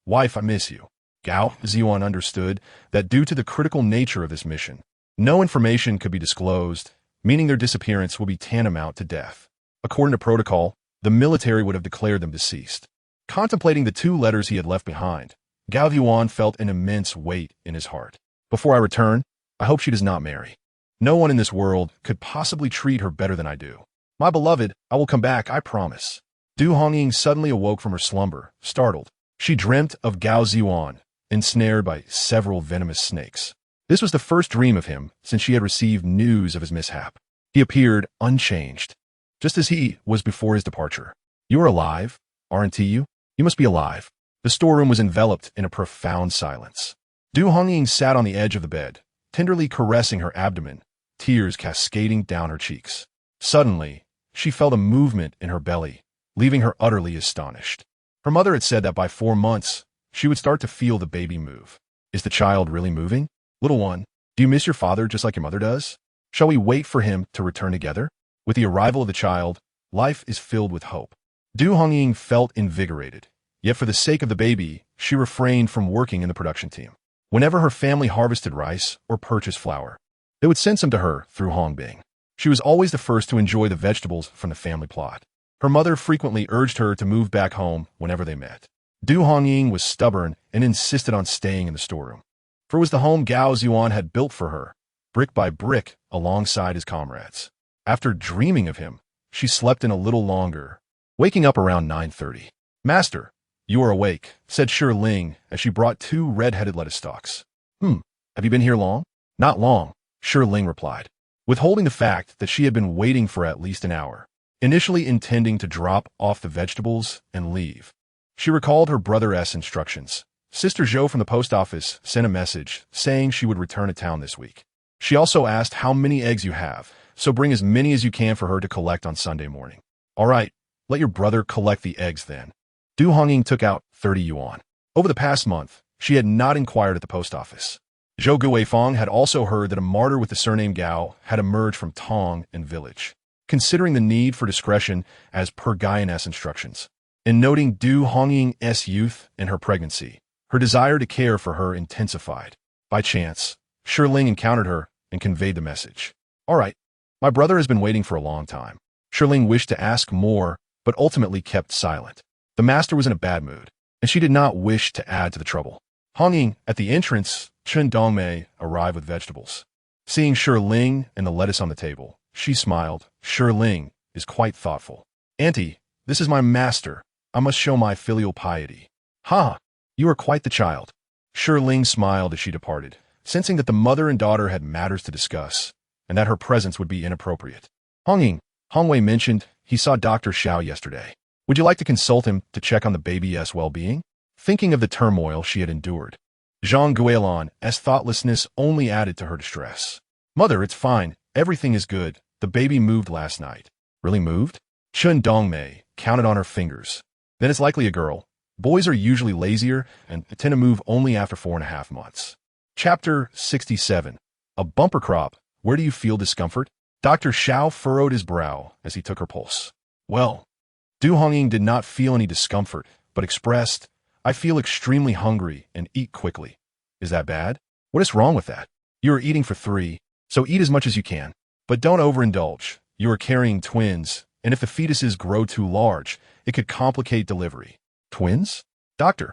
"Wife, I miss you." Gao Zhiyuan understood that due to the critical nature of this mission, no information could be disclosed, meaning their disappearance will be tantamount to death. According to protocol, the military would have declared them deceased. Contemplating the 2 letters he had left behind, Gao Zhiyuan felt an immense weight in his heart. "Before I return, I hope she does not marry. No one in this world could possibly treat her better than I do. My beloved, I will come back, I promise." Du Hongying suddenly awoke from her slumber, startled. She dreamt of Gao Zhiyuan, ensnared by several venomous snakes. This was the first dream of him since she had received news of his mishap. He appeared unchanged, just as he was before his departure. "You are alive, aren't you? You must be alive." The storeroom was enveloped in a profound silence. Du Hongying sat on the edge of the bed, tenderly caressing her abdomen, tears cascading down her cheeks. Suddenly, she felt a movement in her belly, leaving her utterly astonished. Her mother had said that by 4 months, she would start to feel the baby move. Is the child really moving? "Little one, do you miss your father just like your mother does? Shall we wait for him to return together?" With the arrival of the child, life is filled with hope. Du Hongying felt invigorated, yet for the sake of the baby, she refrained from working in the production team. Whenever her family harvested rice or purchased flour, they would send some to her through Hongbing. She was always the first to enjoy the vegetables from the family plot. Her mother frequently urged her to move back home whenever they met. Du Hongying was stubborn and insisted on staying in the storeroom, for it was the home Gao Zhiyuan had built for her, brick by brick, alongside his comrades. After dreaming of him, she slept in a little longer, waking up around 9:30. "Master, you are awake," said Shi Ling as she brought 2 red-headed lettuce stalks. Have you been here long?" "Not long," Shi Ling replied, withholding the fact that she had been waiting for at least an hour, initially intending to drop off the vegetables and leave. She recalled her brother's instructions. Sister Zhou from the post office sent a message saying she would return to town this week. She also asked how many eggs you have, so bring as many as you can for her to collect on Sunday morning. "All right, let your brother collect the eggs then." Du Hongying took out 30 yuan. Over the past month, she had not inquired at the post office. Zhou Guifeng had also heard that a martyr with the surname Gao had emerged from Tong and village. Considering the need for discretion as per Gaian's instructions, and noting Du Hongying's youth and her pregnancy, her desire to care for her intensified. By chance, Shi Ling encountered her and conveyed the message. "All right, my brother has been waiting for a long time." Shi Ling wished to ask more, but ultimately kept silent. The master was in a bad mood, and she did not wish to add to the trouble. Hongying, at the entrance, Chen Dongmei arrived with vegetables. Seeing Shi Ling and the lettuce on the table, she smiled. Shi Ling is quite thoughtful. "Auntie, this is my master. I must show my filial piety." "Ha! You are quite the child." Shi Ling smiled as she departed, sensing that the mother and daughter had matters to discuss, and that her presence would be inappropriate. "Hongying, Hongwei mentioned he saw Dr. Xiao yesterday. Would you like to consult him to check on the baby's well-being?" Thinking of the turmoil she had endured, Zhang Guilan's thoughtlessness only added to her distress. "Mother, it's fine. Everything is good. The baby moved last night." "Really moved?" Chen Dongmei counted on her fingers. "Then it's likely a girl. Boys are usually lazier and tend to move only after 4.5 months. Chapter 67. A bumper crop. Where do you feel discomfort? Dr. Xiao furrowed his brow as he took her pulse. "Well," Du Hongying did not feel any discomfort, but expressed, "I feel extremely hungry and eat quickly." Is that bad? What is wrong with that? You are eating for 3, so eat as much as you can. But don't overindulge. You are carrying twins, and if the fetuses grow too large, it could complicate delivery. Twins? Doctor,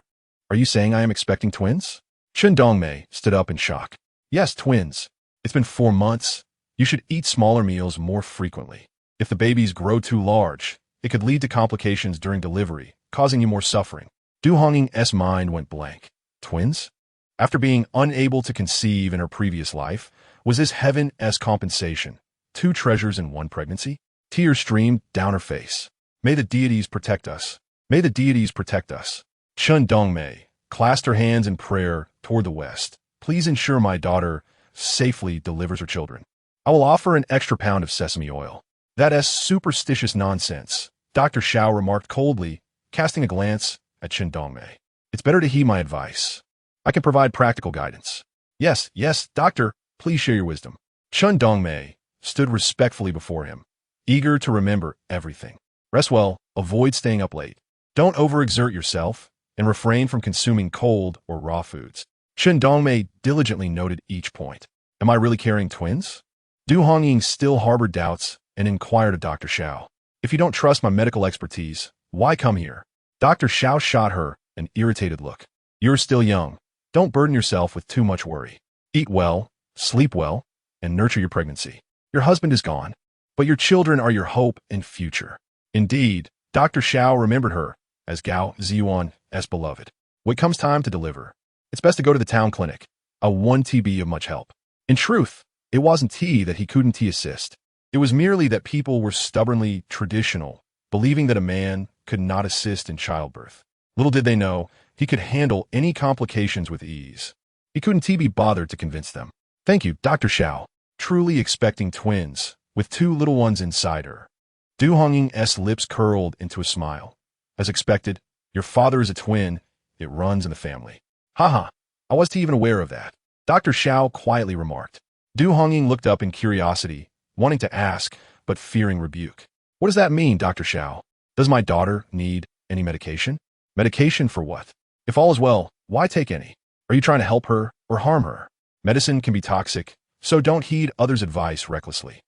are you saying I am expecting twins? Chen Dongmei stood up in shock. Yes, twins. It's been 4 months. You should eat smaller meals more frequently. If the babies grow too large, it could lead to complications during delivery, causing you more suffering. Du Hongying's mind went blank. Twins? After being unable to conceive in her previous life, was this heaven's compensation? 2 treasures in 1 pregnancy? Tears streamed down her face. May the deities protect us. May the deities protect us. Chen Dongmei clasped her hands in prayer toward the west. Please ensure my daughter safely delivers her children. I will offer an extra pound of sesame oil. That's superstitious nonsense, Dr. Xiao remarked coldly, casting a glance at Chen Dongmei. It's better to heed my advice. I can provide practical guidance. Yes, doctor, please share your wisdom. Chen Dongmei stood respectfully before him, eager to remember everything. Rest well, avoid staying up late. Don't overexert yourself, and refrain from consuming cold or raw foods. Chen Dongmei diligently noted each point. Am I really carrying twins? Du Hongying still harbored doubts and inquired of Dr. Xiao. If you don't trust my medical expertise, why come here? Dr. Xiao shot her an irritated look. You're still young. Don't burden yourself with too much worry. Eat well, sleep well, and nurture your pregnancy. Your husband is gone, but your children are your hope and future. Indeed, Dr. Xiao remembered her as Gao Zhiyuan's beloved. When it comes time to deliver, it's best to go to the town clinic. A 1 TB of much help. In truth, it wasn't tea that he couldn't assist. It was merely that people were stubbornly traditional, believing that a man could not assist in childbirth. Little did they know, he could handle any complications with ease. He couldn't be bothered to convince them. Thank you, Dr. Xiao. Truly expecting twins, with 2 little ones inside her. Du Hongying's lips curled into a smile. As expected, your father is a twin. It runs in the family. Haha, I wasn't even aware of that. Dr. Xiao quietly remarked. Du Hongying looked up in curiosity, wanting to ask, but fearing rebuke. What does that mean, Dr. Xiao? Does my daughter need any medication? Medication for what? If all is well, why take any? Are you trying to help her or harm her? Medicine can be toxic, so don't heed others' advice recklessly.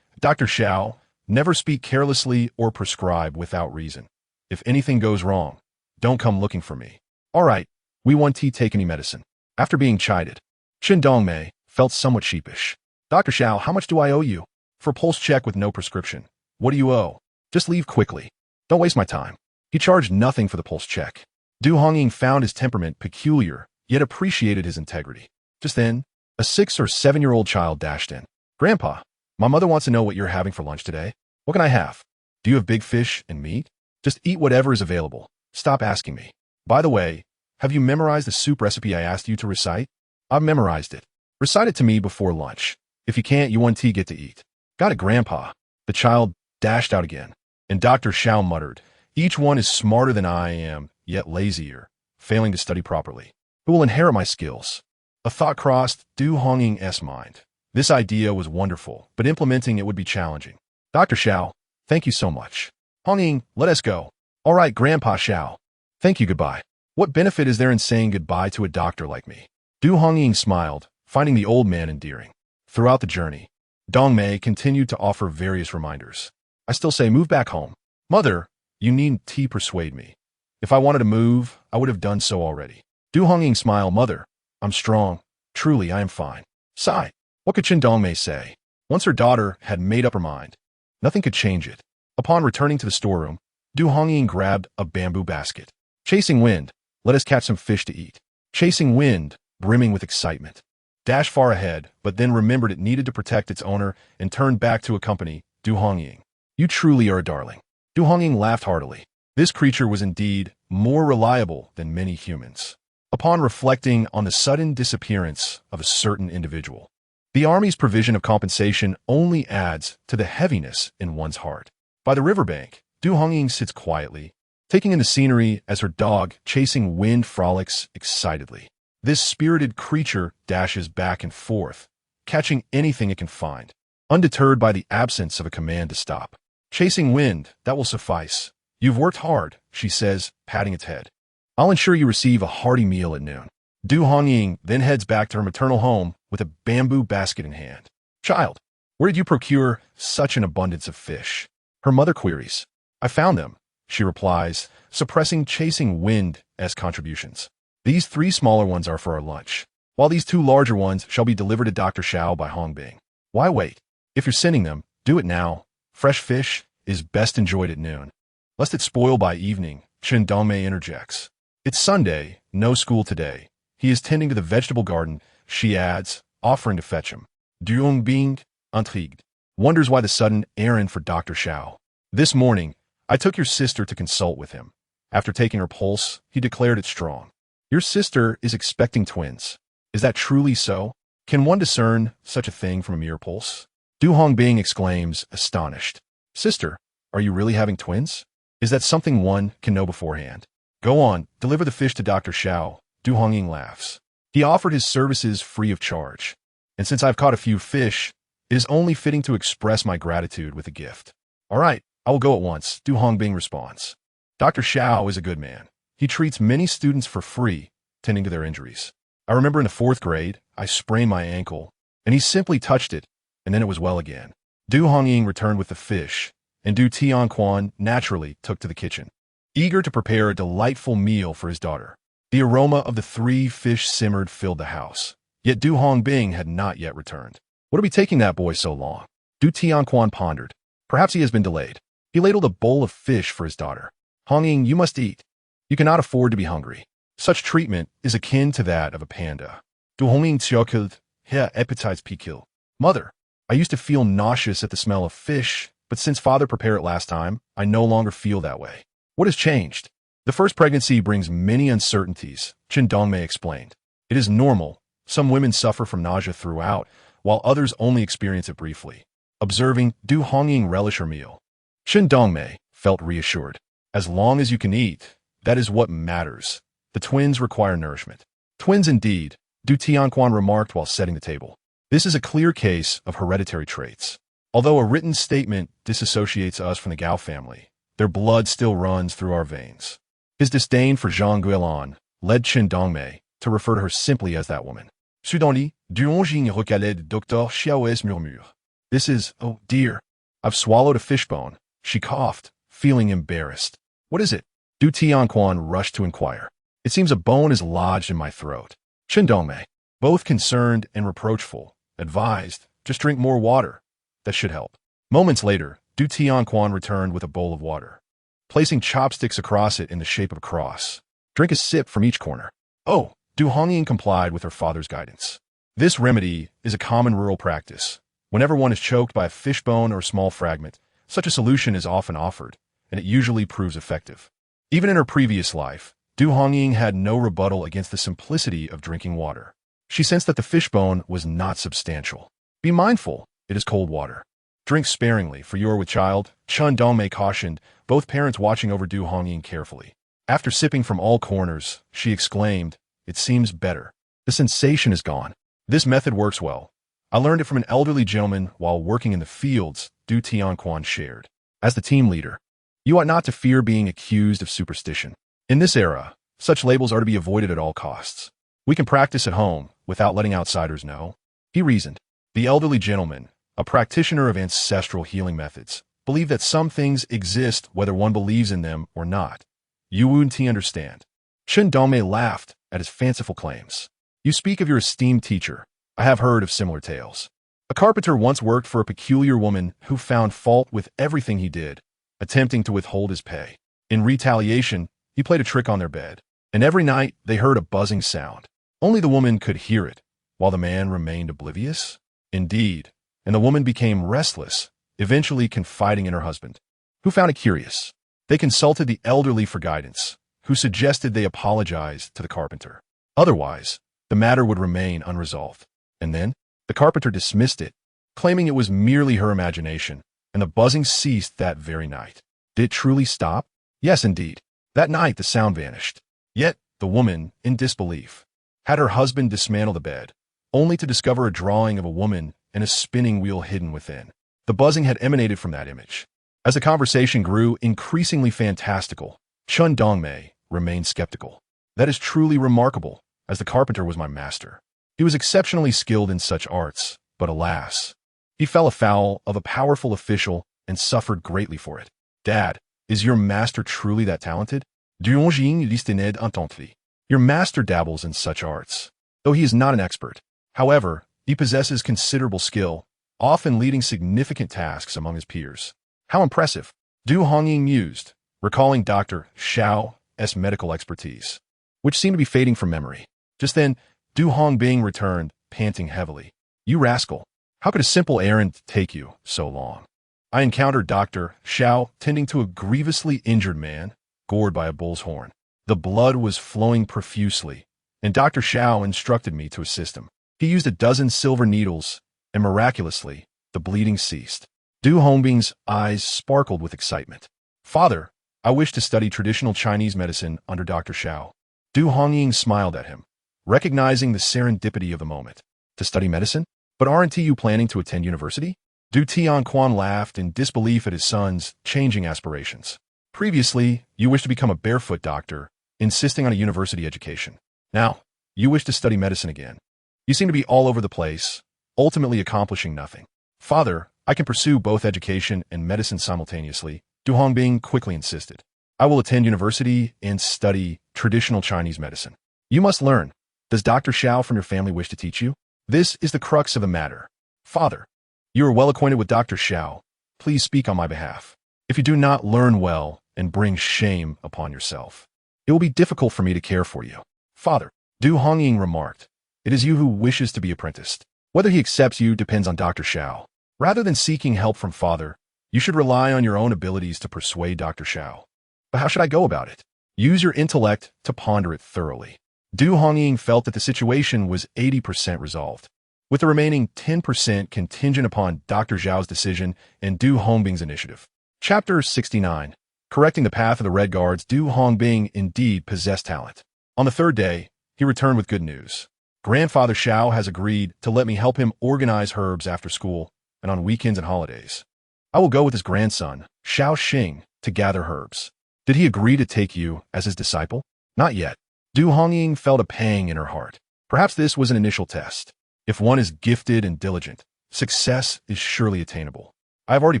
Dr. Xiao, never speak carelessly or prescribe without reason. If anything goes wrong, don't come looking for me. All right, we won't take any medicine. After being chided, Chen Dongmei felt somewhat sheepish. Dr. Xiao, how much do I owe you? For pulse check with no prescription. What do you owe? Just leave quickly. Don't waste my time. He charged nothing for the pulse check. Du Hongying found his temperament peculiar, yet appreciated his integrity. Just then, a 6 or 7-year-old child dashed in. Grandpa, my mother wants to know what you're having for lunch today. What can I have? Do you have big fish and meat? Just eat whatever is available. Stop asking me. By the way, have you memorized the soup recipe I asked you to recite? I've memorized it. Recite it to me before lunch. If you can't, you won't get to eat. Got it, Grandpa. The child dashed out again. And Dr. Xiao muttered, each one is smarter than I am, yet lazier, failing to study properly. Who will inherit my skills? A thought crossed Du Hongying's mind. This idea was wonderful, but implementing it would be challenging. Dr. Xiao, thank you so much. Hongying, let us go. All right, Grandpa Xiao. Thank you, goodbye. What benefit is there in saying goodbye to a doctor like me? Du Hongying smiled, finding the old man endearing. Throughout the journey, Dongmei continued to offer various reminders. I still say move back home. Mother, you needn't persuade me. If I wanted to move, I would have done so already. Du Hongying smiled. Mother, I'm strong. Truly, I am fine. Sigh. What could Chen Dongmei say? Once her daughter had made up her mind, nothing could change it. Upon returning to the storeroom, Du Hongying grabbed a bamboo basket. Chasing wind, let us catch some fish to eat. Chasing wind, brimming with excitement. Dashed far ahead, but then remembered it needed to protect its owner and turned back to accompany Du Hongying. You truly are a darling. Du Hongying laughed heartily. This creature was indeed more reliable than many humans. Upon reflecting on the sudden disappearance of a certain individual, the army's provision of compensation only adds to the heaviness in one's heart. By the riverbank, Du Hongying sits quietly, taking in the scenery as her dog, chasing wind, frolics excitedly. This spirited creature dashes back and forth, catching anything it can find, undeterred by the absence of a command to stop. Chasing wind, that will suffice. You've worked hard, she says, patting its head. I'll ensure you receive a hearty meal at noon. Du Hongying then heads back to her maternal home with a bamboo basket in hand. Child, where did you procure such an abundance of fish? Her mother queries. I found them, she replies, suppressing chasing wind as contributions. These 3 smaller ones are for our lunch, while these 2 larger ones shall be delivered to Dr. Xiao by Hongbing. Why wait? If you're sending them, do it now. Fresh fish is best enjoyed at noon, lest it spoil by evening, Chen Dongmei interjects. It's Sunday, no school today. He is tending to the vegetable garden, she adds, offering to fetch him. Du Hongbing, intrigued, wonders why the sudden errand for Dr. Xiao. This morning, I took your sister to consult with him. After taking her pulse, he declared it strong. Your sister is expecting twins. Is that truly so? Can one discern such a thing from a mere pulse? Du Hongbing exclaims, astonished. Sister, are you really having twins? Is that something one can know beforehand? Go on, deliver the fish to Dr. Xiao. Du Hongying laughs. He offered his services free of charge. And since I've caught a few fish, it is only fitting to express my gratitude with a gift. All right, I will go at once, Du Hongbing responds. Dr. Xiao is a good man. He treats many students for free, tending to their injuries. I remember in the 4th grade, I sprained my ankle, and he simply touched it, and then it was well again. Du Hongying returned with the fish, and Du Tianquan naturally took to the kitchen, eager to prepare a delightful meal for his daughter. The aroma of the 3 fish simmered filled the house, yet Du Hongbing had not yet returned. What are we taking that boy so long? Du Tianquan pondered. Perhaps he has been delayed. He ladled a bowl of fish for his daughter. Hongying, you must eat. You cannot afford to be hungry. Such treatment is akin to that of a panda. Du Hongying tjökelt, her appetites piquil. Mother, I used to feel nauseous at the smell of fish, but since father prepared it last time, I no longer feel that way. What has changed? The first pregnancy brings many uncertainties, Chen Dongmei explained. It is normal. Some women suffer from nausea throughout, while others only experience it briefly. Observing, Du Hongying relish her meal. Chen Dongmei felt reassured. As long as you can eat, that is what matters. The twins require nourishment. Twins indeed, Du Tianquan remarked while setting the table. This is a clear case of hereditary traits. Although a written statement disassociates us from the Gao family, their blood still runs through our veins. His disdain for Zhang Guilan led Chen Dongmei to refer to her simply as that woman. Soudainly, Du Hongying recalait de Dr. Xiao's murmure. This is, oh dear, I've swallowed a fishbone. She coughed, feeling embarrassed. What is it? Du Tianquan rushed to inquire. It seems a bone is lodged in my throat. Chen Dongmei, both concerned and reproachful, advised, just drink more water. That should help. Moments later, Du Tianquan returned with a bowl of water, placing chopsticks across it in the shape of a cross. Drink a sip from each corner. Oh, Du Hongying complied with her father's guidance. This remedy is a common rural practice. Whenever one is choked by a fishbone or small fragment, such a solution is often offered, and it usually proves effective. Even in her previous life, Du Hongying had no rebuttal against the simplicity of drinking water. She sensed that the fishbone was not substantial. Be mindful, it is cold water. Drink sparingly, for you are with child, Chen Dongmei cautioned, both parents watching over Du Hongying carefully. After sipping from all corners, she exclaimed, it seems better. The sensation is gone. This method works well. I learned it from an elderly gentleman while working in the fields, Du Tianquan shared. As the team leader, you ought not to fear being accused of superstition. In this era, such labels are to be avoided at all costs. We can practice at home without letting outsiders know. He reasoned. The elderly gentleman, a practitioner of ancestral healing methods, believed that some things exist whether one believes in them or not. You wouldn't understand. Chen Dongmei laughed at his fanciful claims. You speak of your esteemed teacher. I have heard of similar tales. A carpenter once worked for a peculiar woman who found fault with everything he did, attempting to withhold his pay. In retaliation, he played a trick on their bed, and every night they heard a buzzing sound. Only the woman could hear it, while the man remained oblivious. Indeed, and the woman became restless, eventually confiding in her husband, who found it curious. They consulted the elderly for guidance, who suggested they apologize to the carpenter. Otherwise, the matter would remain unresolved. And then, the carpenter dismissed it, claiming it was merely her imagination, and the buzzing ceased that very night. Did it truly stop? Yes, indeed. That night the sound vanished. Yet, the woman, in disbelief, had her husband dismantle the bed, only to discover a drawing of a woman and a spinning wheel hidden within. The buzzing had emanated from that image. As the conversation grew increasingly fantastical, Chen Dongmei remained skeptical. That is truly remarkable, as the carpenter was my master. He was exceptionally skilled in such arts, but alas, he fell afoul of a powerful official and suffered greatly for it. Dad, is your master truly that talented? Du Hongying listined entente. Your master dabbles in such arts, though he is not an expert. However, he possesses considerable skill, often leading significant tasks among his peers. How impressive! Du Hongying mused, recalling Dr. Xiao's medical expertise, which seemed to be fading from memory. Just then, Du Hongbing returned, panting heavily. You rascal! How could a simple errand take you so long? I encountered Dr. Xiao tending to a grievously injured man, gored by a bull's horn. The blood was flowing profusely, and Dr. Xiao instructed me to assist him. He used a dozen silver needles, and miraculously, the bleeding ceased. Du Hongbing's eyes sparkled with excitement. Father, I wish to study traditional Chinese medicine under Dr. Xiao. Du Hongying smiled at him, recognizing the serendipity of the moment. To study medicine? But aren't you planning to attend university? Du Tianquan laughed in disbelief at his son's changing aspirations. Previously, you wished to become a barefoot doctor, insisting on a university education. Now, you wish to study medicine again. You seem to be all over the place, ultimately accomplishing nothing. Father, I can pursue both education and medicine simultaneously, Du Hongbing quickly insisted. I will attend university and study traditional Chinese medicine. You must learn. Does Dr. Xiao from your family wish to teach you? This is the crux of the matter. Father, you are well acquainted with Dr. Xiao. Please speak on my behalf. If you do not learn well and bring shame upon yourself, it will be difficult for me to care for you. Father, Du Hongying remarked, it is you who wishes to be apprenticed. Whether he accepts you depends on Dr. Xiao. Rather than seeking help from Father, you should rely on your own abilities to persuade Dr. Xiao. But how should I go about it? Use your intellect to ponder it thoroughly. Du Hongying felt that the situation was 80% resolved, with the remaining 10% contingent upon Dr. Zhao's decision and Du Hongbing's initiative. Chapter 69. Correcting the path of the Red Guards. Du Hongbing indeed possessed talent. On the third day, he returned with good news. Grandfather Xiao has agreed to let me help him organize herbs after school and on weekends and holidays. I will go with his grandson, Xiao Xing, to gather herbs. Did he agree to take you as his disciple? Not yet. Du Hongying felt a pang in her heart. Perhaps this was an initial test. If one is gifted and diligent, success is surely attainable. I have already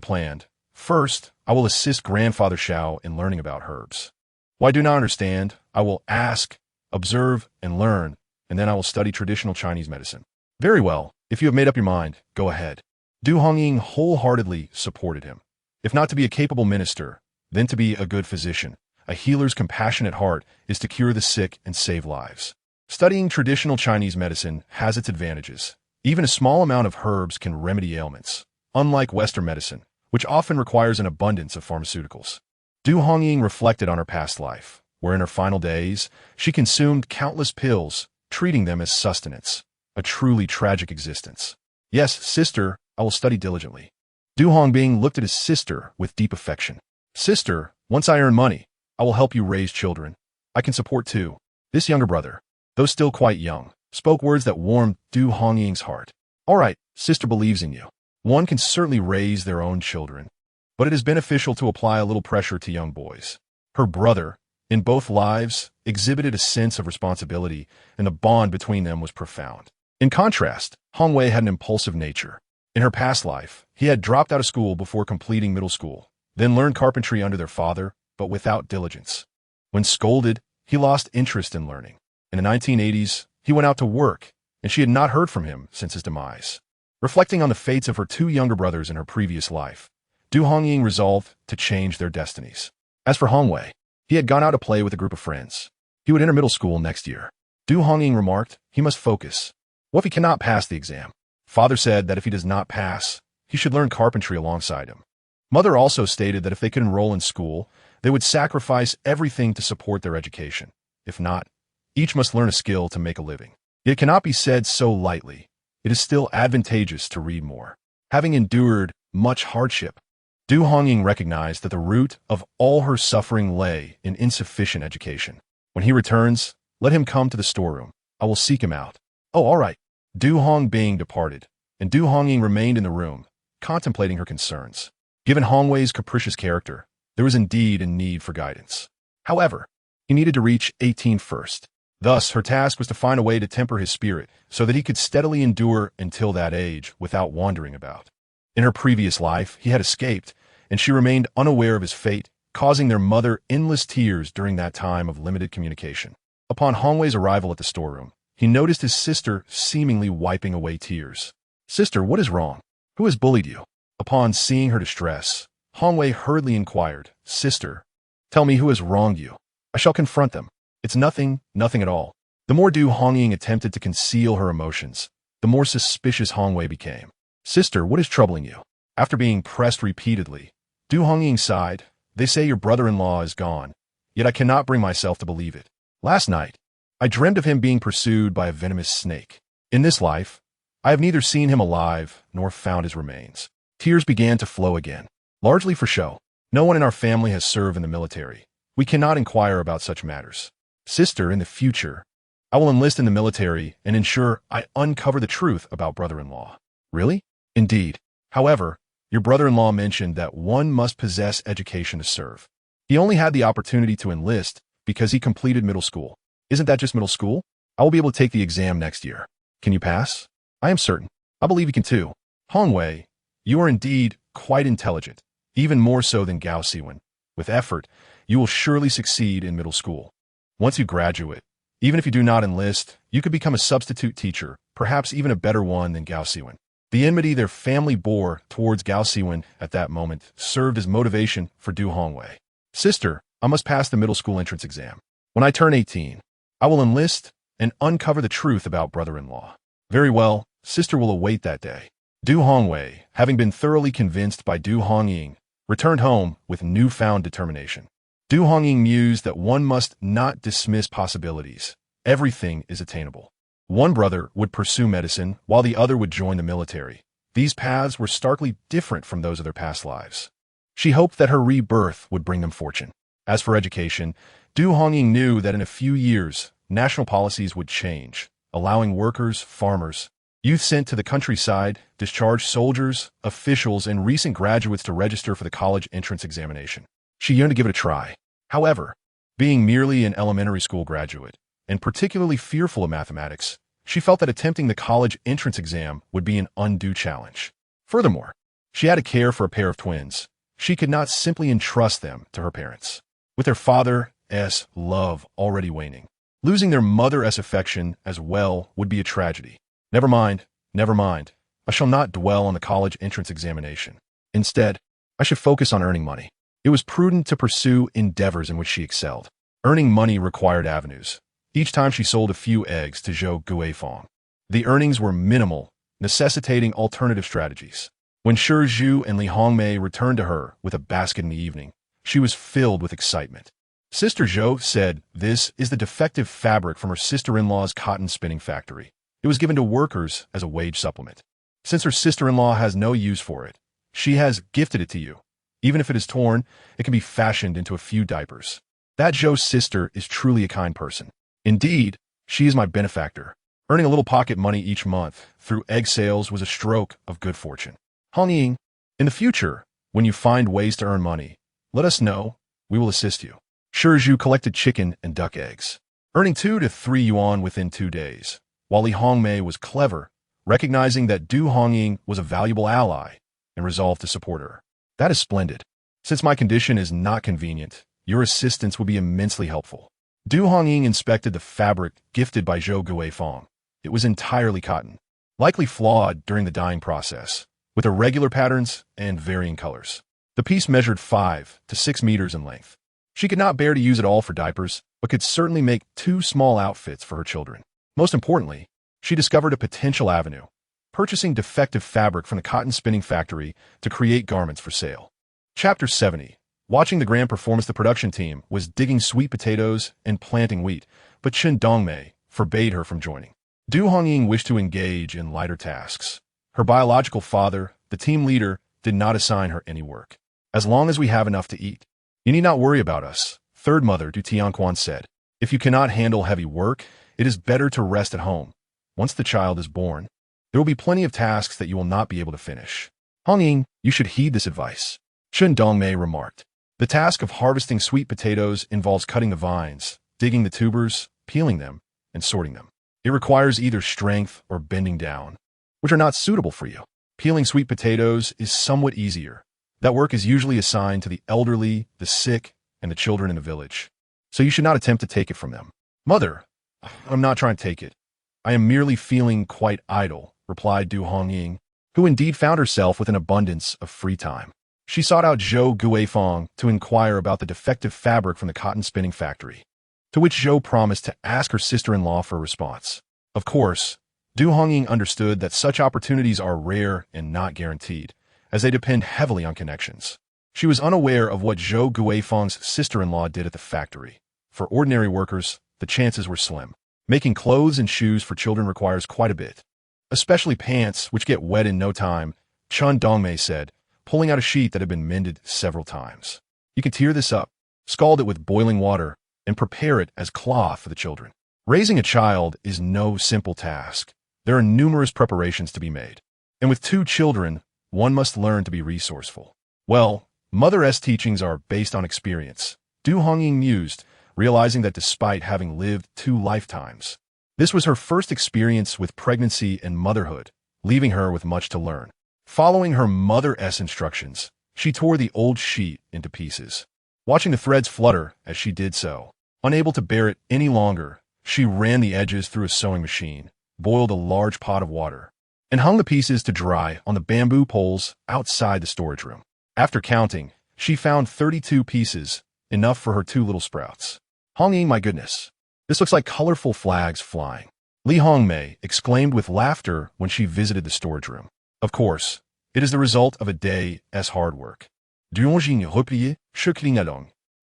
planned. First, I will assist Grandfather Xiao in learning about herbs. What I do not understand, I will ask, observe, and learn, and then I will study traditional Chinese medicine. Very well. If you have made up your mind, go ahead. Du Hongying wholeheartedly supported him. If not to be a capable minister, then to be a good physician. A healer's compassionate heart is to cure the sick and save lives. Studying traditional Chinese medicine has its advantages. Even a small amount of herbs can remedy ailments, unlike Western medicine, which often requires an abundance of pharmaceuticals. Du Hongying reflected on her past life, where in her final days, she consumed countless pills, treating them as sustenance. A truly tragic existence. Yes, sister, I will study diligently. Du Hongbing looked at his sister with deep affection. Sister, once I earn money, I will help you raise children. I can support too. This younger brother, though still quite young, spoke words that warmed Du Hongying's heart. All right, sister believes in you. One can certainly raise their own children, but it is beneficial to apply a little pressure to young boys. Her brother, in both lives, exhibited a sense of responsibility, and the bond between them was profound. In contrast, Hongwei had an impulsive nature. In her past life, he had dropped out of school before completing middle school, then learned carpentry under their father, but without diligence. When scolded, he lost interest in learning. In the 1980s, he went out to work, and she had not heard from him since his demise. Reflecting on the fates of her two younger brothers in her previous life, Du Hongying resolved to change their destinies. As for Hongwei, he had gone out to play with a group of friends. He would enter middle school next year. Du Hongying remarked, he must focus. What if he cannot pass the exam? Father said that if he does not pass, he should learn carpentry alongside him. Mother also stated that if they could enroll in school, they would sacrifice everything to support their education. If not, each must learn a skill to make a living. It cannot be said so lightly. It is still advantageous to read more. Having endured much hardship, Du Hongying recognized that the root of all her suffering lay in insufficient education. When he returns, let him come to the storeroom. I will seek him out. Oh, all right. Du Hongbing departed, and Du Hongying remained in the room, contemplating her concerns. Given Hongwei's capricious character, there was indeed a need for guidance. However, he needed to reach 18 first. Thus, her task was to find a way to temper his spirit so that he could steadily endure until that age without wandering about. In her previous life, he had escaped, and she remained unaware of his fate, causing their mother endless tears during that time of limited communication. Upon Hongwei's arrival at the storeroom, he noticed his sister seemingly wiping away tears. "Sister, what is wrong? Who has bullied you?" Upon seeing her distress, Hongwei hurriedly inquired, "Sister, tell me who has wronged you. I shall confront them." "It's nothing, nothing at all." The more Du Hongying attempted to conceal her emotions, the more suspicious Hongwei became. "Sister, what is troubling you?" After being pressed repeatedly, Du Hongying sighed. "They say your brother-in-law is gone, yet I cannot bring myself to believe it. Last night, I dreamed of him being pursued by a venomous snake. In this life, I have neither seen him alive nor found his remains." Tears began to flow again. "Largely for show. No one in our family has served in the military. We cannot inquire about such matters. Sister, in the future, I will enlist in the military and ensure I uncover the truth about brother-in-law." "Really?" "Indeed. However, your brother-in-law mentioned that one must possess education to serve. He only had the opportunity to enlist because he completed middle school. Isn't that just middle school? I will be able to take the exam next year. Can you pass?" "I am certain. I believe you can too." "Hongwei, you are indeed quite intelligent, even more so than Gao Siwen. With effort, you will surely succeed in middle school. Once you graduate, even if you do not enlist, you could become a substitute teacher, perhaps even a better one than Gao Siwen." The enmity their family bore towards Gao Siwen at that moment served as motivation for Du Hongwei. "Sister, I must pass the middle school entrance exam. When I turn 18, I will enlist and uncover the truth about brother-in-law." "Very well, sister will await that day." Du Hongwei, having been thoroughly convinced by Du Hongying, returned home with newfound determination. Du Hongying mused that one must not dismiss possibilities. Everything is attainable. One brother would pursue medicine, while the other would join the military. These paths were starkly different from those of their past lives. She hoped that her rebirth would bring them fortune. As for education, Du Hongying knew that in a few years, national policies would change, allowing workers, farmers, youth sent to the countryside, discharged soldiers, officials, and recent graduates to register for the college entrance examination. She yearned to give it a try. However, being merely an elementary school graduate, and particularly fearful of mathematics, she felt that attempting the college entrance exam would be an undue challenge. Furthermore, she had to care for a pair of twins. She could not simply entrust them to her parents. With their father's love already waning, losing their mother's affection as well would be a tragedy. Never mind. I shall not dwell on the college entrance examination. Instead, I should focus on earning money. It was prudent to pursue endeavors in which she excelled. Earning money required avenues. Each time she sold a few eggs to Zhou Guifang. The earnings were minimal, necessitating alternative strategies. When Shi Zhu and Li Hongmei returned to her with a basket in the evening, she was filled with excitement. Sister Zhou said this is the defective fabric from her sister-in-law's cotton spinning factory. It was given to workers as a wage supplement. Since her sister-in-law has no use for it, she has gifted it to you. Even if it is torn, it can be fashioned into a few diapers. That Zhou's sister is truly a kind person. Indeed, she is my benefactor. Earning a little pocket money each month through egg sales was a stroke of good fortune. Hongying, in the future, when you find ways to earn money, let us know. We will assist you. Shi Zhu collected chicken and duck eggs, earning 2 to 3 yuan within 2 days, while Li Hongmei was clever, recognizing that Du Hongying was a valuable ally and resolved to support her. That is splendid. Since my condition is not convenient, your assistance will be immensely helpful. Du Hongying inspected the fabric gifted by Zhou Guifang. It was entirely cotton, likely flawed during the dyeing process, with irregular patterns and varying colors. The piece measured 5 to 6 meters in length. She could not bear to use it all for diapers, but could certainly make 2 small outfits for her children. Most importantly, she discovered a potential avenue, purchasing defective fabric from the cotton spinning factory to create garments for sale. Chapter 70. Watching the grand performance, the production team was digging sweet potatoes and planting wheat, but Chen Dongmei forbade her from joining. Du Hongying wished to engage in lighter tasks. Her biological father, the team leader, did not assign her any work. "As long as we have enough to eat, you need not worry about us," third mother Du Tianquan said. "If you cannot handle heavy work, it is better to rest at home. Once the child is born, there will be plenty of tasks that you will not be able to finish. Hongying, you should heed this advice," Chen Dongmei remarked. "The task of harvesting sweet potatoes involves cutting the vines, digging the tubers, peeling them, and sorting them. It requires either strength or bending down, which are not suitable for you. Peeling sweet potatoes is somewhat easier. That work is usually assigned to the elderly, the sick, and the children in the village. So you should not attempt to take it from them. Mother, I'm not trying to take it. I am merely feeling quite idle, replied Du Hongying, who indeed found herself with an abundance of free time. She sought out Zhou Guifang to inquire about the defective fabric from the cotton spinning factory, to which Zhou promised to ask her sister-in-law for a response. Of course, Du Hongying understood that such opportunities are rare and not guaranteed, as they depend heavily on connections. She was unaware of what Zhou Guifang's sister-in-law did at the factory. For ordinary workers, the chances were slim. Making clothes and shoes for children requires quite a bit, especially pants, which get wet in no time, Chun Dongmei said, pulling out a sheet that had been mended several times. You can tear this up, scald it with boiling water, and prepare it as cloth for the children. Raising a child is no simple task. There are numerous preparations to be made. And with 2 children, one must learn to be resourceful. Well, Mother's teachings are based on experience, Du Hongying mused, realizing that despite having lived 2 lifetimes, this was her first experience with pregnancy and motherhood, leaving her with much to learn. Following her mother's instructions, she tore the old sheet into pieces. Watching the threads flutter as she did so, unable to bear it any longer, she ran the edges through a sewing machine, boiled a large pot of water, and hung the pieces to dry on the bamboo poles outside the storage room. After counting, she found 32 pieces, enough for her 2 little sprouts. Hongying, my goodness, this looks like colorful flags flying. Li Hongmei exclaimed with laughter when she visited the storage room. Of course, it is the result of a day's hard work.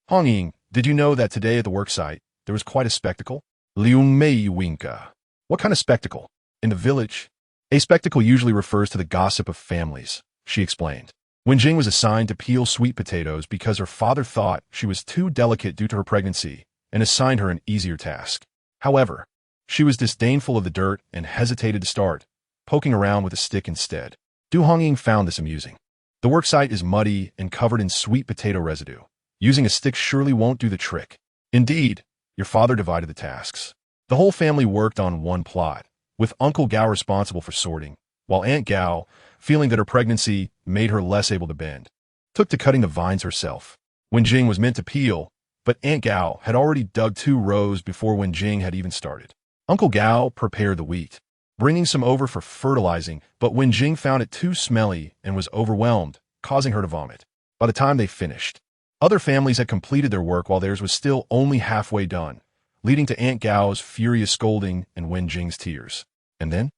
Hongying, did you know that today at the worksite, there was quite a spectacle? Liung Mei Winka. What kind of spectacle? In the village? A spectacle usually refers to the gossip of families, she explained. Wen Ju was assigned to peel sweet potatoes because her father thought she was too delicate due to her pregnancy and assigned her an easier task. However, she was disdainful of the dirt and hesitated to start, poking around with a stick instead. Du Hongying found this amusing. The worksite is muddy and covered in sweet potato residue. Using a stick surely won't do the trick. Indeed, your father divided the tasks. The whole family worked on one plot, with Uncle Gao responsible for sorting, while Aunt Gao, feeling that her pregnancy made her less able to bend, took to cutting the vines herself. Wen Ju was meant to peel, but Aunt Gao had already dug 2 rows before Wen Ju had even started. Uncle Gao prepared the wheat, bringing some over for fertilizing, but Wen Ju found it too smelly and was overwhelmed, causing her to vomit. By the time they finished, other families had completed their work while theirs was still only halfway done, leading to Aunt Gao's furious scolding and Wen Ju's tears. And then,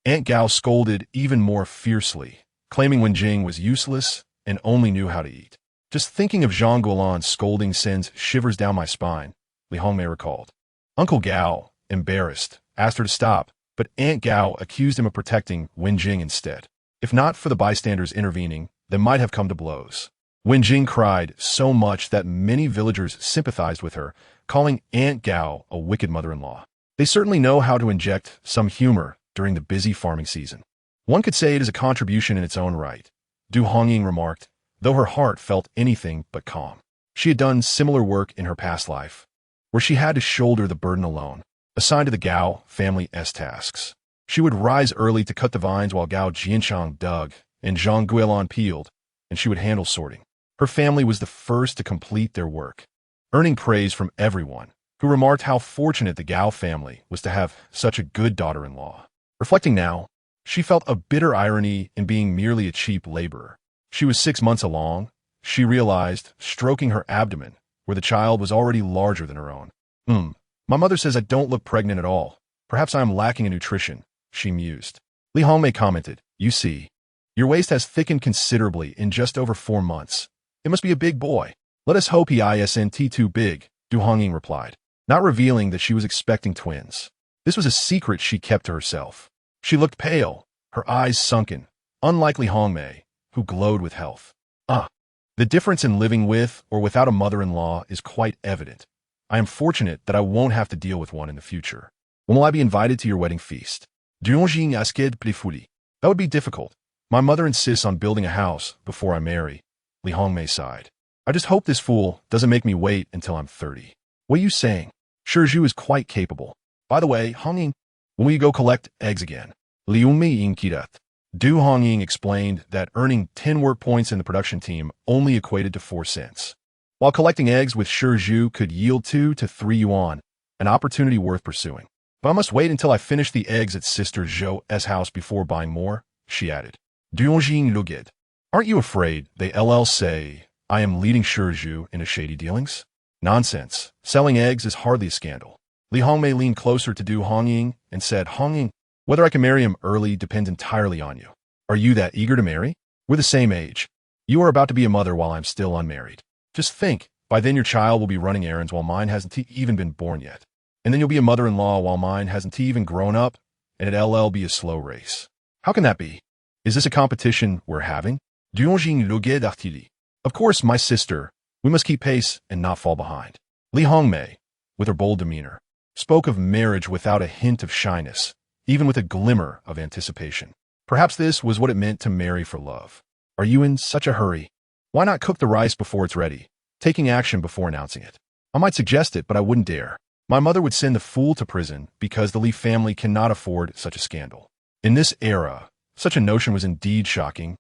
Aunt Gao scolded even more fiercely, claiming Wen Ju was useless and only knew how to eat. Just thinking of Zhang Guolan's scolding sends shivers down my spine, Li Hongmei recalled. Uncle Gao, embarrassed, asked her to stop, but Aunt Gao accused him of protecting Wen Ju instead. If not for the bystanders intervening, they might have come to blows. Wen Ju cried so much that many villagers sympathized with her, calling Aunt Gao a wicked mother-in-law. They certainly know how to inject some humor during the busy farming season. One could say it is a contribution in its own right, Du Hongying remarked, though her heart felt anything but calm. She had done similar work in her past life, where she had to shoulder the burden alone, assigned to the Gao family's tasks. She would rise early to cut the vines while Gao Zhiyuan dug and Zhang Guilan peeled, and she would handle sorting. Her family was the first to complete their work, earning praise from everyone, who remarked how fortunate the Gao family was to have such a good daughter-in-law. Reflecting now, she felt a bitter irony in being merely a cheap laborer. She was 6 months along, she realized, stroking her abdomen, where the child was already larger than her own. My mother says I don't look pregnant at all. Perhaps I am lacking in nutrition, she mused. Li Hongmei commented, you see, your waist has thickened considerably in just over 4 months. It must be a big boy. Let us hope he isn't too big, Du Hongying replied, not revealing that she was expecting twins. This was a secret she kept to herself. She looked pale, her eyes sunken, unlike Li Hongmei, who glowed with health. The difference in living with or without a mother-in-law is quite evident. I am fortunate that I won't have to deal with one in the future. When will I be invited to your wedding feast? That would be difficult. My mother insists on building a house before I marry, Li Hongmei sighed. I just hope this fool doesn't make me wait until I'm 30. What are you saying? Ju is quite capable. By the way, Hongying, when will you go collect eggs again? Liu Mi Inkidat. Du Hongying explained that earning 10 work points in the production team only equated to 4 cents, while collecting eggs with Ju could yield 2 to 3 yuan, an opportunity worth pursuing. But I must wait until I finish the eggs at Sister Zhou's house before buying more, she added. Duongjing Lugid. Aren't you afraid they say I am leading Ju into shady dealings? Nonsense. Selling eggs is hardly a scandal. Li Hongmei leaned closer to Du Hongying and said, Hongying, whether I can marry him early depends entirely on you. Are you that eager to marry? We're the same age. You are about to be a mother while I'm still unmarried. Just think, by then your child will be running errands while mine hasn't even been born yet. And then you'll be a mother-in-law while mine hasn't even grown up, and it'll be a slow race. How can that be? Is this a competition we're having? Of course, my sister. We must keep pace and not fall behind. Li Hongmei, with her bold demeanor, spoke of marriage without a hint of shyness, even with a glimmer of anticipation. Perhaps this was what it meant to marry for love. Are you in such a hurry? Why not cook the rice before it's ready, taking action before announcing it? I might suggest it, but I wouldn't dare. My mother would send the fool to prison because the Li family cannot afford such a scandal. In this era, such a notion was indeed shocking.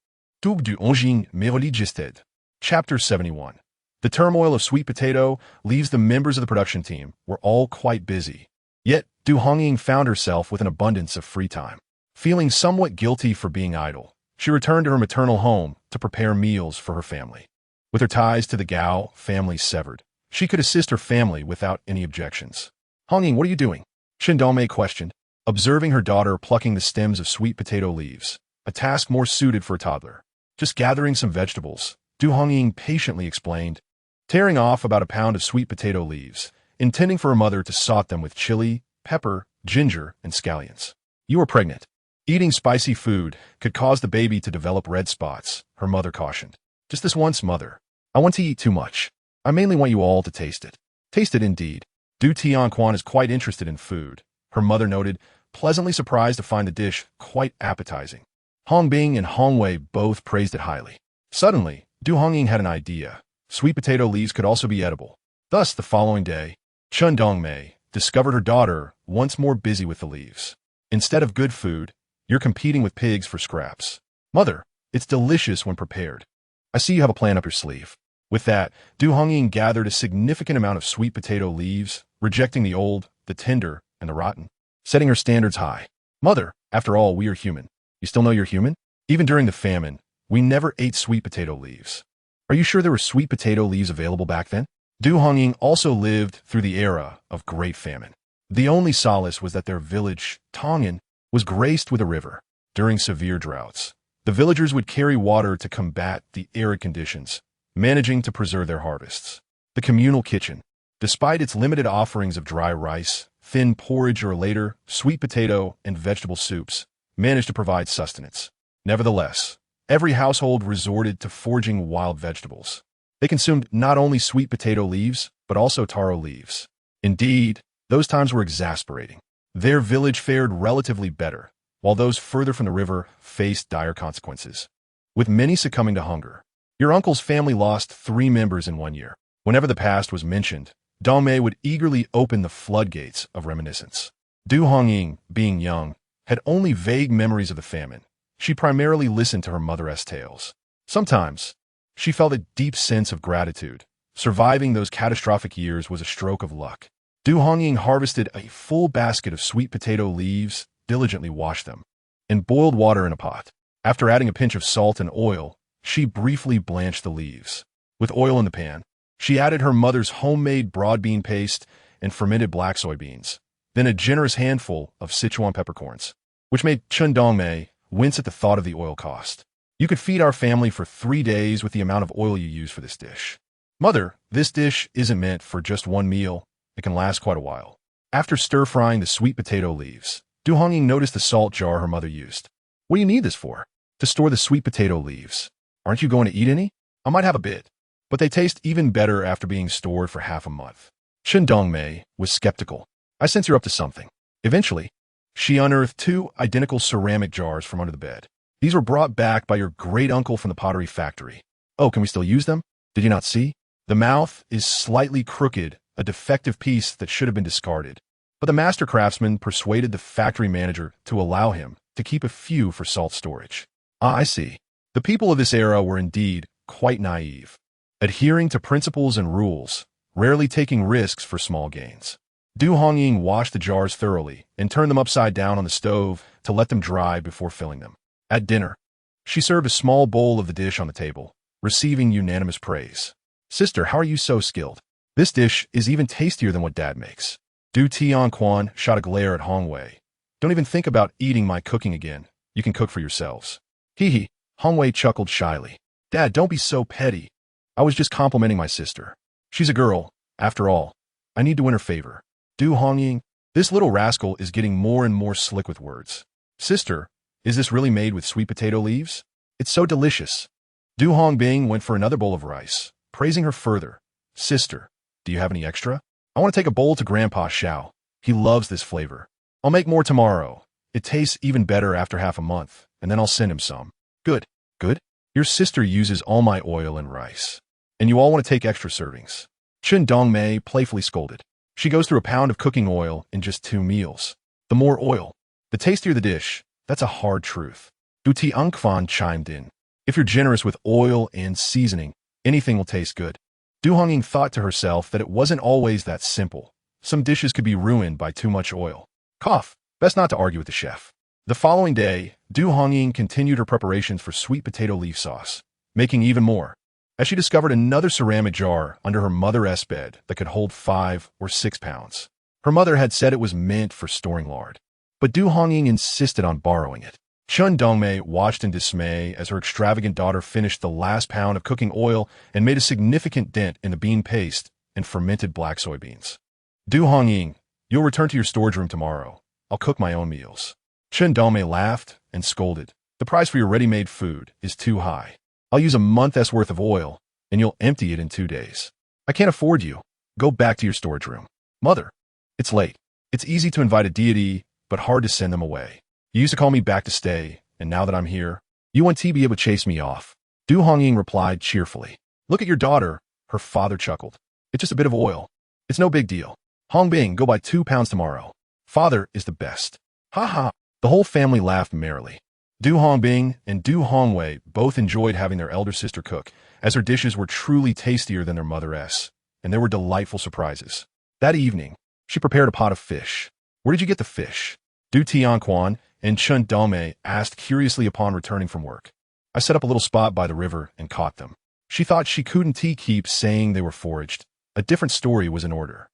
Chapter 71. The turmoil of sweet potato leaves the members of the production team were all quite busy. Yet, Du Hongying found herself with an abundance of free time. Feeling somewhat guilty for being idle, she returned to her maternal home to prepare meals for her family. With her ties to the Gao family severed, she could assist her family without any objections. Hongying, what are you doing? Shindome questioned, observing her daughter plucking the stems of sweet potato leaves, a task more suited for a toddler. Just gathering some vegetables, Du Hongying patiently explained, tearing off about a pound of sweet potato leaves, intending for her mother to saute them with chili, pepper, ginger, and scallions. You are pregnant. Eating spicy food could cause the baby to develop red spots, her mother cautioned. Just this once, mother. I want to eat too much. I mainly want you all to taste it. Taste it indeed. Du Tianquan is quite interested in food, her mother noted, pleasantly surprised to find the dish quite appetizing. Hongbing and Hongwei both praised it highly. Suddenly, Du Hongying had an idea. Sweet potato leaves could also be edible. Thus, the following day, Chen Dongmei discovered her daughter once more busy with the leaves. Instead of good food, you're competing with pigs for scraps. Mother, it's delicious when prepared. I see you have a plan up your sleeve. With that, Du Hongying gathered a significant amount of sweet potato leaves, rejecting the old, the tender, and the rotten, setting her standards high. Mother, after all, we are human. You still know you're human? Even during the famine, we never ate sweet potato leaves. Are you sure there were sweet potato leaves available back then? Du Hongying also lived through the era of great famine. The only solace was that their village, Tongan, was graced with a river. During severe droughts, the villagers would carry water to combat the arid conditions, managing to preserve their harvests. The communal kitchen, despite its limited offerings of dry rice, thin porridge or later, sweet potato, and vegetable soups, managed to provide sustenance. Nevertheless, every household resorted to foraging wild vegetables. They consumed not only sweet potato leaves, but also taro leaves. Indeed, those times were exasperating. Their village fared relatively better, while those further from the river faced dire consequences, with many succumbing to hunger. Your uncle's family lost 3 members in 1 year. Whenever the past was mentioned, Dongmei would eagerly open the floodgates of reminiscence. Du Hongying, being young, had only vague memories of the famine. She primarily listened to her mother's tales. Sometimes, she felt a deep sense of gratitude. Surviving those catastrophic years was a stroke of luck. Du Hongying harvested a full basket of sweet potato leaves, diligently washed them, and boiled water in a pot. After adding a pinch of salt and oil, she briefly blanched the leaves. With oil in the pan, she added her mother's homemade broad bean paste and fermented black soybeans, then a generous handful of Sichuan peppercorns, which made Chen Dongmei wince at the thought of the oil cost. You could feed our family for 3 days with the amount of oil you use for this dish. Mother, this dish isn't meant for just one meal. It can last quite a while. After stir-frying the sweet potato leaves, Du Hongying noticed the salt jar her mother used. What do you need this for? To store the sweet potato leaves. Aren't you going to eat any? I might have a bit, but they taste even better after being stored for half a month. Chen Dongmei was skeptical. I sense you're up to something. Eventually, she unearthed 2 identical ceramic jars from under the bed. These were brought back by your great-uncle from the pottery factory. Oh, can we still use them? Did you not see? The mouth is slightly crooked, a defective piece that should have been discarded. But the master craftsman persuaded the factory manager to allow him to keep a few for salt storage. Ah, I see. The people of this era were indeed quite naive, adhering to principles and rules, rarely taking risks for small gains. Du Hongying washed the jars thoroughly and turned them upside down on the stove to let them dry before filling them. At dinner, she served a small bowl of the dish on the table, receiving unanimous praise. Sister, how are you so skilled? This dish is even tastier than what Dad makes. Du Tianquan shot a glare at Hongwei. Don't even think about eating my cooking again. You can cook for yourselves. Hee hee, Hongwei chuckled shyly. Dad, don't be so petty. I was just complimenting my sister. She's a girl, after all. I need to win her favor. Du Hongying, this little rascal is getting more and more slick with words. Sister, is this really made with sweet potato leaves? It's so delicious. Du Hongbing went for another bowl of rice, praising her further. Sister, do you have any extra? I want to take a bowl to Grandpa Xiao. He loves this flavor. I'll make more tomorrow. It tastes even better after half a month, and then I'll send him some. Good, good. Your sister uses all my oil and rice. And you all want to take extra servings. Chen Dongmei playfully scolded. She goes through a pound of cooking oil in just 2 meals. The more oil, the tastier the dish. That's a hard truth. Du Tianquan chimed in. If you're generous with oil and seasoning, anything will taste good. Du Hongying thought to herself that it wasn't always that simple. Some dishes could be ruined by too much oil. Cough. Best not to argue with the chef. The following day, Du Hongying continued her preparations for sweet potato leaf sauce, making even more, as she discovered another ceramic jar under her mother's bed that could hold 5 or 6 pounds. Her mother had said it was meant for storing lard, but Du Hongying insisted on borrowing it. Chen Dongmei watched in dismay as her extravagant daughter finished the last pound of cooking oil and made a significant dent in the bean paste and fermented black soybeans. Du Hongying, you'll return to your storage room tomorrow. I'll cook my own meals. Chen Dongmei laughed and scolded. The price for your ready-made food is too high. I'll use a month's worth of oil, and you'll empty it in 2 days. I can't afford you. Go back to your storage room. Mother, it's late. It's easy to invite a deity, but hard to send them away. You used to call me back to stay, and now that I'm here, you want to be able to chase me off. Du Hongying replied cheerfully. Look at your daughter, her father chuckled. It's just a bit of oil. It's no big deal. Hongbing, go buy 2 pounds tomorrow. Father is the best. Ha ha. The whole family laughed merrily. Du Hongbing and Du Hongwei both enjoyed having their elder sister cook, as her dishes were truly tastier than their mother's, and there were delightful surprises. That evening, she prepared a pot of fish. Where did you get the fish? Du Tianquan and Chen Dongmei asked curiously upon returning from work. I set up a little spot by the river and caught them. She thought she couldn't keep saying they were foraged. A different story was in order.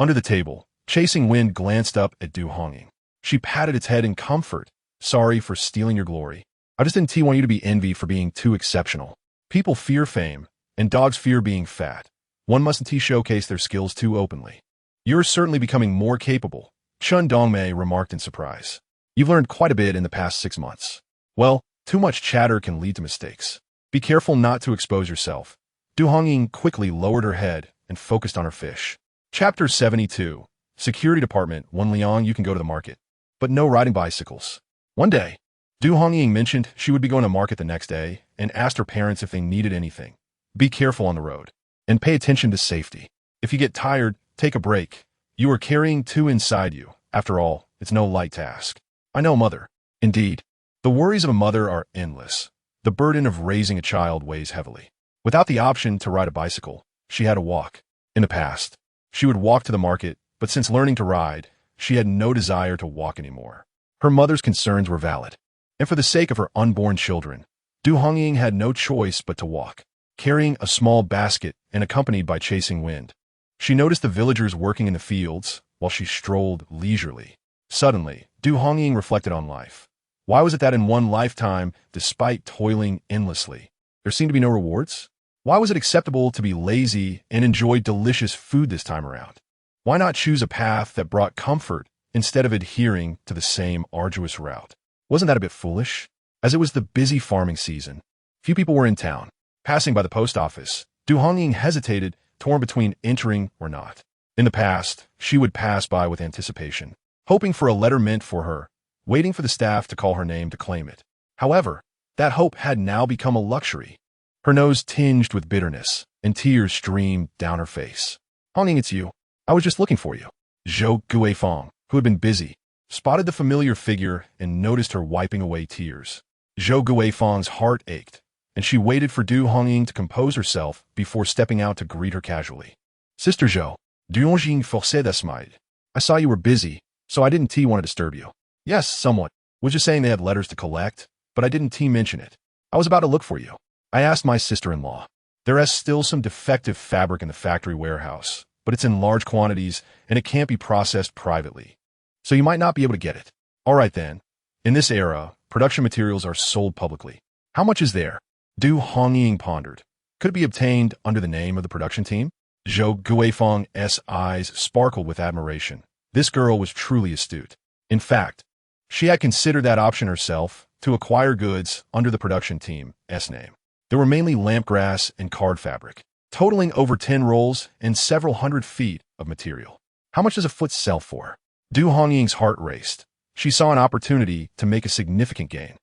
Under the table, Chasing Wind glanced up at Du Hongying. She patted its head in comfort. Sorry for stealing your glory. I just didn't want you to be envied for being too exceptional. People fear fame, and dogs fear being fat. One mustn't showcase their skills too openly. You're certainly becoming more capable, Chen Dongmei remarked in surprise. You've learned quite a bit in the past 6 months. Well, too much chatter can lead to mistakes. Be careful not to expose yourself. Du Hongying quickly lowered her head and focused on her fish. Chapter 72. Security Department. 1 Liang, you can go to the market. But no riding bicycles. One day, Du Hongying mentioned she would be going to market the next day and asked her parents if they needed anything. Be careful on the road. And pay attention to safety. If you get tired, take a break. You are carrying 2 inside you. After all, it's no light task. I know, Mother. Indeed. The worries of a mother are endless. The burden of raising a child weighs heavily. Without the option to ride a bicycle, she had to walk. In the past, she would walk to the market, but since learning to ride, she had no desire to walk anymore. Her mother's concerns were valid, and for the sake of her unborn children, Du Hongying had no choice but to walk, carrying a small basket and accompanied by Chasing Wind. She noticed the villagers working in the fields while she strolled leisurely. Suddenly, Du Hongying reflected on life. Why was it that in one lifetime, despite toiling endlessly, there seemed to be no rewards? Why was it acceptable to be lazy and enjoy delicious food this time around? Why not choose a path that brought comfort instead of adhering to the same arduous route? Wasn't that a bit foolish? As it was the busy farming season, few people were in town. Passing by the post office, Du Hongying hesitated, torn between entering or not. In the past, she would pass by with anticipation, hoping for a letter meant for her, waiting for the staff to call her name to claim it. However, that hope had now become a luxury. Her nose tinged with bitterness, and tears streamed down her face. Hongying, it's you. I was just looking for you. Zhou Guifeng, who had been busy, spotted the familiar figure and noticed her wiping away tears. Zhou Guifeng's heart ached, and she waited for Du Hongying to compose herself before stepping out to greet her casually. Sister Zhou, Du Hongying forcé d'asmide. I saw you were busy, so I didn't want to disturb you. Yes, somewhat. Was just saying they had letters to collect, but I didn't mention it. I was about to look for you. I asked my sister-in-law. There is still some defective fabric in the factory warehouse, but it's in large quantities, and it can't be processed privately. So you might not be able to get it. All right then. In this era, production materials are sold publicly. How much is there? Du Hongying pondered. Could it be obtained under the name of the production team? Zhou Guifeng's eyes sparkled with admiration. This girl was truly astute. In fact, she had considered that option herself to acquire goods under the production team's name. There were mainly lamp grass and card fabric, totaling over 10 rolls and several hundred feet of material. How much does a foot sell for? Du Hongying's heart raced. She saw an opportunity to make a significant gain.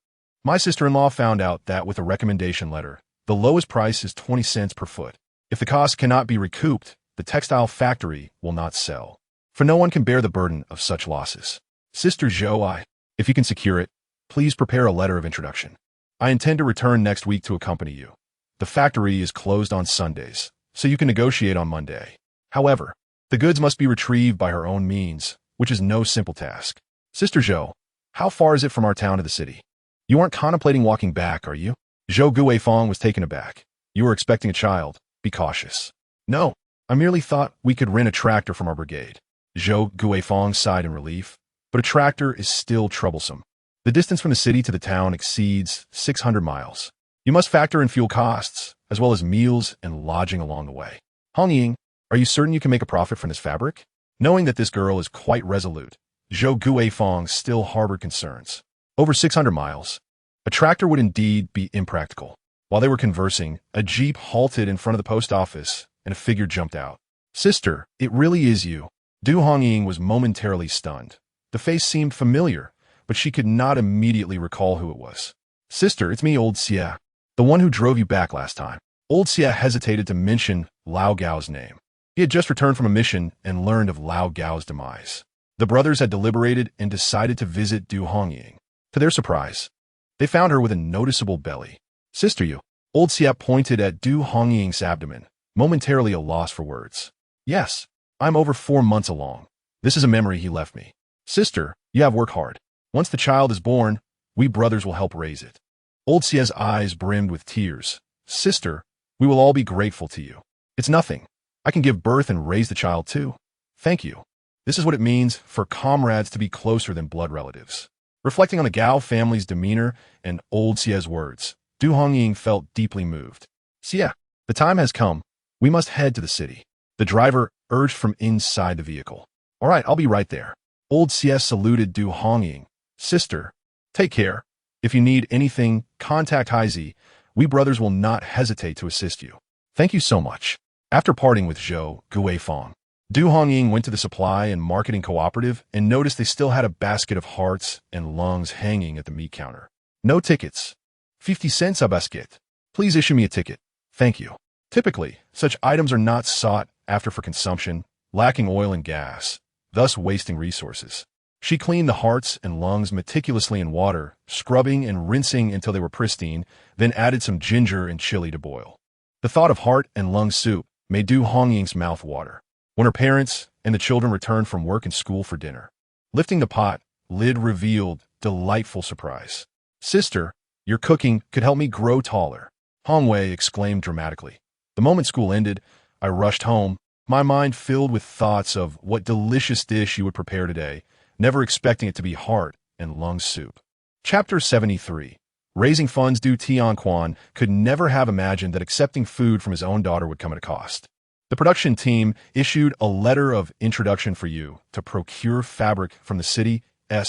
My sister-in-law found out that with a recommendation letter, the lowest price is 20 cents per foot. If the cost cannot be recouped, the textile factory will not sell. For no one can bear the burden of such losses. Sister Zhou, if you can secure it, please prepare a letter of introduction. I intend to return next week to accompany you. The factory is closed on Sundays, so you can negotiate on Monday. However, the goods must be retrieved by her own means, which is no simple task. Sister Zhou, how far is it from our town to the city? You aren't contemplating walking back, are you? Zhou Guifeng was taken aback. You were expecting a child. Be cautious. No, I merely thought we could rent a tractor from our brigade. Zhou Guifeng sighed in relief, but a tractor is still troublesome. The distance from the city to the town exceeds 600 miles. You must factor in fuel costs, as well as meals and lodging along the way. Hongying, are you certain you can make a profit from this fabric? Knowing that this girl is quite resolute, Zhou Guifeng still harbored concerns. Over 600 miles. A tractor would indeed be impractical. While they were conversing, a jeep halted in front of the post office, and a figure jumped out. Sister, it really is you. Du Hongying was momentarily stunned. The face seemed familiar, but she could not immediately recall who it was. Sister, it's me, Old Xie, the one who drove you back last time. Old Xie hesitated to mention Lao Gao's name. He had just returned from a mission and learned of Lao Gao's demise. The brothers had deliberated and decided to visit Du Hongying. To their surprise, they found her with a noticeable belly. Sister, you. Old Xie pointed at Du Hongying's abdomen, momentarily a loss for words. Yes, I'm over 4 months along. This is a memory he left me. Sister, you have worked hard. Once the child is born, we brothers will help raise it. Old Xie's eyes brimmed with tears. Sister, we will all be grateful to you. It's nothing. I can give birth and raise the child too. Thank you. This is what it means for comrades to be closer than blood relatives. Reflecting on the Gao family's demeanor and Old Xie's words, Du Hongying felt deeply moved. Xie, the time has come. We must head to the city. The driver urged from inside the vehicle. All right, I'll be right there. Old Xie saluted Du Hongying. Sister, take care. If you need anything, contact Haizi. We brothers will not hesitate to assist you. Thank you so much. After parting with Zhou Guifeng, Du Hongying went to the supply and marketing cooperative and noticed they still had a basket of hearts and lungs hanging at the meat counter. No tickets. 50 cents a basket. Please issue me a ticket. Thank you. Typically, such items are not sought after for consumption, lacking oil and gas, thus wasting resources. She cleaned the hearts and lungs meticulously in water, scrubbing and rinsing until they were pristine, then added some ginger and chili to boil. The thought of heart and lung soup made Du Hongying's mouth water. When her parents and the children returned from work and school for dinner, lifting the pot, lid revealed delightful surprise. Sister, your cooking could help me grow taller, Hong Wei exclaimed dramatically. The moment school ended, I rushed home, my mind filled with thoughts of what delicious dish you would prepare today, never expecting it to be heart and lung soup. Chapter 73. Raising funds. Du Tianquan could never have imagined that accepting food from his own daughter would come at a cost. The production team issued a letter of introduction for you to procure fabric from the city's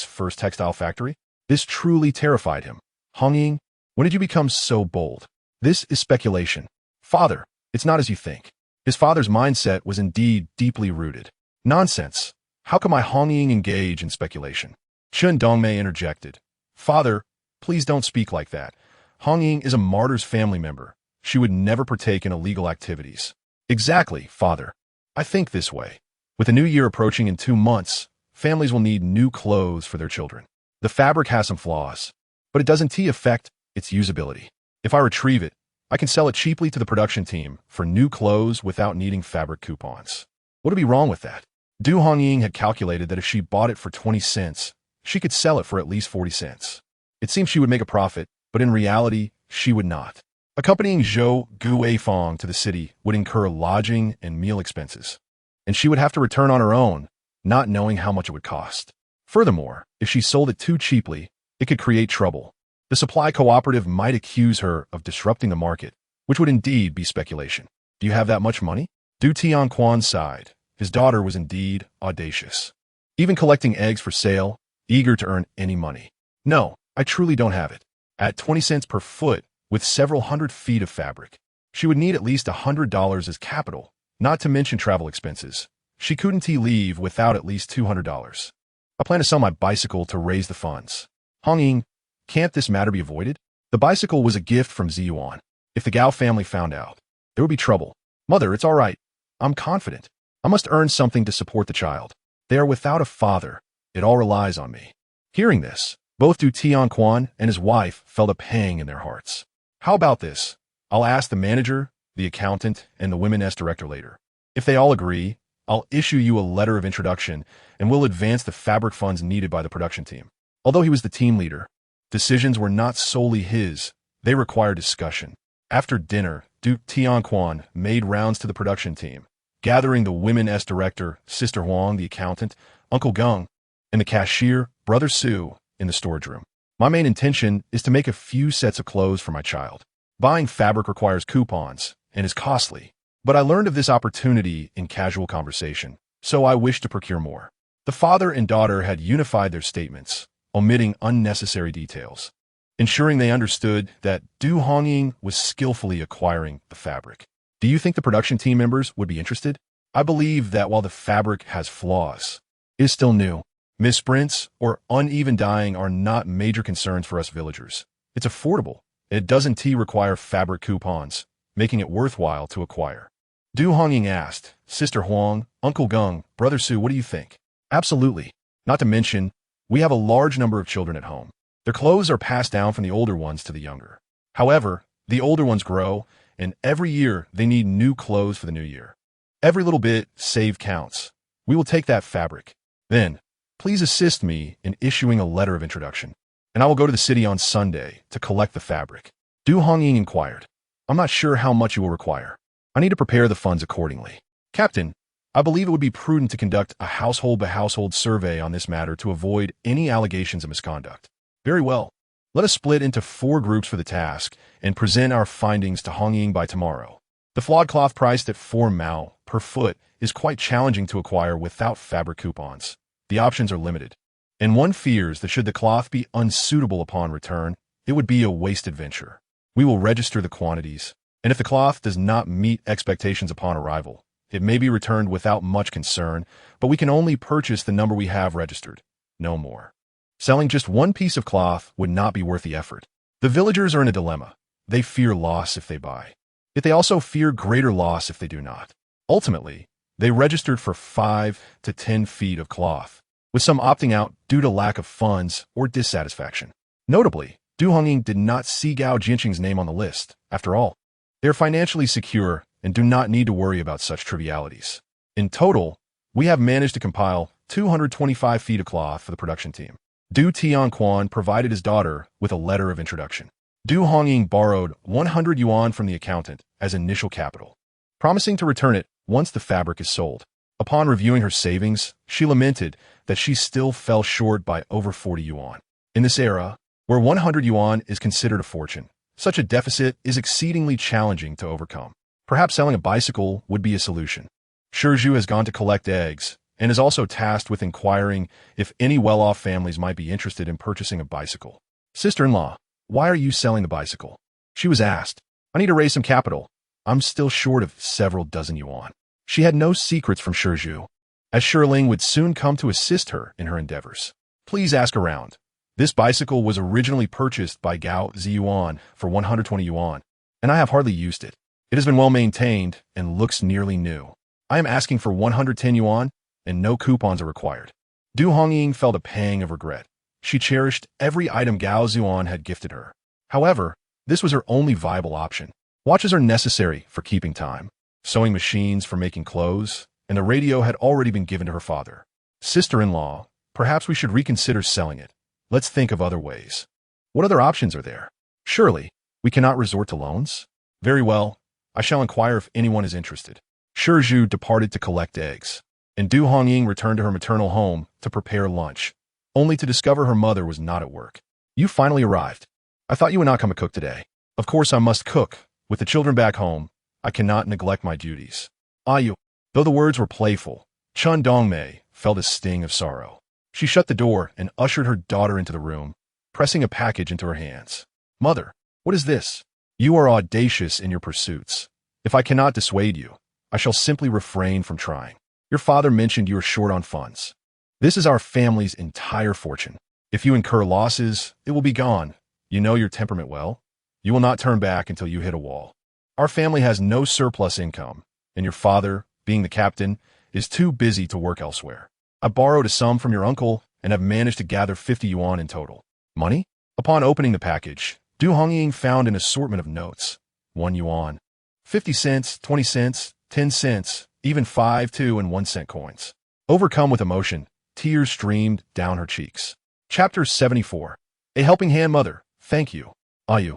first textile factory. This truly terrified him. Hongying, when did you become so bold? This is speculation. Father, it's not as you think. His father's mindset was indeed deeply rooted. Nonsense. How can my Hongying engage in speculation? Chun Dongmei interjected. Father, please don't speak like that. Hongying is a martyr's family member. She would never partake in illegal activities. Exactly, father. I think this way. With the new year approaching in 2 months, families will need new clothes for their children. The fabric has some flaws, but it doesn't affect its usability. If I retrieve it, I can sell it cheaply to the production team for new clothes without needing fabric coupons. What would be wrong with that? Du Hongying had calculated that if she bought it for 20 cents, she could sell it for at least 40 cents. It seemed she would make a profit, but in reality, she would not. Accompanying Zhou Guifang to the city would incur lodging and meal expenses, and she would have to return on her own, not knowing how much it would cost. Furthermore, if she sold it too cheaply, it could create trouble. The supply cooperative might accuse her of disrupting the market, which would indeed be speculation. Do you have that much money? Du Tianquan sighed. His daughter was indeed audacious. Even collecting eggs for sale, eager to earn any money. No, I truly don't have it. At 20 cents per foot, with several hundred feet of fabric, she would need at least $100 as capital, not to mention travel expenses. She couldn't leave without at least $200. I plan to sell my bicycle to raise the funds. Hongying, can't this matter be avoided? The bicycle was a gift from Zhiyuan. If the Gao family found out, there would be trouble. Mother, it's all right. I'm confident. I must earn something to support the child. They are without a father. It all relies on me. Hearing this, both Du Tianquan and his wife felt a pang in their hearts. How about this? I'll ask the manager, the accountant, and the women's director later. If they all agree, I'll issue you a letter of introduction and we'll advance the fabric funds needed by the production team. Although he was the team leader, decisions were not solely his. They required discussion. After dinner, Du Tianquan made rounds to the production team, gathering the women's director, Sister Huang, the accountant, Uncle Geng, and the cashier, Brother Su, in the storage room. My main intention is to make a few sets of clothes for my child. Buying fabric requires coupons and is costly, but I learned of this opportunity in casual conversation, so I wish to procure more. The father and daughter had unified their statements, omitting unnecessary details, ensuring they understood that Du Hongying was skillfully acquiring the fabric. Do you think the production team members would be interested? I believe that while the fabric has flaws, it is still new. Misprints or uneven dyeing are not major concerns for us villagers. It's affordable. It doesn't require fabric coupons, making it worthwhile to acquire. Du Hongying asked, Sister Huang, Uncle Geng, Brother Su, what do you think? Absolutely. Not to mention, we have a large number of children at home. Their clothes are passed down from the older ones to the younger. However, the older ones grow, and every year they need new clothes for the new year. Every little bit saved counts. We will take that fabric. Then, please assist me in issuing a letter of introduction, and I will go to the city on Sunday to collect the fabric. Du Hongying inquired. I'm not sure how much you will require. I need to prepare the funds accordingly. Captain, I believe it would be prudent to conduct a household-by-household survey on this matter to avoid any allegations of misconduct. Very well. Let us split into 4 groups for the task and present our findings to Hongying by tomorrow. The flawed cloth priced at 4 mao per foot is quite challenging to acquire without fabric coupons. The options are limited, and one fears that should the cloth be unsuitable upon return, it would be a wasted venture. We will register the quantities, and if the cloth does not meet expectations upon arrival, it may be returned without much concern, but we can only purchase the number we have registered, no more. Selling just one piece of cloth would not be worth the effort. The villagers are in a dilemma. They fear loss if they buy, yet they also fear greater loss if they do not. Ultimately, they registered for 5 to 10 feet of cloth, with some opting out due to lack of funds or dissatisfaction. Notably, Du Hongying did not see Gao Zhiyuan's name on the list. After all, they are financially secure and do not need to worry about such trivialities. In total, we have managed to compile 225 feet of cloth for the production team. Du Tianquan provided his daughter with a letter of introduction. Du Hongying borrowed 100 yuan from the accountant as initial capital, promising to return it once the fabric is sold. Upon reviewing her savings, she lamented that she still fell short by over 40 yuan. In this era, where 100 yuan is considered a fortune, such a deficit is exceedingly challenging to overcome. Perhaps selling a bicycle would be a solution. Zhu has gone to collect eggs and is also tasked with inquiring if any well-off families might be interested in purchasing a bicycle. Sister-in-law, why are you selling the bicycle? She was asked. I need to raise some capital. I'm still short of several dozen yuan. She had no secrets from Zhu, as Shirling would soon come to assist her in her endeavors. Please ask around. This bicycle was originally purchased by Gao Zhiyuan for 120 yuan, and I have hardly used it. It has been well maintained and looks nearly new. I am asking for 110 yuan. and no coupons are required. Du Hongying felt a pang of regret. She cherished every item Gao Zhiyuan had gifted her. However, this was her only viable option. Watches are necessary for keeping time, sewing machines for making clothes, and the radio had already been given to her father. Sister-in-law, perhaps we should reconsider selling it. Let's think of other ways. What other options are there? Surely, we cannot resort to loans? Very well, I shall inquire if anyone is interested. Ju departed to collect eggs, and Du Hongying returned to her maternal home to prepare lunch, only to discover her mother was not at work. You finally arrived. I thought you would not come to cook today. Of course I must cook. With the children back home, I cannot neglect my duties. Anew. Though the words were playful, Chun Dongmei felt a sting of sorrow. She shut the door and ushered her daughter into the room, pressing a package into her hands. Mother, what is this? You are audacious in your pursuits. If I cannot dissuade you, I shall simply refrain from trying. Your father mentioned you are short on funds. This is our family's entire fortune. If you incur losses, it will be gone. You know your temperament well. You will not turn back until you hit a wall. Our family has no surplus income, and your father, being the captain, is too busy to work elsewhere. I borrowed a sum from your uncle and have managed to gather 50 yuan in total. Money? Upon opening the package, Du Hongying found an assortment of notes. 1 yuan, 50 cents, 20 cents, 10 cents, even 5, 2, and 1 cent coins. Overcome with emotion, tears streamed down her cheeks. Chapter 74. A helping hand, mother. Thank you. Anew.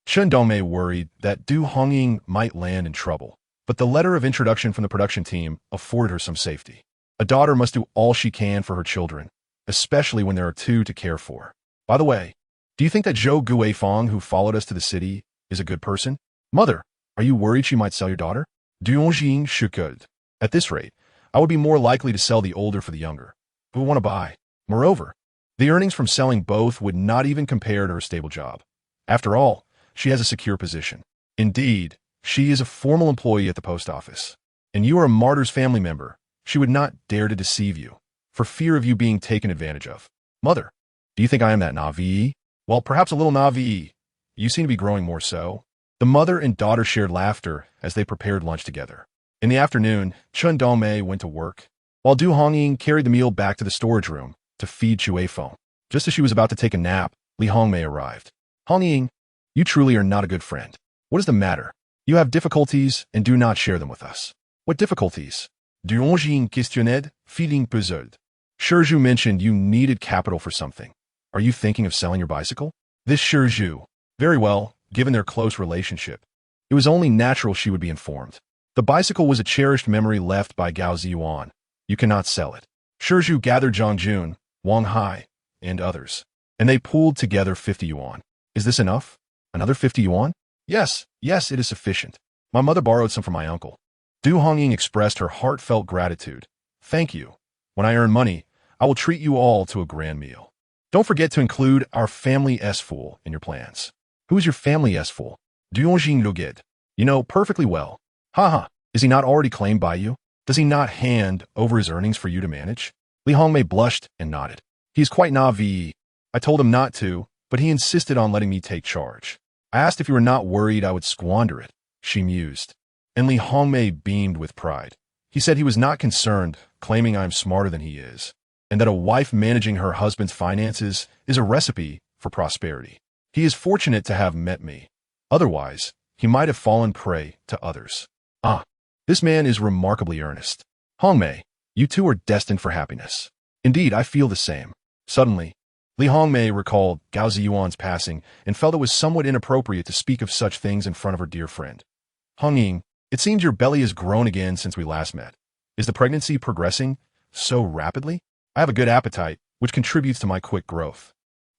Chun Dongmei worried that Du Hongying might land in trouble, but the letter of introduction from the production team afforded her some safety. A daughter must do all she can for her children, especially when there are 2 to care for. By the way, do you think that Zhou Guifang, who followed us to the city, is a good person? Mother, are you worried she might sell your daughter? Du Hongying shook. At this rate, I would be more likely to sell the older for the younger. Who would want to buy? Moreover, the earnings from selling both would not even compare to her stable job. After all, she has a secure position. Indeed, she is a formal employee at the post office. And you are a martyr's family member. She would not dare to deceive you, for fear of you being taken advantage of. Mother, do you think I am that naive? Well, perhaps a little naive. You seem to be growing more so. The mother and daughter shared laughter as they prepared lunch together. In the afternoon, Chun Dongmei went to work, while Du Hongying carried the meal back to the storage room to feed Chuefeng. Just as she was about to take a nap, Li Hongmei arrived. Hongying, you truly are not a good friend. What is the matter? You have difficulties and do not share them with us. What difficulties? Du Hongying questionned, feeling puzzled. Ju mentioned you needed capital for something. Are you thinking of selling your bicycle? This Ju. Very well, given their close relationship. It was only natural she would be informed. The bicycle was a cherished memory left by Gao Zhiyuan. You cannot sell it. Ju gathered Zhang Jun, Wang Hai, and others, and they pooled together 50 yuan. Is this enough? Another 50 yuan? Yes, it is sufficient. My mother borrowed some from my uncle. Du Hongying expressed her heartfelt gratitude. Thank you. When I earn money, I will treat you all to a grand meal. Don't forget to include our family S-fool in your plans. Who is your family S-fool? Du Hongying looked. You know perfectly well. Haha, is he not already claimed by you? Does he not hand over his earnings for you to manage? Li Hongmei blushed and nodded. He is quite naive. I told him not to, but he insisted on letting me take charge. I asked if you were not worried I would squander it. She mused. And Li Hongmei beamed with pride. He said he was not concerned, claiming I am smarter than he is, and that a wife managing her husband's finances is a recipe for prosperity. He is fortunate to have met me. Otherwise, he might have fallen prey to others. Ah, this man is remarkably earnest. Hongmei, you two are destined for happiness. Indeed, I feel the same. Suddenly, Li Hongmei recalled Gao Zhiyuan's passing and felt it was somewhat inappropriate to speak of such things in front of her dear friend. Hongying, it seems your belly has grown again since we last met. Is the pregnancy progressing so rapidly? I have a good appetite, which contributes to my quick growth.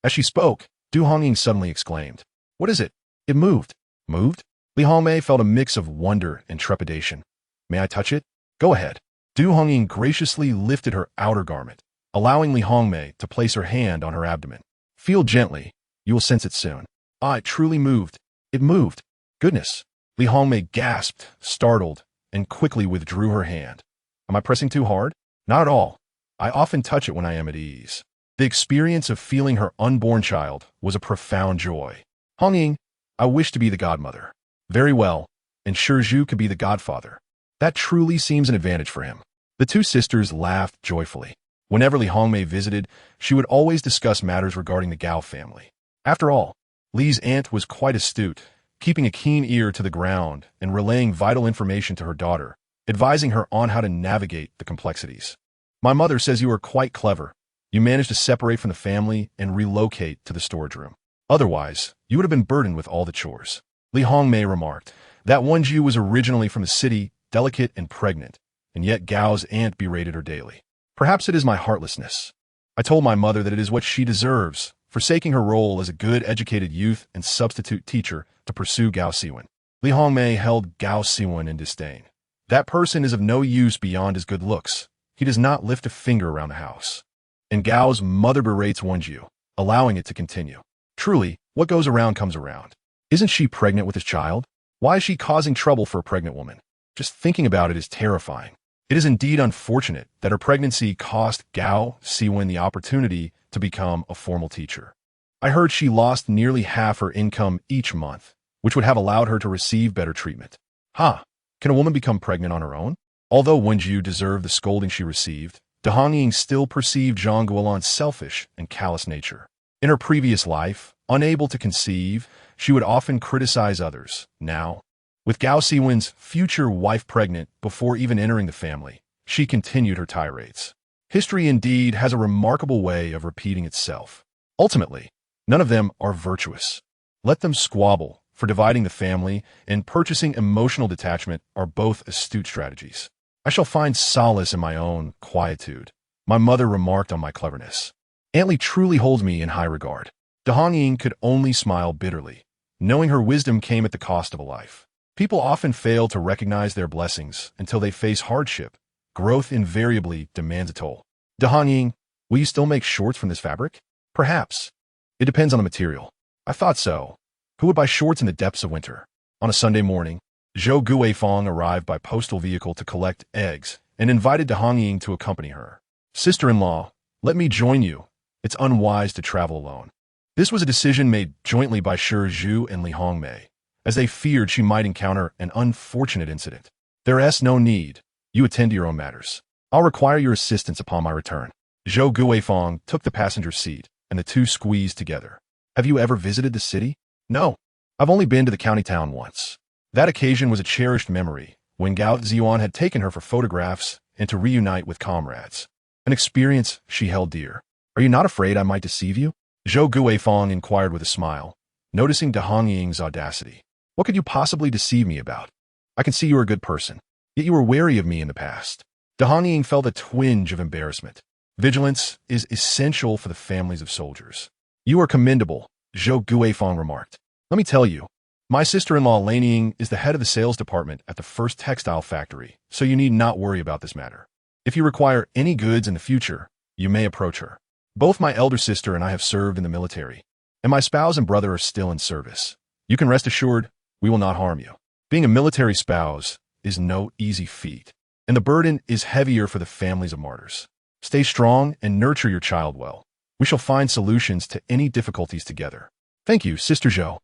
As she spoke, Du Hongying suddenly exclaimed, What is it? It moved. Moved? Li Hongmei felt a mix of wonder and trepidation. May I touch it? Go ahead. Du Hongying graciously lifted her outer garment, allowing Li Hongmei to place her hand on her abdomen. Feel gently. You will sense it soon. Ah, it truly moved. It moved. Goodness. Li Hongmei gasped, startled, and quickly withdrew her hand. Am I pressing too hard? Not at all. I often touch it when I am at ease. The experience of feeling her unborn child was a profound joy. Hongying, I wish to be the godmother. Very well, and Ju could be the godfather. That truly seems an advantage for him. The two sisters laughed joyfully. Whenever Li Hongmei visited, she would always discuss matters regarding the Gao family. After all, Li's aunt was quite astute, keeping a keen ear to the ground and relaying vital information to her daughter, advising her on how to navigate the complexities. My mother says you are quite clever. You managed to separate from the family and relocate to the storage room. Otherwise, you would have been burdened with all the chores. Li Hongmei remarked that Wen Ju was originally from the city, delicate and pregnant, and yet Gao's aunt berated her daily. Perhaps it is my heartlessness. I told my mother that it is what she deserves, forsaking her role as a good educated youth and substitute teacher to pursue Gao Siwen. Li Hongmei held Gao Siwen in disdain. That person is of no use beyond his good looks. He does not lift a finger around the house. And Gao's mother berates Wen Ju, allowing it to continue. Truly, what goes around comes around. Isn't she pregnant with his child? Why is she causing trouble for a pregnant woman? Just thinking about it is terrifying. It is indeed unfortunate that her pregnancy cost Gao Siwen the opportunity to become a formal teacher. I heard she lost nearly half her income each month, which would have allowed her to receive better treatment. Can a woman become pregnant on her own? Although Wen Ju deserved the scolding she received, Hongying still perceived Zhang Guolan's selfish and callous nature. In her previous life, unable to conceive, she would often criticize others. Now, with Gao Siwen's future wife pregnant before even entering the family, she continued her tirades. History indeed has a remarkable way of repeating itself. Ultimately, none of them are virtuous. Let them squabble, for dividing the family and purchasing emotional detachment are both astute strategies. I shall find solace in my own quietude. My mother remarked on my cleverness. Aunt Li truly holds me in high regard. Hongying could only smile bitterly, knowing her wisdom came at the cost of a life. People often fail to recognize their blessings until they face hardship. Growth invariably demands a toll. Hongying, will you still make shorts from this fabric? Perhaps. It depends on the material. I thought so. Who would buy shorts in the depths of winter? On a Sunday morning, Zhou Guifang arrived by postal vehicle to collect eggs and invited Hongying to accompany her. Sister-in-law, let me join you. It's unwise to travel alone. This was a decision made jointly by Shi Zhu and Li Hongmei, as they feared she might encounter an unfortunate incident. There is no need. You attend to your own matters. I'll require your assistance upon my return. Zhou Guifang took the passenger seat, and the two squeezed together. Have you ever visited the city? No. I've only been to the county town once. That occasion was a cherished memory, when Gao Zhiyuan had taken her for photographs and to reunite with comrades. An experience she held dear. Are you not afraid I might deceive you? Zhou Guifang inquired with a smile, noticing Hongying's audacity. What could you possibly deceive me about? I can see you are a good person, yet you were wary of me in the past. Hongying felt a twinge of embarrassment. Vigilance is essential for the families of soldiers. You are commendable, Zhou Guifang remarked. Let me tell you, my sister-in-law Laniying is the head of the sales department at the first textile factory, so you need not worry about this matter. If you require any goods in the future, you may approach her. Both my elder sister and I have served in the military, and my spouse and brother are still in service. You can rest assured, we will not harm you. Being a military spouse is no easy feat, and the burden is heavier for the families of martyrs. Stay strong and nurture your child well. We shall find solutions to any difficulties together. Thank you, Sister Zhou.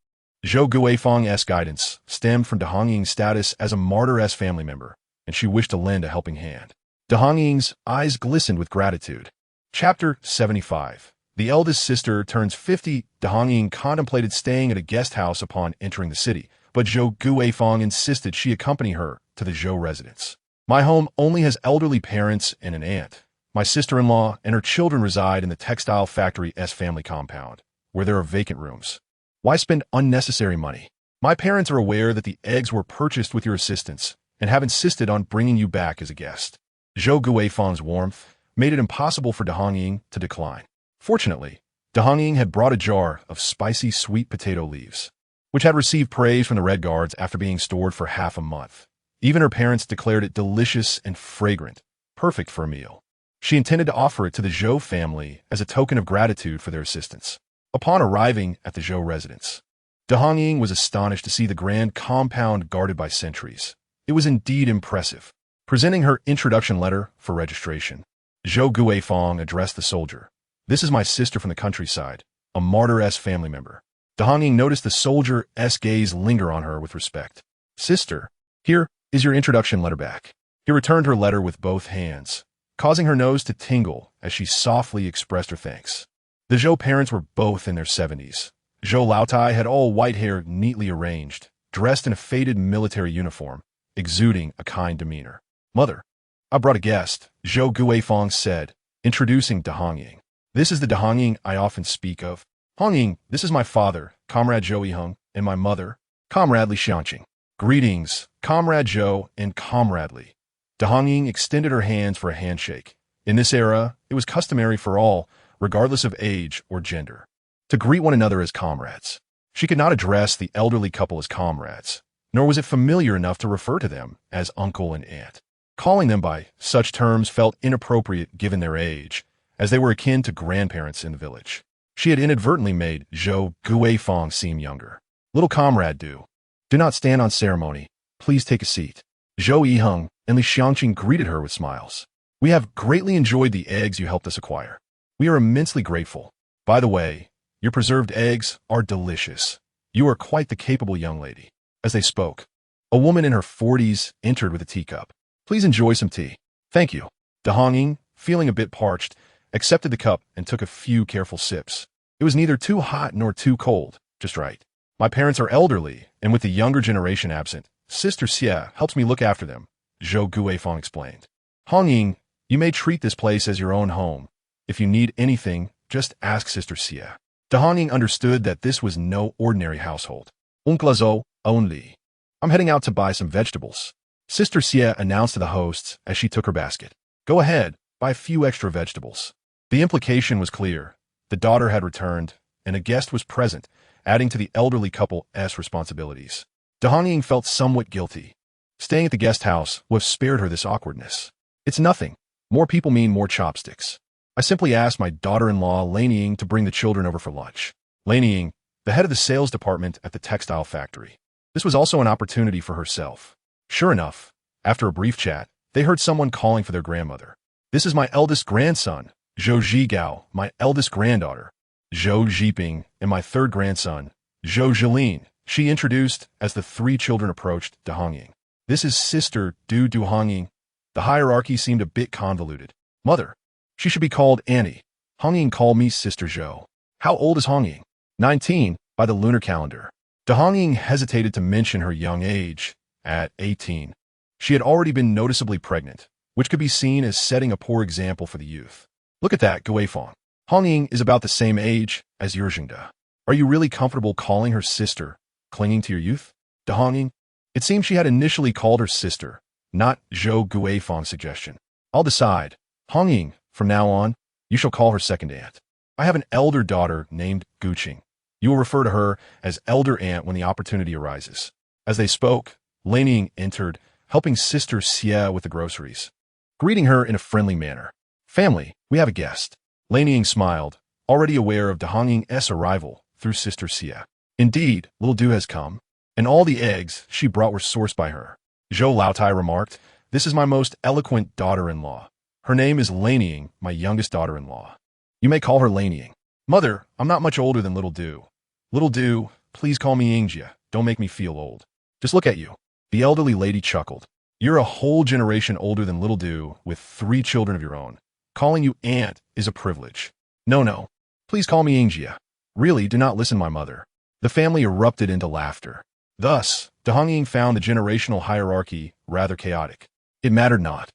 Zhou Guifang's guidance stemmed from Hongying's status as a martyr-esque family member, and she wished to lend a helping hand. Hongying's eyes glistened with gratitude. Chapter 75. The eldest sister turns 50. Hongying contemplated staying at a guest house upon entering the city, but Zhou Guifang insisted she accompany her to the Zhou residence. My home only has elderly parents and an aunt. My sister-in-law and her children reside in the textile factory's family compound, where there are vacant rooms. Why spend unnecessary money? My parents are aware that the eggs were purchased with your assistance and have insisted on bringing you back as a guest. Zhou Guifang's warmth made it impossible for Hongying to decline. Fortunately, Hongying had brought a jar of spicy sweet potato leaves, which had received praise from the Red Guards after being stored for half a month. Even her parents declared it delicious and fragrant, perfect for a meal. She intended to offer it to the Zhou family as a token of gratitude for their assistance. Upon arriving at the Zhou residence, Hongying was astonished to see the grand compound guarded by sentries. It was indeed impressive. Presenting her introduction letter for registration, Zhou Guifang addressed the soldier. This is my sister from the countryside, a martyr-esque family member. Hongying noticed the soldier's gaze linger on her with respect. Sister, here is your introduction letter back. He returned her letter with both hands, causing her nose to tingle as she softly expressed her thanks. The Zhou parents were both in their 70s. Zhou Laotai had all white hair neatly arranged, dressed in a faded military uniform, exuding a kind demeanor. "Mother, I brought a guest," Zhou Guifang said, introducing De Hongying. "This is the De Hongying I often speak of. Hongying, this is my father, Comrade Zhou Yiheng, and my mother, Comrade Li Xianqing." "Greetings, Comrade Zhou and Comrade Li." De Hongying extended her hands for a handshake. In this era, it was customary for all, regardless of age or gender, to greet one another as comrades. She could not address the elderly couple as comrades, nor was it familiar enough to refer to them as uncle and aunt. Calling them by such terms felt inappropriate given their age, as they were akin to grandparents in the village. She had inadvertently made Zhou Guifang seem younger. "Little comrade, do not stand on ceremony. Please take a seat." Zhou Yiheng and Li Xianqing greeted her with smiles. "We have greatly enjoyed the eggs you helped us acquire. We are immensely grateful. By the way, your preserved eggs are delicious. You are quite the capable young lady." As they spoke, a woman in her 40s entered with a teacup. "Please enjoy some tea." "Thank you." De Hongying, feeling a bit parched, accepted the cup and took a few careful sips. It was neither too hot nor too cold, just right. "My parents are elderly, and with the younger generation absent, Sister Xie helps me look after them," Zhou Guifang explained. "Hongying, you may treat this place as your own home. If you need anything, just ask Sister Xie." De Hongying understood that this was no ordinary household. "Unclazo, only. I'm heading out to buy some vegetables," Sister Xie announced to the hosts as she took her basket. "Go ahead, buy a few extra vegetables." The implication was clear. The daughter had returned, and a guest was present, adding to the elderly couple's responsibilities. De Hongying felt somewhat guilty. Staying at the guest house would have spared her this awkwardness. "It's nothing. More people mean more chopsticks. I simply asked my daughter-in-law, Laniying, to bring the children over for lunch." Laniying, the head of the sales department at the textile factory. This was also an opportunity for herself. Sure enough, after a brief chat, they heard someone calling for their grandmother. "This is my eldest grandson, Zhou Zhigao, my eldest granddaughter, Zhou Zhiping, and my third grandson, Zhou Zhilin," she introduced as the three children approached De Hongying. "This is Sister Du Hongying." The hierarchy seemed a bit convoluted. "Mother, she should be called Annie. Hongying called me Sister Zhou." "How old is Hongying?" 19, by the lunar calendar. De Hongying hesitated to mention her young age. At 18, she had already been noticeably pregnant, which could be seen as setting a poor example for the youth. "Look at that, Guifang. Hongying is about the same age as Yurzhengda. Are you really comfortable calling her sister, clinging to your youth?" De Hongying, it seemed she had initially called her sister, not Zhou Guifang's suggestion. "I'll decide. Hongying, from now on, you shall call her second aunt. I have an elder daughter named Guqing. You will refer to her as elder aunt when the opportunity arises." As they spoke, Laniying entered, helping Sister Xie with the groceries, greeting her in a friendly manner. "Family, we have a guest." Laniying smiled, already aware of De Hongying's arrival through Sister Xie. "Indeed, little Du has come, and all the eggs she brought were sourced by her." Zhou Laotai remarked, "This is my most eloquent daughter-in-law. Her name is Laniying, my youngest daughter-in-law. You may call her Laniying." "Mother, I'm not much older than little Du." "Little Du, please call me Yingjia. Don't make me feel old. Just look at you." The elderly lady chuckled. "You're a whole generation older than little Du, with 3 children of your own. Calling you aunt is a privilege." No. Please call me Yingjia. Really, do not listen, my mother." The family erupted into laughter. Thus, De Hongying found the generational hierarchy rather chaotic. It mattered not.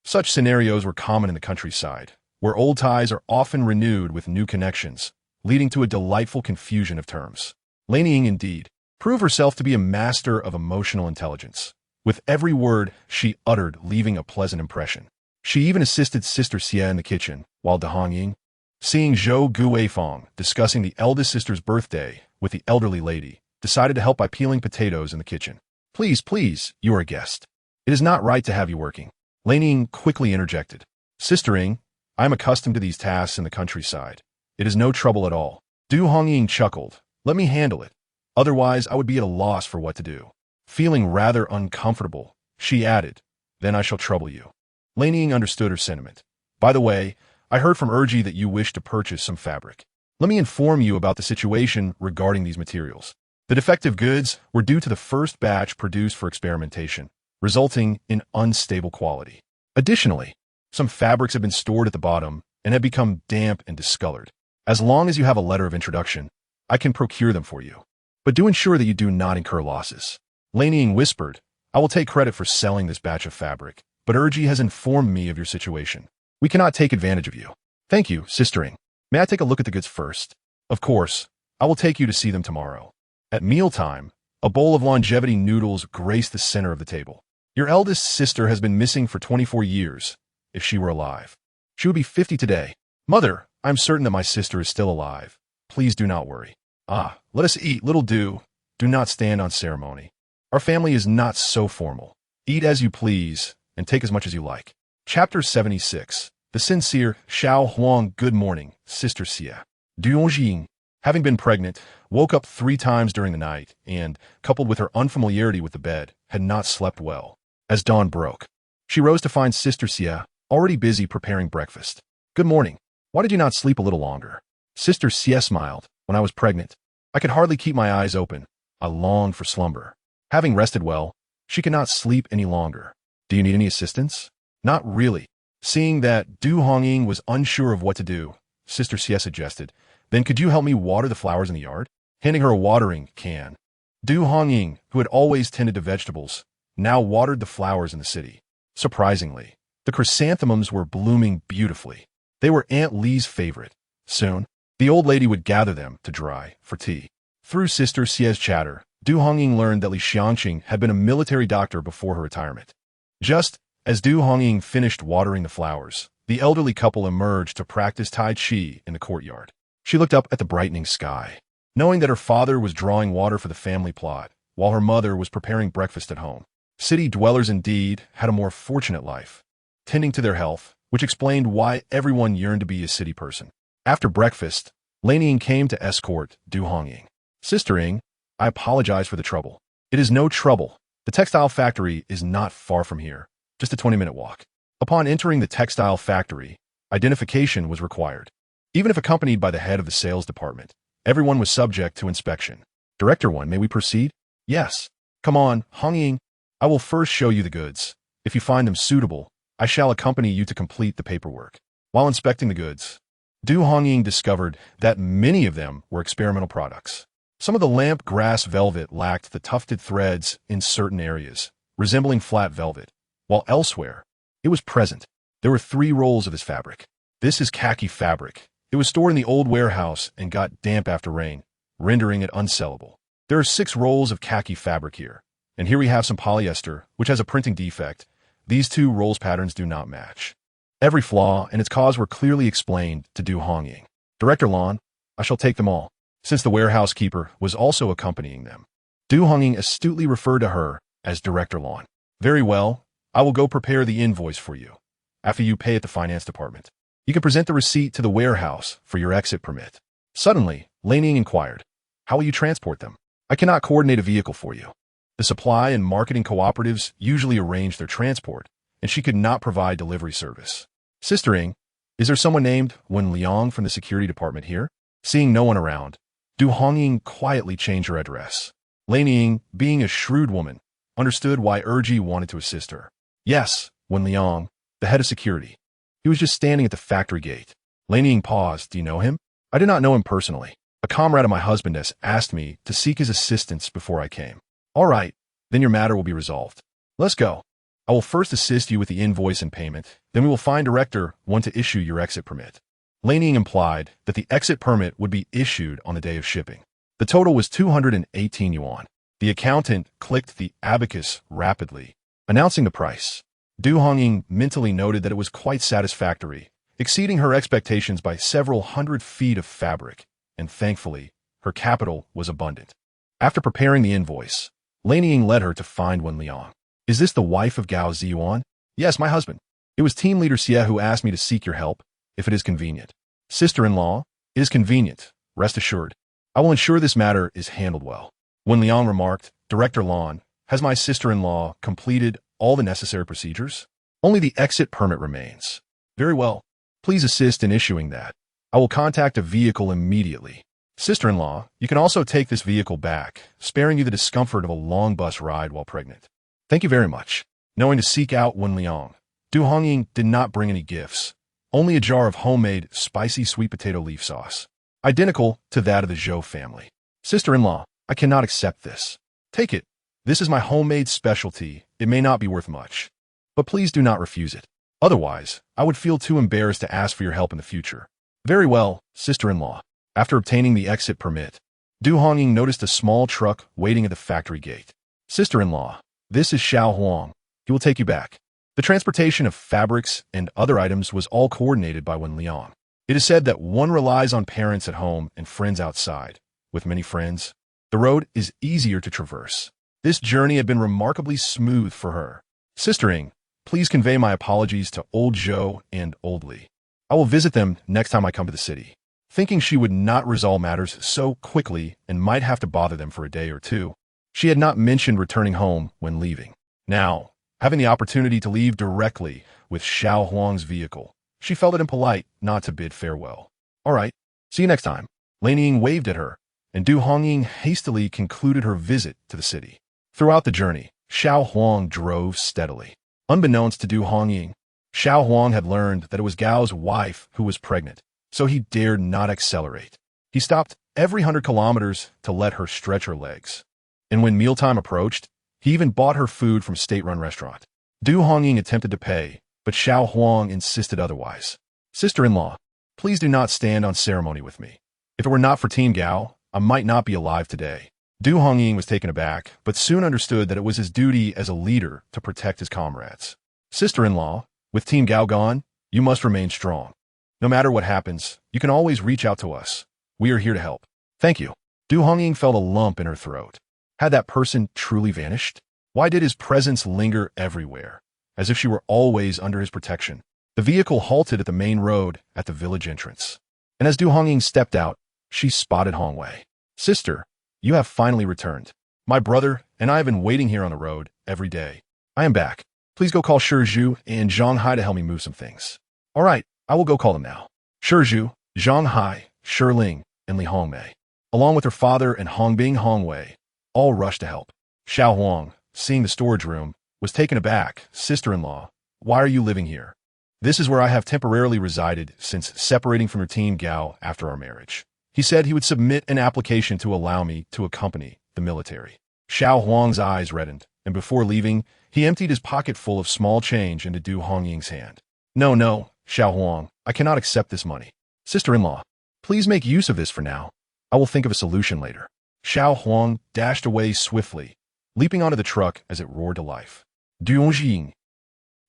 Such scenarios were common in the countryside, where old ties are often renewed with new connections, leading to a delightful confusion of terms. Laniying, indeed, proved herself to be a master of emotional intelligence, with every word she uttered leaving a pleasant impression. She even assisted Sister Xie in the kitchen, while De Hongying, seeing Zhou Guifang discussing the eldest sister's birthday with the elderly lady, decided to help by peeling potatoes in the kitchen. Please, you are a guest. It is not right to have you working." Laniying quickly interjected. "Sistering, I am accustomed to these tasks in the countryside. It is no trouble at all." Du Hongying chuckled. "Let me handle it. Otherwise, I would be at a loss for what to do." Feeling rather uncomfortable, she added, "Then I shall trouble you." Laniying understood her sentiment. "By the way, I heard from Urji that you wish to purchase some fabric. Let me inform you about the situation regarding these materials. The defective goods were due to the first batch produced for experimentation. resulting in unstable quality. Additionally, some fabrics have been stored at the bottom and have become damp and discolored. As long as you have a letter of introduction, I can procure them for you. But do ensure that you do not incur losses. Laneying whispered, I will take credit for selling this batch of fabric, but Urji has informed me of your situation. We cannot take advantage of you. Thank you, sistering. May I take a look at the goods first? Of course. I will take you to see them tomorrow. At mealtime, a bowl of longevity noodles graced the center of the table. Your eldest sister has been missing for 24 years. If she were alive, she would be 50 today. Mother, I'm certain that my sister is still alive. Please do not worry. Ah, let us eat, little Do. Do not stand on ceremony. Our family is not so formal. Eat as you please, and take as much as you like. Chapter 76. The sincere Xiao Huang. Good morning, Sister Xia. Du Hongying, having been pregnant, woke up 3 times during the night and, coupled with her unfamiliarity with the bed, had not slept well. As dawn broke, she rose to find Sister Xia already busy preparing breakfast. Good morning. Why did you not sleep a little longer? Sister Xia smiled. When I was pregnant, I could hardly keep my eyes open. I longed for slumber. Having rested well, she could not sleep any longer. Do you need any assistance? Not really. Seeing that Du Hongying was unsure of what to do, Sister Xia suggested, then could you help me water the flowers in the yard? Handing her a watering can. Du Hongying, who had always tended to vegetables, now watered the flowers in the city. Surprisingly, the chrysanthemums were blooming beautifully. They were Aunt Li's favorite. Soon, the old lady would gather them to dry for tea. Through Sister Xia's chatter, Du Hongying learned that Li Xiangqing had been a military doctor before her retirement. Just as Du Hongying finished watering the flowers, the elderly couple emerged to practice Tai Chi in the courtyard. She looked up at the brightening sky, knowing that her father was drawing water for the family plot, while her mother was preparing breakfast at home. City dwellers indeed had a more fortunate life, tending to their health, which explained why everyone yearned to be a city person. After breakfast, Laneying came to escort Du Hongying. Sistering, I apologize for the trouble. It is no trouble. The textile factory is not far from here, just a 20-minute walk. Upon entering the textile factory, identification was required. Even if accompanied by the head of the sales department, everyone was subject to inspection. Director 1, may we proceed? Yes. Come on, Hongying. I will first show you the goods. If you find them suitable, I shall accompany you to complete the paperwork. While inspecting the goods, Du Hongying discovered that many of them were experimental products. Some of the lamp grass velvet lacked the tufted threads in certain areas, resembling flat velvet, while elsewhere, it was present. There were 3 rolls of this fabric. This is khaki fabric. It was stored in the old warehouse and got damp after rain, rendering it unsellable. There are 6 rolls of khaki fabric here, and here we have some polyester, which has a printing defect. These 2 rolls patterns do not match. Every flaw and its cause were clearly explained to Du Hongying. Director Lan, I shall take them all, since the warehouse keeper was also accompanying them. Du Hongying astutely referred to her as Director Lan. Very well, I will go prepare the invoice for you. After you pay at the finance department, you can present the receipt to the warehouse for your exit permit. Suddenly, Laneying inquired, how will you transport them? I cannot coordinate a vehicle for you. The supply and marketing cooperatives usually arrange their transport, and she could not provide delivery service. Sistering, is there someone named Wen Liang from the security department here? Seeing no one around, Du Hongying quietly changed her address. Laneying, being a shrewd woman, understood why Urji wanted to assist her. Yes, Wen Liang, the head of security. He was just standing at the factory gate. Laneying paused. Do you know him? I did not know him personally. A comrade of my husband has asked me to seek his assistance before I came. All right, then your matter will be resolved. Let's go. I will first assist you with the invoice and payment, then we will find Director 1 to issue your exit permit. Laneying implied that the exit permit would be issued on the day of shipping. The total was 218 yuan. The accountant clicked the abacus rapidly, announcing the price. Du Hongying mentally noted that it was quite satisfactory, exceeding her expectations by several hundred feet of fabric, and thankfully, her capital was abundant. After preparing the invoice, Laneying led her to find Wen Liang. Is this the wife of Gao Zhiyuan? Yes, my husband. It was team leader Xia who asked me to seek your help, if it is convenient. Sister-in-law, it is convenient, rest assured. I will ensure this matter is handled well. Wen Liang remarked, Director Lan, has my sister-in-law completed all the necessary procedures? Only the exit permit remains. Very well. Please assist in issuing that. I will contact a vehicle immediately. Sister-in-law, you can also take this vehicle back, sparing you the discomfort of a long bus ride while pregnant. Thank you very much. Knowing to seek out Wen Liang, Du Hongying did not bring any gifts, only a jar of homemade spicy sweet potato leaf sauce, identical to that of the Zhou family. Sister-in-law, I cannot accept this. Take it. This is my homemade specialty. It may not be worth much, but please do not refuse it. Otherwise, I would feel too embarrassed to ask for your help in the future. Very well, sister-in-law. After obtaining the exit permit, Du Hongying noticed a small truck waiting at the factory gate. Sister-in-law, this is Xiao Huang. He will take you back. The transportation of fabrics and other items was all coordinated by Wen Liang. It is said that one relies on parents at home and friends outside. With many friends, the road is easier to traverse. This journey had been remarkably smooth for her. Sister-in, please convey my apologies to old Zhou and old Li. I will visit them next time I come to the city. Thinking she would not resolve matters so quickly and might have to bother them for a day or two, she had not mentioned returning home when leaving. Now, having the opportunity to leave directly with Xiao Huang's vehicle, she felt it impolite not to bid farewell. All right, see you next time. Lin Ying waved at her, and Du Hongying hastily concluded her visit to the city. Throughout the journey, Xiao Huang drove steadily. Unbeknownst to Du Hongying, Xiao Huang had learned that it was Gao's wife who was pregnant, so he dared not accelerate. He stopped every 100 kilometers to let her stretch her legs. And when mealtime approached, he even bought her food from state-run restaurant. Du Hongying attempted to pay, but Xiao Huang insisted otherwise. Sister-in-law, please do not stand on ceremony with me. If it were not for Team Gao, I might not be alive today. Du Hongying was taken aback, but soon understood that it was his duty as a leader to protect his comrades. Sister-in-law, with Team Gao gone, you must remain strong. No matter what happens, you can always reach out to us. We are here to help. Thank you. Du Hongying felt a lump in her throat. Had that person truly vanished? Why did his presence linger everywhere, as if she were always under his protection? The vehicle halted at the main road at the village entrance. And as Du Hongying stepped out, she spotted Hongwei. Sister, you have finally returned. My brother and I have been waiting here on the road every day. I am back. Please go call Shizhu and Zhang Hai to help me move some things. All right, I will go call them now. Shizhu, Zhang Hai, Ling, and Li Hongmei, along with her father and Hongbing Hongwei, all rushed to help. Xiao Huang, seeing the storage room, was taken aback. Sister-in-law, why are you living here? This is where I have temporarily resided since separating from your team Gao after our marriage. He said he would submit an application to allow me to accompany the military. Xiao Huang's eyes reddened, and before leaving, he emptied his pocket full of small change into Du Hongying's hand. No, Xiao Huang, I cannot accept this money. Sister-in-law, please make use of this for now. I will think of a solution later. Xiao Huang dashed away swiftly, leaping onto the truck as it roared to life. Du Hongying.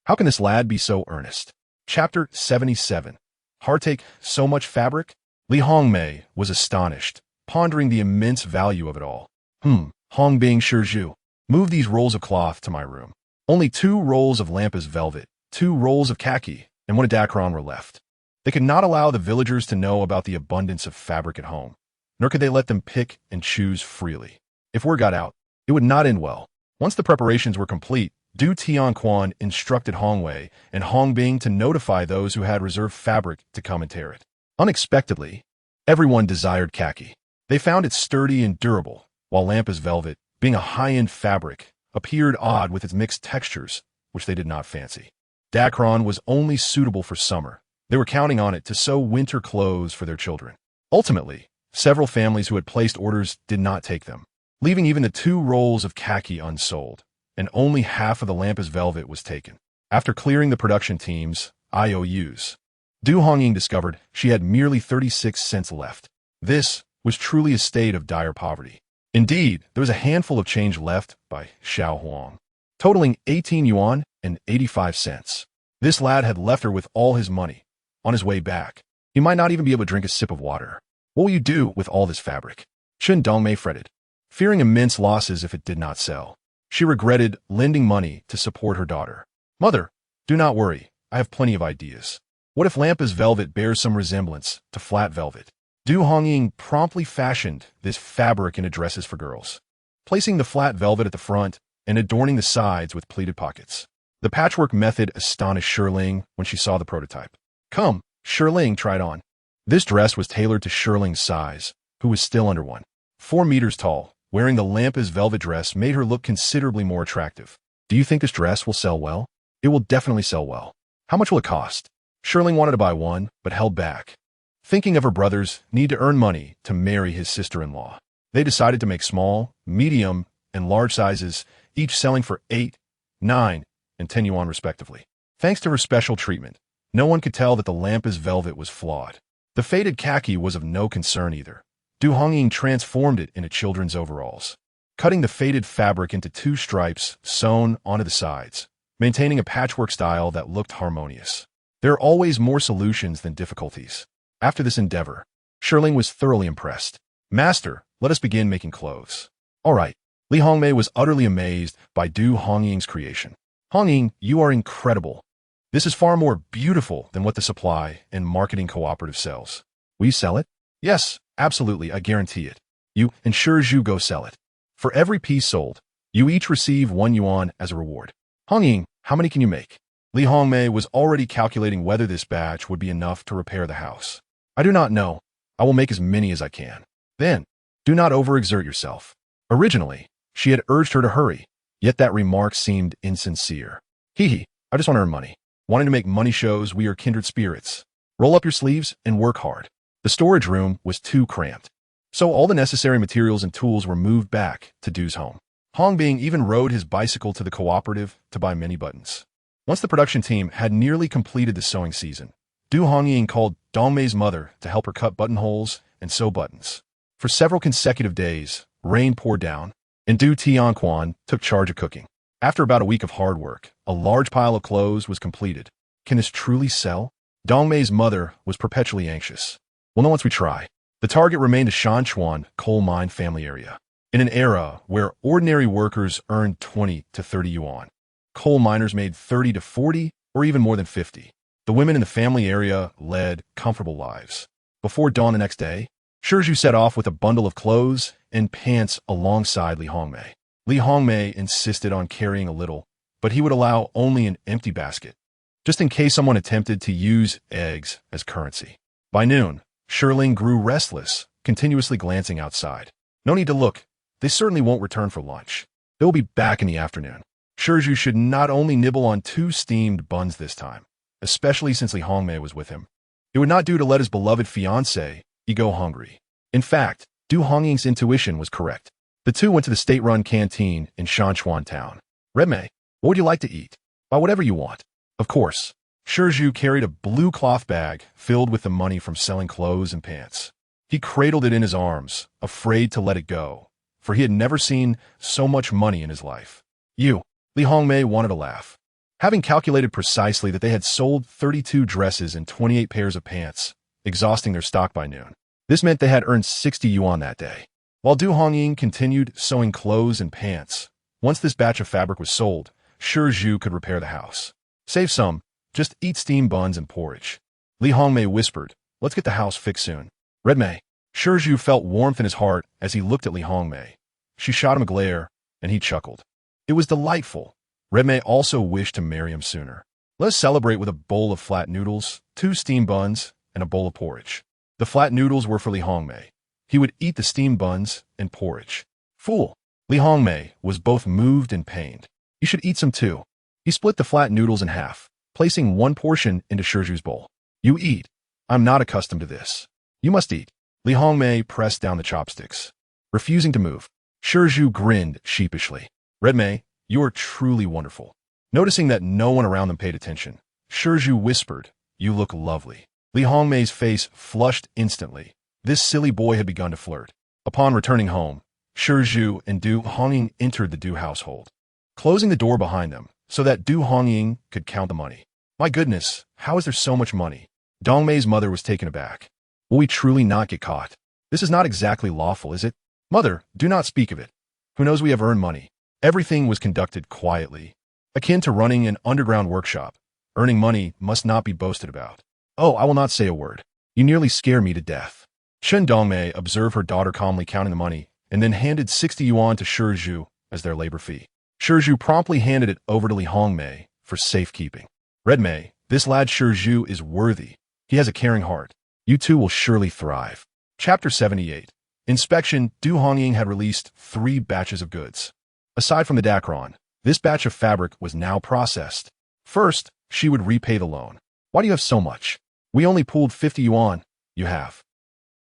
How can this lad be so earnest? Chapter 77. Heartache, so much fabric? Li Hongmei was astonished, pondering the immense value of it all. Hongbing Shizhu, move these rolls of cloth to my room. Only 2 rolls of lampas velvet, 2 rolls of khaki, and 1 dacron were left. They could not allow the villagers to know about the abundance of fabric at home, nor could they let them pick and choose freely. If word got out, it would not end well. Once the preparations were complete, Du Tianquan instructed Hongwei and Hongbing to notify those who had reserved fabric to come and tear it. Unexpectedly, everyone desired khaki. They found it sturdy and durable, while lampas velvet, being a high-end fabric, appeared odd with its mixed textures, which they did not fancy. Dacron was only suitable for summer. They were counting on it to sew winter clothes for their children. Ultimately, several families who had placed orders did not take them, leaving even the 2 rolls of khaki unsold, and only half of the lampas velvet was taken. After clearing the production team's IOUs, Du Hongying discovered she had merely 36 cents left. This was truly a state of dire poverty. Indeed, there was a handful of change left by Xiao Huang, totaling 18 yuan and 85 cents. This lad had left her with all his money. On his way back, he might not even be able to drink a sip of water. What will you do with all this fabric? Chen Dongmei fretted, fearing immense losses if it did not sell. She regretted lending money to support her daughter. Mother, do not worry, I have plenty of ideas. What if lampas velvet bears some resemblance to flat velvet? Du Hongying promptly fashioned this fabric into dresses for girls, placing the flat velvet at the front and adorning the sides with pleated pockets. The patchwork method astonished Shirling when she saw the prototype. Come, Shirling tried on. This dress was tailored to Shirling's size, who was still under 4 meters tall. Wearing the lampas velvet dress made her look considerably more attractive. Do you think this dress will sell well? It will definitely sell well. How much will it cost? Shirling wanted to buy one, but held back. Thinking of her brother's need to earn money to marry his sister-in-law, they decided to make small, medium, and large sizes, each selling for 8, 9, and 10 yuan respectively. Thanks to her special treatment, no one could tell that the lampas velvet was flawed. The faded khaki was of no concern either. Du Hongying transformed it into children's overalls, cutting the faded fabric into 2 stripes sewn onto the sides, maintaining a patchwork style that looked harmonious. There are always more solutions than difficulties. After this endeavor, Shirling was thoroughly impressed. Master, let us begin making clothes. All right. Li Hongmei was utterly amazed by Du Hongying's creation. Hongying, you are incredible. This is far more beautiful than what the supply and marketing cooperative sells. Will you sell it? Yes, absolutely, I guarantee it. You ensure you go sell it. For every piece sold, you each receive 1 yuan as a reward. Hongying, how many can you make? Li Hongmei was already calculating whether this batch would be enough to repair the house. I do not know. I will make as many as I can. Then, do not overexert yourself. Originally, she had urged her to hurry, yet that remark seemed insincere. Hee, I just want to earn money. Wanting to make money shows we are kindred spirits. Roll up your sleeves and work hard. The storage room was too cramped, so all the necessary materials and tools were moved back to Du's home. Hongbing even rode his bicycle to the cooperative to buy many buttons. Once the production team had nearly completed the sewing season, Du Hongying called Dongmei's mother to help her cut buttonholes and sew buttons. For several consecutive days, rain poured down, and Du Tianquan took charge of cooking. After about a week of hard work, a large pile of clothes was completed. Can this truly sell? Dongmei's mother was perpetually anxious. We'll know once we try. The target remained a Shanchuan coal mine family area. In an era where ordinary workers earned 20 to 30 yuan, coal miners made 30 to 40 or even more than 50. The women in the family area led comfortable lives. Before dawn the next day, Shizhu set off with a bundle of clothes and pants alongside Li Hongmei. Li Hongmei insisted on carrying a little, but he would allow only an empty basket, just in case someone attempted to use eggs as currency. By noon, Shirling grew restless, continuously glancing outside. No need to look. They certainly won't return for lunch. They will be back in the afternoon. Shizhu should not only nibble on 2 steamed buns this time, especially since Li Hongmei was with him. It would not do to let his beloved fiancé go hungry. In fact, Du Hongying's intuition was correct. The two went to the state-run canteen in Shanchuan town. Redmei, what would you like to eat? Buy whatever you want. Of course. Shizhu carried a blue cloth bag filled with the money from selling clothes and pants. He cradled it in his arms, afraid to let it go, for he had never seen so much money in his life. Li Hongmei wanted to laugh. Having calculated precisely that they had sold 32 dresses and 28 pairs of pants, exhausting their stock by noon. This meant they had earned 60 yuan that day. While Du Hongying continued sewing clothes and pants, once this batch of fabric was sold, Shizhu could repair the house. Save some, just eat steamed buns and porridge. Li Hongmei whispered, let's get the house fixed soon. Redmei. Shizhu felt warmth in his heart as he looked at Li Hongmei. She shot him a glare, and he chuckled. It was delightful. Redmei also wished to marry him sooner. Let's celebrate with a bowl of flat noodles, 2 steamed buns, and a bowl of porridge. The flat noodles were for Li Hongmei. He would eat the steamed buns and porridge. Fool! Li Hongmei was both moved and pained. You should eat some too. He split the flat noodles in half, placing 1 portion into Shizhu's bowl. You eat. I'm not accustomed to this. You must eat. Li Hongmei pressed down the chopsticks, refusing to move. Shizhu grinned sheepishly. Redmei, you are truly wonderful. Noticing that no one around them paid attention, Shizhu whispered, you look lovely. Li Hongmei's face flushed instantly. This silly boy had begun to flirt. Upon returning home, Shizhu and Du Hongying entered the Du household, closing the door behind them so that Du Hongying could count the money. My goodness, how is there so much money? Dongmei's mother was taken aback. Will we truly not get caught? This is not exactly lawful, is it? Mother, do not speak of it. Who knows we have earned money? Everything was conducted quietly, akin to running an underground workshop. Earning money must not be boasted about. Oh, I will not say a word. You nearly scare me to death. Chen Dongmei observed her daughter calmly counting the money and then handed 60 yuan to Shizhu as their labor fee. Shizhu promptly handed it over to Li Hongmei for safekeeping. Redmei, this lad Shizhu is worthy. He has a caring heart. You two will surely thrive. Chapter 78. Inspection. Du Hongying had released 3 batches of goods. Aside from the dacron, This batch of fabric was now processed. First, she would repay the loan. Why do you have so much? We only pooled 50 yuan. You have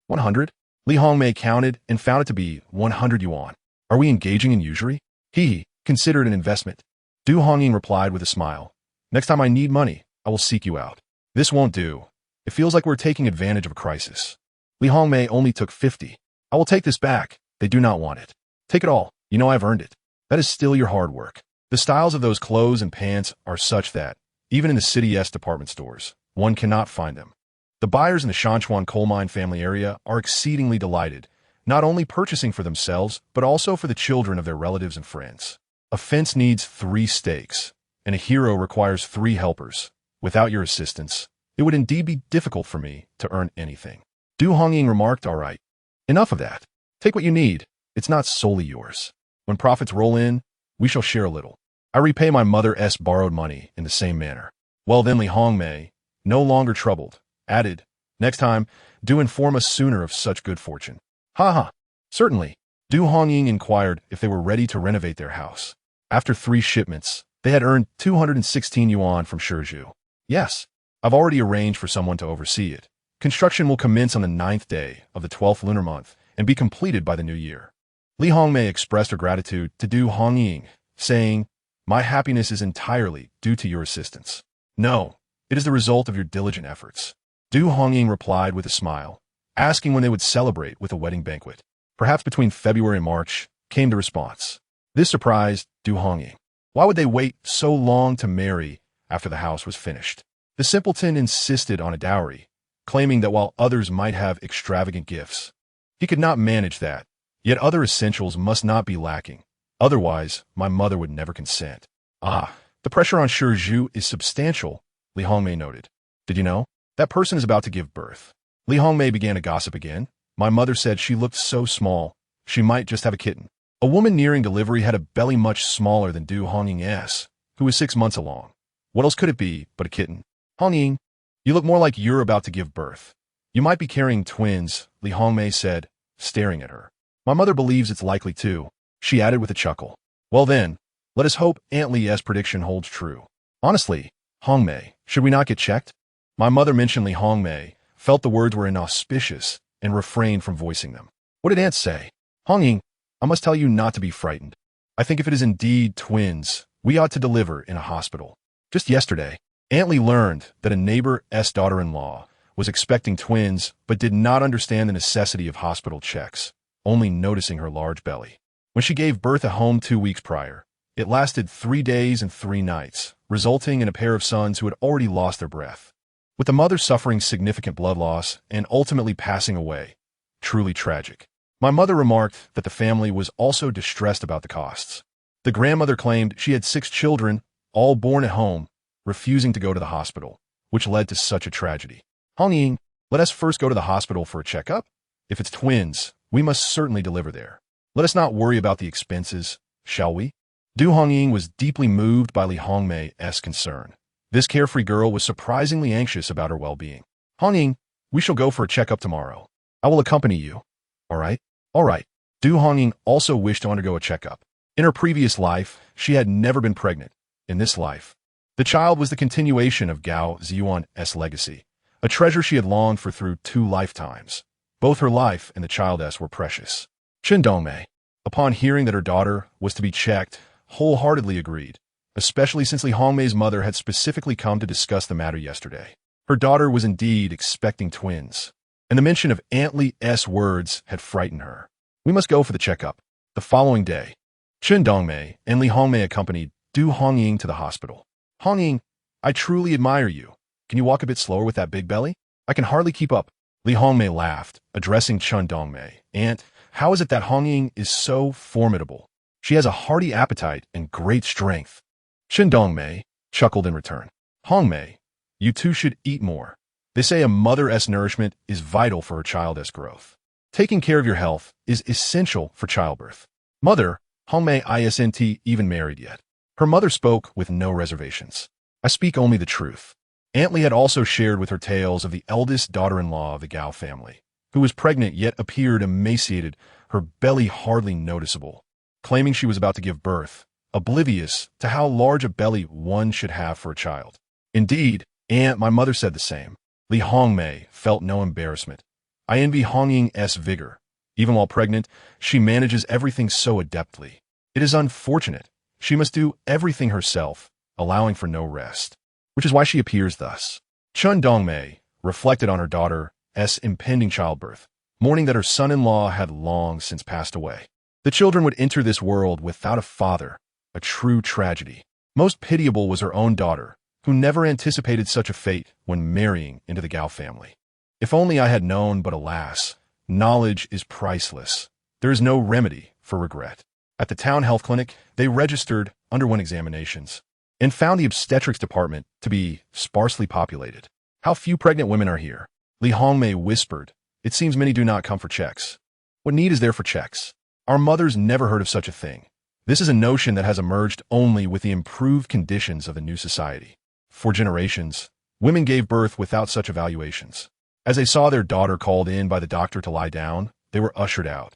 100? Li Hongmei counted and found it to be 100 yuan. Are we engaging in usury? He considered an investment. Du Hongying replied with a smile. Next time I need money, I will seek you out. This won't do. It feels like we're taking advantage of a crisis. Li Hongmei only took 50. I will take this back. They do not want it. Take it all. You know I've earned it. That is still your hard work. The styles of those clothes and pants are such that, even in the city's department stores, one cannot find them. The buyers in the Shanchuan coal mine family area are exceedingly delighted, not only purchasing for themselves, but also for the children of their relatives and friends. A fence needs 3 stakes, and a hero requires 3 helpers. Without your assistance, it would indeed be difficult for me to earn anything. Du Hongying remarked, all right. Enough of that. Take what you need. It's not solely yours. When profits roll in, we shall share a little. I repay my mother's borrowed money in the same manner. Well then, Li Hongmei, no longer troubled, added, next time, do inform us sooner of such good fortune. Ha. Certainly. Du Hongying inquired if they were ready to renovate their house. After 3 shipments, they had earned 216 yuan from Ju. Yes, I've already arranged for someone to oversee it. Construction will commence on the 9th day of the 12th lunar month and be completed by the new year. Li Hongmei expressed her gratitude to Du Hongying, saying, my happiness is entirely due to your assistance. No, it is the result of your diligent efforts. Du Hongying replied with a smile, asking when they would celebrate with a wedding banquet. Perhaps between February and March, came the response. This surprised Du Hongying. Why would they wait so long to marry after the house was finished? The simpleton insisted on a dowry, claiming that while others might have extravagant gifts, he could not manage that. Yet other essentials must not be lacking. Otherwise, my mother would never consent. The pressure on Ju is substantial, Li Hongmei noted. Did you know? That person is about to give birth. Li Hongmei began to gossip again. My mother said she looked so small, she might just have a kitten. A woman nearing delivery had a belly much smaller than Du Hongying's, who was 6 months along. What else could it be but a kitten? Hongying, you look more like you're about to give birth. You might be carrying twins, Li Hongmei said, staring at her. My mother believes it's likely too, she added with a chuckle. Well then, let us hope Aunt Li's prediction holds true. Honestly, Hongmei, should we not get checked? My mother mentioned Li Hongmei, felt the words were inauspicious, and refrained from voicing them. What did Aunt say? Hongying, I must tell you not to be frightened. I think if it is indeed twins, we ought to deliver in a hospital. Just yesterday, Aunt Li learned that a neighbor's daughter-in-law was expecting twins but did not understand the necessity of hospital checks, only noticing her large belly. When she gave birth at home 2 weeks prior, it lasted 3 days and 3 nights, resulting in a pair of sons who had already lost their breath, with the mother suffering significant blood loss and ultimately passing away. Truly tragic. My mother remarked that the family was also distressed about the costs. The grandmother claimed she had 6 children, all born at home, refusing to go to the hospital, which led to such a tragedy. Hongying, let us first go to the hospital for a checkup. If it's twins, we must certainly deliver there. Let us not worry about the expenses, shall we? Du Hongying was deeply moved by Li Hongmei's concern. This carefree girl was surprisingly anxious about her well-being. Hongying, we shall go for a checkup tomorrow. I will accompany you. All right? All right. Du Hongying also wished to undergo a checkup. In her previous life, she had never been pregnant. In this life, the child was the continuation of Gao Zhiyuan's legacy, a treasure she had longed for through 2 lifetimes. Both her life and the child's were precious. Chen Dongmei, upon hearing that her daughter was to be checked, wholeheartedly agreed, especially since Li Hongmei's mother had specifically come to discuss the matter yesterday. Her daughter was indeed expecting twins, and the mention of Aunt Li's words had frightened her. We must go for the checkup. The following day, Chen Dongmei and Li Hongmei accompanied Du Hongying to the hospital. Hongying, I truly admire you. Can you walk a bit slower with that big belly? I can hardly keep up. Li Hongmei laughed, addressing Chen Dongmei. Aunt, how is it that Hongying is so formidable? She has a hearty appetite and great strength. Chen Dongmei chuckled in return. Hongmei, you two should eat more. They say a mother's nourishment is vital for her child's growth. Taking care of your health is essential for childbirth. Mother, Hongmei isn't even married yet. Her mother spoke with no reservations. I speak only the truth. Aunt Li had also shared with her tales of the eldest daughter-in-law of the Gao family, who was pregnant yet appeared emaciated, her belly hardly noticeable. Claiming she was about to give birth, oblivious to how large a belly one should have for a child. Indeed, and my mother said the same. Li Hongmei felt no embarrassment. I envy Hongying's vigor. Even while pregnant, she manages everything so adeptly. It is unfortunate. She must do everything herself, allowing for no rest. Which is why she appears thus. Chun Dongmei reflected on her daughter's impending childbirth, mourning that her son-in-law had long since passed away. The children would enter this world without a father, a true tragedy. Most pitiable was her own daughter, who never anticipated such a fate when marrying into the Gao family. If only I had known, but alas, knowledge is priceless. There is no remedy for regret. At the town health clinic, they registered, underwent examinations, and found the obstetrics department to be sparsely populated. How few pregnant women are here? Li Hongmei whispered. It seems many do not come for checks. What need is there for checks? Our mothers never heard of such a thing. This is a notion that has emerged only with the improved conditions of the new society. For generations, women gave birth without such evaluations. As they saw their daughter called in by the doctor to lie down, they were ushered out.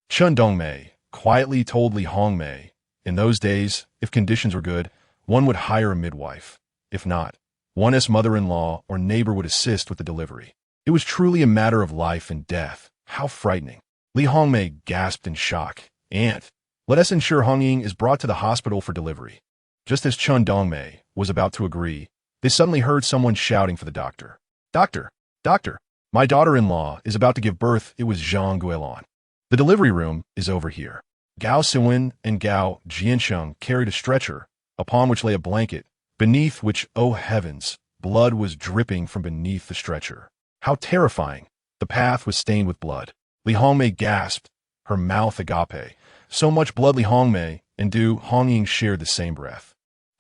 Chun Dongmei quietly told Li Hongmei, in those days, if conditions were good, one would hire a midwife. If not, one's mother-in-law or neighbor would assist with the delivery. It was truly a matter of life and death. How frightening. Li Hongmei gasped in shock. Aunt, let us ensure Hongying is brought to the hospital for delivery. Just as Chun Dongmei was about to agree, they suddenly heard someone shouting for the doctor. Doctor! Doctor! My daughter-in-law is about to give birth. It was Zhang Guilin. The delivery room is over here. Gao Siwen and Gao Zhiyuan carried a stretcher, upon which lay a blanket, beneath which, oh heavens, blood was dripping from beneath the stretcher. How terrifying! The path was stained with blood. Li Hongmei gasped, her mouth agape. So much blood. Li Hongmei and Du Hongying shared the same breath.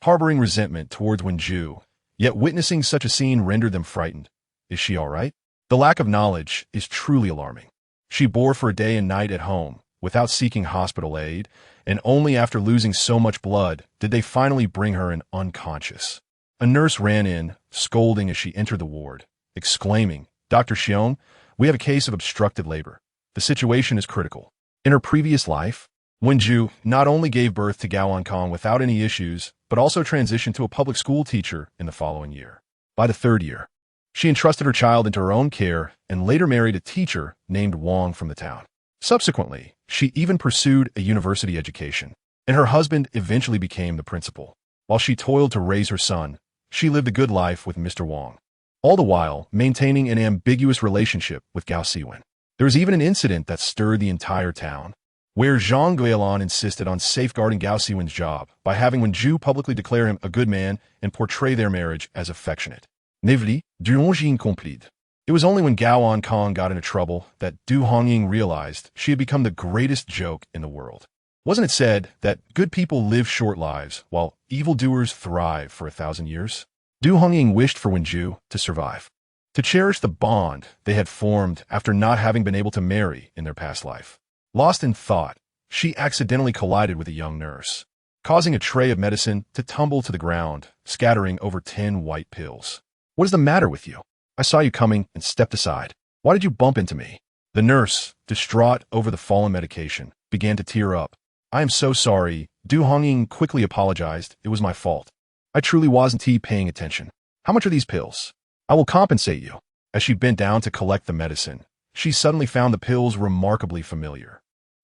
Harboring resentment towards Wen Ju, yet witnessing such a scene rendered them frightened. Is she all right? The lack of knowledge is truly alarming. She bore for a day and night at home, without seeking hospital aid, and only after losing so much blood did they finally bring her in unconscious. A nurse ran in, scolding as she entered the ward, exclaiming, Dr. Xiong, we have a case of obstructed labor. The situation is critical. In her previous life, Wen Ju not only gave birth to Gao Ankong without any issues, but also transitioned to a public school teacher in the following year. By the third year, she entrusted her child into her own care and later married a teacher named Wang from the town. Subsequently, she even pursued a university education, and her husband eventually became the principal. While she toiled to raise her son, she lived a good life with Mr. Wang, all the while maintaining an ambiguous relationship with Gao Siwen. There was even an incident that stirred the entire town, where Zhang Guilin insisted on safeguarding Gao Siwen's job by having Wen Ju publicly declare him a good man and portray their marriage as affectionate. Navely, du Hongying complete. It was only when Gao Ankong got into trouble that Du Hongying realized she had become the greatest joke in the world. Wasn't it said that good people live short lives while evildoers thrive for 1,000 years? Du Hongying wished for Wen Ju to survive, to cherish the bond they had formed after not having been able to marry in their past life. Lost in thought, she accidentally collided with a young nurse, causing a tray of medicine to tumble to the ground, scattering over 10 white pills. What is the matter with you? I saw you coming and stepped aside. Why did you bump into me? The nurse, distraught over the fallen medication, began to tear up. I am so sorry. Du Hongying quickly apologized. It was my fault. I truly wasn't paying attention. How much are these pills? I will compensate you. As she bent down to collect the medicine, she suddenly found the pills remarkably familiar.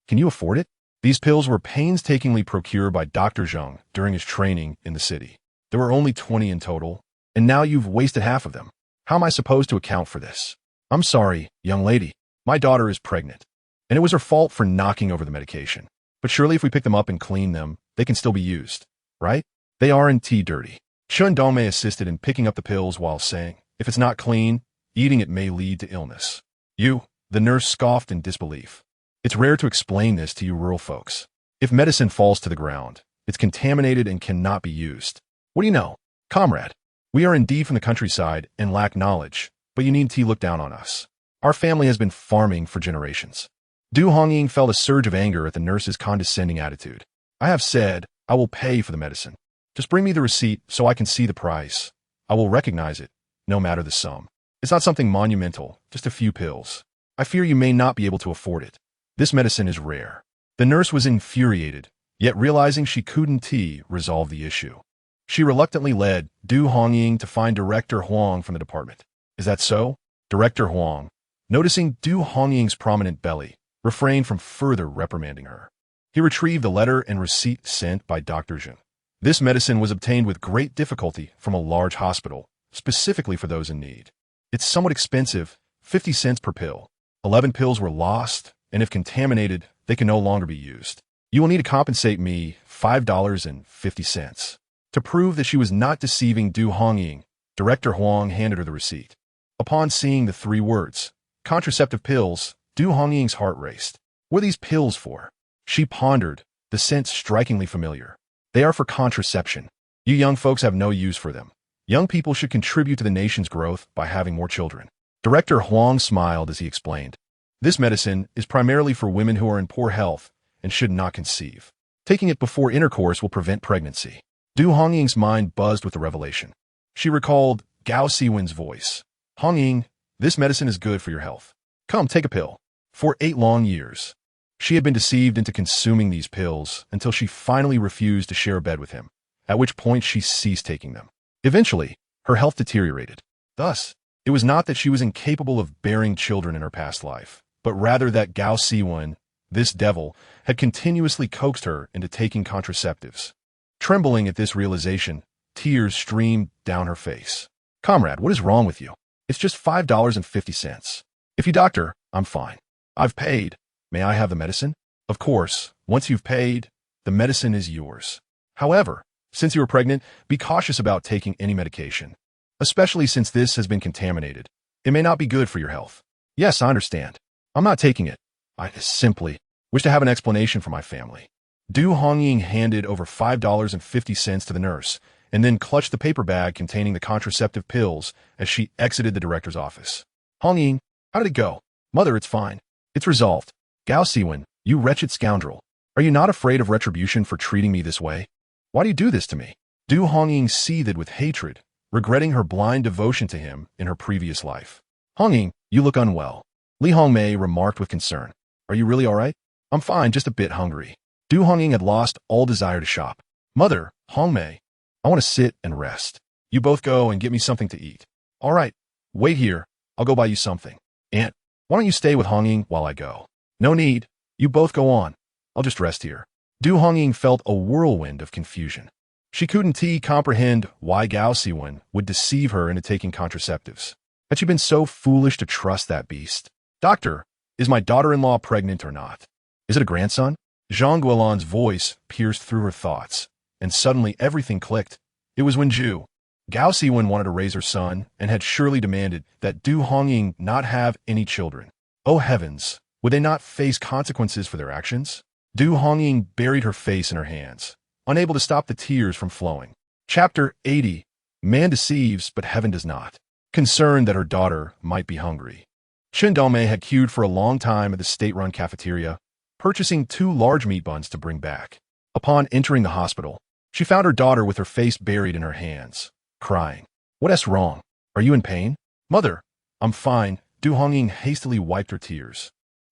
Can you afford it? These pills were painstakingly procured by Dr. Zheng during his training in the city. There were only 20 in total, and now you've wasted half of them. How am I supposed to account for this? I'm sorry, young lady. My daughter is pregnant, and it was her fault for knocking over the medication. But surely if we pick them up and clean them, they can still be used, right? They aren't dirty. Chun Dongmei assisted in picking up the pills while saying, if it's not clean, eating it may lead to illness. You, the nurse scoffed in disbelief. It's rare to explain this to you rural folks. If medicine falls to the ground, it's contaminated and cannot be used. What do you know, comrade? We are indeed from the countryside and lack knowledge, but you needn't look down on us. Our family has been farming for generations. Du Hongying felt a surge of anger at the nurse's condescending attitude. I have said, I will pay for the medicine. Just bring me the receipt so I can see the price. I will recognize it, no matter the sum. It's not something monumental, just a few pills. I fear you may not be able to afford it. This medicine is rare. The nurse was infuriated, yet realizing she couldn't resolve the issue. She reluctantly led Du Hongying to find Director Huang from the department. Is that so? Director Huang, noticing Du Hongying's prominent belly, refrained from further reprimanding her. He retrieved the letter and receipt sent by Dr. Zhen. This medicine was obtained with great difficulty from a large hospital, specifically for those in need. It's somewhat expensive, 50 cents per pill. 11 pills were lost, and if contaminated, they can no longer be used. You will need to compensate me $5.50. To prove that she was not deceiving Du Hongying, Director Huang handed her the receipt. Upon seeing the 3 words, contraceptive pills, Du Hongying's heart raced. What are these pills for? She pondered, the scent strikingly familiar. They are for contraception. You young folks have no use for them. Young people should contribute to the nation's growth by having more children. Director Huang smiled as he explained. This medicine is primarily for women who are in poor health and should not conceive. Taking it before intercourse will prevent pregnancy. Du Hongying's mind buzzed with the revelation. She recalled Gao Siwen's voice. Hongying, this medicine is good for your health. Come, take a pill. For 8 long years, she had been deceived into consuming these pills until she finally refused to share a bed with him, at which point she ceased taking them. Eventually, her health deteriorated. Thus, it was not that she was incapable of bearing children in her past life, but rather that Gao Siwen, this devil, had continuously coaxed her into taking contraceptives. Trembling at this realization, tears streamed down her face. Comrade, what is wrong with you? It's just $5.50. If you doctor, I'm fine. I've paid. May I have the medicine? Of course, once you've paid, the medicine is yours. However, since you are pregnant, be cautious about taking any medication, especially since this has been contaminated. It may not be good for your health. Yes, I understand. I'm not taking it. I simply wish to have an explanation for my family. Du Hongying handed over $5.50 to the nurse, and then clutched the paper bag containing the contraceptive pills as she exited the director's office. Hongying, how did it go? Mother, it's fine. It's resolved. Gao Siwen, you wretched scoundrel. Are you not afraid of retribution for treating me this way? Why do you do this to me? Du Hongying seethed with hatred, regretting her blind devotion to him in her previous life. Hongying, you look unwell. Li Hongmei remarked with concern. Are you really all right? I'm fine, just a bit hungry. Du Hongying had lost all desire to shop. Mother, Hongmei, I want to sit and rest. You both go and get me something to eat. All right, wait here. I'll go buy you something. Aunt, why don't you stay with Hongying while I go? No need. You both go on. I'll just rest here. Du Hongying felt a whirlwind of confusion. She couldn't comprehend why Gao Siwen would deceive her into taking contraceptives. Had she been so foolish to trust that beast? Doctor, is my daughter-in-law pregnant or not? Is it a grandson? Zhang Guolan's voice pierced through her thoughts, and suddenly everything clicked. It was Wen Ju. Gao Siwen wanted to raise her son and had surely demanded that Du Hongying not have any children. Oh heavens, would they not face consequences for their actions? Du Hongying buried her face in her hands, unable to stop the tears from flowing. Chapter 80. Man deceives, but heaven does not. Concerned that her daughter might be hungry, Chen Dongmei had queued for a long time at the state-run cafeteria, purchasing 2 large meat buns to bring back. Upon entering the hospital, she found her daughter with her face buried in her hands, crying. What's wrong? Are you in pain? Mother, I'm fine. Du Hongying hastily wiped her tears.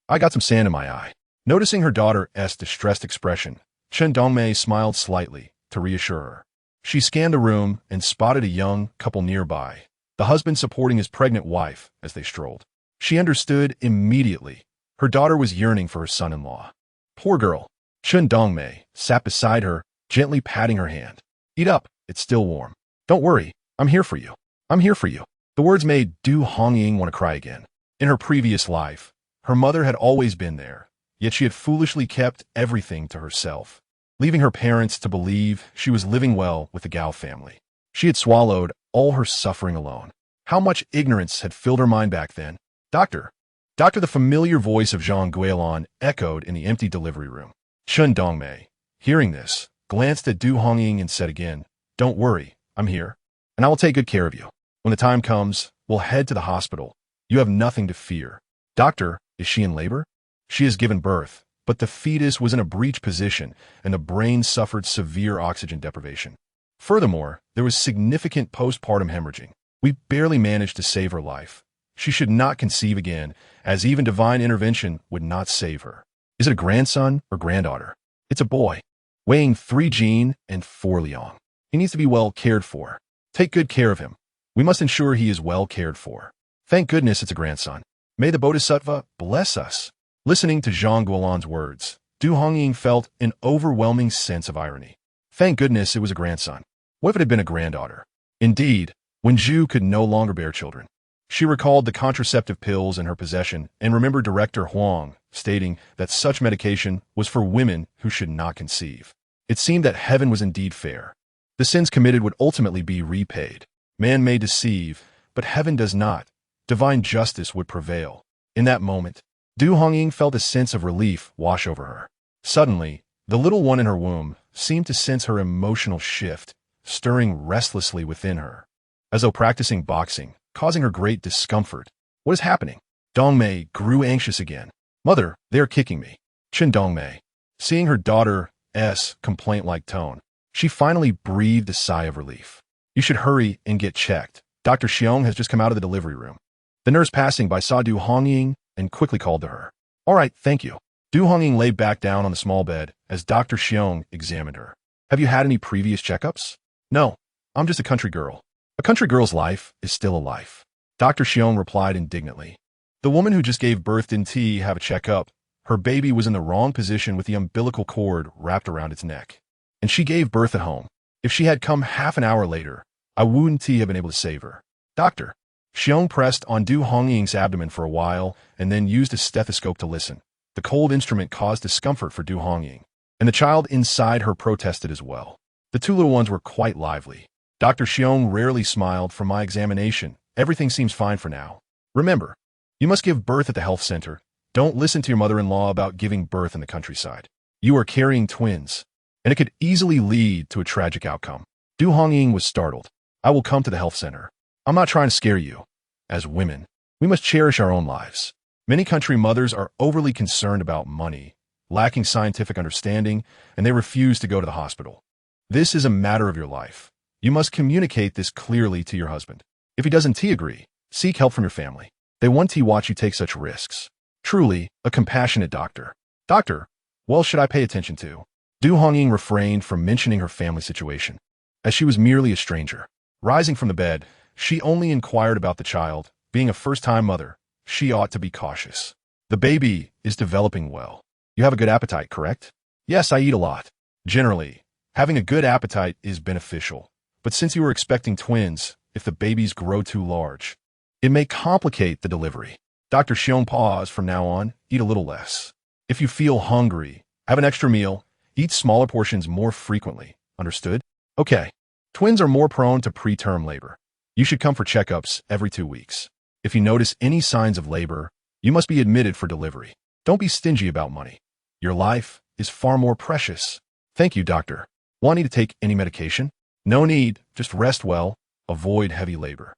I got some sand in my eye. Noticing her daughter's distressed expression, Chen Dongmei smiled slightly to reassure her. She scanned the room and spotted a young couple nearby, the husband supporting his pregnant wife as they strolled. She understood immediately. Her daughter was yearning for her son-in-law. Poor girl. Chen Dongmei sat beside her, gently patting her hand. Eat up, it's still warm. Don't worry, I'm here for you. I'm here for you. The words made Du Hongying want to cry again. In her previous life, her mother had always been there, yet she had foolishly kept everything to herself, leaving her parents to believe she was living well with the Gao family. She had swallowed all her suffering alone. How much ignorance had filled her mind back then? Doctor, the familiar voice of Zhang Guolan echoed in the empty delivery room. Chen Dongmei, hearing this, glanced at Du Hongying and said again, Don't worry, I'm here, and I will take good care of you. When the time comes, we'll head to the hospital. You have nothing to fear. Doctor, is she in labor? She has given birth, but the fetus was in a breech position and the brain suffered severe oxygen deprivation. Furthermore, there was significant postpartum hemorrhaging. We barely managed to save her life. She should not conceive again, as even divine intervention would not save her. Is it a grandson or granddaughter? It's a boy. weighing 3 Jin and 4 Liang. He needs to be well cared for. Take good care of him. We must ensure he is well cared for. Thank goodness it's a grandson. May the Bodhisattva bless us. Listening to Zhang Guolan's words, Du Hongying felt an overwhelming sense of irony. Thank goodness it was a grandson. What if it had been a granddaughter? Indeed, Wen Ju could no longer bear children. She recalled the contraceptive pills in her possession and remembered Director Huang stating that such medication was for women who should not conceive. It seemed that heaven was indeed fair. The sins committed would ultimately be repaid. Man may deceive, but heaven does not. Divine justice would prevail. In that moment, Du Hongying felt a sense of relief wash over her. Suddenly, the little one in her womb seemed to sense her emotional shift, stirring restlessly within her, as though practicing boxing, causing her great discomfort. What is happening? Dongmei grew anxious again. Mother, they are kicking me. Chen Dongmei. Seeing her daughter's complaint-like tone, she finally breathed a sigh of relief. You should hurry and get checked. Dr. Xiong has just come out of the delivery room. The nurse passing by saw Du Hongying and quickly called to her. All right, thank you. Du Hongying lay back down on the small bed as Dr. Xiong examined her. Have you had any previous checkups? No, I'm just a country girl. A country girl's life is still a life. Dr. Xiong replied indignantly. The woman who just gave birth didn't have a checkup. Her baby was in the wrong position with the umbilical cord wrapped around its neck. And she gave birth at home. If she had come half an hour later, I wouldn't have been able to save her. Doctor. Xiong pressed on Du Hongying's abdomen for a while and then used a stethoscope to listen. The cold instrument caused discomfort for Du Hongying, and the child inside her protested as well. The two little ones were quite lively. Dr. Xiong rarely smiled. From my examination, everything seems fine for now. Remember, you must give birth at the health center. Don't listen to your mother-in-law about giving birth in the countryside. You are carrying twins, and it could easily lead to a tragic outcome. Du Hongying was startled. I will come to the health center. I'm not trying to scare you. As women, we must cherish our own lives. Many country mothers are overly concerned about money, lacking scientific understanding, and they refuse to go to the hospital. This is a matter of your life. You must communicate this clearly to your husband. If he doesn't agree, seek help from your family. They want to watch you take such risks. Truly, a compassionate doctor. Doctor, what should I pay attention to? Du Hongying refrained from mentioning her family situation, as she was merely a stranger. Rising from the bed, she only inquired about the child. Being a first-time mother, she ought to be cautious. The baby is developing well. You have a good appetite, correct? Yes, I eat a lot. Generally, having a good appetite is beneficial. But since you are expecting twins, if the babies grow too large, it may complicate the delivery. Dr. Xiong paused. From now on, eat a little less. If you feel hungry, have an extra meal. Eat smaller portions more frequently. Understood? Okay. Twins are more prone to preterm labor. You should come for checkups every 2 weeks. If you notice any signs of labor, you must be admitted for delivery. Don't be stingy about money. Your life is far more precious. Thank you, doctor. Want me to take any medication? No need. Just rest well. Avoid heavy labor.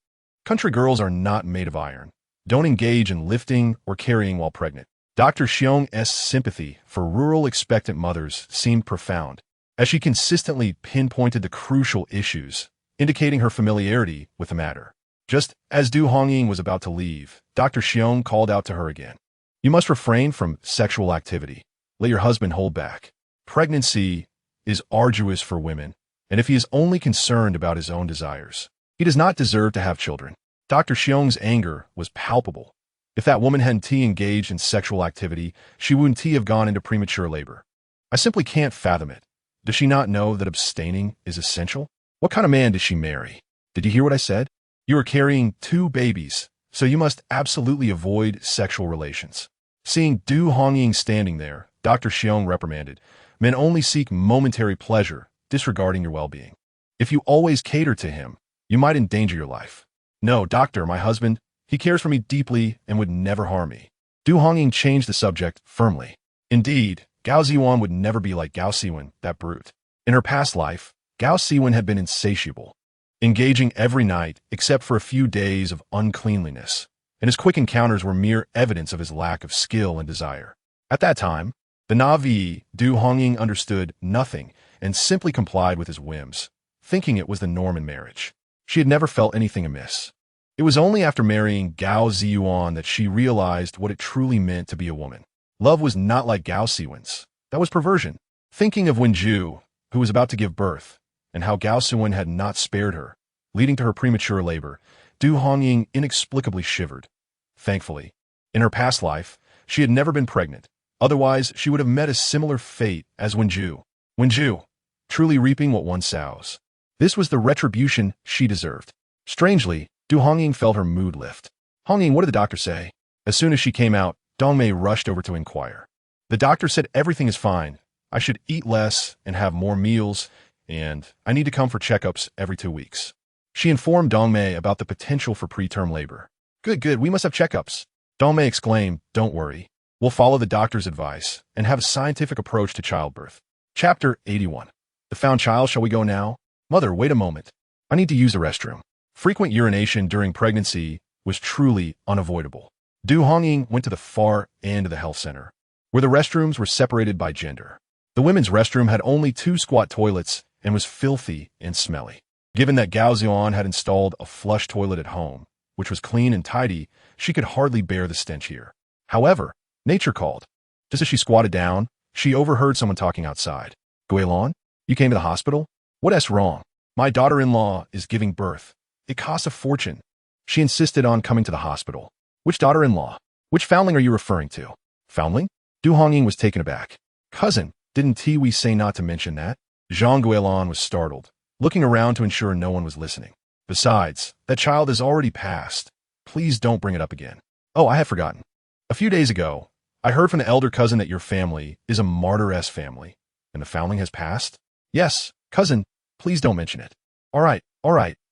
Country girls are not made of iron. Don't engage in lifting or carrying while pregnant. Dr. Xiong's sympathy for rural expectant mothers seemed profound, as she consistently pinpointed the crucial issues, indicating her familiarity with the matter. Just as Du Hongying was about to leave, Dr. Xiong called out to her again. You must refrain from sexual activity. Let your husband hold back. Pregnancy is arduous for women, and if he is only concerned about his own desires, he does not deserve to have children. Dr. Xiong's anger was palpable. If that woman hadn't engaged in sexual activity, she wouldn't have gone into premature labor. I simply can't fathom it. Does she not know that abstaining is essential? What kind of man did she marry? Did you hear what I said? You are carrying 2 babies, so you must absolutely avoid sexual relations. Seeing Du Hongying standing there, Dr. Xiong reprimanded, men only seek momentary pleasure, disregarding your well-being. If you always cater to him, you might endanger your life. No, doctor, my husband, he cares for me deeply and would never harm me. Du Hongying changed the subject firmly. Indeed, Gao Zhiyuan would never be like Gao Siwen, that brute. In her past life, Gao Siwen had been insatiable, engaging every night except for a few days of uncleanliness, and his quick encounters were mere evidence of his lack of skill and desire. At that time, the Navi Du Hongying understood nothing and simply complied with his whims, thinking it was the norm in marriage. She had never felt anything amiss. It was only after marrying Gao Zhiyuan that she realized what it truly meant to be a woman. Love was not like Gao Siwen's. That was perversion. Thinking of Wen Ju, who was about to give birth, and how Gao Siwen had not spared her, leading to her premature labor, Hongying inexplicably shivered. Thankfully, in her past life, she had never been pregnant. Otherwise, she would have met a similar fate as Wen Ju. Wen Ju, truly reaping what one sows. This was the retribution she deserved. Strangely, Hongying felt her mood lift. Hongying, what did the doctor say? As soon as she came out, Dongmei rushed over to inquire. The doctor said everything is fine. I should eat less and have more meals, and I need to come for checkups every 2 weeks. She informed Dongmei about the potential for preterm labor. Good, we must have checkups. Dongmei exclaimed, don't worry. We'll follow the doctor's advice and have a scientific approach to childbirth. Chapter 81. The found child, shall we go now? Mother, wait a moment. I need to use the restroom. Frequent urination during pregnancy was truly unavoidable. Hongying went to the far end of the health center, where the restrooms were separated by gender. The women's restroom had only 2 squat toilets and was filthy and smelly. Given that Gao Zhiyuan had installed a flush toilet at home, which was clean and tidy, she could hardly bear the stench here. However, nature called. Just as she squatted down, she overheard someone talking outside. Guilon, you came to the hospital? What's wrong? My daughter-in-law is giving birth. It costs a fortune. She insisted on coming to the hospital. Which daughter-in-law? Which foundling are you referring to? Foundling? Hongying was taken aback. Cousin, didn't we say not to mention that? Zhang Guilon was startled, looking around to ensure no one was listening. Besides, that child has already passed. Please don't bring it up again. Oh, I had forgotten. A few days ago, I heard from the elder cousin that your family is a martyress family, and the foundling has passed? Yes, cousin, please don't mention it. All right,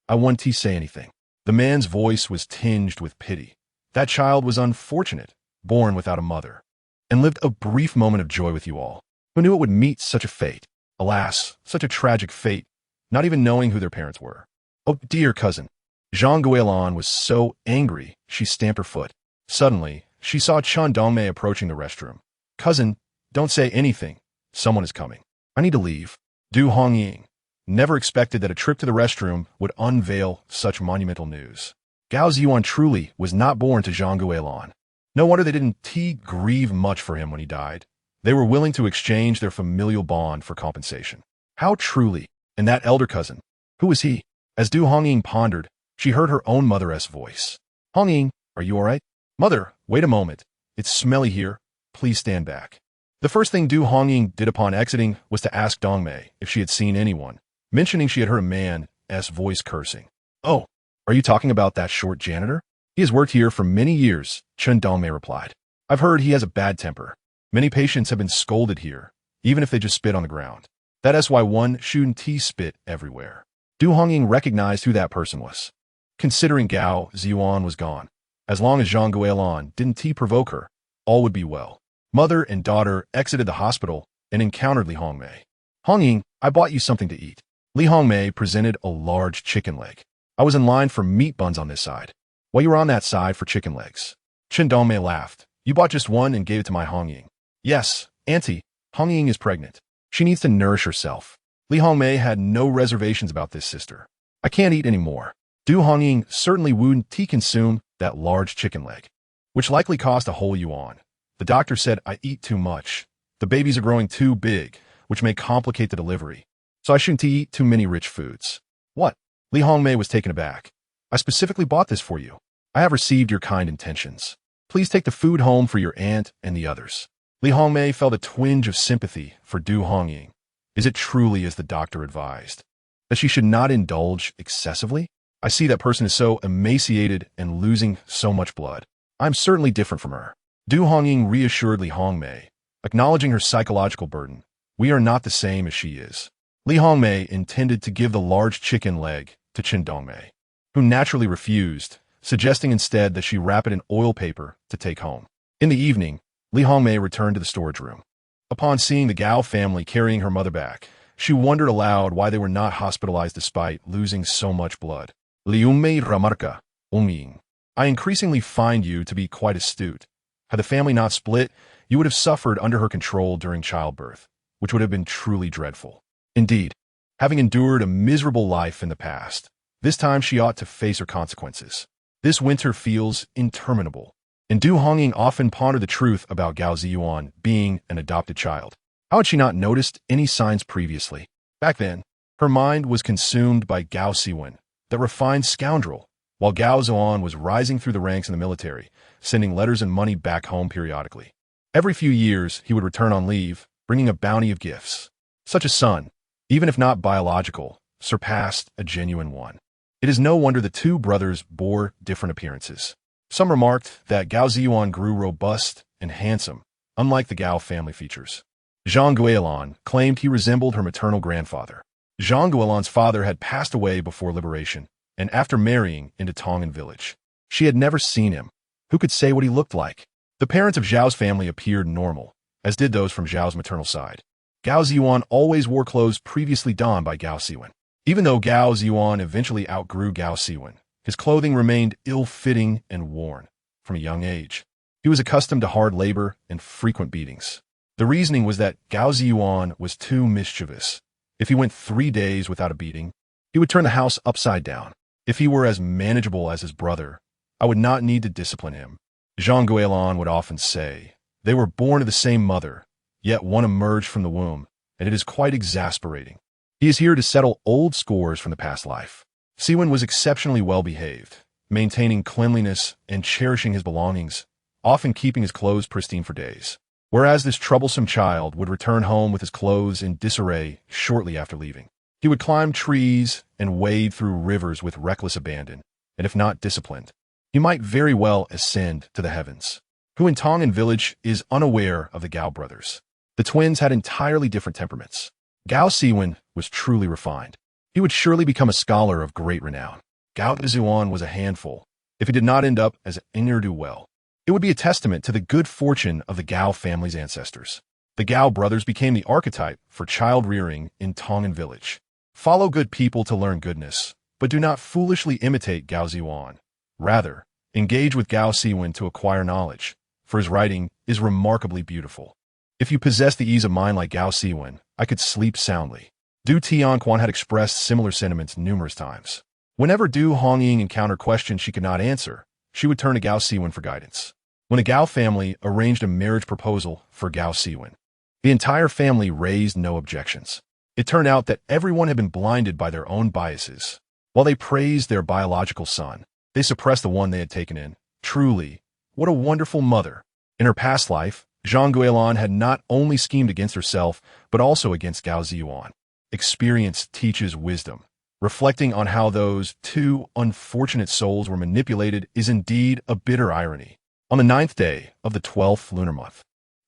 I won't say anything. The man's voice was tinged with pity. That child was unfortunate, born without a mother, and lived a brief moment of joy with you all. Who knew it would meet such a fate? Alas, such a tragic fate, not even knowing who their parents were. Oh dear cousin. Zhang Guilon was so angry, she stamped her foot. Suddenly, she saw Chun Dongmei approaching the restroom. Cousin, don't say anything. Someone is coming. I need to leave. Hongying never expected that a trip to the restroom would unveil such monumental news. Gao Zhiyuan truly was not born to Zhang Guilon. No wonder they didn't grieve much for him when he died. They were willing to exchange their familial bond for compensation. How truly? And that elder cousin, who was he? As Hongying pondered, she heard her own mother's voice. Hongying, are you all right? Mother, wait a moment. It's smelly here. Please stand back. The first thing Hongying did upon exiting was to ask Dongmei if she had seen anyone, mentioning she had heard a man's voice cursing. Oh, are you talking about that short janitor? He has worked here for many years, Chun Dongmei replied. I've heard he has a bad temper. Many patients have been scolded here, even if they just spit on the ground. That is why one shouldn't spit everywhere. Hongying recognized who that person was. Considering Gao Zhiyuan was gone, as long as Zhang Guilon didn't provoke her, all would be well. Mother and daughter exited the hospital and encountered Li Hongmei. Hongying, I bought you something to eat. Li Hongmei presented a large chicken leg. I was in line for meat buns on this side, while you were on that side for chicken legs. Chen Dongmei laughed. You bought just one and gave it to my Hongying. Yes, Auntie, Hongying is pregnant. She needs to nourish herself. Li Hongmei had no reservations about this sister. I can't eat anymore. Hongying certainly wouldn't consume that large chicken leg, which likely cost a whole yuan. The doctor said I eat too much. The babies are growing too big, which may complicate the delivery. So I shouldn't eat too many rich foods. What? Li Hongmei was taken aback. I specifically bought this for you. I have received your kind intentions. Please take the food home for your aunt and the others. Li Hongmei felt a twinge of sympathy for Hongying. Is it truly as the doctor advised, that she should not indulge excessively? I see that person is so emaciated and losing so much blood. I'm certainly different from her. Hongying reassured Li Hongmei, acknowledging her psychological burden. We are not the same as she is. Li Hongmei intended to give the large chicken leg to Chen Dongmei, who naturally refused, suggesting instead that she wrap it in oil paper to take home. In the evening, Li Hongmei returned to the storage room. Upon seeing the Gao family carrying her mother back, she wondered aloud why they were not hospitalized despite losing so much blood. Liume Ramarka, Hongying. I increasingly find you to be quite astute. Had the family not split, you would have suffered under her control during childbirth, which would have been truly dreadful. Indeed, having endured a miserable life in the past, this time she ought to face her consequences. This winter feels interminable. And Hongying often pondered the truth about Gao Zhiyuan being an adopted child. How had she not noticed any signs previously? Back then, her mind was consumed by Gao Siwen, that refined scoundrel, while Gao Zhiyuan was rising through the ranks in the military, sending letters and money back home periodically. Every few years, he would return on leave, bringing a bounty of gifts. Such a son, even if not biological, surpassed a genuine one. It is no wonder the two brothers bore different appearances. Some remarked that Gao Zhiyuan grew robust and handsome, unlike the Gao family features. Zhang Guilan claimed he resembled her maternal grandfather. Zhang Guilan's father had passed away before liberation, and after marrying into Tongan village. She had never seen him. Who could say what he looked like? The parents of Zhao's family appeared normal, as did those from Zhao's maternal side. Gao Zhiyuan always wore clothes previously donned by Gao Siwen. Even though Gao Zhiyuan eventually outgrew Gao Siwen, his clothing remained ill-fitting and worn. From a young age, he was accustomed to hard labor and frequent beatings. The reasoning was that Gao Zhiyuan was too mischievous. If he went 3 days without a beating, he would turn the house upside down. If he were as manageable as his brother, I would not need to discipline him. Zhang Guilan would often say, they were born of the same mother, yet one emerged from the womb, and it is quite exasperating. He is here to settle old scores from the past life. Siwen was exceptionally well-behaved, maintaining cleanliness and cherishing his belongings, often keeping his clothes pristine for days. Whereas this troublesome child would return home with his clothes in disarray shortly after leaving. He would climb trees and wade through rivers with reckless abandon, and if not disciplined, he might very well ascend to the heavens. Who in Tongan village is unaware of the Gao brothers? The twins had entirely different temperaments. Gao Siwen was truly refined. He would surely become a scholar of great renown. Gao Zhiyuan was a handful, if he did not end up as an ne'er-do-well. It would be a testament to the good fortune of the Gao family's ancestors. The Gao brothers became the archetype for child rearing in Tongan village. Follow good people to learn goodness, but do not foolishly imitate Gao Zhiyuan. Rather, engage with Gao Siwen to acquire knowledge, for his writing is remarkably beautiful. If you possess the ease of mind like Gao Siwen, I could sleep soundly. Du Tianquan had expressed similar sentiments numerous times. Whenever Du Hongying encountered questions she could not answer, she would turn to Gao Siwen for guidance. When the Gao family arranged a marriage proposal for Gao Siwen, the entire family raised no objections. It turned out that everyone had been blinded by their own biases. While they praised their biological son, they suppressed the one they had taken in. Truly, what a wonderful mother. In her past life, Zhang Guilan had not only schemed against herself, but also against Gao Zhiyuan. Experience teaches wisdom. Reflecting on how those two unfortunate souls were manipulated is indeed a bitter irony. On the 9th day of the 12th lunar month,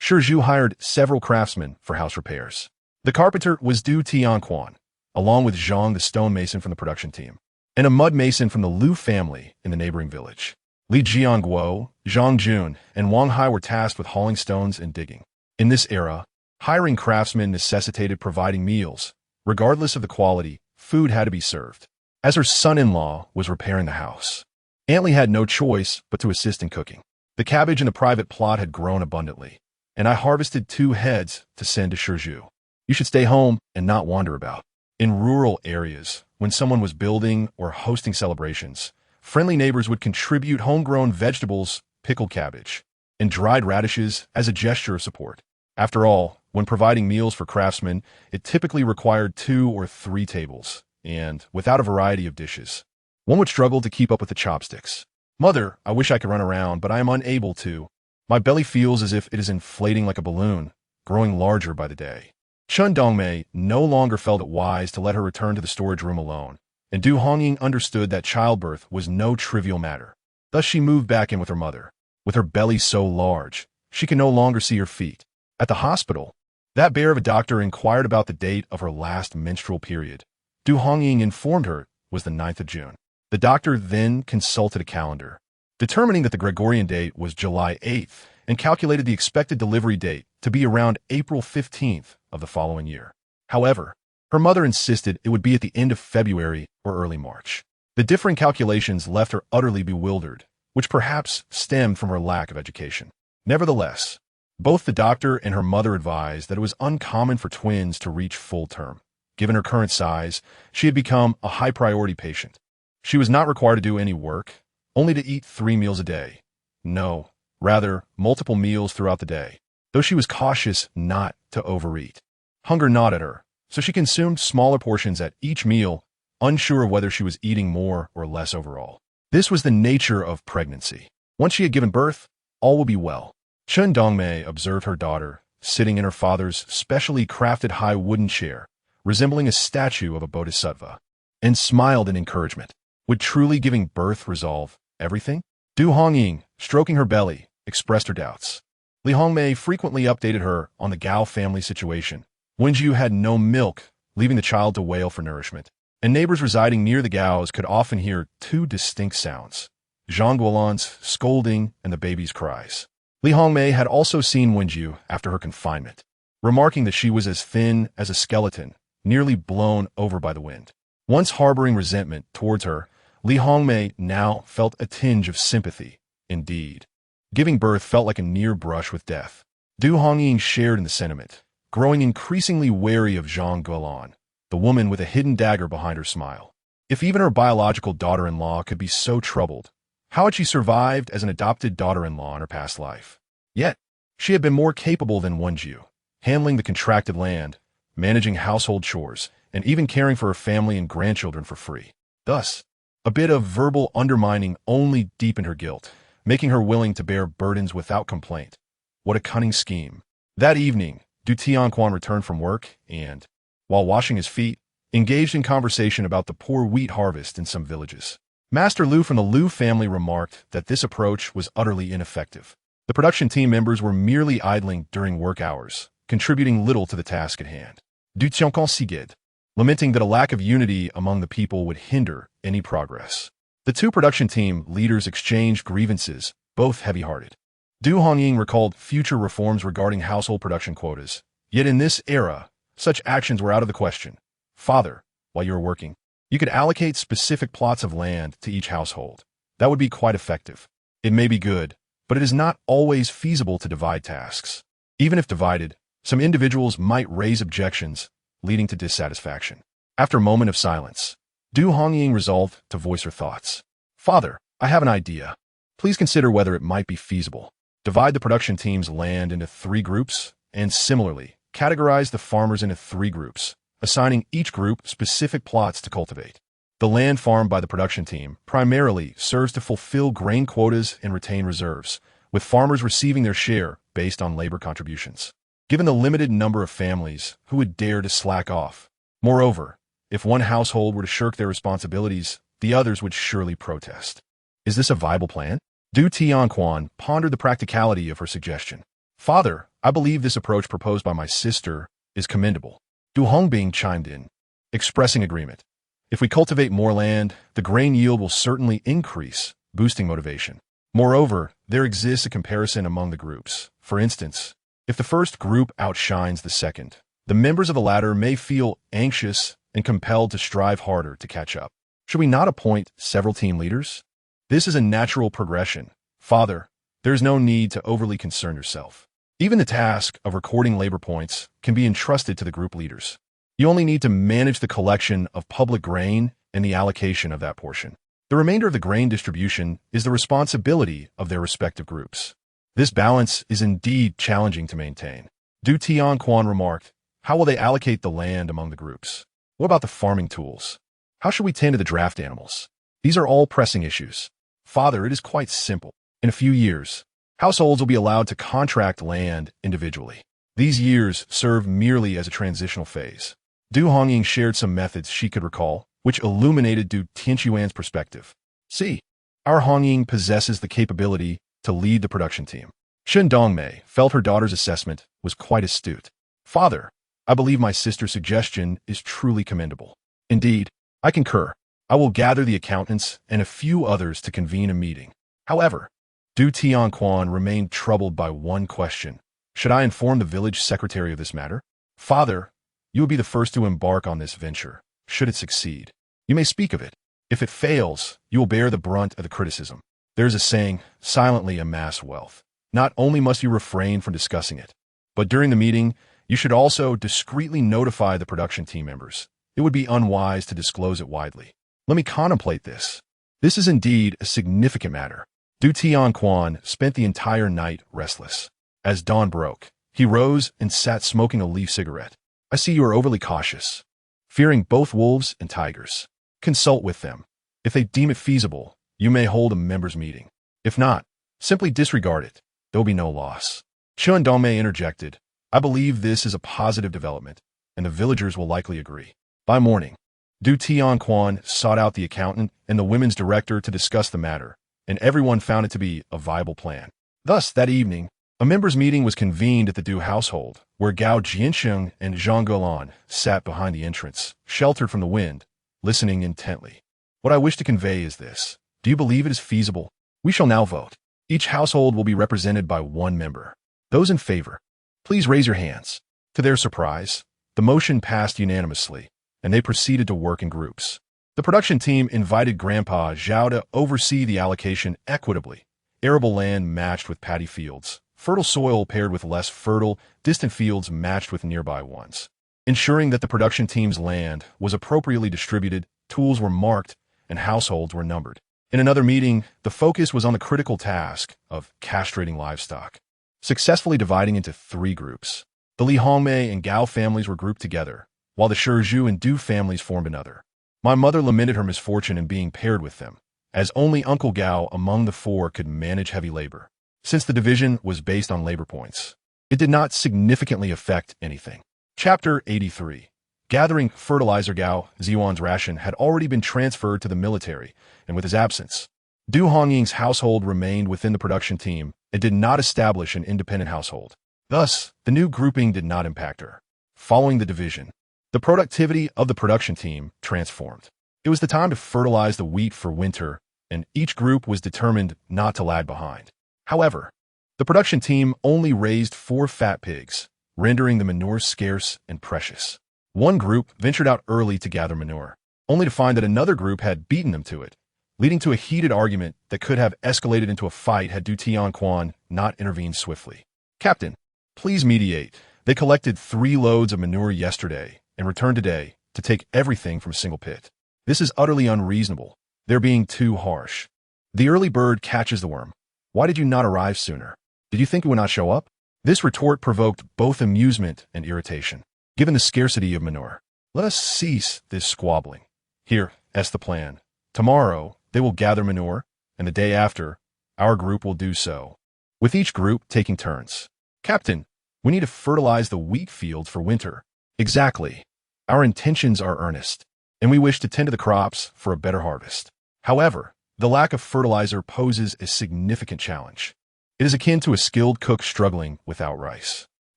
Zhu hired several craftsmen for house repairs. The carpenter was Du Tianquan, along with Zhang the stonemason from the production team, and a mud mason from the Liu family in the neighboring village. Li Jianguo, Zhang Jun, and Wang Hai were tasked with hauling stones and digging. In this era, hiring craftsmen necessitated providing meals. Regardless of the quality, food had to be served. As her son-in-law was repairing the house, Aunt Li had no choice but to assist in cooking. The cabbage in the private plot had grown abundantly, and I harvested 2 heads to send to Zhu. You should stay home and not wander about. In rural areas, when someone was building or hosting celebrations, friendly neighbors would contribute homegrown vegetables, pickled cabbage, and dried radishes as a gesture of support. After all, when providing meals for craftsmen, it typically required 2 or 3 tables, and without a variety of dishes, one would struggle to keep up with the chopsticks. Mother, I wish I could run around, but I am unable to. My belly feels as if it is inflating like a balloon, growing larger by the day. Chun Dongmei no longer felt it wise to let her return to the storage room alone, and Du Hongying understood that childbirth was no trivial matter. Thus she moved back in with her mother. With her belly so large, she could no longer see her feet. At the hospital, that bear of a doctor inquired about the date of her last menstrual period. Du Hongying informed her it was the 9th of June. The doctor then consulted a calendar, determining that the Gregorian date was July 8th, and calculated the expected delivery date to be around April 15th of the following year. However, her mother insisted it would be at the end of February or early March. The differing calculations left her utterly bewildered, which perhaps stemmed from her lack of education. Nevertheless, both the doctor and her mother advised that it was uncommon for twins to reach full term. Given her current size, she had become a high-priority patient. She was not required to do any work, only to eat 3 meals a day. No, rather, multiple meals throughout the day. though she was cautious not to overeat. Hunger gnawed at her, so she consumed smaller portions at each meal, unsure of whether she was eating more or less overall. This was the nature of pregnancy. Once she had given birth, all will be well. Chen Dongmei observed her daughter, sitting in her father's specially crafted high wooden chair, resembling a statue of a bodhisattva, and smiled in encouragement. Would truly giving birth resolve everything? Du Hongying, stroking her belly, expressed her doubts. Li Hongmei frequently updated her on the Gao family situation. Wen Ju had no milk, leaving the child to wail for nourishment, and neighbors residing near the Gaos could often hear two distinct sounds: Zhang Guolan's scolding and the baby's cries. Li Hongmei had also seen Wen Ju after her confinement, remarking that she was as thin as a skeleton, nearly blown over by the wind. Once harboring resentment towards her, Li Hongmei now felt a tinge of sympathy. Indeed, giving birth felt like a near brush with death. Du Hongying shared in the sentiment, growing increasingly wary of Zhang Guolan, the woman with a hidden dagger behind her smile. If even her biological daughter-in-law could be so troubled, how had she survived as an adopted daughter-in-law in her past life? Yet, she had been more capable than Wen Ju, handling the contracted land, managing household chores, and even caring for her family and grandchildren for free. Thus, a bit of verbal undermining only deepened her guilt, making her willing to bear burdens without complaint. What a cunning scheme. That evening, Du Tianquan returned from work and, while washing his feet, engaged in conversation about the poor wheat harvest in some villages. Master Lu from the Lu family remarked that this approach was utterly ineffective. The production team members were merely idling during work hours, contributing little to the task at hand. Du Tianquan sighed, lamenting that a lack of unity among the people would hinder any progress. The two production team leaders exchanged grievances, both heavy-hearted. Du Hongying recalled future reforms regarding household production quotas. Yet in this era, such actions were out of the question. Father, while you were working, you could allocate specific plots of land to each household. That would be quite effective. It may be good, but it is not always feasible to divide tasks. Even if divided, some individuals might raise objections, leading to dissatisfaction. After a moment of silence, Du Hongying resolved to voice her thoughts. Father, I have an idea. Please consider whether it might be feasible. Divide the production team's land into 3 groups, and similarly, categorize the farmers into 3 groups, assigning each group specific plots to cultivate. The land farmed by the production team primarily serves to fulfill grain quotas and retain reserves, with farmers receiving their share based on labor contributions. Given the limited number of families, who would dare to slack off? Moreover, if one household were to shirk their responsibilities, the others would surely protest. Is this a viable plan? Du Tianquan pondered the practicality of her suggestion. Father, I believe this approach proposed by my sister is commendable. Du Hongbing chimed in, expressing agreement. If we cultivate more land, the grain yield will certainly increase, boosting motivation. Moreover, there exists a comparison among the groups. For instance, if the first group outshines the second, the members of the latter may feel anxious and compelled to strive harder to catch up. Should we not appoint several team leaders? This is a natural progression. Father, there is no need to overly concern yourself. Even the task of recording labor points can be entrusted to the group leaders. You only need to manage the collection of public grain and the allocation of that portion. The remainder of the grain distribution is the responsibility of their respective groups. This balance is indeed challenging to maintain. Du Tianquan remarked, how will they allocate the land among the groups? What about the farming tools? How should we tend to the draft animals? These are all pressing issues. Father, it is quite simple. In a few years, households will be allowed to contract land individually. These years serve merely as a transitional phase. Du Hongying shared some methods she could recall, which illuminated Du Tianquan's perspective. See, our Hongying possesses the capability to lead the production team. Shen Dongmei felt her daughter's assessment was quite astute. Father, I believe my sister's suggestion is truly commendable. Indeed, I concur. I will gather the accountants and a few others to convene a meeting. However, Du Tianquan remained troubled by one question. Should I inform the village secretary of this matter? Father, you will be the first to embark on this venture. Should it succeed, you may speak of it. If it fails, you will bear the brunt of the criticism. There is a saying, silently amass wealth. Not only must you refrain from discussing it, but during the meeting, you should also discreetly notify the production team members. It would be unwise to disclose it widely. Let me contemplate this. This is indeed a significant matter. Du Tianquan spent the entire night restless. As dawn broke, He rose and sat smoking a leaf cigarette. I see you are overly cautious, fearing both wolves and tigers. Consult with them. If they deem it feasible, you may hold a members' meeting. If not, simply disregard it. There will be no loss. Chun Dongmei interjected. I believe this is a positive development, and the villagers will likely agree. By morning, Du Tianquan sought out the accountant and the women's director to discuss the matter, and everyone found it to be a viable plan. Thus, that evening, a members' meeting was convened at the Du household, where Gao Zhiyuan and Zhang Guolan sat behind the entrance, sheltered from the wind, listening intently. What I wish to convey is this. Do you believe it is feasible? We shall now vote. Each household will be represented by one member. Those in favor, please raise your hands. To their surprise, the motion passed unanimously, and they proceeded to work in groups. The production team invited Grandpa Zhao to oversee the allocation equitably. Arable land matched with paddy fields, fertile soil paired with less fertile, distant fields matched with nearby ones. Ensuring that the production team's land was appropriately distributed, tools were marked, and households were numbered. In another meeting, the focus was on the critical task of castrating livestock, successfully dividing into 3 groups. The Li Hongmei and Gao families were grouped together, while the Shizhu and Du families formed another. My mother lamented her misfortune in being paired with them, as only Uncle Gao among the 4 could manage heavy labor. Since the division was based on labor points, it did not significantly affect anything. Chapter 83. Gathering fertilizer. Gao Zhiyuan's ration had already been transferred to the military, and with his absence, Du Hongying's household remained within the production team and did not establish an independent household. Thus, the new grouping did not impact her. Following the division, the productivity of the production team transformed. It was the time to fertilize the wheat for winter, and each group was determined not to lag behind. However, the production team only raised 4 fat pigs, rendering the manure scarce and precious. One group ventured out early to gather manure, only to find that another group had beaten them to it, leading to a heated argument that could have escalated into a fight had Du Tianquan not intervened swiftly. Captain, please mediate. They collected 3 loads of manure yesterday and returned today to take everything from a single pit. This is utterly unreasonable. They're being too harsh. The early bird catches the worm. Why did you not arrive sooner? Did you think it would not show up? This retort provoked both amusement and irritation. Given the scarcity of manure, let us cease this squabbling. Here, that's the plan. Tomorrow, they will gather manure, and the day after, our group will do so, with each group taking turns. Captain, we need to fertilize the wheat fields for winter. Exactly. Our intentions are earnest, and we wish to tend to the crops for a better harvest. However, the lack of fertilizer poses a significant challenge. It is akin to a skilled cook struggling without rice.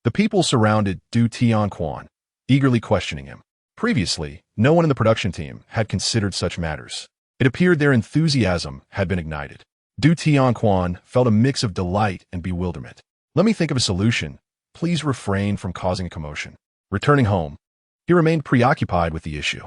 The people surrounded Du Tianquan, eagerly questioning him. Previously, no one in the production team had considered such matters. It appeared their enthusiasm had been ignited. Du Tianquan felt a mix of delight and bewilderment. Let me think of a solution. Please refrain from causing a commotion. Returning home, he remained preoccupied with the issue.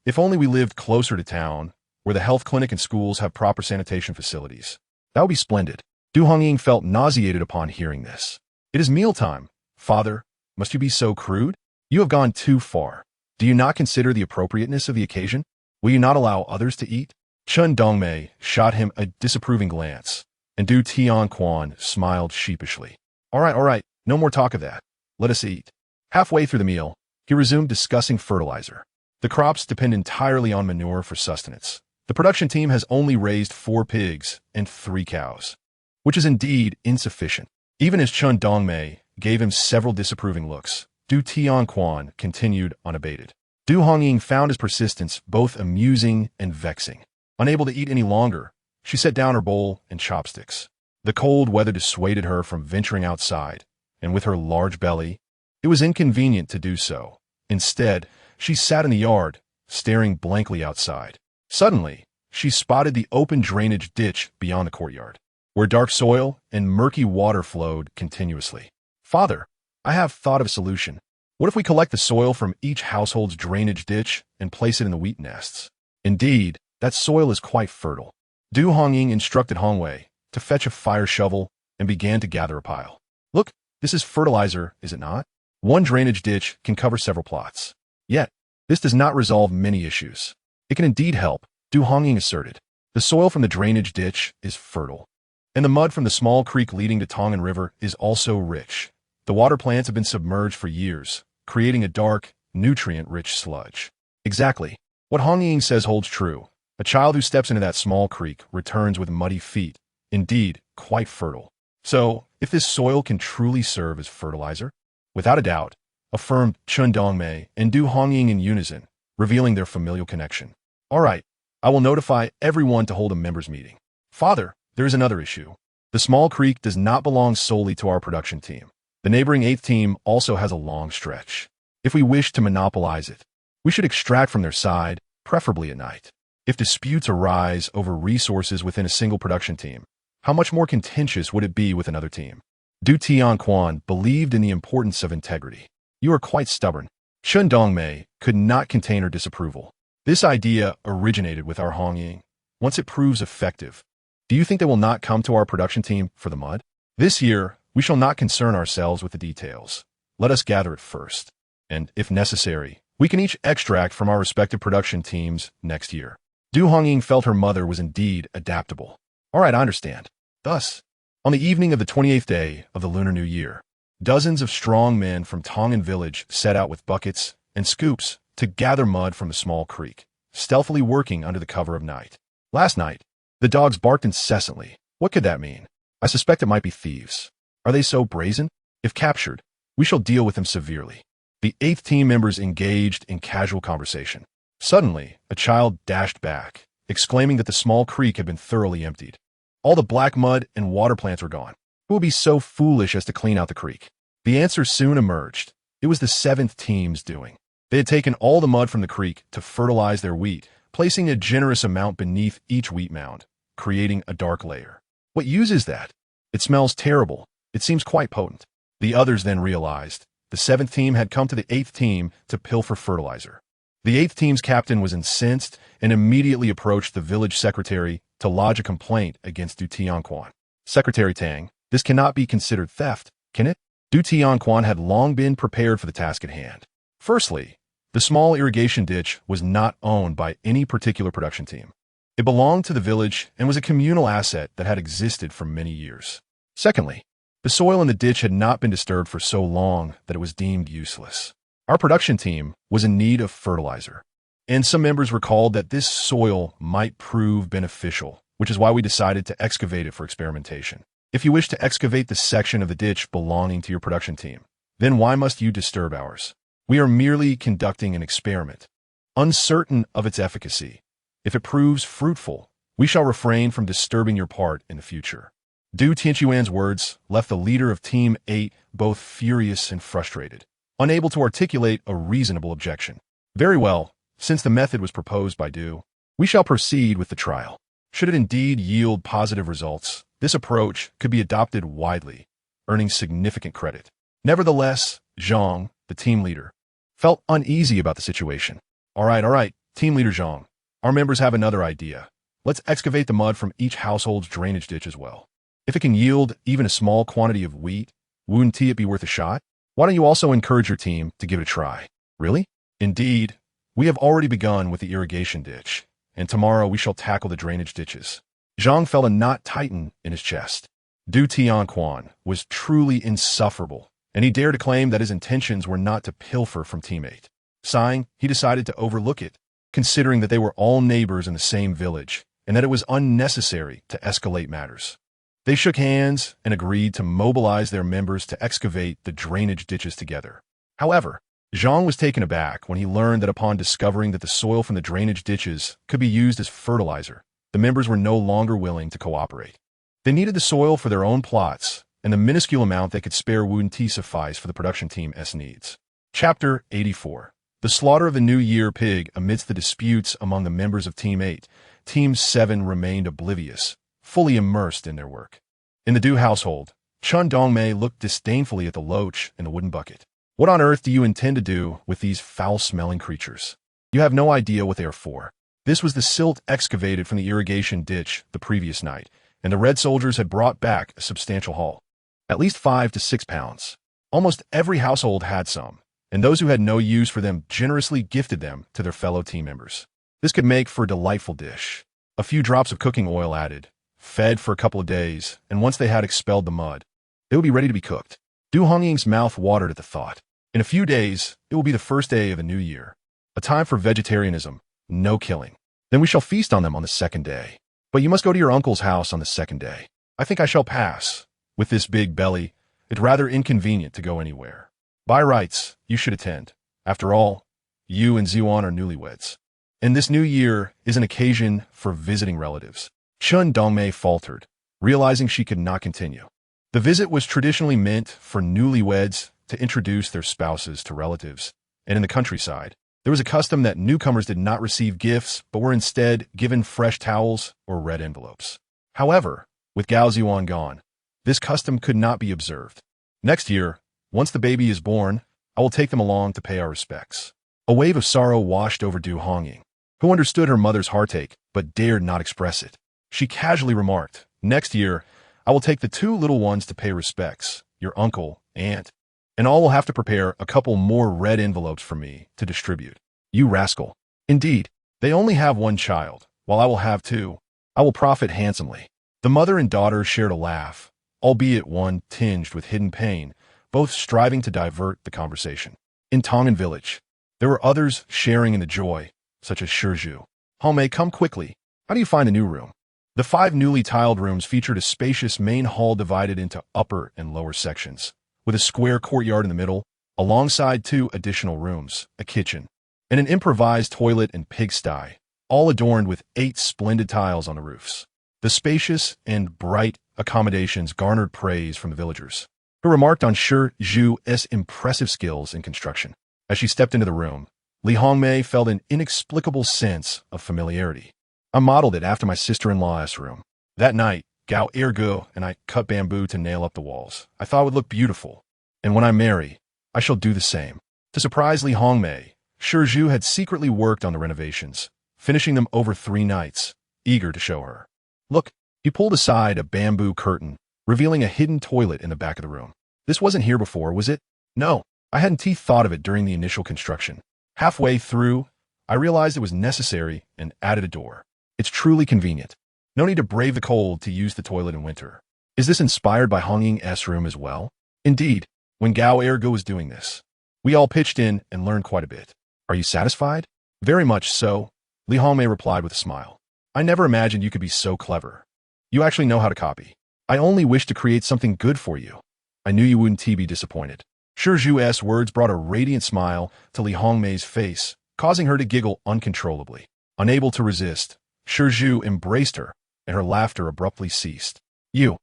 If only we lived closer to town, where the health clinic and schools have proper sanitation facilities. That would be splendid. Du Hongying felt nauseated upon hearing this. It is mealtime. Father, must you be so crude? You have gone too far. Do you not consider the appropriateness of the occasion? Will you not allow others to eat? Chun Dongmei shot him a disapproving glance, and Du Tianquan smiled sheepishly. All right, no more talk of that. Let us eat. Halfway through the meal, he resumed discussing fertilizer. The crops depend entirely on manure for sustenance. The production team has only raised 4 pigs and 3 cows, which is indeed insufficient. Even as Chun Dongmei gave him several disapproving looks, Du Tianquan continued unabated. Du Hongying found his persistence both amusing and vexing. Unable to eat any longer, she set down her bowl and chopsticks. The cold weather dissuaded her from venturing outside, and with her large belly, it was inconvenient to do so. Instead, she sat in the yard, staring blankly outside. Suddenly, she spotted the open drainage ditch beyond the courtyard, where dark soil and murky water flowed continuously. Father, I have thought of a solution. What if we collect the soil from each household's drainage ditch and place it in the wheat nests? Indeed, that soil is quite fertile. Du Hongying instructed Hongwei to fetch a fire shovel and began to gather a pile. Look, this is fertilizer, is it not? One drainage ditch can cover several plots. Yet, this does not resolve many issues. It can indeed help, Du Hongying asserted. The soil from the drainage ditch is fertile, and the mud from the small creek leading to Tongan River is also rich, The water plants have been submerged for years, creating a dark, nutrient-rich sludge. Exactly. What Hongying says holds true. A child who steps into that small creek returns with muddy feet, indeed, quite fertile. So, if this soil can truly serve as fertilizer? Without a doubt, affirmed Chun Dongmei and Du Hongying in unison, revealing their familial connection. All right, I will notify everyone to hold a members' meeting. Father, there is another issue. The small creek does not belong solely to our production team. The neighboring 8th team also has a long stretch. If we wish to monopolize it, we should extract from their side, preferably at night. If disputes arise over resources within a single production team, how much more contentious would it be with another team? Du Tianquan believed in the importance of integrity. You are quite stubborn. Chun Dongmei could not contain her disapproval. This idea originated with our Hongying. Once it proves effective, do you think they will not come to our production team for the mud? This year, we shall not concern ourselves with the details. Let us gather it first. And, if necessary, we can each extract from our respective production teams next year. Du Hongying felt her mother was indeed adaptable. All right, I understand. Thus, on the evening of the 28th day of the Lunar New Year, dozens of strong men from Tongan village set out with buckets and scoops to gather mud from the small creek, stealthily working under the cover of night. Last night, the dogs barked incessantly. What could that mean? I suspect it might be thieves. Are they so brazen? If captured, we shall deal with them severely. The 8th team members engaged in casual conversation. Suddenly, a child dashed back, exclaiming that the small creek had been thoroughly emptied. All the black mud and water plants were gone. Who would be so foolish as to clean out the creek? The answer soon emerged. It was the 7th team's doing. They had taken all the mud from the creek to fertilize their wheat, placing a generous amount beneath each wheat mound, creating a dark layer. What use is that? It smells terrible. It seems quite potent. The others then realized the 7th team had come to the 8th team to pilfer fertilizer. The 8th team's captain was incensed and immediately approached the village secretary to lodge a complaint against Du Tianquan. Secretary Tang, this cannot be considered theft, can it? Du Tianquan had long been prepared for the task at hand. Firstly, the small irrigation ditch was not owned by any particular production team. It belonged to the village and was a communal asset that had existed for many years. Secondly, the soil in the ditch had not been disturbed for so long that it was deemed useless. Our production team was in need of fertilizer, and some members recalled that this soil might prove beneficial, which is why we decided to excavate it for experimentation. If you wish to excavate the section of the ditch belonging to your production team, then why must you disturb ours? We are merely conducting an experiment, uncertain of its efficacy. If it proves fruitful, we shall refrain from disturbing your part in the future. Du Tianquan's words left the leader of Team 8 both furious and frustrated, unable to articulate a reasonable objection. Very well, since the method was proposed by Du, we shall proceed with the trial. Should it indeed yield positive results, this approach could be adopted widely, earning significant credit. Nevertheless, Zhang, the team leader, felt uneasy about the situation. All right, team leader Zhang. Our members have another idea. Let's excavate the mud from each household's drainage ditch as well. If it can yield even a small quantity of wheat, wouldn't it be worth a shot? Why don't you also encourage your team to give it a try? Really? Indeed, we have already begun with the irrigation ditch, and tomorrow we shall tackle the drainage ditches. Zhang felt a knot tighten in his chest. Du Tianquan was truly insufferable, and he dared to claim that his intentions were not to pilfer from Team 8. Sighing, he decided to overlook it, considering that they were all neighbors in the same village, and that it was unnecessary to escalate matters. They shook hands and agreed to mobilize their members to excavate the drainage ditches together. However, Zhang was taken aback when he learned that upon discovering that the soil from the drainage ditches could be used as fertilizer, the members were no longer willing to cooperate. They needed the soil for their own plots, and the minuscule amount they could spare wouldn't suffice for the production team's needs. Chapter 84. The slaughter of the New Year pig amidst the disputes among the members of Team 8. Team 7 remained oblivious, fully immersed in their work. In the Du household, Chun Dongmei looked disdainfully at the loach and the wooden bucket. What on earth do you intend to do with these foul-smelling creatures? You have no idea what they are for. This was the silt excavated from the irrigation ditch the previous night, and the Red soldiers had brought back a substantial haul. At least 5 to 6 pounds. Almost every household had some, and those who had no use for them generously gifted them to their fellow team members. This could make for a delightful dish. A few drops of cooking oil added, fed for a couple of days, and once they had expelled the mud, they would be ready to be cooked. Du Hongying's mouth watered at the thought. In a few days, it will be the first day of the new year. A time for vegetarianism, no killing. Then we shall feast on them on the second day. But you must go to your uncle's house on the second day. I think I shall pass. With this big belly, it's rather inconvenient to go anywhere. By rights, you should attend. After all, you and Ziyuan are newlyweds. And this new year is an occasion for visiting relatives. Chun Dongmei faltered, realizing she could not continue. The visit was traditionally meant for newlyweds to introduce their spouses to relatives, and in the countryside, there was a custom that newcomers did not receive gifts but were instead given fresh towels or red envelopes. However, with Gao Zhiyuan gone, this custom could not be observed. Next year, once the baby is born, I will take them along to pay our respects. A wave of sorrow washed over Du Hongying, who understood her mother's heartache but dared not express it. She casually remarked, "Next year, I will take the two little ones to pay respects, your uncle, aunt, and all will have to prepare a couple more red envelopes for me to distribute." You rascal. Indeed, they only have one child, while I will have two. I will profit handsomely. The mother and daughter shared a laugh, albeit one tinged with hidden pain, both striving to divert the conversation. In Tongan village, there were others sharing in the joy, such as Ju. "Home, come quickly. How do you find the new room?" The 5 newly tiled rooms featured a spacious main hall divided into upper and lower sections, with a square courtyard in the middle, alongside 2 additional rooms, a kitchen, and an improvised toilet and pigsty, all adorned with 8 splendid tiles on the roofs. The spacious and bright accommodations garnered praise from the villagers, who remarked on Ju's impressive skills in construction. As she stepped into the room, Li Hongmei felt an inexplicable sense of familiarity. "I modeled it after my sister-in-law's room. That night, Gao Zhiyuan and I cut bamboo to nail up the walls. I thought it would look beautiful. And when I marry, I shall do the same." To surprise Li Hongmei, Ju had secretly worked on the renovations, finishing them over 3 nights, eager to show her. "Look," he pulled aside a bamboo curtain, revealing a hidden toilet in the back of the room. "This wasn't here before, was it?" "No, I hadn't thought of it during the initial construction. Halfway through, I realized it was necessary and added a door. It's truly convenient. No need to brave the cold to use the toilet in winter." Is this inspired by Hongying's room as well? Indeed, when Gao Zhiyuan was doing this, we all pitched in and learned quite a bit. "Are you satisfied?" "Very much so," Li Hongmei replied with a smile. "I never imagined you could be so clever. You actually know how to copy. I only wish to create something good for you. I knew you wouldn't be disappointed." Ju's words brought a radiant smile to Li Hongmei's face, causing her to giggle uncontrollably. Unable to resist, Ju embraced her, and her laughter abruptly ceased. "You,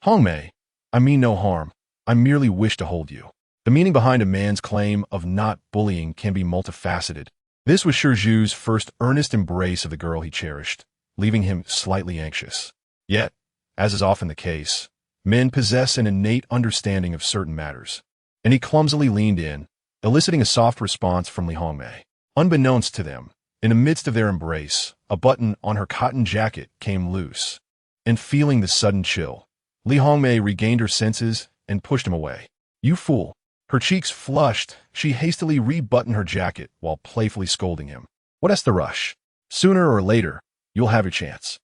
Hongmei, I mean no harm. I merely wish to hold you." The meaning behind a man's claim of not bullying can be multifaceted. This was Ju's first earnest embrace of the girl he cherished, leaving him slightly anxious. Yet, as is often the case, men possess an innate understanding of certain matters, and he clumsily leaned in, eliciting a soft response from Li Hongmei. Unbeknownst to them, in the midst of their embrace, a button on her cotton jacket came loose, and feeling the sudden chill, Li Hongmei regained her senses and pushed him away. "You fool." Her cheeks flushed, she hastily rebuttoned her jacket while playfully scolding him. "What's the rush? Sooner or later, you'll have your chance."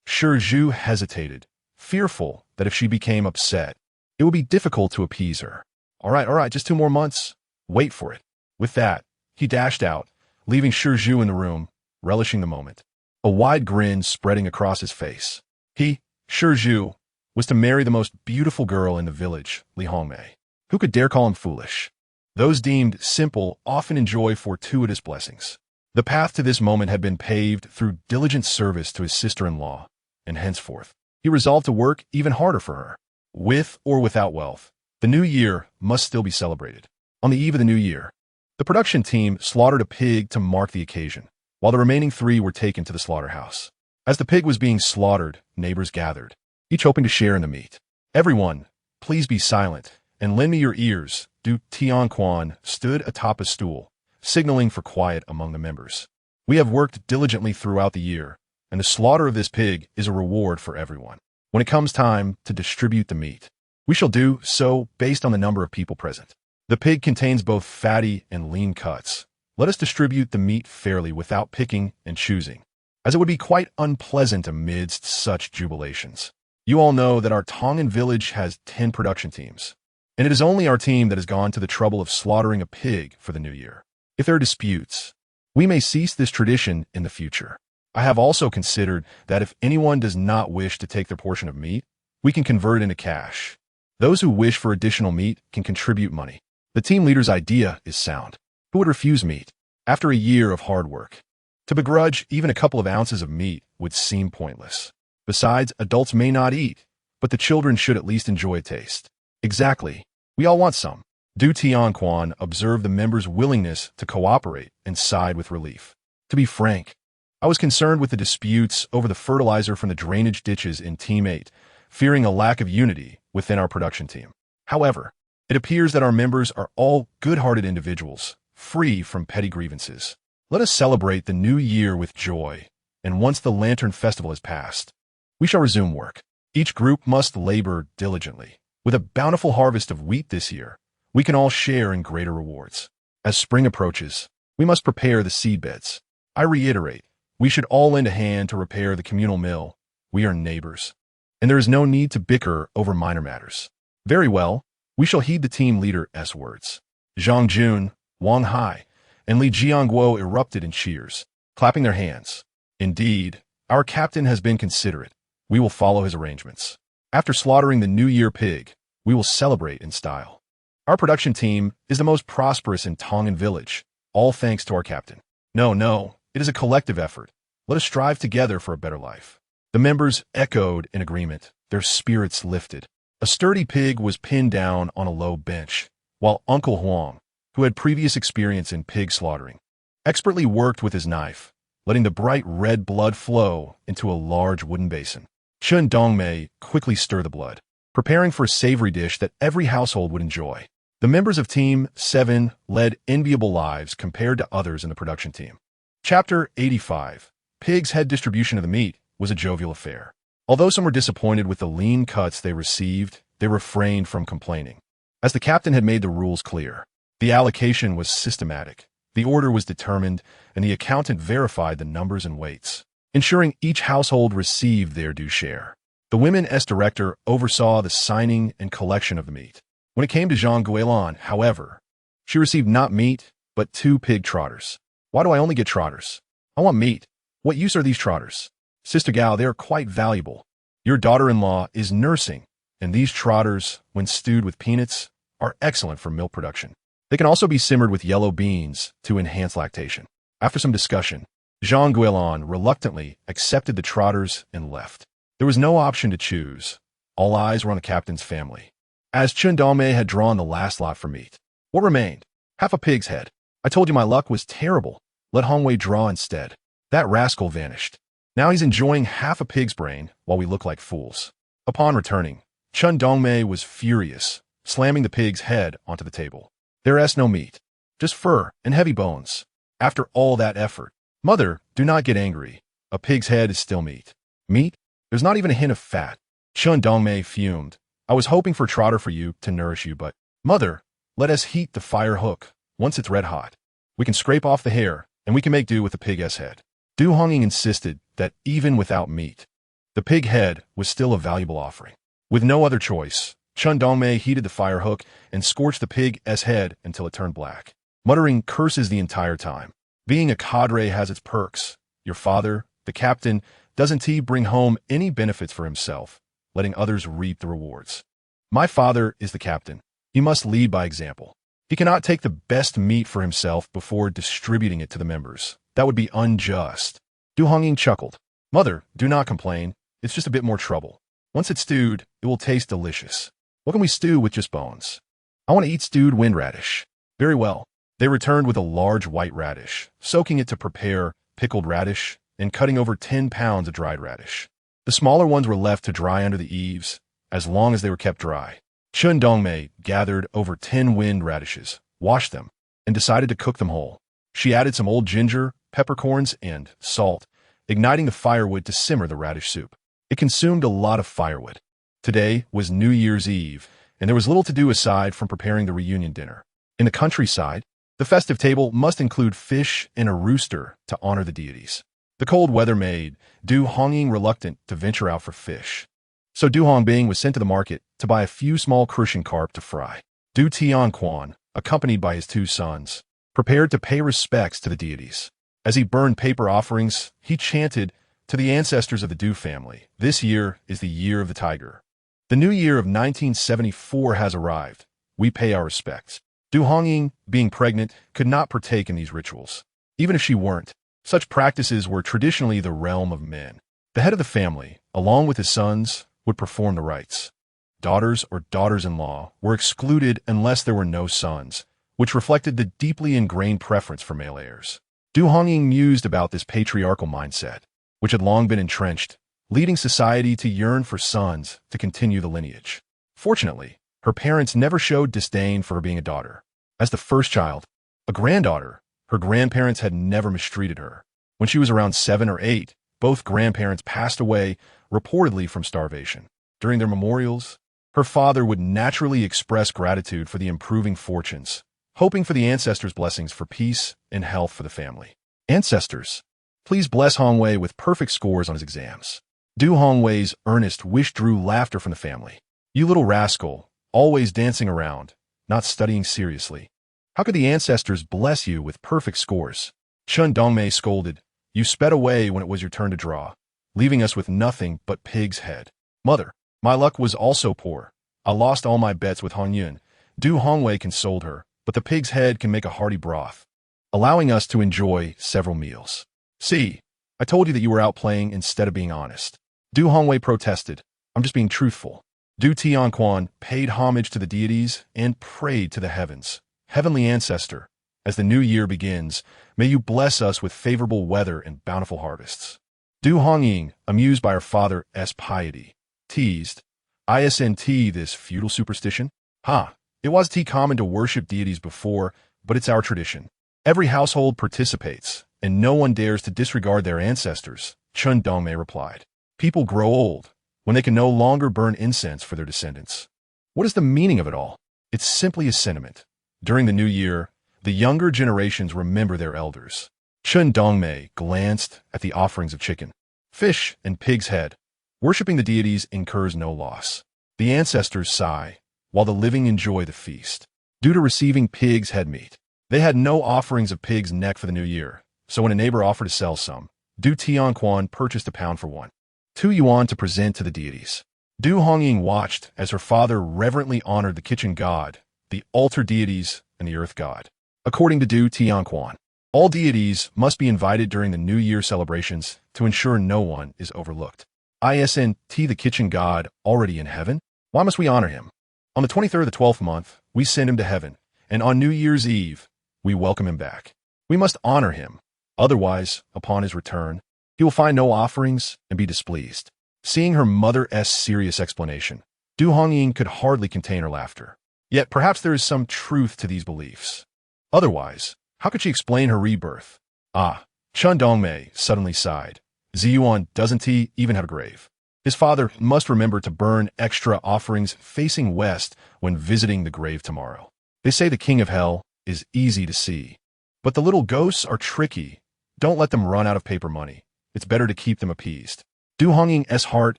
Ju hesitated, fearful that if she became upset, it would be difficult to appease her. All right, just 2 more months. Wait for it." With that, he dashed out, leaving Ju in the room, relishing the moment, a wide grin spreading across his face. He, Ju, was to marry the most beautiful girl in the village, Li Hongmei. Who could dare call him foolish? Those deemed simple often enjoy fortuitous blessings. The path to this moment had been paved through diligent service to his sister-in-law, and henceforth, he resolved to work even harder for her. With or without wealth, the new year must still be celebrated. On the eve of the new year, the production team slaughtered a pig to mark the occasion, while the remaining 3 were taken to the slaughterhouse. As the pig was being slaughtered, neighbors gathered, each hoping to share in the meat. "Everyone, please be silent, and lend me your ears." Du Tianquan stood atop a stool, signaling for quiet among the members. "We have worked diligently throughout the year, and the slaughter of this pig is a reward for everyone. When it comes time to distribute the meat, we shall do so based on the number of people present. The pig contains both fatty and lean cuts. Let us distribute the meat fairly without picking and choosing, as it would be quite unpleasant amidst such jubilations. You all know that our Tongan village has 10 production teams. and it is only our team that has gone to the trouble of slaughtering a pig for the new year. If there are disputes, we may cease this tradition in the future. I have also considered that if anyone does not wish to take their portion of meat, we can convert it into cash. Those who wish for additional meat can contribute money. The team leader's idea is sound. Who would refuse meat? After a year of hard work, to begrudge even a couple of ounces of meat would seem pointless. Besides, adults may not eat, but the children should at least enjoy a taste. Exactly. We all want some. Du Tianquan observed the members' willingness to cooperate and sighed with relief. To be frank, I was concerned with the disputes over the fertilizer from the drainage ditches in Team 8, fearing a lack of unity within our production team. However, it appears that our members are all good-hearted individuals, free from petty grievances. Let us celebrate the new year with joy, and once the Lantern Festival has passed, we shall resume work. Each group must labor diligently. With a bountiful harvest of wheat this year, we can all share in greater rewards. As spring approaches, we must prepare the seed beds. I reiterate, we should all lend a hand to repair the communal mill. We are neighbors, and there is no need to bicker over minor matters. Very well, we shall heed the team leader's words. Zhang Jun, Wang Hai, and Li Jiangguo erupted in cheers, clapping their hands. Indeed, our captain has been considerate. We will follow his arrangements. After slaughtering the New Year pig, we will celebrate in style. Our production team is the most prosperous in Tongan village, all thanks to our captain. No, it is a collective effort. Let us strive together for a better life. The members echoed in agreement, their spirits lifted. A sturdy pig was pinned down on a low bench, while Uncle Huang, who had previous experience in pig slaughtering, expertly worked with his knife, letting the bright red blood flow into a large wooden basin. Chun Dongmei quickly stirred the blood, preparing for a savory dish that every household would enjoy. The members of Team 7 led enviable lives compared to others in the production team. Chapter 85. Pig's head distribution of the meat was a jovial affair. Although some were disappointed with the lean cuts they received, they refrained from complaining. As the captain had made the rules clear, the allocation was systematic, the order was determined, and the accountant verified the numbers and weights, ensuring each household received their due share. The women's director oversaw the signing and collection of the meat. When it came to Zhang Guilan, however, she received not meat, but 2 pig trotters. Why do I only get trotters? I want meat. What use are these trotters? Sister Gao, they are quite valuable. Your daughter-in-law is nursing, and these trotters, when stewed with peanuts, are excellent for milk production. They can also be simmered with yellow beans to enhance lactation. After some discussion, Zhang Guilan reluctantly accepted the trotters and left. There was no option to choose. All eyes were on the captain's family. As Chun Dongmei had drawn the last lot for meat, what remained? Half a pig's head. I told you my luck was terrible. Let Hongwei draw instead. That rascal vanished. Now he's enjoying half a pig's brain while we look like fools. Upon returning, Chun Dongmei was furious, slamming the pig's head onto the table. There is no meat, just fur and heavy bones. After all that effort, Mother, do not get angry. A pig's head is still meat. Meat? There's not even a hint of fat. Chun Dongmei fumed. I was hoping for trotter for you to nourish you, but Mother, let us heat the fire hook. Once it's red hot, we can scrape off the hair, and we can make do with the pig's head. Du Hongying insisted that even without meat, the pig head was still a valuable offering. With no other choice, Chun Dongmei heated the fire hook and scorched the pig's head until it turned black, muttering curses the entire time. Being a cadre has its perks. Your father, the captain, doesn't he bring home any benefits for himself, letting others reap the rewards. My father is the captain. He must lead by example. He cannot take the best meat for himself before distributing it to the members. That would be unjust. Du Hongying chuckled. Mother, do not complain. It's just a bit more trouble. Once it's stewed, it will taste delicious. What can we stew with just bones? I want to eat stewed wind radish. Very well. They returned with a large white radish, soaking it to prepare pickled radish and cutting over 10 pounds of dried radish. The smaller ones were left to dry under the eaves, as long as they were kept dry. Chun Dongmei gathered over 10 wind radishes, washed them, and decided to cook them whole. She added some old ginger, peppercorns, and salt, igniting the firewood to simmer the radish soup. It consumed a lot of firewood. Today was New Year's Eve, and there was little to do aside from preparing the reunion dinner. In the countryside, the festive table must include fish and a rooster to honor the deities. The cold weather made Du Hongying reluctant to venture out for fish. So Du Hongbing was sent to the market to buy a few small crucian carp to fry. Du Tianquan, accompanied by his two sons, prepared to pay respects to the deities. As he burned paper offerings, he chanted, "To the ancestors of the Du family, this year is the year of the tiger. The new year of 1974 has arrived. We pay our respects." Du Hongying, being pregnant, could not partake in these rituals. Even if she weren't, such practices were traditionally the realm of men. The head of the family, along with his sons, would perform the rites. Daughters or daughters-in-law were excluded unless there were no sons, which reflected the deeply ingrained preference for male heirs. Du Hongying mused about this patriarchal mindset, which had long been entrenched, leading society to yearn for sons to continue the lineage. Fortunately, her parents never showed disdain for her being a daughter. As the first child, a granddaughter, her grandparents had never mistreated her. When she was around 7 or 8, both grandparents passed away, reportedly from starvation. During their memorials, her father would naturally express gratitude for the improving fortunes, hoping for the ancestors' blessings for peace and health for the family. Ancestors, please bless Hongwei with perfect scores on his exams. Du Hongwei's earnest wish drew laughter from the family. "You little rascal, always dancing around, not studying seriously. How could the ancestors bless you with perfect scores?" Chen Dongmei scolded. "You sped away when it was your turn to draw, leaving us with nothing but pig's head." "Mother, my luck was also poor. I lost all my bets with Hongying." Du Hongwei consoled her, "But the pig's head can make a hearty broth, allowing us to enjoy several meals." "See, I told you that you were out playing instead of being honest." Du Hongwei protested. "I'm just being truthful." Du Tianquan paid homage to the deities and prayed to the heavens. "Heavenly ancestor, as the new year begins, may you bless us with favorable weather and bountiful harvests." Du Hongying, amused by her father's piety, teased, "Isn't this feudal superstition? Ha! It was common to worship deities before, but it's our tradition. Every household participates, and no one dares to disregard their ancestors," Chen Dongmei replied. "People grow old when they can no longer burn incense for their descendants. What is the meaning of it all? It's simply a sentiment. During the new year, the younger generations remember their elders." Chen Dongmei glanced at the offerings of chicken, fish, and pig's head. Worshipping the deities incurs no loss. The ancestors sigh, while the living enjoy the feast. Due to receiving pig's head meat, they had no offerings of pig's neck for the new year, so when a neighbor offered to sell some, Du Tianquan purchased a pound for 1.2 yuan to present to the deities. Du Hongying watched as her father reverently honored the kitchen god, the altar deities, and the earth god. According to Du Tianquan, all deities must be invited during the New Year celebrations to ensure no one is overlooked. Isn't the kitchen god already in heaven? Why must we honor him? On the 23rd of the 12th month, we send him to heaven, and on New Year's Eve, we welcome him back. We must honor him. Otherwise, upon his return, he will find no offerings and be displeased. Seeing her mother's serious explanation, Du Hongying could hardly contain her laughter. Yet perhaps there is some truth to these beliefs. Otherwise, how could she explain her rebirth? Ah, Chen Dongmei suddenly sighed. Zhiyuan doesn't he even have a grave? His father must remember to burn extra offerings facing west when visiting the grave tomorrow. They say the king of hell is easy to see, but the little ghosts are tricky. Don't let them run out of paper money. It's better to keep them appeased. Du Hongying's heart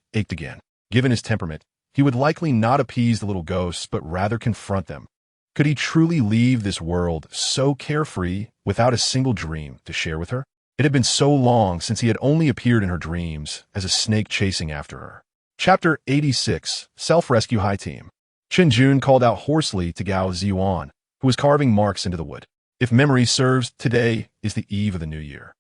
ached again. Given his temperament, he would likely not appease the little ghosts, but rather confront them. Could he truly leave this world so carefree without a single dream to share with her? It had been so long since he had only appeared in her dreams as a snake chasing after her. Chapter 86, Self-Rescue High Team. Chen Jun called out hoarsely to Gao Zhiyuan, who was carving marks into the wood. If memory serves, today is the eve of the new year.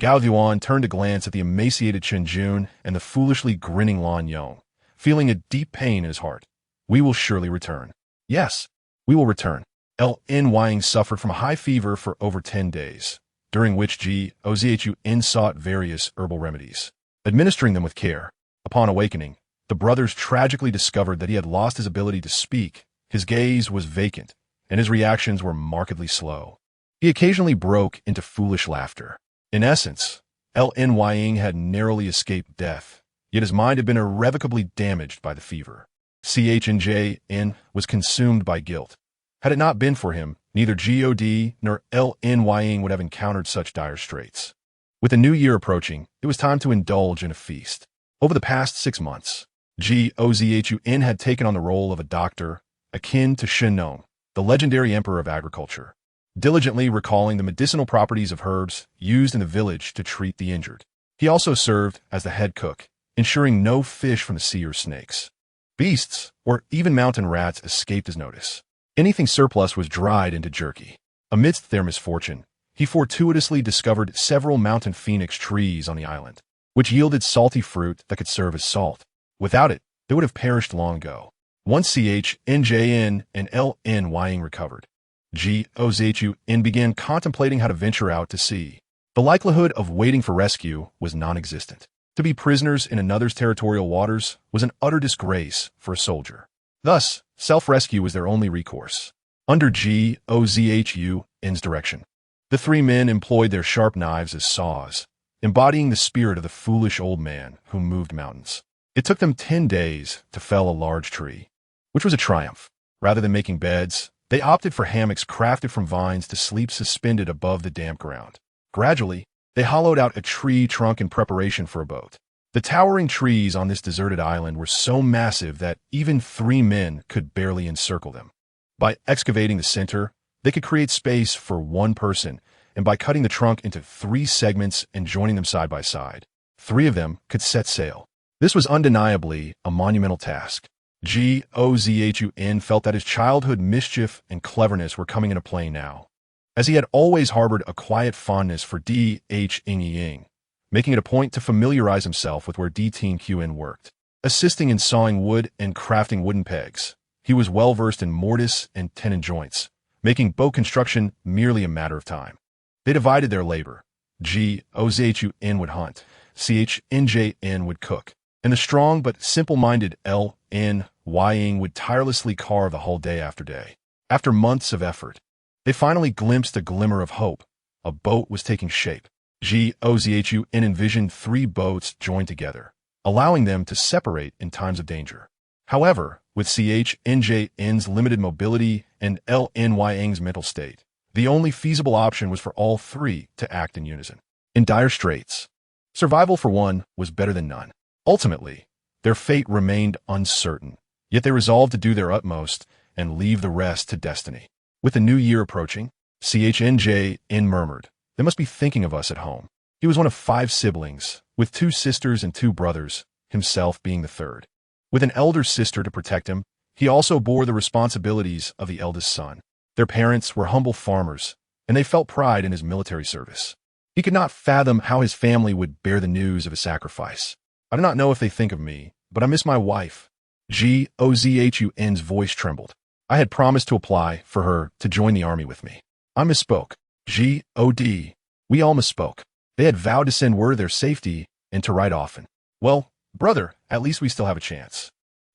Gao Zhiyuan turned to glance at the emaciated Chen Jun and the foolishly grinning Lan Yong, feeling a deep pain in his heart. "We will surely return." "Yes, we will return." Nying suffered from a high fever for over 10 days, during which Gao Zhiyuan sought various herbal remedies. Administering them with care, upon awakening, the brothers tragically discovered that he had lost his ability to speak, his gaze was vacant, and his reactions were markedly slow. He occasionally broke into foolish laughter. In essence, Nying had narrowly escaped death, yet his mind had been irrevocably damaged by the fever. Chn was consumed by guilt. Had it not been for him, neither God nor Nying would have encountered such dire straits. With the new year approaching, it was time to indulge in a feast. Over the past 6 months, Gao Zhiyuan had taken on the role of a doctor, akin to Shen Nong, the legendary emperor of agriculture, diligently recalling the medicinal properties of herbs used in the village to treat the injured. He also served as the head cook, ensuring no fish from the sea or snakes, beasts, or even mountain rats escaped his notice. Anything surplus was dried into jerky. Amidst their misfortune, he fortuitously discovered several mountain phoenix trees on the island, which yielded salty fruit that could serve as salt. Without it, they would have perished long ago. Once Chnjin and Lnying recovered, Gao Zhiyuan began contemplating how to venture out to sea. The likelihood of waiting for rescue was non-existent. To be prisoners in another's territorial waters was an utter disgrace for a soldier. Thus, self-rescue was their only recourse. Under Gao Zhiyuan's direction, the three men employed their sharp knives as saws, embodying the spirit of the foolish old man who moved mountains. It took them 10 days to fell a large tree, which was a triumph. Rather than making beds, they opted for hammocks crafted from vines to sleep suspended above the damp ground. Gradually, they hollowed out a tree trunk in preparation for a boat. The towering trees on this deserted island were so massive that even 3 men could barely encircle them. By excavating the center, they could create space for 1 person, and by cutting the trunk into 3 segments and joining them side by side, 3 of them could set sail. This was undeniably a monumental task. Gao Zhiyuan felt that his childhood mischief and cleverness were coming into play now, as he had always harbored a quiet fondness for Hongying, making it a point to familiarize himself with where Qn worked. Assisting in sawing wood and crafting wooden pegs, he was well versed in mortise and tenon joints, making boat construction merely a matter of time. They divided their labor. Gao Zhiyuan would hunt, Chnjin would cook, and the strong but simple-minded Lnying would tirelessly carve the whole day after day. After months of effort, they finally glimpsed a glimmer of hope. A boat was taking shape. Gao Zhiyuan envisioned 3 boats joined together, allowing them to separate in times of danger. However, with Chnjin's limited mobility and Lnying's mental state, the only feasible option was for all 3 to act in unison. In dire straits, survival for one was better than none. Ultimately, their fate remained uncertain, yet they resolved to do their utmost and leave the rest to destiny. With the new year approaching, Chnjin murmured, "They must be thinking of us at home." He was one of 5 siblings, with 2 sisters and 2 brothers, himself being the third. With an elder sister to protect him, he also bore the responsibilities of the eldest son. Their parents were humble farmers, and they felt pride in his military service. He could not fathom how his family would bear the news of his sacrifice. "I do not know if they think of me, but I miss my wife." Gao Zhiyuan's voice trembled. "I had promised to apply for her to join the army with me. I misspoke. God, we all misspoke. They had vowed to send word of their safety and to write often. Well, brother, at least we still have a chance."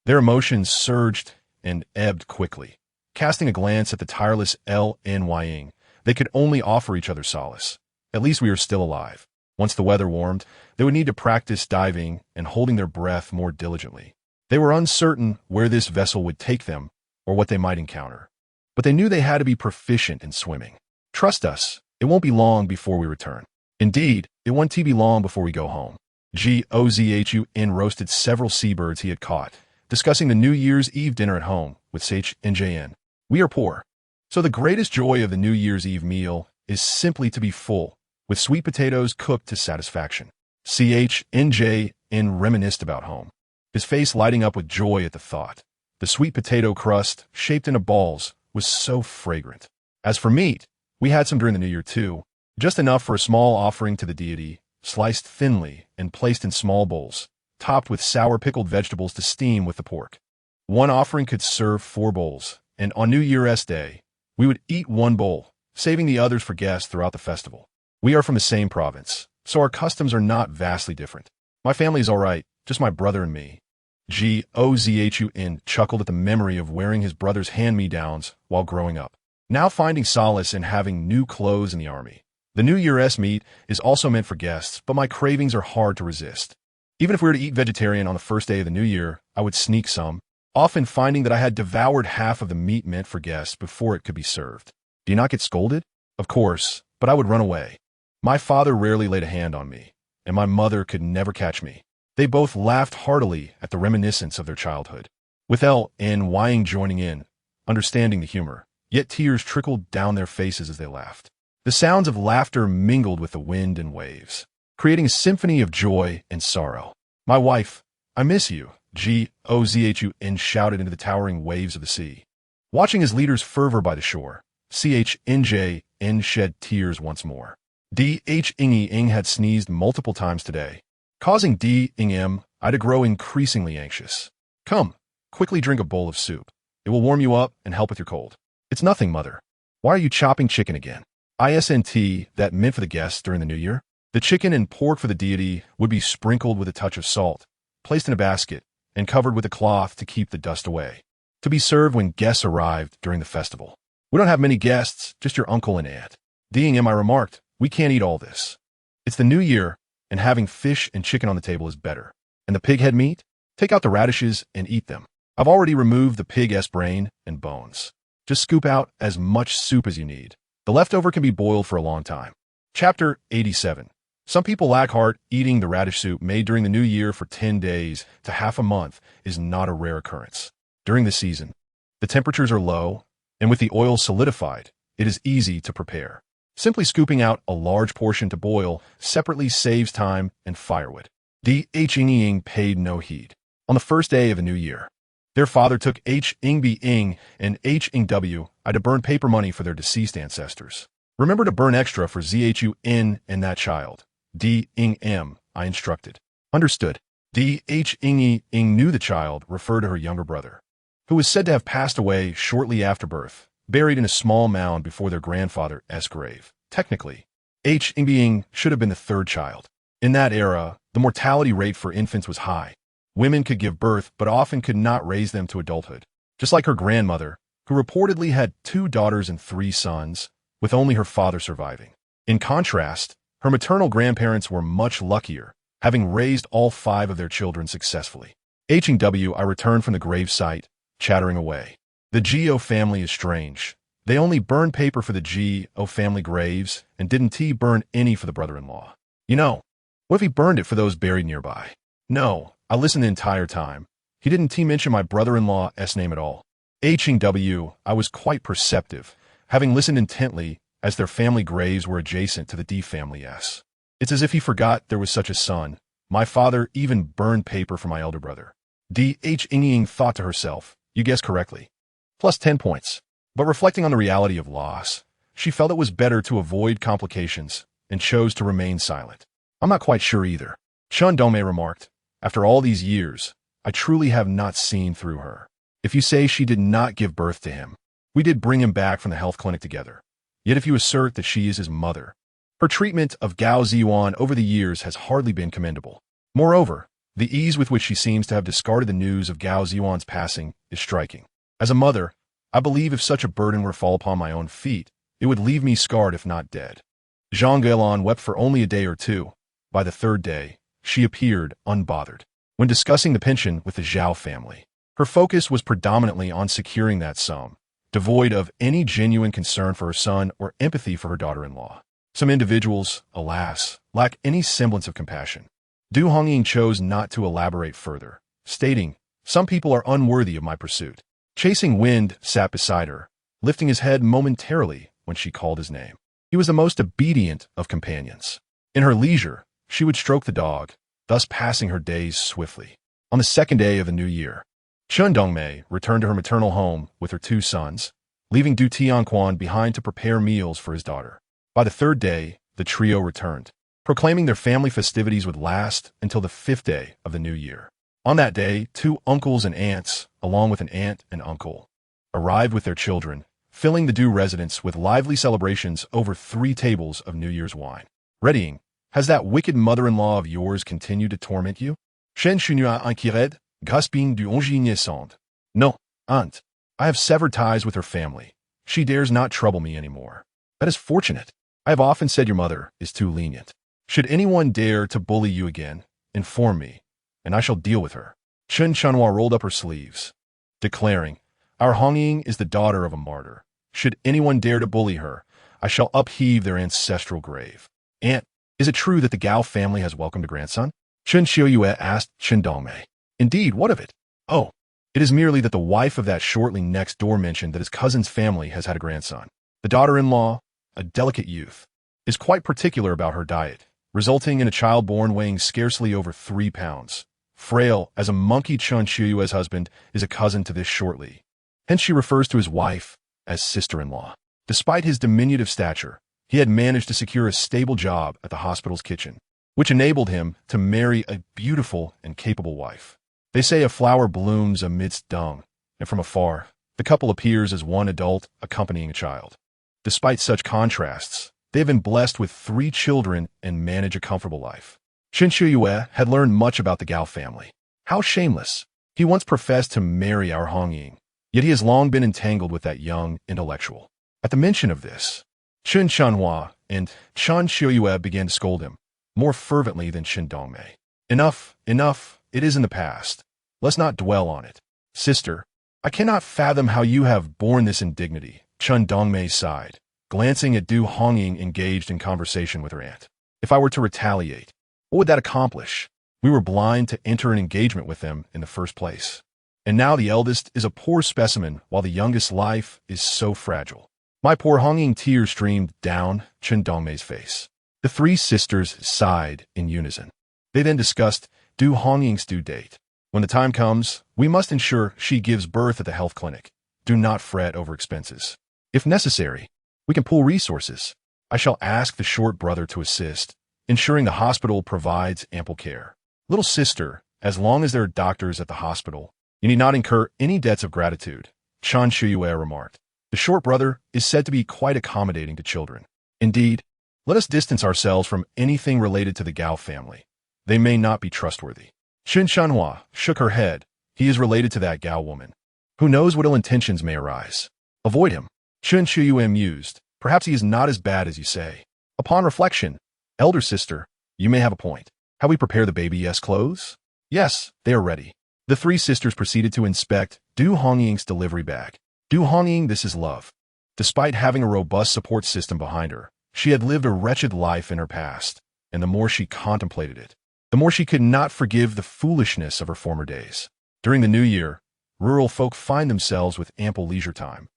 Their emotions surged and ebbed quickly. Casting a glance at the tireless Lnying, they could only offer each other solace. "At least we are still alive." Once the weather warmed, they would need to practice diving and holding their breath more diligently. They were uncertain where this vessel would take them or what they might encounter, but they knew they had to be proficient in swimming. "Trust us, it won't be long before we return." Indeed, it won't be long before we go home. Gao Zhiyuan roasted several seabirds he had caught, discussing the New Year's Eve dinner at home with Chnjin. "We are poor, so the greatest joy of the New Year's Eve meal is simply to be full, with sweet potatoes cooked to satisfaction." Chnjin reminisced about home, his face lighting up with joy at the thought. The sweet potato crust, shaped into balls, was so fragrant. As for meat, we had some during the New Year too, just enough for a small offering to the deity, sliced thinly and placed in small bowls, topped with sour pickled vegetables to steam with the pork. One offering could serve 4 bowls, and on New Year's Day, we would eat 1 bowl, saving the others for guests throughout the festival. We are from the same province, so our customs are not vastly different. My family is all right, just my brother and me. Gao Zhiyuan chuckled at the memory of wearing his brother's hand-me-downs while growing up, now finding solace in having new clothes in the army. The New Year's meat is also meant for guests, but my cravings are hard to resist. Even if we were to eat vegetarian on the first day of the New Year, I would sneak some, often finding that I had devoured half of the meat meant for guests before it could be served. Do you not get scolded? Of course, but I would run away. My father rarely laid a hand on me, and my mother could never catch me. They both laughed heartily at the reminiscence of their childhood, with Lnying joining in, understanding the humor. yet tears trickled down their faces as they laughed. The sounds of laughter mingled with the wind and waves, creating a symphony of joy and sorrow. "My wife, I miss you," Gao Zhiyuan shouted into the towering waves of the sea. Watching his leader's fervor by the shore, Chen shed tears once more. Ding had sneezed multiple times today, causing Ding to grow increasingly anxious. "Come, quickly drink a bowl of soup. It will warm you up and help with your cold." "It's nothing, mother. Why are you chopping chicken again?" Isn't that meant for the guests during the new year? The chicken and pork for the deity would be sprinkled with a touch of salt, placed in a basket, and covered with a cloth to keep the dust away, to be served when guests arrived during the festival. "We don't have many guests, just your uncle and aunt." I remarked, "We can't eat all this. It's the new year, and having fish and chicken on the table is better. And the pig head meat? Take out the radishes and eat them. I've already removed the pig's brain and bones. Just scoop out as much soup as you need. The leftover can be boiled for a long time." Chapter 87. Some people lack heart. Eating the radish soup made during the new year for 10 days to half a month is not a rare occurrence. During the season, the temperatures are low, and with the oil solidified, it is easy to prepare. Simply scooping out a large portion to boil separately saves time and firewood. Ying paid no heed. On the first day of the new year, their father took Ing and Hw to burn paper money for their deceased ancestors. "Remember to burn extra for Zhun and that child." I instructed. "Understood." Ing knew the child referred to her younger brother, who was said to have passed away shortly after birth, buried in a small mound before their grandfather's grave. Technically, Ing should have been the third child. In that era, the mortality rate for infants was high. Women could give birth, but often could not raise them to adulthood. Just like her grandmother, who reportedly had 2 daughters and 3 sons, with only her father surviving. In contrast, her maternal grandparents were much luckier, having raised all 5 of their children successfully. I returned from the grave site, chattering away. The Gao family is strange. They only burned paper for the Gao family graves and didn't burn any for the brother-in-law. What if he burned it for those buried nearby? No, I listened the entire time. He didn't mention my brother-in-law's name at all. I was quite perceptive, having listened intently as their family graves were adjacent to the D family's. It's as if he forgot there was such a son. My father even burned paper for my elder brother. Ing thought to herself, "You guessed correctly. Plus 10 points. But reflecting on the reality of loss, she felt it was better to avoid complications and chose to remain silent. "I'm not quite sure either," Chun Dongmei remarked. "After all these years, I truly have not seen through her. If you say she did not give birth to him, we did bring him back from the health clinic together. Yet if you assert that she is his mother, her treatment of Gao Zhiyuan over the years has hardly been commendable. Moreover, the ease with which she seems to have discarded the news of Gao Zhiyuan's passing is striking. As a mother, I believe if such a burden were to fall upon my own feet, it would leave me scarred if not dead." Zhang Gailan wept for only a day or 2. By the 3rd day, she appeared unbothered. When discussing the pension with the Zhao family, her focus was predominantly on securing that sum, devoid of any genuine concern for her son or empathy for her daughter-in-law. Some individuals, alas, lack any semblance of compassion. Hongying chose not to elaborate further, stating, "Some people are unworthy of my pursuit." Chasing Wind sat beside her, lifting his head momentarily when she called his name. He was the most obedient of companions. In her leisure, she would stroke the dog, thus passing her days swiftly. On the 2nd day of the new year, Chun Dongmei returned to her maternal home with her 2 sons, leaving Du Tianquan behind to prepare meals for his daughter. By the 3rd day, the trio returned, proclaiming their family festivities would last until the 5th day of the new year. On that day, 2 uncles and aunts, along with an aunt and uncle, arrived with their children, filling the Du residence with lively celebrations over 3 tables of New Year's wine. "Readying, has that wicked mother-in-law of yours continued to torment you?" "Shen Shunua inquired, gasping du Hongying. "No, aunt. I have severed ties with her family. She dares not trouble me anymore." "That is fortunate. I have often said your mother is too lenient. Should anyone dare to bully you again, inform me, and I shall deal with her." Chen Chanhua rolled up her sleeves, declaring, "Our Hongying is the daughter of a martyr. Should anyone dare to bully her, I shall upheave their ancestral grave." "Aunt, is it true that the Gao family has welcomed a grandson?" Chen Xiuyue asked Chen Dongmei. "Indeed, what of it?" "Oh, It is merely that the wife of that shortly next door mentioned that his cousin's family has had a grandson. The daughter-in-law, a delicate youth, is quite particular about her diet, resulting in a child born weighing scarcely over 3 pounds. Frail as a monkey, Chen Shiyue's husband is a cousin to this shortly. Hence she refers to his wife as sister-in-law. Despite his diminutive stature, he had managed to secure a stable job at the hospital's kitchen, which enabled him to marry a beautiful and capable wife. They say a flower blooms amidst dung, and from afar, the couple appears as one adult accompanying a child. Despite such contrasts, they have been blessed with 3 children and manage a comfortable life. Chen Shiyue had learned much about the Gao family. How shameless! He once professed to marry our Hongying, yet he has long been entangled with that young intellectual. At the mention of this, Chen Chanhua and Chen Shiyue began to scold him, more fervently than Chen Dongmei. Enough, enough, it is in the past. Let's not dwell on it. Sister, I cannot fathom how you have borne this indignity, Chen Dongmei sighed, glancing at Du Hongying engaged in conversation with her aunt. If I were to retaliate, what would that accomplish? We were blind to enter an engagement with them in the first place. And now the eldest is a poor specimen while the youngest's life is so fragile. My poor Hongying, tears streamed down Chen Dongmei's face. The 3 sisters sighed in unison. They then discussed Du Hongying's due date. When the time comes, we must ensure she gives birth at the health clinic. Do not fret over expenses. If necessary, we can pool resources. I shall ask the short brother to assist, ensuring the hospital provides ample care. Little sister, as long as there are doctors at the hospital, you need not incur any debts of gratitude, Chen Shiyue remarked. The short brother is said to be quite accommodating to children. Indeed, let us distance ourselves from anything related to the Gao family. They may not be trustworthy. Chen Shanhua shook her head. He is related to that Gao woman. Who knows what ill intentions may arise? Avoid him. Chen Shiyue mused. Perhaps he is not as bad as you say. Upon reflection, elder sister, you may have a point. Have we prepared the baby's clothes? Yes, they are ready. The 3 sisters proceeded to inspect Du Hongying's delivery bag. Du Hongying, this is love. Despite having a robust support system behind her, she had lived a wretched life in her past, and the more she contemplated it, the more she could not forgive the foolishness of her former days. During the new year, rural folk find themselves with ample leisure time,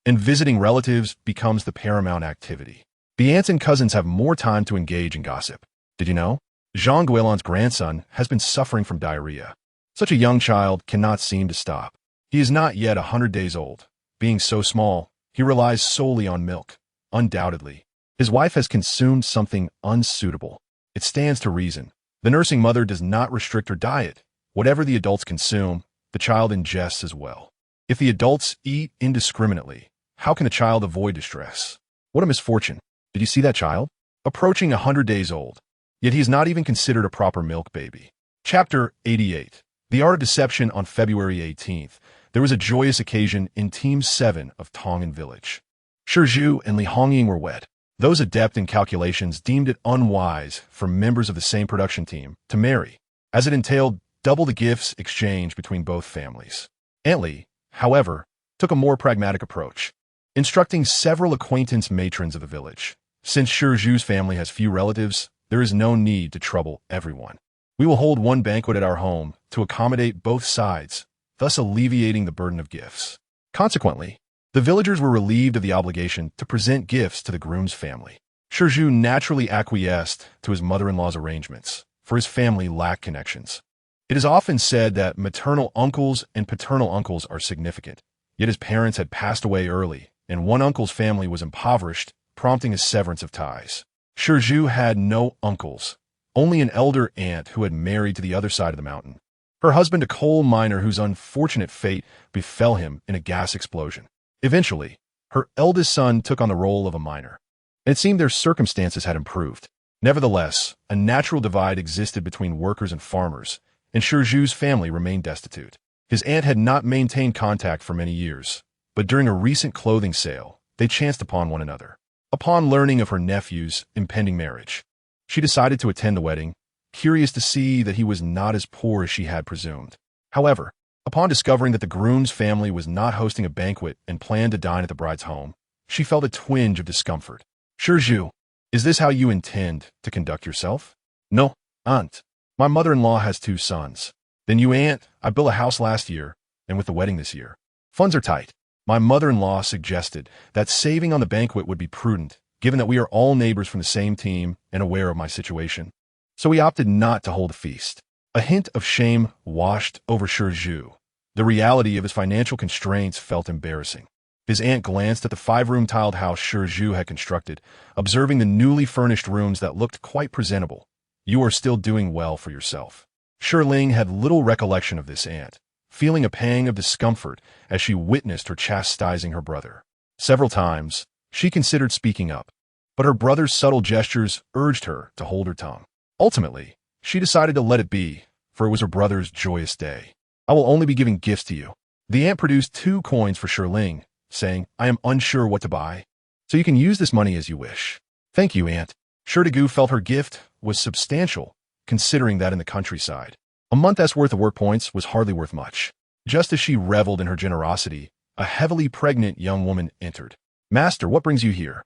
and visiting relatives becomes the paramount activity. The aunts and cousins have more time to engage in gossip. Did you know? Zhang Guilan's grandson has been suffering from diarrhea. Such a young child cannot seem to stop. He is not yet 100 days old. Being so small, he relies solely on milk. Undoubtedly, his wife has consumed something unsuitable. It stands to reason. The nursing mother does not restrict her diet. Whatever the adults consume, the child ingests as well. If the adults eat indiscriminately, how can a child avoid distress? What a misfortune. Did you see that child? Approaching 100 days old. Yet he is not even considered a proper milk baby. Chapter 88. The Art of Deception. On February 18th, there was a joyous occasion in Team 7 of Tongan Village. Shi Zhu and Li Hongying were wed. Those adept in calculations deemed it unwise for members of the same production team to marry, as it entailed double the gifts exchanged between both families. Aunt Li, however, took a more pragmatic approach, instructing several acquaintance matrons of the village. Since Shi Zhu's family has few relatives, there is no need to trouble everyone. We will hold one banquet at our home to accommodate both sides, thus alleviating the burden of gifts. Consequently, the villagers were relieved of the obligation to present gifts to the groom's family. Shi Zhu naturally acquiesced to his mother-in-law's arrangements, for his family lacked connections. It is often said that maternal uncles and paternal uncles are significant, yet his parents had passed away early, and one uncle's family was impoverished, prompting a severance of ties. Shi Zhu had no uncles, only an elder aunt who had married to the other side of the mountain. Her husband, a coal miner whose unfortunate fate befell him in a gas explosion. Eventually, her eldest son took on the role of a miner, and it seemed their circumstances had improved. Nevertheless, a natural divide existed between workers and farmers, and Shi Zhu's family remained destitute. His aunt had not maintained contact for many years, but during a recent clothing sale, they chanced upon one another. Upon learning of her nephew's impending marriage, she decided to attend the wedding, curious to see that he was not as poor as she had presumed. However, upon discovering that the groom's family was not hosting a banquet and planned to dine at the bride's home, she felt a twinge of discomfort. Shi Zhu, is this how you intend to conduct yourself? No, aunt. My mother-in-law has 2 sons. Then you, aunt, I built a house last year, and with the wedding this year, funds are tight. My mother-in-law suggested that saving on the banquet would be prudent, given that we are all neighbors from the same team and aware of my situation. So we opted not to hold a feast. A hint of shame washed over Ju. The reality of his financial constraints felt embarrassing. His aunt glanced at the 5-room tiled house Ju had constructed, observing the newly furnished rooms that looked quite presentable. You are still doing well for yourself. Ling had little recollection of this aunt, feeling a pang of discomfort as she witnessed her chastising her brother. Several times, she considered speaking up, but her brother's subtle gestures urged her to hold her tongue. Ultimately, she decided to let it be, for it was her brother's joyous day. I will only be giving gifts to you. The aunt produced 2 coins for Ling, saying, I am unsure what to buy, so you can use this money as you wish. Thank you, aunt. Gu felt her gift was substantial, considering that in the countryside, a month's worth of work points was hardly worth much. Just as she reveled in her generosity, a heavily pregnant young woman entered. Master, what brings you here?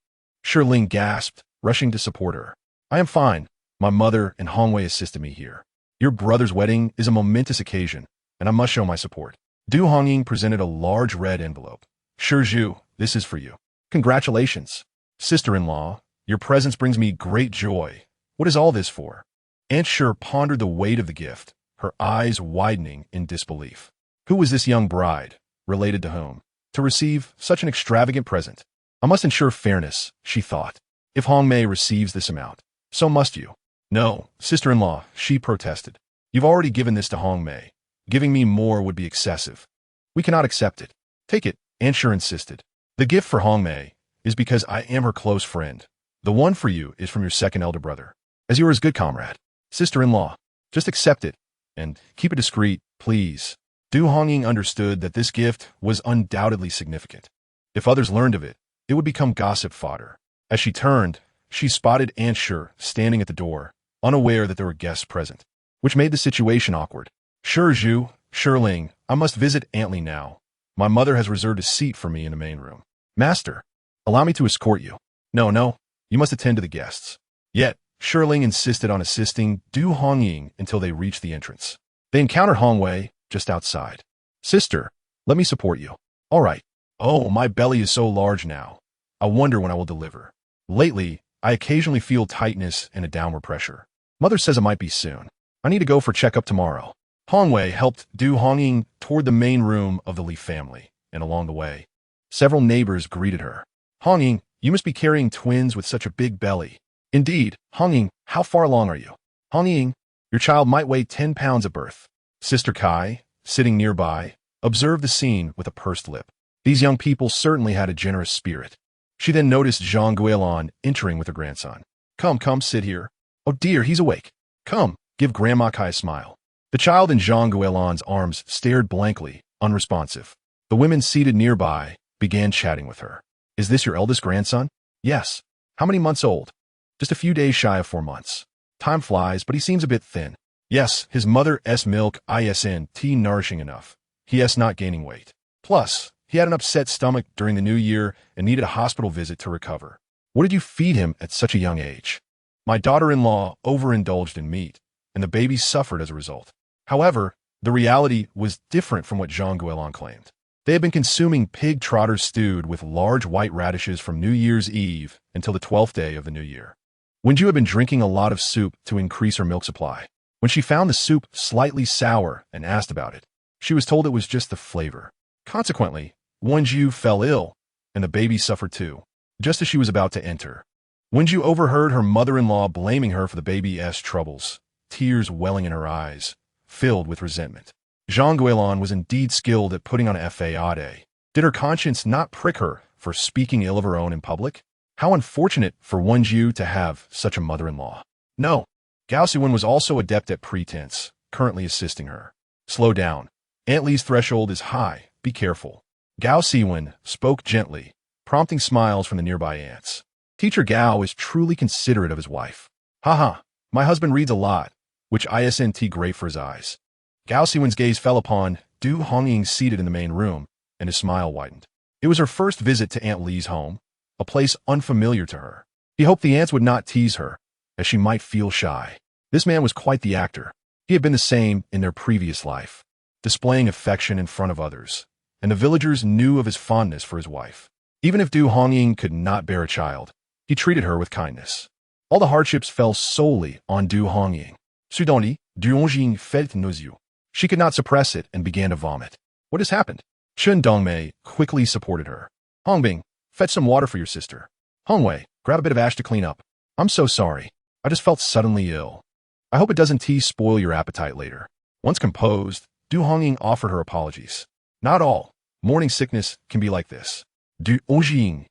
Ling gasped, rushing to support her. I am fine. My mother and Hongwei assisted me here. Your brother's wedding is a momentous occasion, and I must show my support. Hongying presented a large red envelope. Ju, this is for you. Congratulations. Sister-in-law, your presence brings me great joy. What is all this for? Aunt pondered the weight of the gift, her eyes widening in disbelief. Who was this young bride, related to whom, to receive such an extravagant present? I must ensure fairness, she thought. If Hongmei receives this amount, so must you. No, sister-in-law, she protested. You've already given this to Hongmei. Giving me more would be excessive. We cannot accept it. Take it, Aunt insisted. The gift for Hongmei is because I am her close friend. The one for you is from your second elder brother, as you are his good comrade. Sister-in-law, just accept it, and keep it discreet, please. Hongying understood that this gift was undoubtedly significant. If others learned of it, it would become gossip fodder. As she turned, she spotted Aunt standing at the door, unaware that there were guests present, which made the situation awkward. Ju, Ling, I must visit Aunt Li now. My mother has reserved a seat for me in the main room. Master, allow me to escort you. No, you must attend to the guests. Yet, Ling insisted on assisting Hongying until they reached the entrance. They encountered Hongwei just outside. Sister, let me support you. All right. Oh, my belly is so large now. I wonder when I will deliver. Lately, I occasionally feel tightness and a downward pressure. Mother says it might be soon. I need to go for checkup tomorrow. Hongwei helped Hongying toward the main room of the Li family, and along the way, several neighbors greeted her. Hongying, you must be carrying twins with such a big belly. Indeed, Hongying, how far along are you? Hongying, your child might weigh 10 pounds at birth. Sister Kai, sitting nearby, observed the scene with a pursed lip. These young people certainly had a generous spirit. She then noticed Zhang Guilan entering with her grandson. Come, sit here. Oh dear, he's awake. Come, give Grandma Kai a smile. The child in Zhang Guilan's arms stared blankly, unresponsive. The women seated nearby began chatting with her. Is this your eldest grandson? Yes. How many months old? Just a few days shy of 4 months. Time flies, but he seems a bit thin. Yes, his mother's milk isn't nourishing enough. He is not gaining weight. Plus, he had an upset stomach during the new year and needed a hospital visit to recover. What did you feed him at such a young age? My daughter-in-law overindulged in meat, and the baby suffered as a result. However, the reality was different from what Zhang Guilan claimed. They had been consuming pig trotters stewed with large white radishes from New Year's Eve until the 12th day of the new year. Wen Ju had been drinking a lot of soup to increase her milk supply. When she found the soup slightly sour and asked about it, she was told it was just the flavor. Consequently, Wen Ju fell ill, and the baby suffered too, just as she was about to enter. Wen Ju overheard her mother-in-law blaming her for the baby's troubles, tears welling in her eyes, filled with resentment. Zhang Guilan was indeed skilled at putting on a facade. Did her conscience not prick her for speaking ill of her own in public? How unfortunate for Wen Ju to have such a mother-in-law. No, Gao Siwen was also adept at pretense, currently assisting her. Slow down. Aunt Li's threshold is high. Be careful. Gao Siwen spoke gently, prompting smiles from the nearby aunts. Teacher Gao is truly considerate of his wife. Haha, my husband reads a lot, which isn't great for his eyes. Gao Siwen's gaze fell upon Hongying seated in the main room, and his smile widened. It was her first visit to Aunt Li's home, a place unfamiliar to her. He hoped the aunts would not tease her, as she might feel shy. This man was quite the actor. He had been the same in their previous life. displaying affection in front of others, and the villagers knew of his fondness for his wife. Even if Du Hongying could not bear a child, he treated her with kindness. All the hardships fell solely on Du Hongying. Soudainly, Du Hongying felt nausea. She could not suppress it and began to vomit. What has happened? Chen Dongmei quickly supported her. Hongbing, fetch some water for your sister. Hongwei, grab a bit of ash to clean up. I'm so sorry. I just felt suddenly ill. I hope it doesn't spoil your appetite later. Once composed, Du Hongying offered her apologies. Not all. Morning sickness can be like this. Du Hongying.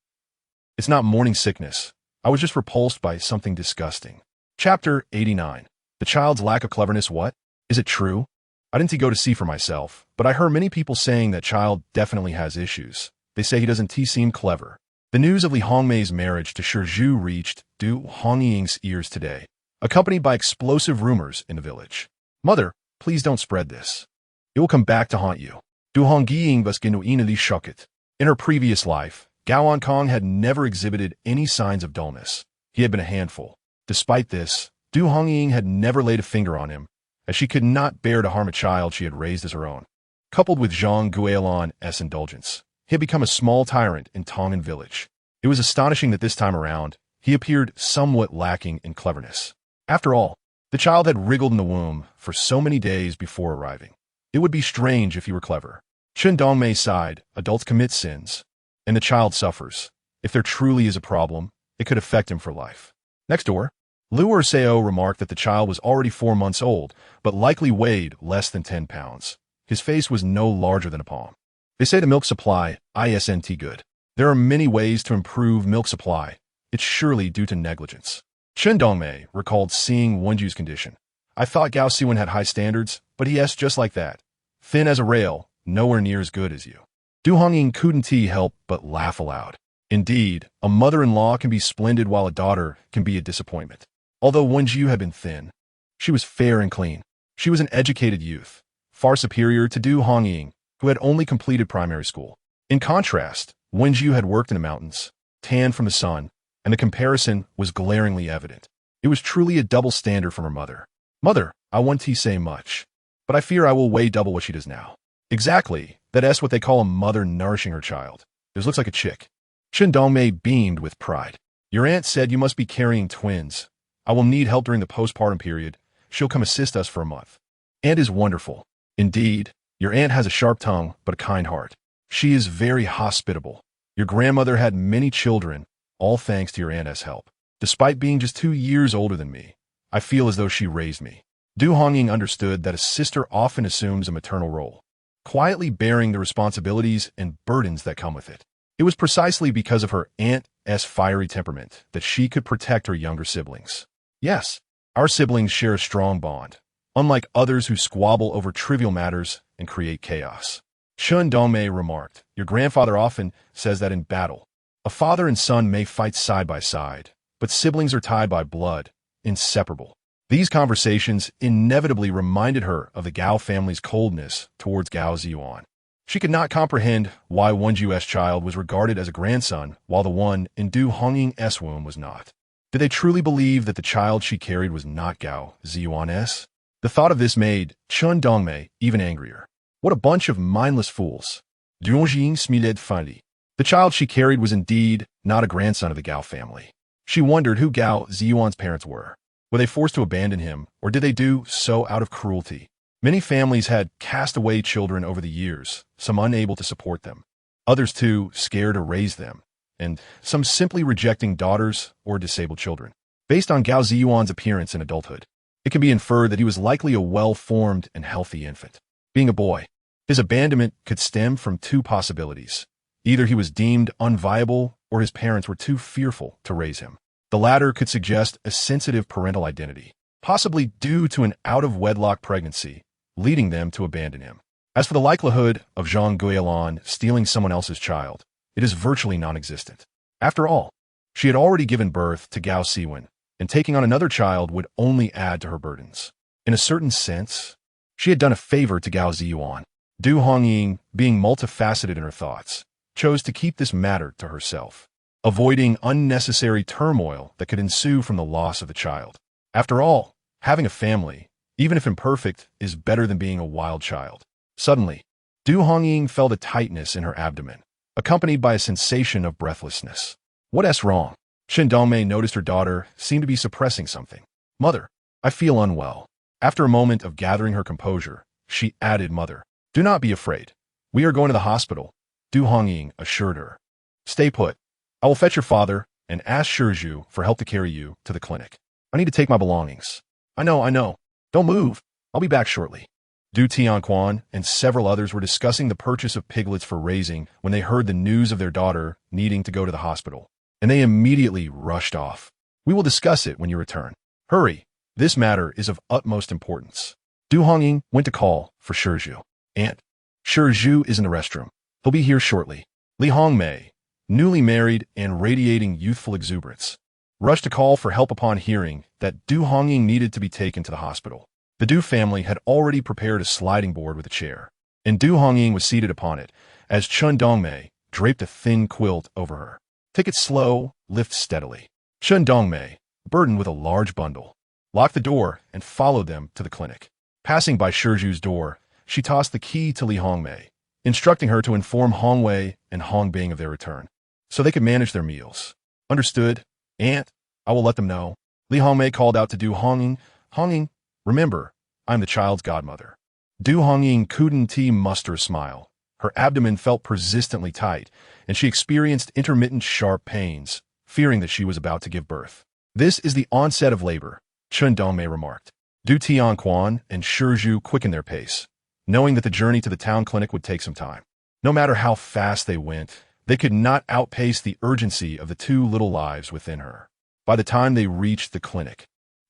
It's not morning sickness. I was just repulsed by something disgusting. Chapter 89. The child's lack of cleverness. What? Is it true? I didn't go to see for myself, but I heard many people saying that child definitely has issues. They say he doesn't seem clever. The news of Li Hongmei's marriage to Shi Zhu reached Du Hongying's ears today, accompanied by explosive rumors in the village. Mother, please don't spread this. It will come back to haunt you. Du Hongying was genuinely shocked. In her previous life, Gao Kong had never exhibited any signs of dullness. He had been a handful. Despite this, Du Hongying had never laid a finger on him, as she could not bear to harm a child she had raised as her own. Coupled with Zhang Guilan's indulgence, he had become a small tyrant in Tongan village. It was astonishing that this time around, he appeared somewhat lacking in cleverness. After all, the child had wriggled in the womb for so many days before arriving. It would be strange if he were clever. Chen Dongmei sighed. Adults commit sins, and the child suffers. If there truly is a problem, it could affect him for life. Next door, Lu Erseo remarked that the child was already 4 months old, but likely weighed less than 10 pounds. His face was no larger than a palm. They say the milk supply isn't good. There are many ways to improve milk supply. It's surely due to negligence. Chen Dongmei recalled seeing Wen Ju's condition. I thought Gao Siwen had high standards, but he is just like that. Thin as a rail, nowhere near as good as you. Du Hongying couldn't help but laugh aloud. Indeed, a mother-in-law can be splendid while a daughter can be a disappointment. Although Wen Ju had been thin, she was fair and clean. She was an educated youth, far superior to Du Hongying, who had only completed primary school. In contrast, Wen Ju had worked in the mountains, tanned from the sun, and the comparison was glaringly evident. It was truly a double standard from her mother. Mother, I want to say much, but I fear I will weigh double what she does now. Exactly, that's what they call a mother nourishing her child. This looks like a chick. Chen Dongmei beamed with pride. Your aunt said you must be carrying twins. I will need help during the postpartum period. She'll come assist us for a month. Aunt is wonderful. Indeed, your aunt has a sharp tongue, but a kind heart. She is very hospitable. Your grandmother had many children, all thanks to your aunt's help. Despite being just 2 years older than me, I feel as though she raised me. Du Hongying understood that a sister often assumes a maternal role, quietly bearing the responsibilities and burdens that come with it. It was precisely because of her aunt's fiery temperament that she could protect her younger siblings. Yes, our siblings share a strong bond, unlike others who squabble over trivial matters and create chaos. Chen Dongmei remarked, your grandfather often says that in battle, a father and son may fight side by side, but siblings are tied by blood, inseparable. These conversations inevitably reminded her of the Gao family's coldness towards Gao Zhiyuan. She could not comprehend why Wen Ju's child was regarded as a grandson while the one in Du Hongying's womb was not. Did they truly believe that the child she carried was not Gao Zhiyuan's? The thought of this made Chen Dongmei even angrier. What a bunch of mindless fools. Du Hongying smiled finally. The child she carried was indeed not a grandson of the Gao family. She wondered who Gao Zhiyuan's parents were. Were they forced to abandon him, or did they do so out of cruelty? Many families had cast away children over the years, some unable to support them, others too scared to raise them, and some simply rejecting daughters or disabled children. Based on Gao Zhiyuan's appearance in adulthood, it can be inferred that he was likely a well-formed and healthy infant. Being a boy, his abandonment could stem from 2 possibilities. Either he was deemed unviable or his parents were too fearful to raise him. The latter could suggest a sensitive parental identity, possibly due to an out-of-wedlock pregnancy, leading them to abandon him. As for the likelihood of Zhang Guilan stealing someone else's child, it is virtually non-existent. After all, she had already given birth to Gao Siwen, and taking on another child would only add to her burdens. In a certain sense, she had done a favor to Gao Zhiyuan. Du Hongying, being multifaceted in her thoughts, chose to keep this matter to herself, avoiding unnecessary turmoil that could ensue from the loss of the child. After all, having a family, even if imperfect, is better than being a wild child. Suddenly, Du Hongying felt a tightness in her abdomen, accompanied by a sensation of breathlessness. What's wrong? Chen Dongmei noticed her daughter seemed to be suppressing something. Mother, I feel unwell. After a moment of gathering her composure, she added, Mother, do not be afraid. We are going to the hospital, Du Hongying assured her. Stay put. I will fetch your father and ask Shizhu for help to carry you to the clinic. I need to take my belongings. I know. Don't move. I'll be back shortly. Du Tianquan and several others were discussing the purchase of piglets for raising when they heard the news of their daughter needing to go to the hospital, and they immediately rushed off. We will discuss it when you return. Hurry. This matter is of utmost importance. Du Hongying went to call for Shizhu. Aunt, Shizhu is in the restroom. He'll be here shortly. Li Hongmei, newly married and radiating youthful exuberance, rushed to call for help upon hearing that Du Hongying needed to be taken to the hospital. The Du family had already prepared a sliding board with a chair, and Du Hongying was seated upon it as Chen Dongmei draped a thin quilt over her. Take it slow, lift steadily. Chen Dongmei, burdened with a large bundle, locked the door and followed them to the clinic. Passing by Shizhu's door, she tossed the key to Li Hongmei, instructing her to inform Hongwei and Hongbing of their return, so they could manage their meals. Understood, Aunt, I will let them know. Li Hongmei called out to Du Hongying, Hongying, remember, I'm the child's godmother. Du Hongying couldn't muster a smile. Her abdomen felt persistently tight, and she experienced intermittent sharp pains, fearing that she was about to give birth. This is the onset of labor, Chen Dongmei remarked. Du Tianquan and Shizhu quickened their pace, knowing that the journey to the town clinic would take some time. No matter how fast they went, they could not outpace the urgency of the two little lives within her. By the time they reached the clinic,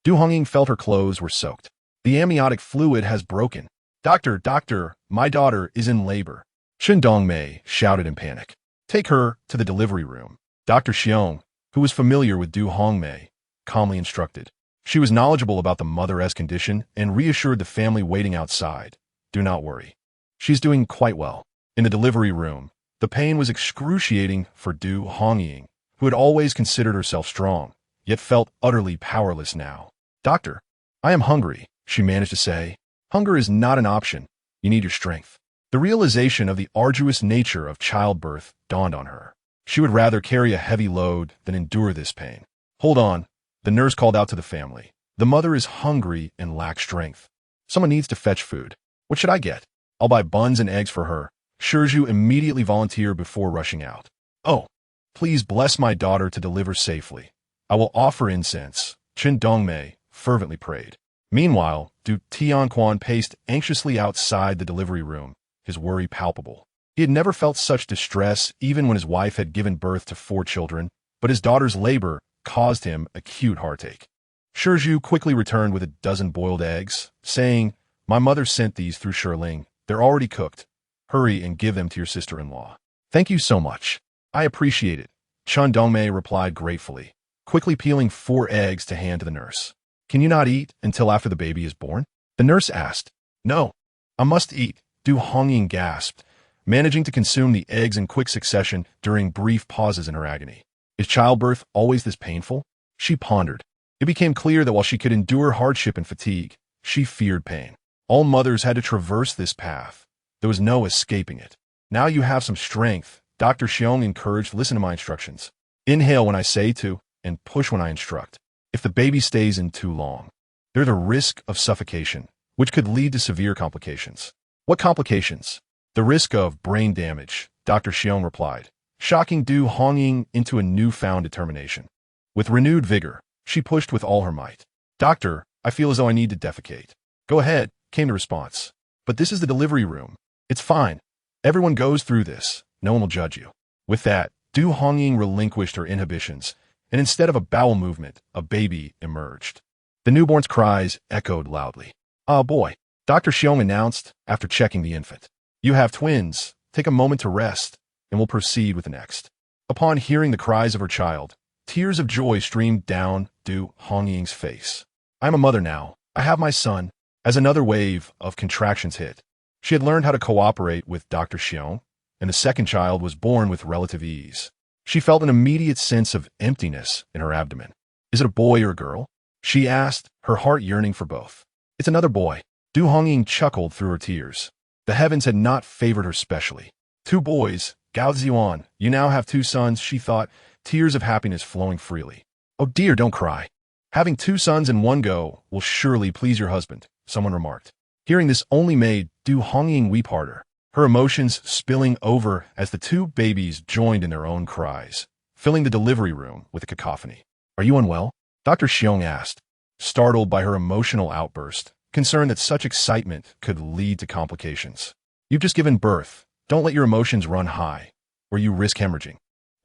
Du Hongying felt her clothes were soaked. The amniotic fluid has broken. Doctor, my daughter is in labor. Chen Dongmei shouted in panic. Take her to the delivery room. Dr. Xiong, who was familiar with Du Hongying, calmly instructed. She was knowledgeable about the mother's condition and reassured the family waiting outside. Do not worry. She's doing quite well. In the delivery room, the pain was excruciating for Du Hongying, who had always considered herself strong, yet felt utterly powerless now. Doctor, I am hungry, she managed to say. Hunger is not an option. You need your strength. The realization of the arduous nature of childbirth dawned on her. She would rather carry a heavy load than endure this pain. Hold on, the nurse called out to the family. The mother is hungry and lacks strength. Someone needs to fetch food. What should I get? I'll buy buns and eggs for her. Shizhu immediately volunteered before rushing out. Oh, please bless my daughter to deliver safely. I will offer incense, Chen Dongmei fervently prayed. Meanwhile, Du Tianquan paced anxiously outside the delivery room, his worry palpable. He had never felt such distress even when his wife had given birth to 4 children, but his daughter's labor caused him acute heartache. Shizhu quickly returned with a dozen boiled eggs, saying, My mother sent these through Shirling. They're already cooked. Hurry and give them to your sister-in-law. Thank you so much. I appreciate it, Chen Dongmei replied gratefully, quickly peeling 4 eggs to hand to the nurse. Can you not eat until after the baby is born? The nurse asked. No, I must eat, Du Hongying gasped, managing to consume the eggs in quick succession during brief pauses in her agony. Is childbirth always this painful? She pondered. It became clear that while she could endure hardship and fatigue, she feared pain. All mothers had to traverse this path. There was no escaping it. Now you have some strength, Dr. Xiong encouraged. Listen to my instructions. Inhale when I say to, and push when I instruct. If the baby stays in too long, there's a risk of suffocation, which could lead to severe complications. What complications? The risk of brain damage, Dr. Xiong replied, shocking Du Hongying into a newfound determination. With renewed vigor, she pushed with all her might. Doctor, I feel as though I need to defecate. Go ahead, came the response. But this is the delivery room. It's fine. Everyone goes through this. No one will judge you. With that, Du Hongying relinquished her inhibitions, and instead of a bowel movement, a baby emerged. The newborn's cries echoed loudly. Ah, boy, Dr. Xiong announced after checking the infant. You have twins. Take a moment to rest, and we'll proceed with the next. Upon hearing the cries of her child, tears of joy streamed down Du Hongying's face. I'm a mother now. I have my son. As another wave of contractions hit, she had learned how to cooperate with Dr. Xiong, and the second child was born with relative ease. She felt an immediate sense of emptiness in her abdomen. Is it a boy or a girl? She asked, her heart yearning for both. It's another boy. Du Hongying chuckled through her tears. The heavens had not favored her specially. 2 boys, Gao Zhiyuan, you now have 2 sons, she thought, tears of happiness flowing freely. Oh dear, don't cry. Having 2 sons in one go will surely please your husband, someone remarked. Hearing this only made Du Hongying weep harder, her emotions spilling over as the 2 babies joined in their own cries, filling the delivery room with a cacophony. Are you unwell? Dr. Xiong asked, startled by her emotional outburst, concerned that such excitement could lead to complications. You've just given birth. Don't let your emotions run high, or you risk hemorrhaging.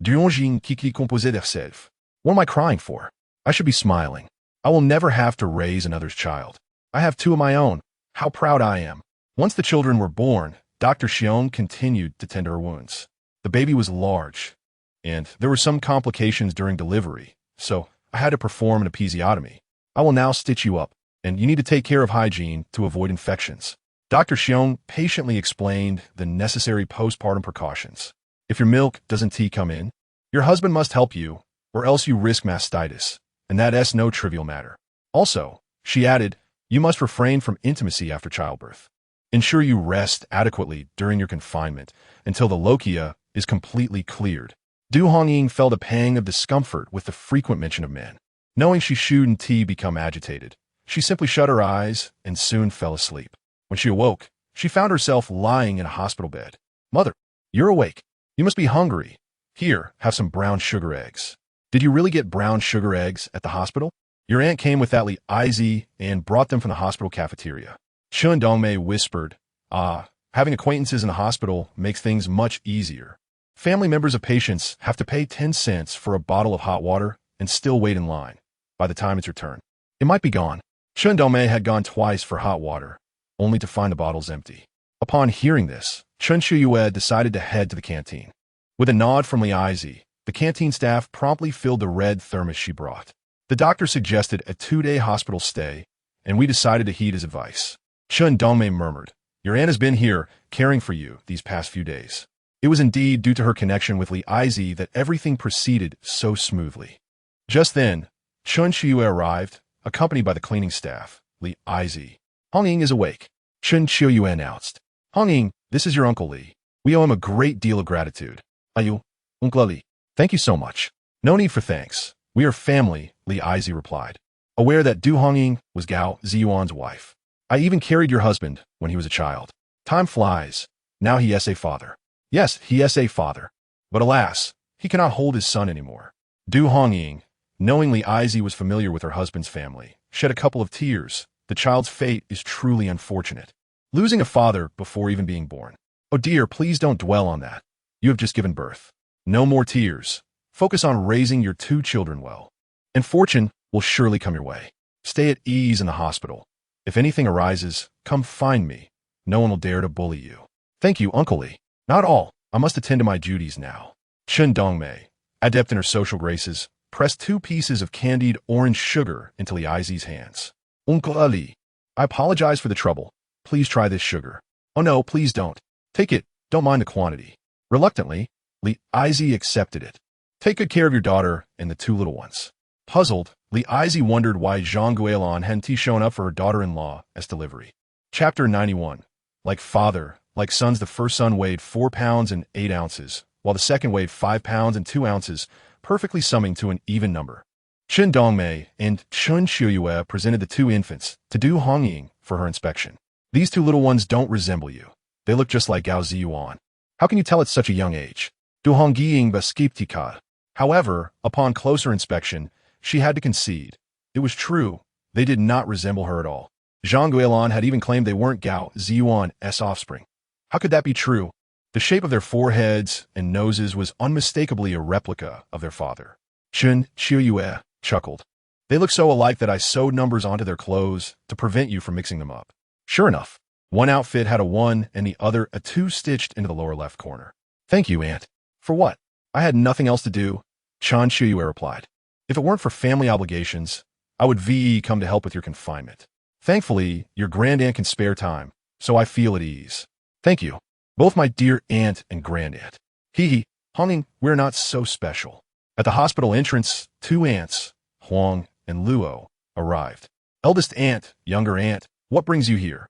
Du Hongying qui composait d'herself. What am I crying for? I should be smiling. I will never have to raise another's child. I have 2 of my own. How proud I am. Once the children were born, Dr. Xiong continued to tend to her wounds. The baby was large, and there were some complications during delivery, so I had to perform an episiotomy. I will now stitch you up, and you need to take care of hygiene to avoid infections. Dr. Xiong patiently explained the necessary postpartum precautions. If your milk doesn't come in, your husband must help you, or else you risk mastitis, and that's no trivial matter. Also, she added, you must refrain from intimacy after childbirth. Ensure you rest adequately during your confinement until the lochia is completely cleared. Du Hongying felt a pang of discomfort with the frequent mention of men. Knowing she shouldn't become agitated, she simply shut her eyes and soon fell asleep. When she awoke, she found herself lying in a hospital bed. Mother, you're awake. You must be hungry. Here, have some brown sugar eggs. Did you really get brown sugar eggs at the hospital? Your aunt came with that Li Aizi and brought them from the hospital cafeteria. Chun Dongmei whispered, having acquaintances in the hospital makes things much easier. Family members of patients have to pay 10 cents for a bottle of hot water and still wait in line. By the time it's your turn, it might be gone. Chun Dongmei had gone twice for hot water, only to find the bottles empty. Upon hearing this, Chun Shuyue decided to head to the canteen. With a nod from Li Aizi, the canteen staff promptly filled the red thermos she brought. The doctor suggested a 2-day hospital stay, and we decided to heed his advice. Chun Dongmei murmured, your aunt has been here, caring for you, these past few days. It was indeed due to her connection with Li Aizi that everything proceeded so smoothly. Just then, Chun Shuyue arrived, accompanied by the cleaning staff, Li Aizi. Hongying is awake, Chun Shuyue announced. Hongying, this is your Uncle Li. We owe him a great deal of gratitude. Anew, Uncle Li. Thank you so much. No need for thanks. We are family, Li Aizi replied, aware that Du Hongying was Gao Zhiyuan's wife. I even carried your husband when he was a child. Time flies. Now he is a father. Yes, he is a father. But alas, he cannot hold his son anymore. Du Hongying, knowing Li Aizi was familiar with her husband's family, shed a couple of tears. The child's fate is truly unfortunate. Losing a father before even being born. Oh dear, please don't dwell on that. You have just given birth. No more tears. Focus on raising your 2 children well. And fortune will surely come your way. Stay at ease in the hospital. If anything arises, come find me. No one will dare to bully you. Thank you, Uncle Li. Not all. I must attend to my duties now. Chun Dongmei, adept in her social graces, pressed 2 pieces of candied orange sugar into Li Aizi's hands. Uncle Li, I apologize for the trouble. Please try this sugar. Oh no, please don't. Take it. Don't mind the quantity. Reluctantly, Li Aizi accepted it. Take good care of your daughter and the 2 little ones. Puzzled, Li Aizi wondered why Zhang Guilin hadn't shown up for her daughter-in-law as delivery. Chapter 91. Like father, like sons, the first son weighed 4 pounds and 8 ounces, while the second weighed 5 pounds and 2 ounces, perfectly summing to an even number. Chun Dongmei and Chun Shuyue presented the 2 infants to Du Hongying for her inspection. These 2 little ones don't resemble you. They look just like Gao Zhiyuan. How can you tell at such a young age? Du Hongying was skeptical. However, upon closer inspection, she had to concede. It was true. They did not resemble her at all. Zhang Guilin had even claimed they weren't Gao Zhiyuan's offspring. How could that be true? The shape of their foreheads and noses was unmistakably a replica of their father. Chun Shuyue chuckled. They look so alike that I sewed numbers onto their clothes to prevent you from mixing them up. Sure enough, one outfit had a 1 and the other a 2 stitched into the lower left corner. Thank you, Aunt. For what? I had nothing else to do, Chun Shuyue replied. If it weren't for family obligations, I would come to help with your confinement. Thankfully, your grandaunt can spare time, so I feel at ease. Thank you, both my dear aunt and grandaunt. Hee, Hongying, we're not so special. At the hospital entrance, 2 aunts, Huang and Luo, arrived. Eldest aunt, younger aunt, what brings you here?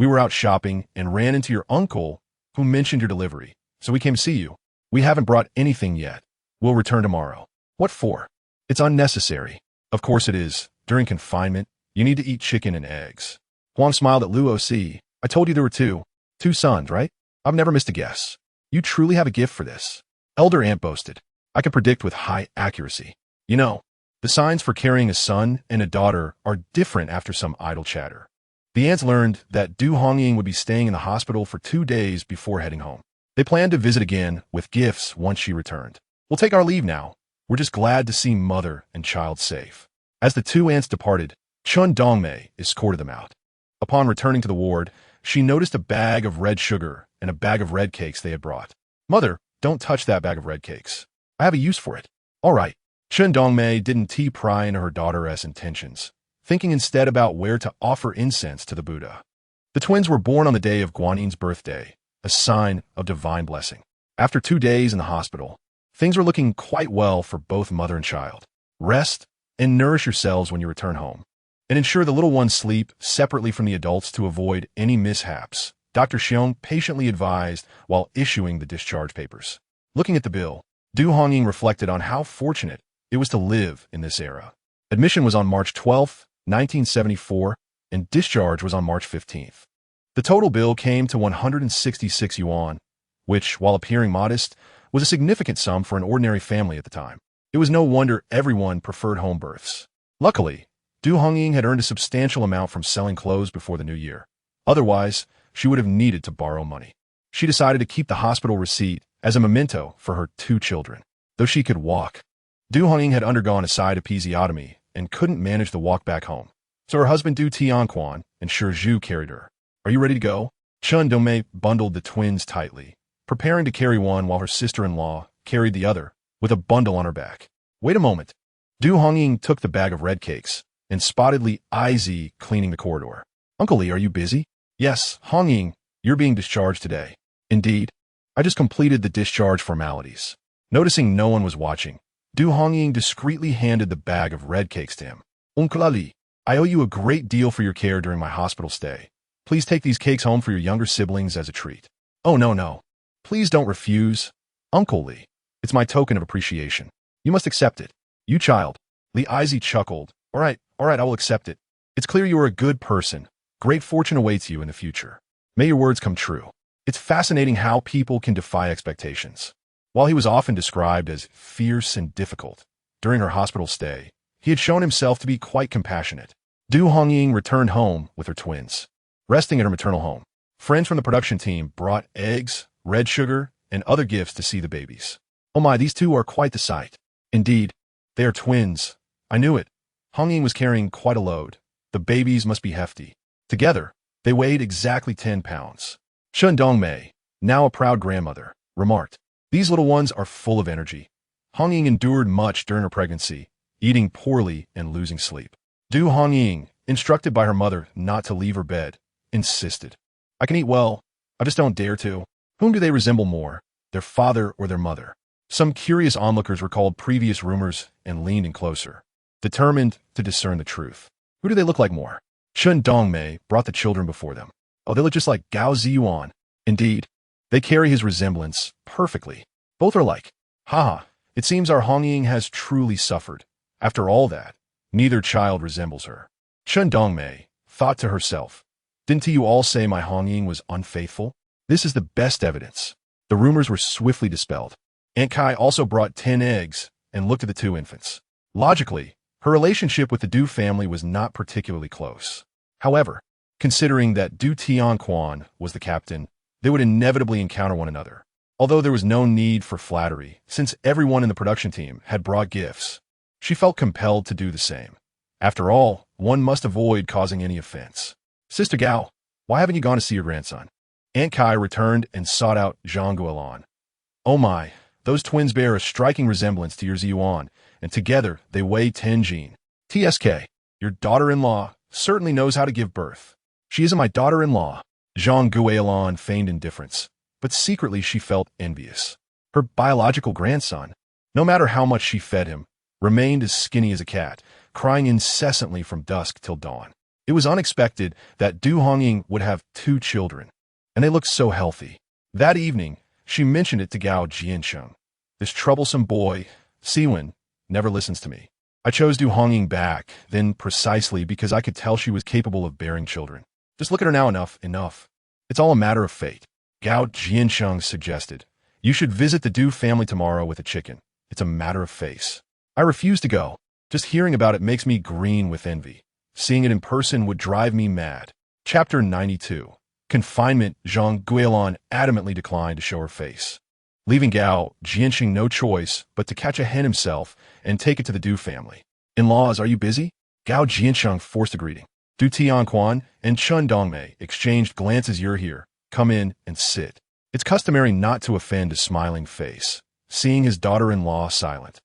We were out shopping and ran into your uncle, who mentioned your delivery, so we came to see you. We haven't brought anything yet. We'll return tomorrow. What for? It's unnecessary. Of course it is. During confinement, you need to eat chicken and eggs. Huang smiled at Luo Si. I told you there were two. Two sons, right? I've never missed a guess. You truly have a gift for this. Elder aunt boasted. I can predict with high accuracy. You know, the signs for carrying a son and a daughter are different after some idle chatter. The aunts learned that Du Hongying would be staying in the hospital for 2 days before heading home. They planned to visit again with gifts once she returned. We'll take our leave now. We're just glad to see mother and child safe. As the two aunts departed, Chun Dongmei escorted them out. Upon returning to the ward, she noticed a bag of red sugar and a bag of red cakes they had brought. Mother, don't touch that bag of red cakes. I have a use for it. All right. Chun Dongmei didn't pry into her daughter's intentions, thinking instead about where to offer incense to the Buddha. The twins were born on the day of Guanyin's birthday, a sign of divine blessing. After 2 days in the hospital, things were looking quite well for both mother and child. Rest and nourish yourselves when you return home, and ensure the little ones sleep separately from the adults to avoid any mishaps, Dr. Xiong patiently advised while issuing the discharge papers. Looking at the bill, Du Hongying reflected on how fortunate it was to live in this era. Admission was on March 12, 1974, and discharge was on March 15th. The total bill came to 166 yuan, which, while appearing modest, was a significant sum for an ordinary family at the time. It was no wonder everyone preferred home births. Luckily, Du Hongying had earned a substantial amount from selling clothes before the new year. Otherwise, she would have needed to borrow money. She decided to keep the hospital receipt as a memento for her 2 children. Though she could walk, Du Hongying had undergone a side episiotomy and couldn't manage the walk back home. So her husband Du Tianquan and Shi Zhu carried her. Are you ready to go? Chun Dongmei bundled the twins tightly, preparing to carry one while her sister-in-law carried the other, with a bundle on her back. Wait a moment. Du Hongying took the bag of red cakes and spotted Li Iz cleaning the corridor. Uncle Li, are you busy? Yes, Hongying, you're being discharged today. Indeed. I just completed the discharge formalities. Noticing no one was watching, Du Hongying discreetly handed the bag of red cakes to him. Uncle Li, I owe you a great deal for your care during my hospital stay. Please take these cakes home for your younger siblings as a treat. Oh, no. Please don't refuse. Uncle Li, it's my token of appreciation. You must accept it. You child. Li Iz chuckled. All right, I will accept it. It's clear you are a good person. Great fortune awaits you in the future. May your words come true. It's fascinating how people can defy expectations. While he was often described as fierce and difficult, during her hospital stay, he had shown himself to be quite compassionate. Du Hongying returned home with her twins. Resting at her maternal home, friends from the production team brought eggs, red sugar, and other gifts to see the babies. Oh my, these two are quite the sight. Indeed, they are twins. I knew it. Hongying was carrying quite a load. The babies must be hefty. Together, they weighed exactly 10 pounds. Chun Dongmei, now a proud grandmother, remarked, these little ones are full of energy. Hongying endured much during her pregnancy, eating poorly and losing sleep. Du Hongying, instructed by her mother not to leave her bed, insisted. I can eat well. I just don't dare to. Whom do they resemble more, their father or their mother? Some curious onlookers recalled previous rumors and leaned in closer, determined to discern the truth. Who do they look like more? Chun Dongmei brought the children before them. Oh, they look just like Gao Zhiyuan. Indeed, they carry his resemblance perfectly. Both are alike. It seems our Hongying has truly suffered. After all that, neither child resembles her. Chun Dongmei thought to herself, didn't you all say my Hongying was unfaithful? This is the best evidence. The rumors were swiftly dispelled. Aunt Kai also brought 10 eggs and looked at the 2 infants. Logically, her relationship with the Du family was not particularly close. However, considering that Du Tianquan was the captain, they would inevitably encounter one another. Although there was no need for flattery, since everyone in the production team had brought gifts, she felt compelled to do the same. After all, one must avoid causing any offense. Sister Gao, why haven't you gone to see your grandson? Aunt Kai returned and sought out Zhang Guolan. Oh my, those twins bear a striking resemblance to your Ziyuan, and together they weigh 10 jin. TSK, your daughter-in-law certainly knows how to give birth. She isn't my daughter-in-law. Zhang Guolan feigned indifference, but secretly she felt envious. Her biological grandson, no matter how much she fed him, remained as skinny as a cat, crying incessantly from dusk till dawn. It was unexpected that Du Hongying would have 2 children, and they looked so healthy. That evening, she mentioned it to Gao Zhiyuan. This troublesome boy, Siwen, never listens to me. I chose Du Hongying back, then precisely because I could tell she was capable of bearing children. Just look at her now, enough. It's all a matter of fate. Gao Zhiyuan suggested. You should visit the Du family tomorrow with a chicken. It's a matter of face. I refuse to go. Just hearing about it makes me green with envy. Seeing it in person would drive me mad. Chapter 92. Confinement. Zhang Guilin adamantly declined to show her face, leaving Gao Zhiyuan no choice but to catch a hen himself and take it to the Du family. In-laws, are you busy? Gao Zhiyuan forced a greeting. Du Tianquan and Chun Dongmei exchanged glances. You're here. Come in and sit. It's customary not to offend a smiling face. Seeing his daughter-in-law silent,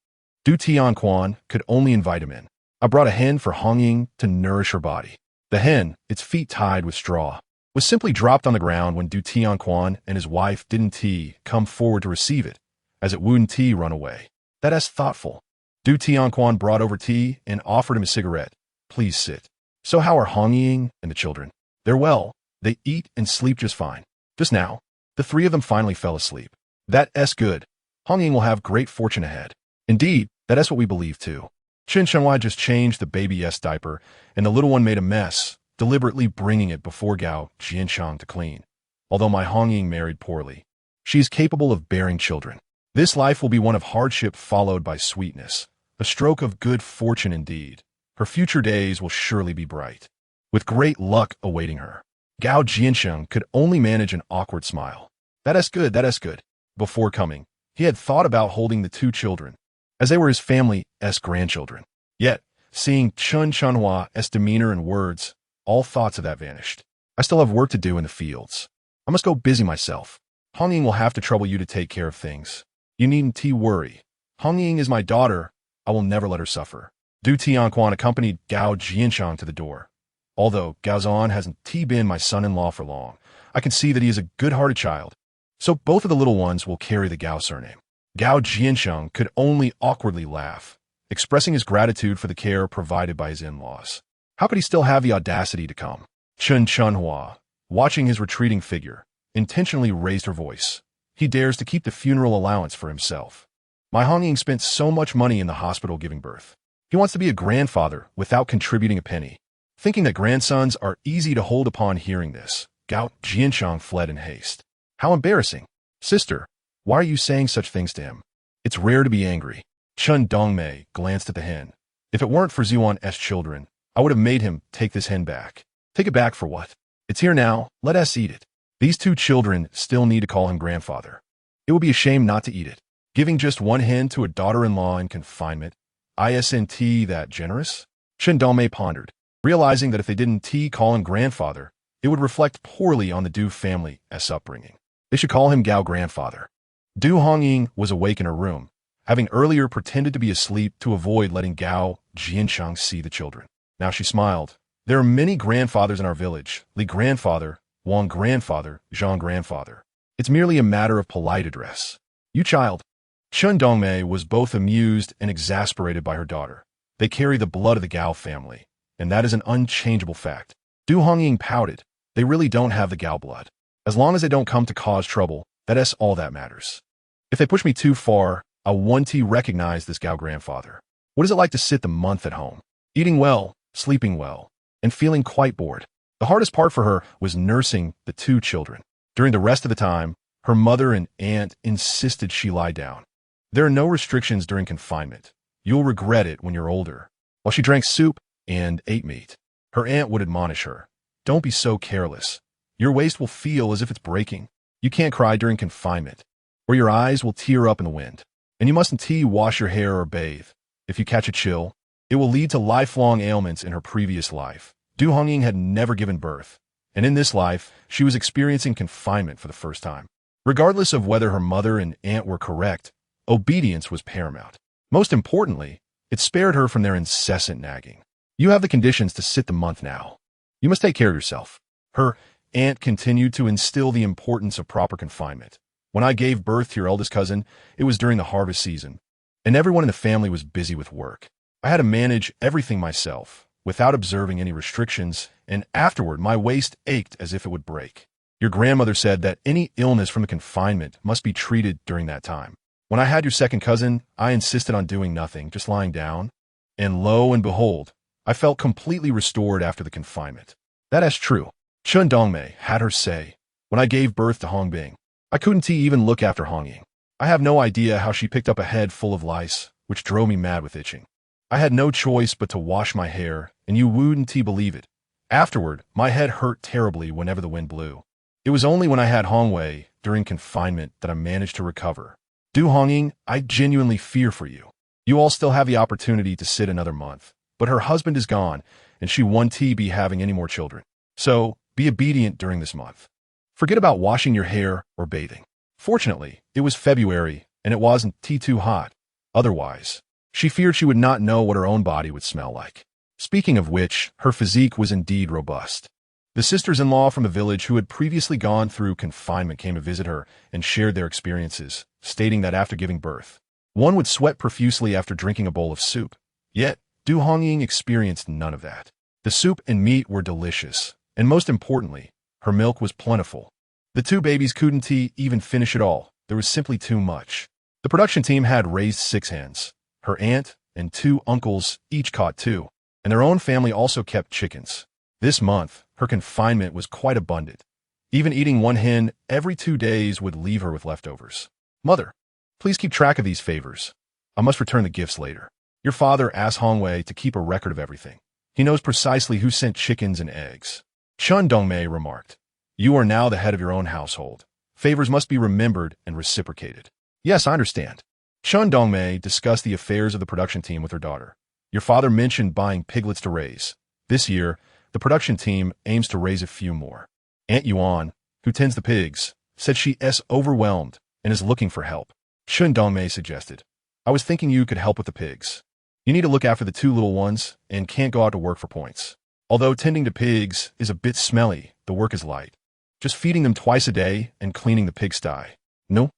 Du Tianquan could only invite him in. I brought a hen for Hongying to nourish her body. The hen, its feet tied with straw, was simply dropped on the ground when Du Tianquan and his wife didn't come forward to receive it, as it wouldn't run away. That's thoughtful. Du Tianquan brought over tea and offered him a cigarette. Please sit. So how are Hongying and the children? They're well. They eat and sleep just fine. Just now, the 3 of them finally fell asleep. That's good. Hongying will have great fortune ahead. Indeed, that's what we believe too. Chen Shenhua just changed the baby's diaper, and the little one made a mess, deliberately bringing it before Gao Zhiyuan to clean. Although my Hongying married poorly, she is capable of bearing children. This life will be one of hardship followed by sweetness, a stroke of good fortune indeed. Her future days will surely be bright, with great luck awaiting her. Gao Zhiyuan could only manage an awkward smile. That's good. Before coming, he had thought about holding the 2 children, as they were his family's grandchildren. Yet, seeing Chen Shenhua's demeanor and words, all thoughts of that vanished. I still have work to do in the fields. I must go busy myself. Hongying will have to trouble you to take care of things. You needn't worry. Hongying is my daughter. I will never let her suffer. Du Tianquan accompanied Gao Zhiyuan to the door. Although Gao Zhiyuan hasn't been my son-in-law for long, I can see that he is a good-hearted child. So both of the little ones will carry the Gao surname. Gao Zhiyuan could only awkwardly laugh, expressing his gratitude for the care provided by his in-laws. How could he still have the audacity to come? Chen Shenhua, watching his retreating figure, intentionally raised her voice. He dares to keep the funeral allowance for himself. My Hongying spent so much money in the hospital giving birth. He wants to be a grandfather without contributing a penny. Thinking that grandsons are easy to hold upon hearing this, Gao Zhiyuan fled in haste. How embarrassing. Sister, why are you saying such things to him? It's rare to be angry. Chun Dongmei glanced at the hen. If it weren't for Ziyuan's children, I would have made him take this hen back. Take it back for what? It's here now, let us eat it. These 2 children still need to call him grandfather. It would be a shame not to eat it. Giving just 1 hen to a daughter-in-law in confinement, isn't that generous? Chen Dongmei pondered, realizing that if they didn't call him grandfather, it would reflect poorly on the Du family's upbringing. They should call him Gao grandfather. Du Hongying was awake in her room, having earlier pretended to be asleep to avoid letting Gao Zhiyuan see the children. Now she smiled. There are many grandfathers in our village. Li grandfather, Wang grandfather, Zhang grandfather. It's merely a matter of polite address. You child. Chen Dongmei was both amused and exasperated by her daughter. They carry the blood of the Gao family, and that is an unchangeable fact. Du Hongying pouted. They really don't have the Gao blood. As long as they don't come to cause trouble, that's all that matters. If they push me too far, I want to recognize this Gao grandfather. What is it like to sit the month at home, eating well, sleeping well, and feeling quite bored? The hardest part for her was nursing the 2 children. During the rest of the time, her mother and aunt insisted she lie down. There are no restrictions during confinement. You'll regret it when you're older. While she drank soup and ate meat, her aunt would admonish her. Don't be so careless. Your waist will feel as if it's breaking. You can't cry during confinement, or your eyes will tear up in the wind. And you mustn't wash your hair or bathe. If you catch a chill, it will lead to lifelong ailments in her previous life. Du Hongying had never given birth, and in this life, she was experiencing confinement for the first time. Regardless of whether her mother and aunt were correct, obedience was paramount. Most importantly, it spared her from their incessant nagging. You have the conditions to sit the month now. You must take care of yourself. Her aunt continued to instill the importance of proper confinement. When I gave birth to your eldest cousin, it was during the harvest season, and everyone in the family was busy with work. I had to manage everything myself, without observing any restrictions, and afterward my waist ached as if it would break. Your grandmother said that any illness from the confinement must be treated during that time. When I had your second cousin, I insisted on doing nothing, just lying down. And lo and behold, I felt completely restored after the confinement. That is true. Chun Dongmei had her say. When I gave birth to Hongbing, I couldn't even look after Hongying. I have no idea how she picked up a head full of lice, which drove me mad with itching. I had no choice but to wash my hair, and you wouldn't believe it. Afterward, my head hurt terribly whenever the wind blew. It was only when I had Hongwei during confinement that I managed to recover. Du Hongying, I genuinely fear for you. You all still have the opportunity to sit another month, but her husband is gone, and she won't be having any more children. So, be obedient during this month. Forget about washing your hair or bathing. Fortunately, it was February, and it wasn't too hot. Otherwise, she feared she would not know what her own body would smell like. Speaking of which, her physique was indeed robust. The sisters-in-law from the village who had previously gone through confinement came to visit her and shared their experiences, stating that after giving birth, one would sweat profusely after drinking a bowl of soup. Yet, Du Hongying experienced none of that. The soup and meat were delicious, and most importantly, her milk was plentiful. The two babies couldn't even finish it all. There was simply too much. The production team had raised 6 hens. Her aunt and 2 uncles each caught 2, and their own family also kept chickens. This month, her confinement was quite abundant. Even eating 1 hen every 2 days would leave her with leftovers. Mother, please keep track of these favors. I must return the gifts later. Your father asked Hongwei to keep a record of everything. He knows precisely who sent chickens and eggs. Chun Dongmei remarked, you are now the head of your own household. Favors must be remembered and reciprocated. Yes, I understand. Chun Dongmei discussed the affairs of the production team with her daughter. Your father mentioned buying piglets to raise. This year, the production team aims to raise a few more. Aunt Yuan, who tends the pigs, said she is overwhelmed and is looking for help. Chun Dongmei suggested, I was thinking you could help with the pigs. You need to look after the 2 little ones and can't go out to work for points. Although tending to pigs is a bit smelly, the work is light. Just feeding them twice a day and cleaning the pigsty. No.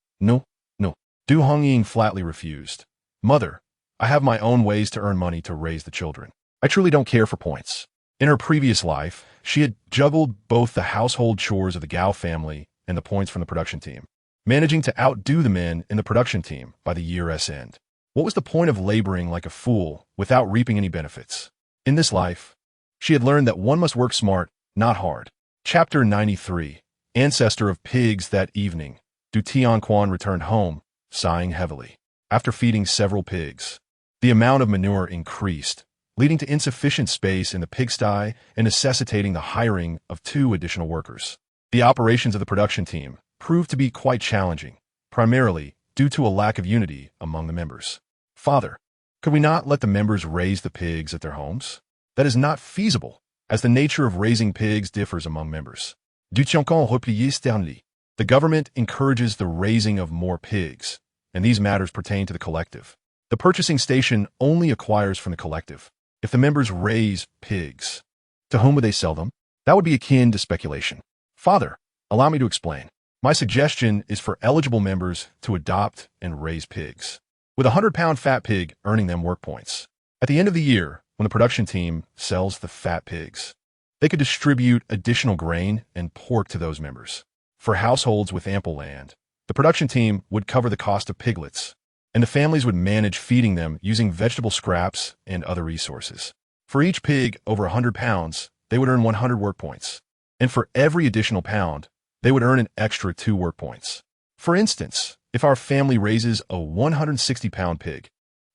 Du Hongying flatly refused. Mother, I have my own ways to earn money to raise the children. I truly don't care for points. In her previous life, she had juggled both the household chores of the Gao family and the points from the production team, managing to outdo the men in the production team by the year's end. What was the point of laboring like a fool without reaping any benefits? In this life, she had learned that one must work smart, not hard. Chapter 93. Ancestor of pigs. That evening, Du Tianquan returned home, sighing heavily. After feeding several pigs, the amount of manure increased, leading to insufficient space in the pigsty and necessitating the hiring of 2 additional workers. The operations of the production team proved to be quite challenging, primarily due to a lack of unity among the members. Father, could we not let the members raise the pigs at their homes? That is not feasible, as the nature of raising pigs differs among members. The government encourages the raising of more pigs, and these matters pertain to the collective. The purchasing station only acquires from the collective. If the members raise pigs, to whom would they sell them? That would be akin to speculation. Father, allow me to explain. My suggestion is for eligible members to adopt and raise pigs, with a 100-pound fat pig earning them work points. At the end of the year, when the production team sells the fat pigs, they could distribute additional grain and pork to those members. For households with ample land, the production team would cover the cost of piglets, and the families would manage feeding them using vegetable scraps and other resources. For each pig over 100 pounds, they would earn 100 work points, and for every additional pound, they would earn an extra 2 work points. For instance, if our family raises a 160-pound pig,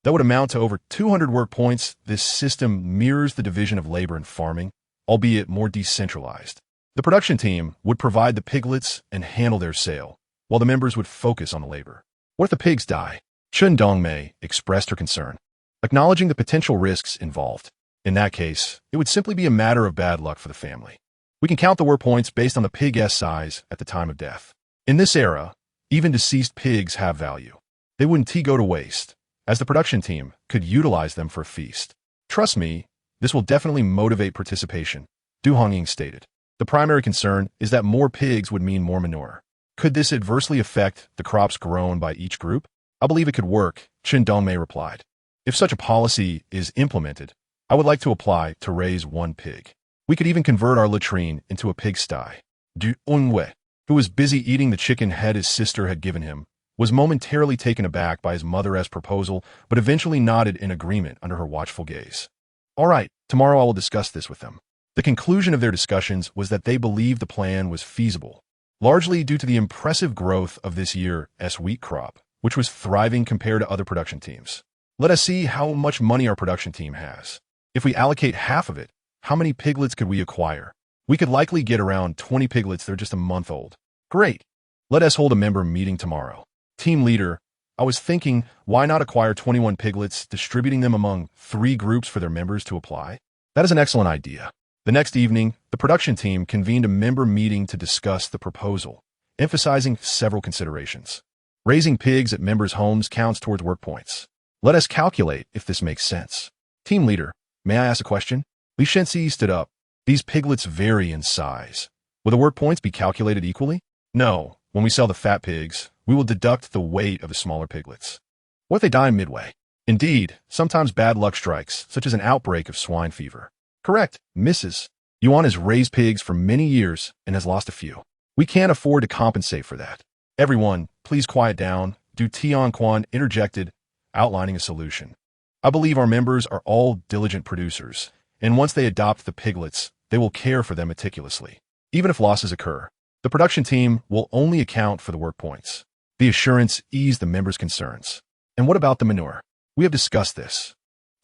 that would amount to over 200 work points. This system mirrors the division of labor in farming, albeit more decentralized. The production team would provide the piglets and handle their sale, while the members would focus on the labor. What if the pigs die? Chun Dongmei expressed her concern, acknowledging the potential risks involved. In that case, it would simply be a matter of bad luck for the family. We can count the work points based on the pig's size at the time of death. In this era, even deceased pigs have value. They wouldn't go to waste, as the production team could utilize them for a feast. Trust me, this will definitely motivate participation, Du Hongying stated. The primary concern is that more pigs would mean more manure. Could this adversely affect the crops grown by each group? I believe it could work, Chun Dongmei replied. If such a policy is implemented, I would like to apply to raise one pig. We could even convert our latrine into a pigsty. Du Unwe, who was busy eating the chicken head his sister had given him, was momentarily taken aback by his mother's proposal, but eventually nodded in agreement under her watchful gaze. All right, tomorrow I will discuss this with them. The conclusion of their discussions was that they believed the plan was feasible, largely due to the impressive growth of this year's wheat crop, which was thriving compared to other production teams. Let us see how much money our production team has. If we allocate half of it, how many piglets could we acquire? We could likely get around 20 piglets that are just a month old. Great. Let us hold a member meeting tomorrow. Team leader, I was thinking, why not acquire 21 piglets, distributing them among 3 groups for their members to apply? That is an excellent idea. The next evening, the production team convened a member meeting to discuss the proposal, emphasizing several considerations. Raising pigs at members' homes counts towards work points. Let us calculate if this makes sense. Team leader, may I ask a question? Li Shenxi stood up. These piglets vary in size. Will the work points be calculated equally? No. When we sell the fat pigs, we will deduct the weight of the smaller piglets. What if they die midway? Indeed, sometimes bad luck strikes, such as an outbreak of swine fever. Correct, Mrs. Yuan has raised pigs for many years and has lost a few. We can't afford to compensate for that. Everyone, please quiet down. Du Tianquan interjected, outlining a solution. I believe our members are all diligent producers, and once they adopt the piglets, they will care for them meticulously. Even if losses occur, the production team will only account for the work points. The assurance eased the members' concerns. And what about the manure? We have discussed this.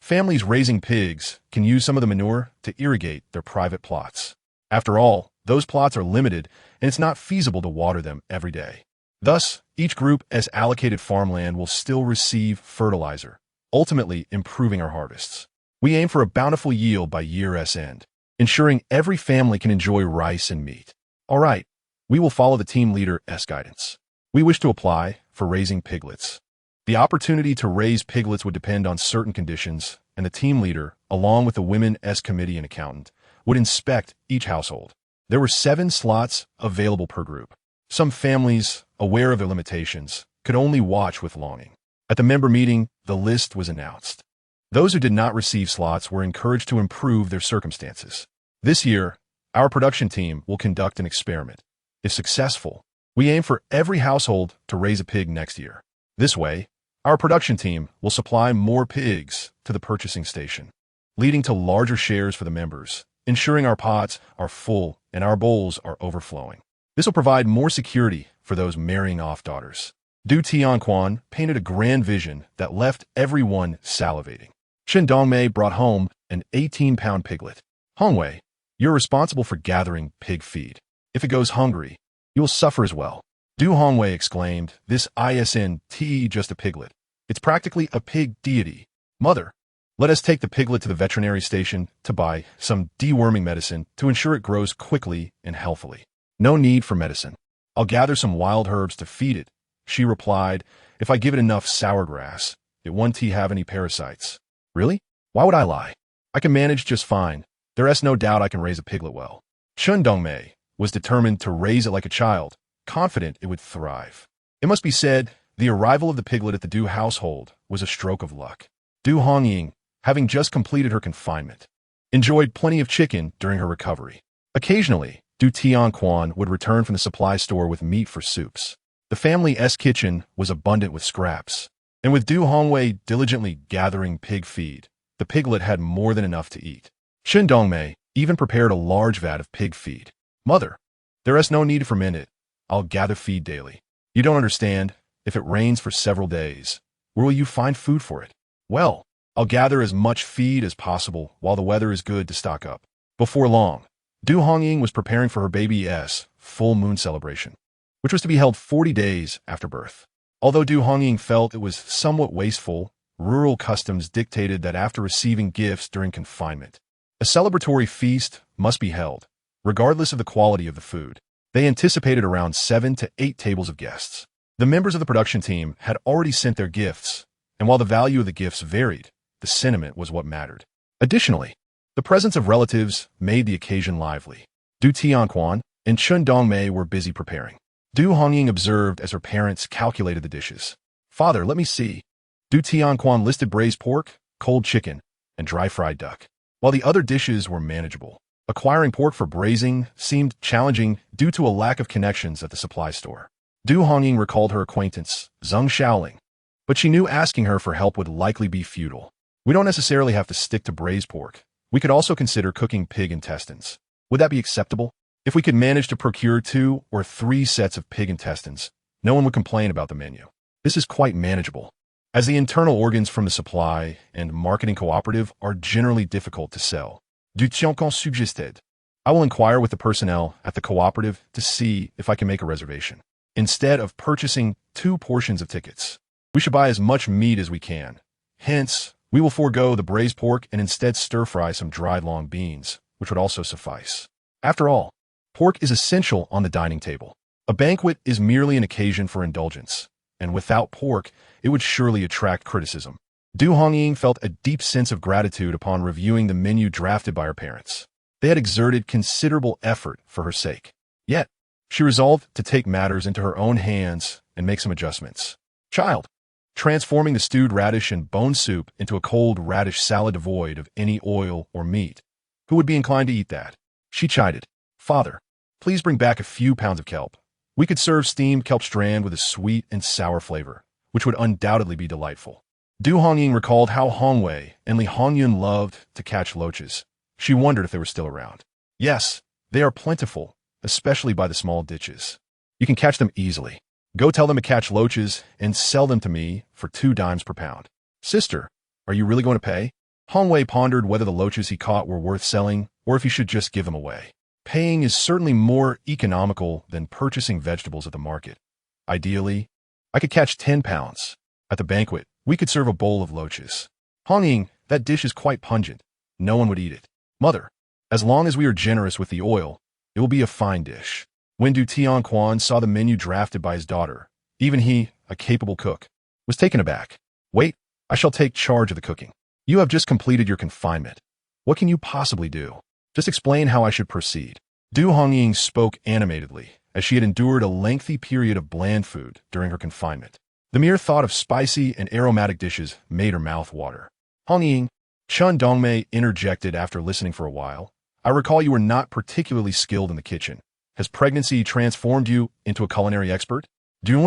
Families raising pigs can use some of the manure to irrigate their private plots. After all, those plots are limited, and it's not feasible to water them every day. Thus, each group as allocated farmland will still receive fertilizer, ultimately improving our harvests. We aim for a bountiful yield by year's end, ensuring every family can enjoy rice and meat. All right, we will follow the team leader's guidance. We wish to apply for raising piglets. The opportunity to raise piglets would depend on certain conditions, and the team leader, along with the women's committee and accountant, would inspect each household. There were 7 slots available per group. Some families, aware of their limitations, could only watch with longing. At the member meeting, the list was announced. Those who did not receive slots were encouraged to improve their circumstances. This year, our production team will conduct an experiment. If successful, we aim for every household to raise a pig next year. This way, our production team will supply more pigs to the purchasing station, leading to larger shares for the members, ensuring our pots are full and our bowls are overflowing. This will provide more security for those marrying off daughters. Du Tianquan painted a grand vision that left everyone salivating. Shen Dongmei brought home an 18-pound piglet. Hongwei, you're responsible for gathering pig feed. If it goes hungry, you will suffer as well. Du Hongwei exclaimed, this isn't just a piglet. It's practically a pig deity. Mother, let us take the piglet to the veterinary station to buy some deworming medicine to ensure it grows quickly and healthily. No need for medicine. I'll gather some wild herbs to feed it. She replied, if I give it enough sour grass, it won't have any parasites. Really? Why would I lie? I can manage just fine. There's no doubt I can raise a piglet well. Chun Dongmei was determined to raise it like a child, confident it would thrive. It must be said, the arrival of the piglet at the Du household was a stroke of luck. Du Hongying, having just completed her confinement, enjoyed plenty of chicken during her recovery. Occasionally, Du Tianquan would return from the supply store with meat for soups. The family's kitchen was abundant with scraps, and with Du Hongwei diligently gathering pig feed, the piglet had more than enough to eat. Shen Dongmei even prepared a large vat of pig feed. Mother, there is no need to ferment it. I'll gather feed daily. You don't understand. If it rains for several days, where will you find food for it? Well, I'll gather as much feed as possible while the weather is good to stock up. Before long, Du Hongying was preparing for her baby's full moon celebration, which was to be held 40 days after birth. Although Du Hongying felt it was somewhat wasteful, rural customs dictated that after receiving gifts during confinement, a celebratory feast must be held, regardless of the quality of the food. They anticipated around 7 to 8 tables of guests. The members of the production team had already sent their gifts, and while the value of the gifts varied, the sentiment was what mattered. Additionally, the presence of relatives made the occasion lively. Du Tianquan and Chun Dongmei were busy preparing. Du Hongying observed as her parents calculated the dishes. Father, let me see. Du Tianquan listed braised pork, cold chicken, and dry-fried duck, while the other dishes were manageable. Acquiring pork for braising seemed challenging due to a lack of connections at the supply store. Du Hongying recalled her acquaintance, Zheng Shaoling, but she knew asking her for help would likely be futile. We don't necessarily have to stick to braised pork. We could also consider cooking pig intestines. Would that be acceptable? If we could manage to procure 2 or 3 sets of pig intestines, no one would complain about the menu. This is quite manageable, as the internal organs from the supply and marketing cooperative are generally difficult to sell. Du Tiancan suggested. I will inquire with the personnel at the cooperative to see if I can make a reservation. Instead of purchasing 2 portions of tickets, we should buy as much meat as we can. Hence, we will forego the braised pork and instead stir-fry some dried long beans, which would also suffice. After all, pork is essential on the dining table. A banquet is merely an occasion for indulgence, and without pork, it would surely attract criticism. Du Hongying felt a deep sense of gratitude upon reviewing the menu drafted by her parents. They had exerted considerable effort for her sake. Yet, she resolved to take matters into her own hands and make some adjustments. Child, transforming the stewed radish and bone soup into a cold radish salad devoid of any oil or meat. Who would be inclined to eat that? She chided. Father, please bring back a few pounds of kelp. We could serve steamed kelp strand with a sweet and sour flavor, which would undoubtedly be delightful. Du Hongying recalled how Hongwei and Li Hongyun loved to catch loaches. She wondered if they were still around. Yes, they are plentiful, especially by the small ditches. You can catch them easily. Go tell them to catch loaches and sell them to me for 2 dimes per pound. Sister, are you really going to pay? Hongwei pondered whether the loaches he caught were worth selling or if he should just give them away. Paying is certainly more economical than purchasing vegetables at the market. Ideally, I could catch 10 pounds. At the banquet, we could serve a bowl of loaches. Hongying, that dish is quite pungent. No one would eat it. Mother, as long as we are generous with the oil, it will be a fine dish. Wen Ju saw the menu drafted by his daughter. Even he, a capable cook, was taken aback. Wait, I shall take charge of the cooking. You have just completed your confinement. What can you possibly do? Just explain how I should proceed. Du Hongying spoke animatedly, as she had endured a lengthy period of bland food during her confinement. The mere thought of spicy and aromatic dishes made her mouth water. Hongying, Chun Dongmei interjected after listening for a while. I recall you were not particularly skilled in the kitchen. Has pregnancy transformed you into a culinary expert? Didn't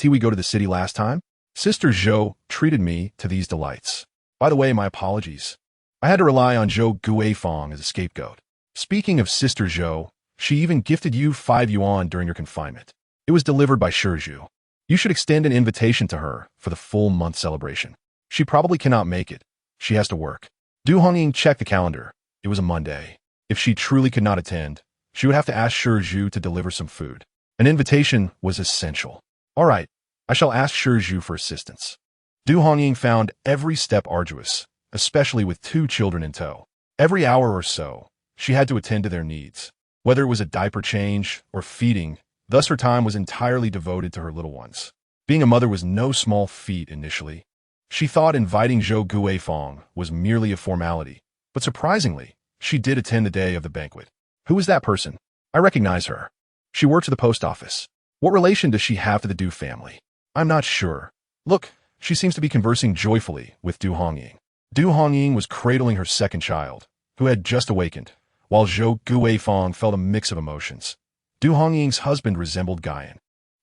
we go to the city last time? Sister Zhou treated me to these delights. By the way, my apologies. I had to rely on Zhou Guifang as a scapegoat. Speaking of Sister Zhou, she even gifted you 5 yuan during your confinement. It was delivered by Shizhu. You should extend an invitation to her for the full month celebration. She probably cannot make it. She has to work. Du Hongying checked the calendar. It was a Monday. If she truly could not attend, she would have to ask Shizhu to deliver some food. An invitation was essential. All right, I shall ask Shizhu for assistance. Du Hongying found every step arduous, especially with 2 children in tow. Every hour or so, she had to attend to their needs, whether it was a diaper change or feeding. Thus her time was entirely devoted to her little ones. Being a mother was no small feat initially. She thought inviting Zhou Guifang was merely a formality, but surprisingly, she did attend the day of the banquet. Who is that person? I recognize her. She works at the post office. What relation does she have to the Du family? I'm not sure. Look, she seems to be conversing joyfully with Du Hongying. Du Hongying was cradling her second child, who had just awakened, while Zhou Guifang felt a mix of emotions. Du Hongying's husband resembled Guyan,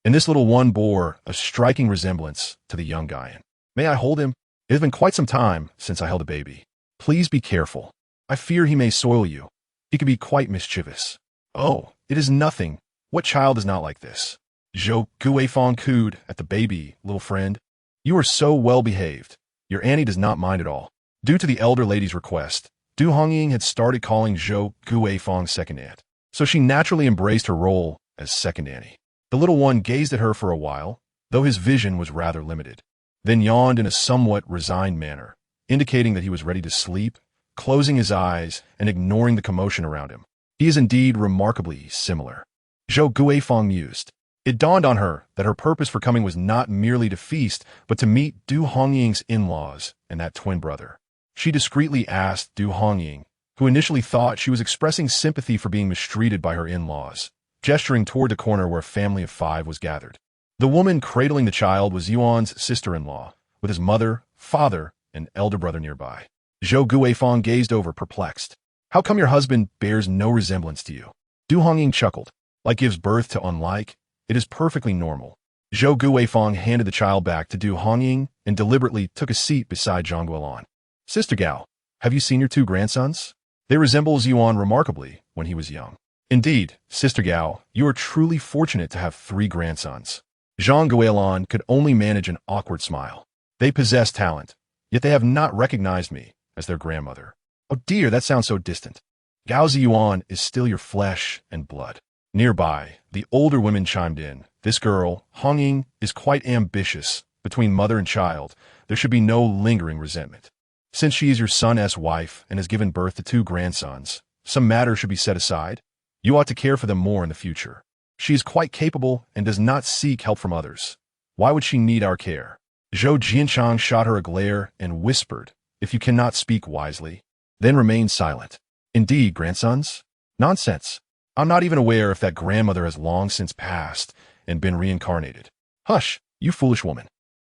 and this little one bore a striking resemblance to the young Guyan. May I hold him? It has been quite some time since I held a baby. Please be careful. I fear he may soil you. He can be quite mischievous. Oh, it is nothing. What child is not like this? Zhou Guifang cooed at the baby, little friend. You are so well behaved. Your Annie does not mind at all. Due to the elder lady's request, Du Hongying had started calling Zhou Guifang second aunt, so she naturally embraced her role as second Annie. The little one gazed at her for a while, though his vision was rather limited, then yawned in a somewhat resigned manner, indicating that he was ready to sleep, closing his eyes and ignoring the commotion around him. He is indeed remarkably similar. Zhou Guifang mused. It dawned on her that her purpose for coming was not merely to feast, but to meet Du Hongying's in-laws and that twin brother. She discreetly asked Du Hongying, who initially thought she was expressing sympathy for being mistreated by her in-laws, gesturing toward the corner where a family of 5 was gathered. The woman cradling the child was Yuan's sister-in-law, with his mother, father, an elder brother nearby. Zhou Guifang gazed over, perplexed. How come your husband bears no resemblance to you? Du Hongying chuckled. Like gives birth to unlike? It is perfectly normal. Zhou Guifang handed the child back to Du Hongying and deliberately took a seat beside Zhang Guilan. Sister Gao, have you seen your two grandsons? They resemble Ziyuan remarkably when he was young. Indeed, Sister Gao, you are truly fortunate to have 3 grandsons. Zhang Guilan could only manage an awkward smile. They possess talent, yet they have not recognized me as their grandmother. Oh dear, that sounds so distant. Gao Zhiyuan is still your flesh and blood. Nearby, the older women chimed in. This girl, Hongying, is quite ambitious. Between mother and child, there should be no lingering resentment. Since she is your son's wife and has given birth to 2 grandsons, some matter should be set aside. You ought to care for them more in the future. She is quite capable and does not seek help from others. Why would she need our care? Zhou Jianchang shot her a glare and whispered, if you cannot speak wisely, then remain silent. Indeed, grandsons? Nonsense. I'm not even aware if that grandmother has long since passed and been reincarnated. Hush, you foolish woman.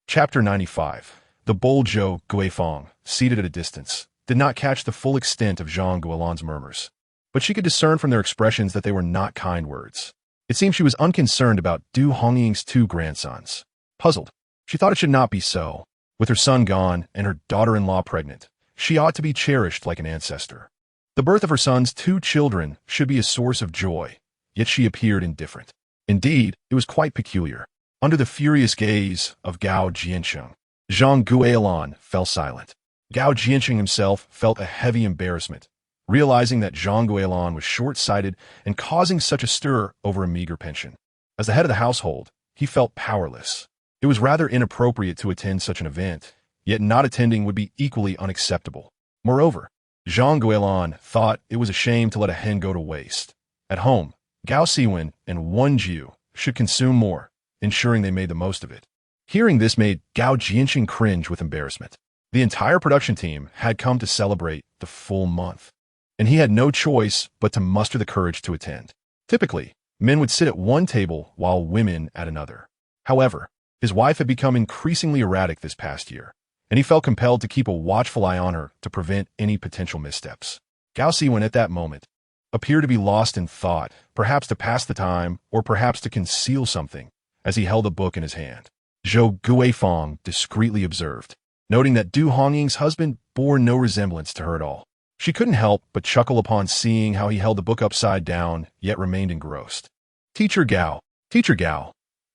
Chapter 95. The bold Zhou Guifang, seated at a distance, did not catch the full extent of Zhang Guilan's murmurs, but she could discern from their expressions that they were not kind words. It seemed she was unconcerned about Du Hongying's 2 grandsons. Puzzled, she thought it should not be so. With her son gone and her daughter-in-law pregnant, she ought to be cherished like an ancestor. The birth of her son's 2 children should be a source of joy, yet she appeared indifferent. Indeed, it was quite peculiar. Under the furious gaze of Gao Zhiyuan, Zhang Guilan fell silent. Gao Zhiyuan himself felt a heavy embarrassment, realizing that Zhang Guilan was short-sighted and causing such a stir over a meager pension. As the head of the household, he felt powerless. It was rather inappropriate to attend such an event, yet not attending would be equally unacceptable. Moreover, Zhang Guilan thought it was a shame to let a hen go to waste. At home, Gao Siwen and Wen Ju should consume more, ensuring they made the most of it. Hearing this made Gao Zhiyuan cringe with embarrassment. The entire production team had come to celebrate the full month, and he had no choice but to muster the courage to attend. Typically, men would sit at one table while women at another. However, his wife had become increasingly erratic this past year, and he felt compelled to keep a watchful eye on her to prevent any potential missteps. Gao Siwen at that moment appeared to be lost in thought, perhaps to pass the time or perhaps to conceal something, as he held a book in his hand. Zhou Guifang discreetly observed, noting that Du Hongying's husband bore no resemblance to her at all. She couldn't help but chuckle upon seeing how he held the book upside down, yet remained engrossed. Teacher Gao,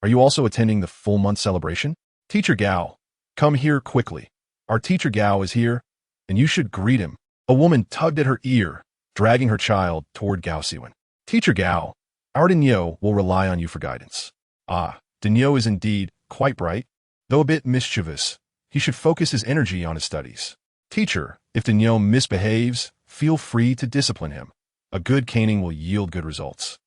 are you also attending the full month celebration? Teacher Gao, come here quickly. Our teacher Gao is here, and you should greet him. A woman tugged at her ear, dragging her child toward Gao Siwen. Teacher Gao, our Daniel will rely on you for guidance. Ah, Daniel is indeed quite bright, though a bit mischievous. He should focus his energy on his studies. Teacher, if Daniel misbehaves, feel free to discipline him. A good caning will yield good results,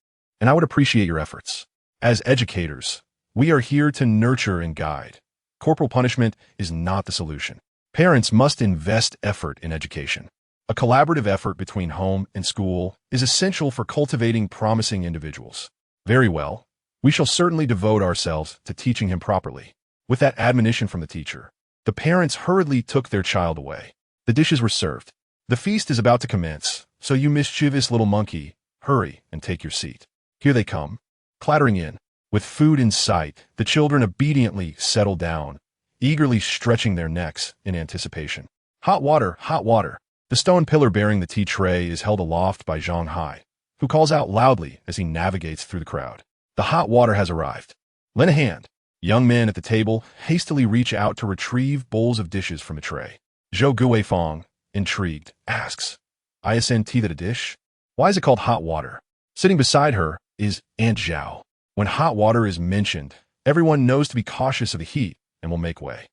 and I would appreciate your efforts. As educators, we are here to nurture and guide. Corporal punishment is not the solution. Parents must invest effort in education. A collaborative effort between home and school is essential for cultivating promising individuals. Very well, we shall certainly devote ourselves to teaching him properly. With that admonition from the teacher, the parents hurriedly took their child away. The dishes were served. The feast is about to commence, so you mischievous little monkey, hurry and take your seat. Here they come, clattering in. With food in sight, the children obediently settle down, eagerly stretching their necks in anticipation. Hot water, hot water. The stone pillar bearing the tea tray is held aloft by Zhang Hai, who calls out loudly as he navigates through the crowd. The hot water has arrived. Lend a hand. Young men at the table hastily reach out to retrieve bowls of dishes from a tray. Zhou Guifang, intrigued, asks, "Isn't tea that a dish? Why is it called hot water?" Sitting beside her is Aunt Zhao. When hot water is mentioned, everyone knows to be cautious of the heat and will make way.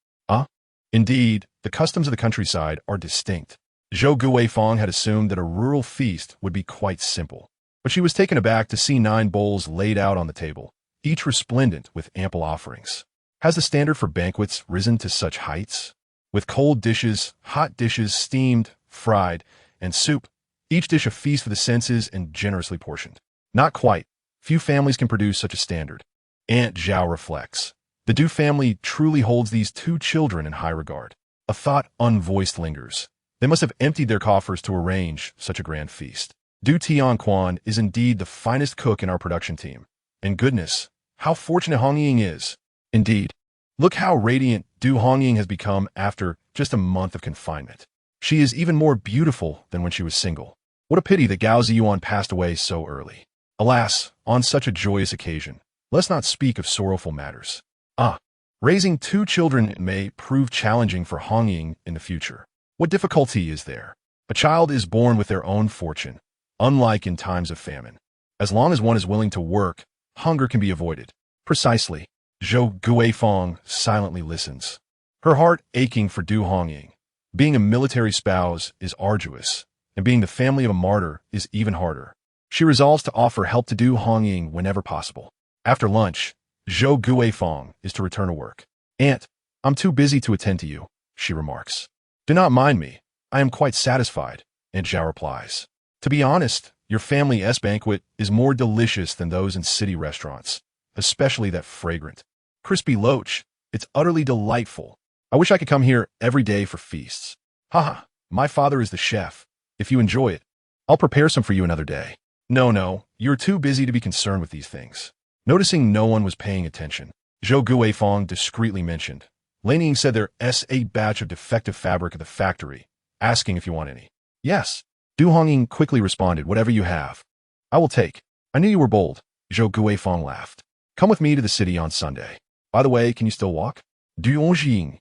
Indeed, the customs of the countryside are distinct. Zhou Guifang had assumed that a rural feast would be quite simple, but she was taken aback to see 9 bowls laid out on the table, each resplendent with ample offerings. Has the standard for banquets risen to such heights? With cold dishes, hot dishes, steamed, fried, and soup, each dish a feast for the senses and generously portioned. Not quite. Few families can produce such a standard. Aunt Zhao reflects. The Du family truly holds these 2 children in high regard. A thought unvoiced lingers. They must have emptied their coffers to arrange such a grand feast. Du Tianquan is indeed the finest cook in our production team. And goodness, how fortunate Hongying is. Indeed. Look how radiant Du Hongying has become after just a month of confinement. She is even more beautiful than when she was single. What a pity that Gao Zhiyuan passed away so early. Alas, on such a joyous occasion, let's not speak of sorrowful matters. Raising 2 children may prove challenging for Hongying in the future. What difficulty is there? A child is born with their own fortune, unlike in times of famine. As long as one is willing to work, hunger can be avoided. Precisely. Zhou Guifang silently listens, her heart aching for Du Hongying. Being a military spouse is arduous, and being the family of a martyr is even harder. She resolves to offer help to Du Hongying whenever possible. After lunch, Zhou Guifang is to return to work. "Aunt, I'm too busy to attend to you," she remarks. "Do not mind me. I am quite satisfied," Aunt Zhao replies. "To be honest, your family's banquet is more delicious than those in city restaurants, especially that fragrant, crispy loach. It's utterly delightful. I wish I could come here every day for feasts. Haha, my father is the chef. If you enjoy it, I'll prepare some for you another day." No, you're too busy to be concerned with these things." Noticing no one was paying attention, Zhou Guifang discreetly mentioned, "Laniying said there's a batch of defective fabric at the factory, asking if you want any." "Yes." Du Hongying quickly responded, "Whatever you have, I will take." "I knew you were bold," Zhou Guifang laughed. "Come with me to the city on Sunday. By the way, can you still walk?" "Du Hongying.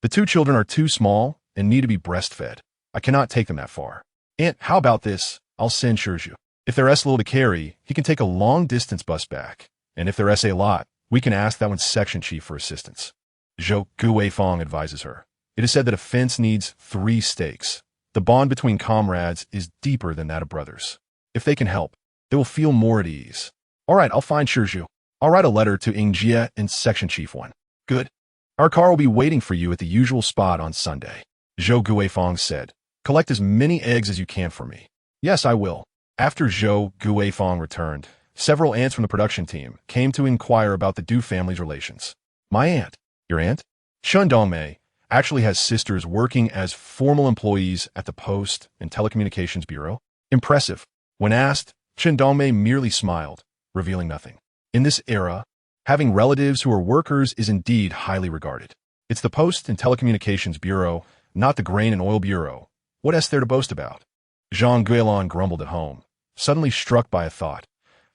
The 2 children are too small and need to be breastfed. I cannot take them that far." "Aunt, how about this? I'll send Shizhu. If there's little to carry, he can take a long-distance bus back. And if there's a lot, we can ask that one's section chief for assistance." Zhou Guifang advises her. "It is said that a fence needs 3 stakes. The bond between comrades is deeper than that of brothers. If they can help, they will feel more at ease." "All right, I'll find Shizhu. I'll write a letter to Jie and section chief 1. "Good. Our car will be waiting for you at the usual spot on Sunday," Zhou Guifang said. "Collect as many eggs as you can for me." "Yes, I will." After Zhou Guifang returned, several aunts from the production team came to inquire about the Du family's relations. "My aunt." "Your aunt?" Chen Dongmei actually has sisters working as formal employees at the Post and Telecommunications Bureau. Impressive. When asked, Chen Dongmei merely smiled, revealing nothing. In this era, having relatives who are workers is indeed highly regarded. It's the Post and Telecommunications Bureau, not the Grain and Oil Bureau. What is there to boast about? Zhang Guilin grumbled at home, suddenly struck by a thought.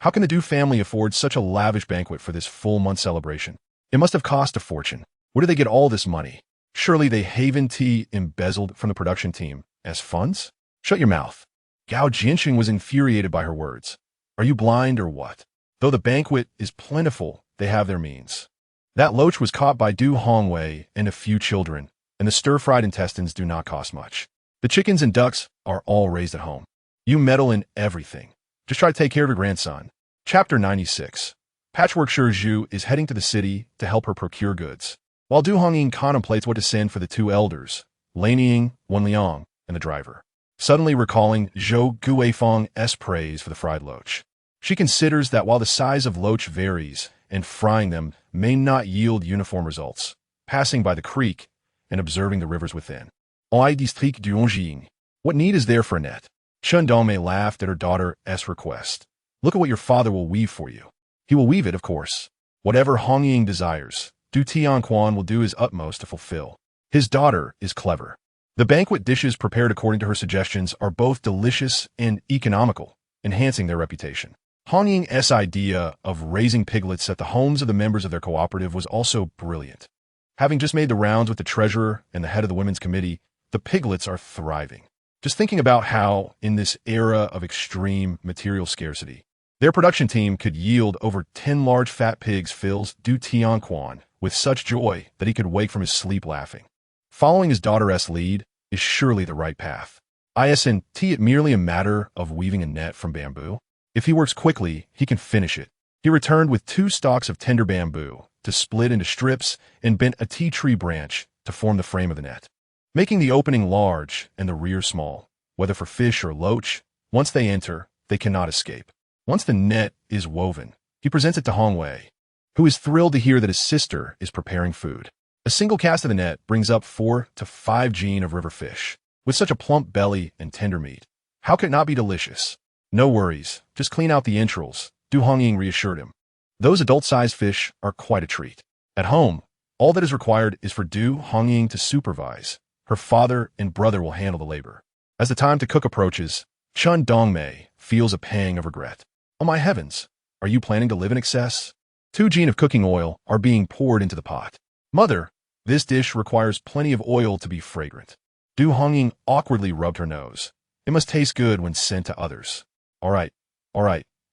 How can the Du family afford such a lavish banquet for this full-month celebration? It must have cost a fortune. Where do they get all this money? Surely they haven tea embezzled from the production team as funds? Shut your mouth. Gao Zhiyuan was infuriated by her words. Are you blind or what? Though the banquet is plentiful, they have their means. That loach was caught by Du Hongwei and a few children, and the stir-fried intestines do not cost much. The chickens and ducks are all raised at home. You meddle in everything. Just try to take care of your grandson. Chapter 96. Patchwork Shizhu is heading to the city to help her procure goods, while Du Hongying contemplates what to send for the 2 elders, Laniying, Wen Liang, and the driver. Suddenly recalling Zhou Guifang's praise for the fried loach, she considers that while the size of loach varies and frying them may not yield uniform results, passing by the creek and observing the rivers within. "Oi district du Hongying. What need is there for a net?" Chen Dongmei laughed at her daughter's request. "Look at what your father will weave for you." "He will weave it, of course. Whatever Hongying desires, Du Tianquan will do his utmost to fulfill. His daughter is clever." The banquet dishes prepared according to her suggestions are both delicious and economical, enhancing their reputation. Hongying's idea of raising piglets at the homes of the members of their cooperative was also brilliant. Having just made the rounds with the treasurer and the head of the women's committee, the piglets are thriving. Just thinking about how, in this era of extreme material scarcity, their production team could yield over 10 large fat pigs fills Du Tianquan with such joy that he could wake from his sleep laughing. Following his daughter's lead is surely the right path. Isn't it merely a matter of weaving a net from bamboo? If he works quickly, he can finish it. He returned with 2 stalks of tender bamboo to split into strips and bent a tea tree branch to form the frame of the net, making the opening large and the rear small. Whether for fish or loach, once they enter, they cannot escape. Once the net is woven, he presents it to Hongwei, who is thrilled to hear that his sister is preparing food. A single cast of the net brings up 4 to 5 gene of river fish, with such a plump belly and tender meat. How could it not be delicious? No worries, just clean out the entrails, Du Hongying reassured him. Those adult-sized fish are quite a treat. At home, all that is required is for Du Hongying to supervise. Her father and brother will handle the labor. As the time to cook approaches, Chun Dongmei feels a pang of regret. Oh my heavens, are you planning to live in excess? 2 gene of cooking oil are being poured into the pot. Mother, this dish requires plenty of oil to be fragrant. Du Hongying awkwardly rubbed her nose. It must taste good when sent to others. All right,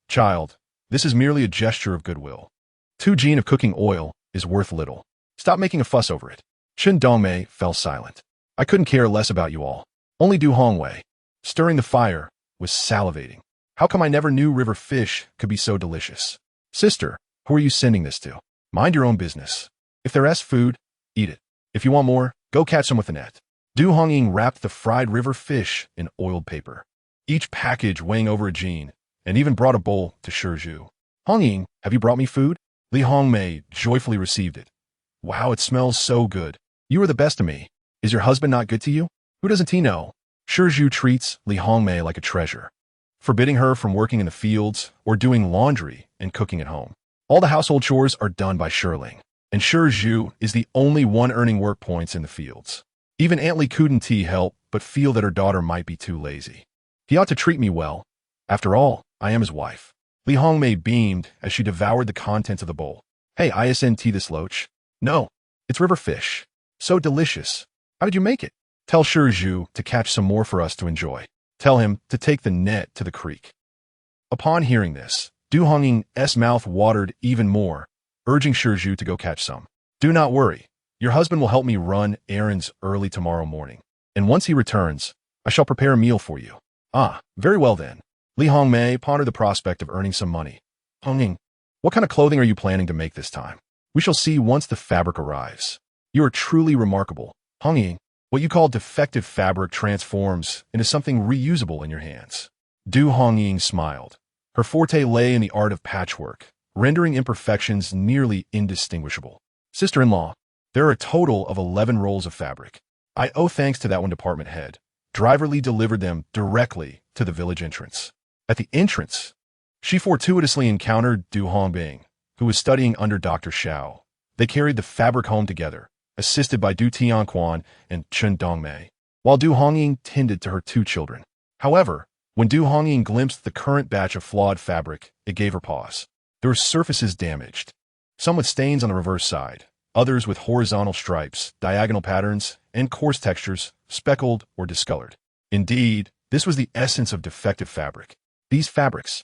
child. This is merely a gesture of goodwill. 2 gene of cooking oil is worth little. Stop making a fuss over it. Chun Dongmei fell silent. I couldn't care less about you all. Only Du Hongwei, stirring the fire, was salivating. How come I never knew river fish could be so delicious? Sister, who are you sending this to? Mind your own business. If there is food, eat it. If you want more, go catch some with the net. Du Hongying wrapped the fried river fish in oiled paper, each package weighing over a gene, and even brought a bowl to Ju. Hongying, have you brought me food? Li Hongmei joyfully received it. Wow, it smells so good. You are the best of me. Is your husband not good to you? Who doesn't he know? Ju treats Li Hongmei like a treasure, forbidding her from working in the fields or doing laundry and cooking at home. All the household chores are done by Shirling, and Ju is the only one earning work points in the fields. Even Aunt Li couldn't help but feel that her daughter might be too lazy. He ought to treat me well. After all, I am his wife. Li Hongmei beamed as she devoured the contents of the bowl. Hey, isn't this loach? No, it's river fish. So delicious. How did you make it? Tell Ju to catch some more for us to enjoy. Tell him to take the net to the creek. Upon hearing this, Du Hongying's mouth watered even more, urging Ju to go catch some. Do not worry. Your husband will help me run errands early tomorrow morning, and once he returns, I shall prepare a meal for you. Ah, very well then. Li Hongmei pondered the prospect of earning some money. Hongying, what kind of clothing are you planning to make this time? We shall see once the fabric arrives. You are truly remarkable. Hongying, what you call defective fabric transforms into something reusable in your hands. Du Hongying smiled. Her forte lay in the art of patchwork, rendering imperfections nearly indistinguishable. Sister-in-law, there are a total of 11 rolls of fabric. I owe thanks to that one department head. Driver Li delivered them directly to the village entrance. At the entrance, she fortuitously encountered Du Hongbing, who was studying under Dr. Xiao. They carried the fabric home together, assisted by Du Tianquan and Chun Dongmei, while Du Hongying tended to her 2 children. However, when Du Hongying glimpsed the current batch of flawed fabric, it gave her pause. There were surfaces damaged, some with stains on the reverse side, others with horizontal stripes, diagonal patterns, and coarse textures, speckled or discolored. Indeed, this was the essence of defective fabric. These fabrics.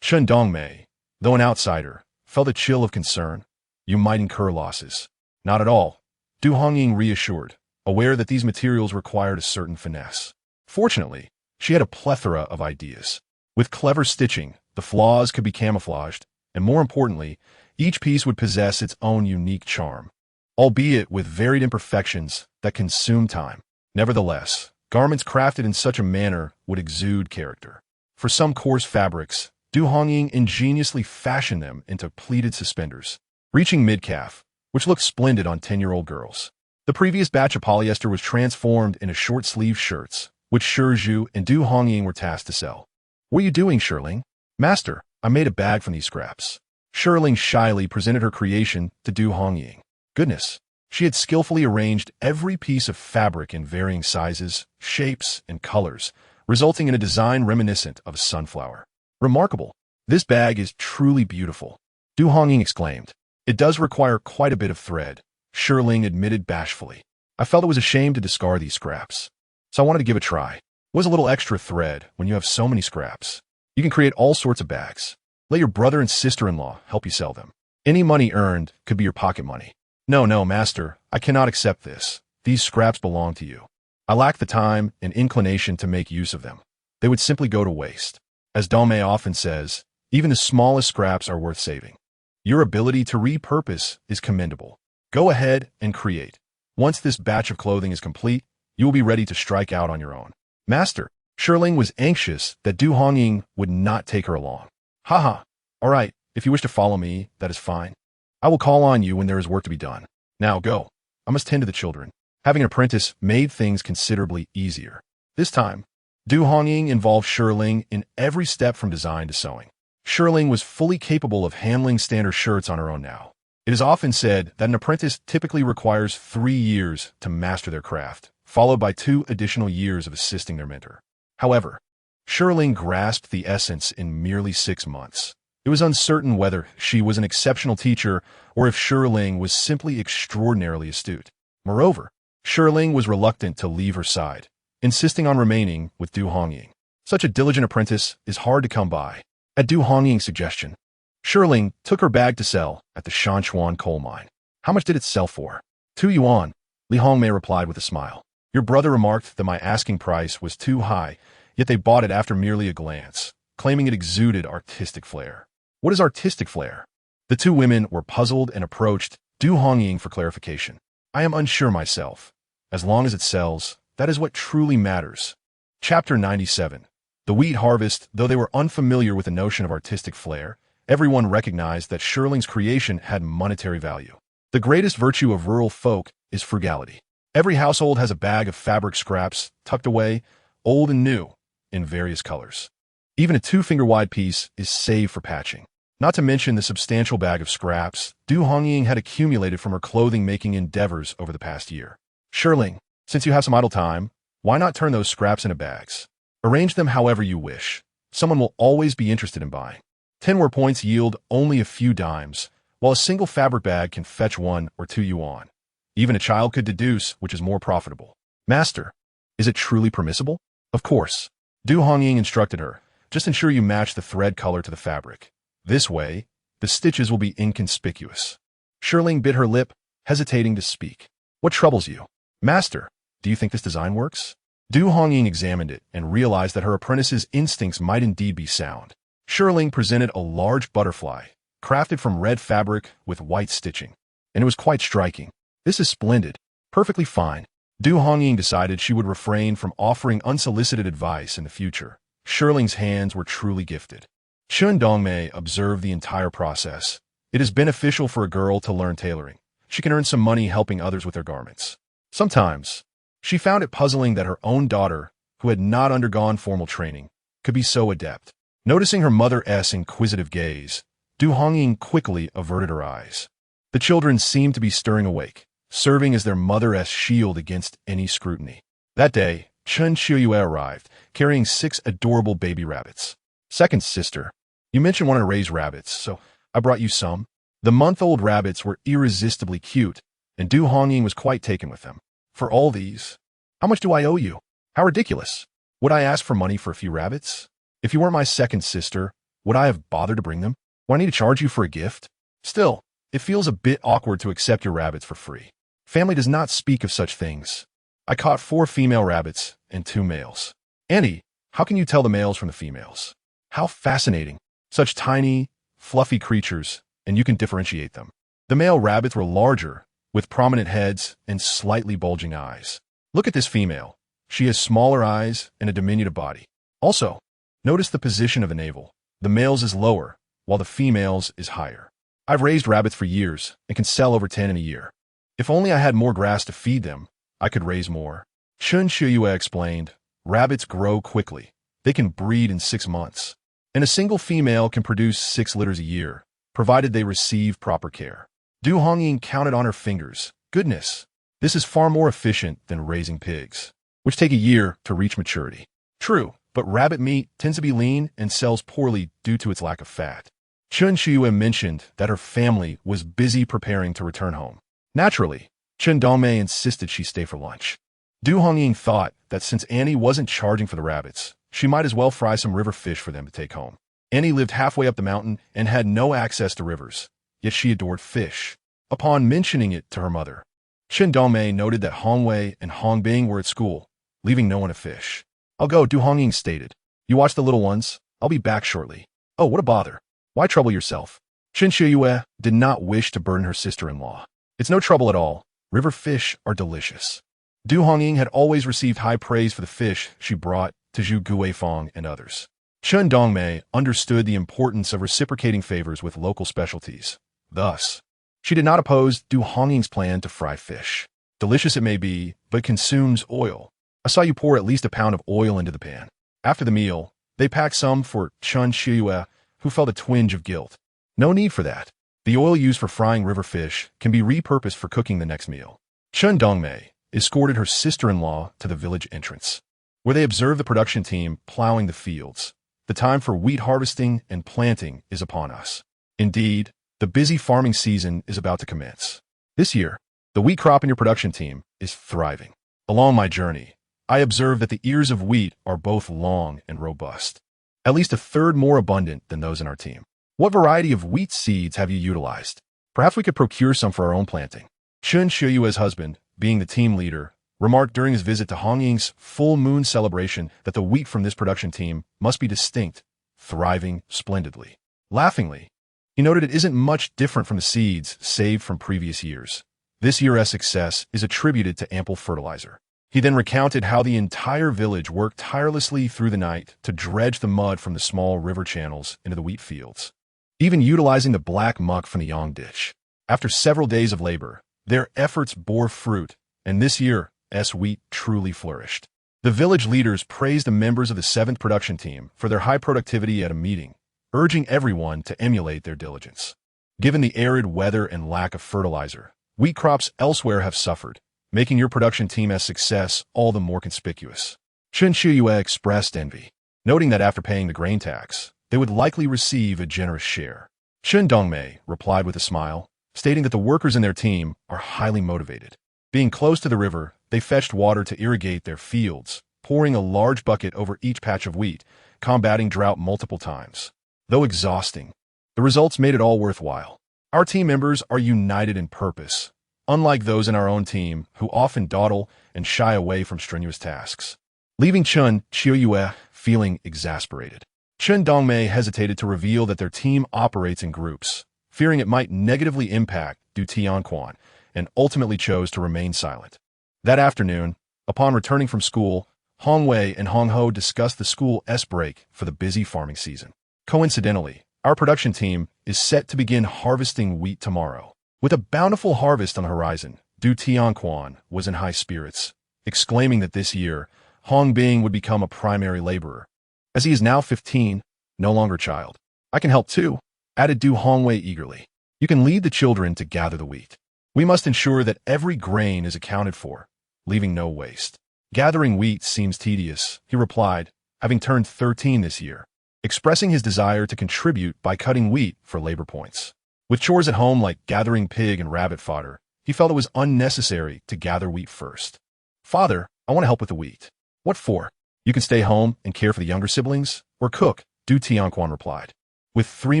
Chun Dongmei, though an outsider, felt a chill of concern. You might incur losses. Not at all, Du Hongying reassured, aware that these materials required a certain finesse. Fortunately, she had a plethora of ideas. With clever stitching, the flaws could be camouflaged, and more importantly, each piece would possess its own unique charm, albeit with varied imperfections that consumed time. Nevertheless, garments crafted in such a manner would exude character. For some coarse fabrics, Du Hongying ingeniously fashioned them into pleated suspenders, reaching mid-calf, which looked splendid on 10-year-old girls. The previous batch of polyester was transformed into short-sleeved shirts, which Ju and Du Hongying were tasked to sell. What are you doing, Shirling? Master, I made a bag from these scraps. Shirling shyly presented her creation to Du Hongying. Goodness, she had skillfully arranged every piece of fabric in varying sizes, shapes, and colors, resulting in a design reminiscent of a sunflower. Remarkable. This bag is truly beautiful, Du Hongying exclaimed. It does require quite a bit of thread, Shirling admitted bashfully. I felt it was a shame to discard these scraps, so I wanted to give it a try. What is a little extra thread when you have so many scraps? You can create all sorts of bags. Let your brother and sister-in-law help you sell them. Any money earned could be your pocket money. No, master, I cannot accept this. These scraps belong to you. I lack the time and inclination to make use of them. They would simply go to waste. As Dongmei often says, even the smallest scraps are worth saving. Your ability to repurpose is commendable. Go ahead and create. Once this batch of clothing is complete, you will be ready to strike out on your own. Master, Shirling was anxious that Du Hongying would not take her along. Haha, all right, if you wish to follow me, that is fine. I will call on you when there is work to be done. Now go. I must tend to the children. Having an apprentice made things considerably easier. This time, Du Hongying involved Shirling in every step from design to sewing. Shirling was fully capable of handling standard shirts on her own now. It is often said that an apprentice typically requires 3 years to master their craft, followed by 2 additional years of assisting their mentor. However, Shirling grasped the essence in merely 6 months. It was uncertain whether she was an exceptional teacher or if Shirling was simply extraordinarily astute. Moreover, Shirling was reluctant to leave her side, insisting on remaining with Du Hongying. Such a diligent apprentice is hard to come by. At Du Hongying's suggestion, Shirling took her bag to sell at the Shanchuan coal mine. How much did it sell for? 2 yuan, Li Hongmei replied with a smile. Your brother remarked that my asking price was too high, yet they bought it after merely a glance, claiming it exuded artistic flair. What is artistic flair? The 2 women were puzzled and approached Du Hongying for clarification. I am unsure myself. As long as it sells, that is what truly matters. Chapter 97. The wheat harvest. Though they were unfamiliar with the notion of artistic flair, everyone recognized that Shirling's creation had monetary value. The greatest virtue of rural folk is frugality. Every household has a bag of fabric scraps tucked away, old and new, in various colors. Even a 2-finger-wide piece is saved for patching. Not to mention the substantial bag of scraps Du Hongying had accumulated from her clothing-making endeavors over the past year. Shirling, since you have some idle time, why not turn those scraps into bags? Arrange them however you wish. Someone will always be interested in buying. 10 points yield only a few dimes, while a single fabric bag can fetch 1 or 2 yuan. Even a child could deduce which is more profitable. Master, is it truly permissible? Of course. Du Hongying instructed her. Just ensure you match the thread color to the fabric. This way, the stitches will be inconspicuous. Shirling bit her lip, hesitating to speak. What troubles you? Master, do you think this design works? Du Hongying examined it and realized that her apprentice's instincts might indeed be sound. Shirling presented a large butterfly, crafted from red fabric with white stitching, and it was quite striking. This is splendid. Perfectly fine. Du Hongying decided she would refrain from offering unsolicited advice in the future. Shirling's hands were truly gifted. Chun Dongmei observed the entire process. It is beneficial for a girl to learn tailoring. She can earn some money helping others with their garments. Sometimes, she found it puzzling that her own daughter, who had not undergone formal training, could be so adept. Noticing her mother's inquisitive gaze, Du Hongying quickly averted her eyes. The children seemed to be stirring awake, serving as their mother's shield against any scrutiny. That day, Chen Qiuyue arrived, carrying 6 adorable baby rabbits. Second sister, you mentioned wanting to raise rabbits, so I brought you some. The month-old rabbits were irresistibly cute, and Du Hongying was quite taken with them. For all these, how much do I owe you? How ridiculous. Would I ask for money for a few rabbits? If you weren't my second sister, would I have bothered to bring them? Would I need to charge you for a gift? Still, it feels a bit awkward to accept your rabbits for free. Family does not speak of such things. I caught 4 female rabbits and 2 males. Annie, how can you tell the males from the females? How fascinating. Such tiny, fluffy creatures, and you can differentiate them. The male rabbits were larger, with prominent heads and slightly bulging eyes. Look at this female. She has smaller eyes and a diminutive body. Also, notice the position of the navel. The male's is lower, while the female's is higher. I've raised rabbits for years and can sell over 10 in a year. If only I had more grass to feed them, I could raise more. Chen Qiuyue explained, rabbits grow quickly. They can breed in 6 months. And a single female can produce 6 litters a year, provided they receive proper care. Du Hongying counted on her fingers. Goodness, this is far more efficient than raising pigs, which take a year to reach maturity. True, but rabbit meat tends to be lean and sells poorly due to its lack of fat. Chen Qiuyue mentioned that her family was busy preparing to return home. Naturally, Chen Dongmei insisted she stay for lunch. Du Hongying thought that since Annie wasn't charging for the rabbits, she might as well fry some river fish for them to take home. Annie lived halfway up the mountain and had no access to rivers, yet she adored fish. Upon mentioning it to her mother, Chen Dongmei noted that Hongwei and Hongbing were at school, leaving no one to fish. I'll go, Du Hongying stated. You watch the little ones. I'll be back shortly. Oh, what a bother. Why trouble yourself? Chen Qiuyue did not wish to burden her sister-in-law. It's no trouble at all. River fish are delicious. Du Hongying had always received high praise for the fish she brought to Zhu Guifang and others. Chen Dongmei understood the importance of reciprocating favors with local specialties. Thus, She did not oppose Du Hongying's plan to fry fish. Delicious it may be, but consumes oil. I saw you pour at least a pound of oil into the pan. After the meal, they packed some for Wen Ju, who felt a twinge of guilt. No need for that. The oil used for frying river fish can be repurposed for cooking the next meal. Chen Dongmei escorted her sister-in-law to the village entrance, where they observed the production team plowing the fields. The time for wheat harvesting and planting is upon us. Indeed, the busy farming season is about to commence. This year, the wheat crop in your production team is thriving. Along my journey, I observed that the ears of wheat are both long and robust, at least a third more abundant than those in our team. What variety of wheat seeds have you utilized? Perhaps we could procure some for our own planting. Chen Shiyue's husband, being the team leader, remarked during his visit to Hongying's full moon celebration that the wheat from this production team must be distinct, thriving splendidly. Laughingly, he noted it isn't much different from the seeds saved from previous years. This year's success is attributed to ample fertilizer. He then recounted how the entire village worked tirelessly through the night to dredge the mud from the small river channels into the wheat fields, even utilizing the black muck from the Yang ditch. After several days of labor, their efforts bore fruit, and this year's wheat truly flourished. The village leaders praised the members of the 7th production team for their high productivity at a meeting, urging everyone to emulate their diligence. Given the arid weather and lack of fertilizer, wheat crops elsewhere have suffered, making your production team's success all the more conspicuous. Chen Shiyue expressed envy, noting that after paying the grain tax, they would likely receive a generous share. Chen Dongmei replied with a smile, stating that the workers in their team are highly motivated. Being close to the river, they fetched water to irrigate their fields, pouring a large bucket over each patch of wheat, combating drought multiple times. Though exhausting, the results made it all worthwhile. Our team members are united in purpose, unlike those in our own team who often dawdle and shy away from strenuous tasks. Leaving Chen Shiyue feeling exasperated, Chen Dongmei hesitated to reveal that their team operates in groups, fearing it might negatively impact Du Tianquan, and ultimately chose to remain silent. That afternoon, upon returning from school, Hong Wei and Hong Ho discussed the school's break for the busy farming season. Coincidentally, our production team is set to begin harvesting wheat tomorrow. With a bountiful harvest on the horizon, Du Tianquan was in high spirits, exclaiming that this year, Hong Bing would become a primary laborer. As he is now 15, no longer a child. I can help too, added Du Hongwei eagerly. You can lead the children to gather the wheat. We must ensure that every grain is accounted for, leaving no waste. Gathering wheat seems tedious, he replied, having turned 13 this year, expressing his desire to contribute by cutting wheat for labor points. With chores at home like gathering pig and rabbit fodder, he felt it was unnecessary to gather wheat first. Father, I want to help with the wheat. What for? You can stay home and care for the younger siblings, or cook, Du Tianquan replied. With 3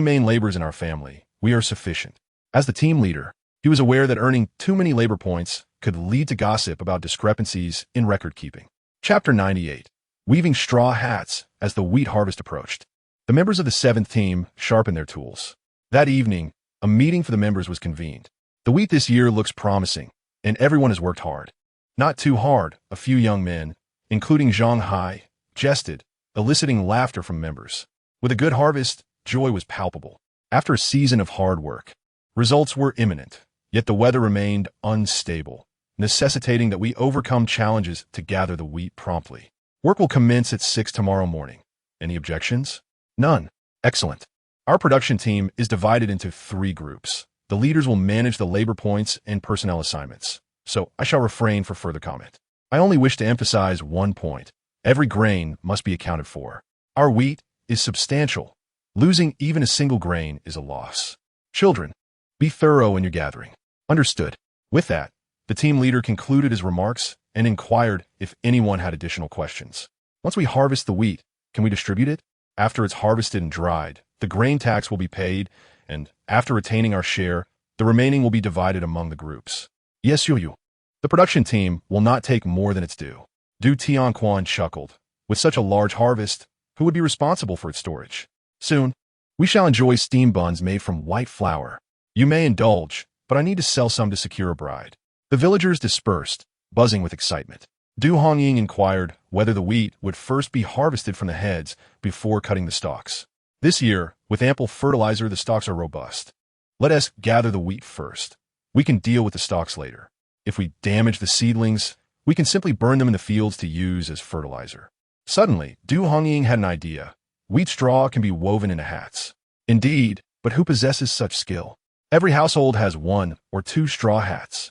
main labors in our family, we are sufficient. As the team leader, he was aware that earning too many labor points could lead to gossip about discrepancies in record-keeping. Chapter 98. Weaving straw hats as the wheat harvest approached. The members of the 7th team sharpened their tools. That evening, a meeting for the members was convened. The wheat this year looks promising, and everyone has worked hard. Not too hard, a few young men, including Zhang Hai, jested, eliciting laughter from members. With a good harvest, joy was palpable. After a season of hard work, results were imminent, yet the weather remained unstable, necessitating that we overcome challenges to gather the wheat promptly. Work will commence at 6 tomorrow morning. Any objections? None. Excellent. Our production team is divided into 3 groups. The leaders will manage the labor points and personnel assignments, so I shall refrain for further comment. I only wish to emphasize one point. Every grain must be accounted for. Our wheat is substantial. Losing even a single grain is a loss. Children, be thorough in your gathering. Understood. With that, the team leader concluded his remarks and inquired if anyone had additional questions. Once we harvest the wheat, can we distribute it? After it's harvested and dried, the grain tax will be paid, and after retaining our share, the remaining will be divided among the groups. Yes, you. The production team will not take more than its due. Du Tianquan chuckled. With such a large harvest, who would be responsible for its storage? Soon, we shall enjoy steam buns made from white flour. You may indulge, but I need to sell some to secure a bride. The villagers dispersed, buzzing with excitement. Du Hongying inquired whether the wheat would first be harvested from the heads before cutting the stalks. This year, with ample fertilizer, the stalks are robust. Let us gather the wheat first. We can deal with the stalks later. If we damage the seedlings, we can simply burn them in the fields to use as fertilizer. Suddenly, Du Hongying had an idea. Wheat straw can be woven into hats. Indeed, but who possesses such skill? Every household has 1 or 2 straw hats.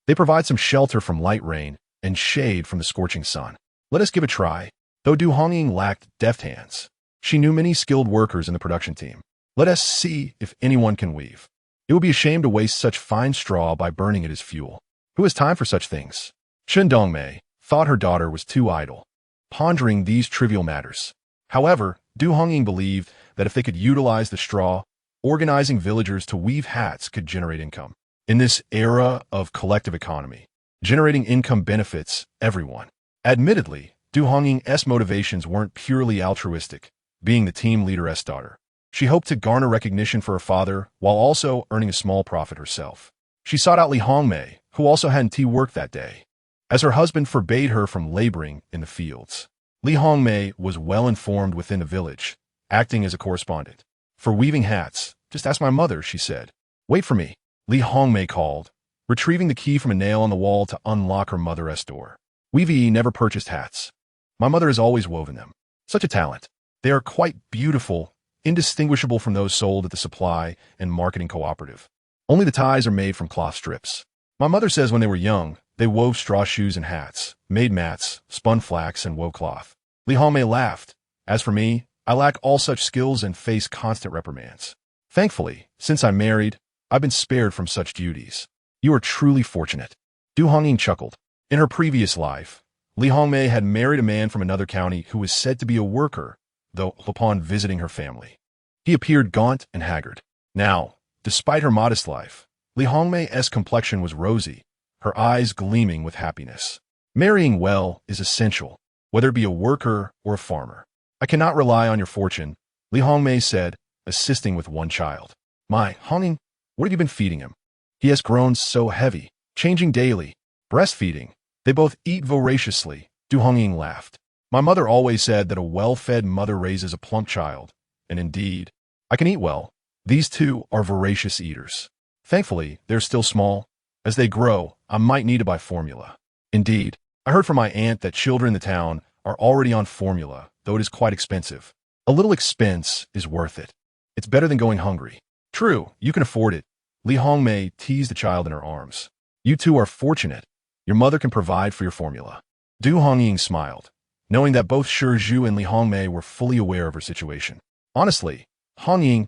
They provide some shelter from light rain and shade from the scorching sun. Let us give it a try. Though Du Hongying lacked deft hands, she knew many skilled workers in the production team. Let us see if anyone can weave. It would be a shame to waste such fine straw by burning it as fuel. Who has time for such things? Shen Dongmei thought her daughter was too idle, pondering these trivial matters. However, Du Hongying believed that if they could utilize the straw, organizing villagers to weave hats could generate income. In this era of collective economy, generating income benefits everyone. Admittedly, Du Hongying's motivations weren't purely altruistic, being the team leader's daughter. She hoped to garner recognition for her father while also earning a small profit herself. She sought out Li Hongmei, who also hadn't work that day, as her husband forbade her from laboring in the fields. Li Hongmei was well informed within the village, acting as a correspondent. For weaving hats, just ask my mother, she said. Wait for me, Li Hongmei called, retrieving the key from a nail on the wall to unlock her mother's door. Weavy never purchased hats. My mother has always woven them. Such a talent. They are quite beautiful, indistinguishable from those sold at the supply and marketing cooperative. Only the ties are made from cloth strips. My mother says when they were young, they wove straw shoes and hats, made mats, spun flax, and wove cloth. Li Hongmei laughed. As for me, I lack all such skills and face constant reprimands. Thankfully, since I'm married, I've been spared from such duties. You are truly fortunate. Du Hongying chuckled. In her previous life, Li Hongmei had married a man from another county who was said to be a worker, though upon visiting her family, he appeared gaunt and haggard. Now, despite her modest life, Li Hongmei's complexion was rosy, her eyes gleaming with happiness. Marrying well is essential, whether it be a worker or a farmer. I cannot rely on your fortune, Li Hongmei said, assisting with one child. My, Hongying, what have you been feeding him? He has grown so heavy, changing daily. Breastfeeding. They both eat voraciously, Du Hongying laughed. My mother always said that a well-fed mother raises a plump child, and indeed, I can eat well. These two are voracious eaters. Thankfully, they're still small. As they grow, I might need to buy formula. Indeed, I heard from my aunt that children in the town are already on formula, though it is quite expensive. A little expense is worth it. It's better than going hungry. True, you can afford it. Li Hongmei teased the child in her arms. You two are fortunate. Your mother can provide for your formula. Du Hongying smiled, knowing that both Shi Zhu and Li Hongmei were fully aware of her situation. Honestly, Hongying,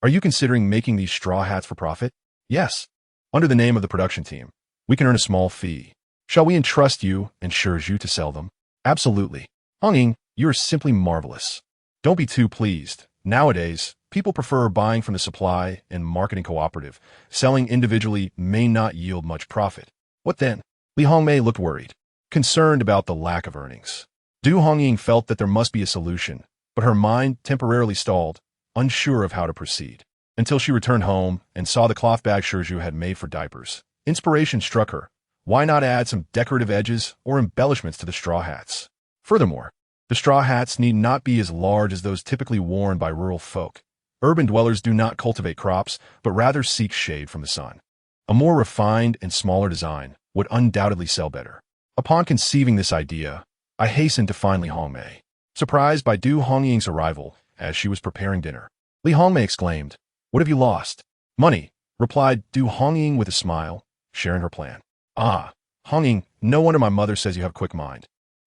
are you considering making these straw hats for profit? Yes. Under the name of the production team, we can earn a small fee. Shall we entrust you and Shi Zhu to sell them? Absolutely. Hongying, you are simply marvelous. Don't be too pleased. Nowadays, people prefer buying from the supply and marketing cooperative. Selling individually may not yield much profit. What then? Li Hongmei looked worried, concerned about the lack of earnings. Du Hongying felt that there must be a solution, but her mind temporarily stalled, unsure of how to proceed. Until she returned home and saw the cloth bag Shi Zhu had made for diapers. Inspiration struck her. Why not add some decorative edges or embellishments to the straw hats? Furthermore, the straw hats need not be as large as those typically worn by rural folk. Urban dwellers do not cultivate crops, but rather seek shade from the sun. A more refined and smaller design would undoubtedly sell better. Upon conceiving this idea, I hastened to find Li Hongmei, surprised by Du Hongying's arrival as she was preparing dinner. Li Hongmei exclaimed, "What have you lost?" "Money," replied Du Hongying with a smile, sharing her plan. "Ah, Hongying, no wonder my mother says you have a quick mind.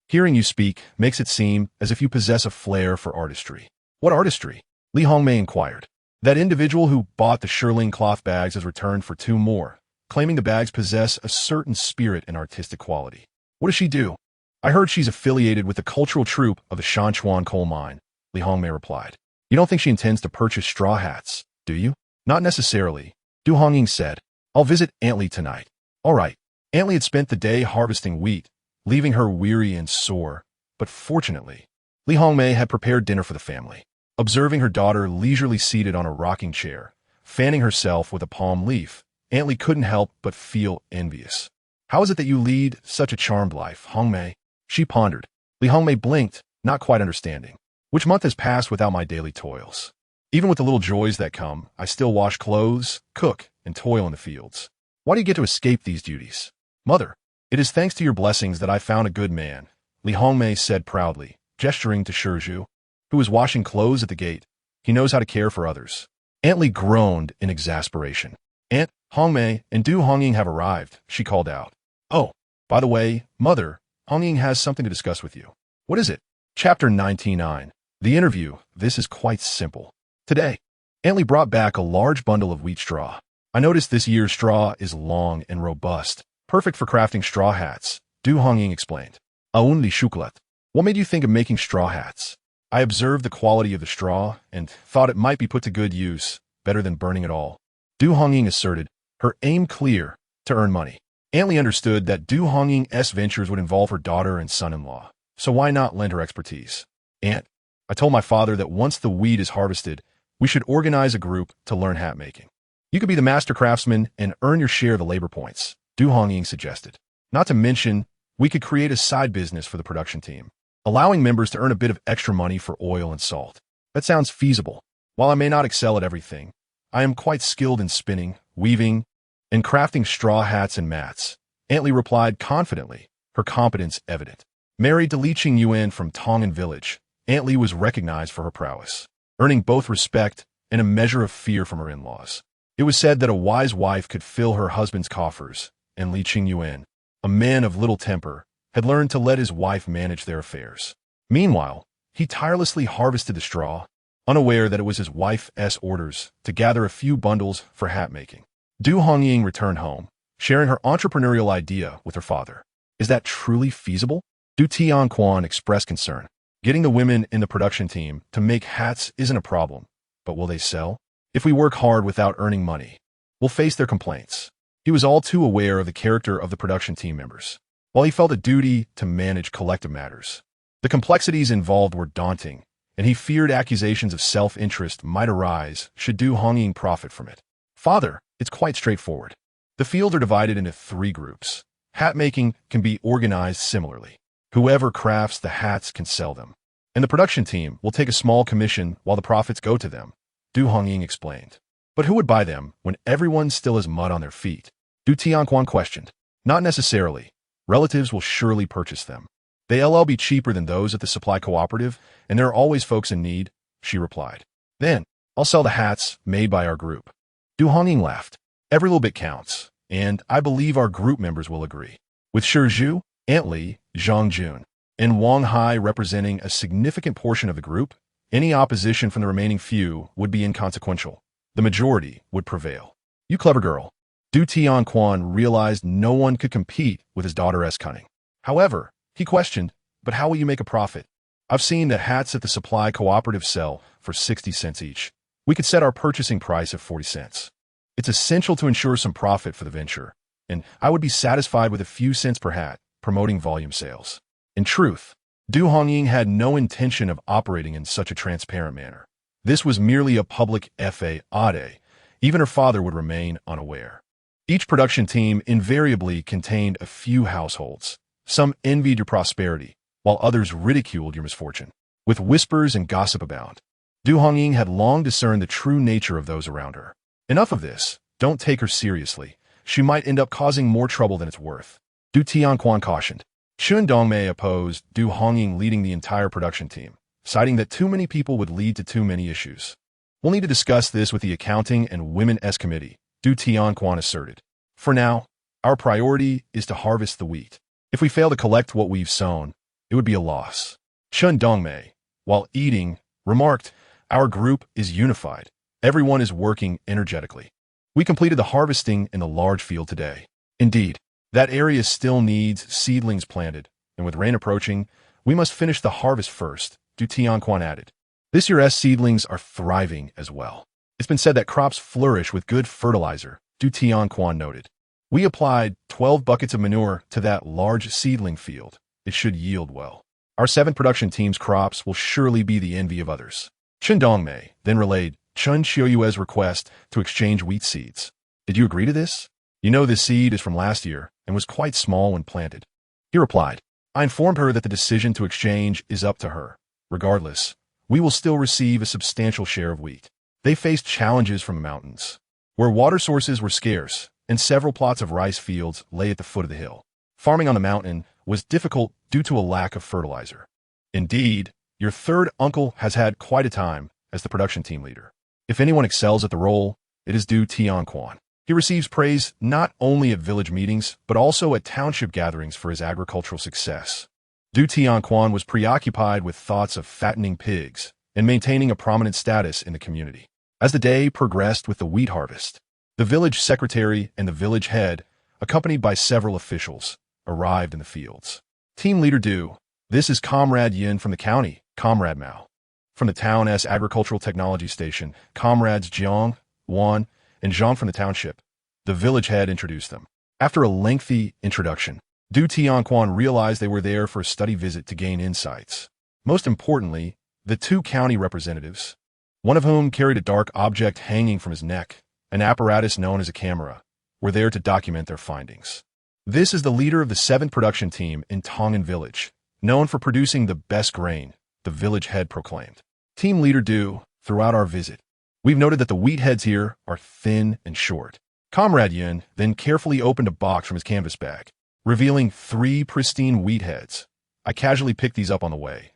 Hearing you speak makes it seem as if you possess a flair for artistry." "What artistry?" Li Hongmei inquired. "That individual who bought the Shirling cloth bags has returned for 2 more, claiming the bags possess a certain spirit and artistic quality." "What does she do?" "I heard she's affiliated with the cultural troupe of the Shanchuan coal mine," Li Hongmei replied. "You don't think she intends to purchase straw hats, do you?" "Not necessarily," Du Hongying said. "I'll visit Aunt Li tonight." All right. Aunt Li had spent the day harvesting wheat, leaving her weary and sore, but fortunately, Li Hongmei had prepared dinner for the family. Observing her daughter leisurely seated on a rocking chair, fanning herself with a palm leaf, Aunt Li couldn't help but feel envious. "How is it that you lead such a charmed life, Hongmei?" she pondered. Li Hongmei blinked, not quite understanding. "Which month has passed without my daily toils?" Even with the little joys that come, I still wash clothes, cook, and toil in the fields. Why do you get to escape these duties? Mother, it is thanks to your blessings that I found a good man, Li Hongmei said proudly, gesturing to Shi Ju, who was washing clothes at the gate. He knows how to care for others. Aunt Li groaned in exasperation. Aunt Hongmei and Du Hongying have arrived, she called out. Oh, by the way, Mother, Hongying has something to discuss with you. What is it? Chapter 99. The interview. This is quite simple. Today, Aunt Li brought back a large bundle of wheat straw. I noticed this year's straw is long and robust, perfect for crafting straw hats, Du Hongying explained. Aun chocolate. What made you think of making straw hats? I observed the quality of the straw and thought it might be put to good use, better than burning it all. Du Hongying asserted, her aim clear, to earn money. Aunt Li understood that Du Hongying's ventures would involve her daughter and son-in-law, so why not lend her expertise? Aunt, I told my father that once the wheat is harvested, we should organize a group to learn hat making. You could be the master craftsman and earn your share of the labor points, Du Hongying suggested. Not to mention, we could create a side business for the production team, allowing members to earn a bit of extra money for oil and salt. That sounds feasible. While I may not excel at everything, I am quite skilled in spinning, weaving, and crafting straw hats and mats, Aunt Li replied confidently, her competence evident. Married to Li Qingyuan from Tongan village, Aunt Li was recognized for her prowess, earning both respect and a measure of fear from her in-laws. It was said that a wise wife could fill her husband's coffers, and Li Qingyuan, a man of little temper, had learned to let his wife manage their affairs. Meanwhile, he tirelessly harvested the straw, unaware that it was his wife's orders to gather a few bundles for hat making. Du Hongying returned home, sharing her entrepreneurial idea with her father. Is that truly feasible? Du Tianquan expressed concern. Getting the women in the production team to make hats isn't a problem, but will they sell? If we work hard without earning money, we'll face their complaints. He was all too aware of the character of the production team members, while he felt a duty to manage collective matters. The complexities involved were daunting, and he feared accusations of self-interest might arise should Du Hongying profit from it. Father, it's quite straightforward. The fields are divided into 3 groups. Hat making can be organized similarly. Whoever crafts the hats can sell them, and the production team will take a small commission while the profits go to them, Du Hongying explained. But who would buy them when everyone still has mud on their feet? Du Tianquan questioned. Not necessarily. Relatives will surely purchase them. They'll be cheaper than those at the supply cooperative, and there are always folks in need, she replied. Then, I'll sell the hats made by our group. Du Hongying laughed. Every little bit counts, and I believe our group members will agree. With Shi Ju, Aunt Li, Zhang Jun, and Wang Hai representing a significant portion of the group, any opposition from the remaining few would be inconsequential. The majority would prevail. You clever girl. Du Tianquan realized no one could compete with his daughter's cunning. However, he questioned, but how will you make a profit? I've seen that hats at the supply cooperative sell for 60 cents each. We could set our purchasing price at 40 cents. It's essential to ensure some profit for the venture, and I would be satisfied with a few cents per hat, promoting volume sales. In truth, Du Hongying had no intention of operating in such a transparent manner. This was merely a public FAAD. Even her father would remain unaware. Each production team invariably contained a few households. Some envied your prosperity, while others ridiculed your misfortune. With whispers and gossip abound, Du Hongying had long discerned the true nature of those around her. Enough of this. Don't take her seriously. She might end up causing more trouble than it's worth. Du Tianquan cautioned. Chun Dongmei opposed Du Hongying leading the entire production team, citing that too many people would lead to too many issues. We'll need to discuss this with the Accounting and Women's Committee, Du Tianquan asserted. For now, our priority is to harvest the wheat. If we fail to collect what we've sown, it would be a loss. Chun Dongmei, while eating, remarked, our group is unified. Everyone is working energetically. We completed the harvesting in the large field today. Indeed, that area still needs seedlings planted, and with rain approaching, we must finish the harvest first, Du Tianquan added. This year's seedlings are thriving as well. It's been said that crops flourish with good fertilizer, Du Tianquan noted. We applied 12 buckets of manure to that large seedling field. It should yield well. Our 7 production team's crops will surely be the envy of others. Chun Dongmei then relayed Chun Qiuyue's request to exchange wheat seeds. Did you agree to this? You know this seed is from last year and was quite small when planted. He replied, I informed her that the decision to exchange is up to her. Regardless, we will still receive a substantial share of wheat. They faced challenges from the mountains, where water sources were scarce and several plots of rice fields lay at the foot of the hill. Farming on the mountain was difficult due to a lack of fertilizer. Indeed, your third uncle has had quite a time as the production team leader. If anyone excels at the role, it is Du Tianquan. He receives praise not only at village meetings, but also at township gatherings for his agricultural success. Du Tianquan was preoccupied with thoughts of fattening pigs and maintaining a prominent status in the community. As the day progressed with the wheat harvest, the village secretary and the village head, accompanied by several officials, arrived in the fields. Team leader Du, this is Comrade Yin from the county, Comrade Mao. From the town's agricultural technology station, Comrades Jiang, Wan, and Zhang from the township. The village head introduced them. After a lengthy introduction, Du Tianquan realized they were there for a study visit to gain insights. Most importantly, the two county representatives, one of whom carried a dark object hanging from his neck, an apparatus known as a camera, were there to document their findings. This is the leader of the 7th production team in Tongan village, known for producing the best grain, the village head proclaimed. Team leader Du, throughout our visit, we've noted that the wheat heads here are thin and short. Comrade Yin then carefully opened a box from his canvas bag, revealing 3 pristine wheat heads. I casually picked these up on the way.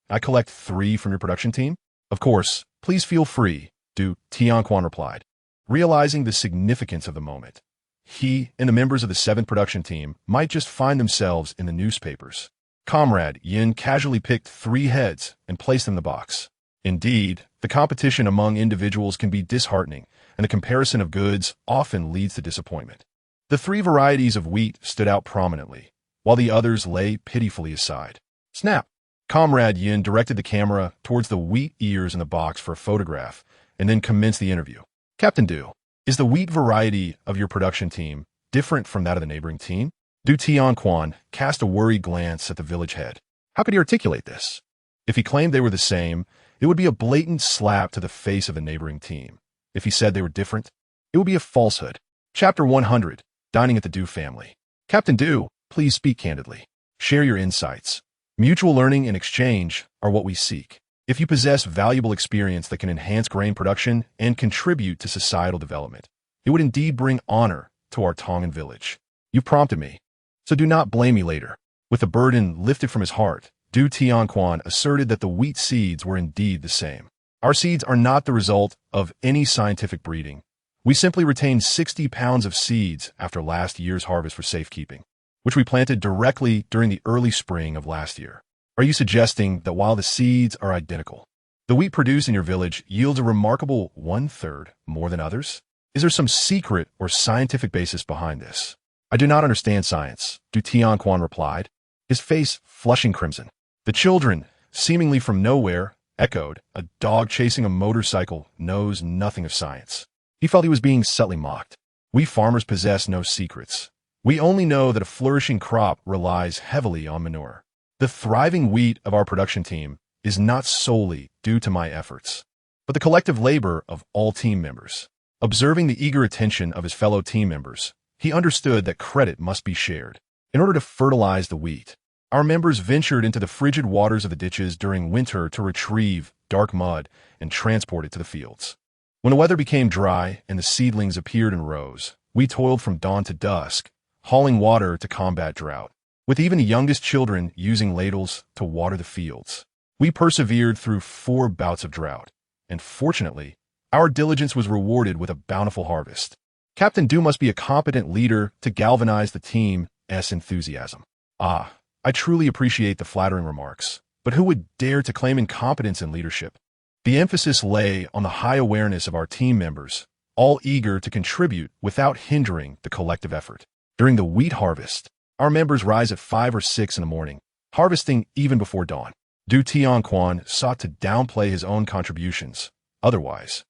I collect 3 from your production team? Of course, please feel free, Du Tianquan replied. Realizing the significance of the moment, he and the members of the 7th production team might just find themselves in the newspapers. Comrade Yin casually picked 3 heads and placed them in the box. Indeed, the competition among individuals can be disheartening, and the comparison of goods often leads to disappointment. The 3 varieties of wheat stood out prominently, while the others lay pitifully aside. Snap! Comrade Yin directed the camera towards the wheat ears in the box for a photograph, and then commenced the interview. Captain Du, is the wheat variety of your production team different from that of the neighboring team? Du Tianquan cast a worried glance at the village head. How could he articulate this? If he claimed they were the same, it would be a blatant slap to the face of the neighboring team. If he said they were different, it would be a falsehood. Chapter 100, Dining at the Du family. Captain Du, please speak candidly. Share your insights. Mutual learning and exchange are what we seek. If you possess valuable experience that can enhance grain production and contribute to societal development, it would indeed bring honor to our Tongan village. You prompted me, so do not blame me later. With the burden lifted from his heart, Du Tianquan asserted that the wheat seeds were indeed the same. Our seeds are not the result of any scientific breeding. We simply retained 60 pounds of seeds after last year's harvest for safekeeping, which we planted directly during the early spring of last year. Are you suggesting that while the seeds are identical, the wheat produced in your village yields a remarkable 1/3 more than others? Is there some secret or scientific basis behind this? I do not understand science, Du Tianquan replied, his face flushing crimson. The children, seemingly from nowhere, echoed, a dog chasing a motorcycle knows nothing of science. He felt he was being subtly mocked. We farmers possess no secrets. We only know that a flourishing crop relies heavily on manure. The thriving wheat of our production team is not solely due to my efforts, but the collective labor of all team members. Observing the eager attention of his fellow team members, he understood that credit must be shared. In order to fertilize the wheat, our members ventured into the frigid waters of the ditches during winter to retrieve dark mud and transport it to the fields. When the weather became dry and the seedlings appeared in rows, we toiled from dawn to dusk, hauling water to combat drought, with even the youngest children using ladles to water the fields. We persevered through 4 bouts of drought, and fortunately, our diligence was rewarded with a bountiful harvest. Captain Du must be a competent leader to galvanize the team's enthusiasm. I truly appreciate the flattering remarks, but who would dare to claim incompetence in leadership? The emphasis lay on the high awareness of our team members, all eager to contribute without hindering the collective effort. During the wheat harvest, our members rise at 5 or 6 in the morning, harvesting even before dawn. Du Tianquan sought to downplay his own contributions. Otherwise,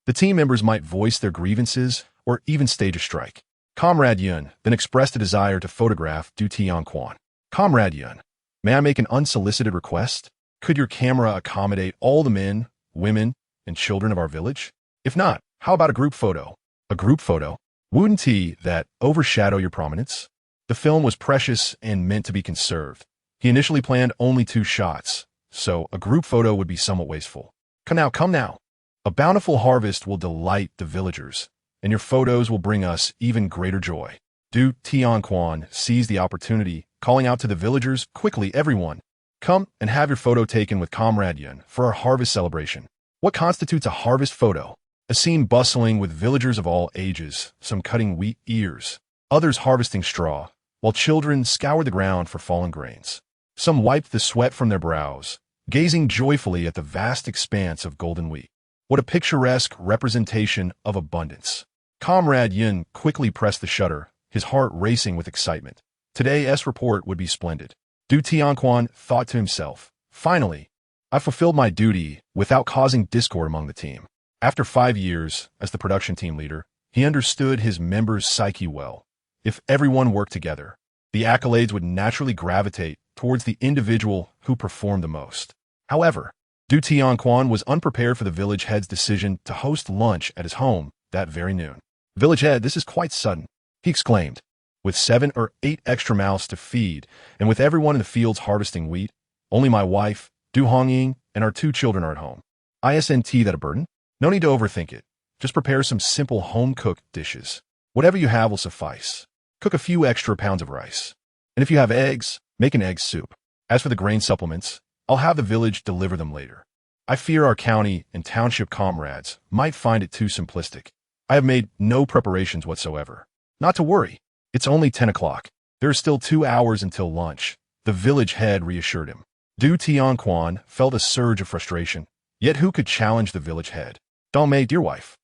the team members might voice their grievances or even stage a strike. Comrade Yun then expressed a desire to photograph Du Tianquan. Comrade Yun, may I make an unsolicited request? Could your camera accommodate all the men, women, and children of our village? If not, how about a group photo? A group photo? Wouldn't that overshadow your prominence? The film was precious and meant to be conserved. He initially planned only 2 shots, so a group photo would be somewhat wasteful. Come now. A bountiful harvest will delight the villagers, and your photos will bring us even greater joy. Du Tianquan seized the opportunity, calling out to the villagers, "Quickly, everyone! Come and have your photo taken with Comrade Yun for our harvest celebration." What constitutes a harvest photo? A scene bustling with villagers of all ages, some cutting wheat ears, others harvesting straw, while children scour the ground for fallen grains. Some wiped the sweat from their brows, gazing joyfully at the vast expanse of golden wheat. What a picturesque representation of abundance. Comrade Yun quickly pressed the shutter, his heart racing with excitement. Today's report would be splendid. Du Tianquan thought to himself, "Finally, I fulfilled my duty without causing discord among the team." After 5 years as the production team leader, he understood his members' psyche well. If everyone worked together, the accolades would naturally gravitate towards the individual who performed the most. However, Du Tianquan was unprepared for the village head's decision to host lunch at his home that very noon. "Village head, this is quite sudden," he exclaimed. "With 7 or 8 extra mouths to feed, and with everyone in the fields harvesting wheat, only my wife, Du Hongying, and our 2 children are at home. Isn't that a burden? No need to overthink it. Just prepare some simple home-cooked dishes. Whatever you have will suffice. Cook a few extra pounds of rice. And if you have eggs, make an egg soup. As for the grain supplements, I'll have the village deliver them later. I fear our county and township comrades might find it too simplistic. I have made no preparations whatsoever." "Not to worry. It's only 10 o'clock. There are still 2 hours until lunch," the village head reassured him. Du Tianquan felt a surge of frustration. Yet who could challenge the village head? "Dongmei, dear wife."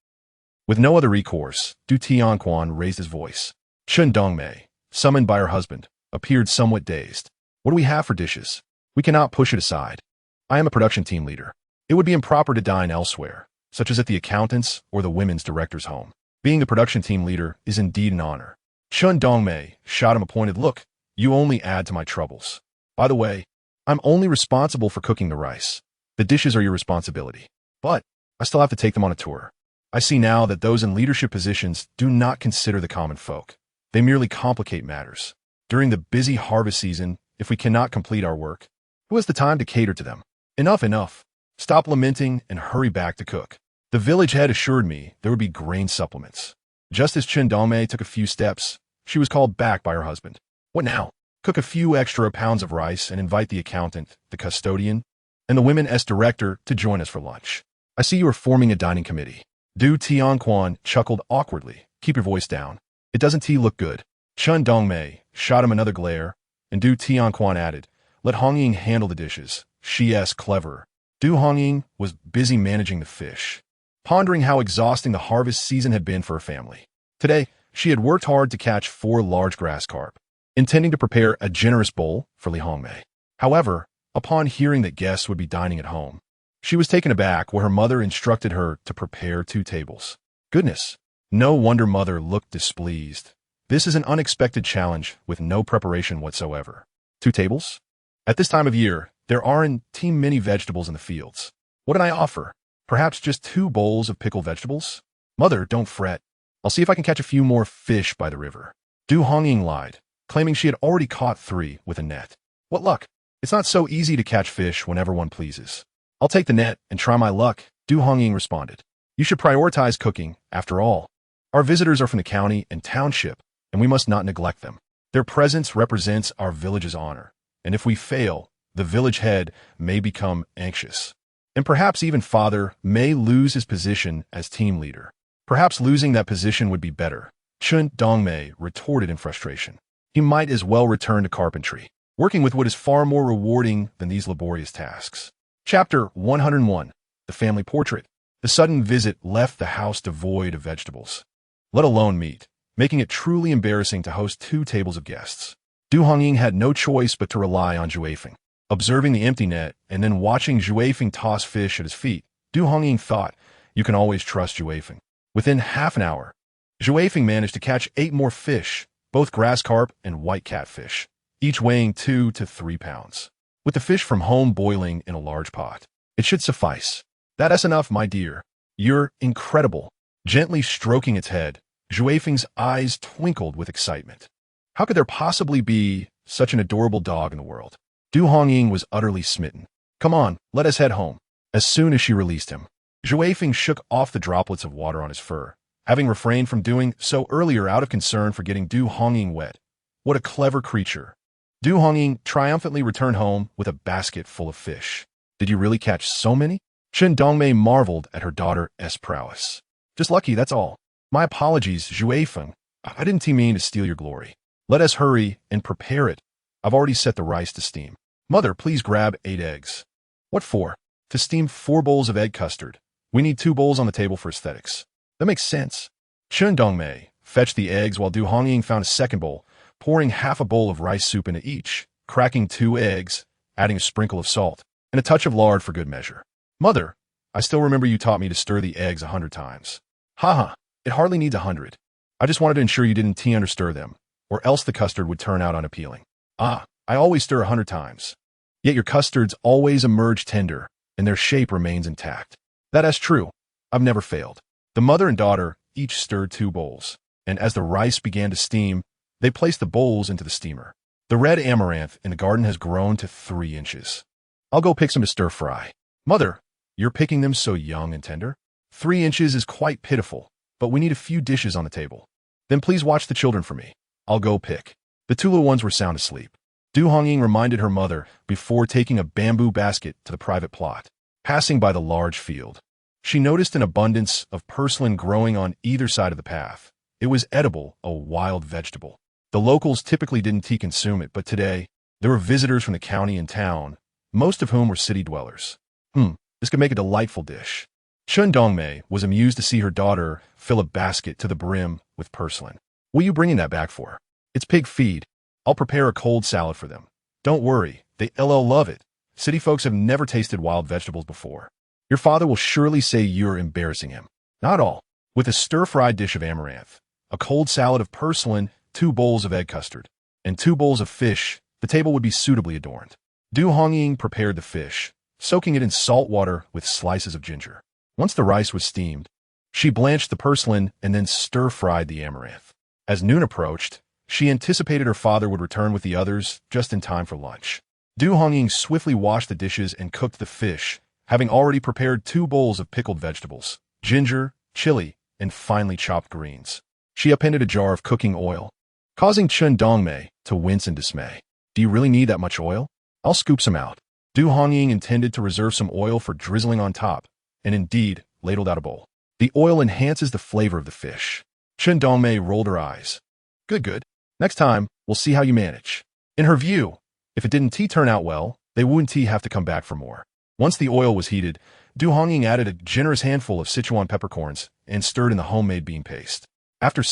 With no other recourse, Du Tianquan raised his voice. Chun Dongmei, summoned by her husband, appeared somewhat dazed. "What do we have for dishes? We cannot push it aside. I am a production team leader. It would be improper to dine elsewhere, such as at the accountant's or the women's director's home. Being the production team leader is indeed an honor." Chun Dongmei shot him a pointed look. "You only add to my troubles. By the way, I'm only responsible for cooking the rice. The dishes are your responsibility. But I still have to take them on a tour. I see now that those in leadership positions do not consider the common folk. They merely complicate matters. During the busy harvest season, if we cannot complete our work, who has the time to cater to them? Enough, enough. Stop lamenting and hurry back to cook." The village head assured me there would be grain supplements. Just as Chen Dongmei took a few steps, she was called back by her husband. "What now? Cook a few extra pounds of rice and invite the accountant, the custodian, and the women's director to join us for lunch. I see you are forming a dining committee." Du Tianquan chuckled awkwardly. "Keep your voice down. It doesn't look good." Chun Dongmei shot him another glare, and Du Tianquan added, "Let Hongying handle the dishes. She's clever." Du Hongying was busy managing the fish, pondering how exhausting the harvest season had been for her family. Today, she had worked hard to catch 4 large grass carp, intending to prepare a generous bowl for Li Hongmei. However, upon hearing that guests would be dining at home, she was taken aback where her mother instructed her to prepare 2 tables. Goodness, no wonder Mother looked displeased. This is an unexpected challenge with no preparation whatsoever. 2 tables? At this time of year, there aren't many vegetables in the fields. What can I offer? Perhaps just 2 bowls of pickled vegetables? Mother, don't fret. I'll see if I can catch a few more fish by the river." Du Hongying lied, claiming she had already caught 3 with a net. "What luck! It's not so easy to catch fish whenever one pleases." "I'll take the net and try my luck," Du Hongying responded. "You should prioritize cooking, after all. Our visitors are from the county and township, and we must not neglect them. Their presence represents our village's honor, and if we fail, the village head may become anxious. And perhaps even father may lose his position as team leader. Perhaps losing that position would be better." Chun Dongmei retorted in frustration. He might as well return to carpentry, working with wood is far more rewarding than these laborious tasks. Chapter 101. The Family Portrait. The sudden visit left the house devoid of vegetables, let alone meat, making it truly embarrassing to host 2 tables of guests. Du Hongying had no choice but to rely on Juefeng. Observing the empty net and then watching Juefeng toss fish at his feet, Du Hongying thought, you can always trust Juefeng. Within half an hour, Juefeng managed to catch 8 more fish, both grass carp and white catfish, each weighing 2 to 3 pounds. With the fish from home boiling in a large pot, it should suffice. "That's enough, my dear. You're incredible." Gently stroking its head, Juefeng's eyes twinkled with excitement. How could there possibly be such an adorable dog in the world? Du Hongying was utterly smitten. "Come on, let us head home." As soon as she released him, Feng shook off the droplets of water on his fur, having refrained from doing so earlier out of concern for getting Du Hongying wet. What a clever creature. Du Hongying triumphantly returned home with a basket full of fish. Did you really catch so many? Chen Dongmei marveled at her daughter's prowess. Just lucky, that's all. My apologies, Feng. I didn't mean to steal your glory. Let us hurry and prepare it. I've already set the rice to steam. Mother, please grab 8 eggs. What for? To steam 4 bowls of egg custard. We need 2 bowls on the table for aesthetics. That makes sense. Chen Dongmei fetched the eggs while Du Hongying found a second bowl, pouring half a bowl of rice soup into each, cracking 2 eggs, adding a sprinkle of salt, and a touch of lard for good measure. Mother, I still remember you taught me to stir the eggs 100 times. Haha, it hardly needs 100. I just wanted to ensure you didn't understir them, or else the custard would turn out unappealing. I always stir 100 times. Yet your custards always emerge tender, and their shape remains intact. That is true. I've never failed. The mother and daughter each stirred 2 bowls, and as the rice began to steam, they placed the bowls into the steamer. The red amaranth in the garden has grown to 3 inches. I'll go pick some to stir fry. Mother, you're picking them so young and tender? 3 inches is quite pitiful, but we need a few dishes on the table. Then please watch the children for me. I'll go pick. The 2 little ones were sound asleep. Du Hongying reminded her mother before taking a bamboo basket to the private plot. Passing by the large field, she noticed an abundance of purslane growing on either side of the path. It was edible, a wild vegetable. The locals typically didn't consume it, but today, there were visitors from the county and town, most of whom were city dwellers. This could make a delightful dish. Chen Dongmei was amused to see her daughter fill a basket to the brim with purslane. What are you bringing that back for? It's pig feed. I'll prepare a cold salad for them. Don't worry, they love it. City folks have never tasted wild vegetables before. Your father will surely say you're embarrassing him. Not all. With a stir-fried dish of amaranth, a cold salad of purslane, 2 bowls of egg custard, and 2 bowls of fish, the table would be suitably adorned. Du Hongying prepared the fish, soaking it in salt water with slices of ginger. Once the rice was steamed, she blanched the purslane and then stir-fried the amaranth. As noon approached, she anticipated her father would return with the others just in time for lunch. Du Hongying swiftly washed the dishes and cooked the fish, having already prepared 2 bowls of pickled vegetables, ginger, chili, and finely chopped greens. She appended a jar of cooking oil, causing Chen Dongmei to wince in dismay. Do you really need that much oil? I'll scoop some out. Du Hongying intended to reserve some oil for drizzling on top, and indeed ladled out a bowl. The oil enhances the flavor of the fish. Chen Dongmei rolled her eyes. Good. Next time, we'll see how you manage. In her view, if it didn't turn out well, they wouldn't have to come back for more. Once the oil was heated, Du Hongying added a generous handful of Sichuan peppercorns and stirred in the homemade bean paste. After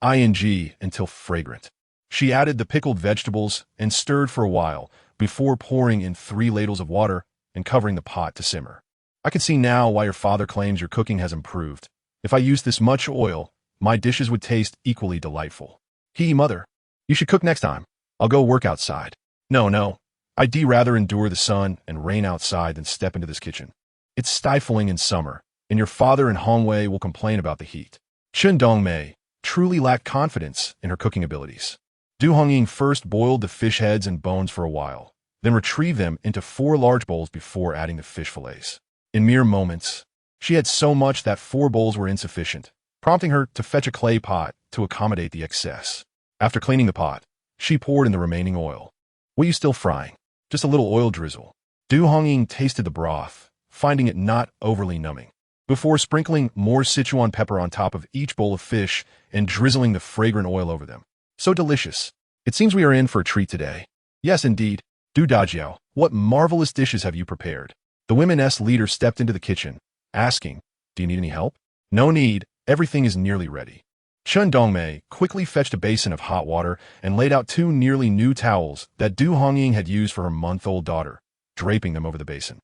until fragrant. She added the pickled vegetables and stirred for a while before pouring in 3 ladles of water and covering the pot to simmer. I can see now why your father claims your cooking has improved. If I used this much oil, my dishes would taste equally delightful. Mother, you should cook next time. I'll go work outside. No. I'd rather endure the sun and rain outside than step into this kitchen. It's stifling in summer, and your father and Hongwei will complain about the heat. Chen Dongmei truly lacked confidence in her cooking abilities. Du Hongying first boiled the fish heads and bones for a while, then retrieved them into 4 large bowls before adding the fish fillets. In mere moments, she had so much that 4 bowls were insufficient, prompting her to fetch a clay pot to accommodate the excess. After cleaning the pot, she poured in the remaining oil. What are you still frying? Just a little oil drizzle. Du Hongying tasted the broth, finding it not overly numbing. Before sprinkling more Sichuan pepper on top of each bowl of fish and drizzling the fragrant oil over them. So delicious. It seems we are in for a treat today. Yes, indeed. Du Dajiao, what marvelous dishes have you prepared? The women's leader stepped into the kitchen, asking, do you need any help? No need, everything is nearly ready. Chen Dongmei quickly fetched a basin of hot water and laid out 2 nearly new towels that Du Hongying had used for her month-old daughter, draping them over the basin.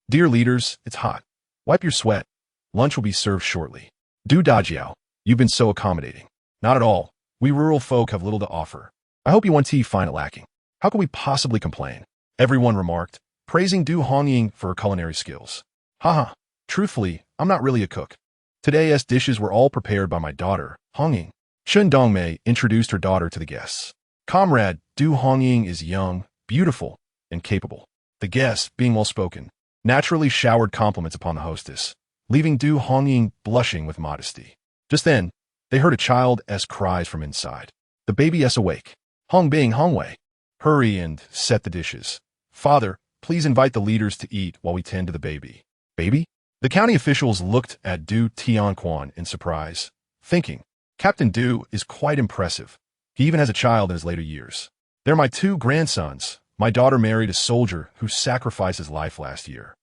Dear leaders, it's hot. Wipe your sweat. Lunch will be served shortly. Du Dajiao, you've been so accommodating. Not at all. We rural folk have little to offer. I hope you find it lacking. How can we possibly complain? Everyone remarked, praising Du Hongying for her culinary skills. Haha, truthfully, I'm not really a cook. Today's dishes were all prepared by my daughter, Hongying. Chen Dongmei introduced her daughter to the guests. Comrade, Du Hongying is young, beautiful, and capable. The guests, being well-spoken, naturally showered compliments upon the hostess, leaving Du Hongying blushing with modesty. Just then, they heard a child's cries from inside. The baby's awake. Hongbing, Hongwei. Hurry and set the dishes. Father, please invite the leaders to eat while we tend to the baby. Baby? The county officials looked at Du Tianquan in surprise, thinking, Captain Du is quite impressive. He even has a child in his later years. They're my 2 grandsons. My daughter married a soldier who sacrificed his life last year.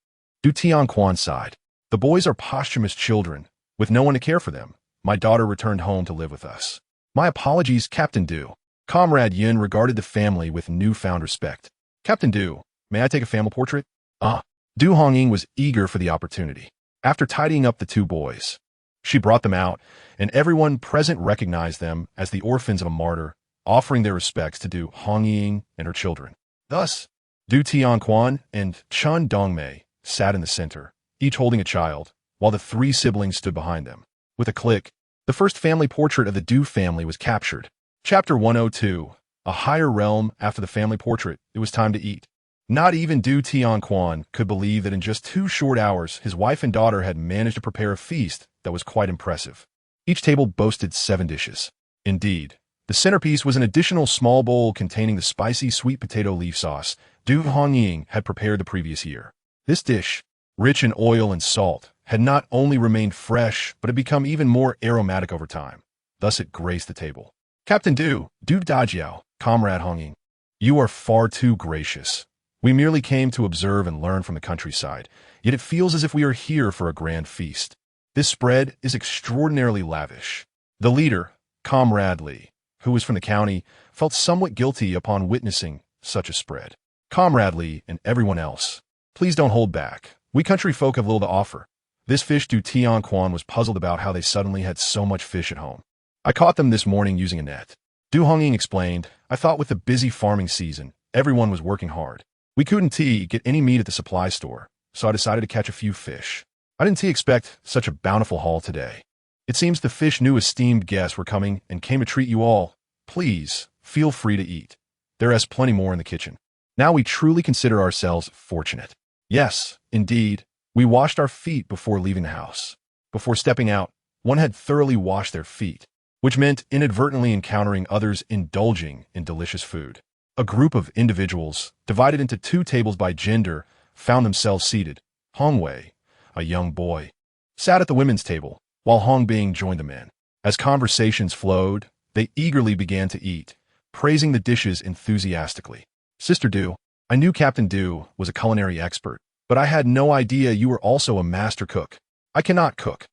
Du Tianquan sighed. The boys are posthumous children, with no one to care for them. My daughter returned home to live with us. My apologies, Captain Du. Comrade Yun regarded the family with newfound respect. Captain Du, may I take a family portrait? Du Hongying was eager for the opportunity. After tidying up the 2 boys, she brought them out, and everyone present recognized them as the orphans of a martyr, offering their respects to Du Hongying and her children. Thus, Du Tianquan and Chun Dongmei sat in the center, each holding a child, while the 3 siblings stood behind them. With a click, the first family portrait of the Du family was captured. Chapter 102, A Higher Realm. After the family portrait, it was time to eat. Not even Du Tianquan could believe that in just 2 short hours, his wife and daughter had managed to prepare a feast that was quite impressive. Each table boasted 7 dishes. Indeed, the centerpiece was an additional small bowl containing the spicy sweet potato leaf sauce Du Hongying had prepared the previous year. This dish, rich in oil and salt, had not only remained fresh, but had become even more aromatic over time. Thus it graced the table. Captain Du Dajiao, Comrade Hongying, you are far too gracious. We merely came to observe and learn from the countryside, yet it feels as if we are here for a grand feast. This spread is extraordinarily lavish. The leader, Comrade Li, who was from the county, felt somewhat guilty upon witnessing such a spread. Comrade Li and everyone else, please don't hold back. We country folk have little to offer. This fish Du Tianquan was puzzled about how they suddenly had so much fish at home. I caught them this morning using a net. Du Hongying explained, I thought with the busy farming season, everyone was working hard. We couldn't get any meat at the supply store, so I decided to catch a few fish. I didn't expect such a bountiful haul today. It seems the fish knew esteemed guests were coming and came to treat you all. Please, feel free to eat. There is plenty more in the kitchen. Now we truly consider ourselves fortunate. Yes, indeed, we washed our feet before leaving the house. Before stepping out, one had thoroughly washed their feet, which meant inadvertently encountering others indulging in delicious food. A group of individuals, divided into 2 tables by gender, found themselves seated. Hongwei, a young boy, sat at the women's table, while Hongbing joined the men. As conversations flowed, they eagerly began to eat, praising the dishes enthusiastically. Sister Du, I knew Captain Du was a culinary expert, but I had no idea you were also a master cook. I cannot cook.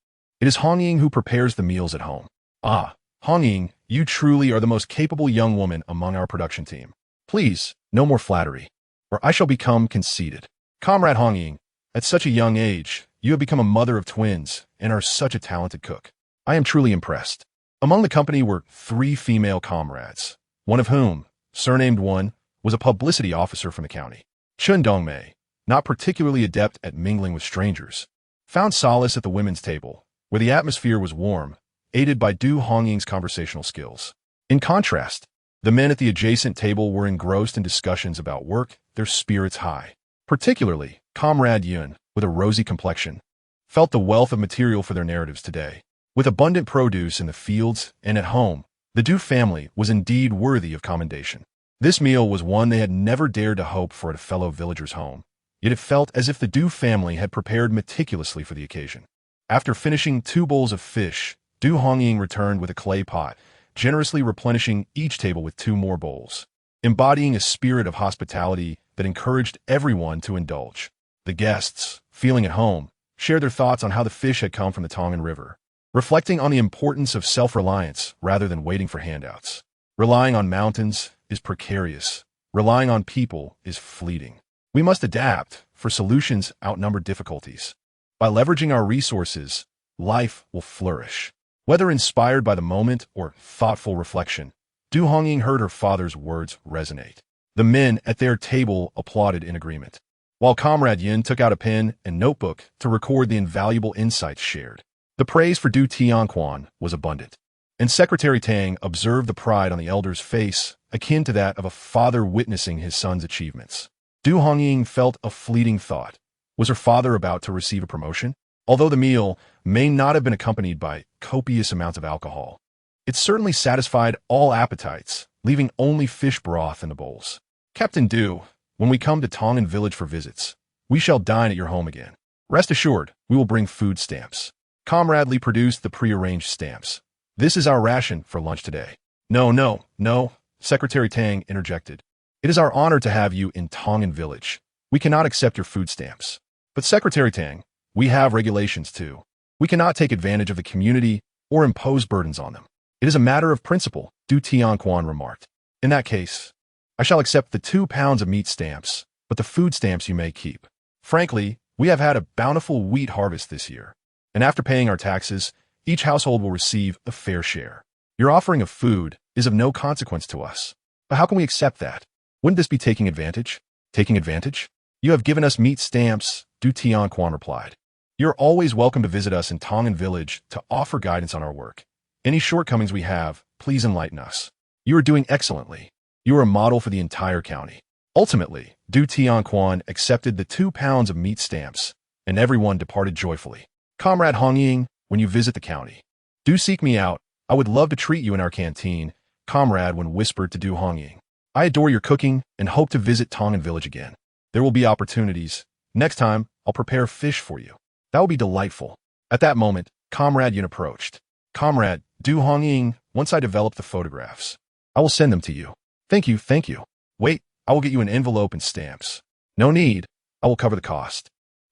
It is Hongying who prepares the meals at home. Hongying, you truly are the most capable young woman among our production team. Please, no more flattery, or I shall become conceited. Comrade Hongying, at such a young age, you have become a mother of twins and are such a talented cook. I am truly impressed. Among the company were 3 female comrades, one of whom, surnamed Wen, was a publicity officer from the county. Chun Dongmei, not particularly adept at mingling with strangers, found solace at the women's table, where the atmosphere was warm, aided by Du Hongying's conversational skills. In contrast, the men at the adjacent table were engrossed in discussions about work, their spirits high. Particularly, Comrade Yun, with a rosy complexion, felt the wealth of material for their narratives today. With abundant produce in the fields and at home, the Du family was indeed worthy of commendation. This meal was one they had never dared to hope for at a fellow villager's home, yet it felt as if the Du family had prepared meticulously for the occasion. After finishing 2 bowls of fish, Du Hongying returned with a clay pot, generously replenishing each table with 2 more bowls, embodying a spirit of hospitality that encouraged everyone to indulge. The guests, feeling at home, shared their thoughts on how the fish had come from the Tongan River, reflecting on the importance of self-reliance rather than waiting for handouts. Relying on mountains is precarious. Relying on people is fleeting. We must adapt, for solutions outnumber difficulties. By leveraging our resources, life will flourish. Whether inspired by the moment or thoughtful reflection, Du Hongying heard her father's words resonate. The men at their table applauded in agreement, while Comrade Yin took out a pen and notebook to record the invaluable insights shared. The praise for Du Tianquan was abundant, and Secretary Tang observed the pride on the elder's face, akin to that of a father witnessing his son's achievements. Du Hongying felt a fleeting thought. Was her father about to receive a promotion? Although the meal may not have been accompanied by copious amounts of alcohol, it certainly satisfied all appetites, leaving only fish broth in the bowls. Captain Du, when we come to Tongan village for visits, we shall dine at your home again. Rest assured, we will bring food stamps. Comrade Lee produced the prearranged stamps. This is our ration for lunch today. No, Secretary Tang interjected. It is our honor to have you in Tongan village. We cannot accept your food stamps. But Secretary Tang, we have regulations too. We cannot take advantage of the community or impose burdens on them. It is a matter of principle, Du Tianquan remarked. In that case, I shall accept the 2 pounds of meat stamps, but the food stamps you may keep. Frankly, we have had a bountiful wheat harvest this year, and after paying our taxes, each household will receive a fair share. Your offering of food is of no consequence to us. But how can we accept that? Wouldn't this be taking advantage? Taking advantage? You have given us meat stamps, Du Tianquan replied. You're always welcome to visit us in Tongan village to offer guidance on our work. Any shortcomings we have, please enlighten us. You are doing excellently. You are a model for the entire county. Ultimately, Du Tianquan accepted the 2 pounds of meat stamps, and everyone departed joyfully. Comrade Hongying, when you visit the county, do seek me out. I would love to treat you in our canteen, Comrade Wen whispered to Du Hongying. I adore your cooking and hope to visit Tongan village again. There will be opportunities. Next time, I'll prepare fish for you. That will be delightful. At that moment, Comrade Yun approached. Comrade Du Hongying, once I develop the photographs, I will send them to you. Thank you. Wait, I will get you an envelope and stamps. No need. I will cover the cost.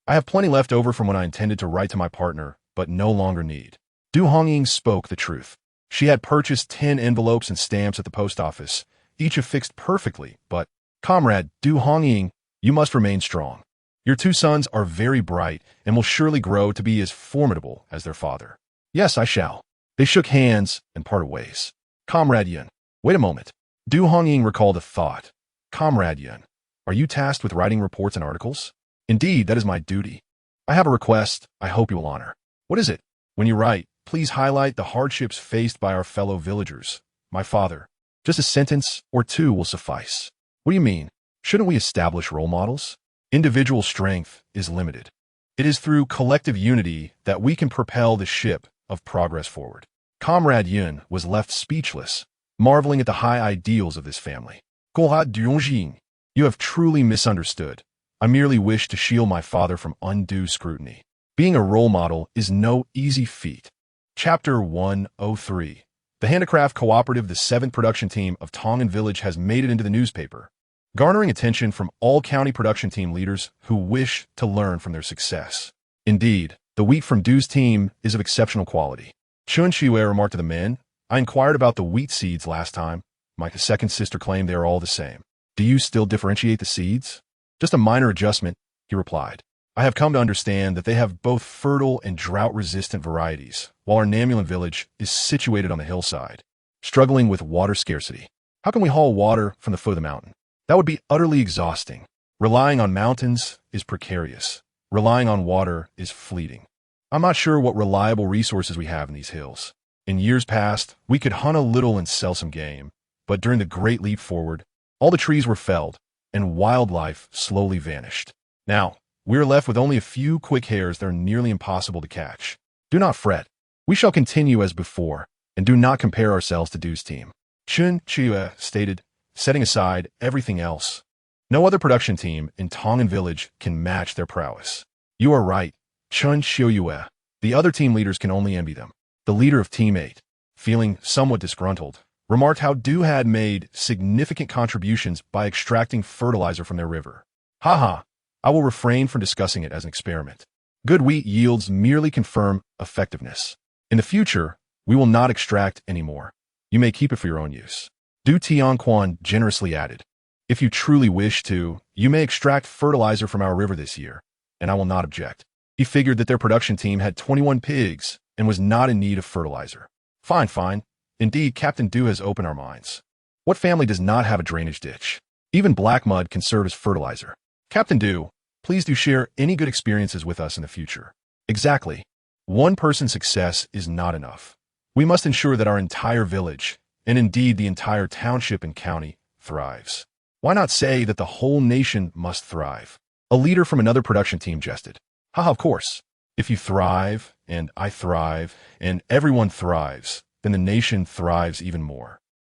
I have plenty left over from when I intended to write to my partner, but no longer need. Du Hongying spoke the truth. She had purchased 10 envelopes and stamps at the post office, each affixed perfectly, but, Comrade Du Hongying, you must remain strong. Your 2 sons are very bright and will surely grow to be as formidable as their father. Yes, I shall. They shook hands and parted ways. Comrade Yun, wait a moment. Du Hongying recalled a thought. Comrade Yun, are you tasked with writing reports and articles? Indeed, that is my duty. I have a request I hope you will honor. What is it? When you write, please highlight the hardships faced by our fellow villagers. My father. Just a sentence or 2 will suffice. What do you mean? Shouldn't we establish role models? Individual strength is limited. It is through collective unity that we can propel the ship of progress forward. Comrade Yun was left speechless, marveling at the high ideals of this family. You have truly misunderstood. I merely wish to shield my father from undue scrutiny. Being a role model is no easy feat. Chapter 103. The handicraft cooperative, the 7th production team of Tongan Village, has made it into the newspaper, garnering attention from all county production team leaders who wish to learn from their success. Indeed, the wheat from Du's team is of exceptional quality. Chun Shiwe remarked to the men, I inquired about the wheat seeds last time. My second sister claimed they are all the same. Do you still differentiate the seeds? Just a minor adjustment, he replied. I have come to understand that they have both fertile and drought-resistant varieties, while our Namulan village is situated on the hillside, struggling with water scarcity. How can we haul water from the foot of the mountain? That would be utterly exhausting. Relying on mountains is precarious. Relying on water is fleeting. I'm not sure what reliable resources we have in these hills. In years past, we could hunt a little and sell some game, but during the Great Leap Forward, all the trees were felled, and wildlife slowly vanished. Now, we're left with only a few quick hares that are nearly impossible to catch. Do not fret. We shall continue as before, and do not compare ourselves to Du's team. Chun Chue stated, setting aside everything else. No other production team in Tongan Village can match their prowess. You are right, Chun Chue. The other team leaders can only envy them. The leader of Team 8, feeling somewhat disgruntled, remarked how Du had made significant contributions by extracting fertilizer from their river. Haha, I will refrain from discussing it as an experiment. Good wheat yields merely confirm effectiveness. In the future, we will not extract any more. You may keep it for your own use. Du Tianquan generously added, if you truly wish to, you may extract fertilizer from our river this year, and I will not object. He figured that their production team had 21 pigs and was not in need of fertilizer. Fine. Indeed, Captain Du has opened our minds. What family does not have a drainage ditch? Even black mud can serve as fertilizer. Captain Du, please do share any good experiences with us in the future. Exactly. One person's success is not enough. We must ensure that our entire village, and indeed the entire township and county, thrives. Why not say that the whole nation must thrive? A leader from another production team jested. Haha, of course. If you thrive, and I thrive, and everyone thrives, then the nation thrives even more.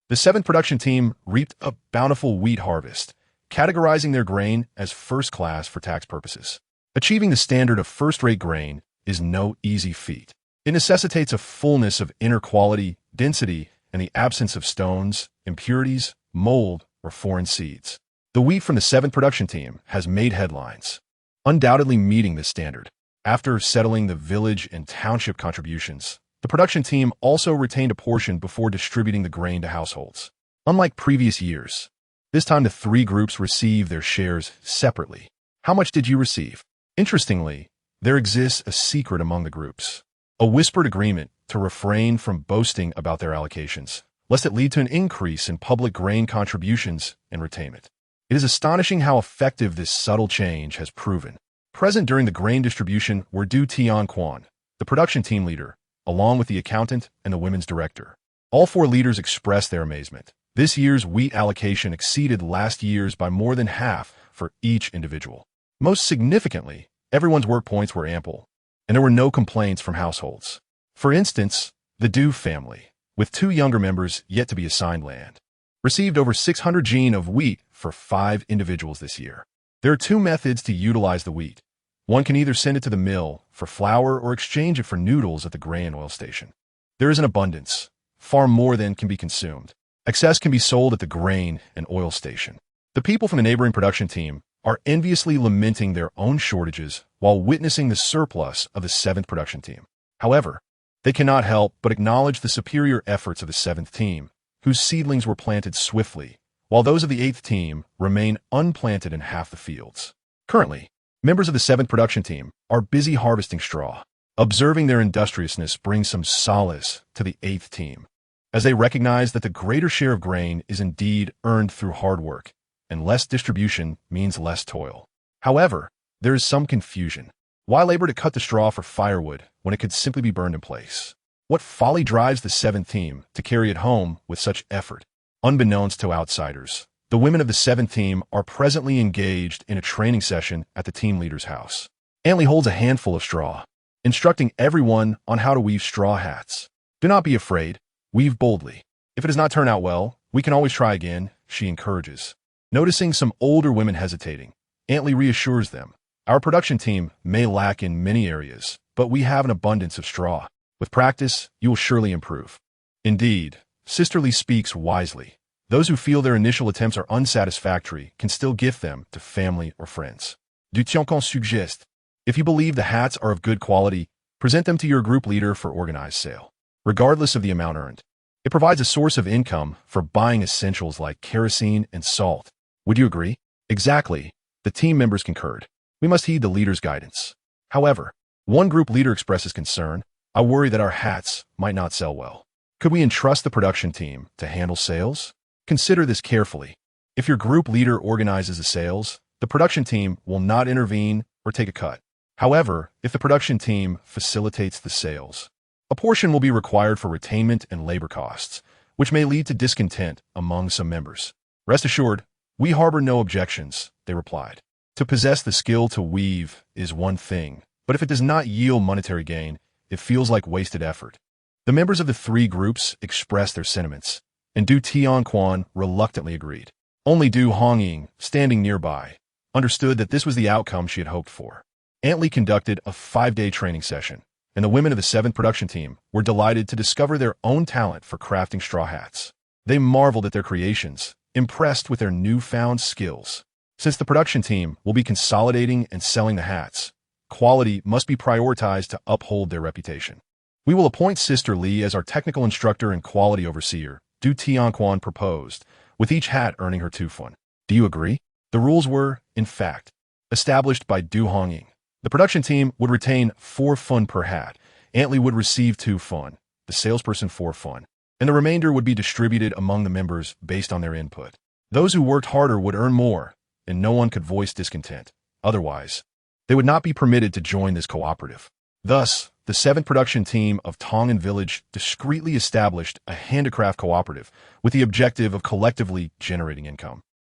The 7th production team reaped a bountiful wheat harvest, categorizing their grain as first class for tax purposes. Achieving the standard of first-rate grain is no easy feat. It necessitates a fullness of inner quality, density, and the absence of stones, impurities, mold, or foreign seeds. The wheat from the 7th production team has made headlines, undoubtedly meeting this standard. After settling the village and township contributions, the production team also retained a portion before distributing the grain to households. Unlike previous years, this time the 3 groups received their shares separately. How much did you receive? Interestingly, there exists a secret among the groups, a whispered agreement to refrain from boasting about their allocations, lest it lead to an increase in public grain contributions and retainment. It is astonishing how effective this subtle change has proven. Present during the grain distribution were Du Tianquan, the production team leader, along with the accountant and the women's director. All 4 leaders expressed their amazement. This year's wheat allocation exceeded last year's by more than half for each individual. Most significantly, everyone's work points were ample, and there were no complaints from households. For instance, the Du family, with 2 younger members yet to be assigned land, received over 600 jin of wheat for 5 individuals this year. There are 2 methods to utilize the wheat. One can either send it to the mill for flour or exchange it for noodles at the grain oil station. There is an abundance, far more than can be consumed. Excess can be sold at the grain and oil station. The people from the neighboring production team are enviously lamenting their own shortages while witnessing the surplus of the 7th production team. However, they cannot help but acknowledge the superior efforts of the 7th team, whose seedlings were planted swiftly, while those of the 8th team remain unplanted in half the fields. Currently, members of the 7th production team are busy harvesting straw. Observing their industriousness brings some solace to the 8th team, as they recognize that the greater share of grain is indeed earned through hard work, and less distribution means less toil. However, there is some confusion. Why labor to cut the straw for firewood when it could simply be burned in place? What folly drives the 7th team to carry it home with such effort? Unbeknownst to outsiders, the women of the 7th team are presently engaged in a training session at the team leader's house. Antley holds a handful of straw, instructing everyone on how to weave straw hats. Do not be afraid, weave boldly. If it does not turn out well, we can always try again, she encourages. Noticing some older women hesitating, Antley reassures them. Our production team may lack in many areas, but we have an abundance of straw. With practice, you will surely improve. Indeed, Sister Lee speaks wisely. Those who feel their initial attempts are unsatisfactory can still gift them to family or friends. Du Tianquan suggests, if you believe the hats are of good quality, present them to your group leader for organized sale. Regardless of the amount earned, it provides a source of income for buying essentials like kerosene and salt. Would you agree? Exactly. The team members concurred. We must heed the leader's guidance. However, one group leader expresses concern. I worry that our hats might not sell well. Could we entrust the production team to handle sales? Consider this carefully. If your group leader organizes the sales, the production team will not intervene or take a cut. However, if the production team facilitates the sales, a portion will be required for retainment and labor costs, which may lead to discontent among some members. Rest assured, we harbor no objections, they replied. To possess the skill to weave is one thing, but if it does not yield monetary gain, it feels like wasted effort. The members of the 3 groups expressed their sentiments, and Du Tianquan reluctantly agreed. Only Du Hongying, standing nearby, understood that this was the outcome she had hoped for. Antley conducted a 5-day training session, and the women of the 7th production team were delighted to discover their own talent for crafting straw hats. They marveled at their creations, impressed with their newfound skills. Since the production team will be consolidating and selling the hats, quality must be prioritized to uphold their reputation. We will appoint Sister Lee as our technical instructor and quality overseer, Du Tianquan proposed, with each hat earning her 2 fun. Do you agree? The rules were, in fact, established by Du Hongying. The production team would retain 4 fun per hat. Antley would receive 2 fun, the salesperson 4 fun, and the remainder would be distributed among the members based on their input. Those who worked harder would earn more, and no one could voice discontent. Otherwise, they would not be permitted to join this cooperative. Thus, the 7th production team of Tongan Village discreetly established a handicraft cooperative with the objective of collectively generating income.